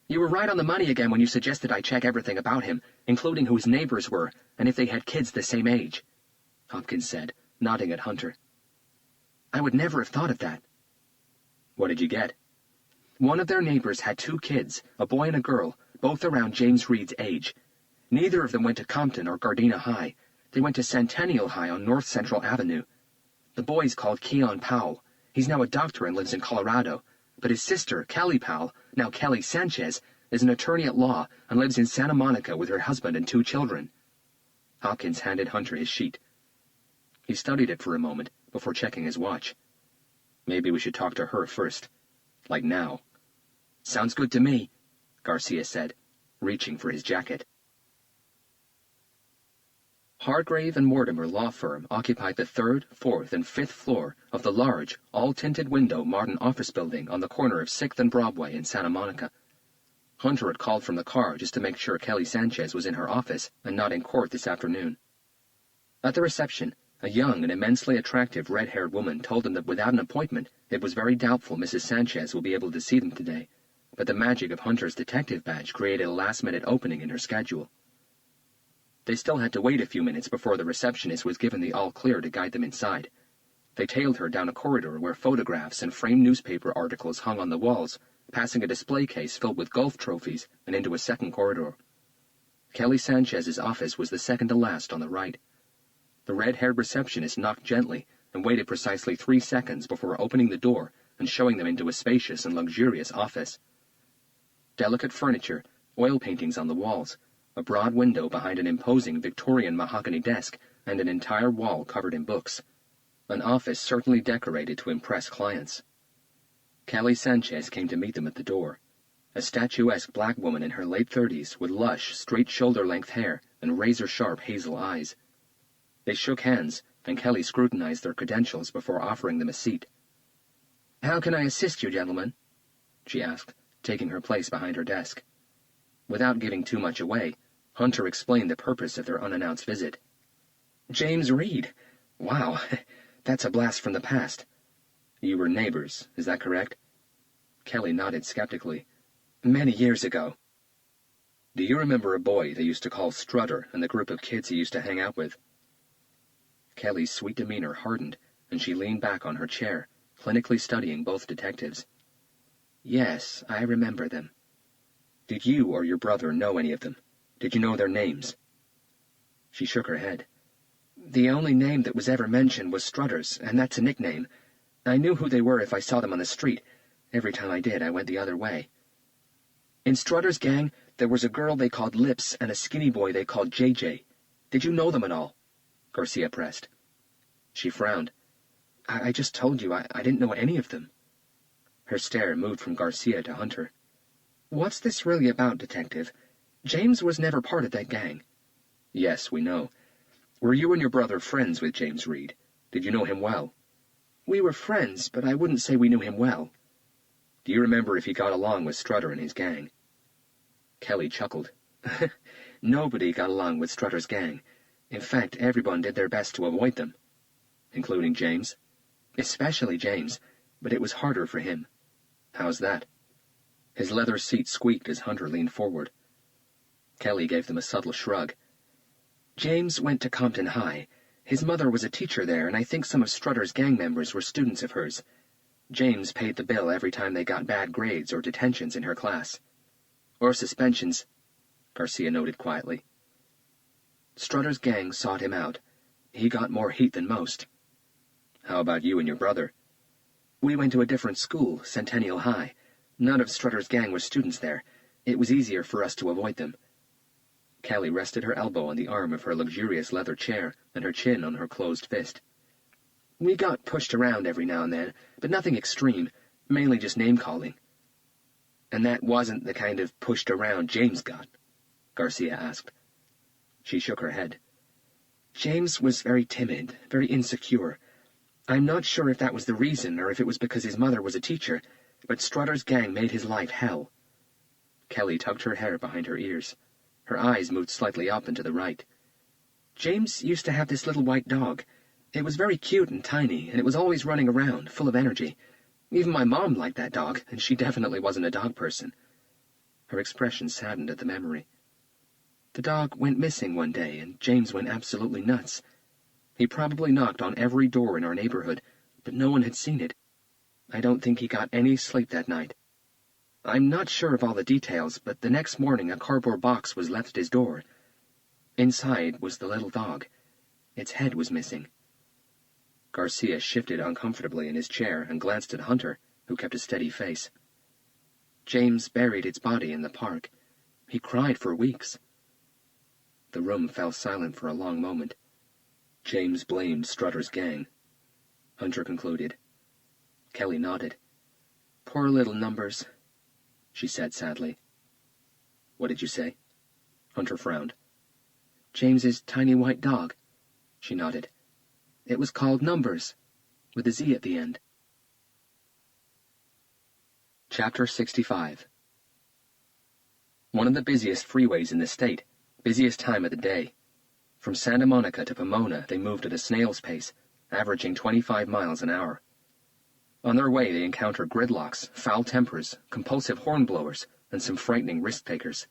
"You were right on the money again when you suggested I check everything about him, including who his neighbors were and if they had kids the same age," Hopkins said, nodding at Hunter. "I would never have thought of that." "What did you get?" "One of their neighbors had 2 kids, a boy and a girl, both around James Reed's age. Neither of them went to Compton or Gardena High. They went to Centennial High on North Central Avenue. The boy's called Keon Powell. He's now a doctor and lives in Colorado. But his sister, Kelly Powell, now Kelly Sanchez, is an attorney at law and lives in Santa Monica with her husband and 2 children. Hopkins handed Hunter his sheet. He studied it for a moment before checking his watch. "Maybe we should talk to her first. Like now." "Sounds good to me," Garcia said, reaching for his jacket. Hargrave and Mortimer law firm occupied the 3rd, 4th, and 5th floor of the large, all-tinted window modern office building on the corner of 6th and Broadway in Santa Monica. Hunter had called from the car just to make sure Kelly Sanchez was in her office and not in court this afternoon. At the reception, a young and immensely attractive red-haired woman told him that without an appointment, it was very doubtful Mrs. Sanchez would be able to see them today, but the magic of Hunter's detective badge created a last-minute opening in her schedule. They still had to wait a few minutes before the receptionist was given the all-clear to guide them inside. They tailed her down a corridor where photographs and framed newspaper articles hung on the walls, passing a display case filled with golf trophies and into a second corridor. Kelly Sanchez's office was the second to last on the right. The red-haired receptionist knocked gently and waited precisely 3 seconds before opening the door and showing them into a spacious and luxurious office. Delicate furniture, oil paintings on the walls, a broad window behind an imposing Victorian mahogany desk, and an entire wall covered in books. An office certainly decorated to impress clients. Kelly Sanchez came to meet them at the door, a statuesque black woman in her late 30s with lush, straight shoulder-length hair and razor-sharp hazel eyes. They shook hands, and Kelly scrutinized their credentials before offering them a seat. "How can I assist you, gentlemen?" she asked, taking her place behind her desk. Without giving too much away, Hunter explained the purpose of their unannounced visit. "James Reed. Wow, that's a blast from the past. You were neighbors, is that correct?" Kelly nodded skeptically. "Many years ago." "Do you remember a boy they used to call Strutter and the group of kids he used to hang out with?" Kelly's sweet demeanor hardened, and she leaned back on her chair, clinically studying both detectives. "Yes, I remember them." "Did you or your brother know any of them? Did you know their names?" She shook her head. "The only name that was ever mentioned was Strutter's, and that's a nickname. I knew who they were if I saw them on the street. Every time I did, I went the other way. In Strutter's gang, There was a girl they called Lips and a skinny boy they called JJ. Did you know them at all? Garcia pressed. She frowned. I just told you I didn't know any of them. Her stare moved from Garcia to Hunter. What's this really about, Detective? James was never part of that gang. Yes, we know. Were you and your brother friends with James Reed? Did you know him well? We were friends, but I wouldn't say we knew him well. Do you remember if he got along with Strutter and his gang? Kelly chuckled. Nobody got along with Strutter's gang. In fact, everyone did their best to avoid them. Including James? Especially James, but it was harder for him. How's that? His leather seat squeaked as Hunter leaned forward. Kelly gave them a subtle shrug. James went to Compton High. His mother was a teacher there, and I think some of Strutter's gang members were students of hers. James paid the bill every time they got bad grades or detentions in her class. Or suspensions, Garcia noted quietly. Strutter's gang sought him out. He got more heat than most. How about you and your brother? We went to a different school, Centennial High. None of Strutter's gang were students there. It was easier for us to avoid them. Kelly rested her elbow on the arm of her luxurious leather chair and her chin on her closed fist. We got pushed around every now and then, but nothing extreme, mainly just name-calling. And that wasn't the kind of pushed around James got? Garcia asked. She shook her head. James was very timid, very insecure. I'm not sure if that was the reason or if it was because his mother was a teacher, but Strutter's gang made his life hell. Kelly tugged her hair behind her ears. Her eyes moved slightly up and to the right. James used to have this little white dog. It was very cute and tiny, and it was always running around, full of energy. Even my mom liked that dog, and she definitely wasn't a dog person. Her expression saddened at the memory. The dog went missing one day, and James went absolutely nuts. He probably knocked on every door in our neighborhood, but no one had seen it. I don't think he got any sleep that night. I'm not sure of all the details, but the next morning a cardboard box was left at his door. Inside was the little dog. Its head was missing. Garcia shifted uncomfortably in his chair and glanced at Hunter, who kept a steady face. James buried its body in the park. He cried for weeks. The room fell silent for a long moment. James blamed Strutter's gang, Hunter concluded. Kelly nodded. Poor little Numbers, she said sadly. What did you say? Hunter frowned. James's tiny white dog, she nodded. It was called Numbers, with a Z at the end. Chapter 65. One of the busiest freeways in the state, busiest time of the day. From Santa Monica to Pomona, they moved at a snail's pace, averaging 25 miles an hour. On their way, they encountered gridlocks, foul tempers, compulsive hornblowers, and some frightening risk-takers.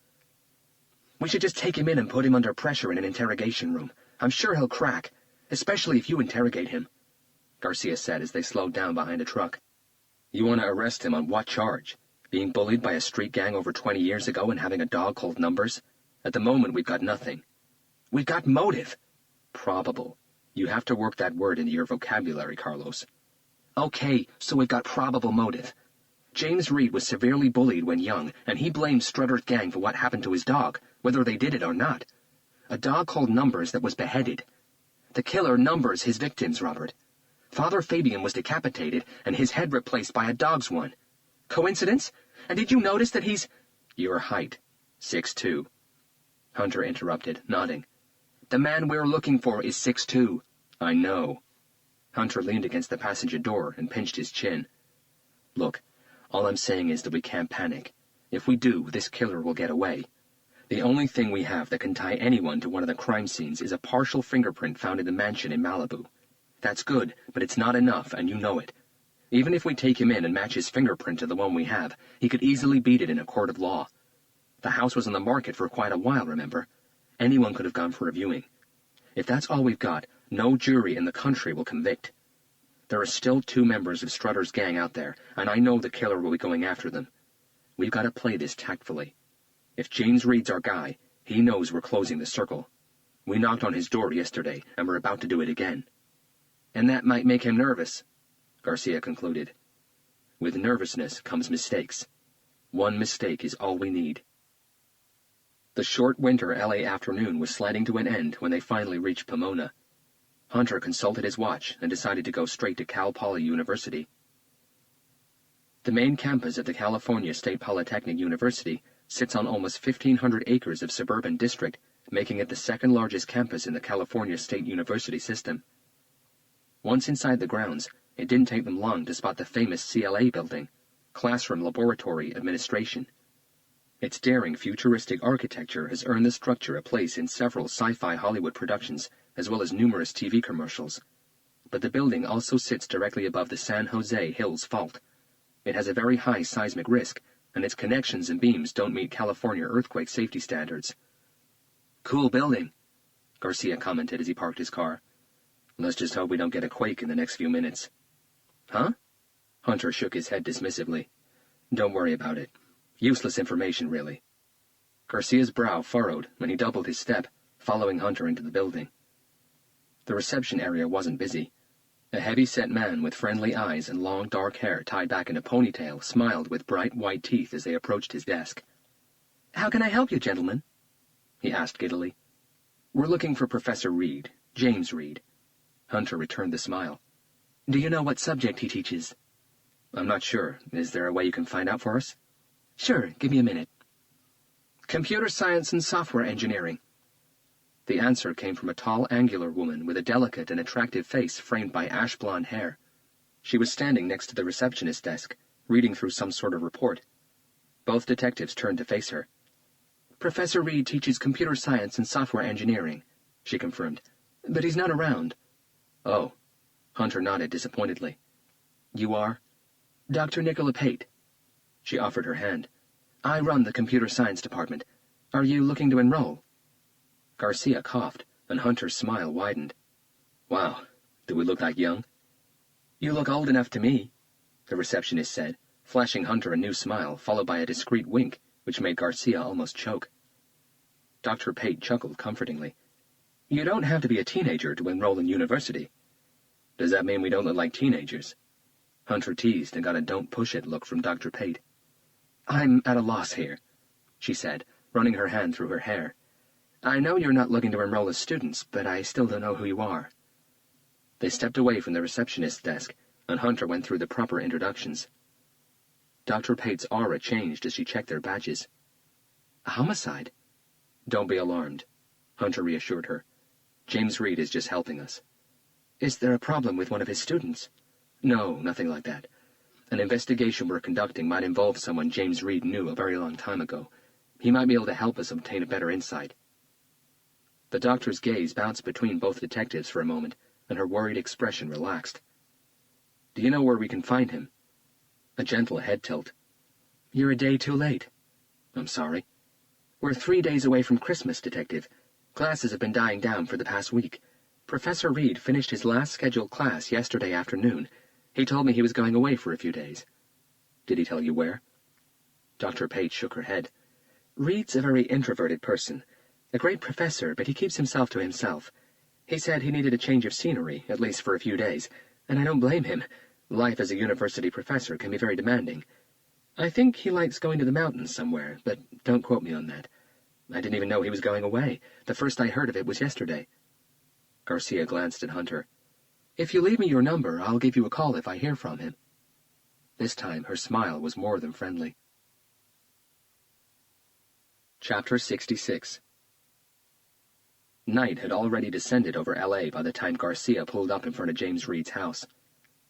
We should just take him in and put him under pressure in an interrogation room. I'm sure he'll crack, especially if you interrogate him, Garcia said as they slowed down behind a truck. You want to arrest him on what charge? Being bullied by a street gang over 20 years ago and having a dog called Numbers? At the moment, we've got nothing. We've got motive. Probable. You have to work that word into your vocabulary, Carlos. Okay, so we've got probable motive. James Reed was severely bullied when young, and he blamed Strutter's gang for what happened to his dog, whether they did it or not. A dog called Numbers that was beheaded. The killer numbers his victims, Robert. Father Fabian was decapitated, and his head replaced by a dog's one. Coincidence? And did you notice that he's... Your height. 6'2". Hunter interrupted, nodding. The man we're looking for is 6'2". I know. Hunter leaned against the passenger door and pinched his chin. Look, all I'm saying is that we can't panic. If we do, this killer will get away. The only thing we have that can tie anyone to one of the crime scenes is a partial fingerprint found in the mansion in Malibu. That's good, but it's not enough, and you know it. Even if we take him in and match his fingerprint to the one we have, he could easily beat it in a court of law. The house was on the market for quite a while, remember? Anyone could have gone for a viewing. If that's all we've got, no jury in the country will convict. There are still 2 members of Strutter's gang out there, and I know the killer will be going after them. We've got to play this tactfully. If James Reed's our guy, he knows we're closing the circle. We knocked on his door yesterday, and we're about to do it again. And that might make him nervous, Garcia concluded. With nervousness comes mistakes. One mistake is all we need. The short winter LA afternoon was sliding to an end when they finally reached Pomona. Hunter consulted his watch and decided to go straight to Cal Poly University. The main campus of the California State Polytechnic University sits on almost 1,500 acres of suburban district, making it the second largest campus in the California State University system. Once inside the grounds, it didn't take them long to spot the famous CLA building, Classroom Laboratory Administration. Its daring, futuristic architecture has earned the structure a place in several sci-fi Hollywood productions, as well as numerous TV commercials. But the building also sits directly above the San Jose Hills Fault. It has a very high seismic risk, and its connections and beams don't meet California earthquake safety standards. "Cool building," Garcia commented as he parked his car. "Let's just hope we don't get a quake in the next few minutes." "Huh?" Hunter shook his head dismissively. "Don't worry about it. Useless information, really." Garcia's brow furrowed when he doubled his step, following Hunter into the building. The reception area wasn't busy. A heavy-set man with friendly eyes and long dark hair tied back in a ponytail smiled with bright white teeth as they approached his desk. "How can I help you, gentlemen?" he asked giddily. "We're looking for Professor Reed, James Reed." Hunter returned the smile. "Do you know what subject he teaches?" "I'm not sure. Is there a way you can find out for us?" "Sure, give me a minute." "Computer science and software engineering." The answer came from a tall, angular woman with a delicate and attractive face framed by ash-blonde hair. She was standing next to the receptionist's desk, reading through some sort of report. Both detectives turned to face her. "Professor Reed teaches computer science and software engineering," she confirmed. "But he's not around." "Oh." Hunter nodded disappointedly. "You are?" "Dr. Nicola Pate." She offered her hand. "I run the computer science department. Are you looking to enroll?" Garcia coughed, and Hunter's smile widened. "Wow, do we look that young?" "You look old enough to me," the receptionist said, flashing Hunter a new smile, followed by a discreet wink, which made Garcia almost choke. Dr. Pate chuckled comfortingly. "You don't have to be a teenager to enroll in university." "Does that mean we don't look like teenagers?" Hunter teased and got a don't-push-it look from Dr. Pate. "I'm at a loss here," she said, running her hand through her hair. "I know you're not looking to enroll as students, but I still don't know who you are." They stepped away from the receptionist's desk, and Hunter went through the proper introductions. Dr. Pate's aura changed as she checked their badges. "A homicide?" "Don't be alarmed," Hunter reassured her. "James Reed is just helping us." "Is there a problem with one of his students?" "No, nothing like that. An investigation we're conducting might involve someone James Reed knew a very long time ago. He might be able to help us obtain a better insight." The doctor's gaze bounced between both detectives for a moment, and her worried expression relaxed. "Do you know where we can find him?" A gentle head tilt. "You're a day too late." "I'm sorry." "We're 3 days away from Christmas, Detective. Classes have been dying down for the past week. Professor Reed finished his last scheduled class yesterday afternoon. He told me he was going away for a few days." "Did he tell you where?" Dr. Pate shook her head. "Reed's a very introverted person. A great professor, but he keeps himself to himself. He said he needed a change of scenery, at least for a few days, and I don't blame him. Life as a university professor can be very demanding. I think he likes going to the mountains somewhere, but don't quote me on that. I didn't even know he was going away. The first I heard of it was yesterday." Garcia glanced at Hunter. "If you leave me your number, I'll give you a call if I hear from him." This time her smile was more than friendly. Chapter 66. Night had already descended over L.A. by the time Garcia pulled up in front of James Reed's house.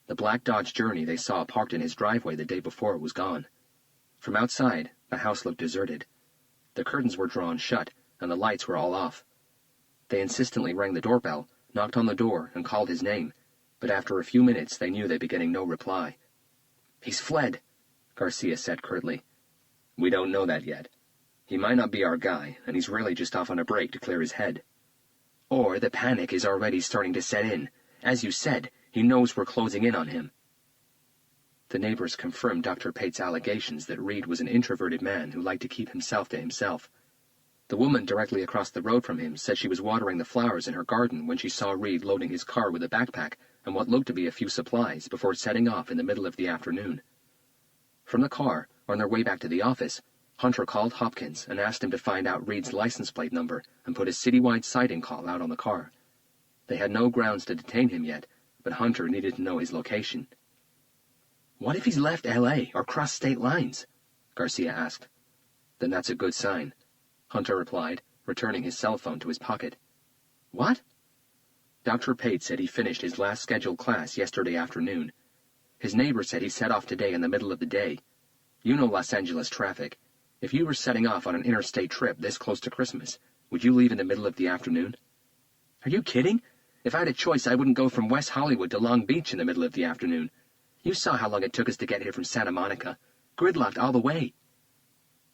The black Dodge Journey they saw parked in his driveway the day before was gone. From outside, the house looked deserted. The curtains were drawn shut, and the lights were all off. They insistently rang the doorbell, knocked on the door, and called his name, but after a few minutes they knew they'd be getting no reply. "He's fled," Garcia said curtly. "We don't know that yet. He might not be our guy, and he's really just off on a break to clear his head. Or the panic is already starting to set in. As you said, he knows we're closing in on him." The neighbors confirmed Dr. Pate's allegations that Reed was an introverted man who liked to keep himself to himself. The woman directly across the road from him said she was watering the flowers in her garden when she saw Reed loading his car with a backpack and what looked to be a few supplies before setting off in the middle of the afternoon. From the car, on their way back to the office, Hunter called Hopkins and asked him to find out Reed's license plate number and put a citywide sighting call out on the car. They had no grounds to detain him yet, but Hunter needed to know his location. "What if he's left L.A. or crossed state lines?" Garcia asked. "Then that's a good sign," Hunter replied, returning his cell phone to his pocket. "What?" Dr. Pate said he finished his last scheduled class yesterday afternoon. His neighbor said he set off today in the middle of the day. You know Los Angeles traffic. If you were setting off on an interstate trip this close to Christmas, would you leave in the middle of the afternoon? "Are you kidding? If I had a choice, I wouldn't go from West Hollywood to Long Beach in the middle of the afternoon. You saw how long it took us to get here from Santa Monica. Gridlocked all the way."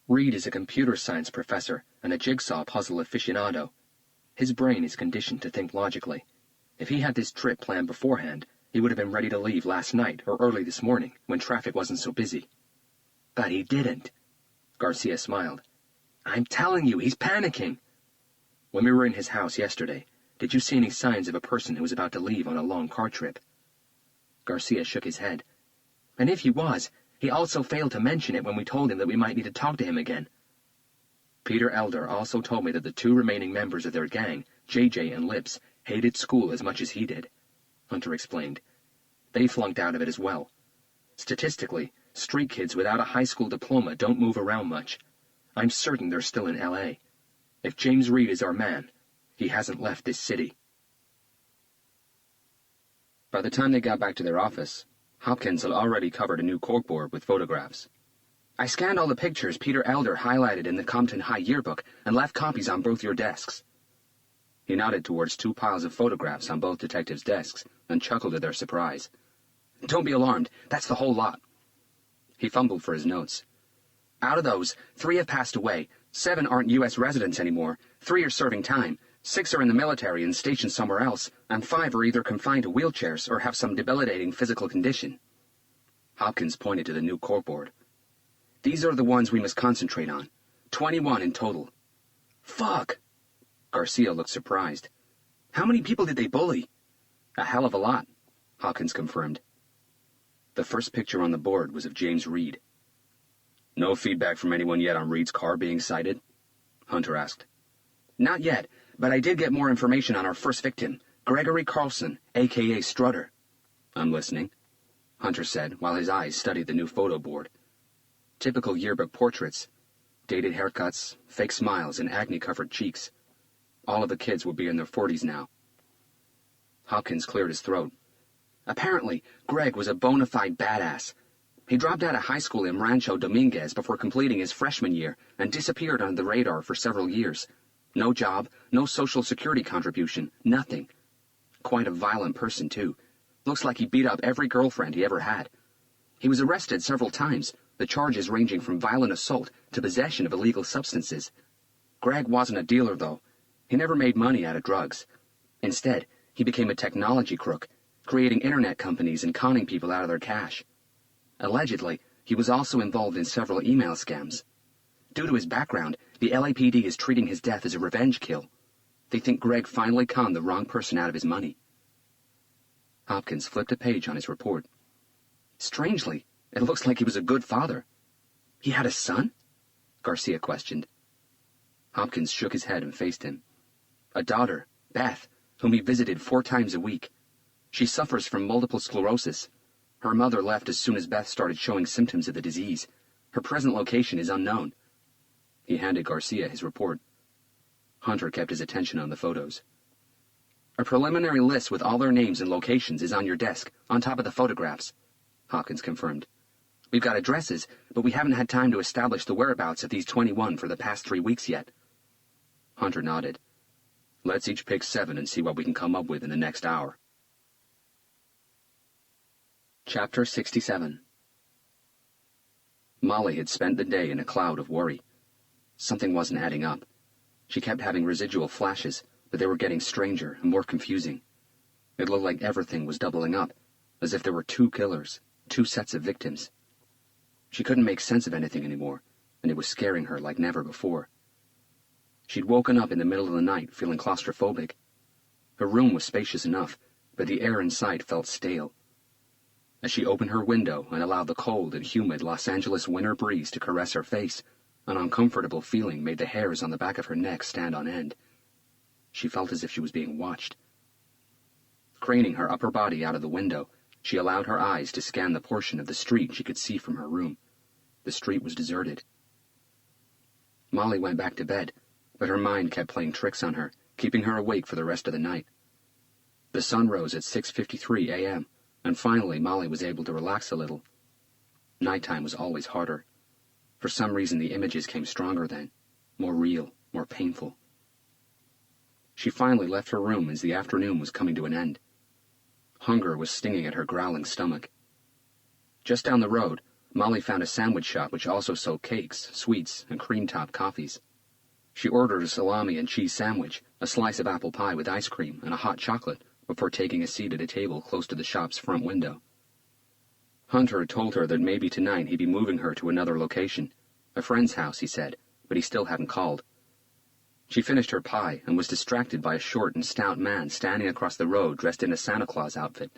Reed is a computer science professor and a jigsaw puzzle aficionado. His brain is conditioned to think logically. If he had this trip planned beforehand, he would have been ready to leave last night or early this morning when traffic wasn't so busy. But he didn't. Garcia smiled. "I'm telling you, he's panicking." "When we were in his house yesterday, did you see any signs of a person who was about to leave on a long car trip?" Garcia shook his head. "And if he was, he also failed to mention it when we told him that we might need to talk to him again." Peter Elder also told me that the two remaining members of their gang, JJ and Lips, hated school as much as he did, Hunter explained. They flunked out of it as well. Statistically, street kids without a high school diploma don't move around much. I'm certain they're still in L.A. If James Reed is our man, he hasn't left this city. By the time they got back to their office, Hopkins had already covered a new corkboard with photographs. "I scanned all the pictures Peter Elder highlighted in the Compton High yearbook and left copies on both your desks." He nodded towards two piles of photographs on both detectives' desks and chuckled at their surprise. "Don't be alarmed, that's the whole lot." He fumbled for his notes. "Out of those, 3 have passed away, 7 aren't U.S. residents anymore, 3 are serving time, 6 are in the military and stationed somewhere else, and 5 are either confined to wheelchairs or have some debilitating physical condition." Hopkins pointed to the new corkboard. "These are the ones we must concentrate on. 21 in total." "Fuck!" Garcia looked surprised. "How many people did they bully?" "A hell of a lot," Hopkins confirmed. The first picture on the board was of James Reed. "No feedback from anyone yet on Reed's car being sighted?" Hunter asked. "Not yet, but I did get more information on our first victim, Gregory Carlson, a.k.a. Strutter." "I'm listening," Hunter said while his eyes studied the new photo board. Typical yearbook portraits. Dated haircuts, fake smiles, and acne-covered cheeks. All of the kids would be in their 40s now. Hopkins cleared his throat. "Apparently, Greg was a bona fide badass. He dropped out of high school in Rancho Dominguez before completing his freshman year and disappeared under the radar for several years. No job, no social security contribution, nothing. Quite a violent person, too. Looks like he beat up every girlfriend he ever had. He was arrested several times, the charges ranging from violent assault to possession of illegal substances. Greg wasn't a dealer, though. He never made money out of drugs. Instead, he became a technology crook, creating internet companies and conning people out of their cash. Allegedly, he was also involved in several email scams. Due to his background, the LAPD is treating his death as a revenge kill. They think Greg finally conned the wrong person out of his money." Hopkins flipped a page on his report. "Strangely, it looks like he was a good father." "He had a son?" Garcia questioned. Hopkins shook his head and faced him. "A daughter, Beth, whom he visited 4 times a week. She suffers from multiple sclerosis. Her mother left as soon as Beth started showing symptoms of the disease. Her present location is unknown." He handed Garcia his report. Hunter kept his attention on the photos. "A preliminary list with all their names and locations is on your desk, on top of the photographs," Hopkins confirmed. "We've got addresses, but we haven't had time to establish the whereabouts of these 21 for the past 3 weeks yet." Hunter nodded. "Let's each pick 7 and see what we can come up with in the next hour." Chapter 67. Molly had spent the day in a cloud of worry. Something wasn't adding up. She kept having residual flashes, but they were getting stranger and more confusing. It looked like everything was doubling up, as if there were 2 killers, 2 sets of victims. She couldn't make sense of anything anymore, and it was scaring her like never before. She'd woken up in the middle of the night feeling claustrophobic. Her room was spacious enough, but the air inside felt stale. As she opened her window and allowed the cold and humid Los Angeles winter breeze to caress her face, An uncomfortable feeling made the hairs on the back of her neck stand on end. She felt as if she was being watched. Craning her upper body out of the window, she allowed her eyes to scan the portion of the street she could see from her room. The street was deserted. Molly went back to bed, but her mind kept playing tricks on her, keeping her awake for the rest of the night. The sun rose at 6:53 a.m., and finally Molly was able to relax a little. Nighttime was always harder. For some reason the images came stronger then, more real, more painful. She finally left her room as the afternoon was coming to an end. Hunger was stinging at her growling stomach. Just down the road, Molly found a sandwich shop which also sold cakes, sweets, and cream-top coffees. She ordered a salami and cheese sandwich, a slice of apple pie with ice cream, and a hot chocolate before taking a seat at a table close to the shop's front window. Hunter had told her that maybe tonight he'd be moving her to another location. A friend's house, he said, but he still hadn't called. She finished her pie and was distracted by a short and stout man standing across the road dressed in a Santa Claus outfit.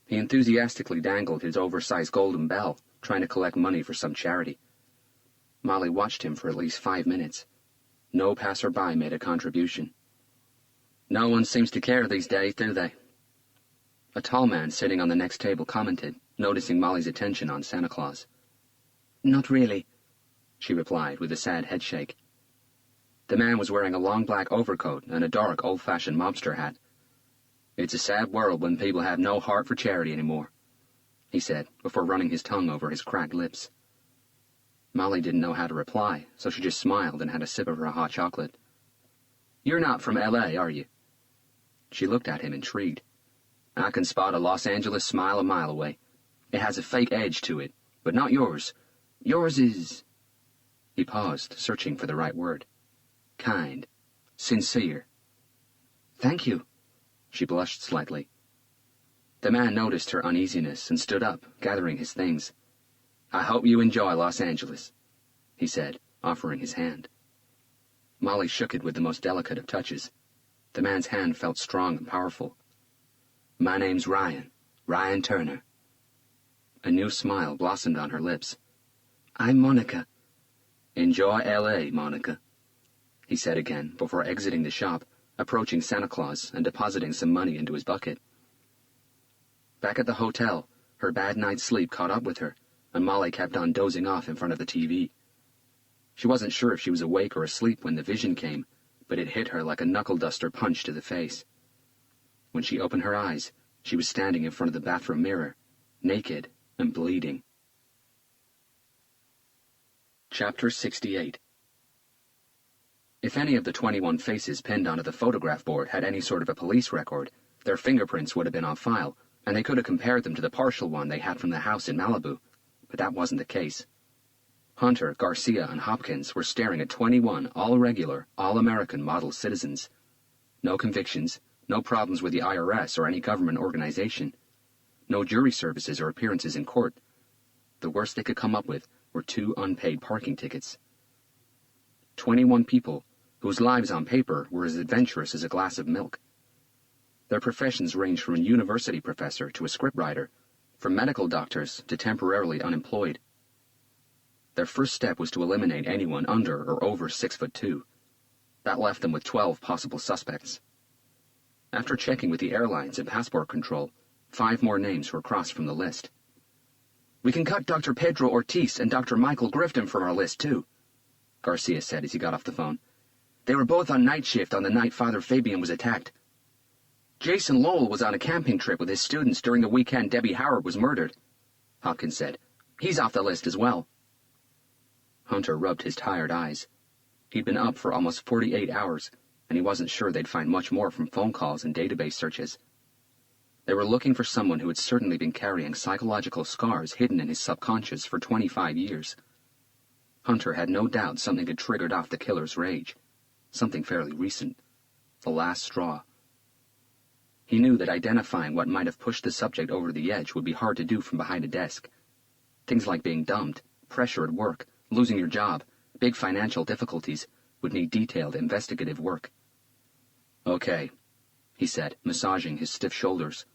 He enthusiastically dangled his oversized golden bell, trying to collect money for some charity. Molly watched him for at least 5 minutes. No passerby made a contribution. No one seems to care these days, do they? A tall man sitting on the next table commented, noticing Molly's attention on Santa Claus. Not really, she replied with a sad headshake. The man was wearing a long black overcoat and a dark, old-fashioned mobster hat. It's a sad world when people have no heart for charity anymore, he said, before running his tongue over his cracked lips. Molly didn't know how to reply, so she just smiled and had a sip of her hot chocolate. You're not from L.A., are you? She looked at him, intrigued. I can spot a Los Angeles smile a mile away. It has a fake edge to it, but not yours. Yours is... He paused, searching for the right word. Kind. Sincere. Thank you. She blushed slightly. The man noticed her uneasiness and stood up, gathering his things. I hope you enjoy Los Angeles, he said, offering his hand. Molly shook it with the most delicate of touches. The man's hand felt strong and powerful. My name's Ryan Turner. A new smile blossomed on her lips. I'm Monica. Enjoy L.A., Monica, he said again before exiting the shop, approaching Santa Claus and depositing some money into his bucket. Back at the hotel, her bad night's sleep caught up with her, and Molly kept on dozing off in front of the TV. She wasn't sure if she was awake or asleep when the vision came, but it hit her like a knuckle-duster punch to the face. When she opened her eyes, she was standing in front of the bathroom mirror, naked and bleeding. Chapter 68. If any of the 21 faces pinned onto the photograph board had any sort of a police record, their fingerprints would have been on file, and they could have compared them to the partial one they had from the house in Malibu, but that wasn't the case. Hunter, Garcia, and Hopkins were staring at 21 all-regular, all-American model citizens. No convictions, no problems with the IRS or any government organization. No jury services or appearances in court. The worst they could come up with were 2 unpaid parking tickets. 21 people whose lives on paper were as adventurous as a glass of milk. Their professions ranged from a university professor to a scriptwriter, from medical doctors to temporarily unemployed. Their first step was to eliminate anyone under or over 6'2". That left them with 12 possible suspects. After checking with the airlines and passport control, 5 more names were crossed from the list. We can cut Dr. Pedro Ortiz and Dr. Michael Grifton from our list, too, Garcia said as he got off the phone. They were both on night shift on the night Father Fabian was attacked. Jason Lowell was on a camping trip with his students during the weekend Debbie Howard was murdered, Hopkins said. He's off the list as well. Hunter rubbed his tired eyes. He'd been up for almost 48 hours, and he wasn't sure they'd find much more from phone calls and database searches. They were looking for someone who had certainly been carrying psychological scars hidden in his subconscious for 25 years. Hunter had no doubt something had triggered off the killer's rage. Something fairly recent. The last straw. He knew that identifying what might have pushed the subject over the edge would be hard to do from behind a desk. Things like being dumped, pressure at work, losing your job, big financial difficulties would need detailed investigative work. Okay, he said, massaging his stiff shoulders.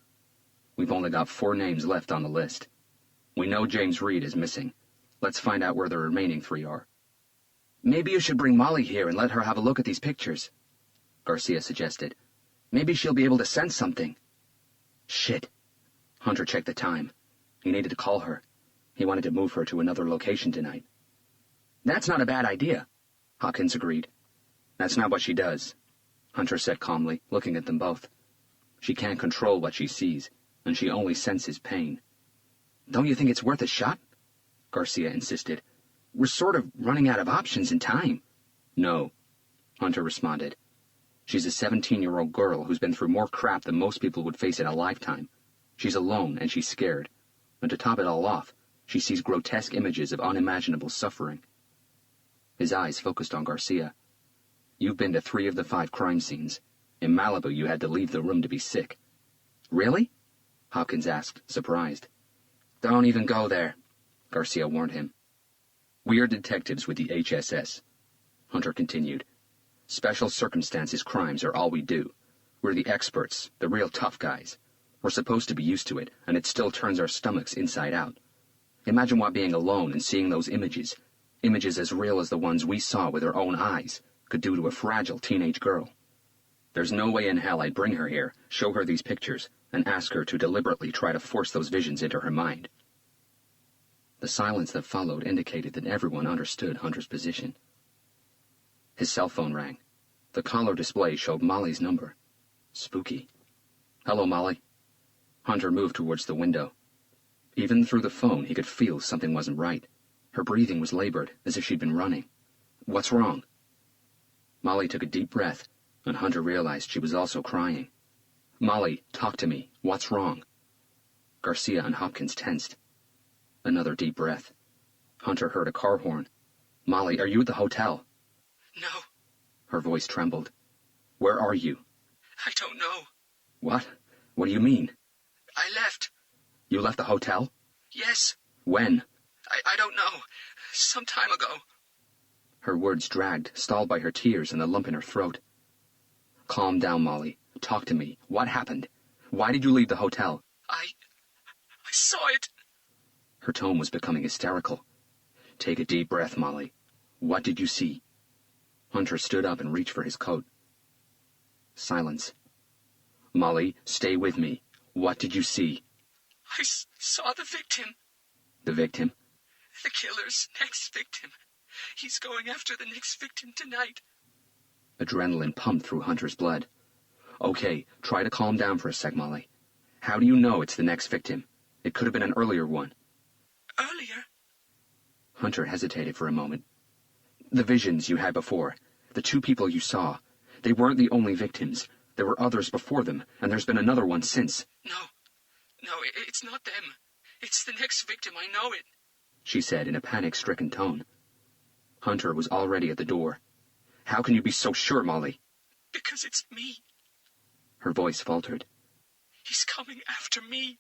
We've only got 4 names left on the list. We know James Reed is missing. Let's find out where the remaining 3 are. Maybe you should bring Molly here and let her have a look at these pictures, Garcia suggested. Maybe she'll be able to sense something. Shit. Hunter checked the time. He needed to call her. He wanted to move her to another location tonight. That's not a bad idea, Hopkins agreed. That's not what she does, Hunter said calmly, looking at them both. She can't control what she sees, and she only senses pain. Don't you think it's worth a shot? Garcia insisted. We're sort of running out of options and time. No, Hunter responded. She's a 17-year-old girl who's been through more crap than most people would face in a lifetime. She's alone and she's scared. And to top it all off, she sees grotesque images of unimaginable suffering. His eyes focused on Garcia. You've been to 3 of the 5 crime scenes. In Malibu, you had to leave the room to be sick. Really? Hopkins asked, surprised. Don't even go there, Garcia warned him. We're detectives with the HSS, Hunter continued. Special circumstances crimes are all we do. We're the experts, the real tough guys. We're supposed to be used to it, and it still turns our stomachs inside out. Imagine what being alone and seeing those images as real as the ones we saw with our own eyes, could do to a fragile teenage girl. There's no way in hell I'd bring her here, show her these pictures, and ask her to deliberately try to force those visions into her mind. The silence that followed indicated that everyone understood Hunter's position. His cell phone rang. The caller display showed Molly's number. Spooky. Hello, Molly. Hunter moved towards the window. Even through the phone, he could feel something wasn't right. Her breathing was labored, as if she'd been running. What's wrong? Molly took a deep breath, and Hunter realized she was also crying. Molly, talk to me. What's wrong? Garcia and Hopkins tensed. Another deep breath. Hunter heard a car horn. Molly, are you at the hotel? No. Her voice trembled. Where are you? I don't know. What? What do you mean? I left. You left the hotel? Yes. When? I don't know. Some time ago. Her words dragged, stalled by her tears and the lump in her throat. Calm down, Molly. Talk to me. What happened? Why did you leave the hotel? I saw it. Her tone was becoming hysterical. Take a deep breath, Molly. What did you see? Hunter stood up and reached for his coat. Silence. Molly, stay with me. What did you see? I saw the victim. The victim? The killer's next victim. He's going after the next victim tonight. Adrenaline pumped through Hunter's blood. Okay, try to calm down for a sec, Molly. How do you know it's the next victim? It could have been an earlier one. Earlier? Hunter hesitated for a moment. The visions you had before, the 2 people you saw, they weren't the only victims. There were others before them, and there's been another one since. No, it's not them. It's the next victim, I know it, she said in a panic-stricken tone. Hunter was already at the door. How can you be so sure, Molly? Because it's me. Her voice faltered. He's coming after me.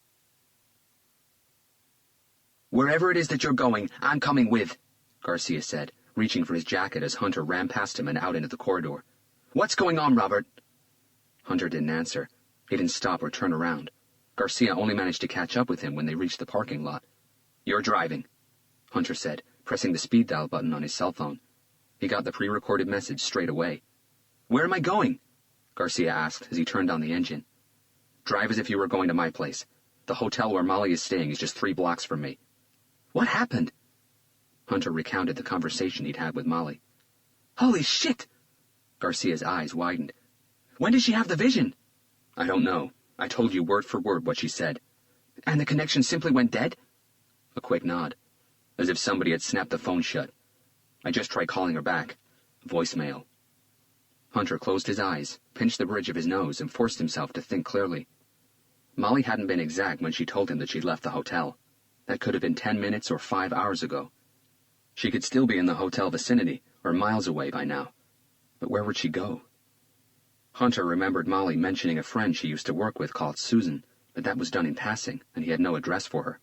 Wherever it is that you're going, I'm coming with, Garcia said, reaching for his jacket as Hunter ran past him and out into the corridor. What's going on, Robert? Hunter didn't answer. He didn't stop or turn around. Garcia only managed to catch up with him when they reached the parking lot. You're driving, Hunter said, pressing the speed dial button on his cell phone. He got the pre-recorded message straight away. Where am I going? Garcia asked as he turned on the engine. Drive as if you were going to my place. The hotel where Molly is staying is just 3 blocks from me. What happened? Hunter recounted the conversation he'd had with Molly. Holy shit! Garcia's eyes widened. When did she have the vision? I don't know. I told you word for word what she said. And the connection simply went dead? A quick nod, as if somebody had snapped the phone shut. I just tried calling her back. Voicemail. Hunter closed his eyes, pinched the bridge of his nose, and forced himself to think clearly. Molly hadn't been exact when she told him that she'd left the hotel. That could have been 10 minutes or 5 hours ago. She could still be in the hotel vicinity, or miles away by now. But where would she go? Hunter remembered Molly mentioning a friend she used to work with called Susan, but that was done in passing, and he had no address for her.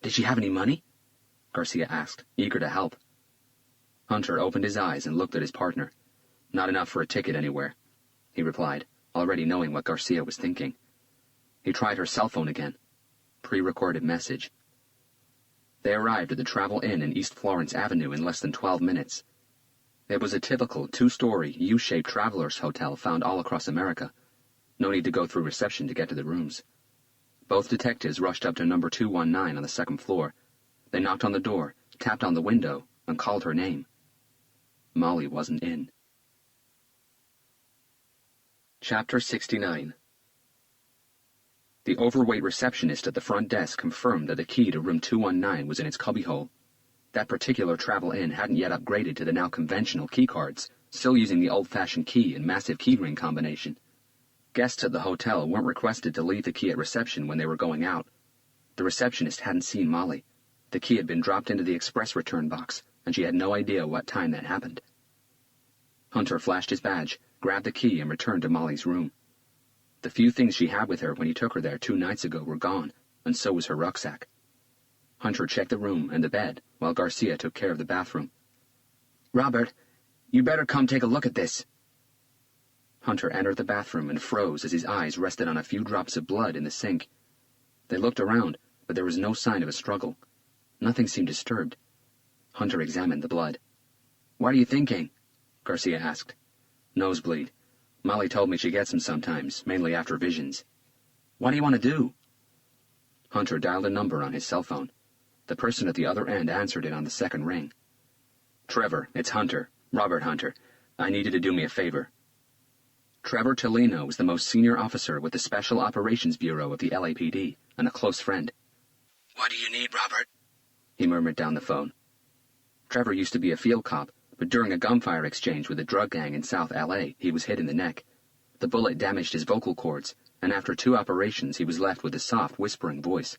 Did she have any money? Garcia asked, eager to help. Hunter opened his eyes and looked at his partner. Not enough for a ticket anywhere, he replied, already knowing what Garcia was thinking. He tried her cell phone again. Pre-recorded message. They arrived at the Travel Inn in East Florence Avenue in less than 12 minutes. It was a typical two-story, U-shaped traveler's hotel found all across America. No need to go through reception to get to the rooms. Both detectives rushed up to number 219 on the second floor. They knocked on the door, tapped on the window, and called her name. Molly wasn't in. Chapter 69. The overweight receptionist at the front desk confirmed that the key to room 219 was in its cubbyhole. That particular travel inn hadn't yet upgraded to the now conventional keycards, still using the old-fashioned key and massive keyring combination. Guests at the hotel weren't requested to leave the key at reception when they were going out. The receptionist hadn't seen Molly. The key had been dropped into the express return box, and she had no idea what time that happened. Hunter flashed his badge, grabbed the key, and returned to Molly's room. The few things she had with her when he took her there 2 nights ago were gone, and so was her rucksack. Hunter checked the room and the bed, while Garcia took care of the bathroom. "Robert, you better come take a look at this." Hunter entered the bathroom and froze as his eyes rested on a few drops of blood in the sink. They looked around, but there was no sign of a struggle. Nothing seemed disturbed. Hunter examined the blood. "What are you thinking?" Garcia asked. "Nosebleed. Molly told me she gets them sometimes, mainly after visions." "What do you want to do?" Hunter dialed a number on his cell phone. The person at the other end answered it on the second ring. "Trevor, it's Hunter. Robert Hunter. I need you to do me a favor." Trevor Tolino was the most senior officer with the Special Operations Bureau of the LAPD, and a close friend. "What do you need, Robert?" he murmured down the phone. Trevor used to be a field cop, but during a gunfire exchange with a drug gang in South LA, he was hit in the neck. The bullet damaged his vocal cords, and after 2 operations he was left with a soft, whispering voice.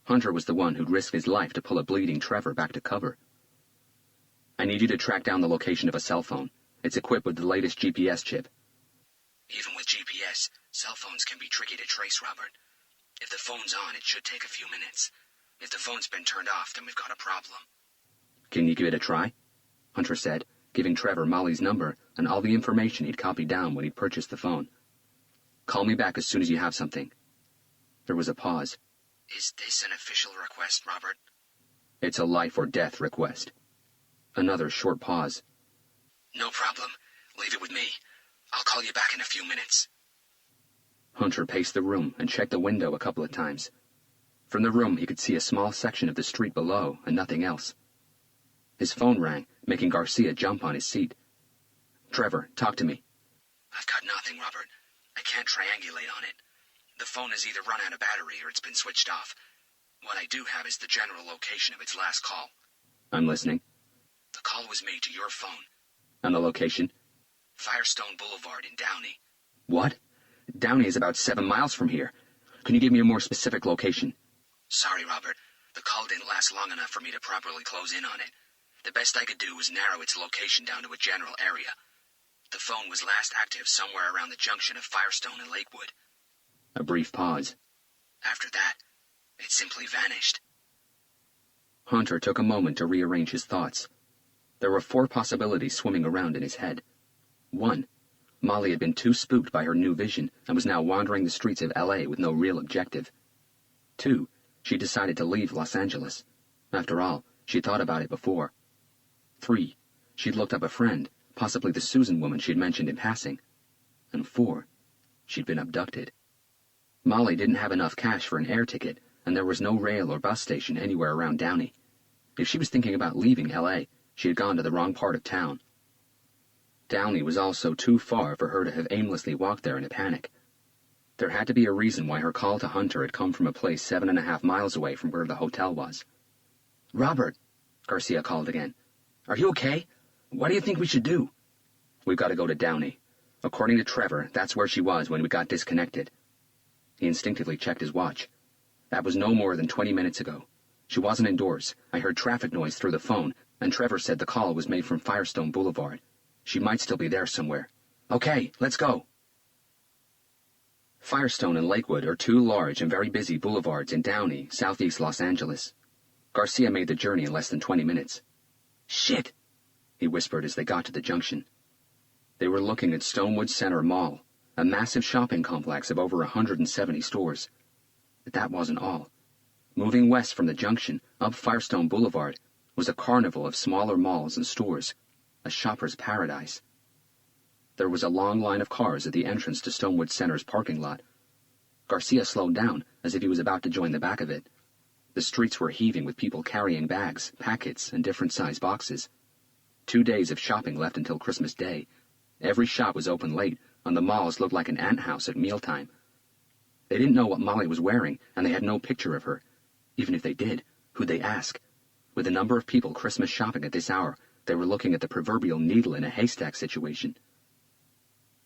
Hunter was the one who'd risked his life to pull a bleeding Trevor back to cover. "I need you to track down the location of a cell phone. It's equipped with the latest GPS chip." "Even with GPS, cell phones can be tricky to trace, Robert. If the phone's on, it should take a few minutes. If the phone's been turned off, then we've got a problem." "Can you give it a try?" Hunter said, giving Trevor Molly's number and all the information he'd copied down when he'd purchased the phone. "Call me back as soon as you have something." There was a pause. "Is this an official request, Robert?" "It's a life-or-death request." Another short pause. "No problem. Leave it with me. I'll call you back in a few minutes." Hunter paced the room and checked the window a couple of times. From the room he could see a small section of the street below and nothing else. His phone rang, making Garcia jump on his seat. "Trevor, talk to me." "I've got nothing, Robert. I can't triangulate on it. The phone has either run out of battery or it's been switched off. What I do have is the general location of its last call." "I'm listening." "The call was made to your phone." "And the location?" "Firestone Boulevard in Downey." "What? Downey is about 7 miles from here. Can you give me a more specific location?" "Sorry, Robert. The call didn't last long enough for me to properly close in on it. The best I could do was narrow its location down to a general area. The phone was last active somewhere around the junction of Firestone and Lakewood." A brief pause. "After that, it simply vanished." Hunter took a moment to rearrange his thoughts. There were 4 possibilities swimming around in his head. 1. Molly had been too spooked by her new vision and was now wandering the streets of LA with no real objective. 2. She decided to leave Los Angeles. After all, she'd thought about it before. 3. She'd looked up a friend, possibly the Susan woman she'd mentioned in passing. And 4. She'd been abducted. Molly didn't have enough cash for an air ticket, and there was no rail or bus station anywhere around Downey. If she was thinking about leaving LA, she had gone to the wrong part of town. Downey was also too far for her to have aimlessly walked there in a panic. There had to be a reason why her call to Hunter had come from a place 7.5 miles away from where the hotel was. "Robert," Garcia called again. "Are you okay? What do you think we should do?" "We've got to go to Downey. According to Trevor, that's where she was when we got disconnected." He instinctively checked his watch. That was no more than 20 minutes ago. She wasn't indoors. I heard traffic noise through the phone, and Trevor said the call was made from Firestone Boulevard. She might still be there somewhere. "Okay, let's go." Firestone and Lakewood are 2 large and very busy boulevards in Downey, southeast Los Angeles. Garcia made the journey in less than 20 minutes. "Shit," he whispered as they got to the junction. They were looking at Stonewood Center Mall, a massive shopping complex of over 170 stores. But that wasn't all. Moving west from the junction, up Firestone Boulevard, was a carnival of smaller malls and stores. a shopper's paradise. There was a long line of cars at the entrance to Stonewood Center's parking lot. Garcia slowed down, as if he was about to join the back of it. The streets were heaving with people carrying bags, packets, and different-sized boxes. 2 days of shopping left until Christmas Day. Every shop was open late, and the malls looked like an anthouse at mealtime. They didn't know what Molly was wearing, and they had no picture of her. Even if they did, who'd they ask? With the number of people Christmas shopping at this hour, they were looking at the proverbial needle in a haystack situation.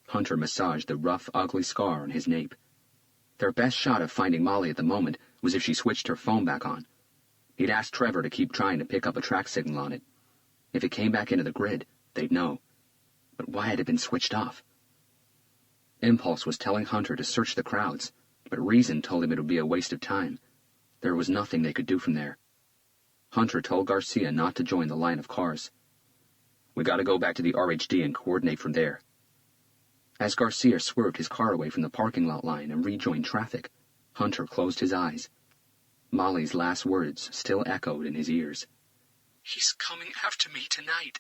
Hunter massaged the rough, ugly scar on his nape. Their best shot of finding Molly at the moment was if she switched her phone back on. He'd asked Trevor to keep trying to pick up a track signal on it. If it came back into the grid, they'd know. But why had it been switched off? Impulse was telling Hunter to search the crowds, but reason told him it would be a waste of time. There was nothing they could do from there. Hunter told Garcia not to join the line of cars. "We gotta go back to the RHD and coordinate from there." As Garcia swerved his car away from the parking lot line and rejoined traffic, Hunter closed his eyes. Molly's last words still echoed in his ears. "He's coming after me tonight."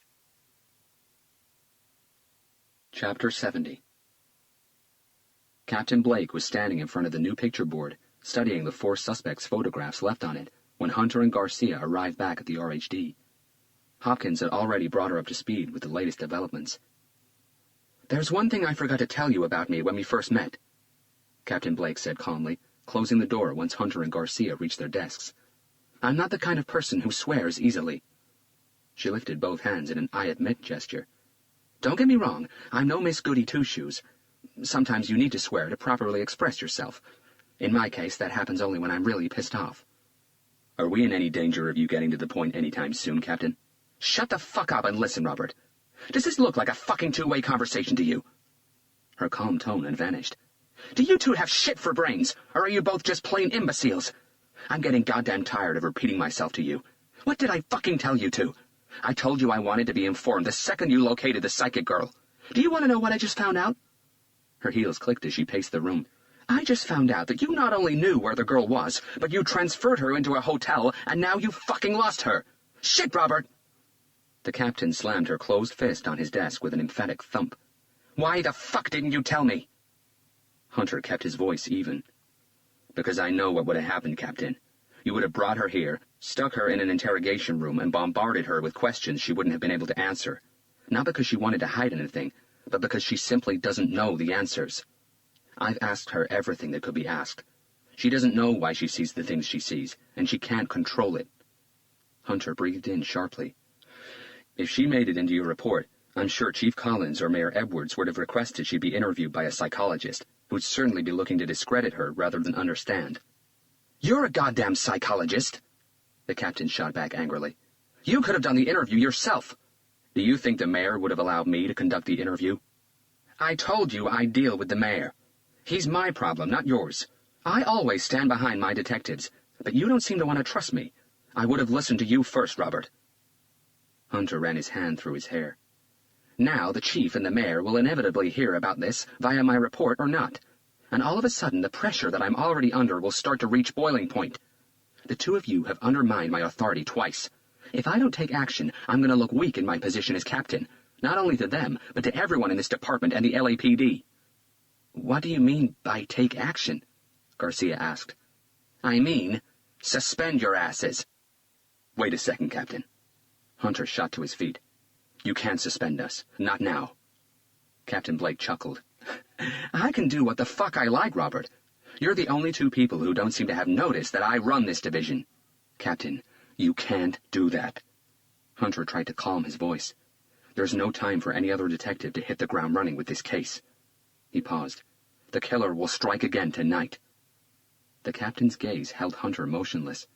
Chapter 70. Captain Blake was standing in front of the new picture board, studying the 4 suspects' photographs left on it, when Hunter and Garcia arrived back at the RHD. Hopkins had already brought her up to speed with the latest developments. "There's one thing I forgot to tell you about me when we first met," Captain Blake said calmly, closing the door once Hunter and Garcia reached their desks. "I'm not the kind of person who swears easily." She lifted both hands in an I admit gesture. "Don't get me wrong, I'm no Miss Goody Two-Shoes. Sometimes you need to swear to properly express yourself. In my case, that happens only when I'm really pissed off." "Are we in any danger of you getting to the point anytime soon, Captain?" "Shut the fuck up and listen, Robert. Does this look like a fucking two-way conversation to you?" Her calm tone had vanished. "Do you two have shit for brains, or are you both just plain imbeciles? I'm getting goddamn tired of repeating myself to you. What did I fucking tell you to? I told you I wanted to be informed the second you located the psychic girl. Do you want to know what I just found out?" Her heels clicked as she paced the room. "I just found out that you not only knew where the girl was, but you transferred her into a hotel, and now you fucking lost her. Shit, Robert!" The captain slammed her closed fist on his desk with an emphatic thump. "Why the fuck didn't you tell me?" Hunter kept his voice even. "Because I know what would have happened, Captain. You would have brought her here, stuck her in an interrogation room, and bombarded her with questions she wouldn't have been able to answer. Not because she wanted to hide anything, but because she simply doesn't know the answers. I've asked her everything that could be asked. She doesn't know why she sees the things she sees, and she can't control it." Hunter breathed in sharply. "If she made it into your report, I'm sure Chief Collins or Mayor Edwards would have requested she be interviewed by a psychologist, who'd certainly be looking to discredit her rather than understand." "You're a goddamn psychologist," the captain shot back angrily. "You could have done the interview yourself." "Do you think the mayor would have allowed me to conduct the interview?" "I told you I'd deal with the mayor. He's my problem, not yours. I always stand behind my detectives, but you don't seem to want to trust me. I would have listened to you first, Robert." Hunter ran his hand through his hair. "Now the chief and the mayor will inevitably hear about this via my report or not, and all of a sudden the pressure that I'm already under will start to reach boiling point. The two of you have undermined my authority twice. If I don't take action, I'm going to look weak in my position as captain, not only to them, but to everyone in this department and the LAPD." "What do you mean by take action?" Garcia asked. "I mean, suspend your asses." "Wait a second, Captain." Hunter shot to his feet. "You can't suspend us. Not now." Captain Blake chuckled. "I can do what the fuck I like, Robert. You're the only two people who don't seem to have noticed that I run this division." "Captain, you can't do that." Hunter tried to calm his voice. "There's no time for any other detective to hit the ground running with this case." He paused. "The killer will strike again tonight." The captain's gaze held Hunter motionless.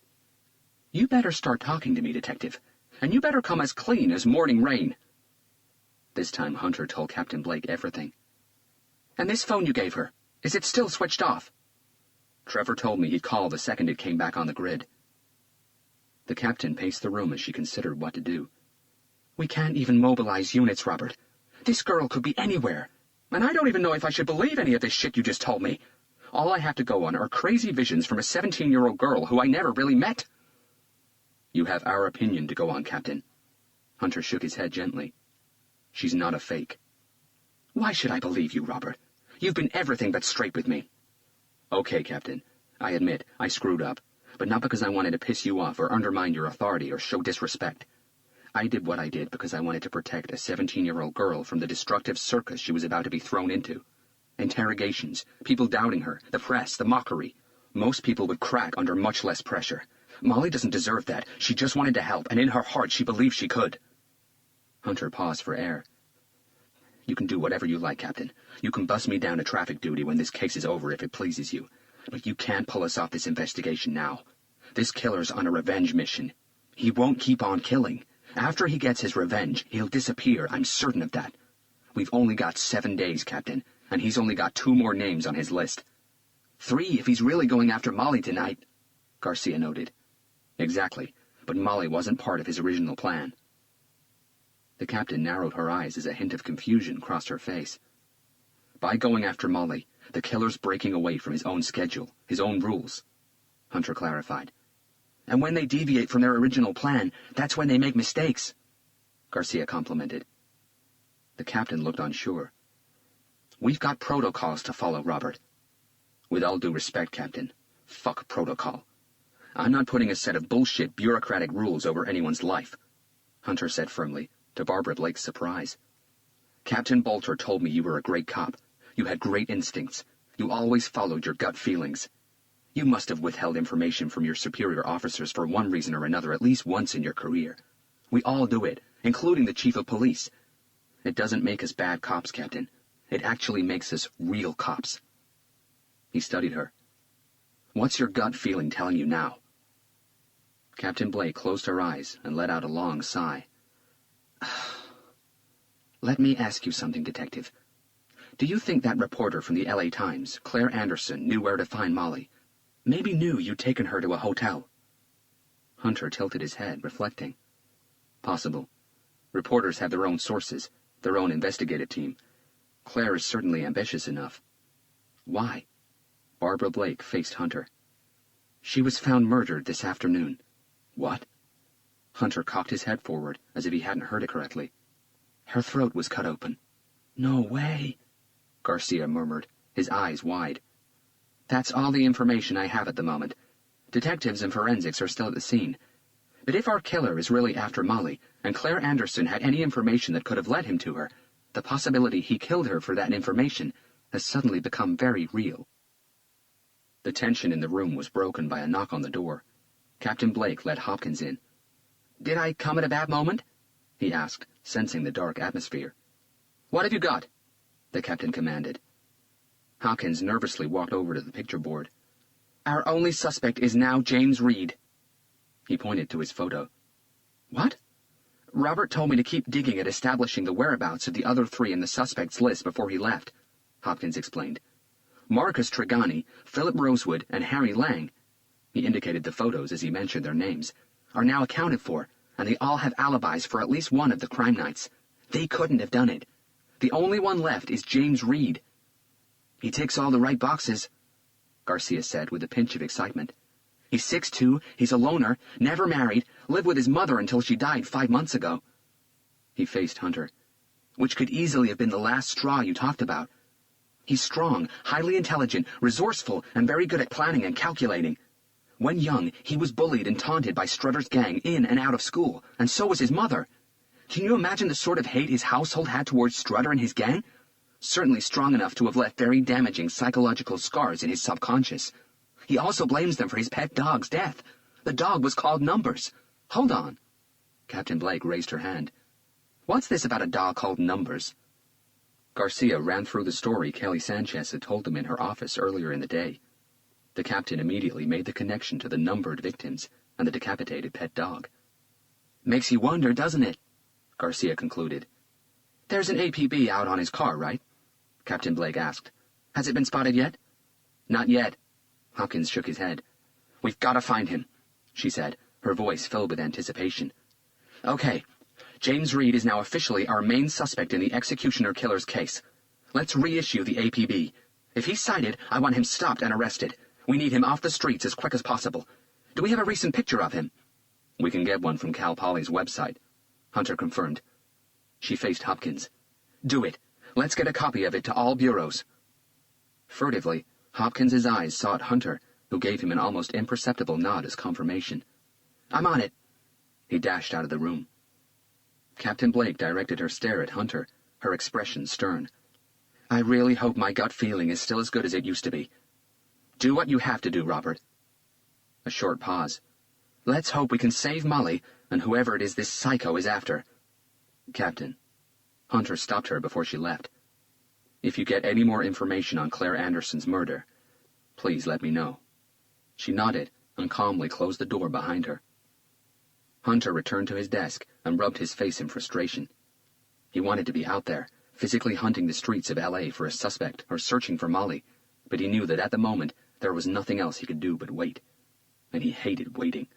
"You better start talking to me, Detective, and you better come as clean as morning rain." This time Hunter told Captain Blake everything. "And this phone you gave her, is it still switched off?" "Trevor told me he'd call the second it came back on the grid." The captain paced the room as she considered what to do. "We can't even mobilize units, Robert. This girl could be anywhere, and I don't even know if I should believe any of this shit you just told me. All I have to go on are crazy visions from a 17-year-old girl who I never really met." "You have our opinion to go on, Captain." Hunter shook his head gently. She's not a fake. Why should I believe you, Robert? You've been everything but straight with me. Okay, Captain. I admit, I screwed up. But not because I wanted to piss you off or undermine your authority or show disrespect. I did what I did because I wanted to protect a 17-year-old girl from the destructive circus she was about to be thrown into. Interrogations, people doubting her, the press, the mockery. Most people would crack under much less pressure. Molly doesn't deserve that. She just wanted to help, and in her heart she believed she could. Hunter paused for air. You can do whatever you like, Captain. You can bust me down to traffic duty when this case is over if it pleases you. But you can't pull us off this investigation now. This killer's on a revenge mission. He won't keep on killing. After he gets his revenge, he'll disappear, I'm certain of that. We've only got 7 days, Captain, and he's only got 2 more names on his list. 3 if he's really going after Molly tonight, Garcia noted. Exactly, but Molly wasn't part of his original plan. The captain narrowed her eyes as a hint of confusion crossed her face. By going after Molly, the killer's breaking away from his own schedule, his own rules, Hunter clarified. And when they deviate from their original plan, that's when they make mistakes, Garcia complimented. The captain looked unsure. We've got protocols to follow, Robert. With all due respect, Captain, fuck protocol. I'm not putting a set of bullshit bureaucratic rules over anyone's life, Hunter said firmly, to Barbara Blake's surprise. Captain Bolter told me you were a great cop. You had great instincts. You always followed your gut feelings. You must have withheld information from your superior officers for one reason or another at least once in your career. We all do it, including the chief of police. It doesn't make us bad cops, Captain. It actually makes us real cops. He studied her. What's your gut feeling telling you now? Captain Blake closed her eyes and let out a long sigh. Let me ask you something, Detective. Do you think that reporter from the LA Times, Claire Anderson, knew where to find Molly? Maybe knew you'd taken her to a hotel? Hunter tilted his head, reflecting. Possible. Reporters have their own sources, their own investigative team. Claire is certainly ambitious enough. Why? Barbara Blake faced Hunter. She was found murdered this afternoon. What? Hunter cocked his head forward, as if he hadn't heard it correctly. Her throat was cut open. No way, Garcia murmured, his eyes wide. That's all the information I have at the moment. Detectives and forensics are still at the scene. But if our killer is really after Molly, and Claire Anderson had any information that could have led him to her, the possibility he killed her for that information has suddenly become very real. The tension in the room was broken by a knock on the door. Captain Blake let Hopkins in. Did I come at a bad moment? He asked, sensing the dark atmosphere. What have you got? The captain commanded. Hopkins nervously walked over to the picture board. Our only suspect is now James Reed. He pointed to his photo. What? Robert told me to keep digging at establishing the whereabouts of the other 3 in the suspects list before he left, Hopkins explained. Marcus Trigani, Philip Rosewood, and Harry Lang, he indicated the photos as he mentioned their names, are now accounted for, and they all have alibis for at least one of the crime nights. They couldn't have done it. The only one left is James Reed. He ticks all the right boxes, Garcia said with a pinch of excitement. He's 6'2", he's a loner, never married, lived with his mother until she died 5 months ago. He faced Hunter. Which could easily have been the last straw you talked about. He's strong, highly intelligent, resourceful, and very good at planning and calculating. When young, he was bullied and taunted by Strutter's gang in and out of school, and so was his mother. Can you imagine the sort of hate his household had towards Strutter and his gang? Certainly strong enough to have left very damaging psychological scars in his subconscious. He also blames them for his pet dog's death. The dog was called Numbers. Hold on. Captain Blake raised her hand. What's this about a dog called Numbers? Garcia ran through the story Kelly Sanchez had told them in her office earlier in the day. The captain immediately made the connection to the numbered victims and the decapitated pet dog. Makes you wonder, doesn't it? Garcia concluded. There's an APB out on his car, right? Captain Blake asked. Has it been spotted yet? Not yet. Hopkins shook his head. We've got to find him, she said, her voice filled with anticipation. Okay, James Reed is now officially our main suspect in the executioner-killer's case. Let's reissue the APB. If he's cited, I want him stopped and arrested. We need him off the streets as quick as possible. Do we have a recent picture of him? We can get one from Cal Poly's website, Hunter confirmed. She faced Hopkins. "Do it. Let's get a copy of it to all bureaus." Furtively, Hopkins's eyes sought Hunter, who gave him an almost imperceptible nod as confirmation. "I'm on it." He dashed out of the room. Captain Blake directed her stare at Hunter, her expression stern. "I really hope my gut feeling is still as good as it used to be. Do what you have to do, Robert." A short pause. "Let's hope we can save Molly and whoever it is this psycho is after." "Captain." Hunter stopped her before she left. "If you get any more information on Claire Anderson's murder, please let me know." She nodded and calmly closed the door behind her. Hunter returned to his desk and rubbed his face in frustration. He wanted to be out there, physically hunting the streets of L.A. for a suspect or searching for Molly, but he knew that at the moment there was nothing else he could do but wait. And he hated waiting.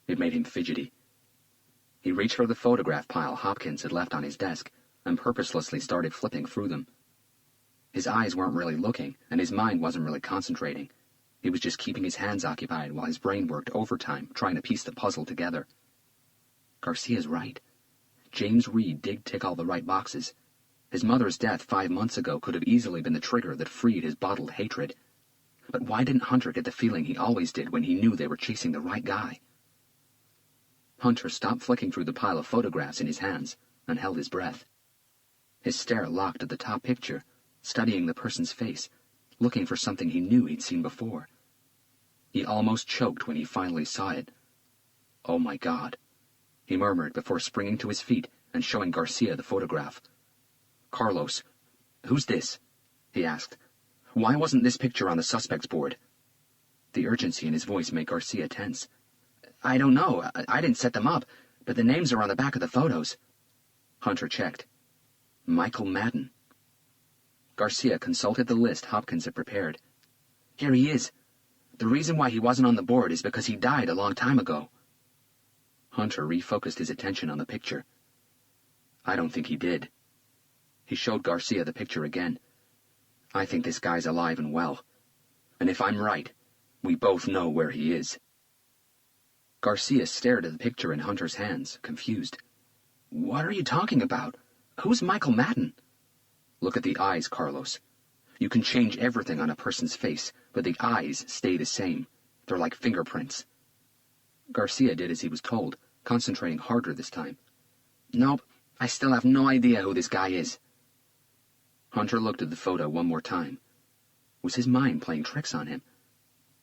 It made him fidgety. He reached for the photograph pile Hopkins had left on his desk and purposelessly started flipping through them. His eyes weren't really looking, and his mind wasn't really concentrating. He was just keeping his hands occupied while his brain worked overtime, trying to piece the puzzle together. Garcia's right. James Reed did tick all the right boxes. His mother's death 5 months ago could have easily been the trigger that freed his bottled hatred. But why didn't Hunter get the feeling he always did when he knew they were chasing the right guy? Hunter stopped flicking through the pile of photographs in his hands and held his breath. His stare locked at the top picture, studying the person's face, looking for something he knew he'd seen before. He almost choked when he finally saw it. "Oh my God," he murmured before springing to his feet and showing Garcia the photograph. "Carlos, who's this?" he asked. "Why wasn't this picture on the suspects board?" The urgency in his voice made Garcia tense. "I don't know. I didn't set them up, but the names are on the back of the photos." Hunter checked. Michael Madden. Garcia consulted the list Hopkins had prepared. "Here he is. The reason why he wasn't on the board is because he died a long time ago." Hunter refocused his attention on the picture. "I don't think he did." He showed Garcia the picture again. "I think this guy's alive and well. And if I'm right, we both know where he is." Garcia stared at the picture in Hunter's hands, confused. "What are you talking about? Who's Michael Madden?" "Look at the eyes, Carlos. You can change everything on a person's face, but the eyes stay the same. They're like fingerprints." Garcia did as he was told, concentrating harder this time. "Nope, I still have no idea who this guy is." Hunter looked at the photo one more time. Was his mind playing tricks on him?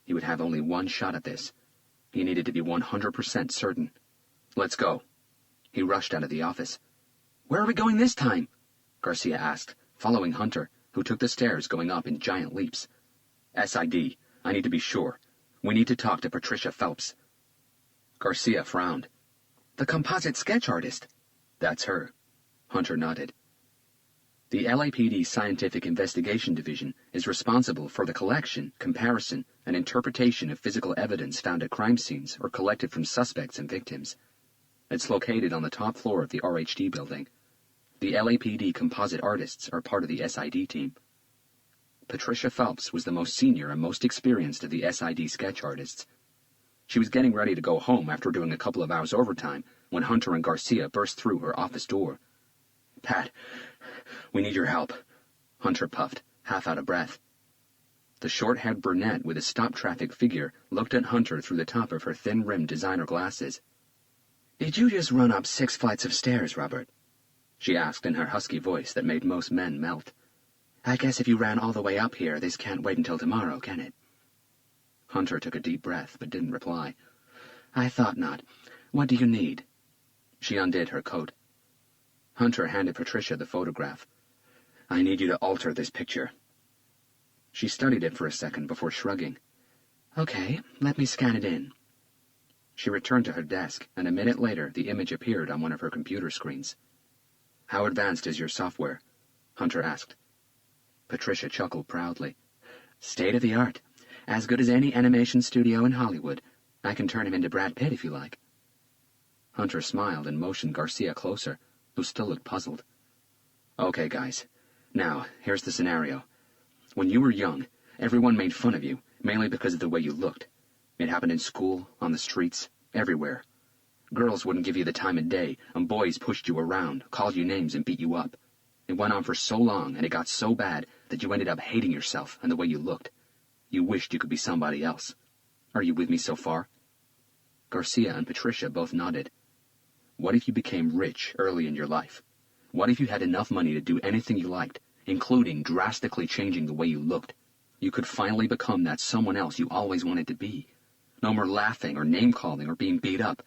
He would have only one shot at this. He needed to be 100% certain. "Let's go." He rushed out of the office. "Where are we going this time?" Garcia asked, following Hunter, who took the stairs going up in giant leaps. "SID. I need to be sure. We need to talk to Patricia Phelps." Garcia frowned. "The composite sketch artist?" "That's her." Hunter nodded. The LAPD Scientific Investigation Division is responsible for the collection, comparison, and interpretation of physical evidence found at crime scenes or collected from suspects and victims. It's located on the top floor of the RHD building. The LAPD composite artists are part of the SID team. Patricia Phelps was the most senior and most experienced of the SID sketch artists. She was getting ready to go home after doing a couple of hours overtime when Hunter and Garcia burst through her office door. "Pat, we need your help," Hunter puffed, half out of breath. The short-haired brunette with a stop-traffic figure looked at Hunter through the top of her thin-rimmed designer glasses. "Did you just run up 6 flights of stairs, Robert?" she asked in her husky voice that made most men melt. "I guess if you ran all the way up here, this can't wait until tomorrow, can it?" Hunter took a deep breath, but didn't reply. "I thought not. What do you need?" She undid her coat. Hunter handed Patricia the photograph. "I need you to alter this picture." She studied it for a second before shrugging. "Okay, let me scan it in." She returned to her desk, and a minute later the image appeared on one of her computer screens. "How advanced is your software?" Hunter asked. Patricia chuckled proudly. "State of the art. As good as any animation studio in Hollywood. I can turn him into Brad Pitt if you like." Hunter smiled and motioned Garcia closer, who still looked puzzled. "Okay, guys. Now, here's the scenario. When you were young, everyone made fun of you, mainly because of the way you looked. It happened in school, on the streets, everywhere. Girls wouldn't give you the time of day, and boys pushed you around, called you names, and beat you up. It went on for so long, and it got so bad that you ended up hating yourself and the way you looked. You wished you could be somebody else. Are you with me so far?" Garcia and Patricia both nodded. "What if you became rich early in your life? What if you had enough money to do anything you liked, including drastically changing the way you looked? You could finally become that someone else you always wanted to be. No more laughing or name-calling or being beat up.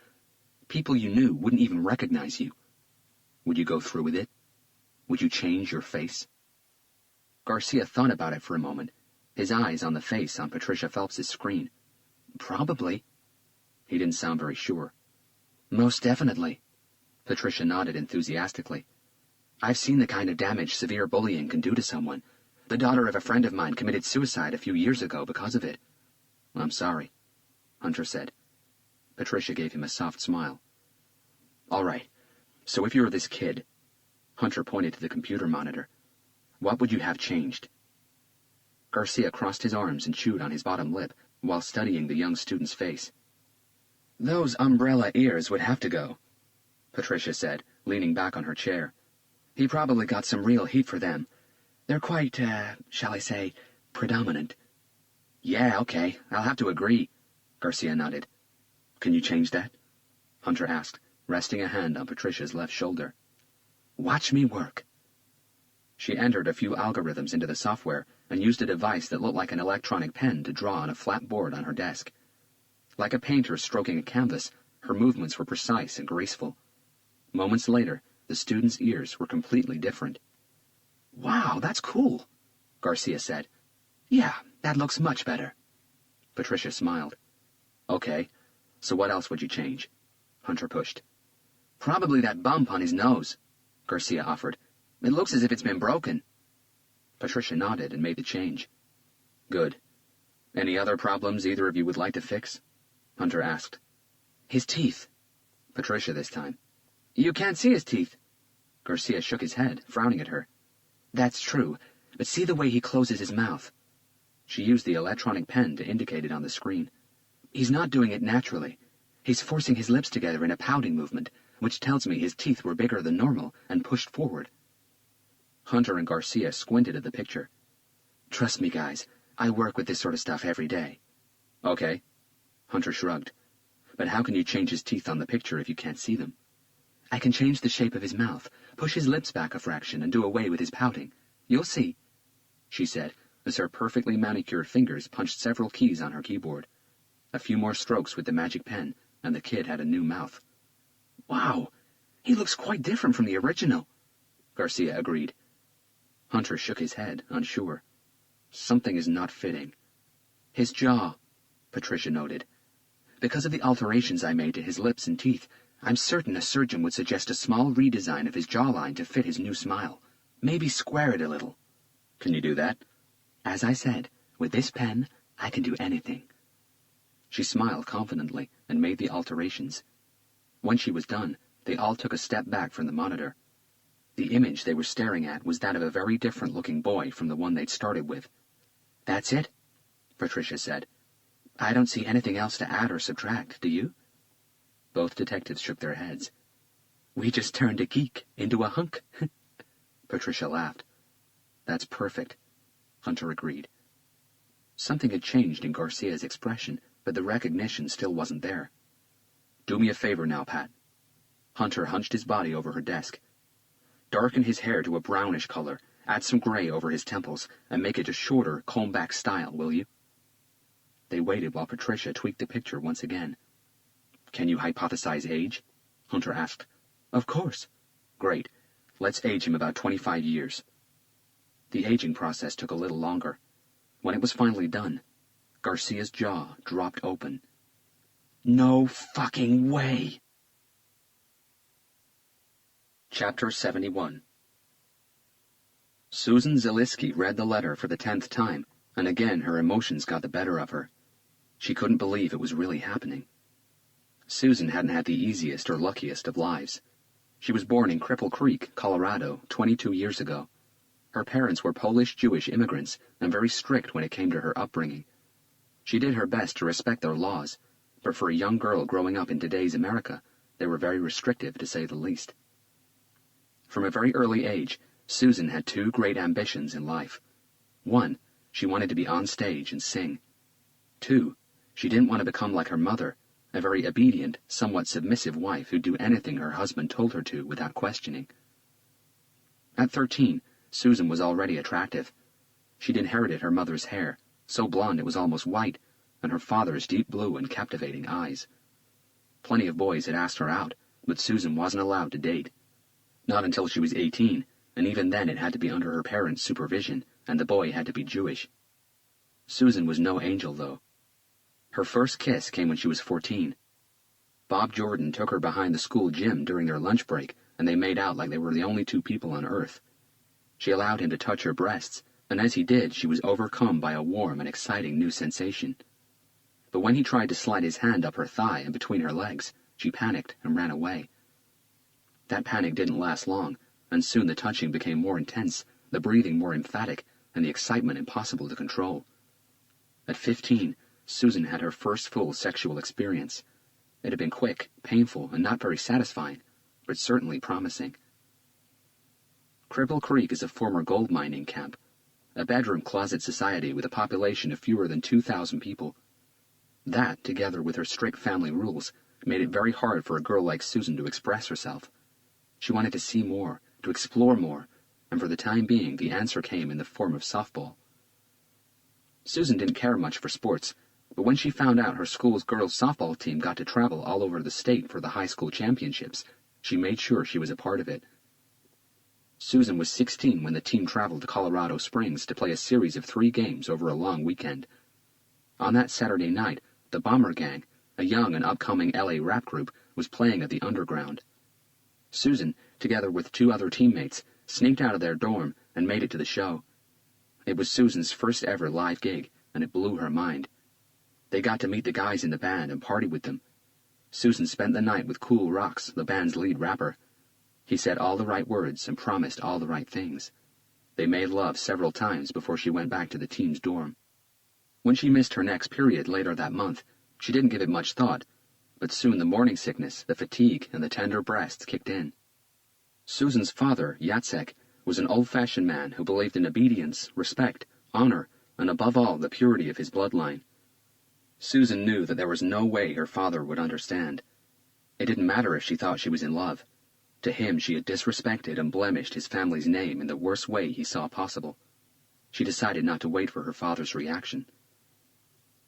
People you knew wouldn't even recognize you. Would you go through with it? Would you change your face?" Garcia thought about it for a moment, his eyes on the face on Patricia Phelps's screen. "Probably." He didn't sound very sure. "Most definitely." Patricia nodded enthusiastically. "I've seen the kind of damage severe bullying can do to someone. The daughter of a friend of mine committed suicide a few years ago because of it." "I'm sorry," Hunter said. Patricia gave him a soft smile. "All right, so if you were this kid," Hunter pointed to the computer monitor, "what would you have changed?" Garcia crossed his arms and chewed on his bottom lip while studying the young student's face. "Those umbrella ears would have to go," Patricia said, leaning back on her chair. "He probably got some real heat for them. They're quite, shall I say, predominant." "Yeah, okay, I'll have to agree," Garcia nodded. "Can you change that?" Hunter asked, resting a hand on Patricia's left shoulder. "Watch me work." She entered a few algorithms into the software and used a device that looked like an electronic pen to draw on a flat board on her desk. Like a painter stroking a canvas, her movements were precise and graceful. Moments later, the student's ears were completely different. "Wow, that's cool," Garcia said. "Yeah, that looks much better." Patricia smiled. "Okay, so what else would you change?" Hunter pushed. "Probably that bump on his nose," Garcia offered. "It looks as if it's been broken." Patricia nodded and made the change. "Good. Any other problems either of you would like to fix?" Hunter asked. "His teeth." Patricia this time. "You can't see his teeth." Garcia shook his head, frowning at her. "That's true, but see the way he closes his mouth." She used the electronic pen to indicate it on the screen. "He's not doing it naturally. He's forcing his lips together in a pouting movement, which tells me his teeth were bigger than normal and pushed forward." Hunter and Garcia squinted at the picture. "Trust me, guys, I work with this sort of stuff every day." "Okay." Hunter shrugged. "But how can you change his teeth on the picture if you can't see them?" "I can change the shape of his mouth, push his lips back a fraction, and do away with his pouting. You'll see," she said, as her perfectly manicured fingers punched several keys on her keyboard. A few more strokes with the magic pen, and the kid had a new mouth. "Wow, he looks quite different from the original," Garcia agreed. Hunter shook his head, unsure. "Something is not fitting." "His jaw," Patricia noted. "Because of the alterations I made to his lips and teeth, I'm certain a surgeon would suggest a small redesign of his jawline to fit his new smile. Maybe square it a little." "Can you do that?" "As I said, with this pen, I can do anything." She smiled confidently and made the alterations. When she was done, they all took a step back from the monitor. The image they were staring at was that of a very different-looking boy from the one they'd started with. "That's it?" Patricia said. "I don't see anything else to add or subtract, do you?" Both detectives shook their heads. "We just turned a geek into a hunk." Patricia laughed. "That's perfect," Hunter agreed. Something had changed in Garcia's expression, but the recognition still wasn't there. "Do me a favor now, Pat." Hunter hunched his body over her desk. "Darken his hair to a brownish color, add some gray over his temples, and make it a shorter, comb-back style, will you?" They waited while Patricia tweaked the picture once again. "Can you hypothesize age?" Hunter asked. "Of course." "Great. Let's age him about 25 years. The aging process took a little longer. When it was finally done, Garcia's jaw dropped open. "No fucking way!" Chapter 71. Susan Zeliski read the letter for the 10th time, and again her emotions got the better of her. She couldn't believe it was really happening. Susan hadn't had the easiest or luckiest of lives. She was born in Cripple Creek, Colorado, 22 years ago. Her parents were Polish-Jewish immigrants and very strict when it came to her upbringing. She did her best to respect their laws, but for a young girl growing up in today's America, They were very restrictive, to say the least. From a very early age, Susan had two great ambitions in life. One, she wanted to be on stage and sing. Two, she didn't want to become like her mother, a very obedient, somewhat submissive wife who'd do anything her husband told her to without questioning. At 13, Susan was already attractive. She'd inherited her mother's hair, so blonde it was almost white, and her father's deep blue and captivating eyes. Plenty of boys had asked her out, but Susan wasn't allowed to date. Not until she was 18, and even then it had to be under her parents' supervision, and the boy had to be Jewish. Susan was no angel, though. Her first kiss came when she was 14. Bob Jordan took her behind the school gym during their lunch break, and they made out like they were the only two people on earth. She allowed him to touch her breasts, and as he did, she was overcome by a warm and exciting new sensation. But when he tried to slide his hand up her thigh and between her legs, she panicked and ran away. That panic didn't last long, and soon the touching became more intense, the breathing more emphatic, and the excitement impossible to control. At 15, Susan had her first full sexual experience. It had been quick, painful, and not very satisfying, but certainly promising. Cripple Creek is a former gold mining camp, a bedroom closet society with a population of fewer than 2,000 people. That, together with her strict family rules, made it very hard for a girl like Susan to express herself. She wanted to see more, to explore more, and for the time being the answer came in the form of softball. Susan didn't care much for sports, but when she found out her school's girls' softball team got to travel all over the state for the high school championships, she made sure she was a part of it. Susan was 16 when the team traveled to Colorado Springs to play a series of 3 games over a long weekend. On that Saturday night, the Bomber Gang, a young and upcoming LA rap group, was playing at the Underground. Susan, together with 2 other teammates, sneaked out of their dorm and made it to the show. It was Susan's first ever live gig, and it blew her mind. They got to meet the guys in the band and party with them. Susan spent the night with Cool Rocks, the band's lead rapper. He said all the right words and promised all the right things. They made love several times before she went back to the team's dorm. When she missed her next period later that month, she didn't give it much thought, but soon the morning sickness, the fatigue, and the tender breasts kicked in. Susan's father, Yatsek, was an old-fashioned man who believed in obedience, respect, honor, and above all the purity of his bloodline. Susan knew that there was no way her father would understand. It didn't matter if she thought she was in love. To him she had disrespected and blemished his family's name in the worst way he saw possible. She decided not to wait for her father's reaction.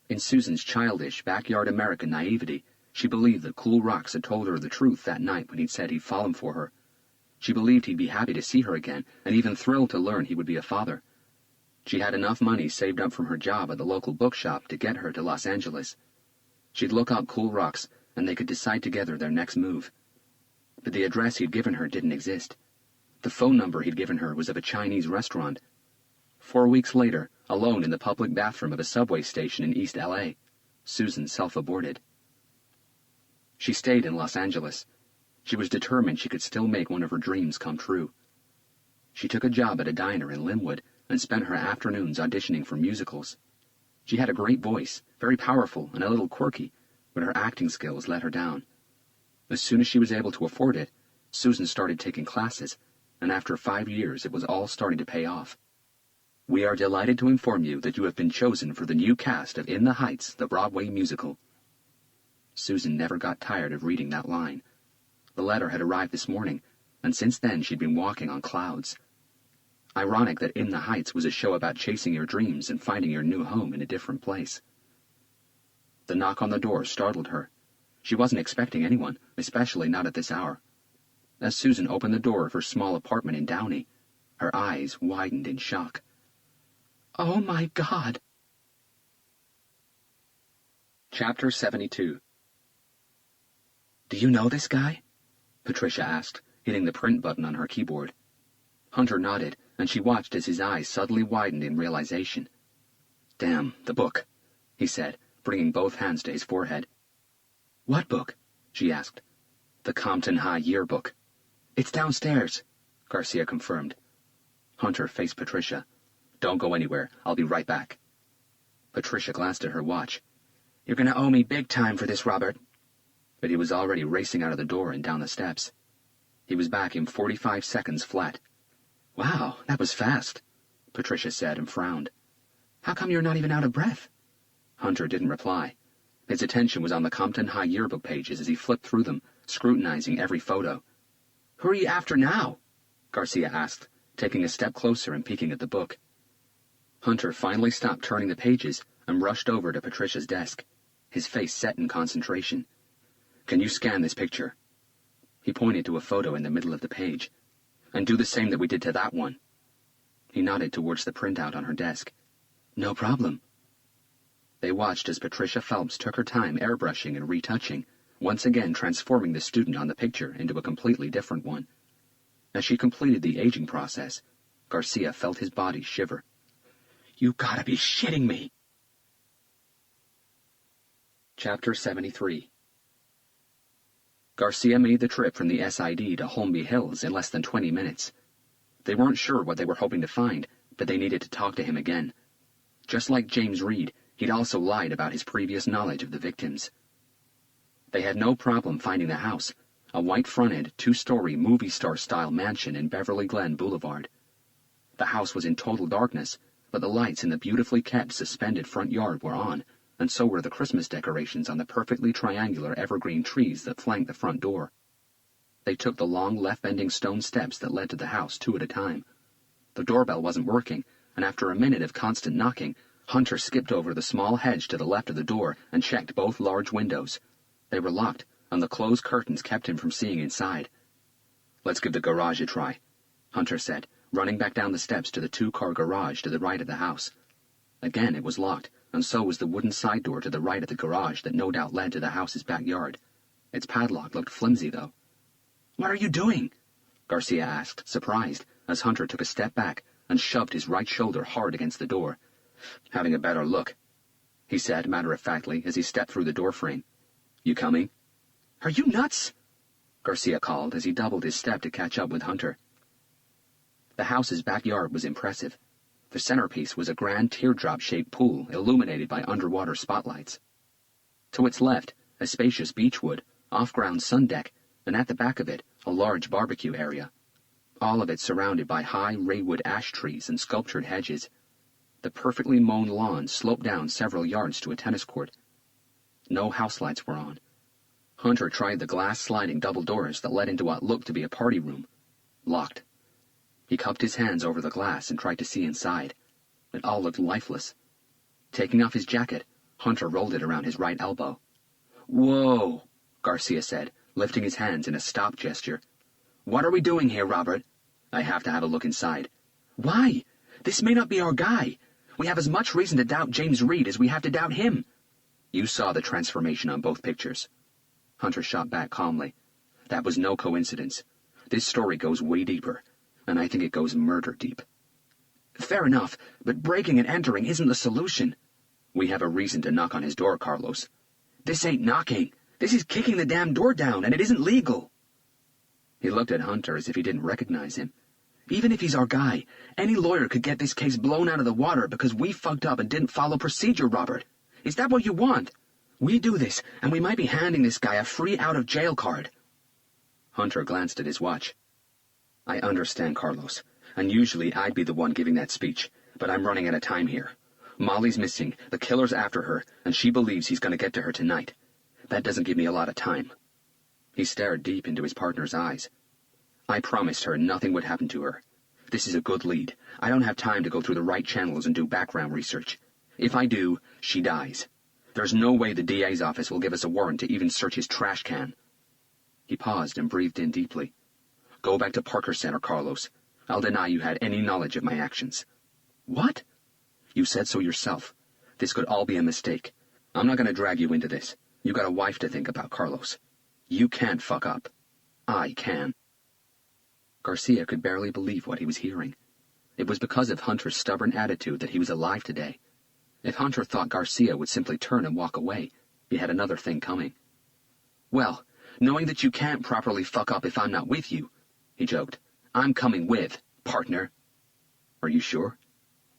In Susan's childish, backyard American naivety, she believed that Cool Rocks had told her the truth that night when he'd said he'd fallen for her. She believed he'd be happy to see her again, and even thrilled to learn he would be a father. She had enough money saved up from her job at the local bookshop to get her to Los Angeles. She'd look up Cool Rocks, and they could decide together their next move. But the address he'd given her didn't exist. The phone number he'd given her was of a Chinese restaurant. 4 weeks later, alone in the public bathroom of a subway station in East LA, Susan self-aborted. She stayed in Los Angeles. She was determined she could still make one of her dreams come true. She took a job at a diner in Linwood and spent her afternoons auditioning for musicals. She had a great voice, very powerful and a little quirky, but her acting skills let her down. As soon as she was able to afford it, Susan started taking classes, and after 5 years it was all starting to pay off. We are delighted to inform you that you have been chosen for the new cast of In the Heights, the Broadway musical. Susan never got tired of reading that line. The letter had arrived this morning, and since then she'd been walking on clouds. Ironic that In the Heights was a show about chasing your dreams and finding your new home in a different place. The knock on the door startled her. She wasn't expecting anyone, especially not at this hour. As Susan opened the door of her small apartment in Downey, her eyes widened in shock. "Oh, my God!" Chapter 72. "Do you know this guy?" Patricia asked, hitting the print button on her keyboard. Hunter nodded, and she watched as his eyes suddenly widened in realization. "Damn, the book," he said, bringing both hands to his forehead. "What book?" she asked. "The Compton High Yearbook." "It's downstairs," Garcia confirmed. Hunter faced Patricia. "Don't go anywhere. I'll be right back." Patricia glanced at her watch. "You're going to owe me big time for this, Robert." but he was already racing out of the door and down the steps. He was back in 45 seconds flat. "Wow, that was fast," Patricia said and frowned. "How come you're not even out of breath?" Hunter didn't reply. His attention was on the Compton High yearbook pages as he flipped through them, scrutinizing every photo. "Who are you after now?" Garcia asked, taking a step closer and peeking at the book. Hunter finally stopped turning the pages and rushed over to Patricia's desk, his face set in concentration. "Can you scan this picture?" He pointed to a photo in the middle of the page. "And do the same that we did to that one." He nodded towards the printout on her desk. "No problem." They watched as Patricia Phelps took her time airbrushing and retouching, once again transforming the student on the picture into a completely different one. As she completed the aging process, Garcia felt his body shiver. "You gotta be shitting me!" Chapter 73. Garcia made the trip from the SID to Holmby Hills in less than 20 minutes. They weren't sure what they were hoping to find, but they needed to talk to him again. Just like James Reed, he'd also lied about his previous knowledge of the victims. They had no problem finding the house, a white-fronted, 2-story movie star-style mansion in Beverly Glen Boulevard. The house was in total darkness, but the lights in the beautifully kept suspended front yard were on, and so were the Christmas decorations on the perfectly triangular evergreen trees that flanked the front door. They took the long left-bending stone steps that led to the house 2 at a time. The doorbell wasn't working, and after a minute of constant knocking, Hunter skipped over the small hedge to the left of the door and checked both large windows. They were locked, and the closed curtains kept him from seeing inside. "Let's give the garage a try," Hunter said, running back down the steps to the 2-car garage to the right of the house. Again it was locked, and so was the wooden side door to the right of the garage that no doubt led to the house's backyard. Its padlock looked flimsy, though. "What are you doing?" Garcia asked, surprised, as Hunter took a step back and shoved his right shoulder hard against the door. "Having a better look," he said matter-of-factly as he stepped through the doorframe. "You coming?" "Are you nuts?" Garcia called as he doubled his step to catch up with Hunter. The house's backyard was impressive. The centerpiece was a grand teardrop-shaped pool illuminated by underwater spotlights. To its left, a spacious beechwood, off-ground sun deck, and at the back of it, a large barbecue area. All of it surrounded by high raywood ash trees and sculptured hedges. The perfectly mown lawn sloped down several yards to a tennis court. No house lights were on. Hunter tried the glass sliding double doors that led into what looked to be a party room. Locked. He cupped his hands over the glass and tried to see inside. It all looked lifeless. Taking off his jacket, Hunter rolled it around his right elbow. "Whoa," Garcia said, lifting his hands in a stop gesture. "What are we doing here, Robert?" "I have to have a look inside." "Why? This may not be our guy. We have as much reason to doubt James Reed as we have to doubt him." "You saw the transformation on both pictures." Hunter shot back calmly. "That was no coincidence. This story goes way deeper, and I think it goes murder deep." "Fair enough, but breaking and entering isn't the solution." "We have a reason to knock on his door, Carlos." "This ain't knocking. This is kicking the damn door down, and it isn't legal." He looked at Hunter as if he didn't recognize him. "Even if he's our guy, any lawyer could get this case blown out of the water because we fucked up and didn't follow procedure, Robert. Is that what you want? We do this, and we might be handing this guy a free out-of-jail card." Hunter glanced at his watch. "I understand, Carlos, and usually I'd be the one giving that speech, but I'm running out of time here. Molly's missing, the killer's after her, and she believes he's going to get to her tonight. That doesn't give me a lot of time." He stared deep into his partner's eyes. "I promised her nothing would happen to her. This is a good lead. I don't have time to go through the right channels and do background research. If I do, she dies. There's no way the DA's office will give us a warrant to even search his trash can." He paused and breathed in deeply. "Go back to Parker Center, Carlos. I'll deny you had any knowledge of my actions." "What?" "You said so yourself. This could all be a mistake. I'm not going to drag you into this. You got a wife to think about, Carlos. You can't fuck up. I can." Garcia could barely believe what he was hearing. It was because of Hunter's stubborn attitude that he was alive today. If Hunter thought Garcia would simply turn and walk away, he had another thing coming. "Well, knowing that you can't properly fuck up if I'm not with you," he joked, "I'm coming with, partner." "Are you sure?"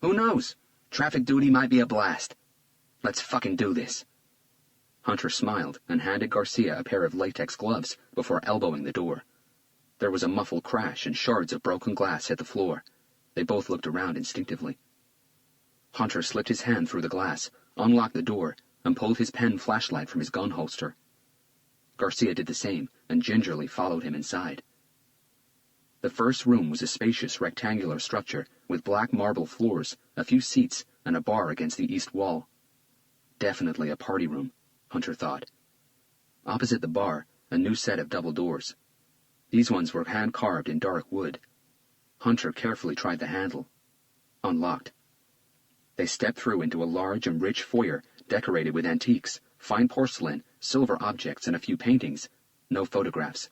"Who knows? Traffic duty might be a blast. Let's fucking do this." Hunter smiled and handed Garcia a pair of latex gloves before elbowing the door. There was a muffled crash and shards of broken glass hit the floor. They both looked around instinctively. Hunter slipped his hand through the glass, unlocked the door, and pulled his pen flashlight from his gun holster. Garcia did the same and gingerly followed him inside. The first room was a spacious rectangular structure with black marble floors, a few seats, and a bar against the east wall. Definitely a party room, Hunter thought. Opposite the bar, a new set of double doors. These ones were hand-carved in dark wood. Hunter carefully tried the handle. Unlocked. They stepped through into a large and rich foyer decorated with antiques, fine porcelain, silver objects, and a few paintings. No photographs.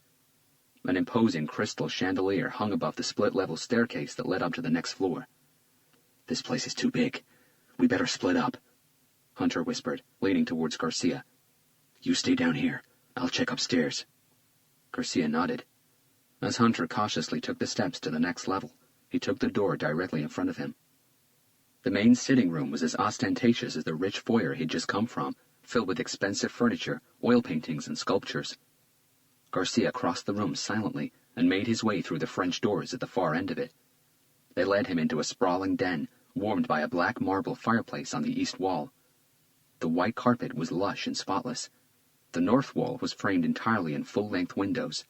An imposing crystal chandelier hung above the split-level staircase that led up to the next floor. "This place is too big. We better split up," Hunter whispered, leaning towards Garcia. "You stay down here. I'll check upstairs." Garcia nodded. As Hunter cautiously took the steps to the next level, he took the door directly in front of him. The main sitting room was as ostentatious as the rich foyer he'd just come from, filled with expensive furniture, oil paintings, and sculptures. Garcia crossed the room silently and made his way through the French doors at the far end of it. They led him into a sprawling den, warmed by a black marble fireplace on the east wall. The white carpet was lush and spotless. The north wall was framed entirely in full-length windows.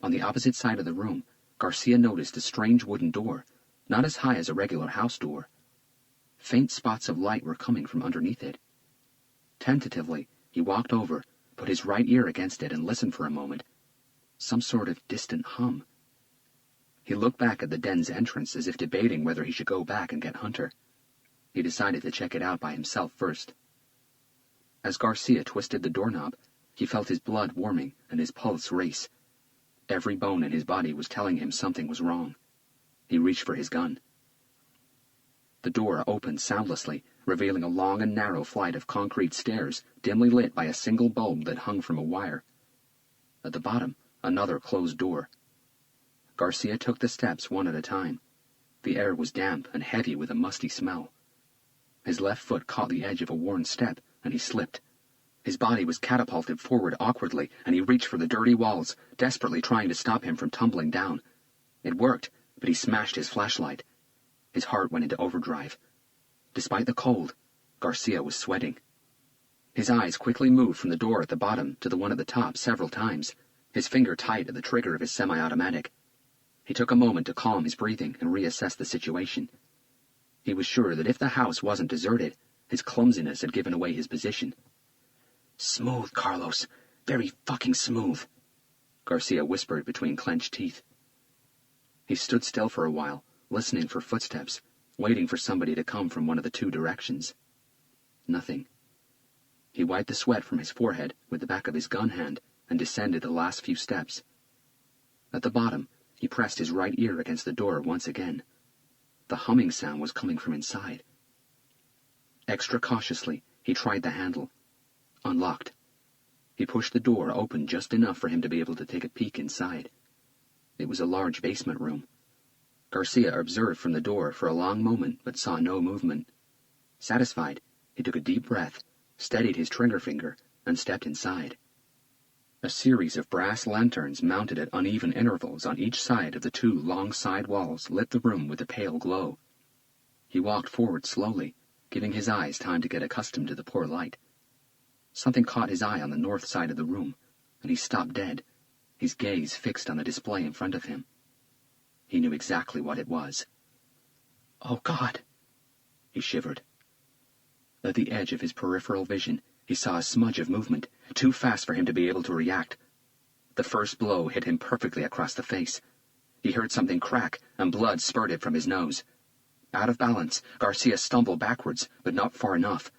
On the opposite side of the room, Garcia noticed a strange wooden door, not as high as a regular house door. Faint spots of light were coming from underneath it. Tentatively, he walked over, put his right ear against it, and listened for a moment. Some sort of distant hum. He looked back at the den's entrance as if debating whether he should go back and get Hunter. He decided to check it out by himself first. As Garcia twisted the doorknob, he felt his blood warming and his pulse race. Every bone in his body was telling him something was wrong. He reached for his gun. The door opened soundlessly, revealing a long and narrow flight of concrete stairs, dimly lit by a single bulb that hung from a wire. At the bottom, another closed door. Garcia took the steps one at a time. The air was damp and heavy with a musty smell. His left foot caught the edge of a worn step, and he slipped. His body was catapulted forward awkwardly, and he reached for the dirty walls, desperately trying to stop him from tumbling down. It worked, but he smashed his flashlight. His heart went into overdrive. Despite the cold, Garcia was sweating. His eyes quickly moved from the door at the bottom to the one at the top several times, his finger tight at the trigger of his semi-automatic. He took a moment to calm his breathing and reassess the situation. He was sure that if the house wasn't deserted, his clumsiness had given away his position. "Smooth, Carlos. Very fucking smooth," Garcia whispered between clenched teeth. He stood still for a while, listening for footsteps, waiting for somebody to come from one of the two directions. Nothing. He wiped the sweat from his forehead with the back of his gun hand and descended the last few steps. At the bottom, he pressed his right ear against the door once again. The humming sound was coming from inside. Extra cautiously, he tried the handle. Unlocked. He pushed the door open just enough for him to be able to take a peek inside. It was a large basement room. Garcia observed from the door for a long moment but saw no movement. Satisfied, he took a deep breath, steadied his trigger finger, and stepped inside. A series of brass lanterns mounted at uneven intervals on each side of the two long side walls lit the room with a pale glow. He walked forward slowly, giving his eyes time to get accustomed to the poor light. Something caught his eye on the north side of the room, and he stopped dead, his gaze fixed on the display in front of him. He knew exactly what it was. "Oh, God!" He shivered. At the edge of his peripheral vision, he saw a smudge of movement, too fast for him to be able to react. The first blow hit him perfectly across the face. He heard something crack, and blood spurted from his nose. Out of balance, Garcia stumbled backwards, but not far enough.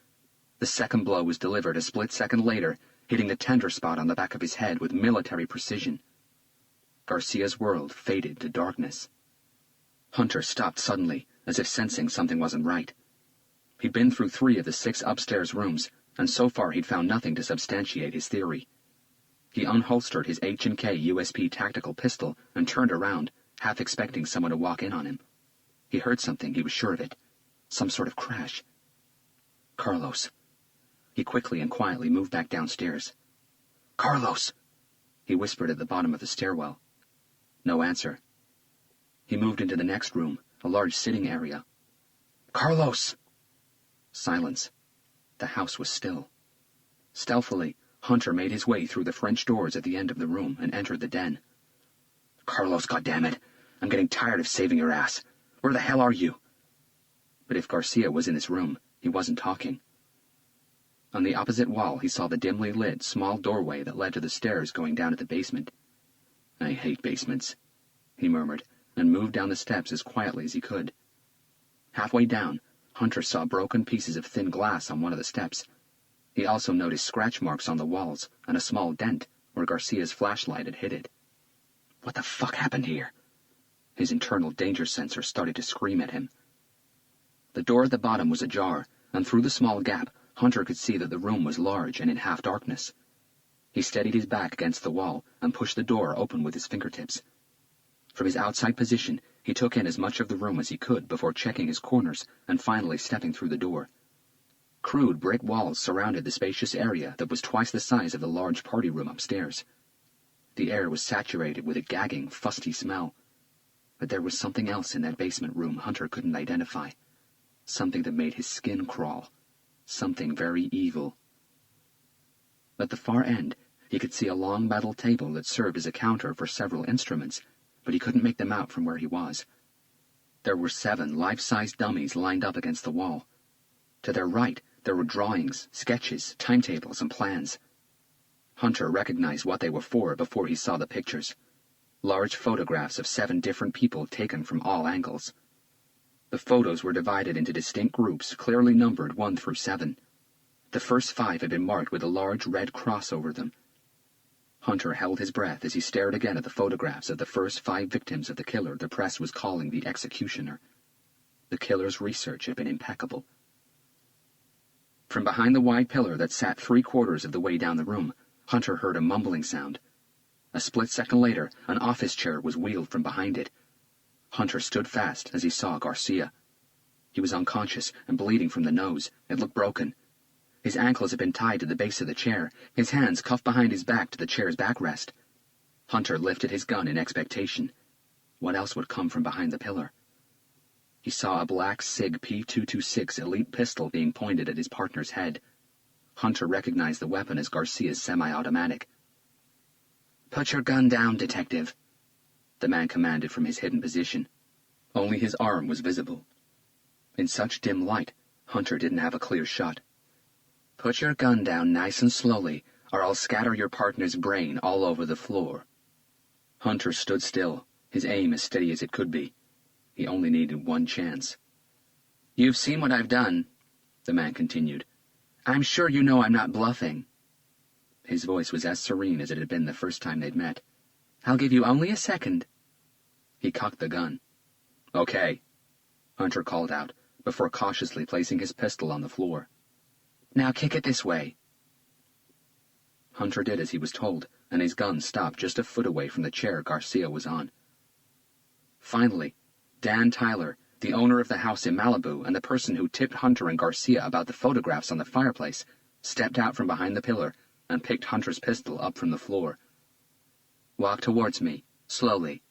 The second blow was delivered a split second later, hitting the tender spot on the back of his head with military precision. Garcia's world faded to darkness. Hunter stopped suddenly, as if sensing something wasn't right. He'd been through 3 of the 6 upstairs rooms, and so far he'd found nothing to substantiate his theory. He unholstered his H&K USP tactical pistol and turned around, half expecting someone to walk in on him. He heard something, he was sure of it. Some sort of crash. Carlos. He quickly and quietly moved back downstairs. "Carlos!" he whispered at the bottom of the stairwell. No answer. He moved into the next room, a large sitting area. "Carlos!" Silence. The house was still. Stealthily, Hunter made his way through the French doors at the end of the room and entered the den. "Carlos, goddammit! I'm getting tired of saving your ass. Where the hell are you?" But if Garcia was in this room, he wasn't talking. On the opposite wall, he saw the dimly lit, small doorway that led to the stairs going down to the basement. "I hate basements," he murmured, and moved down the steps as quietly as he could. Halfway down, Hunter saw broken pieces of thin glass on one of the steps. He also noticed scratch marks on the walls and a small dent where Garcia's flashlight had hit it. What the fuck happened here? His internal danger sensor started to scream at him. The door at the bottom was ajar, and through the small gap, Hunter could see that the room was large and in half darkness. He steadied his back against the wall and pushed the door open with his fingertips. From his outside position, he took in as much of the room as he could before checking his corners and finally stepping through the door. Crude brick walls surrounded the spacious area that was twice the size of the large party room upstairs. The air was saturated with a gagging, fusty smell. But there was something else in that basement room Hunter couldn't identify. Something that made his skin crawl. Something very evil. At the far end, he could see a long metal table that served as a counter for several instruments, but he couldn't make them out from where he was. There were 7 life-size dummies lined up against the wall. To their right, there were drawings, sketches, timetables, and plans. Hunter recognized what they were for before he saw the pictures. Large photographs of 7 different people taken from all angles. The photos were divided into distinct groups clearly numbered 1 through 7. The first 5 had been marked with a large red cross over them. Hunter held his breath as he stared again at the photographs of the first 5 victims of the killer the press was calling the executioner. The killer's research had been impeccable. From behind the wide pillar that sat 3/4 of the way down the room, Hunter heard a mumbling sound. A split second later, an office chair was wheeled from behind it. Hunter stood fast as he saw Garcia. He was unconscious and bleeding from the nose. It looked broken. His ankles had been tied to the base of the chair, his hands cuffed behind his back to the chair's backrest. Hunter lifted his gun in expectation. What else would come from behind the pillar? He saw a black SIG P226 elite pistol being pointed at his partner's head. Hunter recognized the weapon as Garcia's semi-automatic. "Put your gun down, detective," the man commanded from his hidden position. Only his arm was visible. In such dim light, Hunter didn't have a clear shot. "Put your gun down nice and slowly, or I'll scatter your partner's brain all over the floor." Hunter stood still, his aim as steady as it could be. He only needed one chance. "You've seen what I've done," the man continued. "I'm sure you know I'm not bluffing." His voice was as serene as it had been the first time they'd met. "I'll give you only a second." He cocked the gun. "Okay," Hunter called out, before cautiously placing his pistol on the floor. "Now kick it this way." Hunter did as he was told, and his gun stopped just a foot away from the chair Garcia was on. Finally, Dan Tyler, the owner of the house in Malibu and the person who tipped Hunter and Garcia about the photographs on the fireplace, stepped out from behind the pillar and picked Hunter's pistol up from the floor. "Walk towards me, slowly.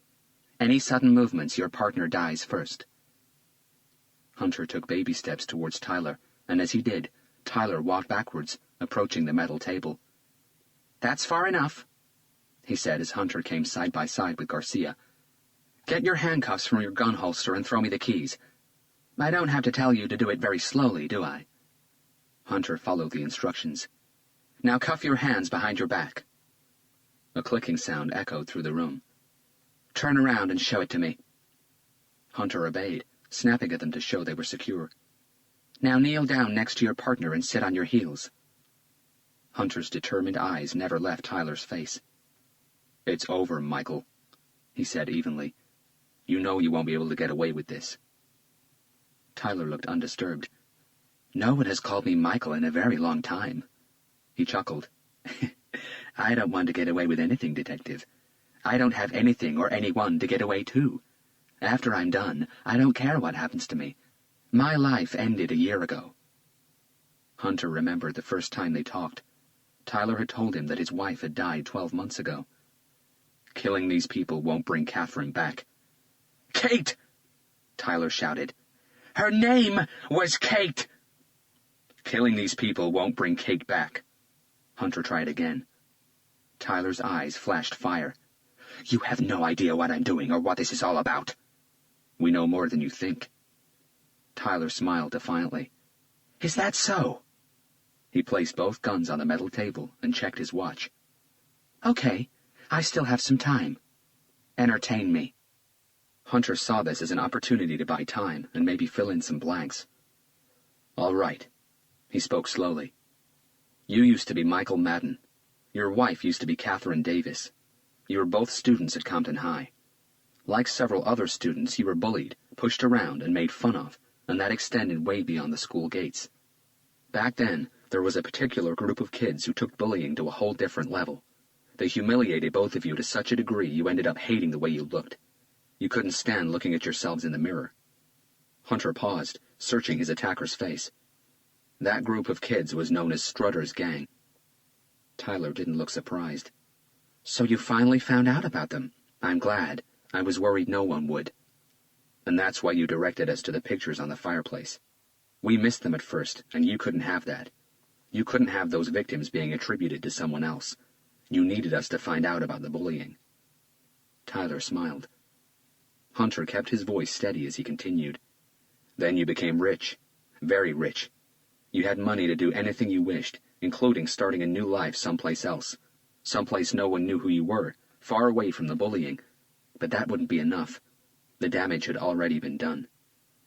Any sudden movements, your partner dies first." Hunter took baby steps towards Tyler, and as he did, Tyler walked backwards, approaching the metal table. "That's far enough," he said as Hunter came side by side with Garcia. "Get your handcuffs from your gun holster and throw me the keys. I don't have to tell you to do it very slowly, do I?" Hunter followed the instructions. "Now cuff your hands behind your back." A clicking sound echoed through the room. "Turn around and show it to me." Hunter obeyed, snapping at them to show they were secure. "Now kneel down next to your partner and sit on your heels." Hunter's determined eyes never left Tyler's face. "It's over, Michael," he said evenly. "You know you won't be able to get away with this." Tyler looked undisturbed. "No one has called me Michael in a very long time." He chuckled. "I don't want to get away with anything, Detective. I don't have anything or anyone to get away to. After I'm done, I don't care what happens to me. My life ended a year ago." Hunter remembered the first time they talked. Tyler had told him that his wife had died 12 months ago. Killing these people won't bring Catherine back. Kate! Tyler shouted. Her name was Kate! Killing these people won't bring Kate back. Hunter tried again. Tyler's eyes flashed fire. You have no idea what I'm doing or what this is all about. We know more than you think. Tyler smiled defiantly. Is that so? He placed both guns on the metal table and checked his watch. Okay, I still have some time. Entertain me. Hunter saw this as an opportunity to buy time and maybe fill in some blanks. All right. He spoke slowly. You used to be Michael Madden. Your wife used to be Catherine Davis. You were both students at Compton High. Like several other students, you were bullied, pushed around, and made fun of, and that extended way beyond the school gates. Back then, there was a particular group of kids who took bullying to a whole different level. They humiliated both of you to such a degree you ended up hating the way you looked. You couldn't stand looking at yourselves in the mirror. Hunter paused, searching his attacker's face. That group of kids was known as Strutter's gang. Tyler didn't look surprised. So you finally found out about them. I'm glad. I was worried no one would. And that's why you directed us to the pictures on the fireplace. We missed them at first, and you couldn't have that. You couldn't have those victims being attributed to someone else. You needed us to find out about the bullying. Tyler smiled. Hunter kept his voice steady as he continued. Then you became rich. Very rich. You had money to do anything you wished, including starting a new life someplace else. Someplace no one knew who you were, far away from the bullying. But that wouldn't be enough. The damage had already been done.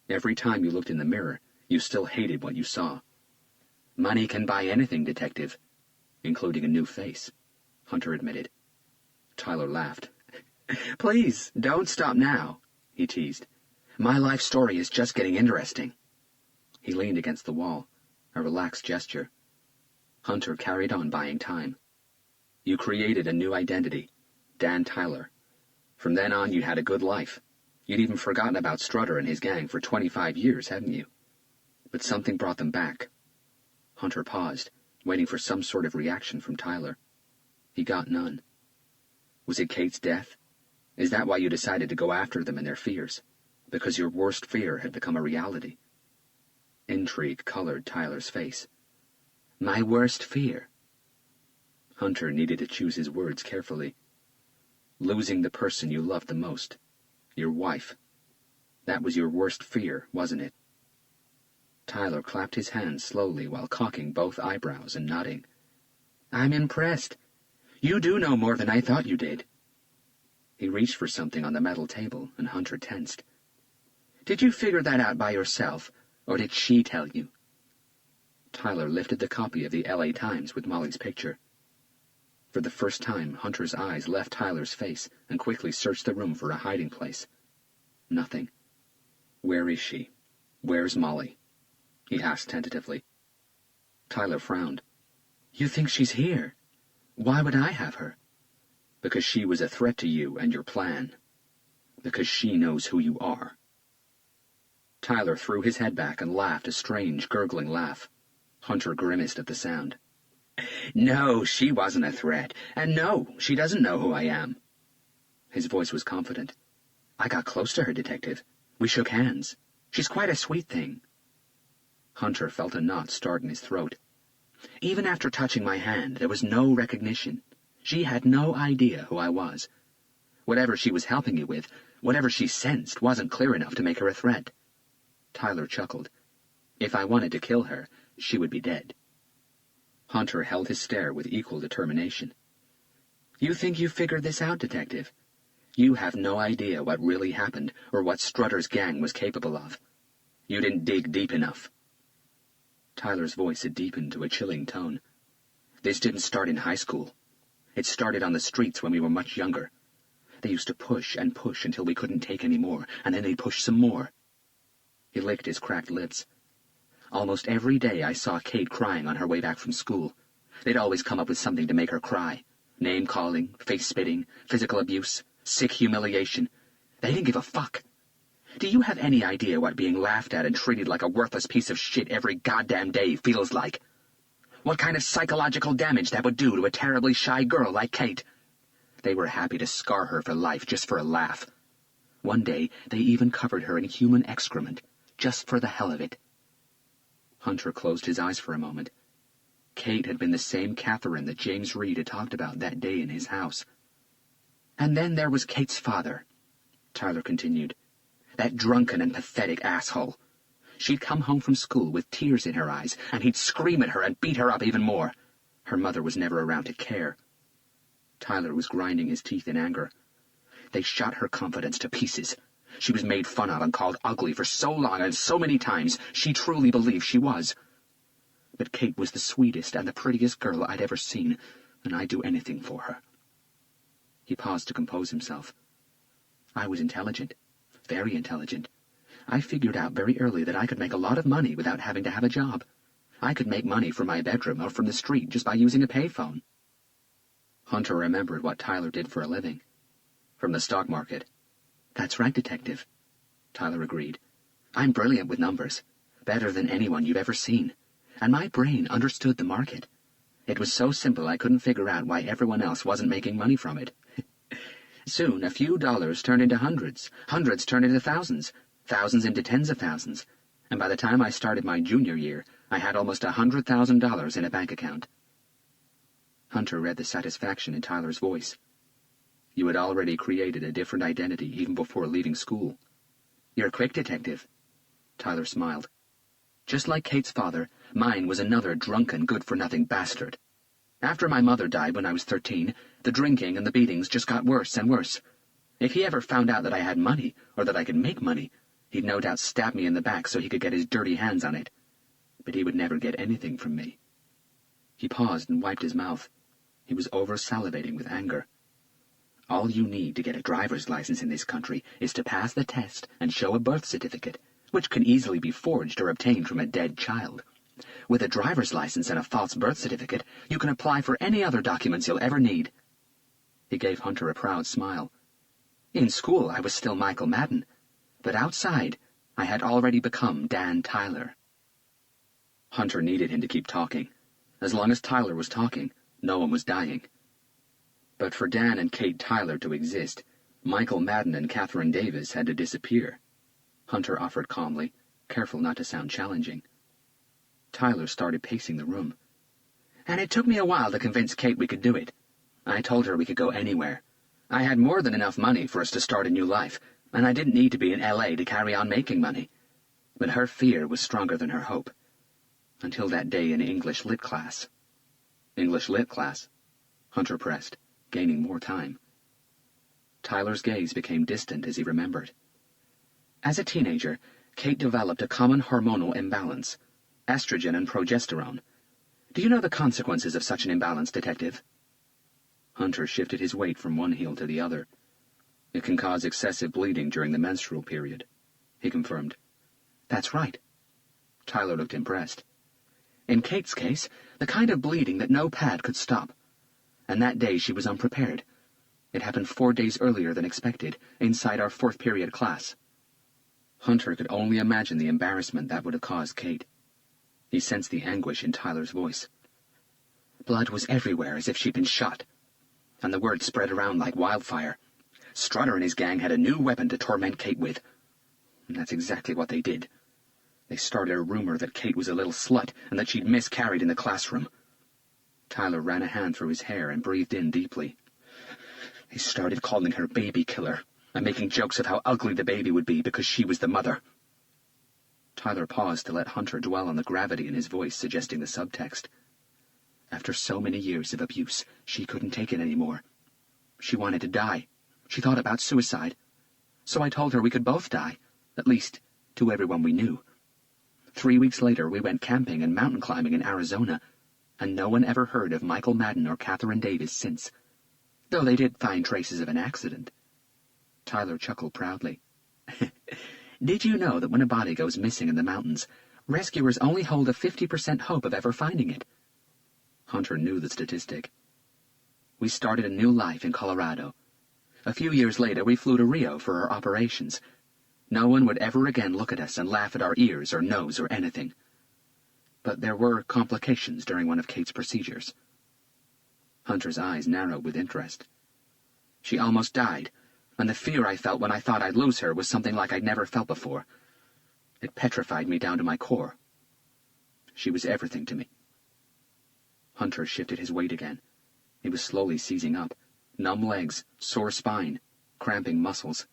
Every time you looked in the mirror, you still hated what you saw. Money can buy anything, Detective. Including a new face, Hunter admitted. Tyler laughed. Please, don't stop now, he teased. My life story is just getting interesting. He leaned against the wall, a relaxed gesture. Hunter carried on buying time. You created a new identity, Dan Tyler. From then on, you had a good life. You'd even forgotten about Strutter and his gang for 25 years, hadn't you? But something brought them back. Hunter paused, waiting for some sort of reaction from Tyler. He got none. Was it Kate's death? Is that why you decided to go after them and their fears? Because your worst fear had become a reality? Intrigue colored Tyler's face. My worst fear? Hunter needed to choose his words carefully. Losing the person you loved the most. Your wife. That was your worst fear, wasn't it? Tyler clapped his hands slowly while cocking both eyebrows and nodding. I'm impressed. You do know more than I thought you did. He reached for something on the metal table, and Hunter tensed. Did you figure that out by yourself, or did she tell you? Tyler lifted the copy of the L.A. Times with Molly's picture. For the first time, Hunter's eyes left Tyler's face and quickly searched the room for a hiding place. Nothing. Where is she? Where's Molly? He asked tentatively. Tyler frowned. You think she's here? Why would I have her? Because she was a threat to you and your plan. Because she knows who you are. Tyler threw his head back and laughed a strange, gurgling laugh. Hunter grimaced at the sound. No, she wasn't a threat. And no, she doesn't know who I am. His voice was confident. I got close to her, Detective. We shook hands. She's quite a sweet thing. Hunter felt a knot start in his throat. Even after touching my hand, there was no recognition. She had no idea who I was. Whatever she was helping you with, whatever she sensed, wasn't clear enough to make her a threat. Tyler chuckled. If I wanted to kill her, she would be dead. Hunter held his stare with equal determination. You think you figured this out, Detective? You have no idea what really happened or what Strutter's gang was capable of. You didn't dig deep enough. Tyler's voice had deepened to a chilling tone. This didn't start in high school. It started on the streets when we were much younger. They used to push and push until we couldn't take any more, and then they'd push some more. He licked his cracked lips. Almost every day I saw Kate crying on her way back from school. They'd always come up with something to make her cry. Name-calling, face-spitting, physical abuse, sick humiliation. They didn't give a fuck. Do you have any idea what being laughed at and treated like a worthless piece of shit every goddamn day feels like? What kind of psychological damage that would do to a terribly shy girl like Kate? They were happy to scar her for life just for a laugh. One day, they even covered her in human excrement, just for the hell of it. Hunter closed his eyes for a moment. Kate had been the same Catherine that James Reed had talked about that day in his house. And then there was Kate's father, Tyler continued. That drunken and pathetic asshole. She'd come home from school with tears in her eyes, and he'd scream at her and beat her up even more. Her mother was never around to care. Tyler was grinding his teeth in anger. They shot her confidence to pieces. She was made fun of and called ugly for so long and so many times she truly believed she was. But Kate was the sweetest and the prettiest girl I'd ever seen, and I'd do anything for her. He paused to compose himself. I was intelligent, very intelligent. I figured out very early that I could make a lot of money without having to have a job. I could make money from my bedroom or from the street just by using a payphone. Hunter remembered what Tyler did for a living. From the stock market. That's right, Detective, Tyler agreed. I'm brilliant with numbers, better than anyone you've ever seen, and my brain understood the market. It was so simple I couldn't figure out why everyone else wasn't making money from it. Soon, a few dollars turned into hundreds, hundreds turned into thousands, thousands into tens of thousands, and by the time I started my junior year, I had almost $100,000 in a bank account. Hunter read the satisfaction in Tyler's voice. You had already created a different identity even before leaving school. You're quick, Detective. Tyler smiled. Just like Kate's father, mine was another drunken, good-for-nothing bastard. After my mother died when I was 13, the drinking and the beatings just got worse and worse. If he ever found out that I had money, or that I could make money, he'd no doubt stab me in the back so he could get his dirty hands on it. But he would never get anything from me. He paused and wiped his mouth. He was over-salivating with anger. All you need to get a driver's license in this country is to pass the test and show a birth certificate, which can easily be forged or obtained from a dead child. With a driver's license and a false birth certificate, you can apply for any other documents you'll ever need. He gave Hunter a proud smile. In school, I was still Michael Madden, but outside, I had already become Dan Tyler. Hunter needed him to keep talking. As long as Tyler was talking, no one was dying. But for Dan and Kate Tyler to exist, Michael Madden and Catherine Davis had to disappear. Hunter offered calmly, careful not to sound challenging. Tyler started pacing the room. And it took me a while to convince Kate we could do it. I told her we could go anywhere. I had more than enough money for us to start a new life, and I didn't need to be in L.A. to carry on making money. But her fear was stronger than her hope. Until that day in English Lit class. English Lit class? Hunter pressed, gaining more time. Tyler's gaze became distant as he remembered. As a teenager, Kate developed a common hormonal imbalance, estrogen and progesterone. Do you know the consequences of such an imbalance, Detective? Hunter shifted his weight from one heel to the other. It can cause excessive bleeding during the menstrual period, he confirmed. That's right. Tyler looked impressed. In Kate's case, the kind of bleeding that no pad could stop. And that day she was unprepared. It happened 4 days earlier than expected, inside our 4th period class. Hunter could only imagine the embarrassment that would have caused Kate. He sensed the anguish in Tyler's voice. Blood was everywhere as if she'd been shot. And the word spread around like wildfire. Strutter and his gang had a new weapon to torment Kate with. And that's exactly what they did. They started a rumor that Kate was a little slut and that she'd miscarried in the classroom. Tyler ran a hand through his hair and breathed in deeply. They started calling her baby killer and making jokes of how ugly the baby would be because she was the mother. Tyler paused to let Hunter dwell on the gravity in his voice, suggesting the subtext. After so many years of abuse, she couldn't take it anymore. She wanted to die. She thought about suicide. So I told her we could both die, at least to everyone we knew. 3 weeks later, we went camping and mountain climbing in Arizona, and no one ever heard of Michael Madden or Catherine Davis since, though they did find traces of an accident. Tyler chuckled proudly. Did you know that when a body goes missing in the mountains, rescuers only hold a 50% hope of ever finding it? Hunter knew the statistic. We started a new life in Colorado. A few years later, we flew to Rio for our operations. No one would ever again look at us and laugh at our ears or nose or anything. But there were complications during one of Kate's procedures. Hunter's eyes narrowed with interest. She almost died, and the fear I felt when I thought I'd lose her was something like I'd never felt before. It petrified me down to my core. She was everything to me. Hunter shifted his weight again. He was slowly seizing up. Numb legs, sore spine, cramping muscles.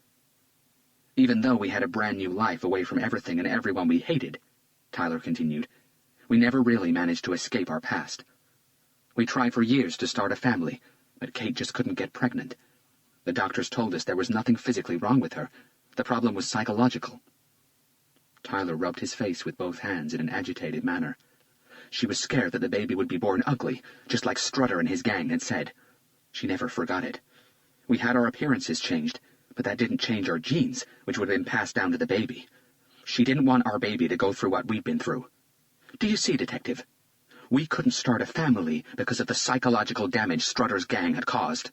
Even though we had a brand new life away from everything and everyone we hated, Tyler continued, we never really managed to escape our past. We tried for years to start a family, but Kate just couldn't get pregnant. The doctors told us there was nothing physically wrong with her. The problem was psychological. Tyler rubbed his face with both hands in an agitated manner. She was scared that the baby would be born ugly, just like Strutter and his gang had said. She never forgot it. We had our appearances changed, but that didn't change our genes, which would have been passed down to the baby. She didn't want our baby to go through what we'd been through. Do you see, Detective? We couldn't start a family because of the psychological damage Strutter's gang had caused.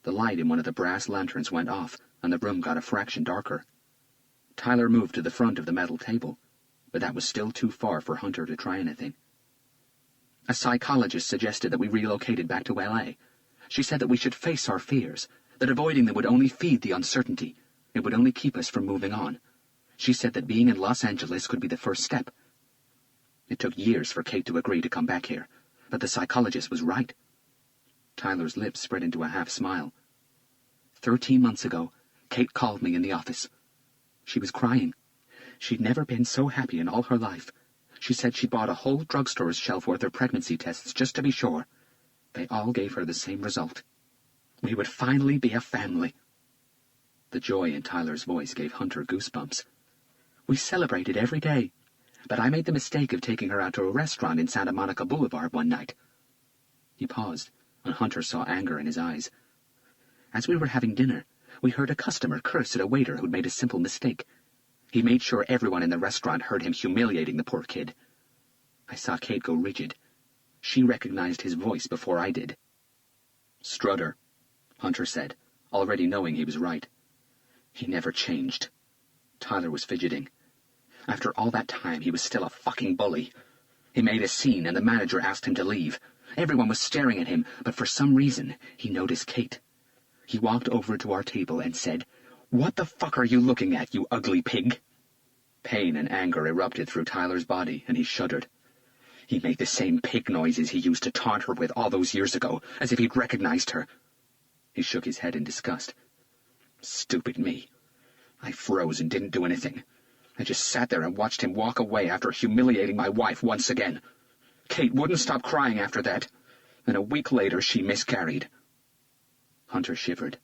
The light in one of the brass lanterns went off, and the room got a fraction darker. Tyler moved to the front of the metal table, but that was still too far for Hunter to try anything. A psychologist suggested that we relocated back to L.A. She said that we should face our fears, that avoiding them would only feed the uncertainty. It would only keep us from moving on. She said that being in Los Angeles could be the first step. It took years for Kate to agree to come back here, but the psychologist was right. Tyler's lips spread into a half-smile. 13 months ago, Kate called me in the office. She was crying. She'd never been so happy in all her life. She said she bought a whole drugstore's shelf worth of pregnancy tests just to be sure. They all gave her the same result. We would finally be a family. The joy in Tyler's voice gave Hunter goosebumps. We celebrated every day, but I made the mistake of taking her out to a restaurant in Santa Monica Boulevard one night. He paused, and Hunter saw anger in his eyes. As we were having dinner, we heard a customer curse at a waiter who'd made a simple mistake. He made sure everyone in the restaurant heard him humiliating the poor kid. I saw Kate go rigid. She recognized his voice before I did. Strutter, Hunter said, already knowing he was right. He never changed. Tyler was fidgeting. After all that time, he was still a fucking bully. He made a scene, and the manager asked him to leave. Everyone was staring at him, but for some reason, he noticed Kate. He walked over to our table and said, "What the fuck are you looking at, you ugly pig?" Pain and anger erupted through Tyler's body, and he shuddered. He made the same pig noises he used to taunt her with all those years ago, as if he'd recognized her. He shook his head in disgust. Stupid me. I froze and didn't do anything. I just sat there and watched him walk away after humiliating my wife once again. Kate wouldn't stop crying after that, and a week later she miscarried. Hunter shivered.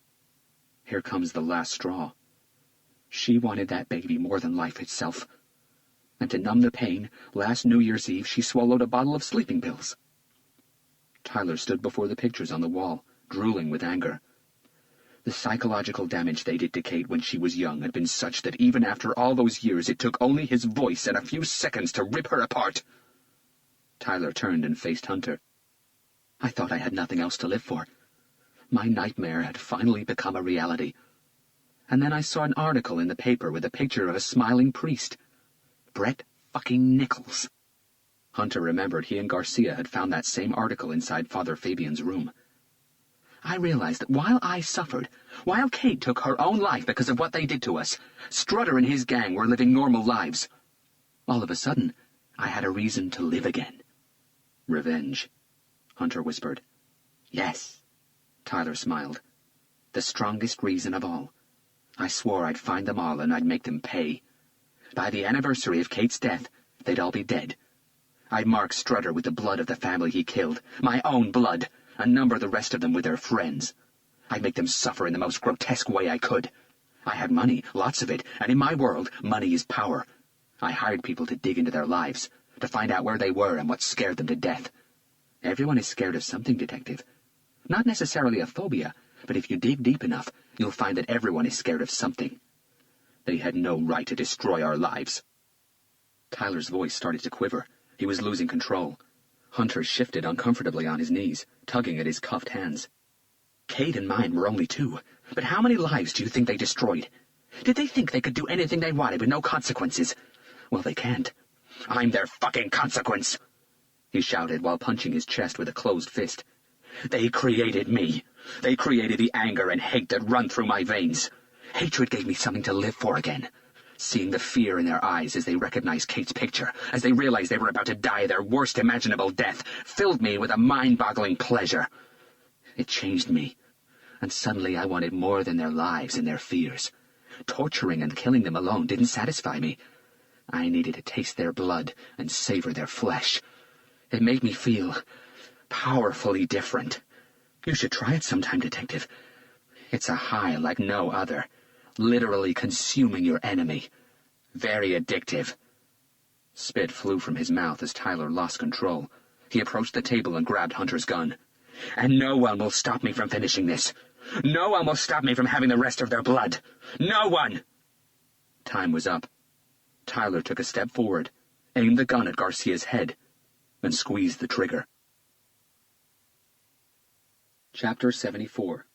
Here comes the last straw. She wanted that baby more than life itself. And to numb the pain, last New Year's Eve she swallowed a bottle of sleeping pills. Tyler stood before the pictures on the wall, drooling with anger. The psychological damage they did to Kate when she was young had been such that even after all those years it took only his voice and a few seconds to rip her apart. Tyler turned and faced Hunter. I thought I had nothing else to live for. My nightmare had finally become a reality. And then I saw an article in the paper with a picture of a smiling priest. Brett fucking Nichols. Hunter remembered he and Garcia had found that same article inside Father Fabian's room. I realized that while I suffered, while Kate took her own life because of what they did to us, Strutter and his gang were living normal lives. All of a sudden, I had a reason to live again. Revenge, Hunter whispered. Yes, Tyler smiled. The strongest reason of all. I swore I'd find them all and I'd make them pay. By the anniversary of Kate's death, they'd all be dead. I'd mark Strutter with the blood of the family he killed, my own blood, and number the rest of them with their friends. I'd make them suffer in the most grotesque way I could. I had money, lots of it, and in my world, money is power. I hired people to dig into their lives, to find out where they were and what scared them to death. Everyone is scared of something, Detective. Not necessarily a phobia, but if you dig deep enough, you'll find that everyone is scared of something. They had no right to destroy our lives. Tyler's voice started to quiver. He was losing control. Hunter shifted uncomfortably on his knees, tugging at his cuffed hands. Kate and mine were only 2, but how many lives do you think they destroyed? Did they think they could do anything they wanted with no consequences? Well, they can't. I'm their fucking consequence, he shouted while punching his chest with a closed fist. They created me. They created the anger and hate that run through my veins. Hatred gave me something to live for again. Seeing the fear in their eyes as they recognized Kate's picture, as they realized they were about to die their worst imaginable death, filled me with a mind-boggling pleasure. It changed me, and suddenly I wanted more than their lives and their fears. Torturing and killing them alone didn't satisfy me. I needed to taste their blood and savor their flesh. It made me feel powerfully different. You should try it sometime, Detective. It's a high like no other, literally consuming your enemy. Very addictive. Spit flew from his mouth as Tyler lost control. He approached the table and grabbed Hunter's gun. And no one will stop me from finishing this. No one will stop me from having the rest of their blood. No one! Time was up. Tyler took a step forward, aimed the gun at Garcia's head, and squeezed the trigger. Chapter 74.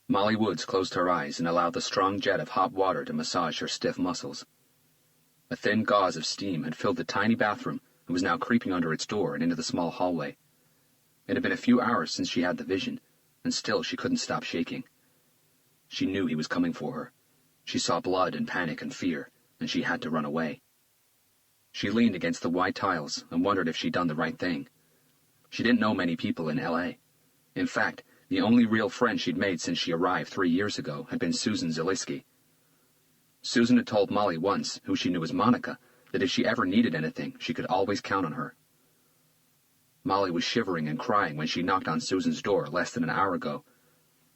Molly Woods closed her eyes and allowed the strong jet of hot water to massage her stiff muscles. A thin gauze of steam had filled the tiny bathroom and was now creeping under its door and into the small hallway. It had been a few hours since she had the vision, and still she couldn't stop shaking. She knew he was coming for her. She saw blood and panic and fear, and she had to run away. She leaned against the white tiles and wondered if she'd done the right thing. She didn't know many people in L.A. In fact, the only real friend she'd made since she arrived 3 years ago had been Susan Zeliski. Susan had told Molly once, who she knew as Monica, that if she ever needed anything, she could always count on her. Molly was shivering and crying when she knocked on Susan's door less than an hour ago.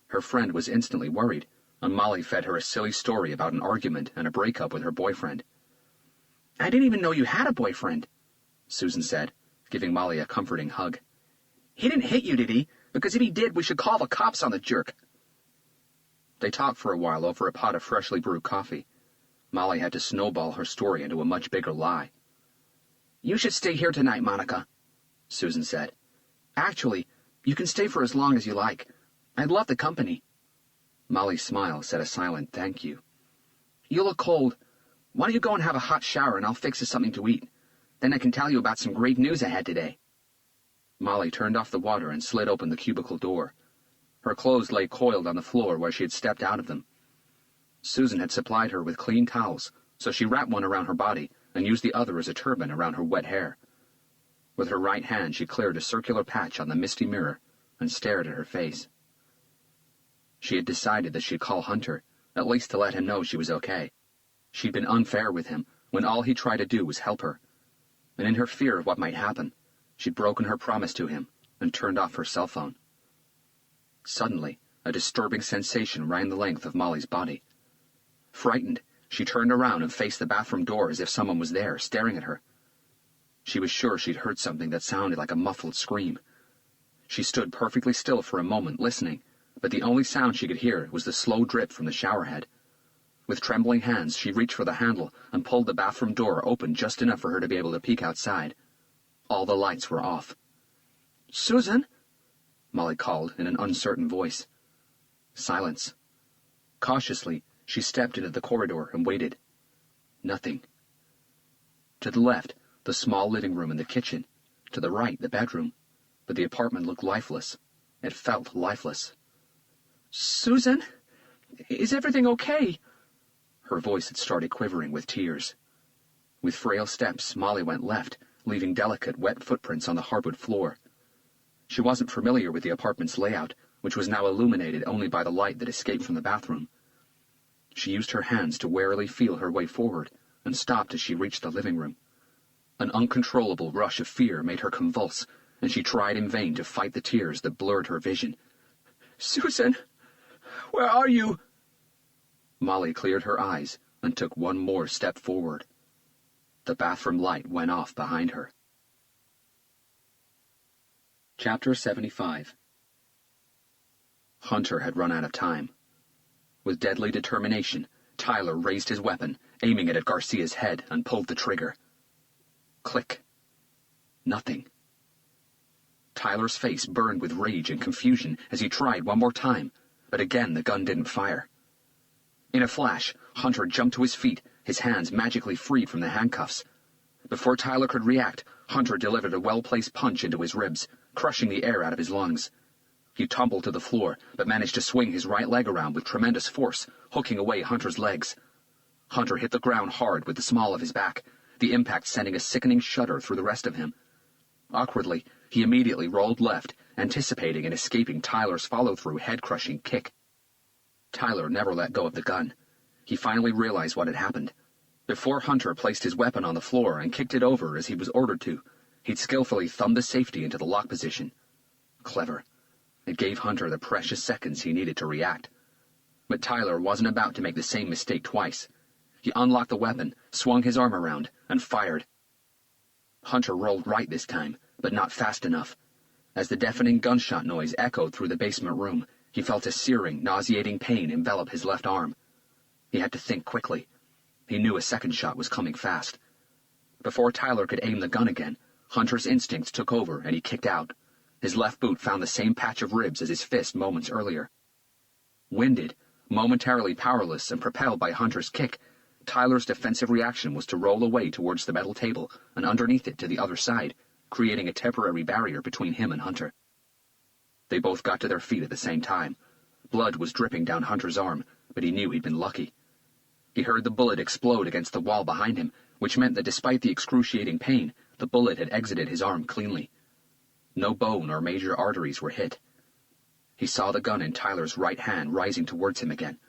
Her friend was instantly worried, and Molly fed her a silly story about an argument and a breakup with her boyfriend. I didn't even know you had a boyfriend, Susan said, giving Molly a comforting hug. He didn't hit you, did he? Because if he did, we should call the cops on the jerk. They talked for a while over a pot of freshly brewed coffee. Molly had to snowball her story into a much bigger lie. You should stay here tonight, Monica, Susan said. Actually, you can stay for as long as you like. I'd love the company. Molly's smile said a silent thank you. You look cold. Why don't you go and have a hot shower and I'll fix us something to eat. Then I can tell you about some great news I had today. Molly turned off the water and slid open the cubicle door. Her clothes lay coiled on the floor where she had stepped out of them. Susan had supplied her with clean towels, so she wrapped one around her body and used the other as a turban around her wet hair. With her right hand, she cleared a circular patch on the misty mirror and stared at her face. She had decided that she'd call Hunter, at least to let him know she was okay. She'd been unfair with him when all he tried to do was help her. And in her fear of what might happen, she'd broken her promise to him and turned off her cell phone. Suddenly, a disturbing sensation ran the length of Molly's body. Frightened, she turned around and faced the bathroom door as if someone was there, staring at her. She was sure she'd heard something that sounded like a muffled scream. She stood perfectly still for a moment, listening, but the only sound she could hear was the slow drip from the shower head. With trembling hands, she reached for the handle and pulled the bathroom door open just enough for her to be able to peek outside. All the lights were off. "Susan?" Molly called in an uncertain voice. Silence. Cautiously, she stepped into the corridor and waited. Nothing. To the left, the small living room and the kitchen. To the right, the bedroom. But the apartment looked lifeless. It felt lifeless. "Susan? Is everything okay?" Her voice had started quivering with tears. With frail steps, Molly went left, leaving delicate, wet footprints on the hardwood floor. She wasn't familiar with the apartment's layout, which was now illuminated only by the light that escaped from the bathroom. She used her hands to warily feel her way forward, and stopped as she reached the living room. An uncontrollable rush of fear made her convulse, and she tried in vain to fight the tears that blurred her vision. "Susan, where are you?" Molly cleared her eyes and took one more step forward. The bathroom light went off behind her. Chapter 75. Hunter had run out of time. With deadly determination, Tyler raised his weapon, aiming it at Garcia's head, and pulled the trigger. Click. Nothing. Tyler's face burned with rage and confusion as he tried one more time, but again the gun didn't fire. In a flash, Hunter jumped to his feet, his hands magically freed from the handcuffs. Before Tyler could react, Hunter delivered a well-placed punch into his ribs, crushing the air out of his lungs. He tumbled to the floor, but managed to swing his right leg around with tremendous force, hooking away Hunter's legs. Hunter hit the ground hard with the small of his back, the impact sending a sickening shudder through the rest of him. Awkwardly, he immediately rolled left, anticipating and escaping Tyler's follow-through head-crushing kick. Tyler never let go of the gun. He finally realized what had happened. Before Hunter placed his weapon on the floor and kicked it over as he was ordered to, he'd skillfully thumbed the safety into the lock position. Clever. It gave Hunter the precious seconds he needed to react. But Tyler wasn't about to make the same mistake twice. He unlocked the weapon, swung his arm around, and fired. Hunter rolled right this time, but not fast enough. As the deafening gunshot noise echoed through the basement room, he felt a searing, nauseating pain envelop his left arm. He had to think quickly. He knew a second shot was coming fast. Before Tyler could aim the gun again, Hunter's instincts took over and he kicked out. His left boot found the same patch of ribs as his fist moments earlier. Winded, momentarily powerless and propelled by Hunter's kick, Tyler's defensive reaction was to roll away towards the metal table and underneath it to the other side, creating a temporary barrier between him and Hunter. They both got to their feet at the same time. Blood was dripping down Hunter's arm, but he knew he'd been lucky. He heard the bullet explode against the wall behind him, which meant that despite the excruciating pain, the bullet had exited his arm cleanly. No bone or major arteries were hit. He saw the gun in Tyler's right hand rising towards him again.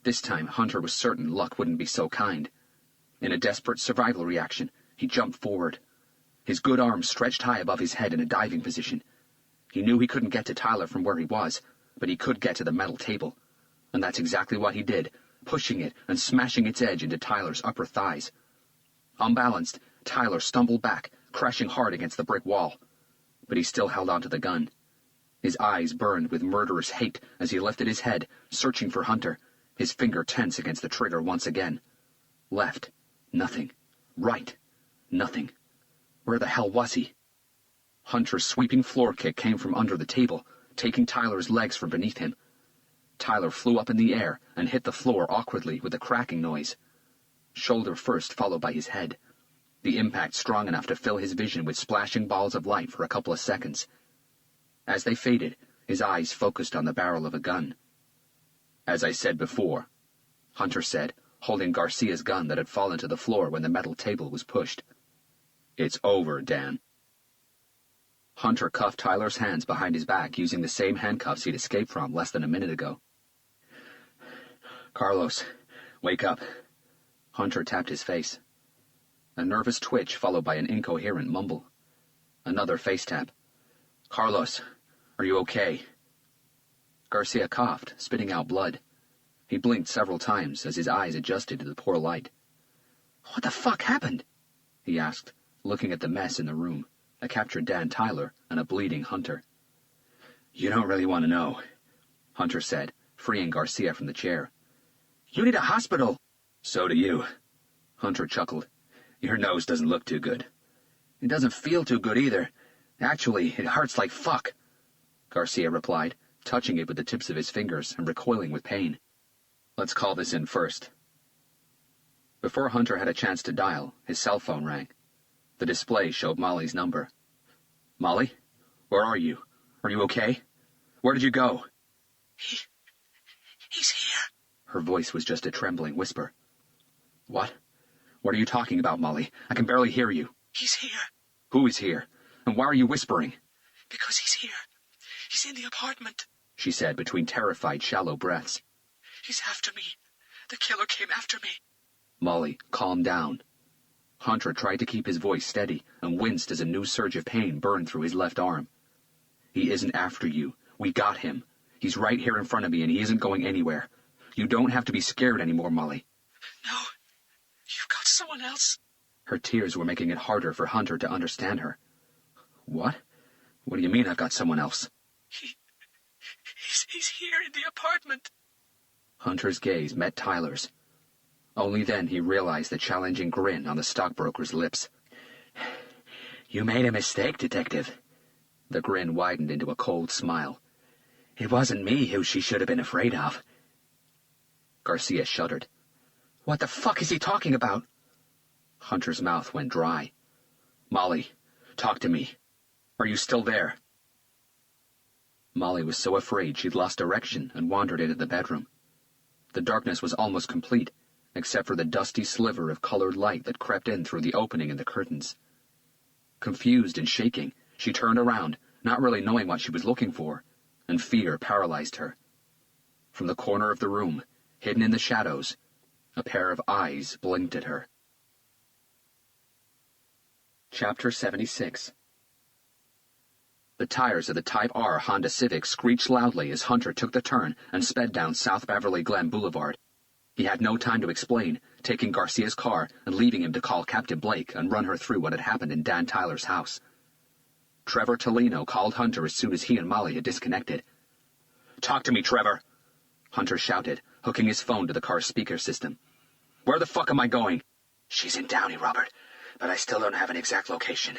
This time, Hunter was certain luck wouldn't be so kind. In a desperate survival reaction, he jumped forward. His good arm stretched high above his head in a diving position. He knew he couldn't get to Tyler from where he was, but he could get to the metal table. And that's exactly what he did, pushing it and smashing its edge into Tyler's upper thighs. Unbalanced, Tyler stumbled back, crashing hard against the brick wall. But he still held onto the gun. His eyes burned with murderous hate as he lifted his head, searching for Hunter, his finger tense against the trigger once again. Left, nothing. Right, nothing. Where the hell was he? Hunter's sweeping floor kick came from under the table, taking Tyler's legs from beneath him. Tyler flew up in the air and hit the floor awkwardly with a cracking noise. Shoulder first, followed by his head. The impact strong enough to fill his vision with splashing balls of light for a couple of seconds. As they faded, his eyes focused on the barrel of a gun. "As I said before," Hunter said, holding Garcia's gun that had fallen to the floor when the metal table was pushed. "It's over, Dan." Hunter cuffed Tyler's hands behind his back using the same handcuffs he'd escaped from less than a minute ago. "Carlos, wake up." Hunter tapped his face. A nervous twitch followed by an incoherent mumble. Another face tap. "Carlos, are you okay?" Garcia coughed, spitting out blood. He blinked several times as his eyes adjusted to the poor light. "What the fuck happened?" he asked, looking at the mess in the room, a captured Dan Tyler and a bleeding Hunter. "You don't really want to know," Hunter said, freeing Garcia from the chair. "You need a hospital." "So do you." Hunter chuckled. "Your nose doesn't look too good." "It doesn't feel too good either. Actually, it hurts like fuck," Garcia replied, touching it with the tips of his fingers and recoiling with pain. "Let's call this in first." Before Hunter had a chance to dial, his cell phone rang. The display showed Molly's number. "Molly? Where are you? Are you okay? Where did you go?" He's here." Her voice was just a trembling whisper. "What? What are you talking about, Molly? I can barely hear you." "He's here." "Who is here? And why are you whispering?" "Because he's here. He's in the apartment," she said between terrified, shallow breaths. "He's after me. The killer came after me." "Molly, calm down." Hunter tried to keep his voice steady and winced as a new surge of pain burned through his left arm. "He isn't after you. We got him. He's right here in front of me and he isn't going anywhere. You don't have to be scared anymore, Molly." "No, you've got someone else." Her tears were making it harder for Hunter to understand her. "What? What do you mean I've got someone else?" He's here in the apartment." Hunter's gaze met Tyler's. Only then he realized the challenging grin on the stockbroker's lips. "You made a mistake, Detective." The grin widened into a cold smile. "It wasn't me who she should have been afraid of." Garcia shuddered. What the fuck is he talking about? Hunter's mouth went dry. Molly, talk to me. Are you still there? Molly was so afraid she'd lost direction and wandered into the bedroom. The darkness was almost complete, except for the dusty sliver of colored light that crept in through the opening in the curtains. Confused and shaking, she turned around, not really knowing what she was looking for, and fear paralyzed her. From the corner of the room, hidden in the shadows, a pair of eyes blinked at her. Chapter 76. The tires of the Type R Honda Civic screeched loudly as Hunter took the turn and sped down South Beverly Glen Boulevard. He had no time to explain, taking Garcia's car and leaving him to call Captain Blake and run her through what had happened in Dan Tyler's house. Trevor Tolino called Hunter as soon as he and Molly had disconnected. "Talk to me, Trevor," Hunter shouted, hooking his phone to the car's speaker system. "Where the fuck am I going?" "She's in Downey, Robert, but I still don't have an exact location.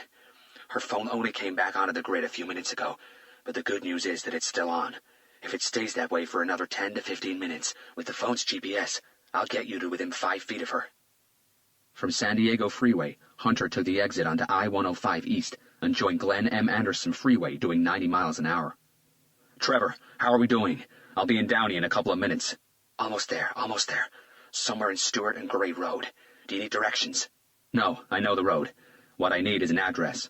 Her phone only came back onto the grid a few minutes ago, but the good news is that it's still on. If it stays that way for another 10 to 15 minutes, with the phone's GPS, I'll get you to within 5 feet of her." From San Diego Freeway, Hunter took the exit onto I-105 East and joined Glenn M. Anderson Freeway doing 90 miles an hour. "Trevor, how are we doing? I'll be in Downey in a couple of minutes." Almost there. Somewhere in Stewart and Gray Road. Do you need directions?" "No, I know the road. What I need is an address."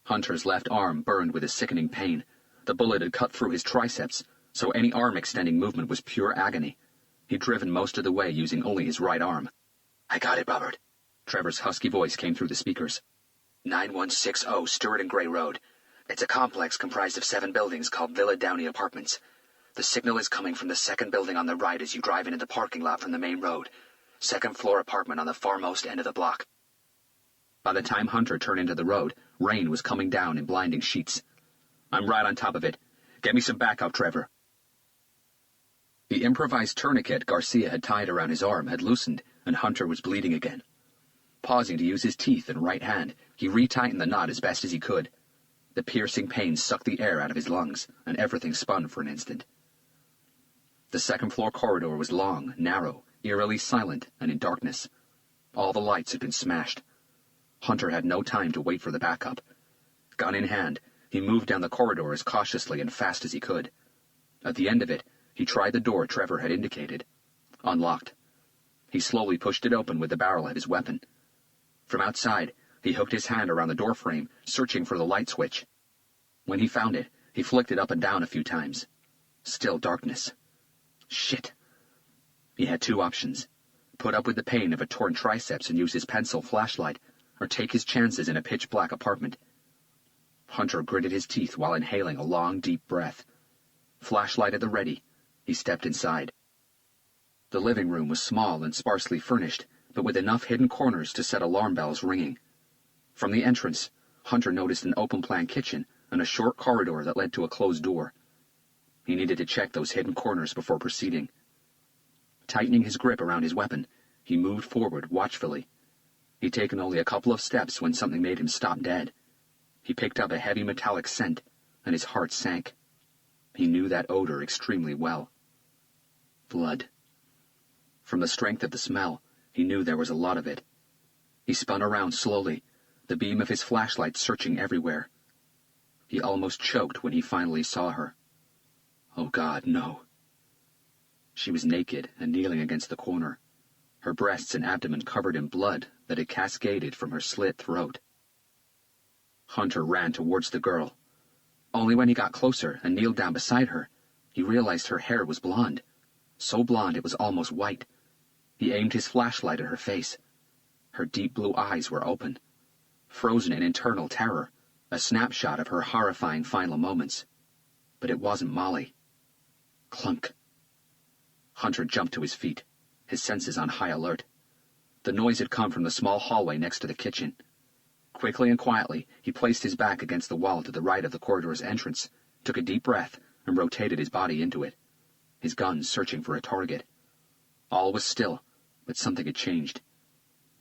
Hunter's left arm burned with a sickening pain. The bullet had cut through his triceps, so any arm-extending movement was pure agony. He'd driven most of the way using only his right arm. "I got it, Robert." Trevor's husky voice came through the speakers. 9160 Stewart and Gray Road. It's a complex comprised of 7 buildings called Villa Downey Apartments. The signal is coming from the second building on the right as you drive into the parking lot from the main road. Second-floor apartment on the farmost end of the block. By the time Hunter turned into the road, rain was coming down in blinding sheets. "I'm right on top of it. Get me some backup, Trevor." The improvised tourniquet Garcia had tied around his arm had loosened, and Hunter was bleeding again. Pausing to use his teeth and right hand, he retightened the knot as best as he could. The piercing pain sucked the air out of his lungs, and everything spun for an instant. The second-floor corridor was long, narrow, eerily silent, and in darkness. All the lights had been smashed. Hunter had no time to wait for the backup. Gun in hand, he moved down the corridor as cautiously and fast as he could. At the end of it, he tried the door Trevor had indicated. Unlocked. He slowly pushed it open with the barrel of his weapon. From outside, he hooked his hand around the doorframe, searching for the light switch. When he found it, he flicked it up and down a few times. Still darkness. Shit. He had 2 options. Put up with the pain of a torn triceps and use his pencil flashlight, or take his chances in a pitch-black apartment. Hunter gritted his teeth while inhaling a long, deep breath. Flashlight at the ready, he stepped inside. The living room was small and sparsely furnished, but with enough hidden corners to set alarm bells ringing. From the entrance, Hunter noticed an open-plan kitchen and a short corridor that led to a closed door. He needed to check those hidden corners before proceeding. Tightening his grip around his weapon, he moved forward watchfully. He'd taken only a couple of steps when something made him stop dead. He picked up a heavy metallic scent, and his heart sank. He knew that odor extremely well. Blood. From the strength of the smell, he knew there was a lot of it. He spun around slowly, the beam of his flashlight searching everywhere. He almost choked when he finally saw her. Oh God, no. She was naked and kneeling against the corner, her breasts and abdomen covered in blood that had cascaded from her slit throat. Hunter ran towards the girl. Only when he got closer and kneeled down beside her, he realized her hair was blonde, so blonde it was almost white. He aimed his flashlight at her face. Her deep blue eyes were open, frozen in internal terror, a snapshot of her horrifying final moments. But it wasn't Molly. Clunk. Hunter jumped to his feet, his senses on high alert. The noise had come from the small hallway next to the kitchen. Quickly and quietly, he placed his back against the wall to the right of the corridor's entrance, took a deep breath, and rotated his body into it, his gun searching for a target. All was still, but something had changed.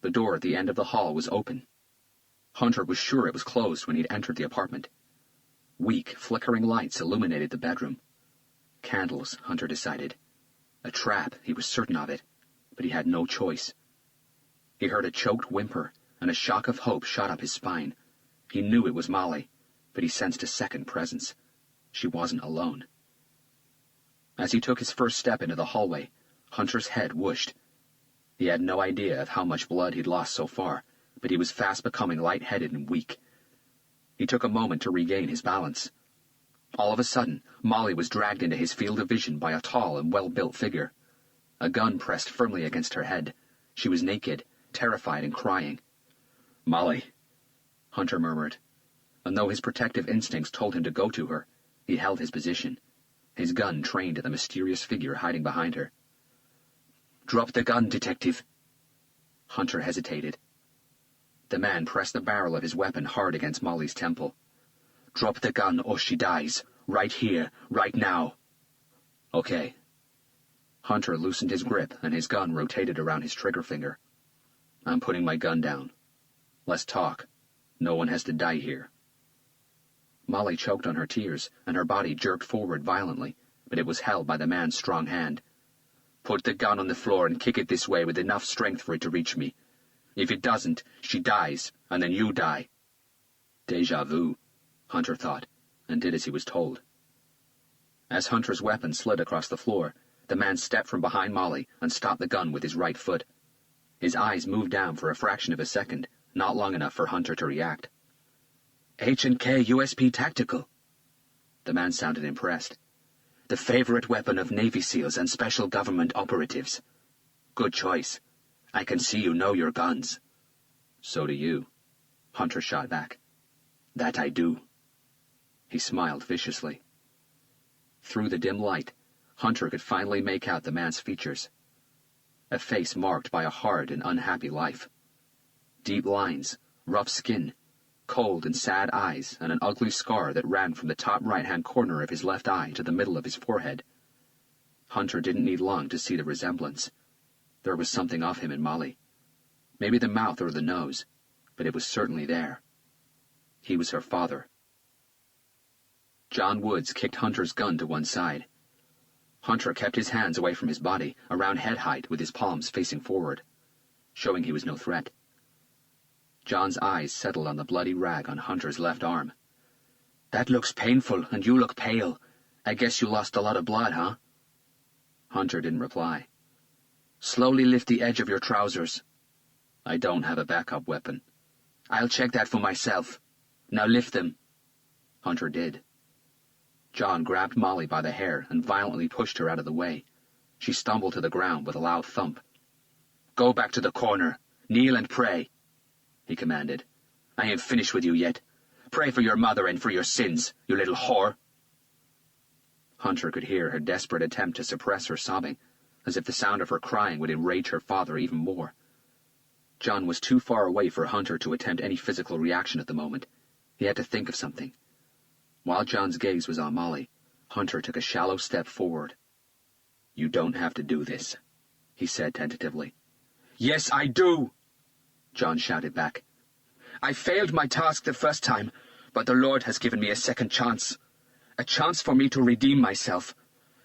The door at the end of the hall was open. Hunter was sure it was closed when he'd entered the apartment. Weak, flickering lights illuminated the bedroom. Candles, Hunter decided. A trap, he was certain of it, but he had no choice. He heard a choked whimper, and a shock of hope shot up his spine. He knew it was Molly, but he sensed a second presence. She wasn't alone. As he took his first step into the hallway, Hunter's head whooshed. He had no idea of how much blood he'd lost so far, but he was fast becoming lightheaded and weak. He took a moment to regain his balance. All of a sudden, Molly was dragged into his field of vision by a tall and well-built figure. A gun pressed firmly against her head. She was naked, terrified and crying. "Molly," Hunter murmured, and though his protective instincts told him to go to her, he held his position, his gun trained at the mysterious figure hiding behind her. "Drop the gun, detective." Hunter hesitated. The man pressed the barrel of his weapon hard against Molly's temple. "Drop the gun or she dies. Right here, right now." "Okay." Hunter loosened his grip and his gun rotated around his trigger finger. "I'm putting my gun down. Let's talk. No one has to die here." Molly choked on her tears, and her body jerked forward violently, but it was held by the man's strong hand. "Put the gun on the floor and kick it this way with enough strength for it to reach me. If it doesn't, she dies, and then you die." Déjà vu, Hunter thought, and did as he was told. As Hunter's weapon slid across the floor, the man stepped from behind Molly and stopped the gun with his right foot. His eyes moved down for a fraction of a second, not long enough for Hunter to react. "H&K USP Tactical." The man sounded impressed. "The favorite weapon of Navy SEALs and special government operatives. Good choice. I can see you know your guns." "So do you," Hunter shot back. "That I do." He smiled viciously. Through the dim light, Hunter could finally make out the man's features. A face marked by a hard and unhappy life. Deep lines, rough skin, cold and sad eyes, and an ugly scar that ran from the top right-hand corner of his left eye to the middle of his forehead. Hunter didn't need long to see the resemblance. There was something of him in Molly. Maybe the mouth or the nose, but it was certainly there. He was her father. John Woods kicked Hunter's gun to one side. Hunter kept his hands away from his body, around head height with his palms facing forward, showing he was no threat. John's eyes settled on the bloody rag on Hunter's left arm. "That looks painful, and you look pale. I guess you lost a lot of blood, huh?" Hunter didn't reply. "Slowly lift the edge of your trousers." "I don't have a backup weapon." "I'll check that for myself. Now lift them." Hunter did. John grabbed Molly by the hair and violently pushed her out of the way. She stumbled to the ground with a loud thump. "Go back to the corner. Kneel and pray," he commanded. "I ain't finished with you yet. Pray for your mother and for your sins, you little whore." Hunter could hear her desperate attempt to suppress her sobbing, as if the sound of her crying would enrage her father even more. John was too far away for Hunter to attempt any physical reaction at the moment. He had to think of something. While John's gaze was on Molly, Hunter took a shallow step forward. "You don't have to do this," he said tentatively. "Yes, I do," John shouted back. "I failed my task the first time, but the Lord has given me a second chance. A chance for me to redeem myself,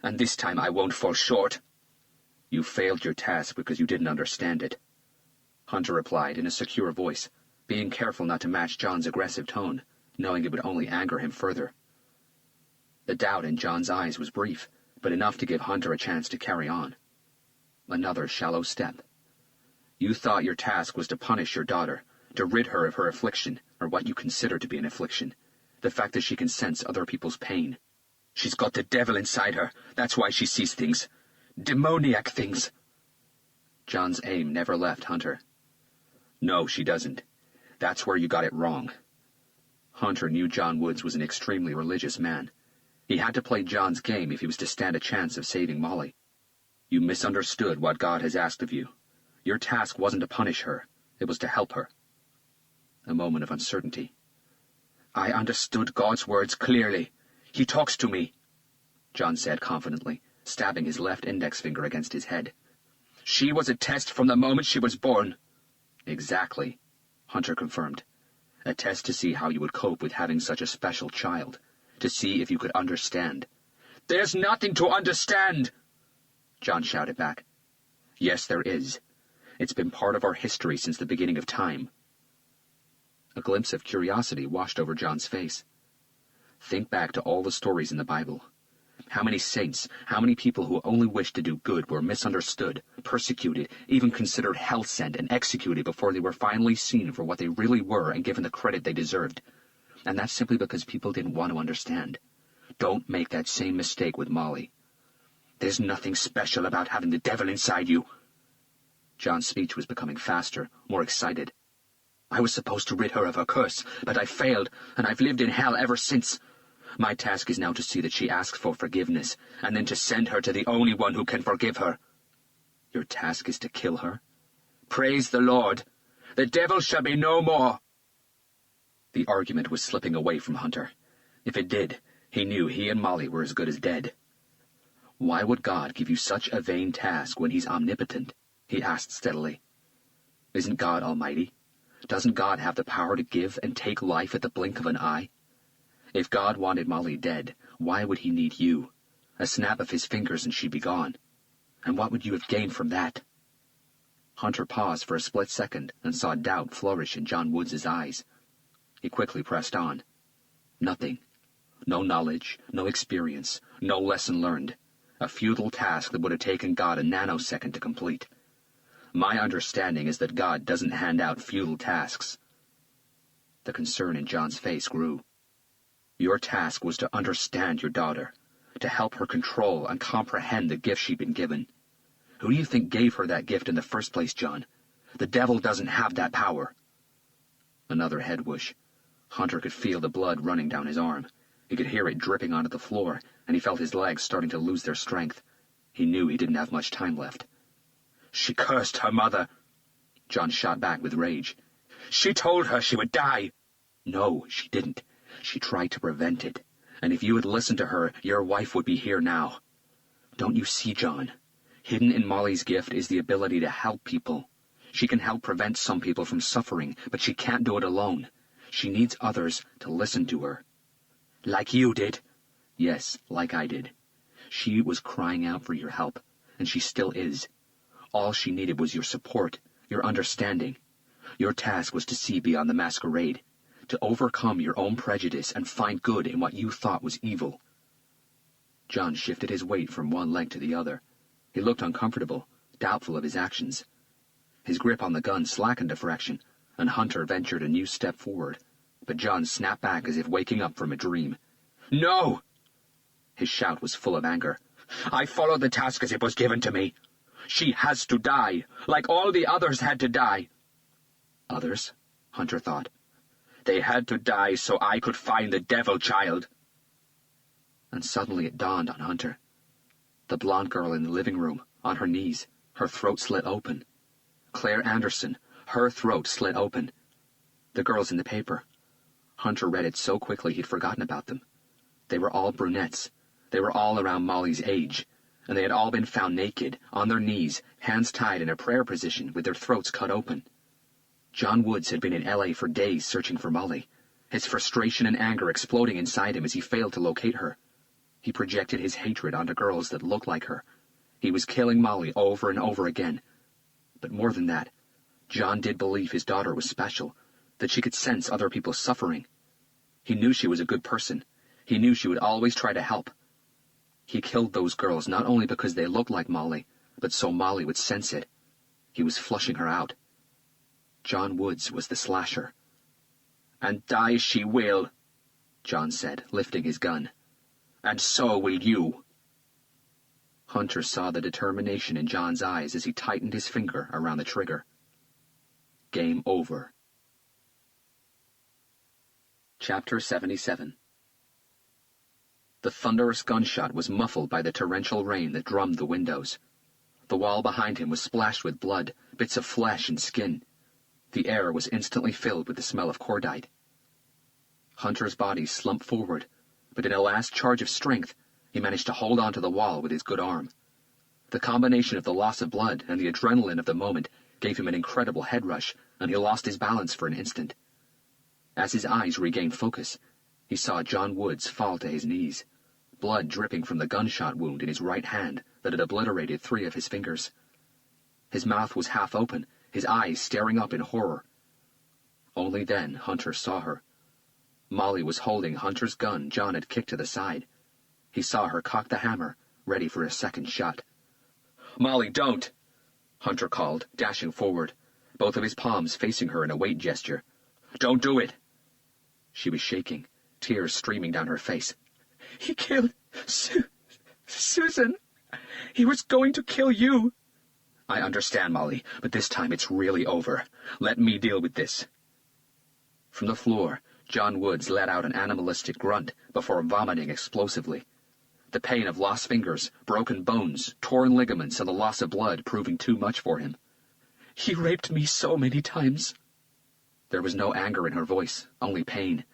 and this time I won't fall short." "You failed your task because you didn't understand it," Hunter replied in a secure voice, being careful not to match John's aggressive tone, knowing it would only anger him further. The doubt in John's eyes was brief, but enough to give Hunter a chance to carry on. Another shallow step. "You thought your task was to punish your daughter, to rid her of her affliction, or what you consider to be an affliction, the fact that she can sense other people's pain. She's got the devil inside her, that's why she sees things. Demoniac things." John's aim never left Hunter. "No, she doesn't. That's where you got it wrong." Hunter knew John Woods was an extremely religious man. He had to play John's game if he was to stand a chance of saving Molly. "You misunderstood what God has asked of you. Your task wasn't to punish her. It was to help her." A moment of uncertainty. "I understood God's words clearly. He talks to me," John said confidently, stabbing his left index finger against his head. "She was a test from the moment she was born." "Exactly," Hunter confirmed. "A test to see how you would cope with having such a special child, to see if you could understand." "There's nothing to understand," John shouted back. Yes, there is. It's been part of our history since the beginning of time. A glimpse of curiosity washed over John's face. Think back to all the stories in the Bible. How many saints, how many people who only wished to do good were misunderstood, persecuted, even considered hell-sent and executed before they were finally seen for what they really were and given the credit they deserved. And that's simply because people didn't want to understand. Don't make that same mistake with Molly. There's nothing special about having the devil inside you. John's speech was becoming faster, more excited. I was supposed to rid her of her curse, but I failed, and I've lived in hell ever since. My task is now to see that she asks for forgiveness, and then to send her to the only one who can forgive her. Your task is to kill her? Praise the Lord! The devil shall be no more! The argument was slipping away from Hunter. If it did, he knew he and Molly were as good as dead. Why would God give you such a vain task when he's omnipotent? He asked steadily. Isn't God almighty? Doesn't God have the power to give and take life at the blink of an eye? If God wanted Molly dead, why would he need you? A snap of his fingers and she'd be gone. And what would you have gained from that? Hunter paused for a split second and saw doubt flourish in John Woods' eyes. He quickly pressed on. Nothing. No knowledge, no experience, no lesson learned. A futile task that would have taken God a nanosecond to complete. My understanding is that God doesn't hand out futile tasks. The concern in John's face grew. Your task was to understand your daughter, to help her control and comprehend the gift she'd been given. Who do you think gave her that gift in the first place, John? The devil doesn't have that power. Another head whoosh. Hunter could feel the blood running down his arm. He could hear it dripping onto the floor, and he felt his legs starting to lose their strength. He knew he didn't have much time left. She cursed her mother, John shot back with rage. She told her she would die. No, she didn't. She tried to prevent it. And if you had listened to her, your wife would be here now. Don't you see, John? Hidden in Molly's gift is the ability to help people. She can help prevent some people from suffering, but she can't do it alone. She needs others to listen to her. Like you did? Yes, like I did. She was crying out for your help, and she still is. All she needed was your support, your understanding. Your task was to see beyond the masquerade, to overcome your own prejudice and find good in what you thought was evil. John shifted his weight from one leg to the other. He looked uncomfortable, doubtful of his actions. His grip on the gun slackened a fraction, and Hunter ventured a new step forward. But John snapped back as if waking up from a dream. No! His shout was full of anger. I followed the task as it was given to me. She has to die, like all the others had to die. Others? Hunter thought. They had to die so I could find the devil child. And suddenly it dawned on Hunter. The blonde girl in the living room, on her knees, her throat slit open. Claire Anderson, her throat slit open. The girls in the paper. Hunter read it so quickly he'd forgotten about them. They were all brunettes. They were all around Molly's age, and they had all been found naked, on their knees, hands tied in a prayer position with their throats cut open. John Woods had been in L.A. for days searching for Molly, his frustration and anger exploding inside him as he failed to locate her. He projected his hatred onto girls that looked like her. He was killing Molly over and over again. But more than that, John did believe his daughter was special, that she could sense other people's suffering. He knew she was a good person. He knew she would always try to help. He killed those girls not only because they looked like Molly, but so Molly would sense it. He was flushing her out. John Woods was the slasher. And die she will, John said, lifting his gun. And so will you. Hunter saw the determination in John's eyes as he tightened his finger around the trigger. Game over. Chapter 77. The thunderous gunshot was muffled by the torrential rain that drummed the windows. The wall behind him was splashed with blood, bits of flesh and skin. The air was instantly filled with the smell of cordite. Hunter's body slumped forward, but in a last charge of strength, he managed to hold on to the wall with his good arm. The combination of the loss of blood and the adrenaline of the moment gave him an incredible head rush, and he lost his balance for an instant. As his eyes regained focus, he saw John Woods fall to his knees, blood dripping from the gunshot wound in his right hand, that had obliterated 3 of his fingers. His mouth was half open, his eyes staring up in horror. Only then Hunter saw her. Molly was holding Hunter's gun John had kicked to the side. He saw her cock the hammer, ready for a second shot. "Molly, don't!" Hunter called, dashing forward, both of his palms facing her in a weight gesture. "Don't do it!" She was shaking, tears streaming down her face. "He killed Susan. He was going to kill you." "I understand, Molly, but this time it's really over. Let me deal with this." From the floor, John Woods let out an animalistic grunt before vomiting explosively. The pain of lost fingers, broken bones, torn ligaments, and the loss of blood proving too much for him. "He raped me so many times." There was no anger in her voice, only pain.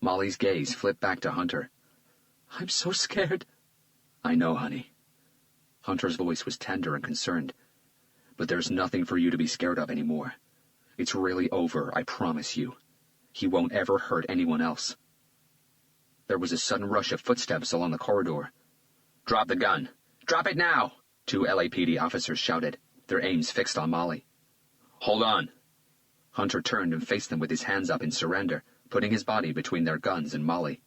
Molly's gaze flipped back to Hunter. "I'm so scared." "I know, honey." Hunter's voice was tender and concerned. "But there's nothing for you to be scared of anymore. It's really over, I promise you. He won't ever hurt anyone else." There was a sudden rush of footsteps along the corridor. "Drop the gun! Drop it now!" 2 LAPD officers shouted, their aims fixed on Molly. "Hold on!" Hunter turned and faced them with his hands up in surrender, putting his body between their guns and Molly.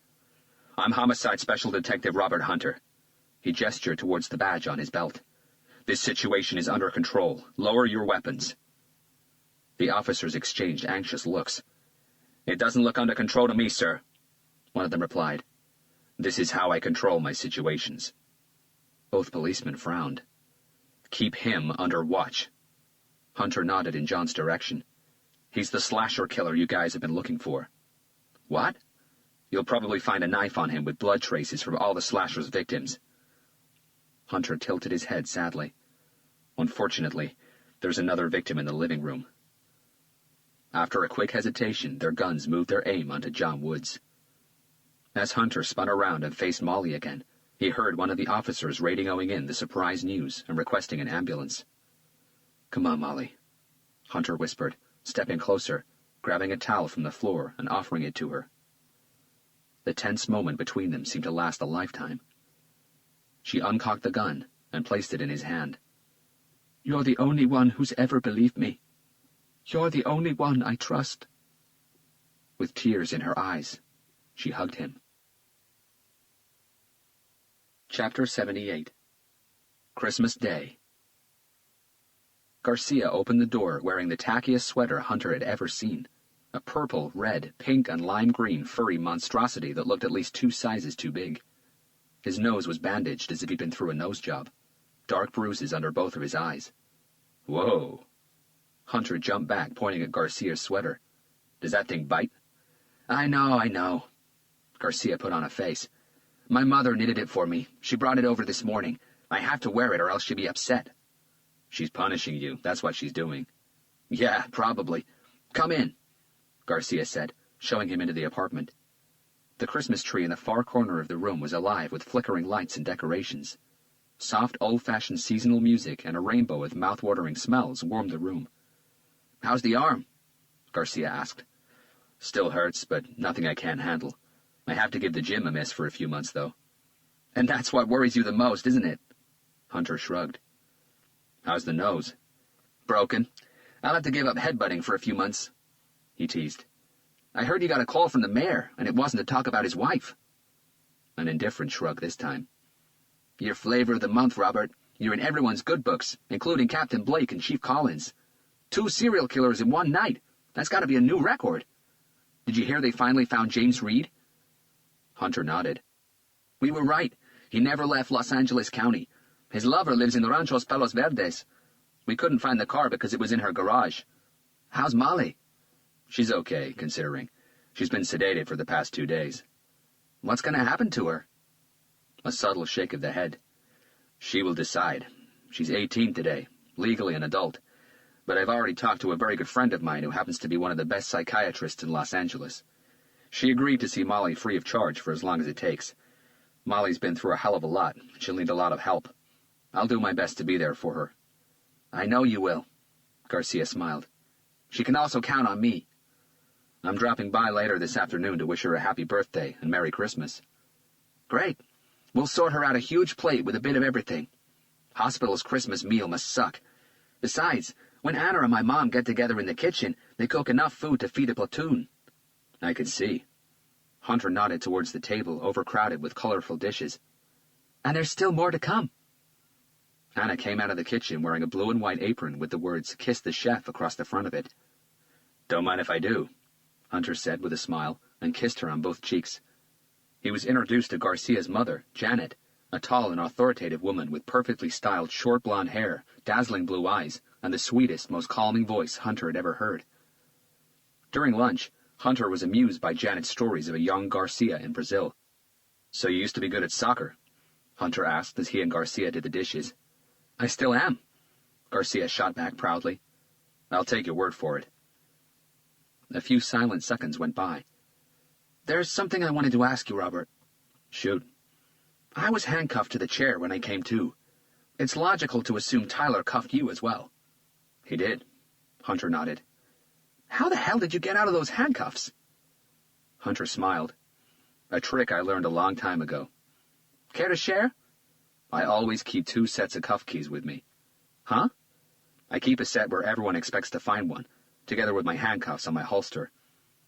"I'm Homicide Special Detective Robert Hunter." He gestured towards the badge on his belt. "This situation is under control. Lower your weapons." The officers exchanged anxious looks. "It doesn't look under control to me, sir," one of them replied. "This is how I control my situations." Both policemen frowned. "Keep him under watch." Hunter nodded in John's direction. "He's the slasher killer you guys have been looking for." "What?" "You'll probably find a knife on him with blood traces from all the slasher's victims." Hunter tilted his head sadly. "Unfortunately, there's another victim in the living room." After a quick hesitation, their guns moved their aim onto John Woods. As Hunter spun around and faced Molly again, he heard one of the officers radioing in the surprise news and requesting an ambulance. "Come on, Molly," Hunter whispered, stepping closer, grabbing a towel from the floor and offering it to her. The tense moment between them seemed to last a lifetime. She uncocked the gun and placed it in his hand. "You're the only one who's ever believed me. You're the only one I trust." With tears in her eyes, she hugged him. Chapter 78. Christmas Day. Garcia opened the door wearing the tackiest sweater Hunter had ever seen, a purple, red, pink, and lime green furry monstrosity that looked at least 2 sizes too big. His nose was bandaged as if he'd been through a nose job, dark bruises under both of his eyes. "Whoa." Hunter jumped back, pointing at Garcia's sweater. "Does that thing bite?" I know. Garcia put on a face. "My mother knitted it for me. She brought it over this morning. I have to wear it or else she'll be upset." "She's punishing you. That's what she's doing." "Yeah, probably. Come in," Garcia said, showing him into the apartment. The Christmas tree in the far corner of the room was alive with flickering lights and decorations. Soft, old-fashioned seasonal music and a rainbow of mouth-watering smells warmed the room. "How's the arm?" Garcia asked. "Still hurts, but nothing I can't handle. I have to give the gym a miss for a few months, though." "And that's what worries you the most, isn't it?" Hunter shrugged. "How's the nose?" "Broken. I'll have to give up headbutting for a few months," he teased. "I heard you got a call from the mayor, and it wasn't to talk about his wife." An indifferent shrug this time. "Your flavor of the month, Robert. You're in everyone's good books, including Captain Blake and Chief Collins. 2 serial killers in one night. That's got to be a new record. Did you hear they finally found James Reed?" Hunter nodded. "We were right. He never left Los Angeles County. His lover lives in Ranchos Palos Verdes. We couldn't find the car because it was in her garage. How's Molly?" "She's okay, considering. She's been sedated for the past 2 days." "What's going to happen to her?" A subtle shake of the head. "She will decide. She's 18 today, legally an adult. But I've already talked to a very good friend of mine who happens to be one of the best psychiatrists in Los Angeles. She agreed to see Molly free of charge for as long as it takes. Molly's been through a hell of a lot. She'll need a lot of help. I'll do my best to be there for her." "I know you will," Garcia smiled. "She can also count on me." "I'm dropping by later this afternoon to wish her a happy birthday and Merry Christmas." "Great. We'll sort her out a huge plate with a bit of everything. Hospital's Christmas meal must suck. Besides, when Anna and my mom get together in the kitchen, they cook enough food to feed a platoon." I could see. Hunter nodded towards the table, overcrowded with colorful dishes. And there's still more to come. Anna came out of the kitchen wearing a blue and white apron with the words "Kiss the Chef" across the front of it. "Don't mind if I do," Hunter said with a smile, and kissed her on both cheeks. He was introduced to Garcia's mother, Janet, a tall and authoritative woman with perfectly styled short blonde hair, dazzling blue eyes, and the sweetest, most calming voice Hunter had ever heard. During lunch, Hunter was amused by Janet's stories of a young Garcia in Brazil. "So you used to be good at soccer?" Hunter asked as he and Garcia did the dishes. I still am, Garcia shot back proudly. "I'll take your word for it." A few silent seconds went by. There's something I wanted to ask you, Robert. Shoot. I was handcuffed to the chair when I came to. It's logical to assume Tyler cuffed you as well. He did. Hunter nodded. How the hell did you get out of those handcuffs? Hunter smiled. A trick I learned a long time ago. Care to share? I always keep 2 sets of cuff keys with me. Huh? I keep a set where everyone expects to find one, together with my handcuffs on my holster.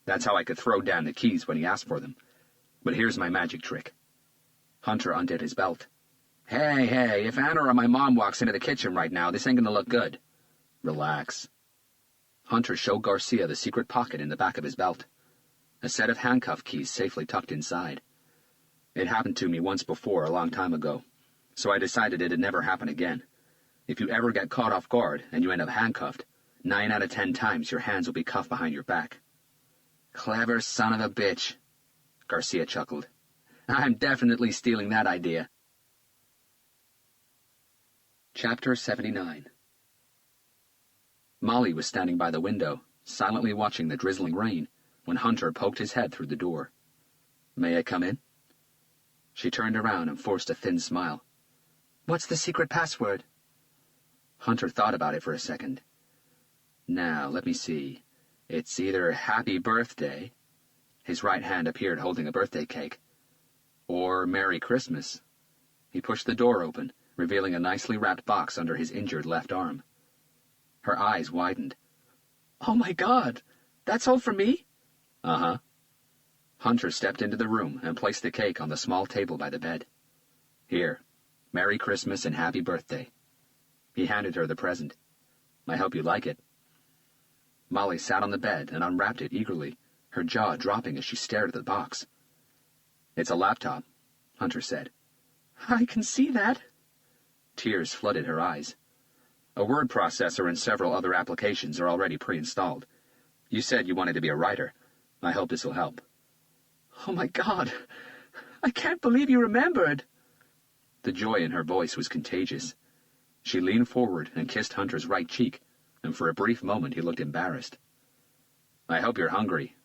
That's how I could throw down the keys when he asked for them. But here's my magic trick. Hunter undid his belt. Hey, if Anna or my mom walks into the kitchen right now, this ain't gonna look good. Relax. Hunter showed Garcia the secret pocket in the back of his belt. A set of handcuff keys safely tucked inside. It happened to me once before, a long time ago, so I decided it'd never happen again. If you ever get caught off guard and you end up handcuffed, 9 out of 10 times your hands will be cuffed behind your back. Clever son of a bitch, Garcia chuckled. I'm definitely stealing that idea. Chapter 79. Molly was standing by the window, silently watching the drizzling rain, when Hunter poked his head through the door. "May I come in?" She turned around and forced a thin smile. What's the secret password? Hunter thought about it for a second. "Now, let me see. It's either Happy Birthday," his right hand appeared holding a birthday cake, or Merry Christmas. He pushed the door open, revealing a nicely wrapped box under his injured left arm. Her eyes widened. Oh my God! That's all for me? Uh-huh. Hunter stepped into the room and placed the cake on the small table by the bed. "Here, Merry Christmas and Happy Birthday." He handed her the present. "I hope you like it." Molly sat on the bed and unwrapped it eagerly, her jaw dropping as she stared at the box. "It's a laptop," Hunter said. I can see that. Tears flooded her eyes. "A word processor and several other applications are already pre-installed. You said you wanted to be a writer. I hope this will help." Oh my God! I can't believe you remembered. The joy in her voice was contagious. She leaned forward and kissed Hunter's right cheek, and for a brief moment he looked embarrassed. "I hope you're hungry,"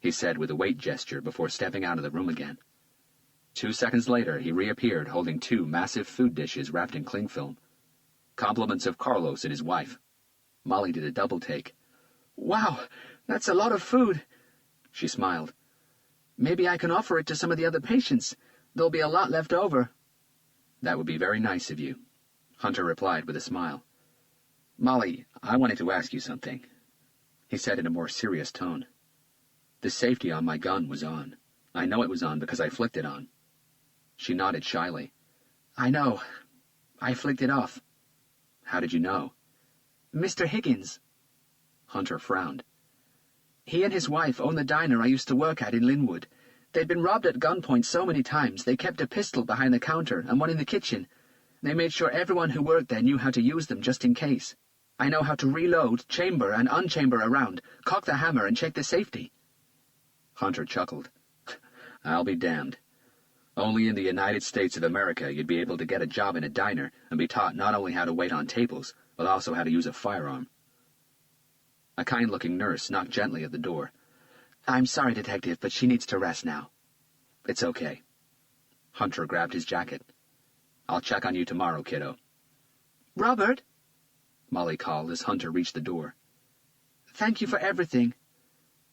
he said with a weight gesture before stepping out of the room again. 2 seconds later, he reappeared holding 2 massive food dishes wrapped in cling film. Compliments of Carlos and his wife. Molly did a double take. Wow, that's a lot of food. She smiled. Maybe I can offer it to some of the other patients. There'll be a lot left over. That would be very nice of you, Hunter replied with a smile. "Molly, I wanted to ask you something," he said in a more serious tone. "The safety on my gun was on. I know it was on because I flicked it on." She nodded shyly. I know. I flicked it off. "How did you know?" Mr. Higgins. Hunter frowned. He and his wife own the diner I used to work at in Linwood. They'd been robbed at gunpoint so many times they kept a pistol behind the counter and one in the kitchen. They made sure everyone who worked there knew how to use them just in case. I know how to reload, chamber, and unchamber a round, cock the hammer, and check the safety. Hunter chuckled. "I'll be damned. Only in the United States of America you'd be able to get a job in a diner and be taught not only how to wait on tables, but also how to use a firearm." A kind-looking nurse knocked gently at the door. I'm sorry, Detective, but she needs to rest now. "It's okay." Hunter grabbed his jacket. "I'll check on you tomorrow, kiddo." Robert? Molly called as Hunter reached the door. Thank you for everything.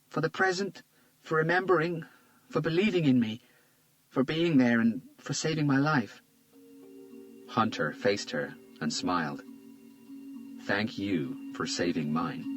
For the present, for remembering, for believing in me, for being there, and for saving my life. Hunter faced her, and smiled. "Thank you for saving mine."